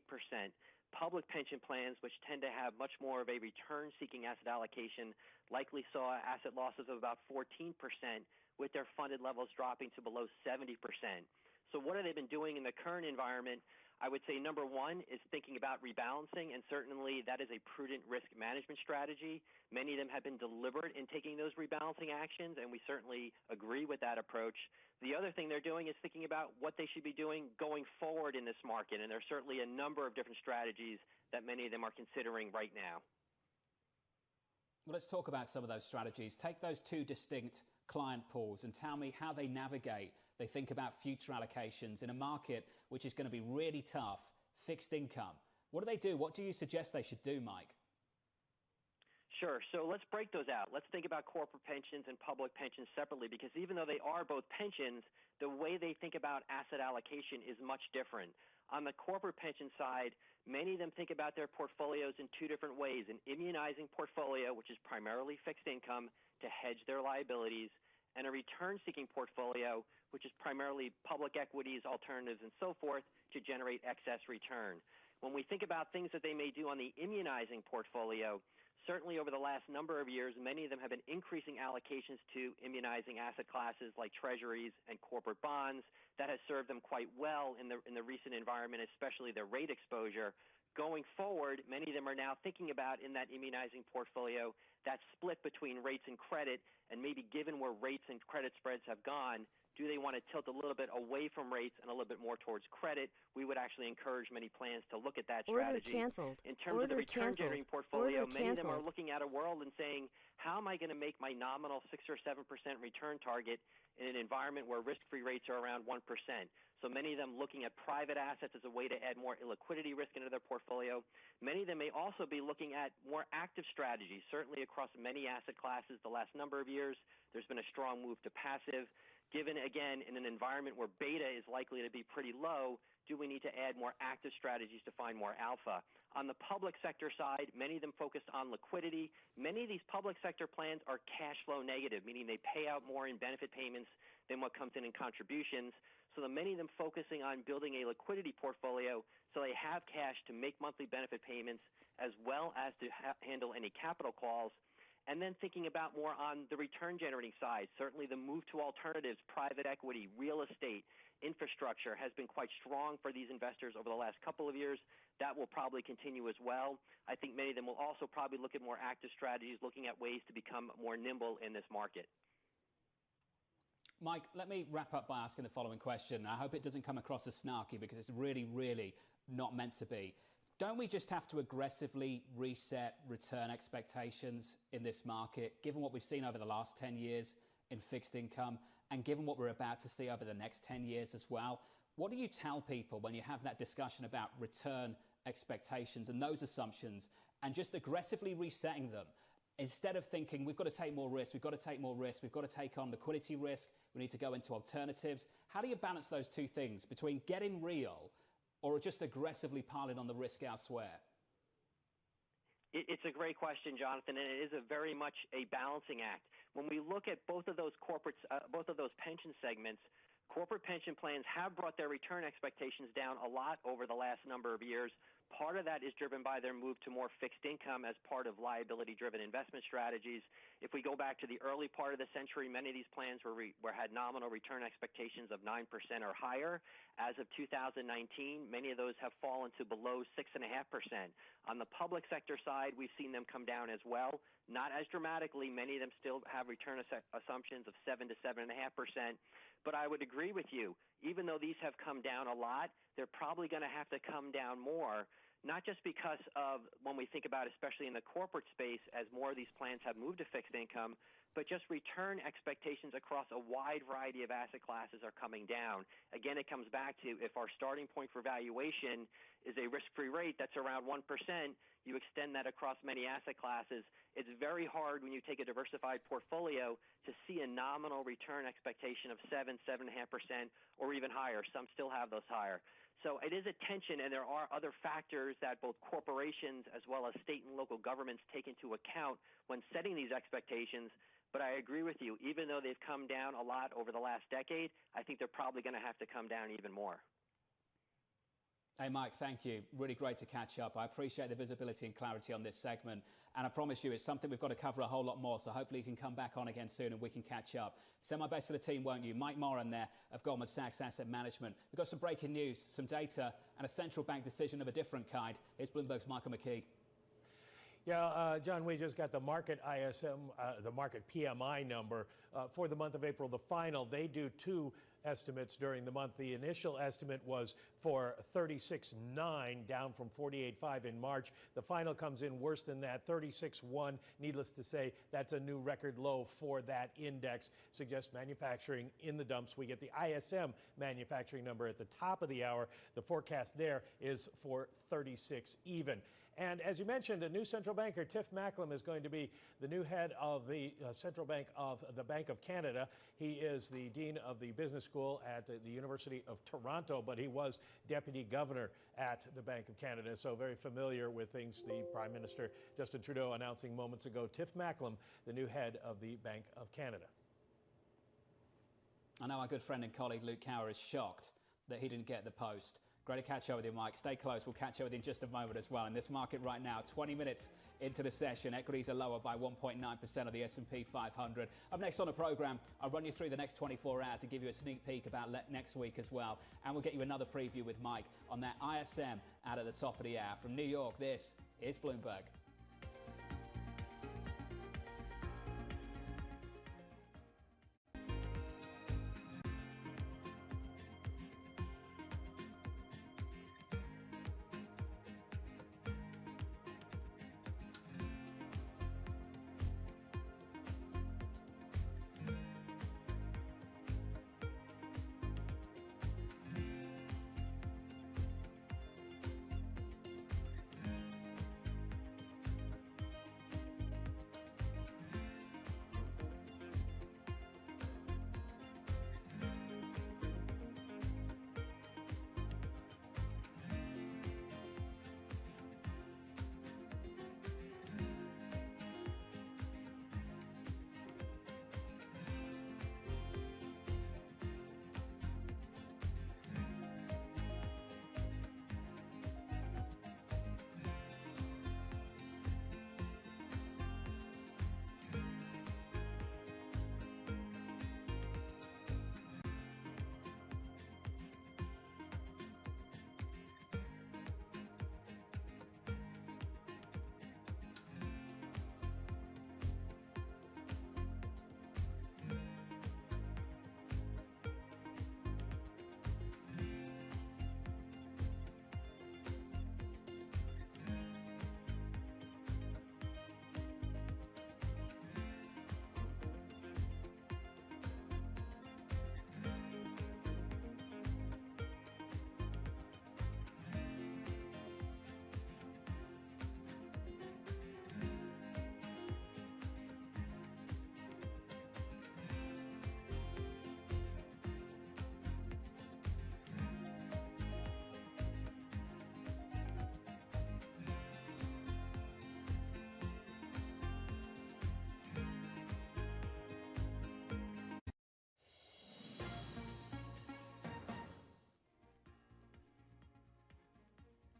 Public pension plans, which tend to have much more of a return-seeking asset allocation, likely saw asset losses of about 14%, with their funded levels dropping to below 70%. So what have they been doing in the current environment? I would say number one is thinking about rebalancing, and certainly that is a prudent risk management strategy. Many of them have been deliberate in taking those rebalancing actions, and we certainly agree with that approach. The other thing they're doing is thinking about what they should be doing going forward in this market, and there's certainly a number of different strategies that many of them are considering right now. Well, let's talk about some of those strategies. Take those two distinct client pools and tell me how they navigate. They think about future allocations in a market which is going to be really tough, fixed income. What do they do? What do you suggest they should do, Mike? Sure. So let's break those out. Let's think about corporate pensions and public pensions separately, because even though they are both pensions, the way they think about asset allocation is much different. On the corporate pension side, many of them think about their portfolios in two different ways: an immunizing portfolio, which is primarily fixed income to hedge their liabilities, and a return-seeking portfolio, which is primarily public equities, alternatives, and so forth, to generate excess return. When we think about things that they may do on the immunizing portfolio, certainly over the last number of years, many of them have been increasing allocations to immunizing asset classes like treasuries and corporate bonds. That has served them quite well in the recent environment, especially their rate exposure. Going forward, many of them are now thinking about, in that immunizing portfolio, that split between rates and credit, and maybe given where rates and credit spreads have gone, do they want to tilt a little bit away from rates and a little bit more towards credit? We would actually encourage many plans to look at that strategy. In terms of the return-generating portfolio, many of them are looking at a world and saying, how am I going to make my nominal 6 or 7% return target in an environment where risk-free rates are around 1%? So many of them looking at private assets as a way to add more illiquidity risk into their portfolio. Many of them may also be looking at more active strategies. Certainly across many asset classes the last number of years, there's been a strong move to passive. Given, again, in an environment where beta is likely to be pretty low, do we need to add more active strategies to find more alpha? On the public sector side, many of them focused on liquidity. Many of these public sector plans are cash flow negative, meaning they pay out more in benefit payments than what comes in contributions. So many of them focusing on building a liquidity portfolio so they have cash to make monthly benefit payments as well as to handle any capital calls. And then thinking about more on the return-generating side, certainly the move to alternatives, private equity, real estate, infrastructure has been quite strong for these investors over the last couple of years. That will probably continue as well. I think many of them will also probably look at more active strategies, looking at ways to become more nimble in this market. Mike, let me wrap up by asking the following question. I hope it doesn't come across as snarky, because it's really, really not meant to be. Don't we just have to aggressively reset return expectations in this market, given what we've seen over the last 10 years in fixed income, and given what we're about to see over the next 10 years as well? What do you tell people when you have that discussion about return expectations and those assumptions and just aggressively resetting them? Instead of thinking, we've got to take more risk, we've got to take more risk, we've got to take on liquidity risk, we need to go into alternatives. How do you balance those two things between getting real or just aggressively piling on the risk elsewhere? It's a great question, Jonathan, and it is a very much a balancing act. When we look at both of those corporates, both of those pension segments, corporate pension plans have brought their return expectations down a lot over the last number of years. Part of that is driven by their move to more fixed income as part of liability-driven investment strategies. If we go back to the early part of the century, many of these plans had nominal return expectations of 9% or higher. As of 2019, many of those have fallen to below 6.5%. On the public sector side, we've seen them come down as well. Not as dramatically. Many of them still have return assumptions of 7 to 7.5%. But I would agree with you. Even though these have come down a lot, they're probably going to have to come down more, not just because of when we think about, especially in the corporate space, as more of these plans have moved to fixed income, but just return expectations across a wide variety of asset classes are coming down. Again, it comes back to if our starting point for valuation is a risk-free rate that's around 1%, you extend that across many asset classes. It's very hard when you take a diversified portfolio to see a nominal return expectation of 7, 7.5%, or even higher. Some still have those higher. So it is a tension, and there are other factors that both corporations as well as state and local governments take into account when setting these expectations. But I agree with you. Even though they've come down a lot over the last decade, I think they're probably going to have to come down even more. Hey, Mike, thank you. Really great to catch up. I appreciate the visibility and clarity on this segment. And I promise you, it's something we've got to cover a whole lot more. So hopefully you can come back on again soon and we can catch up. Send my best to the team, won't you? Mike Moran there of Goldman Sachs Asset Management. We've got some breaking news, some data, and a central bank decision of a different kind. It's Bloomberg's Michael McKee. Yeah, John, we just got the market ISM, the market PMI number for the month of April, the final. They do two estimates during the month. The initial estimate was for 36.9, down from 48.5 in March. The final comes in worse than that, 36.1. Needless to say, that's a new record low for that index. Suggests manufacturing in the dumps. We get the ISM manufacturing number at the top of the hour. The forecast there is for 36 even. And as you mentioned, a new central banker, Tiff Macklem, is going to be the new head of the Central Bank of the Bank of Canada. He is the dean of the business school at the University of Toronto, but he was deputy governor at the Bank of Canada, so very familiar with things the Prime Minister Justin Trudeau announcing moments ago. Tiff Macklem, the new head of the Bank of Canada. I know our good friend and colleague Luke Cower is shocked that he didn't get the post. Great to catch up with you, Mike. Stay close. We'll catch up with you in just a moment as well. In this market right now, 20 minutes into the session, equities are lower by 1.9% of the S&P 500. Up next on the program, I'll run you through the next 24 hours and give you a sneak peek about next week as well. And we'll get you another preview with Mike on that ISM out at the top of the hour. From New York, this is Bloomberg.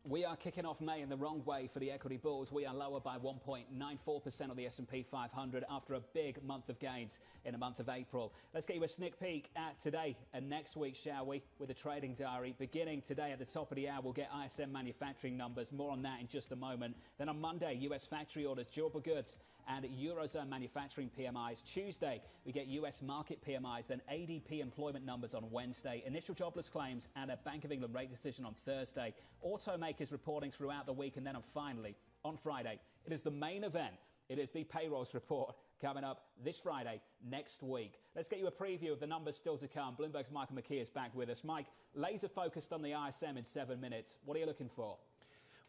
We are kicking off May in the wrong way for the equity bulls. We are lower by 1.94% on the S&P 500 after a big month of gains in the month of April. Let's get you a sneak peek at today and next week, shall we, with a trading diary. Beginning today at the top of the hour, we'll get ISM manufacturing numbers. More on that in just a moment. Then on Monday, US factory orders, durable goods and Eurozone manufacturing PMIs. Tuesday, we get US market PMIs, then ADP employment numbers on Wednesday, initial jobless claims and a Bank of England rate decision on Thursday. Automakers reporting throughout the week, and then finally, on Friday, it is the main event. It is the payrolls report coming up this Friday next week. Let's get you a preview of the numbers still to come. Bloomberg's Michael McKee is back with us. Mike, laser focused on the ISM in 7 minutes. What are you looking for?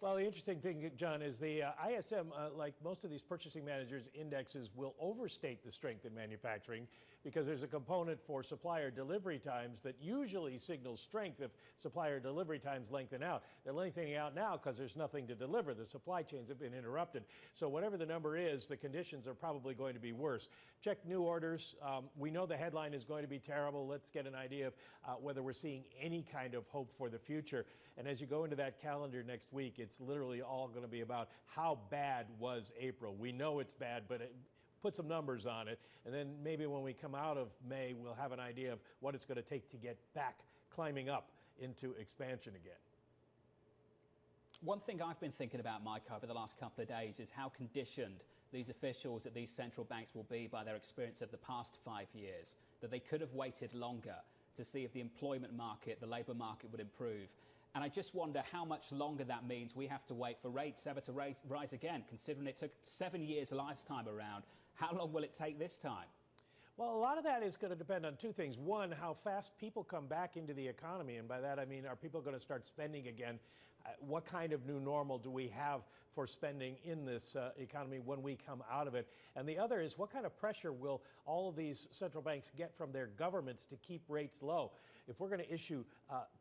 Well, the interesting thing, John, is the ISM, like most of these purchasing managers' indexes, will overstate the strength in manufacturing because there's a component for supplier delivery times that usually signals strength if supplier delivery times lengthen out. They're lengthening out now because there's nothing to deliver. The supply chains have been interrupted. So whatever the number is, the conditions are probably going to be worse. Check new orders. We know the headline is going to be terrible. Let's get an idea of whether we're seeing any kind of hope for the future. And as you go into that calendar next week, it's literally all going to be about how bad was April. We know it's bad, but put some numbers on it. And then maybe when we come out of May, we'll have an idea of what it's going to take to get back climbing up into expansion again. One thing I've been thinking about, Mike, over the last couple of days is how conditioned these officials at these central banks will be by their experience of the past 5 years, that they could have waited longer to see if the employment market, the labour market would improve. And I just wonder how much longer that means we have to wait for rates ever to rise again, considering it took 7 years last time around. How long will it take this time? Well, a lot of that is going to depend on two things. One, how fast people come back into the economy. And by that, I mean, are people going to start spending again? What kind of new normal do we have for spending in this economy when we come out of it? And the other is, what kind of pressure will all of these central banks get from their governments to keep rates low? If we're going to issue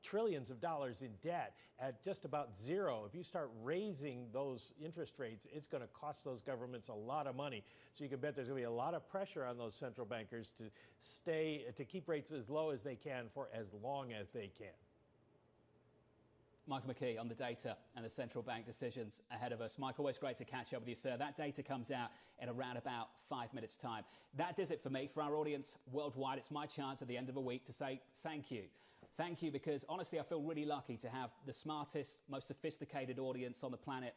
trillions of dollars in debt at just about zero, if you start raising those interest rates, it's going to cost those governments a lot of money. So you can bet there's going to be a lot of pressure on those central bankers to keep rates as low as they can for as long as they can. Michael McKee on the data and the central bank decisions ahead of us. Mike, always great to catch up with you, sir. That data comes out in around about 5 minutes' time. That does it for me. For our audience worldwide, it's my chance at the end of a week to say thank you. Thank you because, honestly, I feel really lucky to have the smartest, most sophisticated audience on the planet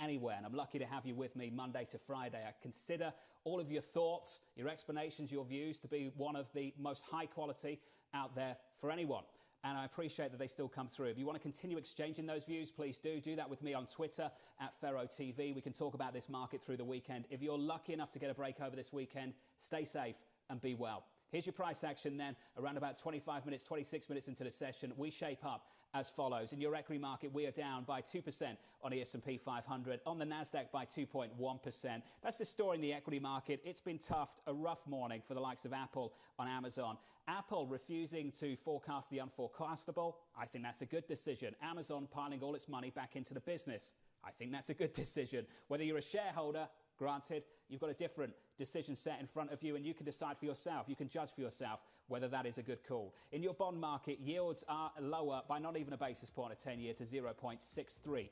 anywhere. And I'm lucky to have you with me Monday to Friday. I consider all of your thoughts, your explanations, your views to be one of the most high quality out there for anyone. And I appreciate that they still come through. If you want to continue exchanging those views, please do that with me on Twitter at FeroTV. We can talk about this market through the weekend. If you're lucky enough to get a break over this weekend, stay safe and be well. Here's your price action then. Around about 25 minutes, 26 minutes into the session, we shape up as follows. In your equity market, we are down by 2% on the S&P 500, on the Nasdaq by 2.1%. That's the story in the equity market. It's been tough, a rough morning for the likes of Apple on Amazon. Apple refusing to forecast the unforecastable. I think that's a good decision. Amazon piling all its money back into the business. I think that's a good decision. Whether you're a shareholder, granted, you've got a different decision set in front of you and you can decide for yourself. You can judge for yourself whether that is a good call. In your bond market, yields are lower by not even a basis point a 10-year to 0.63%.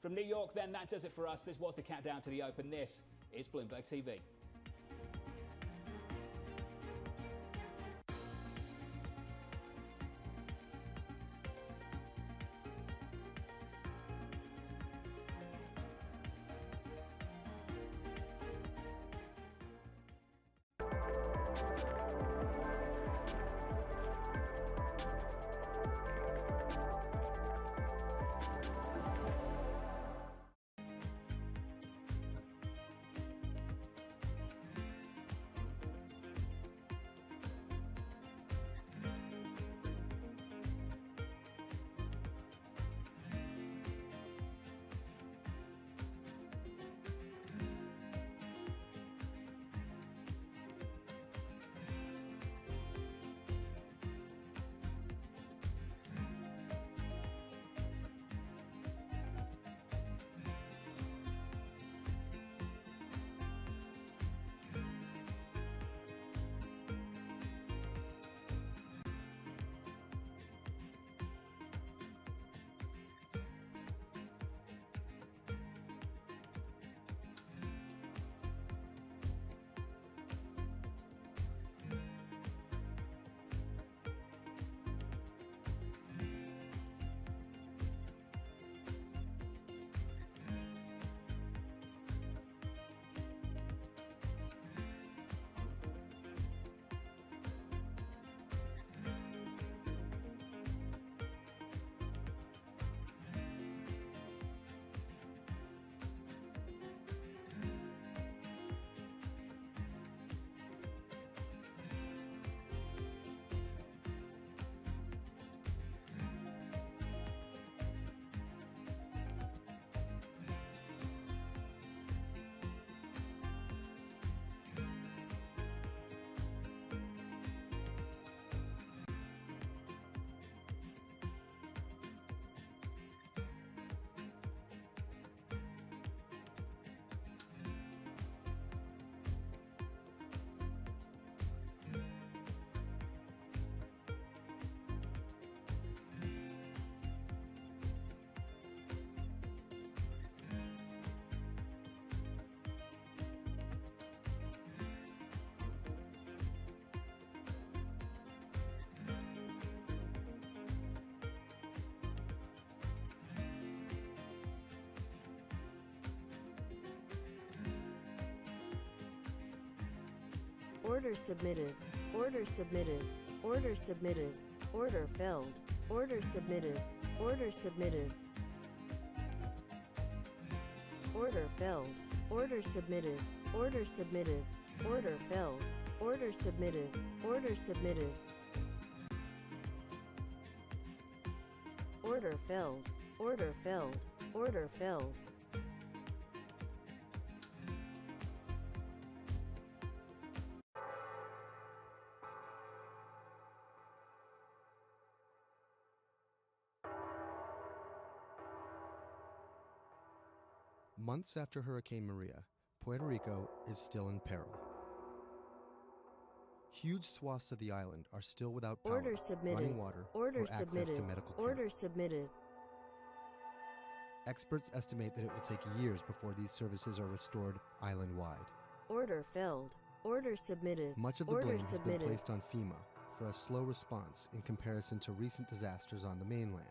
From New York, then, that does it for us. This was the countdown to the open. This is Bloomberg TV. Order submitted. Order submitted. Order submitted. Order filled. Order submitted. Order submitted. Order filled. Order submitted. Order submitted. Order filled. Order submitted. Order submitted. Order filled. Order filled. Order filled. Months after Hurricane Maria, Puerto Rico is still in peril. Huge swaths of the island are still without power, Order submitted. running water, Order or access submitted. to medical care. Order submitted. Experts estimate that it will take years before these services are restored island-wide. Order filled. Order submitted. Much of the Order blame has been submitted. placed on FEMA for a slow response in comparison to recent disasters on the mainland.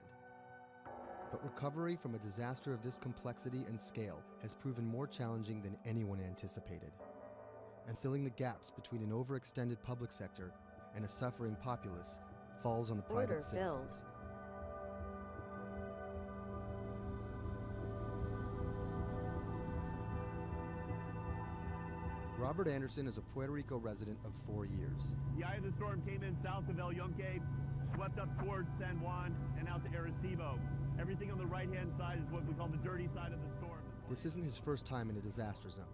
But recovery from a disaster of this complexity and scale has proven more challenging than anyone anticipated. And filling the gaps between an overextended public sector and a suffering populace falls on the private Order filled. citizens. Robert Anderson is a Puerto Rico resident of 4 years. The eye of the storm came in south of El Yunque, swept up towards San Juan and out to Arecibo. Everything on the right-hand side is what we call the dirty side of the storm. This isn't his first time in a disaster zone.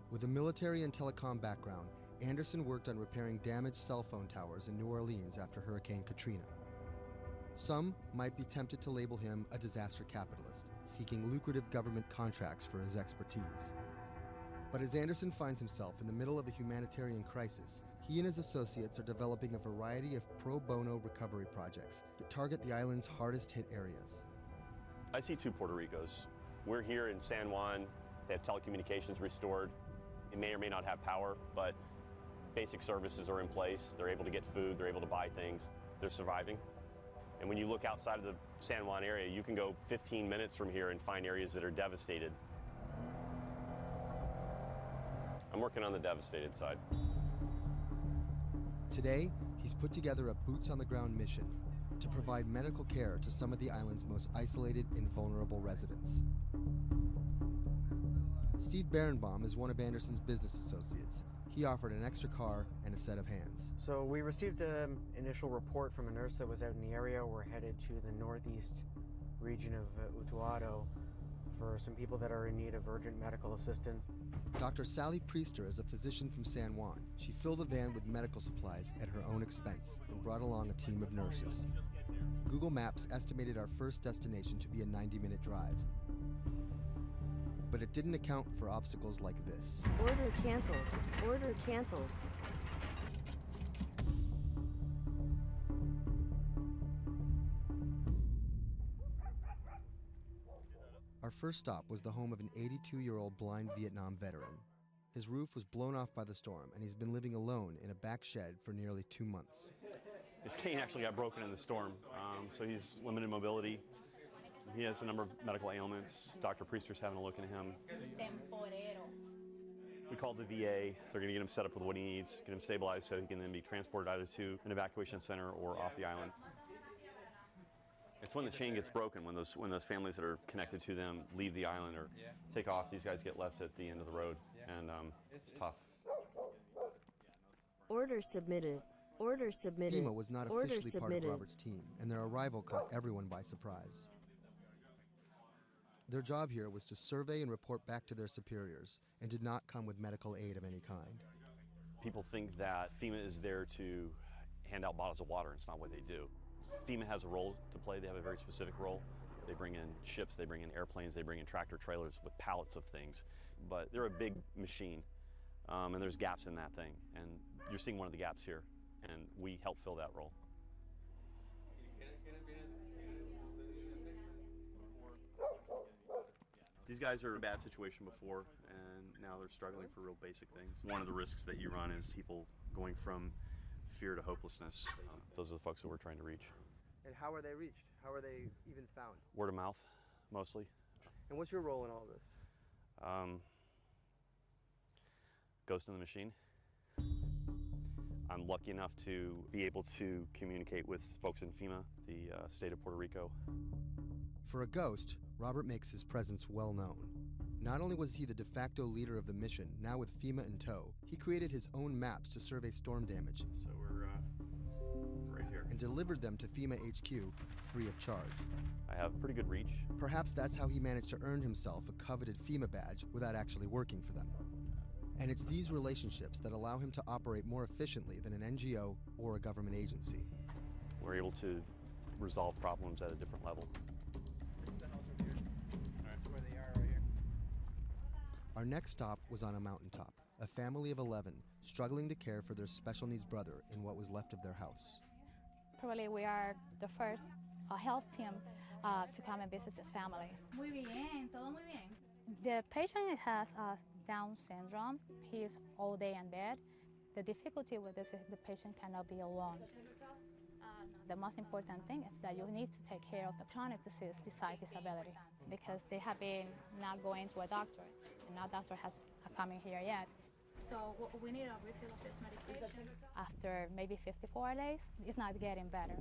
With a military and telecom background, Anderson worked on repairing damaged cell phone towers in New Orleans after Hurricane Katrina. Some might be tempted to label him a disaster capitalist, seeking lucrative government contracts for his expertise. But as Anderson finds himself in the middle of a humanitarian crisis, he and his associates are developing a variety of pro bono recovery projects that target the island's hardest hit areas. I see two Puerto Ricos. We're here in San Juan. They have telecommunications restored. They may or may not have power, but basic services are in place. They're able to get food, they're able to buy things, they're surviving. And when you look outside of the San Juan area, you can go 15 minutes from here and find areas that are devastated. I'm working on the devastated side. Today, he's put together a boots-on-the-ground mission to provide medical care to some of the island's most isolated and vulnerable residents. Steve Berenbaum is one of Anderson's business associates. He offered an extra car and a set of hands. So we received an initial report from a nurse that was out in the area. We're headed to the northeast region of Utuado for some people that are in need of urgent medical assistance. Dr. Sally Priester is a physician from San Juan. She filled a van with medical supplies at her own expense and brought along a team of nurses. Google Maps estimated our first destination to be a 90-minute drive. But it didn't account for obstacles like this. Order canceled. Order canceled. Our first stop was the home of an 82-year-old blind Vietnam veteran. His roof was blown off by the storm, and he's been living alone in a back shed for nearly 2 months. His cane actually got broken in the storm, so he's limited mobility. He has a number of medical ailments. Dr. Priester's having a look at him. We called the VA. They're going to get him set up with what he needs, get him stabilized so he can then be transported either to an evacuation center or off the island. It's when the chain gets broken, when those families that are connected to them leave the island or take off, these guys get left at the end of the road, and it's tough. Order submitted. Order submitted. FEMA was not Order officially part of submitted. Robert's team, and their arrival caught everyone by surprise. Their job here was to survey and report back to their superiors, and did not come with medical aid of any kind. People think that FEMA is there to hand out bottles of water, and it's not what they do. FEMA has a role to play. They have a very specific role. They bring in ships, they bring in airplanes, they bring in tractor trailers with pallets of things. But they're a big machine, and there's gaps in that thing. And you're seeing one of the gaps here, and we help fill that role. These guys are in a bad situation before, and now they're struggling for real basic things. One of the risks that you run is people going from fear to hopelessness. Those are the folks that we're trying to reach. And how are they reached? How are they even found? Word of mouth, mostly. And what's your role in all this? Ghost in the machine. I'm lucky enough to be able to communicate with folks in FEMA, the state of Puerto Rico. For a ghost, Robert makes his presence well known. Not only was he the de facto leader of the mission, now with FEMA in tow, he created his own maps to survey storm damage. So we're right here. And delivered them to FEMA HQ free of charge. I have pretty good reach. Perhaps that's how he managed to earn himself a coveted FEMA badge without actually working for them. And it's these relationships that allow him to operate more efficiently than an NGO or a government agency. We're able to resolve problems at a different level. Our next stop was on a mountaintop, a family of 11 struggling to care for their special needs brother in what was left of their house. Probably we are the first health team to come and visit this family. Muy bien, todo muy bien. The patient has Down syndrome. He's all day in bed. The difficulty with this is the patient cannot be alone. The most important thing is that you need to take care of the chronic disease besides disability, because they have been not going to a doctor, and no doctor has coming here yet. So we need a refill of this medication. After maybe 54 days, it's not getting better.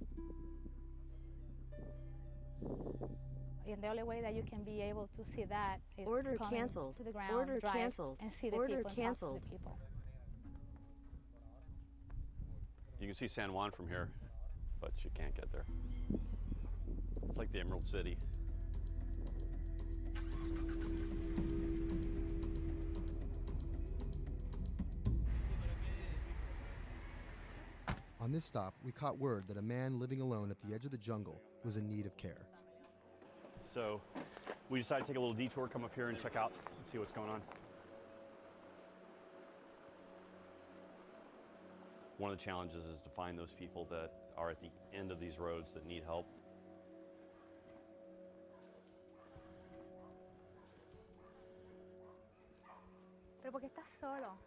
And the only way that you can be able to see that is Order coming canceled. to the ground, Order drive, canceled. and see the Order people and canceled. talk to the people. You can see San Juan from here, but you can't get there. It's like the Emerald City. On this stop, we caught word that a man living alone at the edge of the jungle was in need of care. So we decided to take a little detour, come up here and check out and see what's going on. One of the challenges is to find those people that are at the end of these roads that need help. ¿Pero por qué estás solo?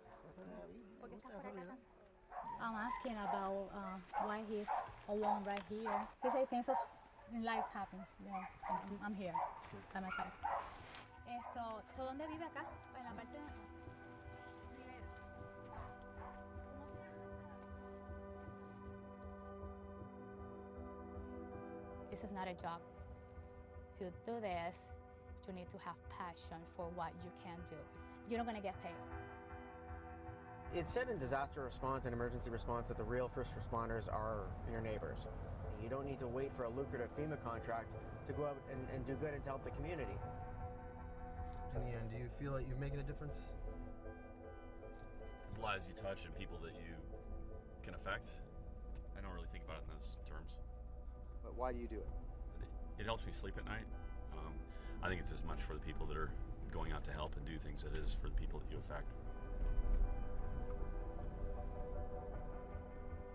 ¿Por qué estás por acá? I'm asking about why he's alone right here. He said things of in life happens. You know, I'm here by myself. So ¿dónde vive acá? En la parte de This is not a job. To do this, you need to have passion for what you can do. You're not going to get paid. It's said in disaster response and emergency response that the real first responders are your neighbors. You don't need to wait for a lucrative FEMA contract to go out and do good and to help the community. In the end, do you feel like you're making a difference? Lives you touch and people that you can affect. I don't really think about it in those terms. But why do you do it? It helps me sleep at night. I think it's as much for the people that are going out to help and do things as it is for the people that you affect.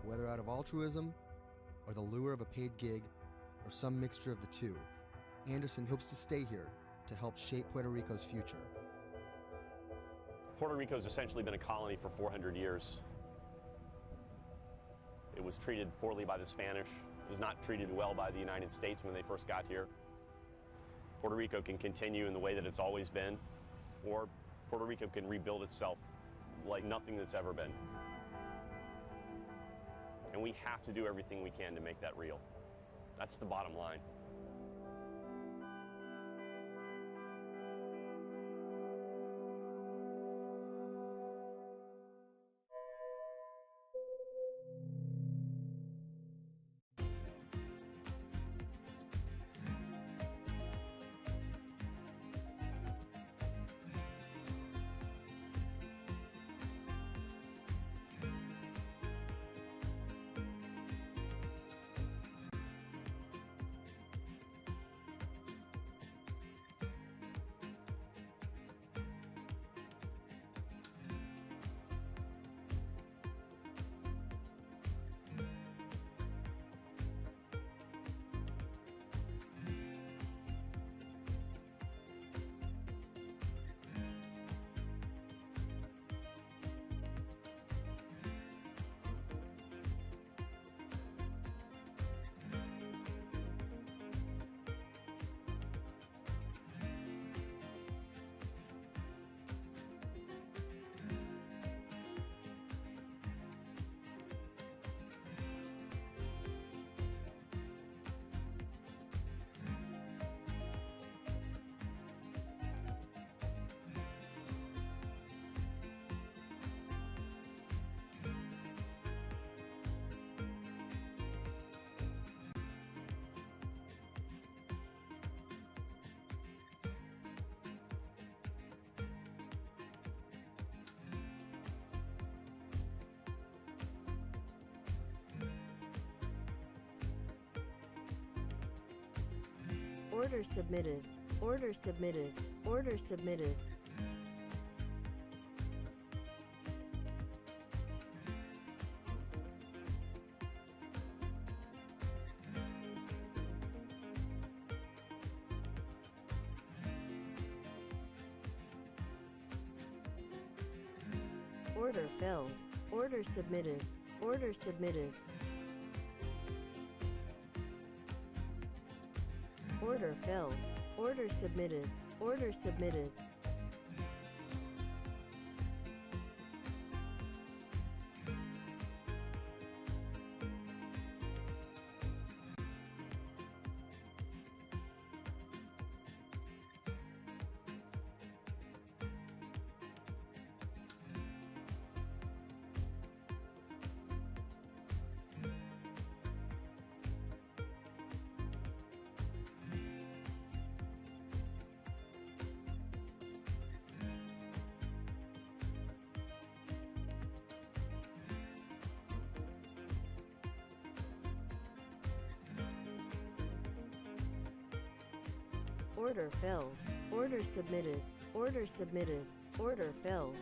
Whether out of altruism, or the lure of a paid gig, or some mixture of the two, Anderson hopes to stay here to help shape Puerto Rico's future. Puerto Rico's essentially been a colony for 400 years. It was treated poorly by the Spanish. It was not treated well by the United States when they first got here. Puerto Rico can continue in the way that it's always been, or Puerto Rico can rebuild itself like nothing that's ever been. And we have to do everything we can to make that real. That's the bottom line. Order submitted. Order submitted. Order submitted. Order filled. Order submitted. Order submitted. Order filled. Order submitted. Order submitted. Order filled. Order submitted. Order submitted. Order filled.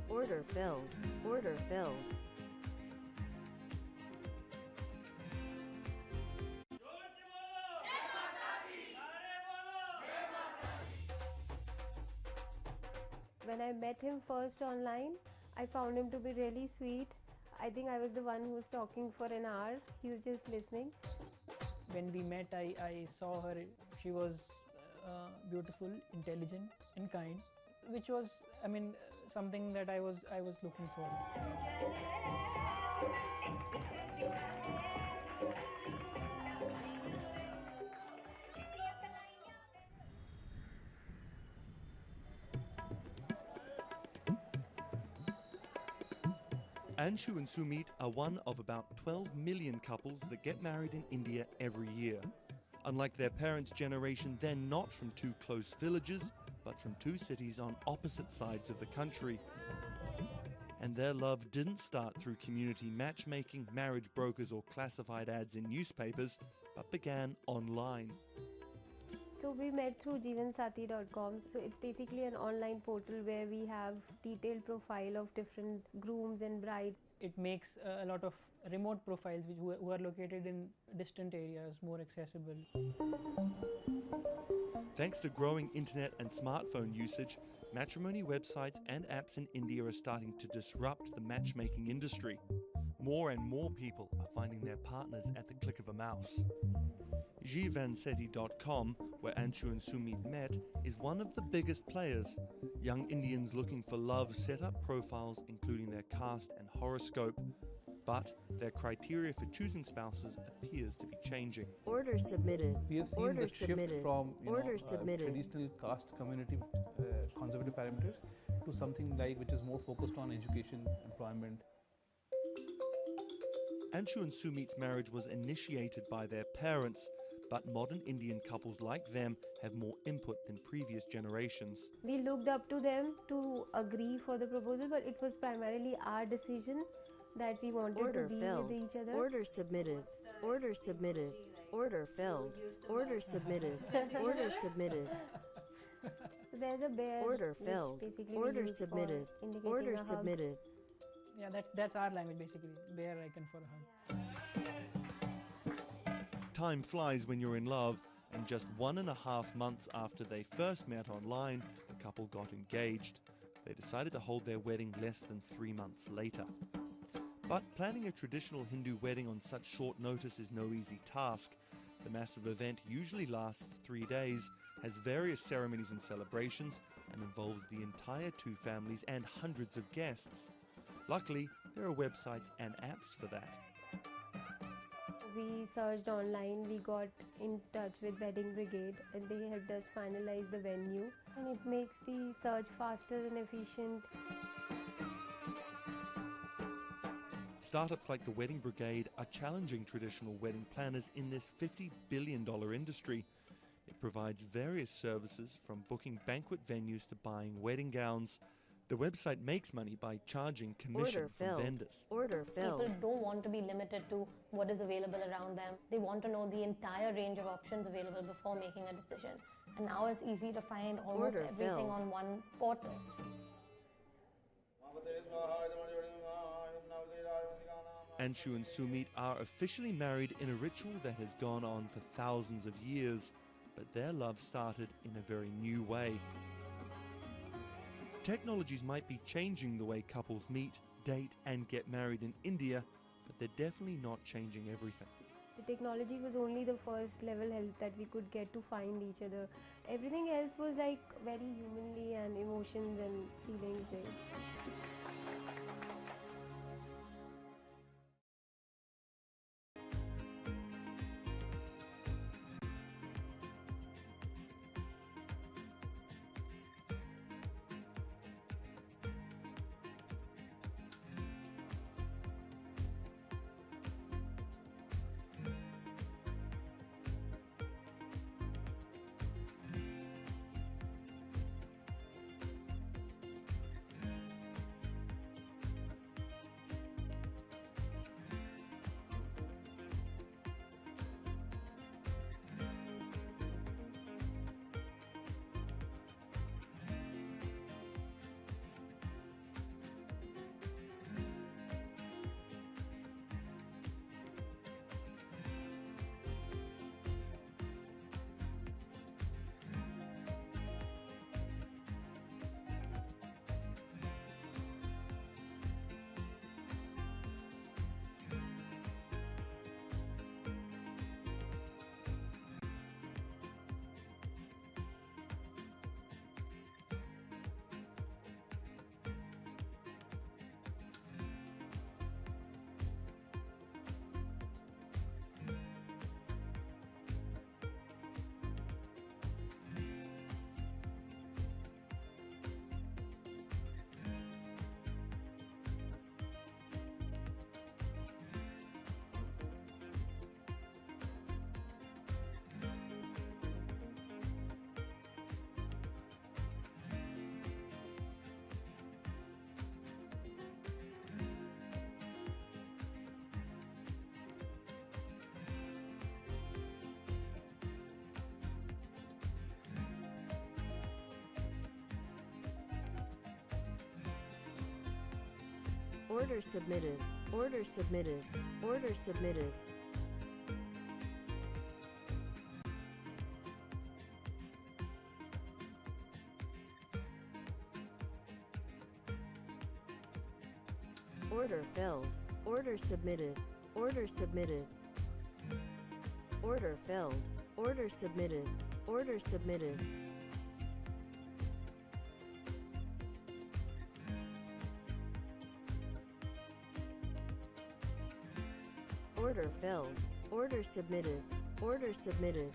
Order filled. Order filled. When I met him first online, I found him to be really sweet. I think I was the one who was talking for an hour. He was just listening. When we met, I saw her. She was beautiful, intelligent, and kind, which was, something that I was looking for. Anshu and Sumit are one of about 12 million couples that get married in India every year. Unlike their parents' generation, they're not from two close villages, but from two cities on opposite sides of the country. And their love didn't start through community matchmaking, marriage brokers, or classified ads in newspapers, but began online. So we met through jeevansathi.com. So it's basically an online portal where we have detailed profile of different grooms and brides. It makes a lot of remote profiles who are located in distant areas more accessible. Thanks to growing internet and smartphone usage, matrimony websites and apps in India are starting to disrupt the matchmaking industry. More and more people are finding their partners at the click of a mouse. Jivansetti.com, where Anshu and Sumit met, is one of the biggest players. Young Indians looking for love set up profiles including their caste and horoscope, but their criteria for choosing spouses appears to be changing. Order submitted. We have seen Order the shift submitted. from Order submitted. traditional caste community conservative parameters to something like which is more focused on education, employment. Anshu and Sumit's marriage was initiated by their parents, but modern Indian couples like them have more input than previous generations. We looked up to them to agree for the proposal, but it was primarily our decision that we wanted Order to be filled. with each other. Order submitted. Order submitted. Order filled. Order submitted. Order submitted. So there's a bear. Order which filled. basically we Order use for submitted. indicating Order a hug. submitted. Yeah, that's our language basically. Bear icon for a hug. Time flies when you're in love, and just 1.5 months after they first met online, the couple got engaged. They decided to hold their wedding less than 3 months later. But planning a traditional Hindu wedding on such short notice is no easy task. The massive event usually lasts 3 days, has various ceremonies and celebrations, and involves the entire two families and hundreds of guests. Luckily, there are websites and apps for that. We searched online, we got in touch with Wedding Brigade, and they helped us finalize the venue, and it makes the search faster and efficient. Startups like the Wedding Brigade are challenging traditional wedding planners in this $50 billion industry. It provides various services from booking banquet venues to buying wedding gowns. The website makes money by charging commission from vendors. Order filled. People don't want to be limited to what is available around them. They want to know the entire range of options available before making a decision. And now it's easy to find almost Order everything filled. on one portal. Anshu and Sumit are officially married in a ritual that has gone on for thousands of years, but their love started in a very new way. Technologies might be changing the way couples meet, date, and get married in India, but they're definitely not changing everything. The technology was only the first level help that we could get to find each other. Everything else was like very humanly and emotions and feelings based. Order submitted. Order submitted. Order submitted. Order filled. Order submitted. Order submitted. Order filled. Order submitted. Order submitted. Order filled. Order submitted. Order submitted.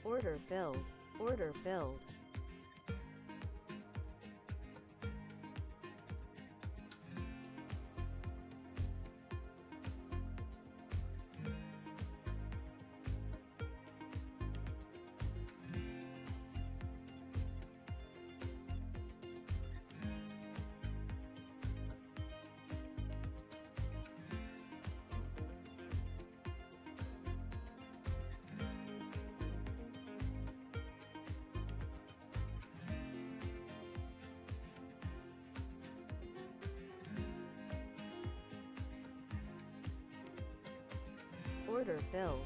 Order filled. Order filled. Order filled.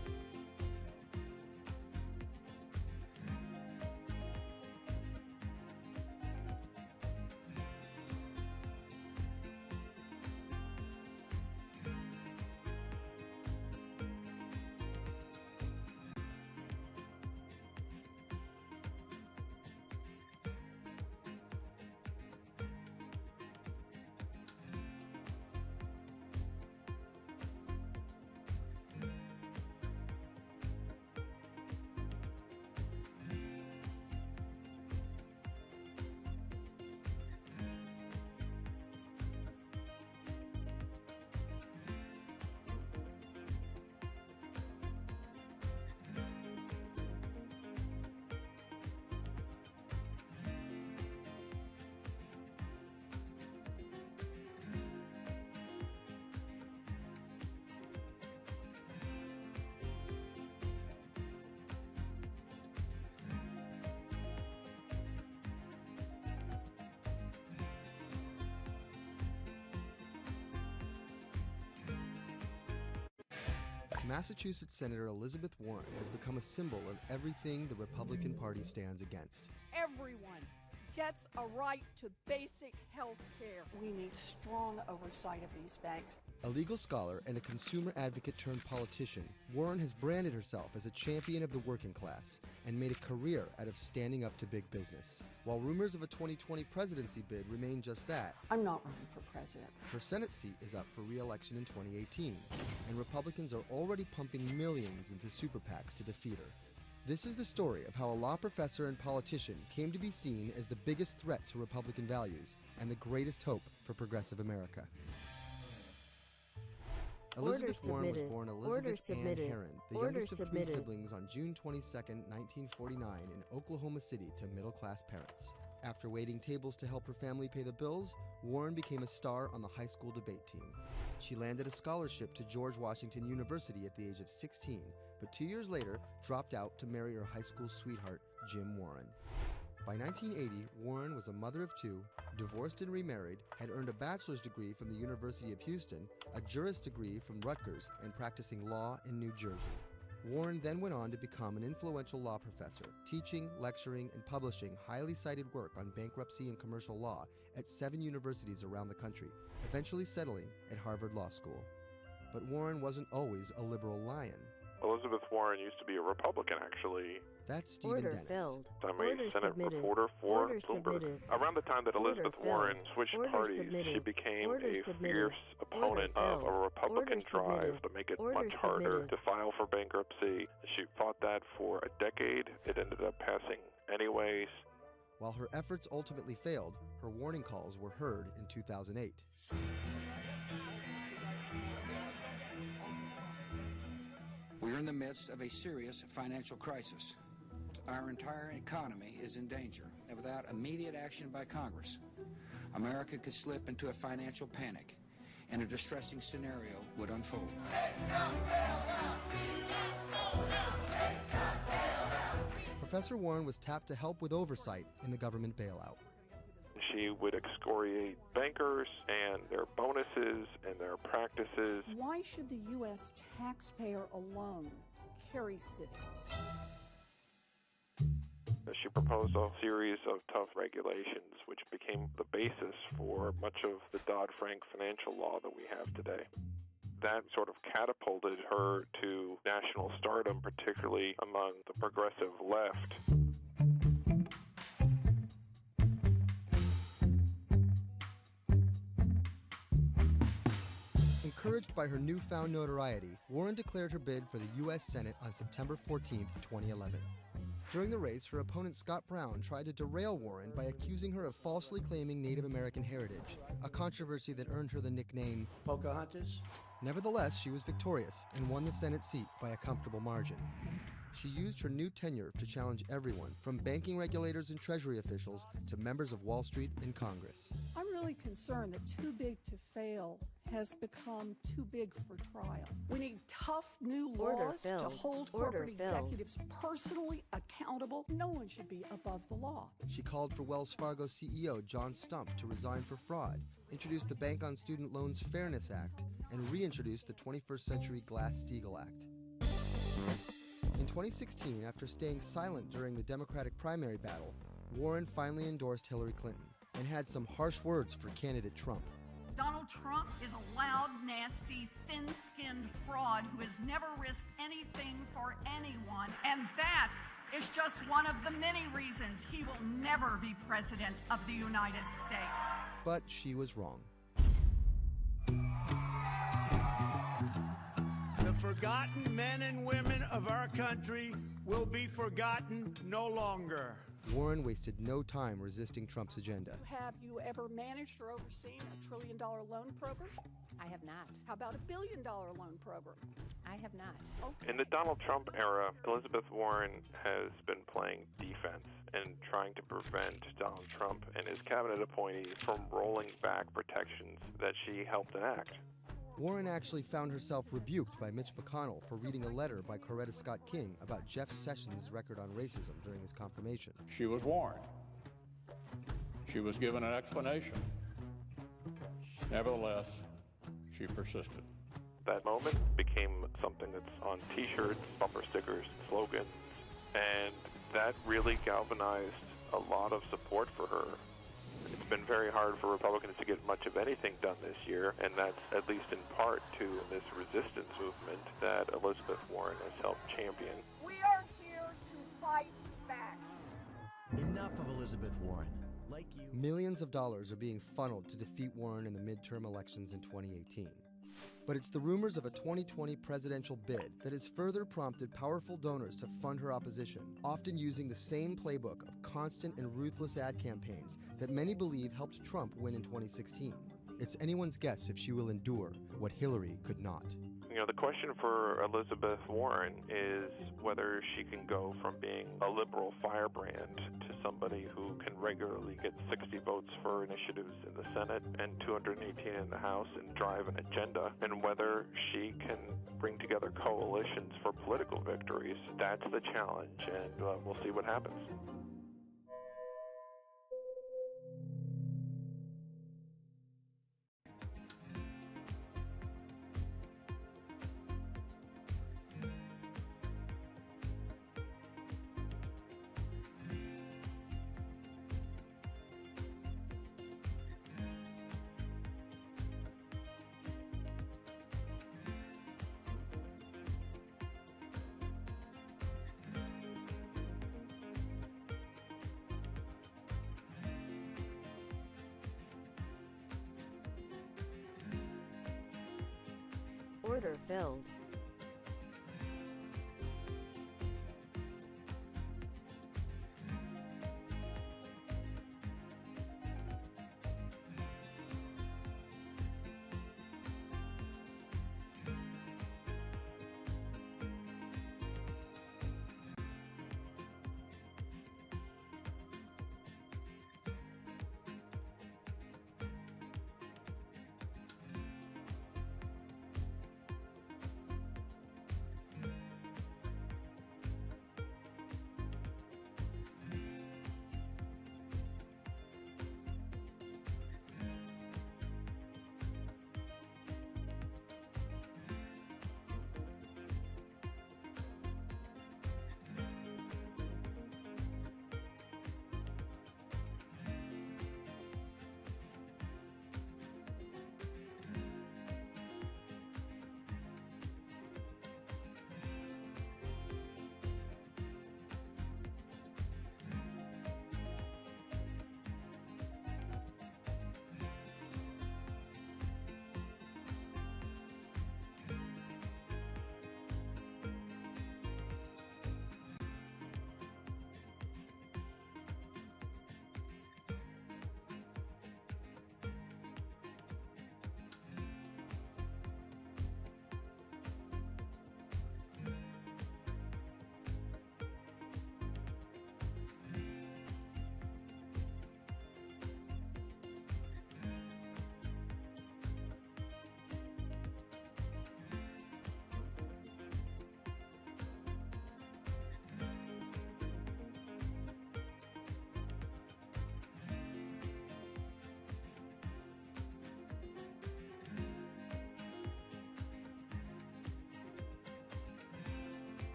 Massachusetts Senator Elizabeth Warren has become a symbol of everything the Republican Party stands against. Everyone gets a right to basic health care. We need strong oversight of these banks. A legal scholar and a consumer advocate turned politician, Warren has branded herself as a champion of the working class and made a career out of standing up to big business. While rumors of a 2020 presidency bid remain just that, I'm not running for president. Her Senate seat is up for re-election in 2018, and Republicans are already pumping millions into super PACs to defeat her. This is the story of how a law professor and politician came to be seen as the biggest threat to Republican values and the greatest hope for progressive America. Elizabeth Warren was born Elizabeth Ann Herron, the youngest of three siblings, on June 22, 1949 in Oklahoma City to middle-class parents. After waiting tables to help her family pay the bills, Warren became a star on the high school debate team. She landed a scholarship to George Washington University at the age of 16, but 2 years later dropped out to marry her high school sweetheart, Jim Warren. By 1980, Warren was a mother of two, divorced and remarried, had earned a bachelor's degree from the University of Houston, a juris degree from Rutgers, and practicing law in New Jersey. Warren then went on to become an influential law professor, teaching, lecturing, and publishing highly cited work on bankruptcy and commercial law at 7 universities around the country, eventually settling at Harvard Law School. But Warren wasn't always a liberal lion. Elizabeth Warren used to be a Republican, actually. That's Stephen Dennis. I'm a Senate reporter for Bloomberg. Around the time that Elizabeth Warren switched parties, she became a fierce opponent of a Republican drive to make it much harder to file for bankruptcy. She fought that for a decade. It ended up passing anyways. While her efforts ultimately failed, her warning calls were heard in 2008. We're in the midst of a serious financial crisis. Our entire economy is in danger, and without immediate action by Congress, America could slip into a financial panic, and a distressing scenario would unfold. Professor Warren was tapped to help with oversight in the government bailout. She would excoriate bankers and their bonuses and their practices. Why should the U.S. taxpayer alone carry Citi? She proposed a series of tough regulations, which became the basis for much of the Dodd-Frank financial law that we have today. That sort of catapulted her to national stardom, particularly among the progressive left. Encouraged by her newfound notoriety, Warren declared her bid for the U.S. Senate on September 14, 2011. During the race, her opponent Scott Brown tried to derail Warren by accusing her of falsely claiming Native American heritage, a controversy that earned her the nickname Pocahontas. Nevertheless, she was victorious and won the Senate seat by a comfortable margin. She used her new tenure to challenge everyone, from banking regulators and Treasury officials to members of Wall Street and Congress. I'm really concerned that too big to fail has become too big for trial. We need tough new laws to hold corporate executives personally accountable. No one should be above the law. She called for Wells Fargo CEO John Stump to resign for fraud, introduced the Bank on Student Loans Fairness Act, and reintroduced the 21st Century Glass-Steagall Act. In 2016, after staying silent during the Democratic primary battle, Warren finally endorsed Hillary Clinton and had some harsh words for candidate Trump. Donald Trump is a loud, nasty, thin-skinned fraud who has never risked anything for anyone, and that is just one of the many reasons he will never be president of the United States. But she was wrong. The forgotten men and women of our country will be forgotten no longer. Warren wasted no time resisting Trump's agenda. Have you ever managed or overseen a $1 trillion loan program? I have not. How about a $1 billion loan program? I have not. Okay. In the Donald Trump era, Elizabeth Warren has been playing defense and trying to prevent Donald Trump and his cabinet appointees from rolling back protections that she helped enact. Warren actually found herself rebuked by Mitch McConnell for reading a letter by Coretta Scott King about Jeff Sessions' record on racism during his confirmation. She was warned. She was given an explanation. Nevertheless, she persisted. That moment became something that's on T-shirts, bumper stickers, slogans, and that really galvanized a lot of support for her. It's been very hard for Republicans to get much of anything done this year, and that's at least in part to this resistance movement that Elizabeth Warren has helped champion. We are here to fight back. Enough of Elizabeth Warren. Like you. Millions of dollars are being funneled to defeat Warren in the midterm elections in 2018. But it's the rumors of a 2020 presidential bid that has further prompted powerful donors to fund her opposition, often using the same playbook of constant and ruthless ad campaigns that many believe helped Trump win in 2016. It's anyone's guess if she will endure what Hillary could not. You know, the question for Elizabeth Warren is whether she can go from being a liberal firebrand to somebody who can regularly get 60 votes for initiatives in the Senate and 218 in the House and drive an agenda, and whether she can bring together coalitions for political victories. That's the challenge, and we'll see what happens. Order filled.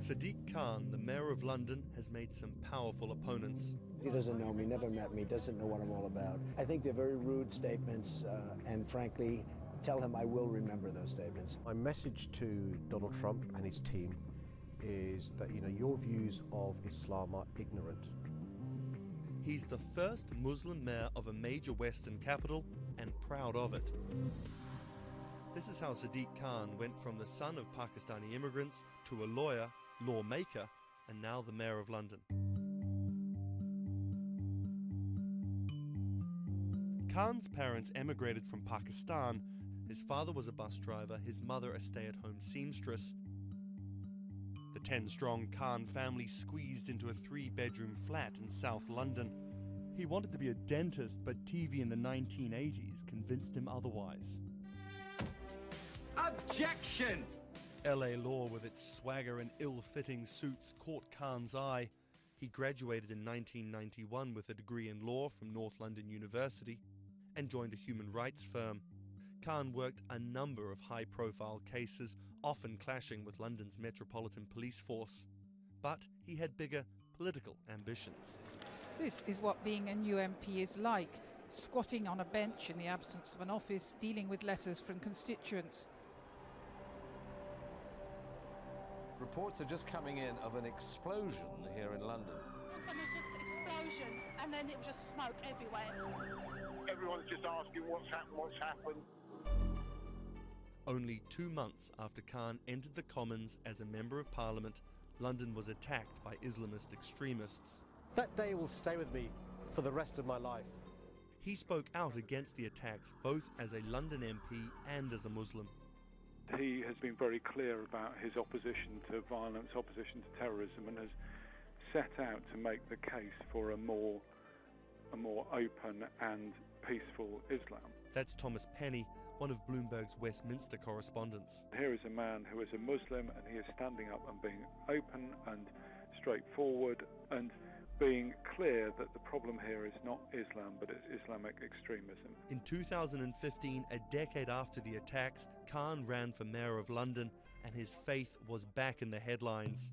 Sadiq Khan, the mayor of London, has made some powerful opponents. He doesn't know me, never met me, doesn't know what I'm all about. I think they're very rude statements, and frankly, tell him I will remember those statements. My message to Donald Trump and his team is that, your views of Islam are ignorant. He's the first Muslim mayor of a major Western capital and proud of it. This is how Sadiq Khan went from the son of Pakistani immigrants to a lawyer, lawmaker, and now the mayor of London. Khan's parents emigrated from Pakistan. His father was a bus driver, his mother a stay-at-home seamstress. The 10-strong Khan family squeezed into a 3-bedroom flat in South London. He wanted to be a dentist, but TV in the 1980s convinced him otherwise. Objection! LA law with its swagger and ill-fitting suits caught Khan's eye. He graduated in 1991 with a degree in law from North London University and joined a human rights firm. Khan worked a number of high-profile cases, often clashing with London's Metropolitan Police Force. But he had bigger political ambitions. This is what being a new MP is like, squatting on a bench in the absence of an office, dealing with letters from constituents. Reports are just coming in of an explosion here in London. And there's just explosions, and then it was just smoke everywhere. Everyone's just asking what's happened. Only 2 months after Khan entered the Commons as a Member of Parliament, London was attacked by Islamist extremists. That day will stay with me for the rest of my life. He spoke out against the attacks both as a London MP and as a Muslim. He has been very clear about his opposition to violence, opposition to terrorism, and has set out to make the case for a more open and peaceful Islam. That's Thomas Penny, one of Bloomberg's Westminster correspondents. Here is a man who is a Muslim, and he is standing up and being open and straightforward and being clear that the problem here is not Islam, but it's Islamic extremism. In 2015, a decade after the attacks, Khan ran for mayor of London, and his faith was back in the headlines.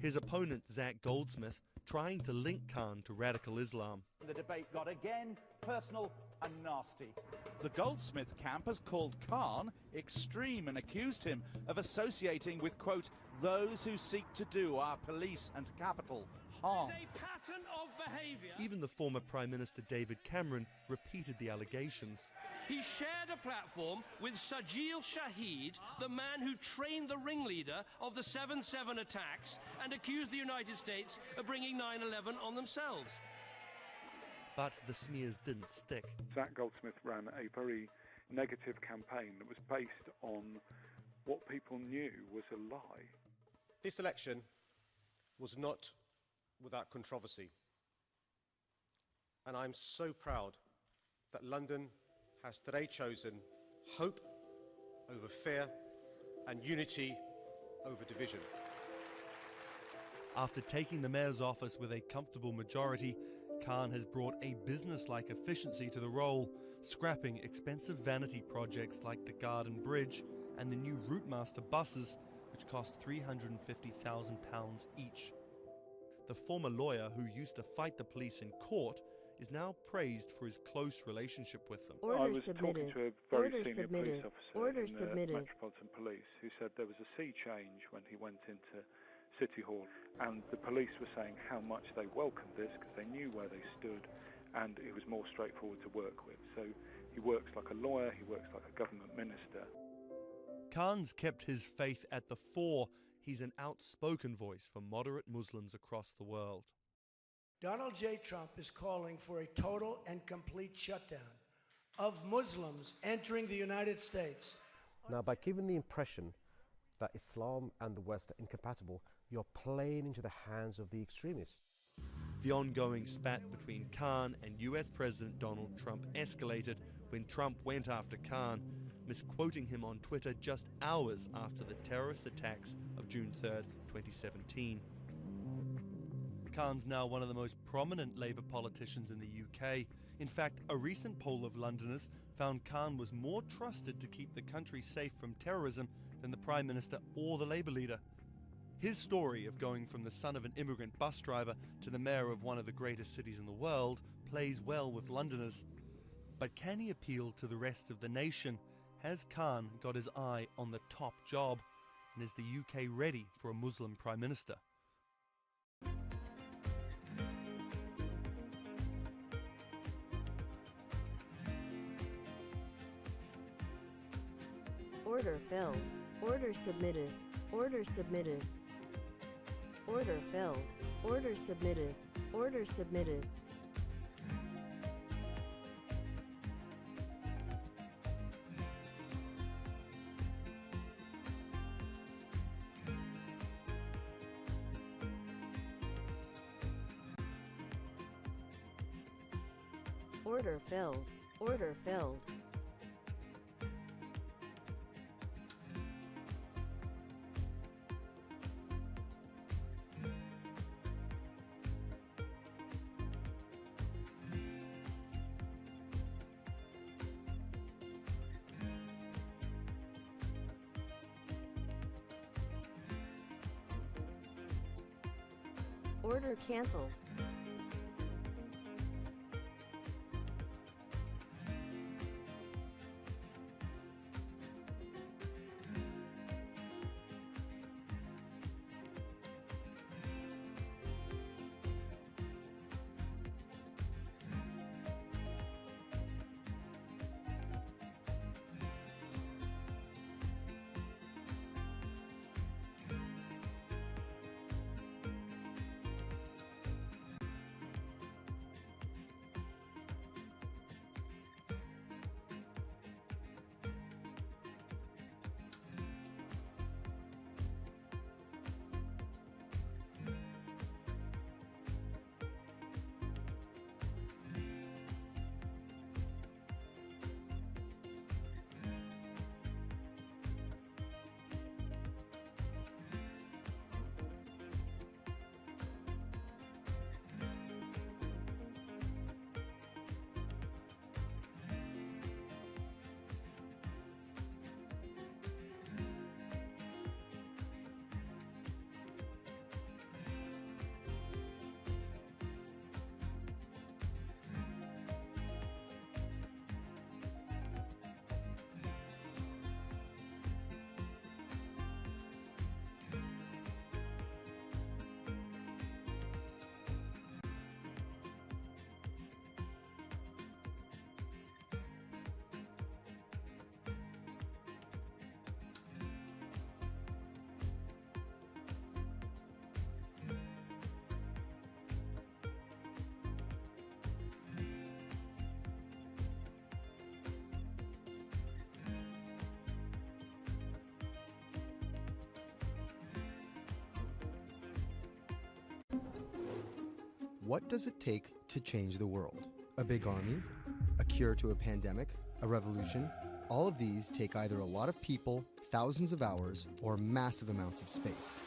His opponent, Zach Goldsmith, trying to link Khan to radical Islam. The debate got again personal and nasty. The Goldsmith camp has called Khan extreme and accused him of associating with, quote, those who seek to do our police and capital harm. There's a pattern of behaviour. Even the former Prime Minister David Cameron repeated the allegations. He shared a platform with Sajil Shahid, the man who trained the ringleader of the 7/7 attacks and accused the United States of bringing 9/11 on themselves. But the smears didn't stick. Zach Goldsmith ran a very negative campaign that was based on what people knew was a lie. This election was not without controversy. And I'm so proud that London has today chosen hope over fear and unity over division. After taking the mayor's office with a comfortable majority, Khan has brought a business-like efficiency to the role, scrapping expensive vanity projects like the Garden Bridge and the new Routemaster buses, which cost £350,000 each. The former lawyer who used to fight the police in court is now praised for his close relationship with them. I was talking to a very senior police officer in the Metropolitan Police who said there was a sea change when he went into City Hall, and the police were saying how much they welcomed this because they knew where they stood and it was more straightforward to work with. So he works like a lawyer, he works like a government minister. Khan's kept his faith at the fore. He's an outspoken voice for moderate Muslims across the world. Donald J. Trump is calling for a total and complete shutdown of Muslims entering the United States. Now, by giving the impression that Islam and the West are incompatible, you're playing into the hands of the extremists. The ongoing spat between Khan and US President Donald Trump escalated when Trump went after Khan, misquoting him on Twitter just hours after the terrorist attacks of June 3rd, 2017. Khan's now one of the most prominent Labour politicians in the UK. In fact, a recent poll of Londoners found Khan was more trusted to keep the country safe from terrorism than the Prime Minister or the Labour leader. His story of going from the son of an immigrant bus driver to the mayor of one of the greatest cities in the world plays well with Londoners. But can he appeal to the rest of the nation? Has Khan got his eye on the top job? And is the UK ready for a Muslim Prime Minister? Order filled. Order submitted. Order submitted. Order filled. Order submitted. Order submitted. Order filled. Order filled. Order canceled. What does it take to change the world? A big army? A cure to a pandemic? A revolution? All of these take either a lot of people, thousands of hours, or massive amounts of space.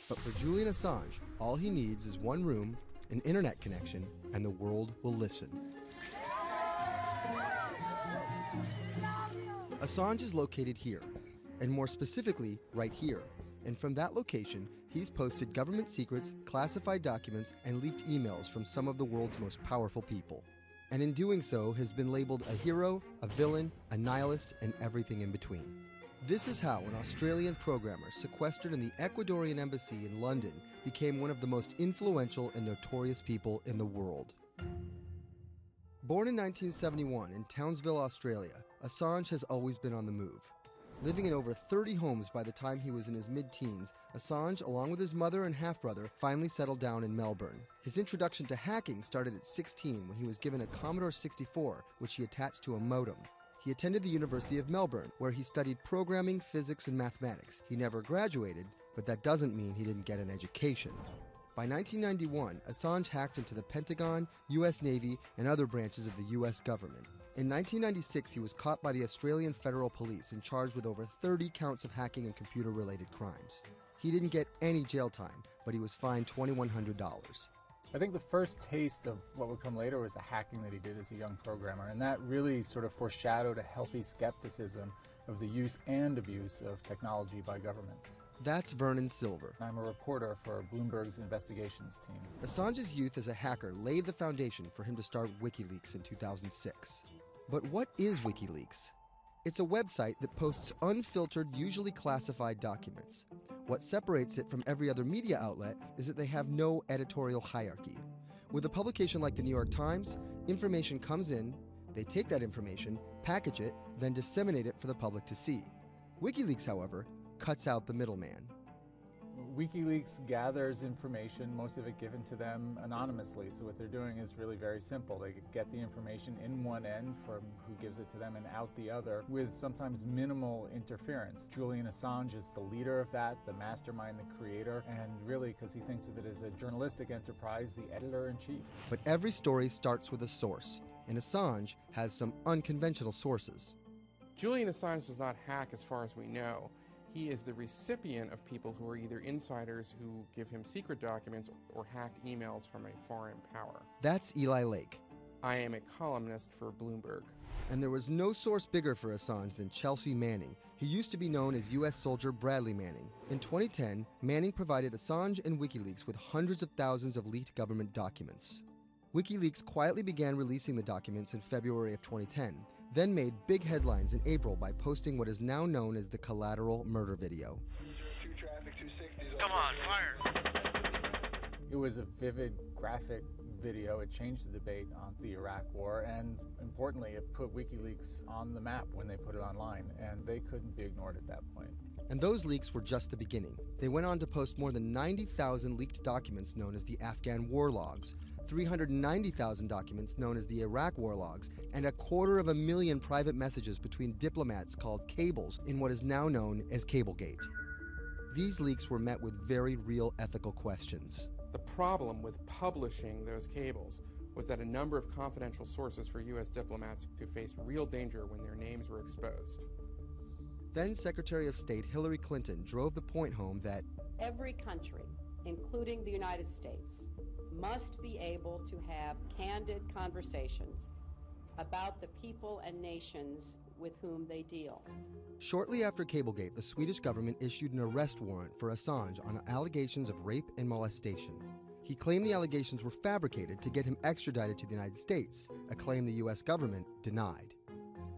But for Julian Assange, all he needs is one room, an internet connection, and the world will listen. Assange is located here, and more specifically, right here. And from that location, he's posted government secrets, classified documents, and leaked emails from some of the world's most powerful people. And in doing so, has been labeled a hero, a villain, a nihilist, and everything in between. This is how an Australian programmer sequestered in the Ecuadorian embassy in London became one of the most influential and notorious people in the world. Born in 1971 in Townsville, Australia, Assange has always been on the move. Living in over 30 homes by the time he was in his mid-teens, Assange, along with his mother and half-brother, finally settled down in Melbourne. His introduction to hacking started at 16 when he was given a Commodore 64, which he attached to a modem. He attended the University of Melbourne, where he studied programming, physics, and mathematics. He never graduated, but that doesn't mean he didn't get an education. By 1991, Assange hacked into the Pentagon, U.S. Navy, and other branches of the U.S. government. In 1996, he was caught by the Australian Federal Police and charged with over 30 counts of hacking and computer-related crimes. He didn't get any jail time, but he was fined $2,100. I think the first taste of what would come later was the hacking that he did as a young programmer, and that really sort of foreshadowed a healthy skepticism of the use and abuse of technology by governments. That's Vernon Silver. I'm a reporter for Bloomberg's investigations team. Assange's youth as a hacker laid the foundation for him to start WikiLeaks in 2006. But what is WikiLeaks? It's a website that posts unfiltered, usually classified documents. What separates it from every other media outlet is that they have no editorial hierarchy. With a publication like the New York Times, information comes in, they take that information, package it, then disseminate it for the public to see. WikiLeaks, however, cuts out the middleman. WikiLeaks gathers information, most of it given to them anonymously. So what they're doing is really very simple. They get the information in one end from who gives it to them and out the other with sometimes minimal interference. Julian Assange is the leader of that, the mastermind, the creator, and really, because he thinks of it as a journalistic enterprise, the editor-in-chief. But every story starts with a source, and Assange has some unconventional sources. Julian Assange does not hack as far as we know. He is the recipient of people who are either insiders who give him secret documents or hacked emails from a foreign power. That's Eli Lake. I am a columnist for Bloomberg. And there was no source bigger for Assange than Chelsea Manning. He used to be known as U.S. soldier Bradley Manning. In 2010, Manning provided Assange and WikiLeaks with hundreds of thousands of leaked government documents. WikiLeaks quietly began releasing the documents in February of 2010, then made big headlines in April by posting what is now known as the collateral murder video. Come on, fire! It was a vivid, graphic video. It changed the debate on the Iraq War, and importantly, it put WikiLeaks on the map when they put it online, and they couldn't be ignored at that point. And those leaks were just the beginning. They went on to post more than 90,000 leaked documents known as the Afghan war logs, 390,000 documents known as the Iraq war logs, and 250,000 private messages between diplomats called cables in what is now known as Cablegate. These leaks were met with very real ethical questions. The problem with publishing those cables was that a number of confidential sources for U.S. diplomats who faced real danger when their names were exposed. Then Secretary of State Hillary Clinton drove the point home that every country, including the United States, must be able to have candid conversations about the people and nations with whom they deal. Shortly after Cablegate, the Swedish government issued an arrest warrant for Assange on allegations of rape and molestation. He claimed the allegations were fabricated to get him extradited to the United States, a claim the U.S. government denied.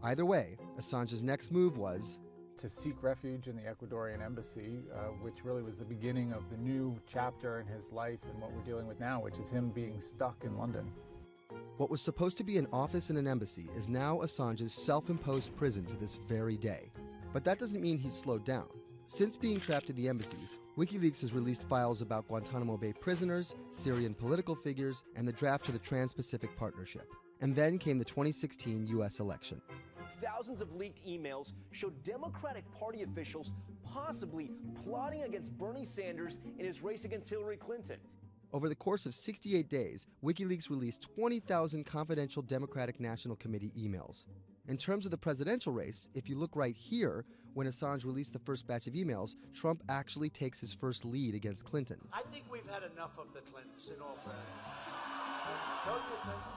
Either way, Assange's next move was to seek refuge in the Ecuadorian embassy, which really was the beginning of the new chapter in his life and what we're dealing with now, which is him being stuck in London. What was supposed to be an office in an embassy is now Assange's self-imposed prison to this very day. But that doesn't mean he's slowed down. Since being trapped in the embassy, WikiLeaks has released files about Guantanamo Bay prisoners, Syrian political figures, and the draft to the Trans-Pacific Partnership. And then came the 2016 U.S. election. Thousands of leaked emails showed Democratic Party officials possibly plotting against Bernie Sanders in his race against Hillary Clinton. Over the course of 68 days, WikiLeaks released 20,000 confidential Democratic National Committee emails. In terms of the presidential race, if you look right here, when Assange released the first batch of emails, Trump actually takes his first lead against Clinton. I think we've had enough of the Clintons, in all fairness.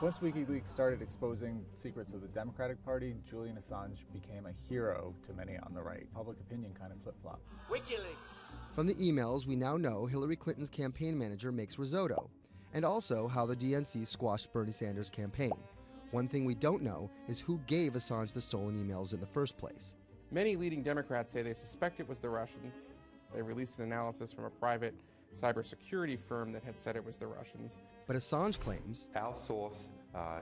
Once WikiLeaks started exposing secrets of the Democratic Party, Julian Assange became a hero to many on the right. Public opinion kind of flip-flopped. WikiLeaks! From the emails, we now know Hillary Clinton's campaign manager makes risotto, and also how the DNC squashed Bernie Sanders' campaign. One thing we don't know is who gave Assange the stolen emails in the first place. Many leading Democrats say they suspect it was the Russians. They released an analysis from a private cybersecurity firm that had said it was the Russians. But Assange claims our source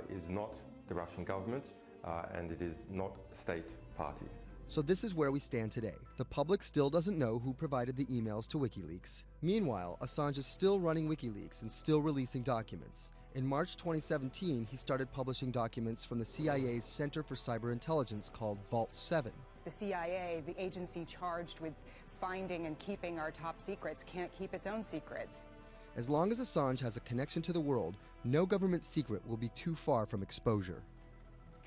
is not the Russian government and it is not a state party. So this is where we stand today. The public still doesn't know who provided the emails to WikiLeaks. Meanwhile, Assange is still running WikiLeaks and still releasing documents. In March 2017, he started publishing documents from the CIA's Center for Cyber Intelligence called Vault 7. The CIA, the agency charged with finding and keeping our top secrets, can't keep its own secrets. As long as Assange has a connection to the world, no government secret will be too far from exposure.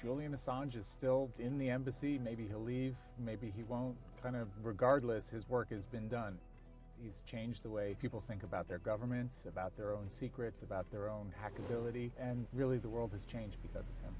Julian Assange is still in the embassy. Maybe he'll leave, maybe he won't. Kind of regardless, his work has been done. He's changed the way people think about their governments, about their own secrets, about their own hackability, and really the world has changed because of him.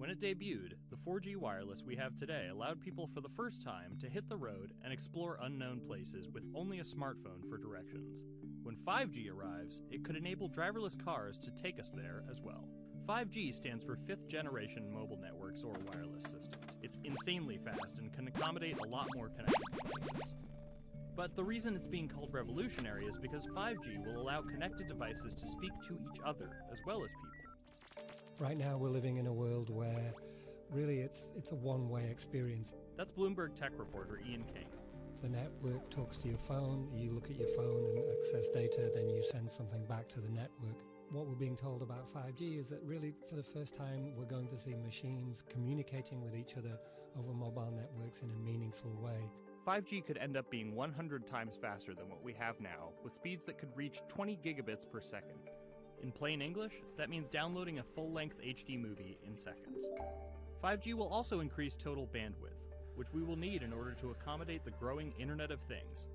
When it debuted, the 4G wireless we have today allowed people for the first time to hit the road and explore unknown places with only a smartphone for directions. When 5G arrives, it could enable driverless cars to take us there as well. 5G stands for 5th generation mobile networks or wireless systems. It's insanely fast and can accommodate a lot more connected devices. But the reason it's being called revolutionary is because 5G will allow connected devices to speak to each other as well as people. Right now we're living in a world where really it's a one-way experience. That's Bloomberg tech reporter Ian King. The network talks to your phone, you look at your phone and access data, then you send something back to the network. What we're being told about 5G is that really for the first time we're going to see machines communicating with each other over mobile networks in a meaningful way. 5G could end up being 100 times faster than what we have now, with speeds that could reach 20 gigabits per second. In plain English, that means downloading a full-length HD movie in seconds. 5G will also increase total bandwidth, which we will need in order to accommodate the growing Internet of Things.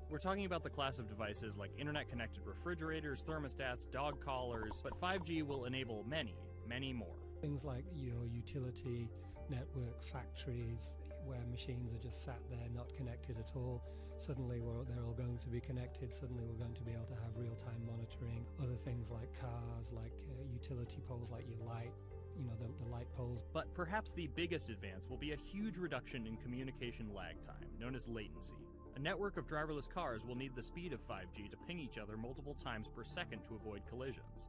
We're talking about the class of devices like internet-connected refrigerators, thermostats, dog collars, but 5G will enable many, many more. Things like your utility network, factories, where machines are just sat there not connected at all. Suddenly they're all going to be connected. Suddenly we're going to be able to have real-time monitoring. Other things like cars, like utility poles, like your light, the light poles. But perhaps the biggest advance will be a huge reduction in communication lag time, known as latency. A network of driverless cars will need the speed of 5G to ping each other multiple times per second to avoid collisions.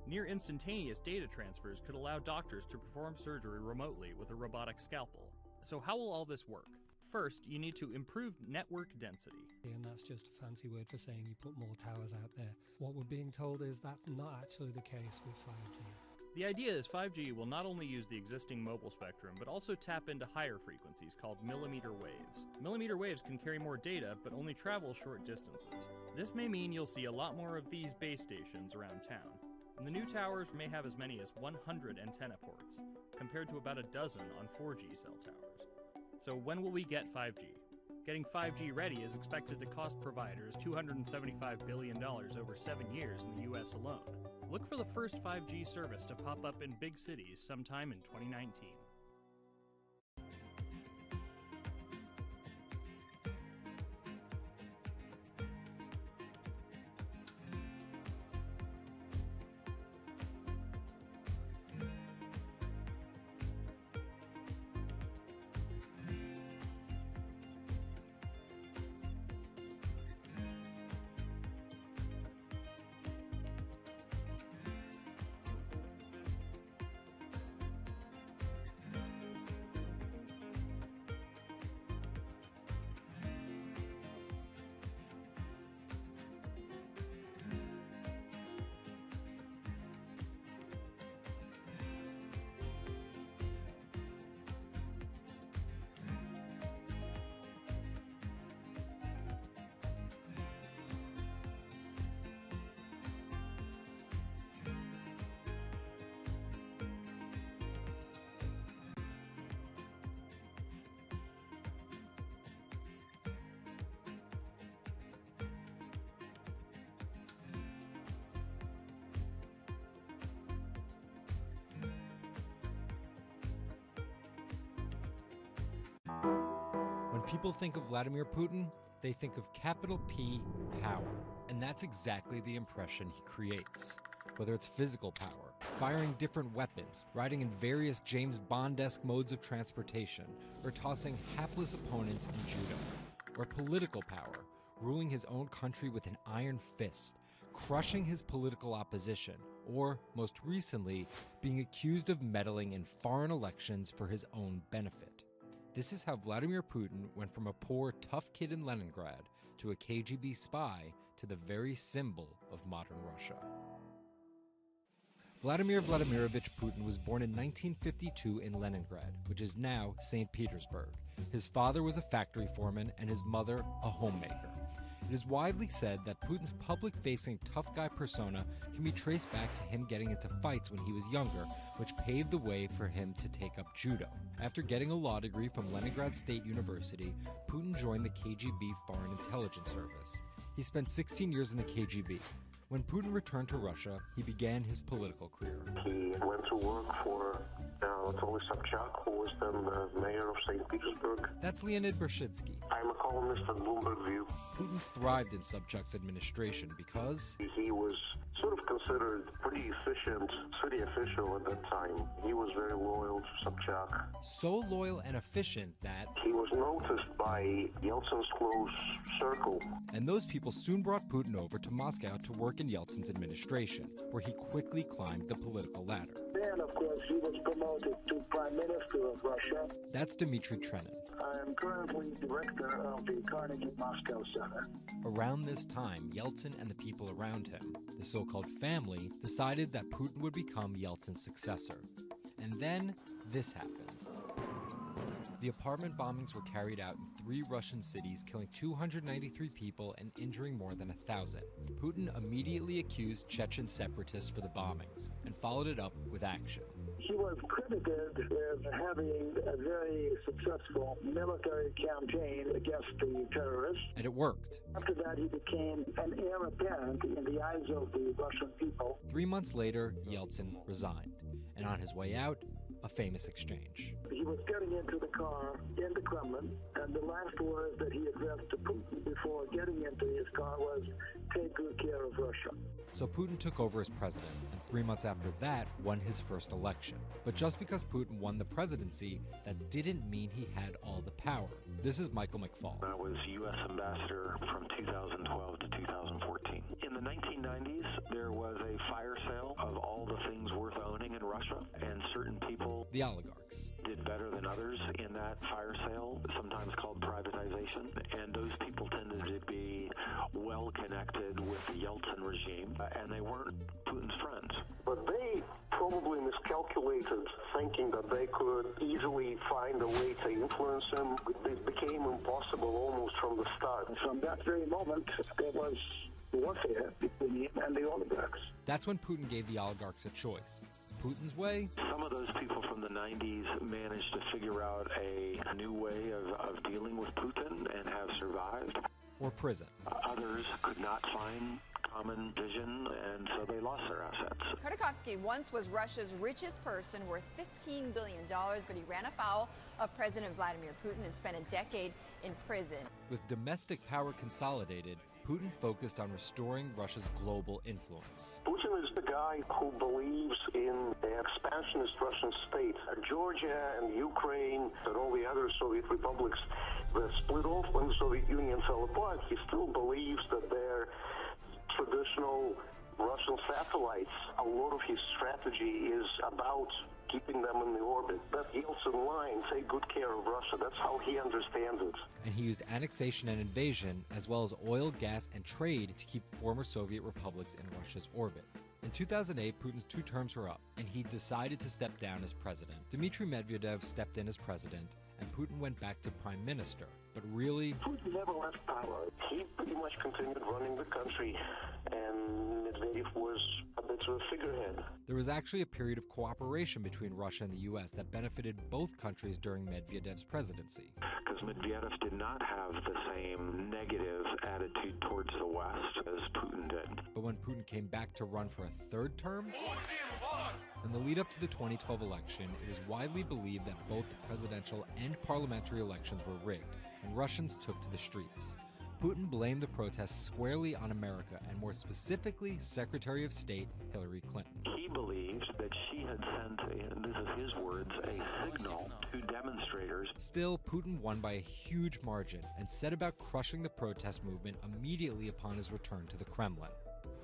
Near instantaneous data transfers could allow doctors to perform surgery remotely with a robotic scalpel. So how will all this work? First, you need to improve network density. And that's just a fancy word for saying you put more towers out there. What we're being told is that's not actually the case with 5G. The idea is 5G will not only use the existing mobile spectrum, but also tap into higher frequencies called millimeter waves. Millimeter waves can carry more data, but only travel short distances. This may mean you'll see a lot more of these base stations around town. And the new towers may have as many as 100 antenna ports, compared to about a dozen on 4G cell towers. So when will we get 5G? Getting 5G ready is expected to cost providers $275 billion over 7 years in the US alone. Look for the first 5G service to pop up in big cities sometime in 2019. When people think of Vladimir Putin, they think of capital P, power. And that's exactly the impression he creates. Whether it's physical power, firing different weapons, riding in various James Bond-esque modes of transportation, or tossing hapless opponents in judo. Or political power, ruling his own country with an iron fist, crushing his political opposition, or, most recently, being accused of meddling in foreign elections for his own benefit. This is how Vladimir Putin went from a poor, tough kid in Leningrad to a KGB spy to the very symbol of modern Russia. Vladimir Vladimirovich Putin was born in 1952 in Leningrad, which is now St. Petersburg. His father was a factory foreman and his mother a homemaker. It is widely said that Putin's public-facing tough guy persona can be traced back to him getting into fights when he was younger, which paved the way for him to take up judo. After getting a law degree from Leningrad State University, Putin joined the KGB Foreign Intelligence Service. He spent 16 years in the KGB. When Putin returned to Russia, he began his political career. He went to work for Anatoly Sobchak, who was then the mayor of St. Petersburg. That's Leonid Bershidsky. I'm a columnist at Bloomberg View. Putin thrived in Sobchak's administration because he was sort of considered pretty efficient city official at that time. He was very loyal to Sobchak. So loyal and efficient that he was noticed by Yeltsin's close circle. And those people soon brought Putin over to Moscow to work in Yeltsin's administration, where he quickly climbed the political ladder. Then, of course, he was promoted to Prime Minister of Russia. That's Dmitry Trenin. I am currently director of the Carnegie Moscow Center. Around this time, Yeltsin and the people around him, the so-called family, decided that Putin would become Yeltsin's successor. And then this happened. The apartment bombings were carried out in 3 Russian cities, killing 293 people and injuring more than 1,000. Putin immediately accused Chechen separatists for the bombings and followed it up with action. He was credited with having a very successful military campaign against the terrorists. And it worked. After that, he became an heir apparent in the eyes of the Russian people. 3 months later, Yeltsin resigned. And on his way out, a famous exchange. He was getting into the car in the Kremlin, and the last words that he addressed to Putin before getting into his car was, "Take good care of Russia." So Putin took over as president, and 3 months after that, won his first election. But just because Putin won the presidency, that didn't mean he had all the power. This is Michael McFall. I was U.S. ambassador from 2012 to 2014. In the 1990s, there was a fire sale of all the things worth owning in Russia, and certain people, the oligarchs, did better than others in that fire sale, sometimes called privatization, and those people tended to be well connected with the Yeltsin regime, and they weren't Putin's friends. But they probably miscalculated, thinking that they could easily find a way to influence him. It became impossible almost from the start. And from that very moment, there was warfare between him and the oligarchs. That's when Putin gave the oligarchs a choice. Putin's way? Some of those people from the 90s managed to figure out a new way of dealing with Putin and have survived. Or prison. Others could not find common vision, and so they lost their assets. Khodorkovsky once was Russia's richest person, worth $15 billion, but he ran afoul of President Vladimir Putin and spent a decade in prison. With domestic power consolidated, Putin focused on restoring Russia's global influence. Putin is the guy who believes in the expansionist Russian state. Georgia and Ukraine and all the other Soviet republics that split off when the Soviet Union fell apart, he still believes that they're traditional Russian satellites. A lot of his strategy is about keeping them in the orbit. That Yeltsin line, take good care of Russia, that's how he understands it. And he used annexation and invasion, as well as oil, gas, and trade to keep former Soviet republics in Russia's orbit. In 2008, Putin's 2 terms were up, and he decided to step down as president. Dmitry Medvedev stepped in as president, and Putin went back to prime minister. But really, Putin never left power. He pretty much continued running the country, and Medvedev was a bit of a figurehead. There was actually a period of cooperation between Russia and the U.S. that benefited both countries during Medvedev's presidency. Because Medvedev did not have the same negative attitude towards the West as Putin did. But when Putin came back to run for a 3rd term, in the lead up to the 2012 election, it is widely believed that both the presidential and parliamentary elections were rigged, and Russians took to the streets. Putin blamed the protests squarely on America, and more specifically, Secretary of State Hillary Clinton. He believed that she had sent, and this is his words, a signal to demonstrators. Still, Putin won by a huge margin and set about crushing the protest movement immediately upon his return to the Kremlin.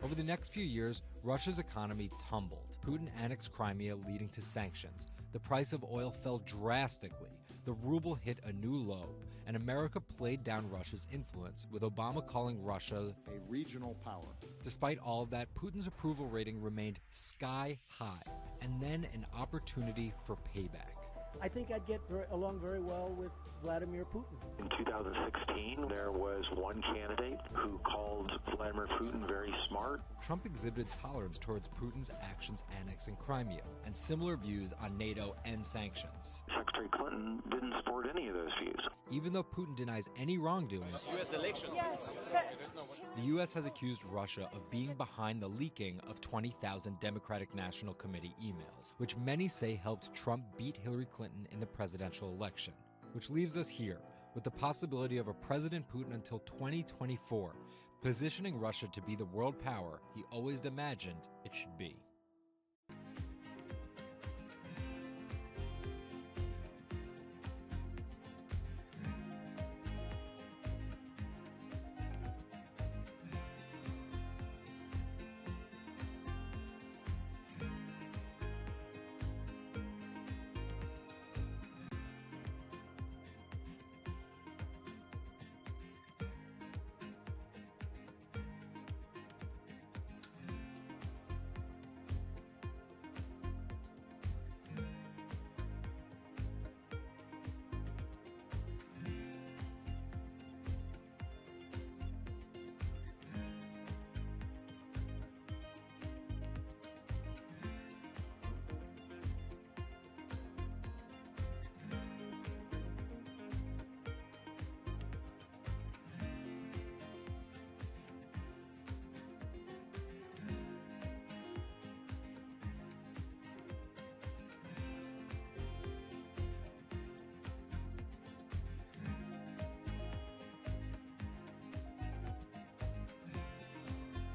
Over the next few years, Russia's economy tumbled. Putin annexed Crimea, leading to sanctions. The price of oil fell drastically. The ruble hit a new low, and America played down Russia's influence, with Obama calling Russia a regional power. Despite all of that, Putin's approval rating remained sky high, and then an opportunity for payback. I think I'd get along very well with Vladimir Putin. In 2016, there was one candidate who called Vladimir Putin very smart. Trump exhibited tolerance towards Putin's actions annexing Crimea, and similar views on NATO and sanctions. Secretary Secretary Clinton didn't support any of those views. Even though Putin denies any wrongdoing, U.S. elections. Yes. the U.S. has accused Russia of being behind the leaking of 20,000 Democratic National Committee emails, which many say helped Trump beat Hillary Clinton in the presidential election. Which leaves us here, with the possibility of a President Putin until 2024, positioning Russia to be the world power he always imagined it should be.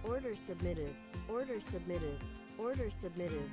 Order submitted. Order submitted. Order submitted.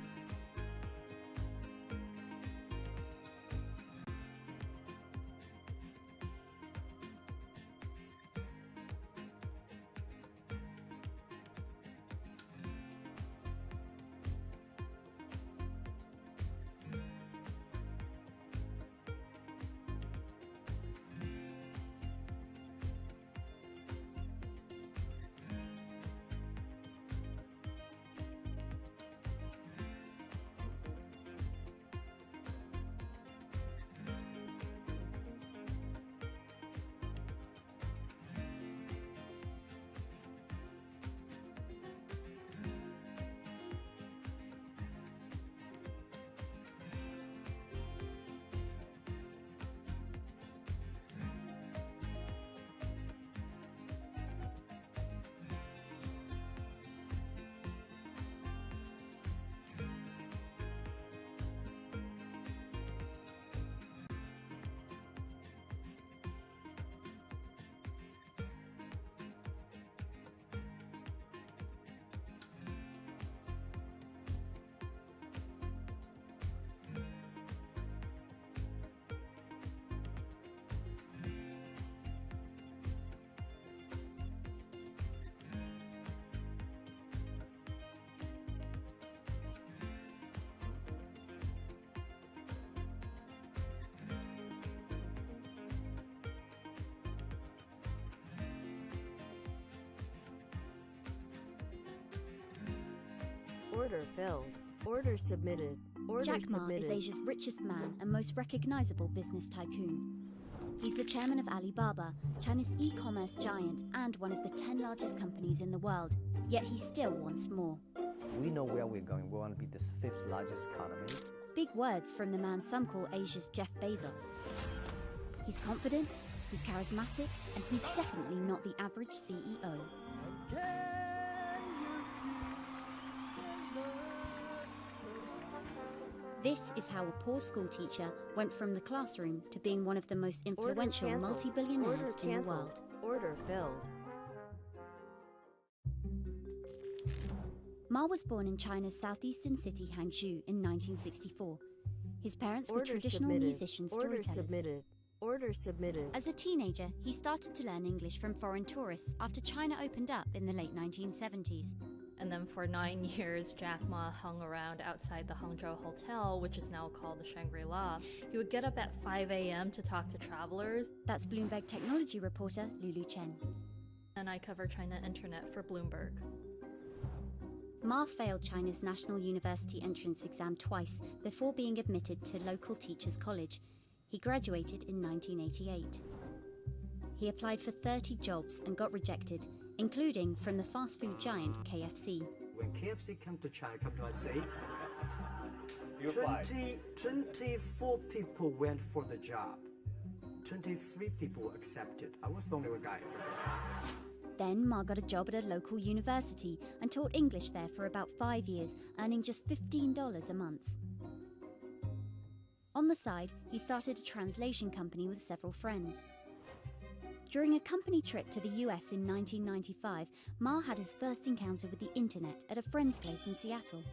Order filled. Order submitted. Order Jack Ma submitted. is Asia's richest man and most recognizable business tycoon. He's the chairman of Alibaba, China's e-commerce giant and one of the 10 largest companies in the world, yet he still wants more. We know where we're going. We want to be the 5th largest economy. Big words from the man some call Asia's Jeff Bezos. He's confident, he's charismatic, and he's definitely not the average CEO. This is how a poor school teacher went from the classroom to being one of the most influential multi-billionaires in the world. Order filled. Ma was born in China's southeastern city Hangzhou in 1964. His parents were Order traditional submitted. musician Order storytellers. submitted. Order submitted. As a teenager, he started to learn English from foreign tourists after China opened up in the late 1970s. And then for 9 years, Jack Ma hung around outside the Hangzhou Hotel, which is now called the Shangri-La. He would get up at 5 a.m. to talk to travelers. That's Bloomberg technology reporter Lulu Chen. And I cover China Internet for Bloomberg. Ma failed China's National University entrance exam twice before being admitted to local teachers' college. He graduated in 1988. He applied for 30 jobs and got rejected, including from the fast food giant KFC. When KFC come to China, come to us, say, You 24 people went for the job. 23 people accepted. I was the only one guy. Then Ma got a job at a local university and taught English there for about 5 years, earning just $15 a month. On the side, he started a translation company with several friends. During a company trip to the US in 1995, Ma had his first encounter with the internet at a friend's place in Seattle.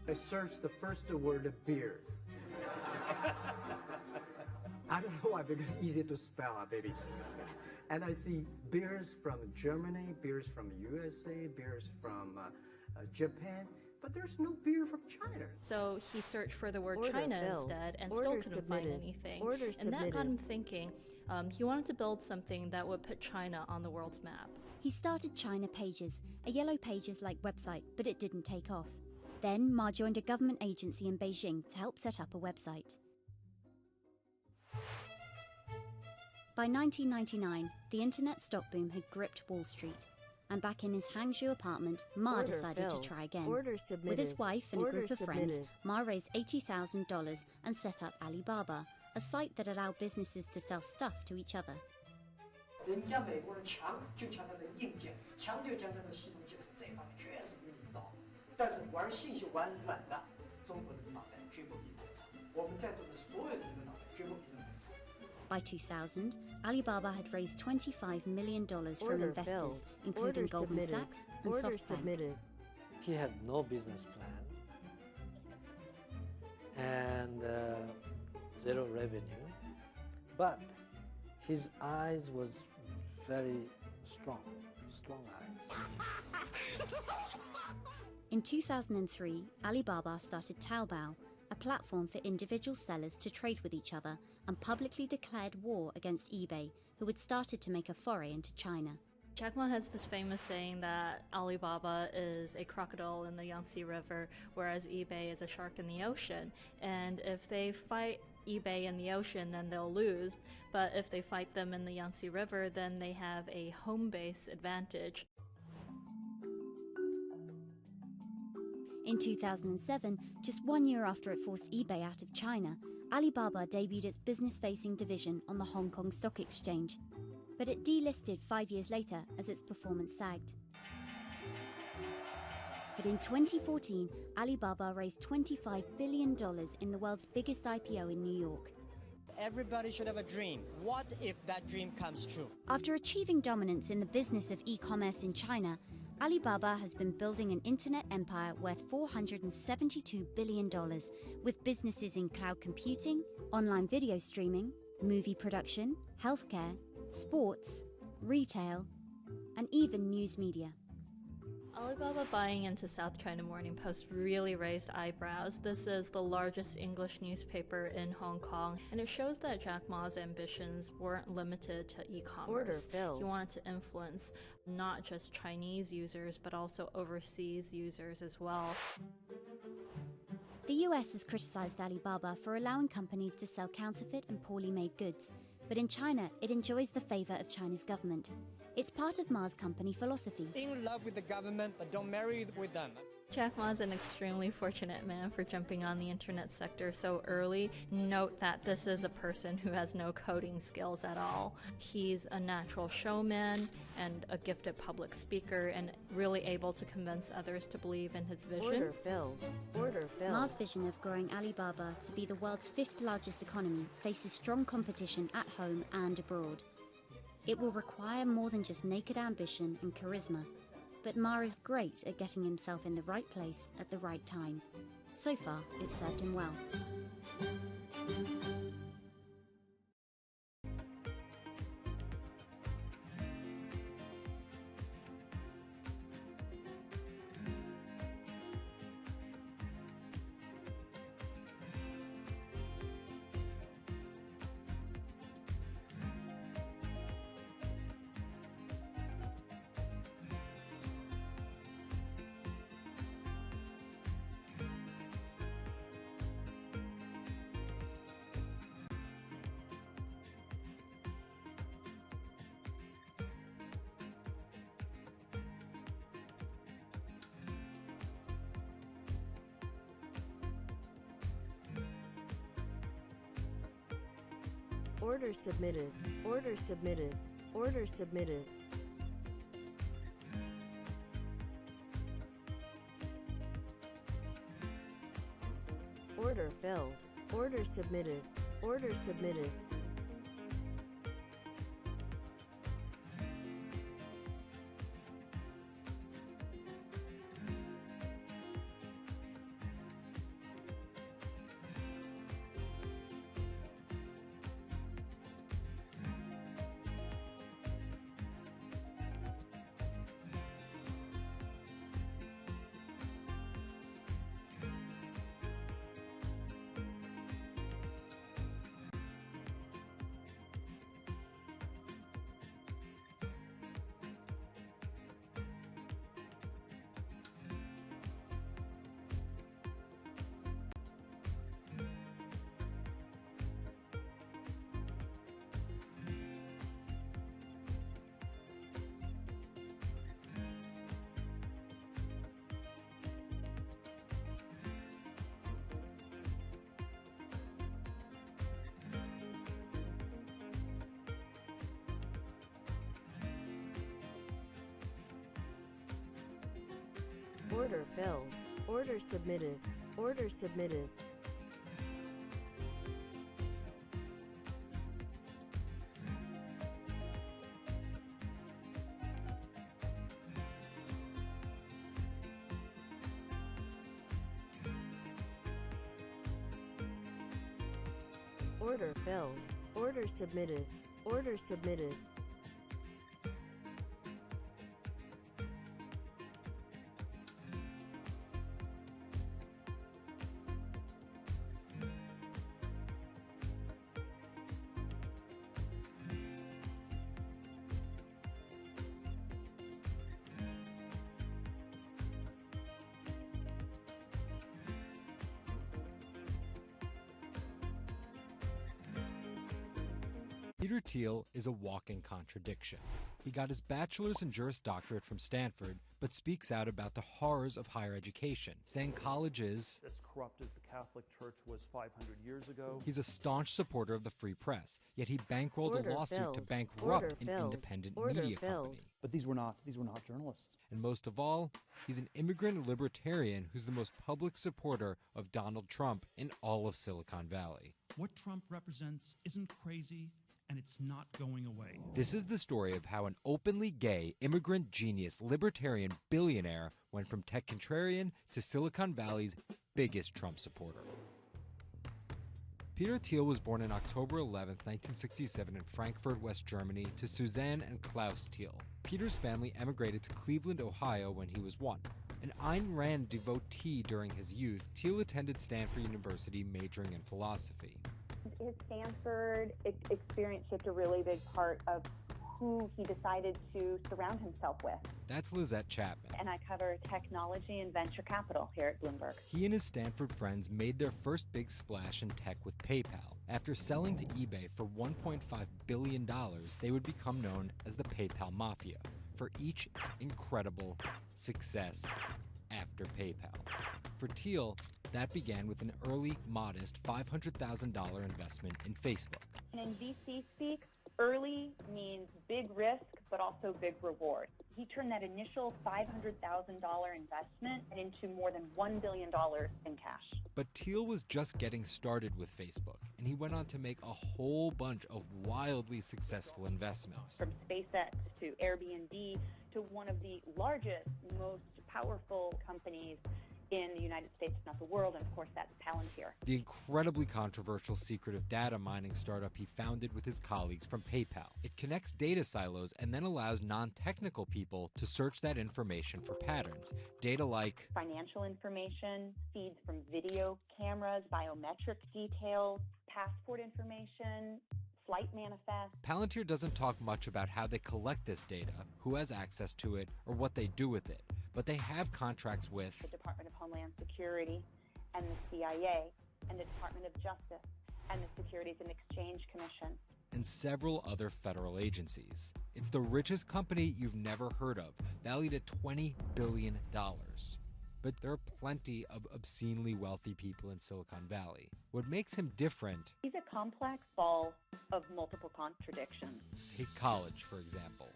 I searched the first word, beer. I don't know why, because it's easy to spell, baby. And I see beers from Germany, beers from USA, beers from Japan, but there's no beer from China. So he searched for the word Order China filled. instead and Order still couldn't find submitted. anything. Order And that got submitted. him thinking. He wanted to build something that would put China on the world's map. He started China Pages, a Yellow Pages-like website, but it didn't take off. Then Ma joined a government agency in Beijing to help set up a website. By 1999, the internet stock boom had gripped Wall Street. And back in his Hangzhou apartment, Ma Order decided filled. to try again. Order With submitted. his wife and a Order group of friends, submitted. Ma raised $80,000 and set up Alibaba, a site that allowed businesses to sell stuff to each other. 人家美国人强就强它的硬件，强就强它的系统建设，这方面确实比你早。但是玩信息玩软的，中国人的脑袋绝不比你们长。我们在座的所有的人的脑袋绝不比你们长。 By 2000, Alibaba had raised $25 million from Order investors, filled. including Order Goldman submitted. Sachs and Order SoftBank. submitted. He had no business plan and zero revenue, but his eyes was very strong eyes. In 2003, Alibaba started Taobao, a platform for individual sellers to trade with each other, and publicly declared war against eBay, who had started to make a foray into China. Jack Ma has this famous saying that Alibaba is a crocodile in the Yangtze River, whereas eBay is a shark in the ocean. And if they fight eBay in the ocean, then they'll lose. But if they fight them in the Yangtze River, then they have a home base advantage. In 2007, just 1 year after it forced eBay out of China, Alibaba debuted its business-facing division on the Hong Kong Stock Exchange. But it delisted 5 years later as its performance sagged. But in 2014, Alibaba raised $25 billion in the world's biggest IPO in New York. Everybody should have a dream. What if that dream comes true? After achieving dominance in the business of e-commerce in China, Alibaba has been building an internet empire worth $472 billion, with businesses in cloud computing, online video streaming, movie production, healthcare, sports, retail, and even news media. Alibaba buying into South China Morning Post really raised eyebrows. This is the largest English newspaper in Hong Kong, and it shows that Jack Ma's ambitions weren't limited to e-commerce. Order filled. He wanted to influence not just Chinese users, but also overseas users as well. The US has criticized Alibaba for allowing companies to sell counterfeit and poorly made goods, but in China, it enjoys the favor of China's government. It's part of Ma's company philosophy. In love with the government, but don't marry with them. Jack Ma's an extremely fortunate man for jumping on the internet sector so early. Note that this is a person who has no coding skills at all. He's a natural showman and a gifted public speaker and really able to convince others to believe in his vision. Order filled. Order filled. Ma's vision of growing Alibaba to be the world's 5th largest economy faces strong competition at home and abroad. It will require more than just naked ambition and charisma, but Ma is great at getting himself in the right place at the right time. So far, it's served him well. Order submitted. Order submitted. Order submitted. Order filled. Order submitted. Order submitted. Order filled. Order submitted. Order submitted. Order filled. Order submitted. Order submitted. Peter Thiel is a walking contradiction. He got his bachelor's and Juris Doctorate from Stanford, but speaks out about the horrors of higher education, saying college is as corrupt as the Catholic Church was 500 years ago. He's a staunch supporter of the free press, yet he bankrolled a lawsuit to bankrupt an independent media company. But these were not journalists. And most of all, he's an immigrant libertarian who's the most public supporter of Donald Trump in all of Silicon Valley. What Trump represents isn't crazy, and it's not going away. This is the story of how an openly gay, immigrant genius, libertarian billionaire went from tech contrarian to Silicon Valley's biggest Trump supporter. Peter Thiel was born on October 11, 1967 in Frankfurt, West Germany, to Suzanne and Klaus Thiel. Peter's family emigrated to Cleveland, Ohio when he was 1. An Ayn Rand devotee during his youth, Thiel attended Stanford University majoring in philosophy. His Stanford experience shaped a really big part of who he decided to surround himself with. That's Lizette Chapman. And I cover technology and venture capital here at Bloomberg. He and his Stanford friends made their first big splash in tech with PayPal. After selling to eBay for $1.5 billion, they would become known as the PayPal Mafia for each incredible success after PayPal. For Thiel, that began with an early, modest $500,000 investment in Facebook. And in VC speak, early means big risk, but also big reward. He turned that initial $500,000 investment into more than $1 billion in cash. But Thiel was just getting started with Facebook, and he went on to make a whole bunch of wildly successful investments. From SpaceX to Airbnb to one of the largest, most powerful companies in the United States, if not the world, and of course that's Palantir. The incredibly controversial secretive data mining startup he founded with his colleagues from PayPal. It connects data silos and then allows non-technical people to search that information for patterns. Data like financial information, feeds from video cameras, biometric details, passport information, flight manifest. Palantir doesn't talk much about how they collect this data, who has access to it, or what they do with it. But they have contracts with the Department of Homeland Security and the CIA and the Department of Justice and the Securities and Exchange Commission and several other federal agencies. It's the richest company you've never heard of, valued at $20 billion. But there are plenty of obscenely wealthy people in Silicon Valley. What makes him different... He's a complex ball of multiple contradictions. Take college, for example.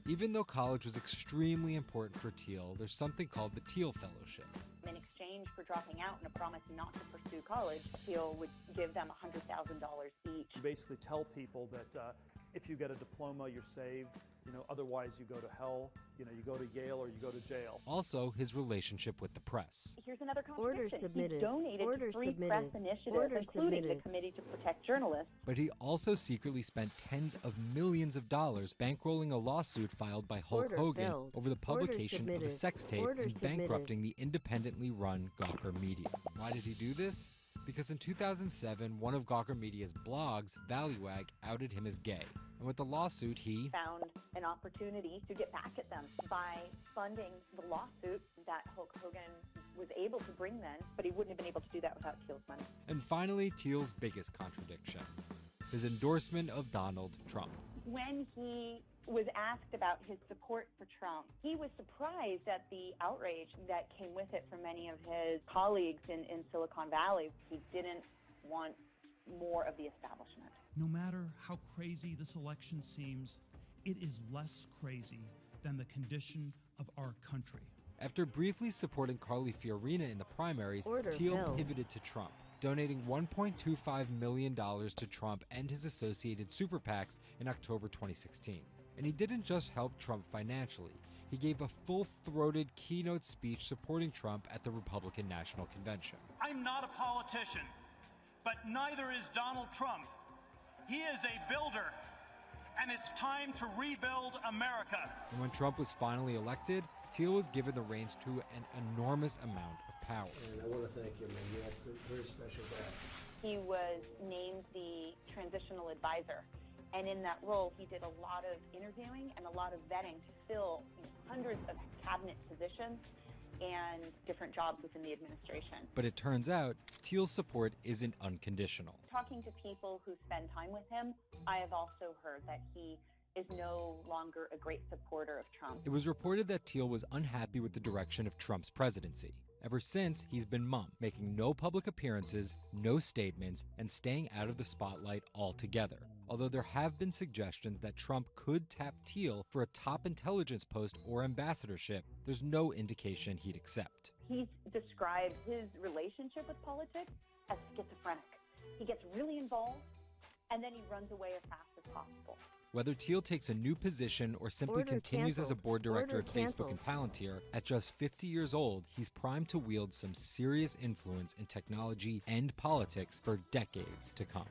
Even though college was extremely important for Thiel, there's something called the Thiel Fellowship. In exchange for dropping out and a promise not to pursue college, Thiel would give them $100,000 each. You basically tell people that if you get a diploma, you're saved. Otherwise you go to hell. You go to Yale or you go to jail. Also, his relationship with the press. Here's another contradiction. Order submitted. He donated Order to free submitted. press initiatives, Order including submitted. the Committee to Protect Journalists. But he also secretly spent tens of millions of dollars bankrolling a lawsuit filed by Hulk Order Hogan filled. over the Order publication of a submitted. sex tape Order and submitted. bankrupting the independently run Gawker Media. Why did he do this? Because in 2007, one of Gawker Media's blogs, Valuag, outed him as gay. And with the lawsuit, he found an opportunity to get back at them by funding the lawsuit that Hulk Hogan was able to bring then, but he wouldn't have been able to do that without Thiel's money. And finally, Thiel's biggest contradiction, his endorsement of Donald Trump. When he was asked about his support for Trump, he was surprised at the outrage that came with it from many of his colleagues in Silicon Valley. He didn't want more of the establishment. No matter how crazy this election seems, it is less crazy than the condition of our country. After briefly supporting Carly Fiorina in the primaries, Order Thiel filled. pivoted to Trump, donating $1.25 million to Trump and his associated super PACs in October 2016. And he didn't just help Trump financially. He gave a full-throated keynote speech supporting Trump at the Republican National Convention. I'm not a politician, but neither is Donald Trump. He is a builder, and it's time to rebuild America. And when Trump was finally elected, Thiel was given the reins to an enormous amount of power. And I want to thank you, man. You have a very special guy. He was named the transitional advisor. And in that role, he did a lot of interviewing and a lot of vetting to fill hundreds of cabinet positions and different jobs within the administration. But it turns out, Thiel's support isn't unconditional. Talking to people who spend time with him, I have also heard that he is no longer a great supporter of Trump. It was reported that Thiel was unhappy with the direction of Trump's presidency. Ever since, he's been mum, making no public appearances, no statements, and staying out of the spotlight altogether. Although there have been suggestions that Trump could tap Thiel for a top intelligence post or ambassadorship, there's no indication he'd accept. He's described his relationship with politics as schizophrenic. He gets really involved, and then he runs away as fast as possible. Whether Thiel takes a new position or simply Order continues as a canceled. board director Order at Facebook and Palantir, at just 50 years old, he's primed to wield some serious influence in technology and politics for decades to come.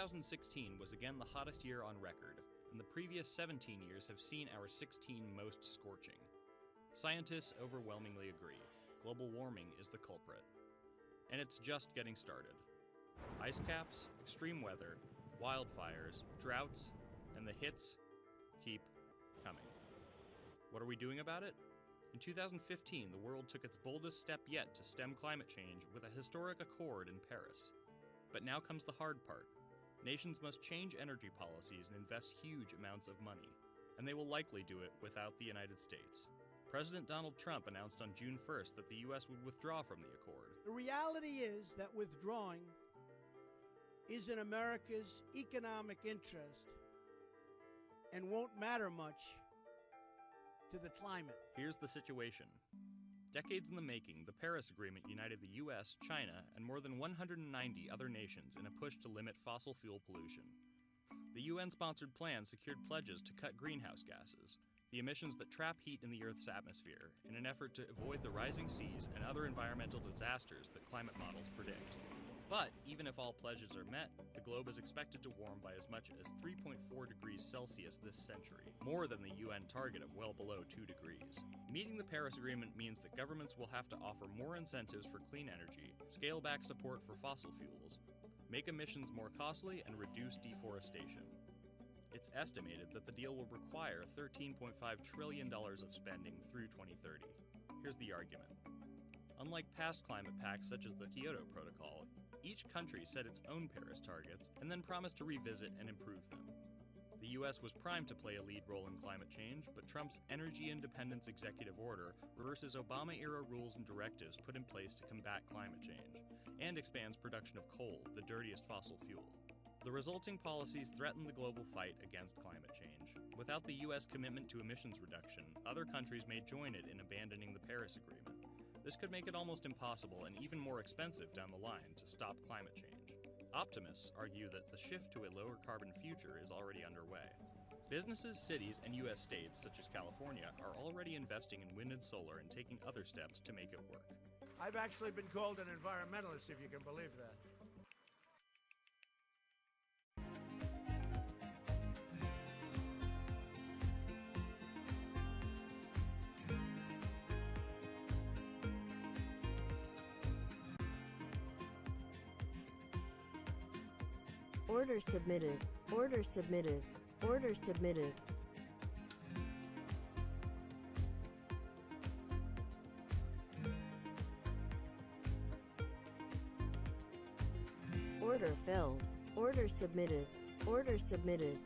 2016 was again the hottest year on record, and the previous 17 years have seen our 16 most scorching. Scientists overwhelmingly agree. Global warming is the culprit. And it's just getting started. Ice caps, extreme weather, wildfires, droughts, and the hits keep coming. What are we doing about it? In 2015, the world took its boldest step yet to stem climate change with a historic accord in Paris. But now comes the hard part. Nations must change energy policies and invest huge amounts of money, and they will likely do it without the United States. President Donald Trump announced on June 1st that the U.S. would withdraw from the accord. The reality is that withdrawing is in America's economic interest and won't matter much to the climate. Here's the situation. Decades in the making, the Paris Agreement united the U.S., China, and more than 190 other nations in a push to limit fossil fuel pollution. The UN-sponsored plan secured pledges to cut greenhouse gases, the emissions that trap heat in the Earth's atmosphere, in an effort to avoid the rising seas and other environmental disasters that climate models predict. But even if all pledges are met, the globe is expected to warm by as much as 3.4 degrees Celsius this century, more than the UN target of well below 2 degrees. Meeting the Paris Agreement means that governments will have to offer more incentives for clean energy, scale back support for fossil fuels, make emissions more costly, and reduce deforestation. It's estimated that the deal will require $13.5 trillion of spending through 2030. Here's the argument. Unlike past climate pacts such as the Kyoto Protocol, each country set its own Paris targets and then promised to revisit and improve them. The U.S. was primed to play a lead role in climate change, but Trump's energy independence executive order reverses Obama-era rules and directives put in place to combat climate change, and expands production of coal, the dirtiest fossil fuel. The resulting policies threaten the global fight against climate change. Without the U.S. commitment to emissions reduction, other countries may join it in abandoning the Paris Agreement. This could make it almost impossible and even more expensive down the line to stop climate change. Optimists argue that the shift to a lower carbon future is already underway. Businesses, cities, and U.S. states, such as California, are already investing in wind and solar and taking other steps to make it work. I've actually been called an environmentalist, if you can believe that. Order submitted. Order submitted. Order submitted. Order filled. Order submitted. Order submitted.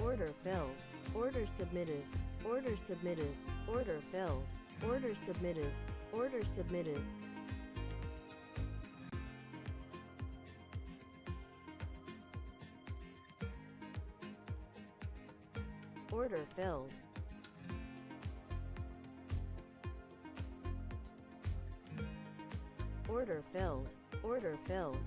Order filled. Order submitted. Order submitted. Order filled. Order submitted. Order submitted. Order filled. Order filled. Order filled.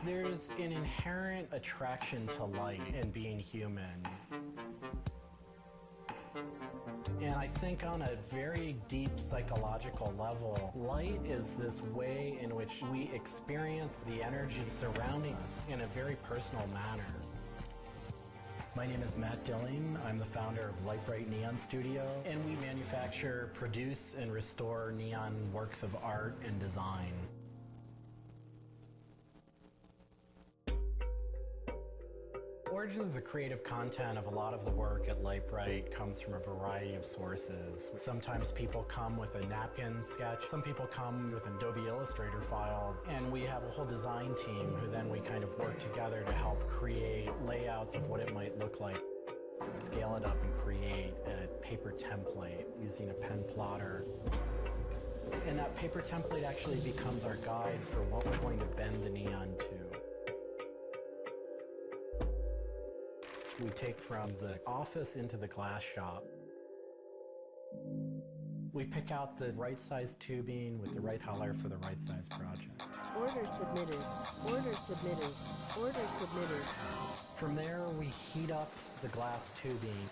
There's an inherent attraction to light and being human. And I think on a very deep psychological level, light is this way in which we experience the energy surrounding us in a very personal manner. My name is Matt Dilling. I'm the founder of Light Bright Neon Studio, and we manufacture, produce, and restore neon works of art and design. Origins of the creative content of a lot of the work at Light Bright comes from a variety of sources. Sometimes people come with a napkin sketch, some people come with an Adobe Illustrator file, and we have a whole design team who then we kind of work together to help create layouts of what it might look like. Scale it up and create a paper template using a pen plotter. And that paper template actually becomes our guide for what we're going to bend the neon to. We take from the office into the glass shop. We pick out the right size tubing with the right color for the right size project. Order submitted. Order submitted. Order submitted. From there, we heat up the glass tubing.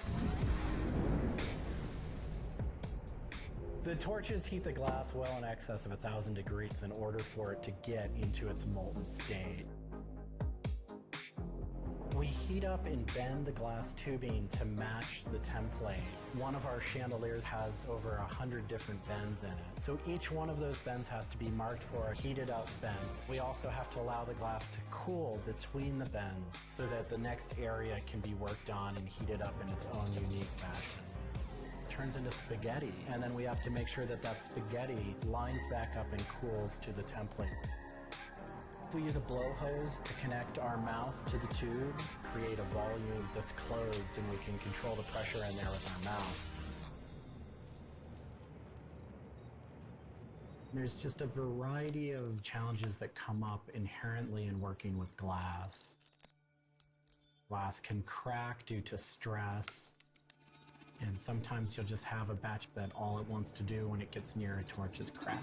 The torches heat the glass well in excess of 1,000 degrees in order for it to get into its molten state. We heat up and bend the glass tubing to match the template. One of our chandeliers has over 100 different bends in it. So each one of those bends has to be marked for a heated up bend. We also have to allow the glass to cool between the bends so that the next area can be worked on and heated up in its own unique fashion. It turns into spaghetti, and then we have to make sure that that spaghetti lines back up and cools to the template. We use a blow hose to connect our mouth to the tube, create a volume that's closed, and we can control the pressure in there with our mouth. There's just a variety of challenges that come up inherently in working with glass. Glass can crack due to stress, and sometimes you'll just have a batch that all it wants to do when it gets near a torch is crack.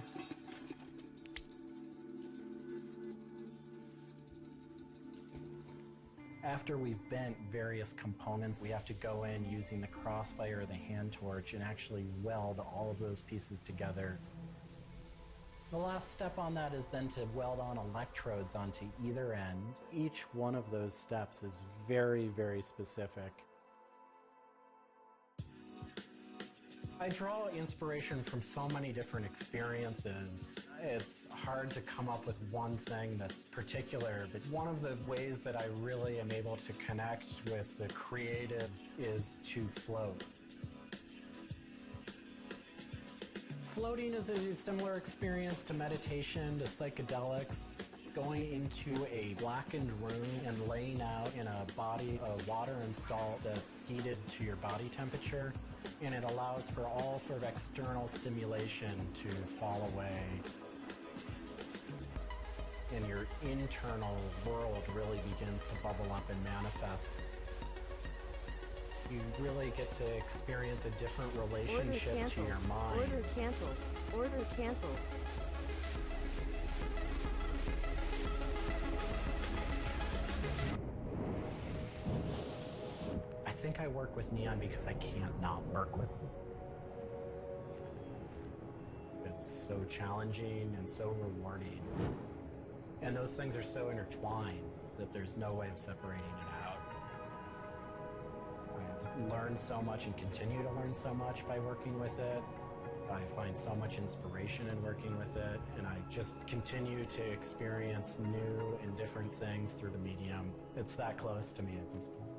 After we've bent various components, we have to go in using the crossfire or the hand torch and actually weld all of those pieces together. The last step on that is then to weld on electrodes onto either end. Each one of those steps is very, very specific. I draw inspiration from so many different experiences. It's hard to come up with one thing that's particular, but one of the ways that I really am able to connect with the creative is to float. Floating is a similar experience to meditation, to psychedelics. Going into a blackened room and laying out in a body of water and salt that's heated to your body temperature, and it allows for all sort of external stimulation to fall away. And your internal world really begins to bubble up and manifest. You really get to experience a different relationship to your mind. Order canceled. Order canceled. I think I work with neon because I can't not work with it. It's so challenging and so rewarding. And those things are so intertwined that there's no way of separating it out. I learn so much and continue to learn so much by working with it. I find so much inspiration in working with it, and I just continue to experience new and different things through the medium. It's that close to me at this point.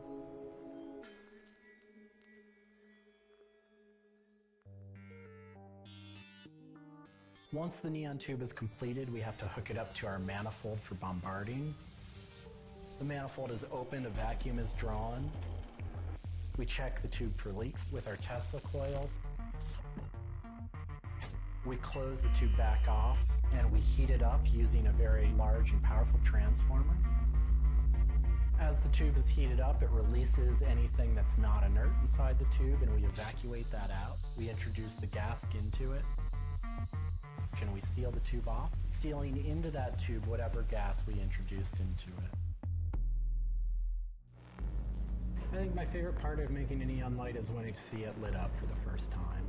Once the neon tube is completed, we have to hook it up to our manifold for bombarding. The manifold is opened, a vacuum is drawn. We check the tube for leaks with our Tesla coil. We close the tube back off, and we heat it up using a very large and powerful transformer. As the tube is heated up, it releases anything that's not inert inside the tube, and we evacuate that out. We introduce the gas into it. Can we seal the tube off? Sealing into that tube whatever gas we introduced into it. I think my favorite part of making a neon light is when I see it lit up for the first time.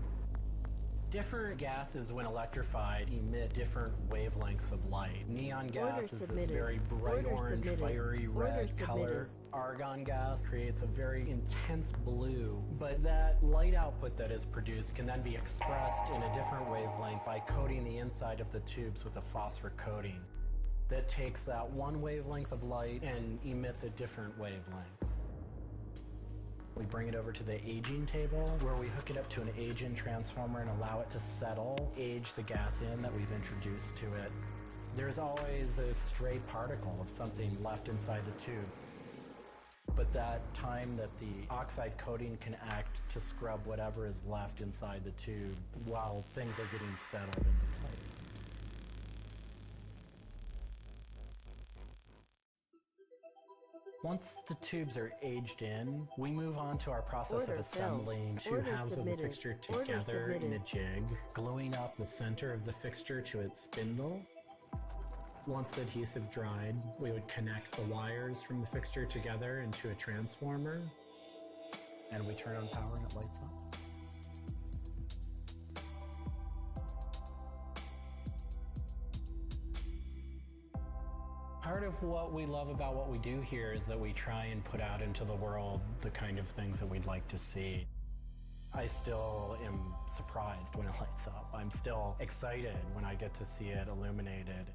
Different gases, when electrified, emit different wavelengths of light. Neon gas is this very bright orange, fiery red color. Argon gas creates a very intense blue, but that light output that is produced can then be expressed in a different wavelength by coating the inside of the tubes with a phosphor coating that takes that one wavelength of light and emits a different wavelength. We bring it over to the aging table where we hook it up to an age-in transformer and allow it to settle, age the gas in that we've introduced to it. There's always a stray particle of something left inside the tube. But that time that the oxide coating can act to scrub whatever is left inside the tube while things are getting settled into place. Once the tubes are aged in, we move on to our process of assembling two halves of the fixture together in a jig, gluing up the center of the fixture to its spindle. Once the adhesive dried, we would connect the wires from the fixture together into a transformer, and we turn on power and it lights up. Part of what we love about what we do here is that we try and put out into the world the kind of things that we'd like to see. I still am surprised when it lights up. I'm still excited when I get to see it illuminated.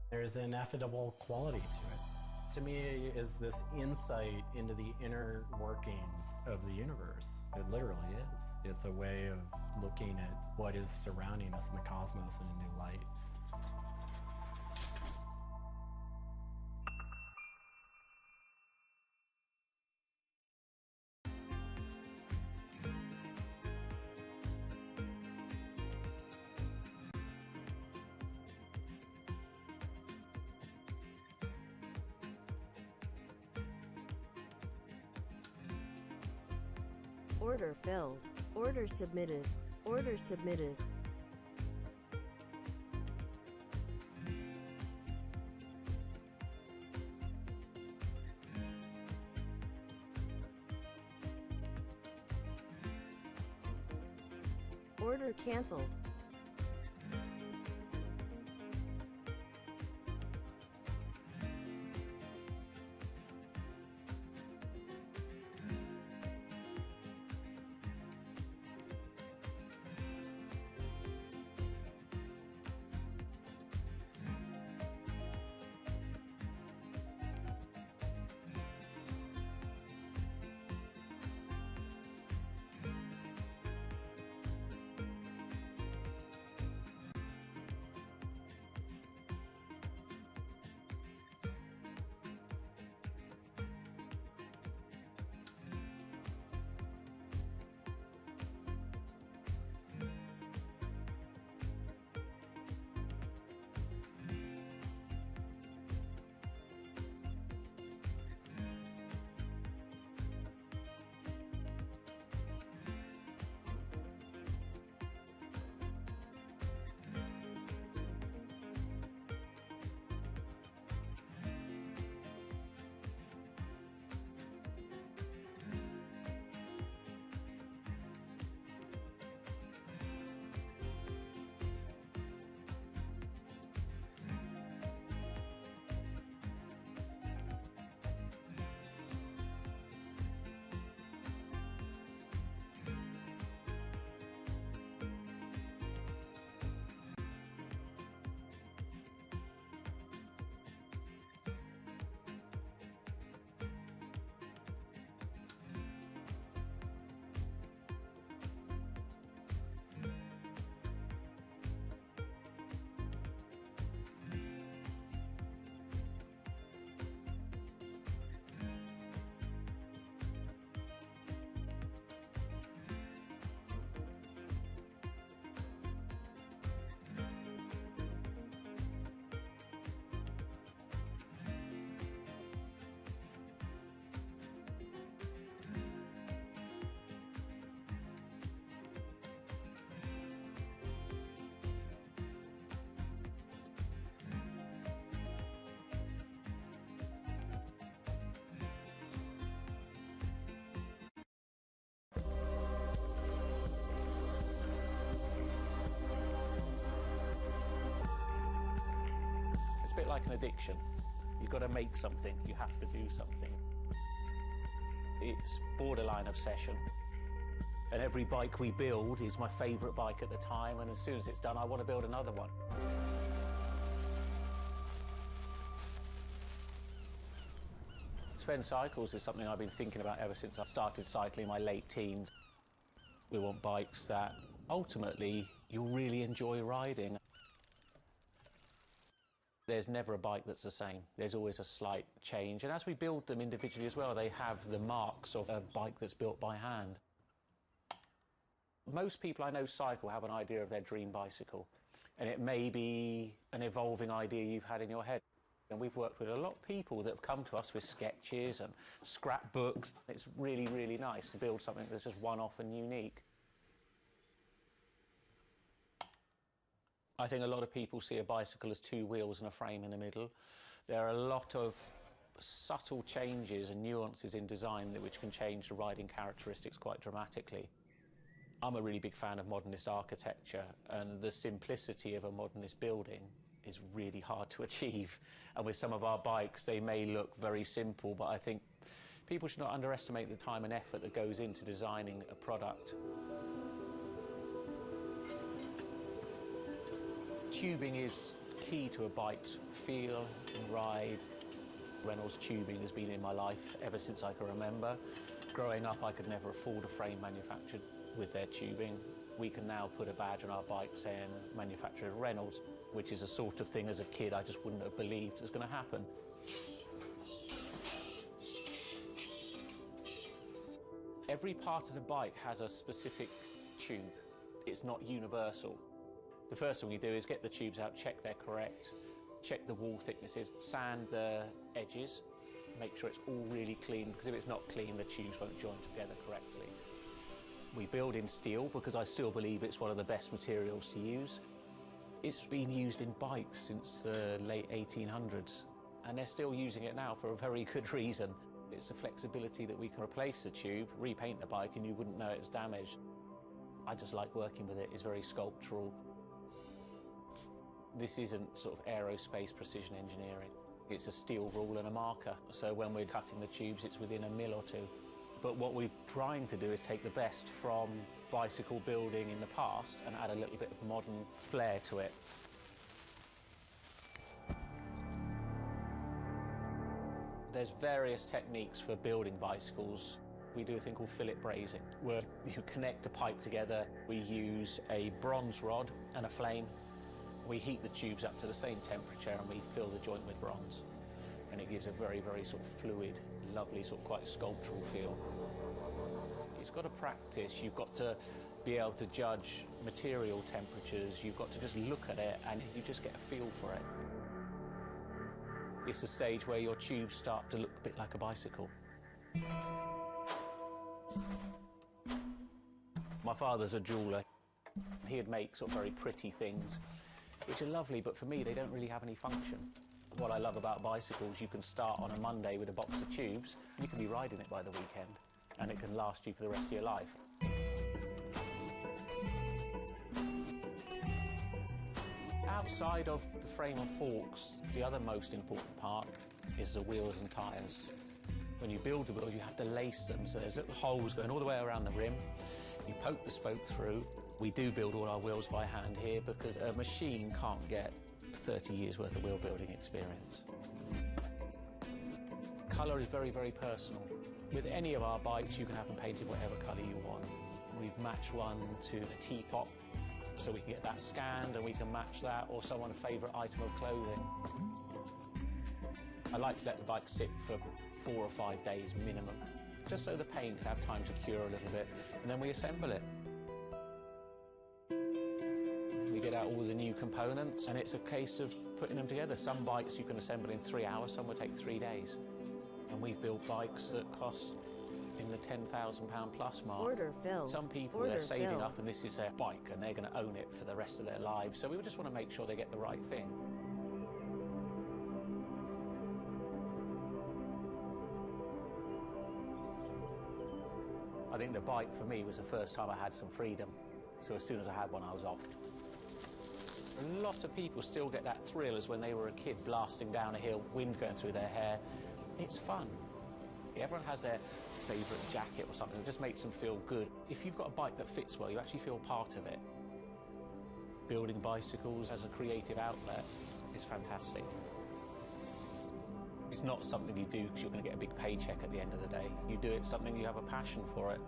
There's an ineffable quality to it. To me, it is this insight into the inner workings of the universe. It literally is. It's a way of looking at what is surrounding us in the cosmos in a new light. Order filled. Order submitted. Order submitted. Order canceled. bit like an addiction. You've got to make something, you have to do something. It's borderline obsession. And every bike we build is my favourite bike at the time, and as soon as it's done, I want to build another one. Sven Cycles is something I've been thinking about ever since I started cycling in my late teens. We want bikes that ultimately you'll really enjoy riding. There's never a bike that's the same. There's always a slight change. And as we build them individually as well, they have the marks of a bike that's built by hand. Most people I know cycle have an idea of their dream bicycle. And it may be an evolving idea you've had in your head. And we've worked with a lot of people that have come to us with sketches and scrapbooks. It's really, really nice to build something that's just one-off and unique. I think a lot of people see a bicycle as two wheels and a frame in the middle. There are a lot of subtle changes and nuances in design which can change the riding characteristics quite dramatically. I'm a really big fan of modernist architecture, and the simplicity of a modernist building is really hard to achieve. And with some of our bikes, they may look very simple, but I think people should not underestimate the time and effort that goes into designing a product. Tubing is key to a bike's feel and ride. Reynolds tubing has been in my life ever since I can remember. Growing up, I could never afford a frame manufactured with their tubing. We can now put a badge on our bike saying manufactured at Reynolds, which is a sort of thing as a kid I just wouldn't have believed was going to happen. Every part of the bike has a specific tube. It's not universal. The first thing we do is get the tubes out, check they're correct, check the wall thicknesses, sand the edges, make sure it's all really clean, because if it's not clean, the tubes won't join together correctly. We build in steel because I still believe it's one of the best materials to use. It's been used in bikes since the late 1800s, and they're still using it now for a very good reason. It's the flexibility that we can replace the tube, repaint the bike, and you wouldn't know it's damaged. I just like working with it. It's very sculptural. This isn't sort of aerospace precision engineering. It's a steel rule and a marker. So when we're cutting the tubes, it's within a mil or two. But what we're trying to do is take the best from bicycle building in the past and add a little bit of modern flair to it. There's various techniques for building bicycles. We do a thing called fillet brazing, where you connect a pipe together. We use a bronze rod and a flame. We heat the tubes up to the same temperature and we fill the joint with bronze. And it gives a very, very sort of fluid, lovely, sort of quite sculptural feel. It's got to practice. You've got to be able to judge material temperatures. You've got to just look at it and you just get a feel for it. It's the stage where your tubes start to look a bit like a bicycle. My father's a jeweller. He'd make sort of very pretty things, which are lovely, but for me, they don't really have any function. What I love about bicycles, you can start on a Monday with a box of tubes, and you can be riding it by the weekend, and it can last you for the rest of your life. Outside of the frame and forks, the other most important part is the wheels and tyres. When you build the wheels, you have to lace them, so there's little holes going all the way around the rim. You poke the spoke through. We do build all our wheels by hand here because a machine can't get 30 years worth of wheel building experience. Colour is very, very personal. With any of our bikes, you can have them painted whatever colour you want. We've matched one to a teapot, so we can get that scanned and we can match that, or someone's favourite item of clothing. I like to let the bike sit for 4 or 5 days minimum, just so the paint can have time to cure a little bit, and then we assemble it. We get out all the new components, and it's a case of putting them together. Some bikes you can assemble in 3 hours, some will take 3 days. And we've built bikes that cost in the £10,000 plus mark. Order filled. Some people, Order they're saving filled. up and this is their bike and they're going to own it for the rest of their lives. So we just want to make sure they get the right thing. I think the bike for me was the first time I had some freedom. So as soon as I had one, I was off. A lot of people still get that thrill as when they were a kid blasting down a hill, wind going through their hair. It's fun. Everyone has their favourite jacket or something that just makes them feel good. If you've got a bike that fits well, you actually feel part of it. Building bicycles as a creative outlet is fantastic. It's not something you do because you're going to get a big paycheck at the end of the day. You do it something you have a passion for it.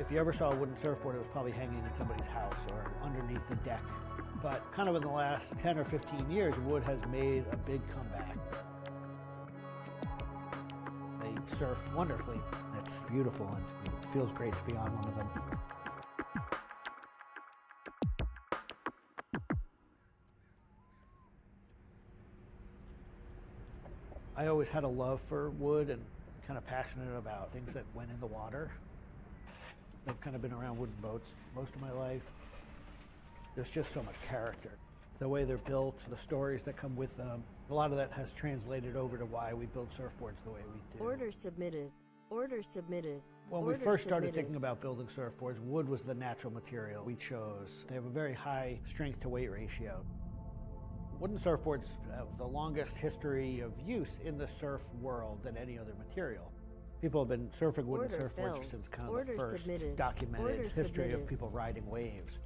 If you ever saw a wooden surfboard, it was probably hanging in somebody's house or underneath the deck. But kind of in the last 10 or 15 years, wood has made a big comeback. They surf wonderfully. It's beautiful and it feels great to be on one of them. I always had a love for wood and kind of passionate about things that went in the water. I've kind of been around wooden boats most of my life. There's just so much character. The way they're built, the stories that come with them, a lot of that has translated over to why we build surfboards the way we do. Order submitted. Order submitted. When we first started thinking about building surfboards, wood was the natural material we chose. They have a very high strength to weight ratio. Wooden surfboards have the longest history of use in the surf world than any other material. People have been surfing wooden surfboards since kind of the first documented history of people riding waves.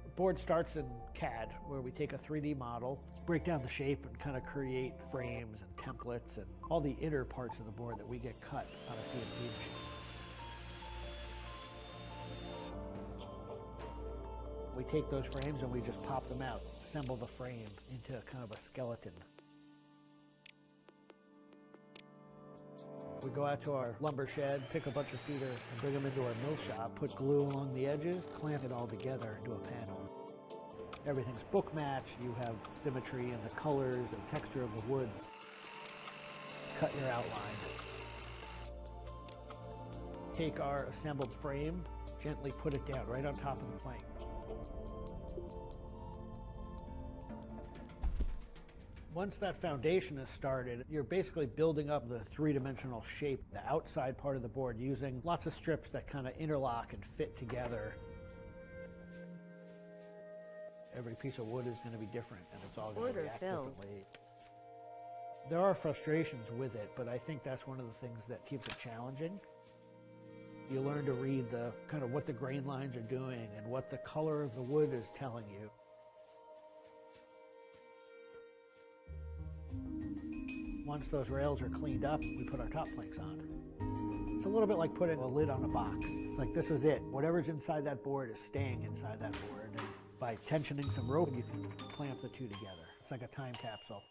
The board starts in CAD, where we take a 3D model, break down the shape, and kind of create frames and templates and all the inner parts of the board that we get cut on a CNC machine. We take those frames and we just pop them out, assemble the frame into kind of a skeleton. We go out to our lumber shed, pick a bunch of cedar, and bring them into our mill shop, put glue along the edges, clamp it all together into a panel. Everything's book matched. You have symmetry in the colors and texture of the wood. Cut your outline. Take our assembled frame, gently put it down right on top of the plank. Once that foundation is started, you're basically building up the three-dimensional shape, the outside part of the board, using lots of strips that kind of interlock and fit together. Every piece of wood is going to be different, and it's all going to react differently. There are frustrations with it, but I think that's one of the things that keeps it challenging. You learn to read the kind of what the grain lines are doing and what the color of the wood is telling you. Once those rails are cleaned up, we put our top planks on. It's a little bit like putting a lid on a box. It's like, this is it. Whatever's inside that board is staying inside that board. And by tensioning some rope, you can clamp the two together. It's like a time capsule.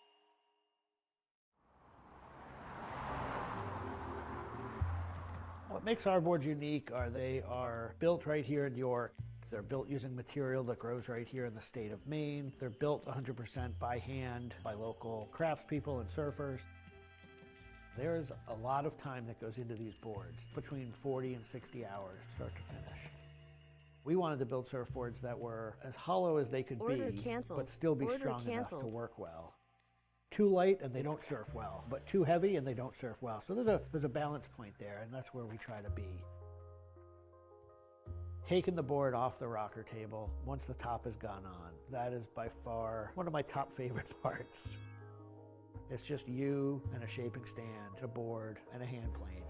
What makes our boards unique are they are built right here in York. They're built using material that grows right here in the state of Maine. They're built 100% by hand by local craftspeople and surfers. There's a lot of time that goes into these boards, between 40 and 60 hours start to finish. We wanted to build surfboards that were as hollow as they could be, but still be strong enough to work well. Too light and they don't surf well, but too heavy and they don't surf well. So there's a balance point there, and that's where we try to be. Taking the board off the rocker table once the top has gone on, that is by far one of my top favorite parts. It's just you and a shaping stand, a board, and a hand plane.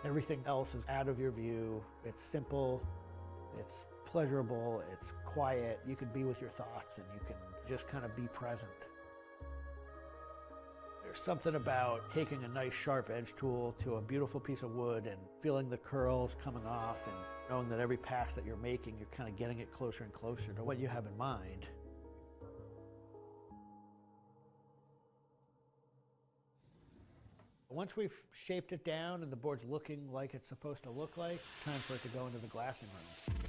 Everything else is out of your view. It's simple, it's pleasurable, it's quiet. You can be with your thoughts and you can just kind of be present. There's something about taking a nice sharp edge tool to a beautiful piece of wood and feeling the curls coming off and knowing that every pass that you're making, you're kind of getting it closer and closer to what you have in mind. Once we've shaped it down and the board's looking like it's supposed to look like, it's time for it to go into the glassing room.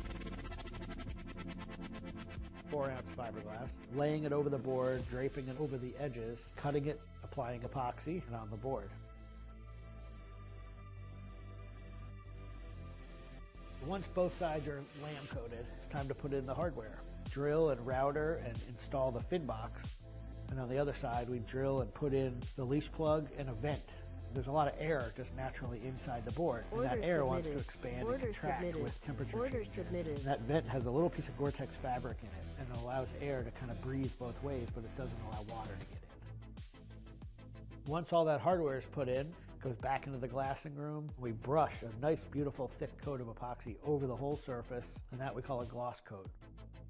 4-ounce fiberglass, laying it over the board, draping it over the edges, cutting it, applying epoxy, and on the board. Once both sides are lamb coated, it's time to put in the hardware. Drill and router and install the fin box. And on the other side, we drill and put in the leash plug and a vent. There's a lot of air just naturally inside the board, and that air wants to expand and contract with temperature changes. And that vent has a little piece of Gore-Tex fabric in it, and it allows air to kind of breathe both ways, but it doesn't allow water to get in. Once all that hardware is put in, it goes back into the glassing room. We brush a nice, beautiful, thick coat of epoxy over the whole surface, and that we call a gloss coat.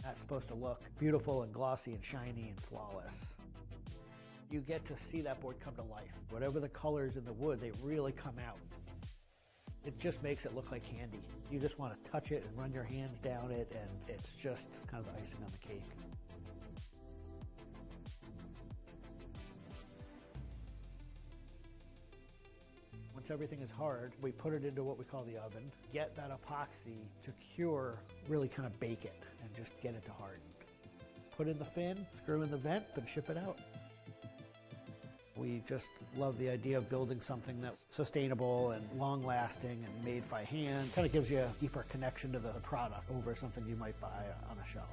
That's supposed to look beautiful and glossy and shiny and flawless. You get to see that board come to life. Whatever the colors in the wood, they really come out. It just makes it look like candy. You just want to touch it and run your hands down it, and it's just kind of the icing on the cake. Once everything is hard, we put it into what we call the oven, get that epoxy to cure, really kind of bake it, and just get it to harden. Put in the fin, screw in the vent, and ship it out. We just love the idea of building something that's sustainable and long-lasting and made by hand. Kind of gives you a deeper connection to the product over something you might buy on a shelf.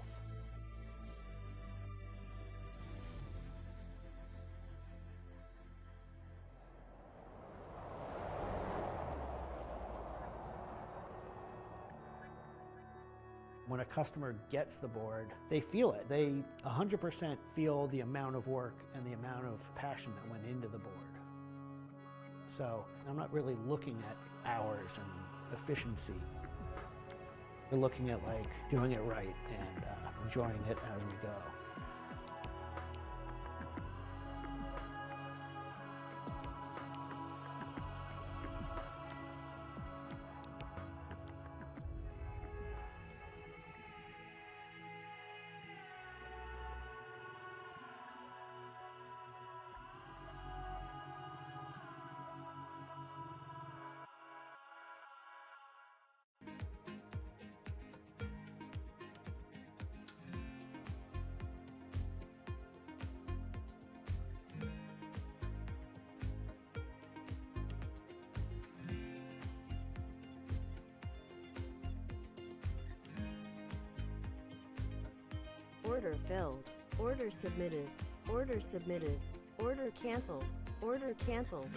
When a customer gets the board, they feel it. They 100% feel the amount of work and the amount of passion that went into the board. So I'm not really looking at hours and efficiency. We're looking at like doing it right and enjoying it as we go. order filled, order submitted, order submitted, order canceled, order canceled.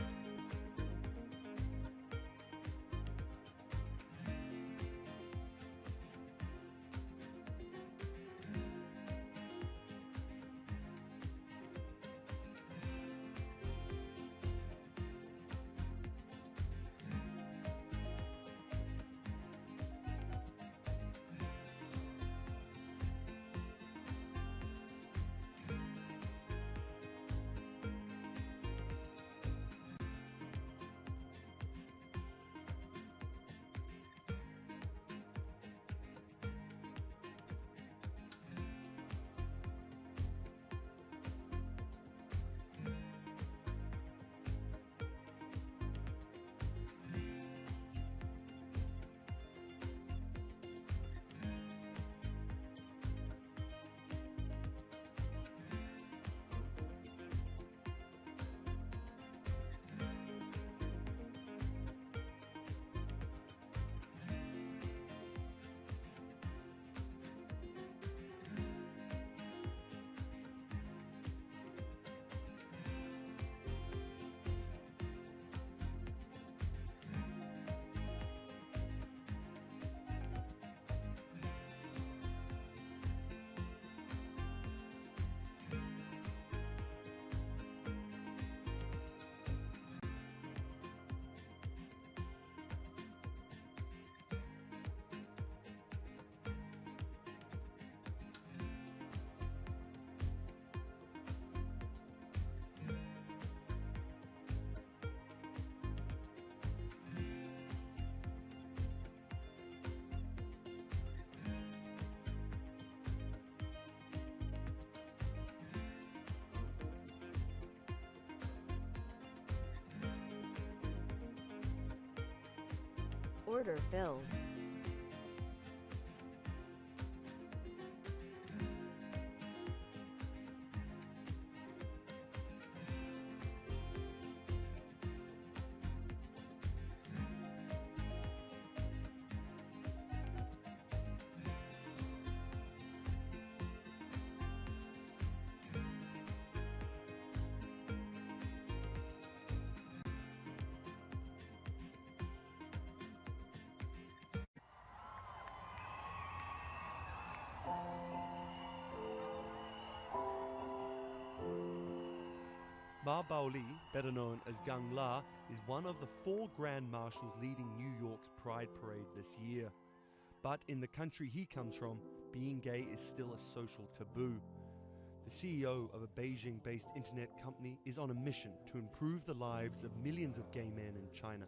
Order filled. Ma Baoli, better known as Gang La, is one of the 4 Grand Marshals leading New York's Pride Parade this year. But in the country he comes from, being gay is still a social taboo. The CEO of a Beijing-based internet company is on a mission to improve the lives of millions of gay men in China.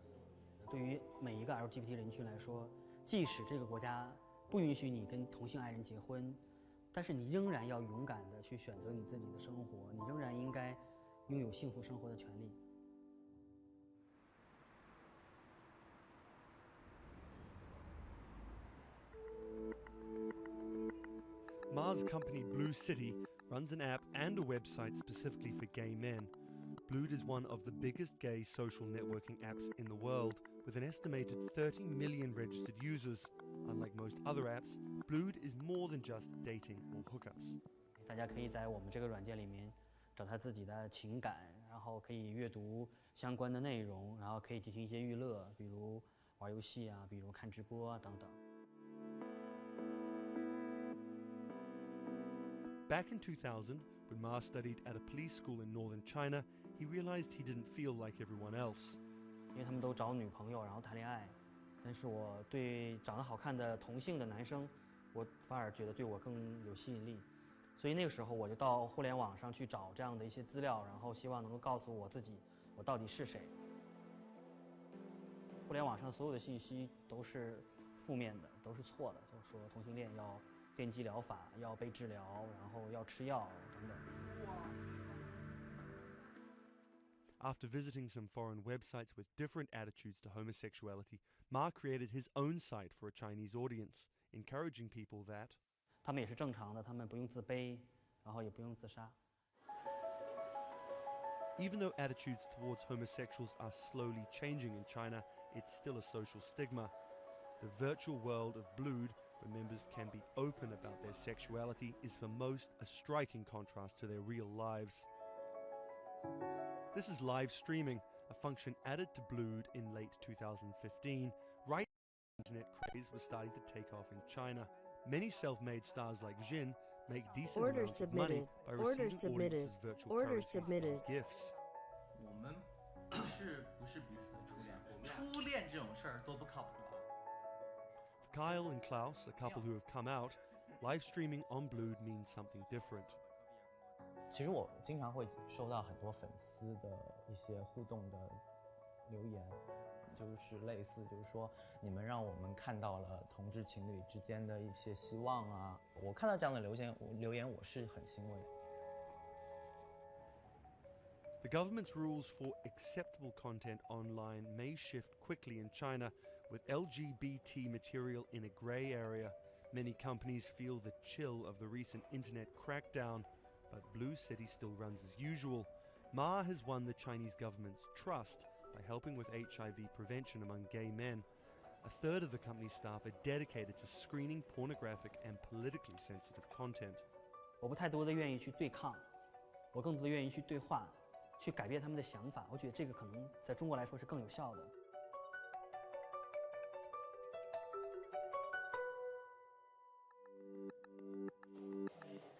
对于每一个 LGBT 人群来说，即使这个国家不允许你跟同性爱人结婚，但是你仍然要勇敢地去选择你自己的生活，你仍然应该拥有幸福生活的权利。Ma's company Blue City runs an app and a website specifically for gay men. Blued is one of the biggest gay social networking apps in the world, with an estimated 30 million registered users. Unlike most other apps, Blued is more than just dating or hookups. 大家可以在我们这个软件里面找他自己的情感，然后可以阅读相关的内容，然后可以进行一些娱乐，比如玩游戏啊，比如看直播啊等等。Back in 2000, when Ma studied at a police school in northern China, he realized he didn't feel like everyone else. 因为他们都找女朋友，然后谈恋爱，但是我对长得好看的同性的男生，我反而觉得对我更有吸引力。所以那个时候我就到互联网上去找这样的一些资料，然后希望能够告诉我自己我到底是谁。互联网上所有的信息都是负面的，都是错的，就是说同性恋要电击疗法，要被治疗，然后要吃药等等。After visiting some foreign websites with different attitudes to homosexuality, Ma created his own site for a Chinese audience, encouraging people that 他们也是正常的，他们不用自卑，然后也不用自杀。Even though attitudes towards homosexuals are slowly changing in China, it's still a social stigma. The virtual world of Blued where members can be open about their sexuality, is for most a striking contrast to their real lives. This is live streaming, a function added to Blued in late 2015, right when the internet craze was starting to take off in China. Many self-made stars like Jin make decent amounts of money by receiving audiences' virtual currencies and gifts. 我们不是彼此的初恋，初恋这种事儿多不靠谱啊。For Kyle and Klaus, a couple who have come out, live streaming on Blued means something different. 其实我经常会收到很多粉丝的一些互动的留言，就是类似就是说你们让我们看到了同志情侣之间的一些希望啊，我看到这样的留言我是很欣慰。The government's rules for acceptable content online may shift quickly in China, with LGBT material in a grey area. Many companies feel the chill of the recent internet crackdown, but Blue City still runs as usual. Ma has won the Chinese government's trust by helping with HIV prevention among gay men. A third of the company's staff are dedicated to screening pornographic and politically sensitive content. 我不太多的愿意去对抗，我更多的愿意去对话，去改变他们的想法。我觉得这个可能在中国来说是更有效的。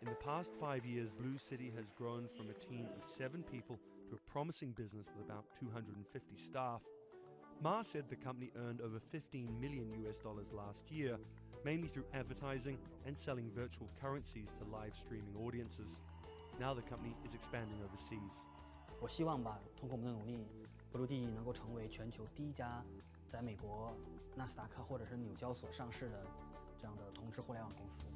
In the past 5 years, Blue City has grown from a team of 7 people to a promising business with about 250 staff. Ma said the company earned over $15 million last year, mainly through advertising and selling virtual currencies to live streaming audiences. Now the company is expanding overseas. 我希望吧，通过我们的努力，Blue能够成为全球第一家在美国纳斯达克或者是纽交所上市的这样的同质互联网公司。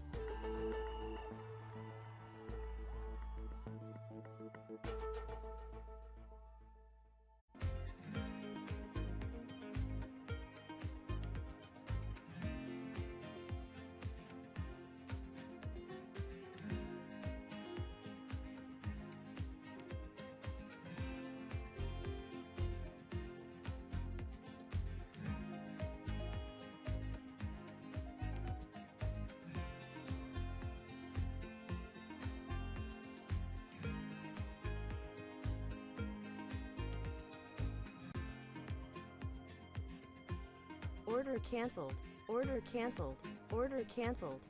Order canceled. Order canceled. Order canceled.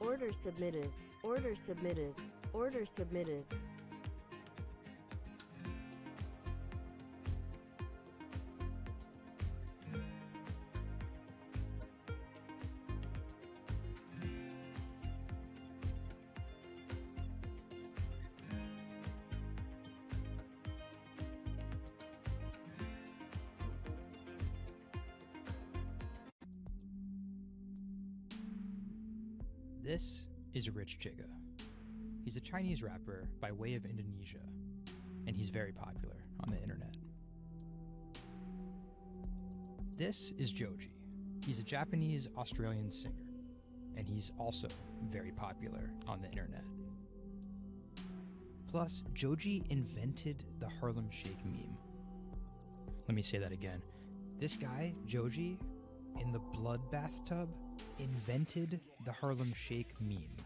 Order submitted. Order submitted. Order submitted. This is Rich Chiga. He's a Chinese rapper by way of Indonesia, and he's very popular on the internet. This is Joji. He's a Japanese-Australian singer, and he's also very popular on the internet. Plus, Joji invented the Harlem Shake meme. Let me say that again. This guy, Joji, in the blood bathtub, invented the Harlem Shake meme.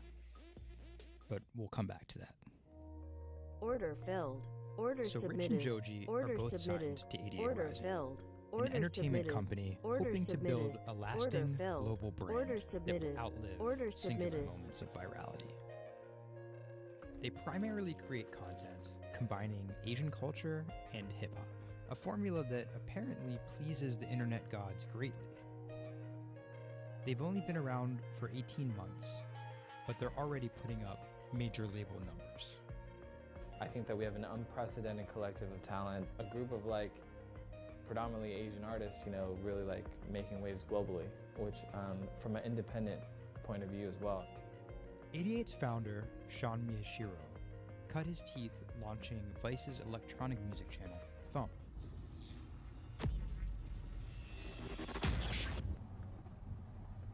But we'll come back to that. Order filled. Order so submitted. Rich and Joji Order are both submitted. signed to 88 Order Rising, filled. an Order entertainment submitted. company Order hoping to submitted. build a lasting Order filled. global brand Order that submitted. will outlive Order singular submitted. moments of virality. They primarily create content combining Asian culture and hip-hop, a formula that apparently pleases the internet gods greatly. They've only been around for 18 months, but they're already putting up major label numbers. I think that we have an unprecedented collective of talent, a group of predominantly Asian artists, really making waves globally, which from an independent point of view as well. 88's founder, Sean Miyashiro, cut his teeth launching Vice's electronic music channel, Thump.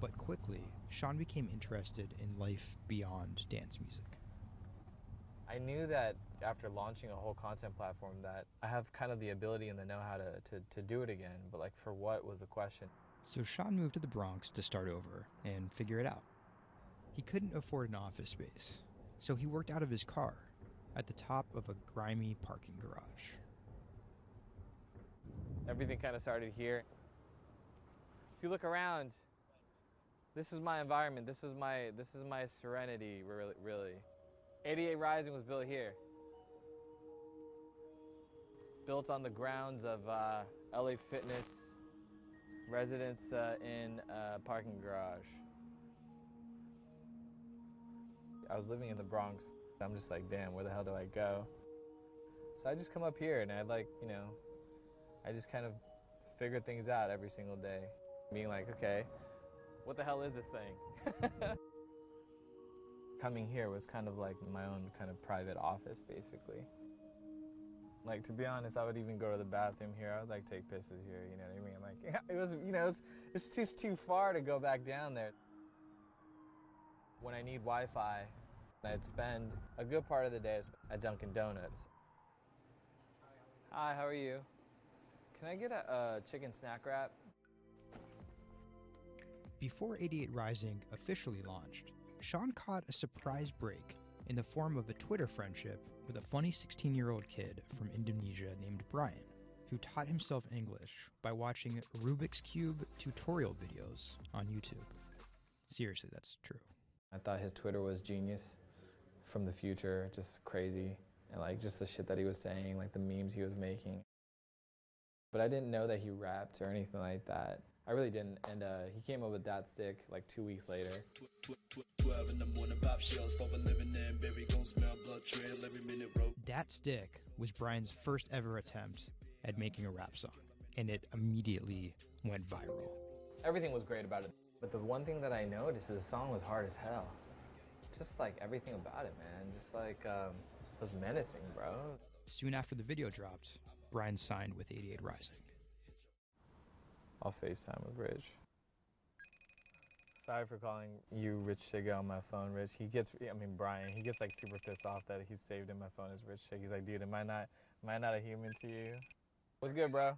But quickly, Sean became interested in life beyond dance music. I knew that after launching a whole content platform that I have kind of the ability and the know-how to do it again, but for what was the question? So Sean moved to the Bronx to start over and figure it out. He couldn't afford an office space, so he worked out of his car at the top of a grimy parking garage. Everything kind of started here. If you look around, this is my environment. This is my serenity, really. 88 Rising was built here. Built on the grounds of LA Fitness, residence in a parking garage. I was living in the Bronx. I'm just like, damn, where the hell do I go? So I just come up here and I just kind of figure things out every single day. Being like, okay, what the hell is this thing? Coming here was kind of like my own kind of private office, basically. To be honest, I would even go to the bathroom here. I would take pisses here, you know what I mean? It was it's just too far to go back down there. When I need Wi-Fi, I'd spend a good part of the day at Dunkin' Donuts. Hi, how are you? Can I get a chicken snack wrap? Before 88 Rising officially launched, Sean caught a surprise break in the form of a Twitter friendship with a funny 16-year-old kid from Indonesia named Brian, who taught himself English by watching Rubik's Cube tutorial videos on YouTube. Seriously, that's true. I thought his Twitter was genius, from the future, just crazy, and just the shit that he was saying, the memes he was making. But I didn't know that he rapped or anything like that. I really didn't, and he came up with that stick 2 weeks later. Dat Stick was Brian's first ever attempt at making a rap song, and it immediately went viral. Everything was great about it, but the one thing that I noticed is the song was hard as hell. Just everything about it, man. Just it was menacing, bro. Soon after the video dropped, Brian signed with 88 Rising. I'll FaceTime with Rich. Sorry for calling you Rich Chiga on my phone, Rich. Brian, he gets super pissed off that he's saved in my phone as Rich Chiga. He's like, dude, am I not a human to you? What's good, bro?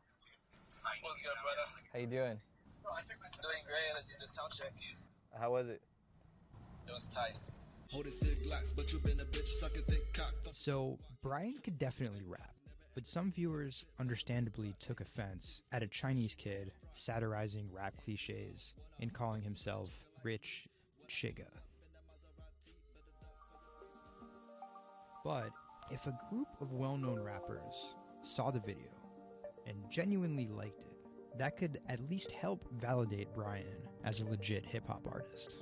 What's good, brother? How you doing? Doing great. I just did a sound check. How was it? It was tight. So, Brian could definitely rap, but some viewers understandably took offense at a Chinese kid satirizing rap cliches and calling himself Rich Chiga. But if a group of well-known rappers saw the video and genuinely liked it, that could at least help validate Brian as a legit hip-hop artist.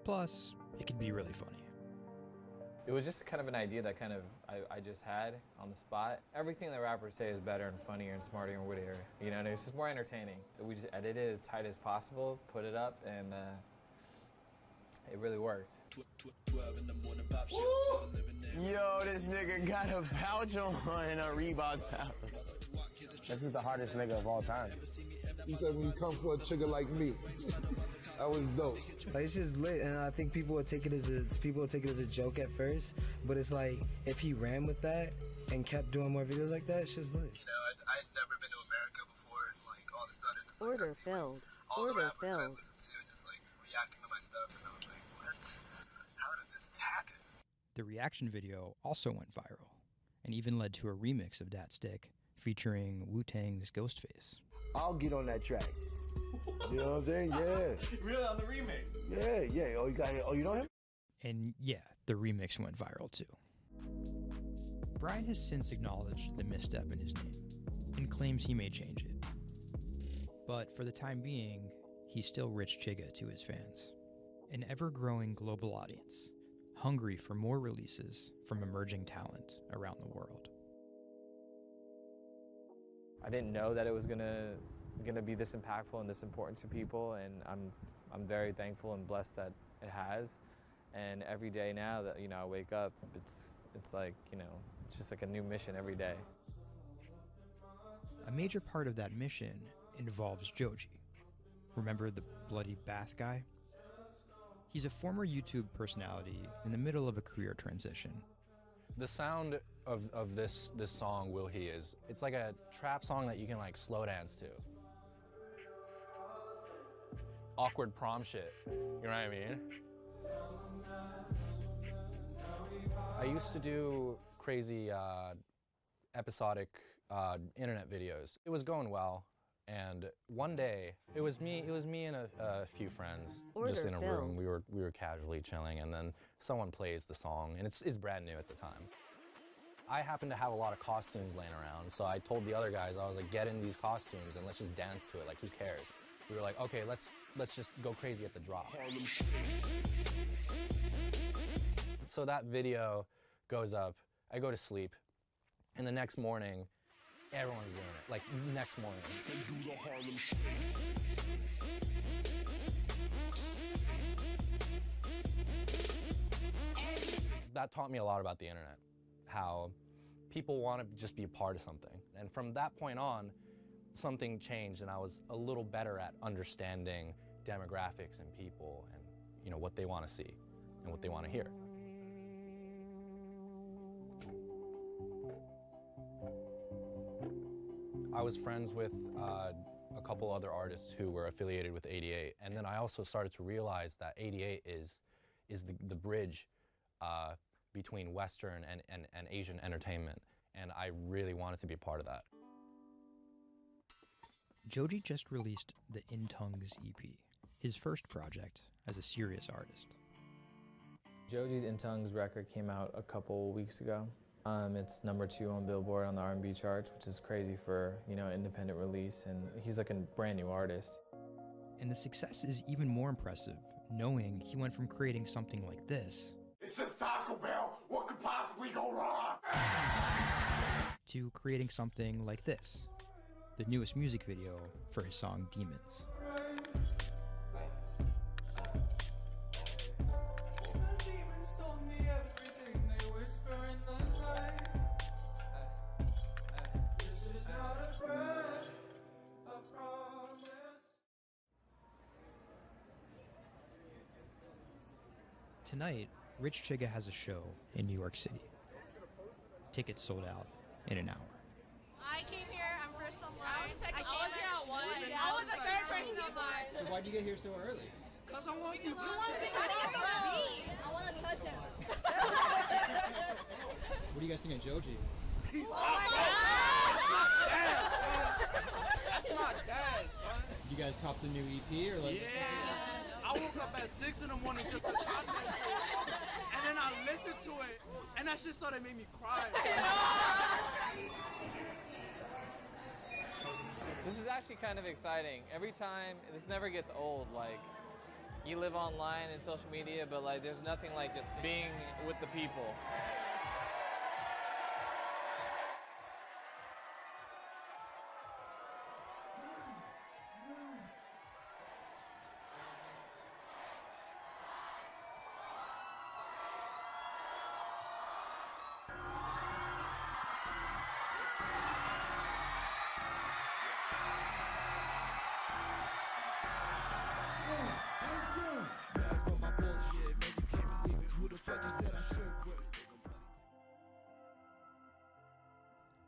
Plus, it could be really funny. It was just kind of an idea that I just had on the spot. Everything that rappers say is better and funnier and smarter and wittier. And it's just more entertaining. We just edited it as tight as possible, put it up, and it really worked. Yo, this nigga got a pouch on and a Reebok pouch. This is the hardest nigga of all time. You said when you come for a chigga like me, that was dope. Like, it's just lit, and I think people will take it as a joke at first, but it's like if he ran with that and kept doing more videos like that, it's just lit. You know, I'd never been to America before, and like all of a sudden, just, Order like, filled. all Order the rappers that I filled. listened to just like reacting to my stuff, and I was like, what? How did this happen? The reaction video also went viral, and even led to a remix of Dat Stick featuring Wu-Tang's Ghostface. I'll get on that track. You know what I'm saying? Yeah. Really, on the remix? Yeah. Oh, you know him? And yeah, the remix went viral too. Brian has since acknowledged the misstep in his name and claims he may change it. But for the time being, he's still Rich Chiga to his fans. An ever-growing global audience, hungry for more releases from emerging talent around the world. I didn't know that it was gonna be this impactful and this important to people, and I'm very thankful and blessed that it has. And every day now that I wake up, it's like it's just like a new mission every day. A major part of that mission involves Joji. Remember the bloody bath guy? He's a former YouTube personality in the middle of a career transition. The sound of this song, Will He, it's like a trap song that you can like slow dance to. Awkward prom shit, you know what I mean? I used to do crazy episodic internet videos. It was going well, and one day it was me and a few friends just in a room. We were casually chilling, and then someone plays the song, and it's brand new at the time. I happened to have a lot of costumes laying around, so I told the other guys, I was like, get in these costumes and let's just dance to it, like who cares? We were like, okay, let's just go crazy at the drop. So that video goes up, I go to sleep, and the next morning, everyone's doing it, like next morning. That taught me a lot about the internet, how people want to just be a part of something. And from that point on, something changed, and I was a little better at understanding demographics and people and what they want to see and what they want to hear. I was friends with a couple other artists who were affiliated with 88, and then I also started to realize that 88 is the bridge between Western and Asian entertainment, and I really wanted to be a part of that. Joji just released the In Tongues EP, his first project as a serious artist. Joji's In Tongues record came out a couple weeks ago. It's #2 on Billboard on the R&B charts, which is crazy for an independent release, and he's like a brand new artist. And the success is even more impressive, knowing he went from creating something like this, It's just Taco Bell. What could possibly go wrong? to creating something like this, the newest music video for his song Demons. Tonight, Rich Chiga has a show in New York City. Tickets sold out in an hour. I came here, I'm first online. I was here at 1. I was the third person online. So why'd you get here so early? Because I want to see Rich Chiga. I want to touch him. What do you guys think of Joji? He's That's my dad, son. Did you guys cop the new EP or like? Yeah. I woke up at 6 in the morning just to cop that shit. And then I listened to it, and that shit started making me cry. This is actually kind of exciting. Every time, this never gets old. Like, you live online and social media, but like, there's nothing like just being with the people.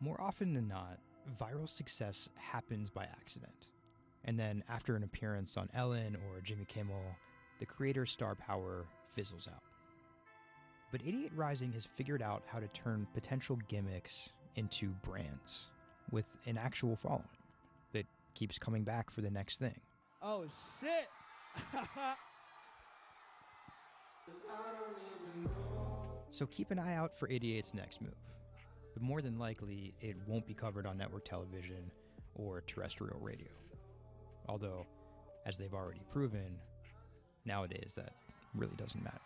More often than not, viral success happens by accident. And then after an appearance on Ellen or Jimmy Kimmel, the creator's star power fizzles out. But Idiot Rising has figured out how to turn potential gimmicks into brands with an actual following that keeps coming back for the next thing. Oh, shit! So keep an eye out for Idiot's next move. But more than likely, it won't be covered on network television or terrestrial radio. Although, as they've already proven, nowadays that really doesn't matter.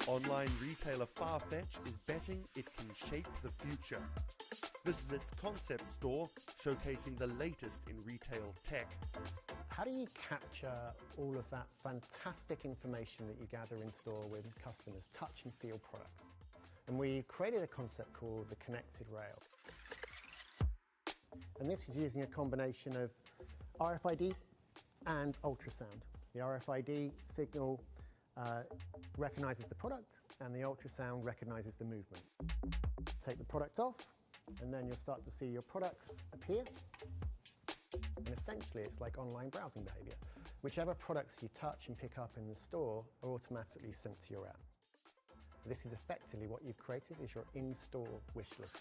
Online retailer Farfetch is betting it can shape the future. This is its concept store, showcasing the latest in retail tech. How do you capture all of that fantastic information that you gather in store when customers touch and feel products? And we created a concept called the connected rail. And this is using a combination of RFID and ultrasound. The RFID signal recognizes the product, and the ultrasound recognizes the movement. Take the product off, and then you'll start to see your products appear. And essentially, it's like online browsing behavior. Whichever products you touch and pick up in the store are automatically sent to your app. This is effectively what you've created is your in-store wish list.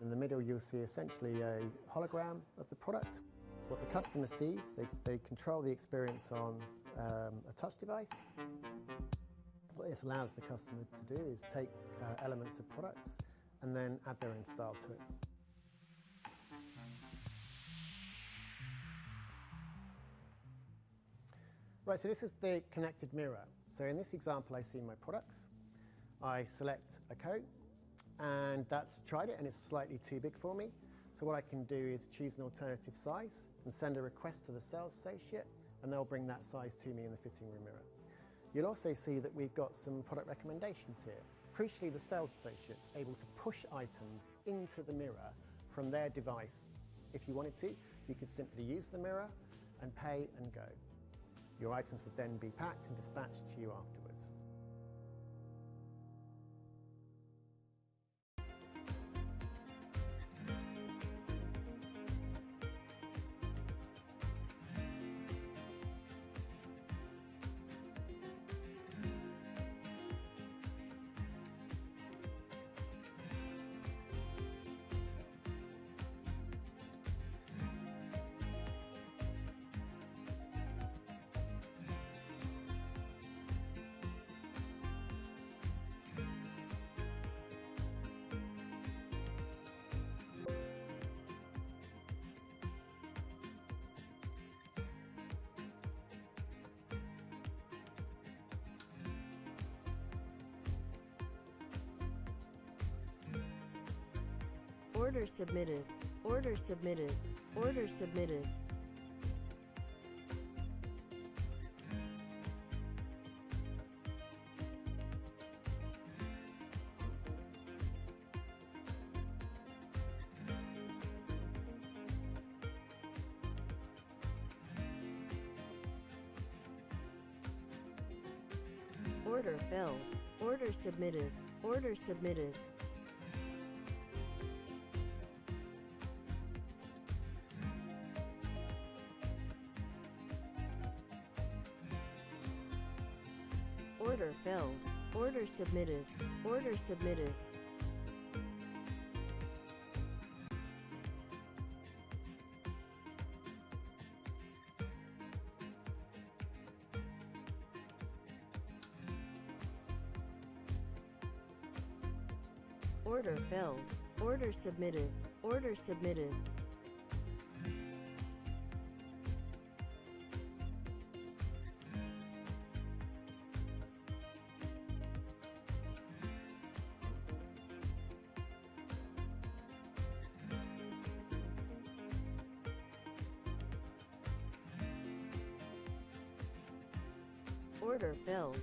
In the middle, you'll see essentially a hologram of the product. What the customer sees, they control the experience on a touch device. What this allows the customer to do is take elements of products and then add their own style to it. Right, so this is the connected mirror. So in this example, I see my products. I select a coat, and that's tried it, and it's slightly too big for me. So what I can do is choose an alternative size and send a request to the sales associate, and they'll bring that size to me in the fitting room mirror. You'll also see that we've got some product recommendations here. Crucially, the sales associate's able to push items into the mirror from their device. If you wanted to, you could simply use the mirror and pay and go. Your items would then be packed and dispatched to you afterwards. Order submitted. Order submitted. Order submitted. Order filled. Order submitted. Order submitted. Order filled. Order submitted. Order submitted. Order filled. Order submitted. Order submitted. Order filled.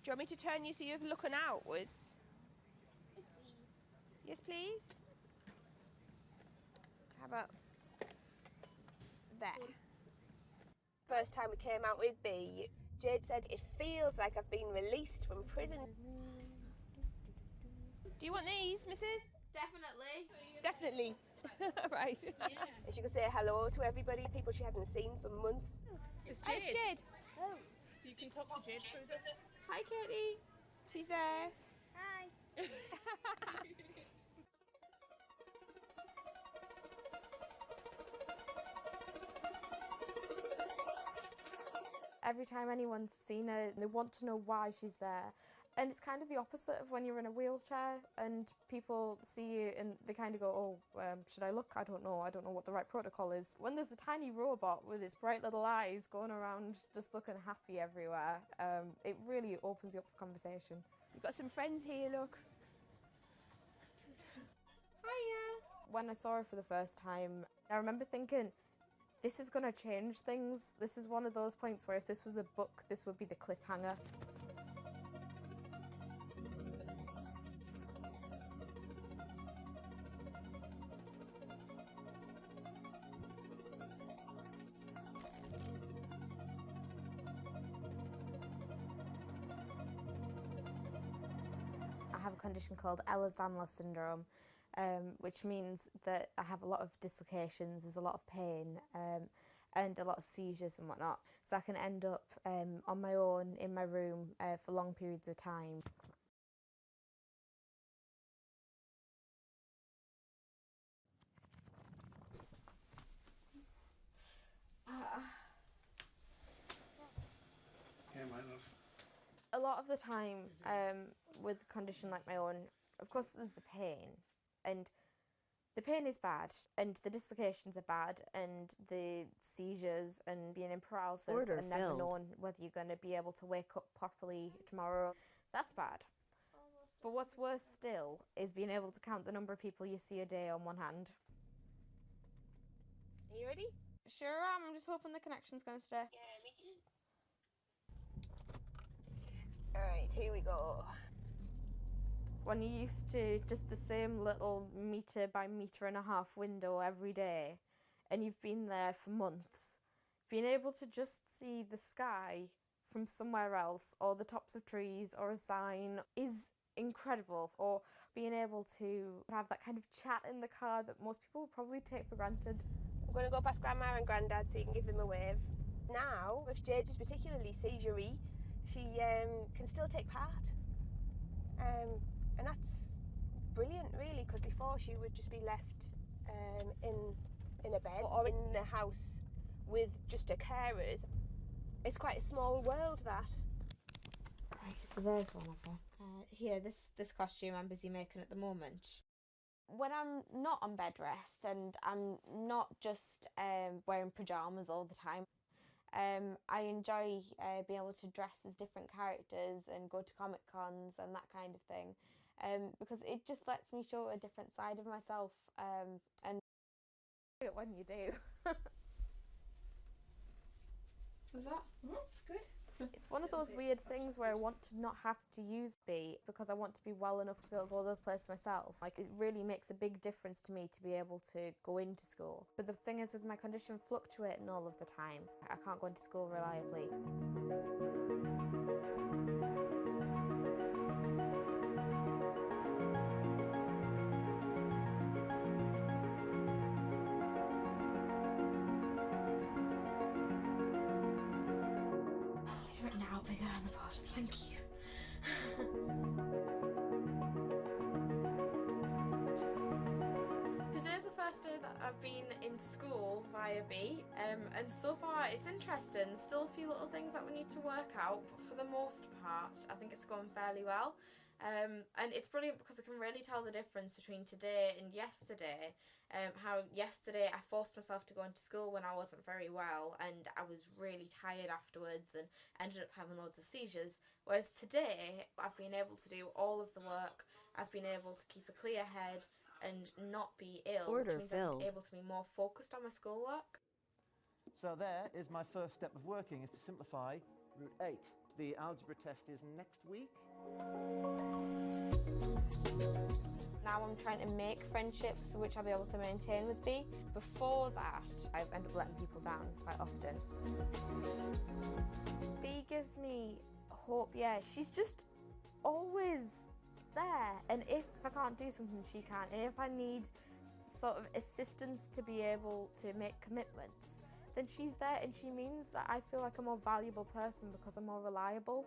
Do you want me to turn you so you're looking outwards? Yes, please. How about there? First time we came out with B, Jade said, "It feels like I've been released from prison." Do you want these, Mrs? Definitely. Definitely. Right. Yeah. And she could say hello to everybody, people she hadn't seen for months. It's Hi, it's Jade. Jade. Oh. So you can talk to Jade through this. Hi, Katie. She's there. Hi. Every time anyone's seen her, they want to know why she's there. And it's kind of the opposite of when you're in a wheelchair and people see you and they kind of go, oh, should I look? I don't know what the right protocol is. When there's a tiny robot with its bright little eyes going around just looking happy everywhere, it really opens you up for conversation. You've got some friends here, look. Hiya. When I saw her for the first time, I remember thinking, this is going to change things. This is one of those points where if this was a book, this would be the cliffhanger. condition called Ehlers-Danlos syndrome, which means that I have a lot of dislocations, there's a lot of pain, and a lot of seizures and whatnot. So I can end up on my own in my room for long periods of time. A lot of the time with a condition like my own, of course there's the pain, and the pain is bad, and the dislocations are bad, and the seizures and being in paralysis and never knowing whether you're going to be able to wake up properly tomorrow, that's bad. But what's worse still is being able to count the number of people you see a day on one hand. Are you ready? Sure am, I'm just hoping the connection's going to stay. Yeah, me too. Alright, here we go. When you're used to just the same little metre by metre and a half window every day, and you've been there for months, being able to just see the sky from somewhere else, or the tops of trees, or a sign, is incredible. Or being able to have that kind of chat in the car that most people would probably take for granted. I'm going to go past Grandma and Grandad so you can give them a wave. Now, if Jade is particularly seizure-y, she can still take part. And that's brilliant, really, because before she would just be left in a bed or in a house with just her carers. It's quite a small world, that. Right, so there's one of her. Here, this costume I'm busy making at the moment. When I'm not on bed rest and I'm not just wearing pyjamas all the time, I enjoy being able to dress as different characters and go to Comic Cons and that kind of thing, because it just lets me show a different side of myself, and when you do. Was that? Good. It's one of those weird things where I want to not have to use B because I want to be well enough to be able to go to those places myself. Like, it really makes a big difference to me to be able to go into school. But the thing is, with my condition fluctuating all of the time, I can't go into school reliably. He's written it out bigger on the board, thank you. Today's the first day that I've been in school via B, and so far it's interesting. Still a few little things that we need to work out, but for the most part I think it's going fairly well. And it's brilliant because I can really tell the difference between today and yesterday. How yesterday I forced myself to go into school when I wasn't very well, and I was really tired afterwards and ended up having loads of seizures, whereas today I've been able to do all of the work, I've been able to keep a clear head and not be ill, which means I'm able to be more focused on my schoolwork. So there is my first step of working, is to simplify root 8. The algebra test is next week. Now I'm trying to make friendships which I'll be able to maintain with B. Before that, I've ended up letting people down quite often. B gives me hope, yeah. She's just always there. And if I can't do something, she can. And if I need sort of assistance to be able to make commitments, then she's there, and she means that I feel like a more valuable person because I'm more reliable.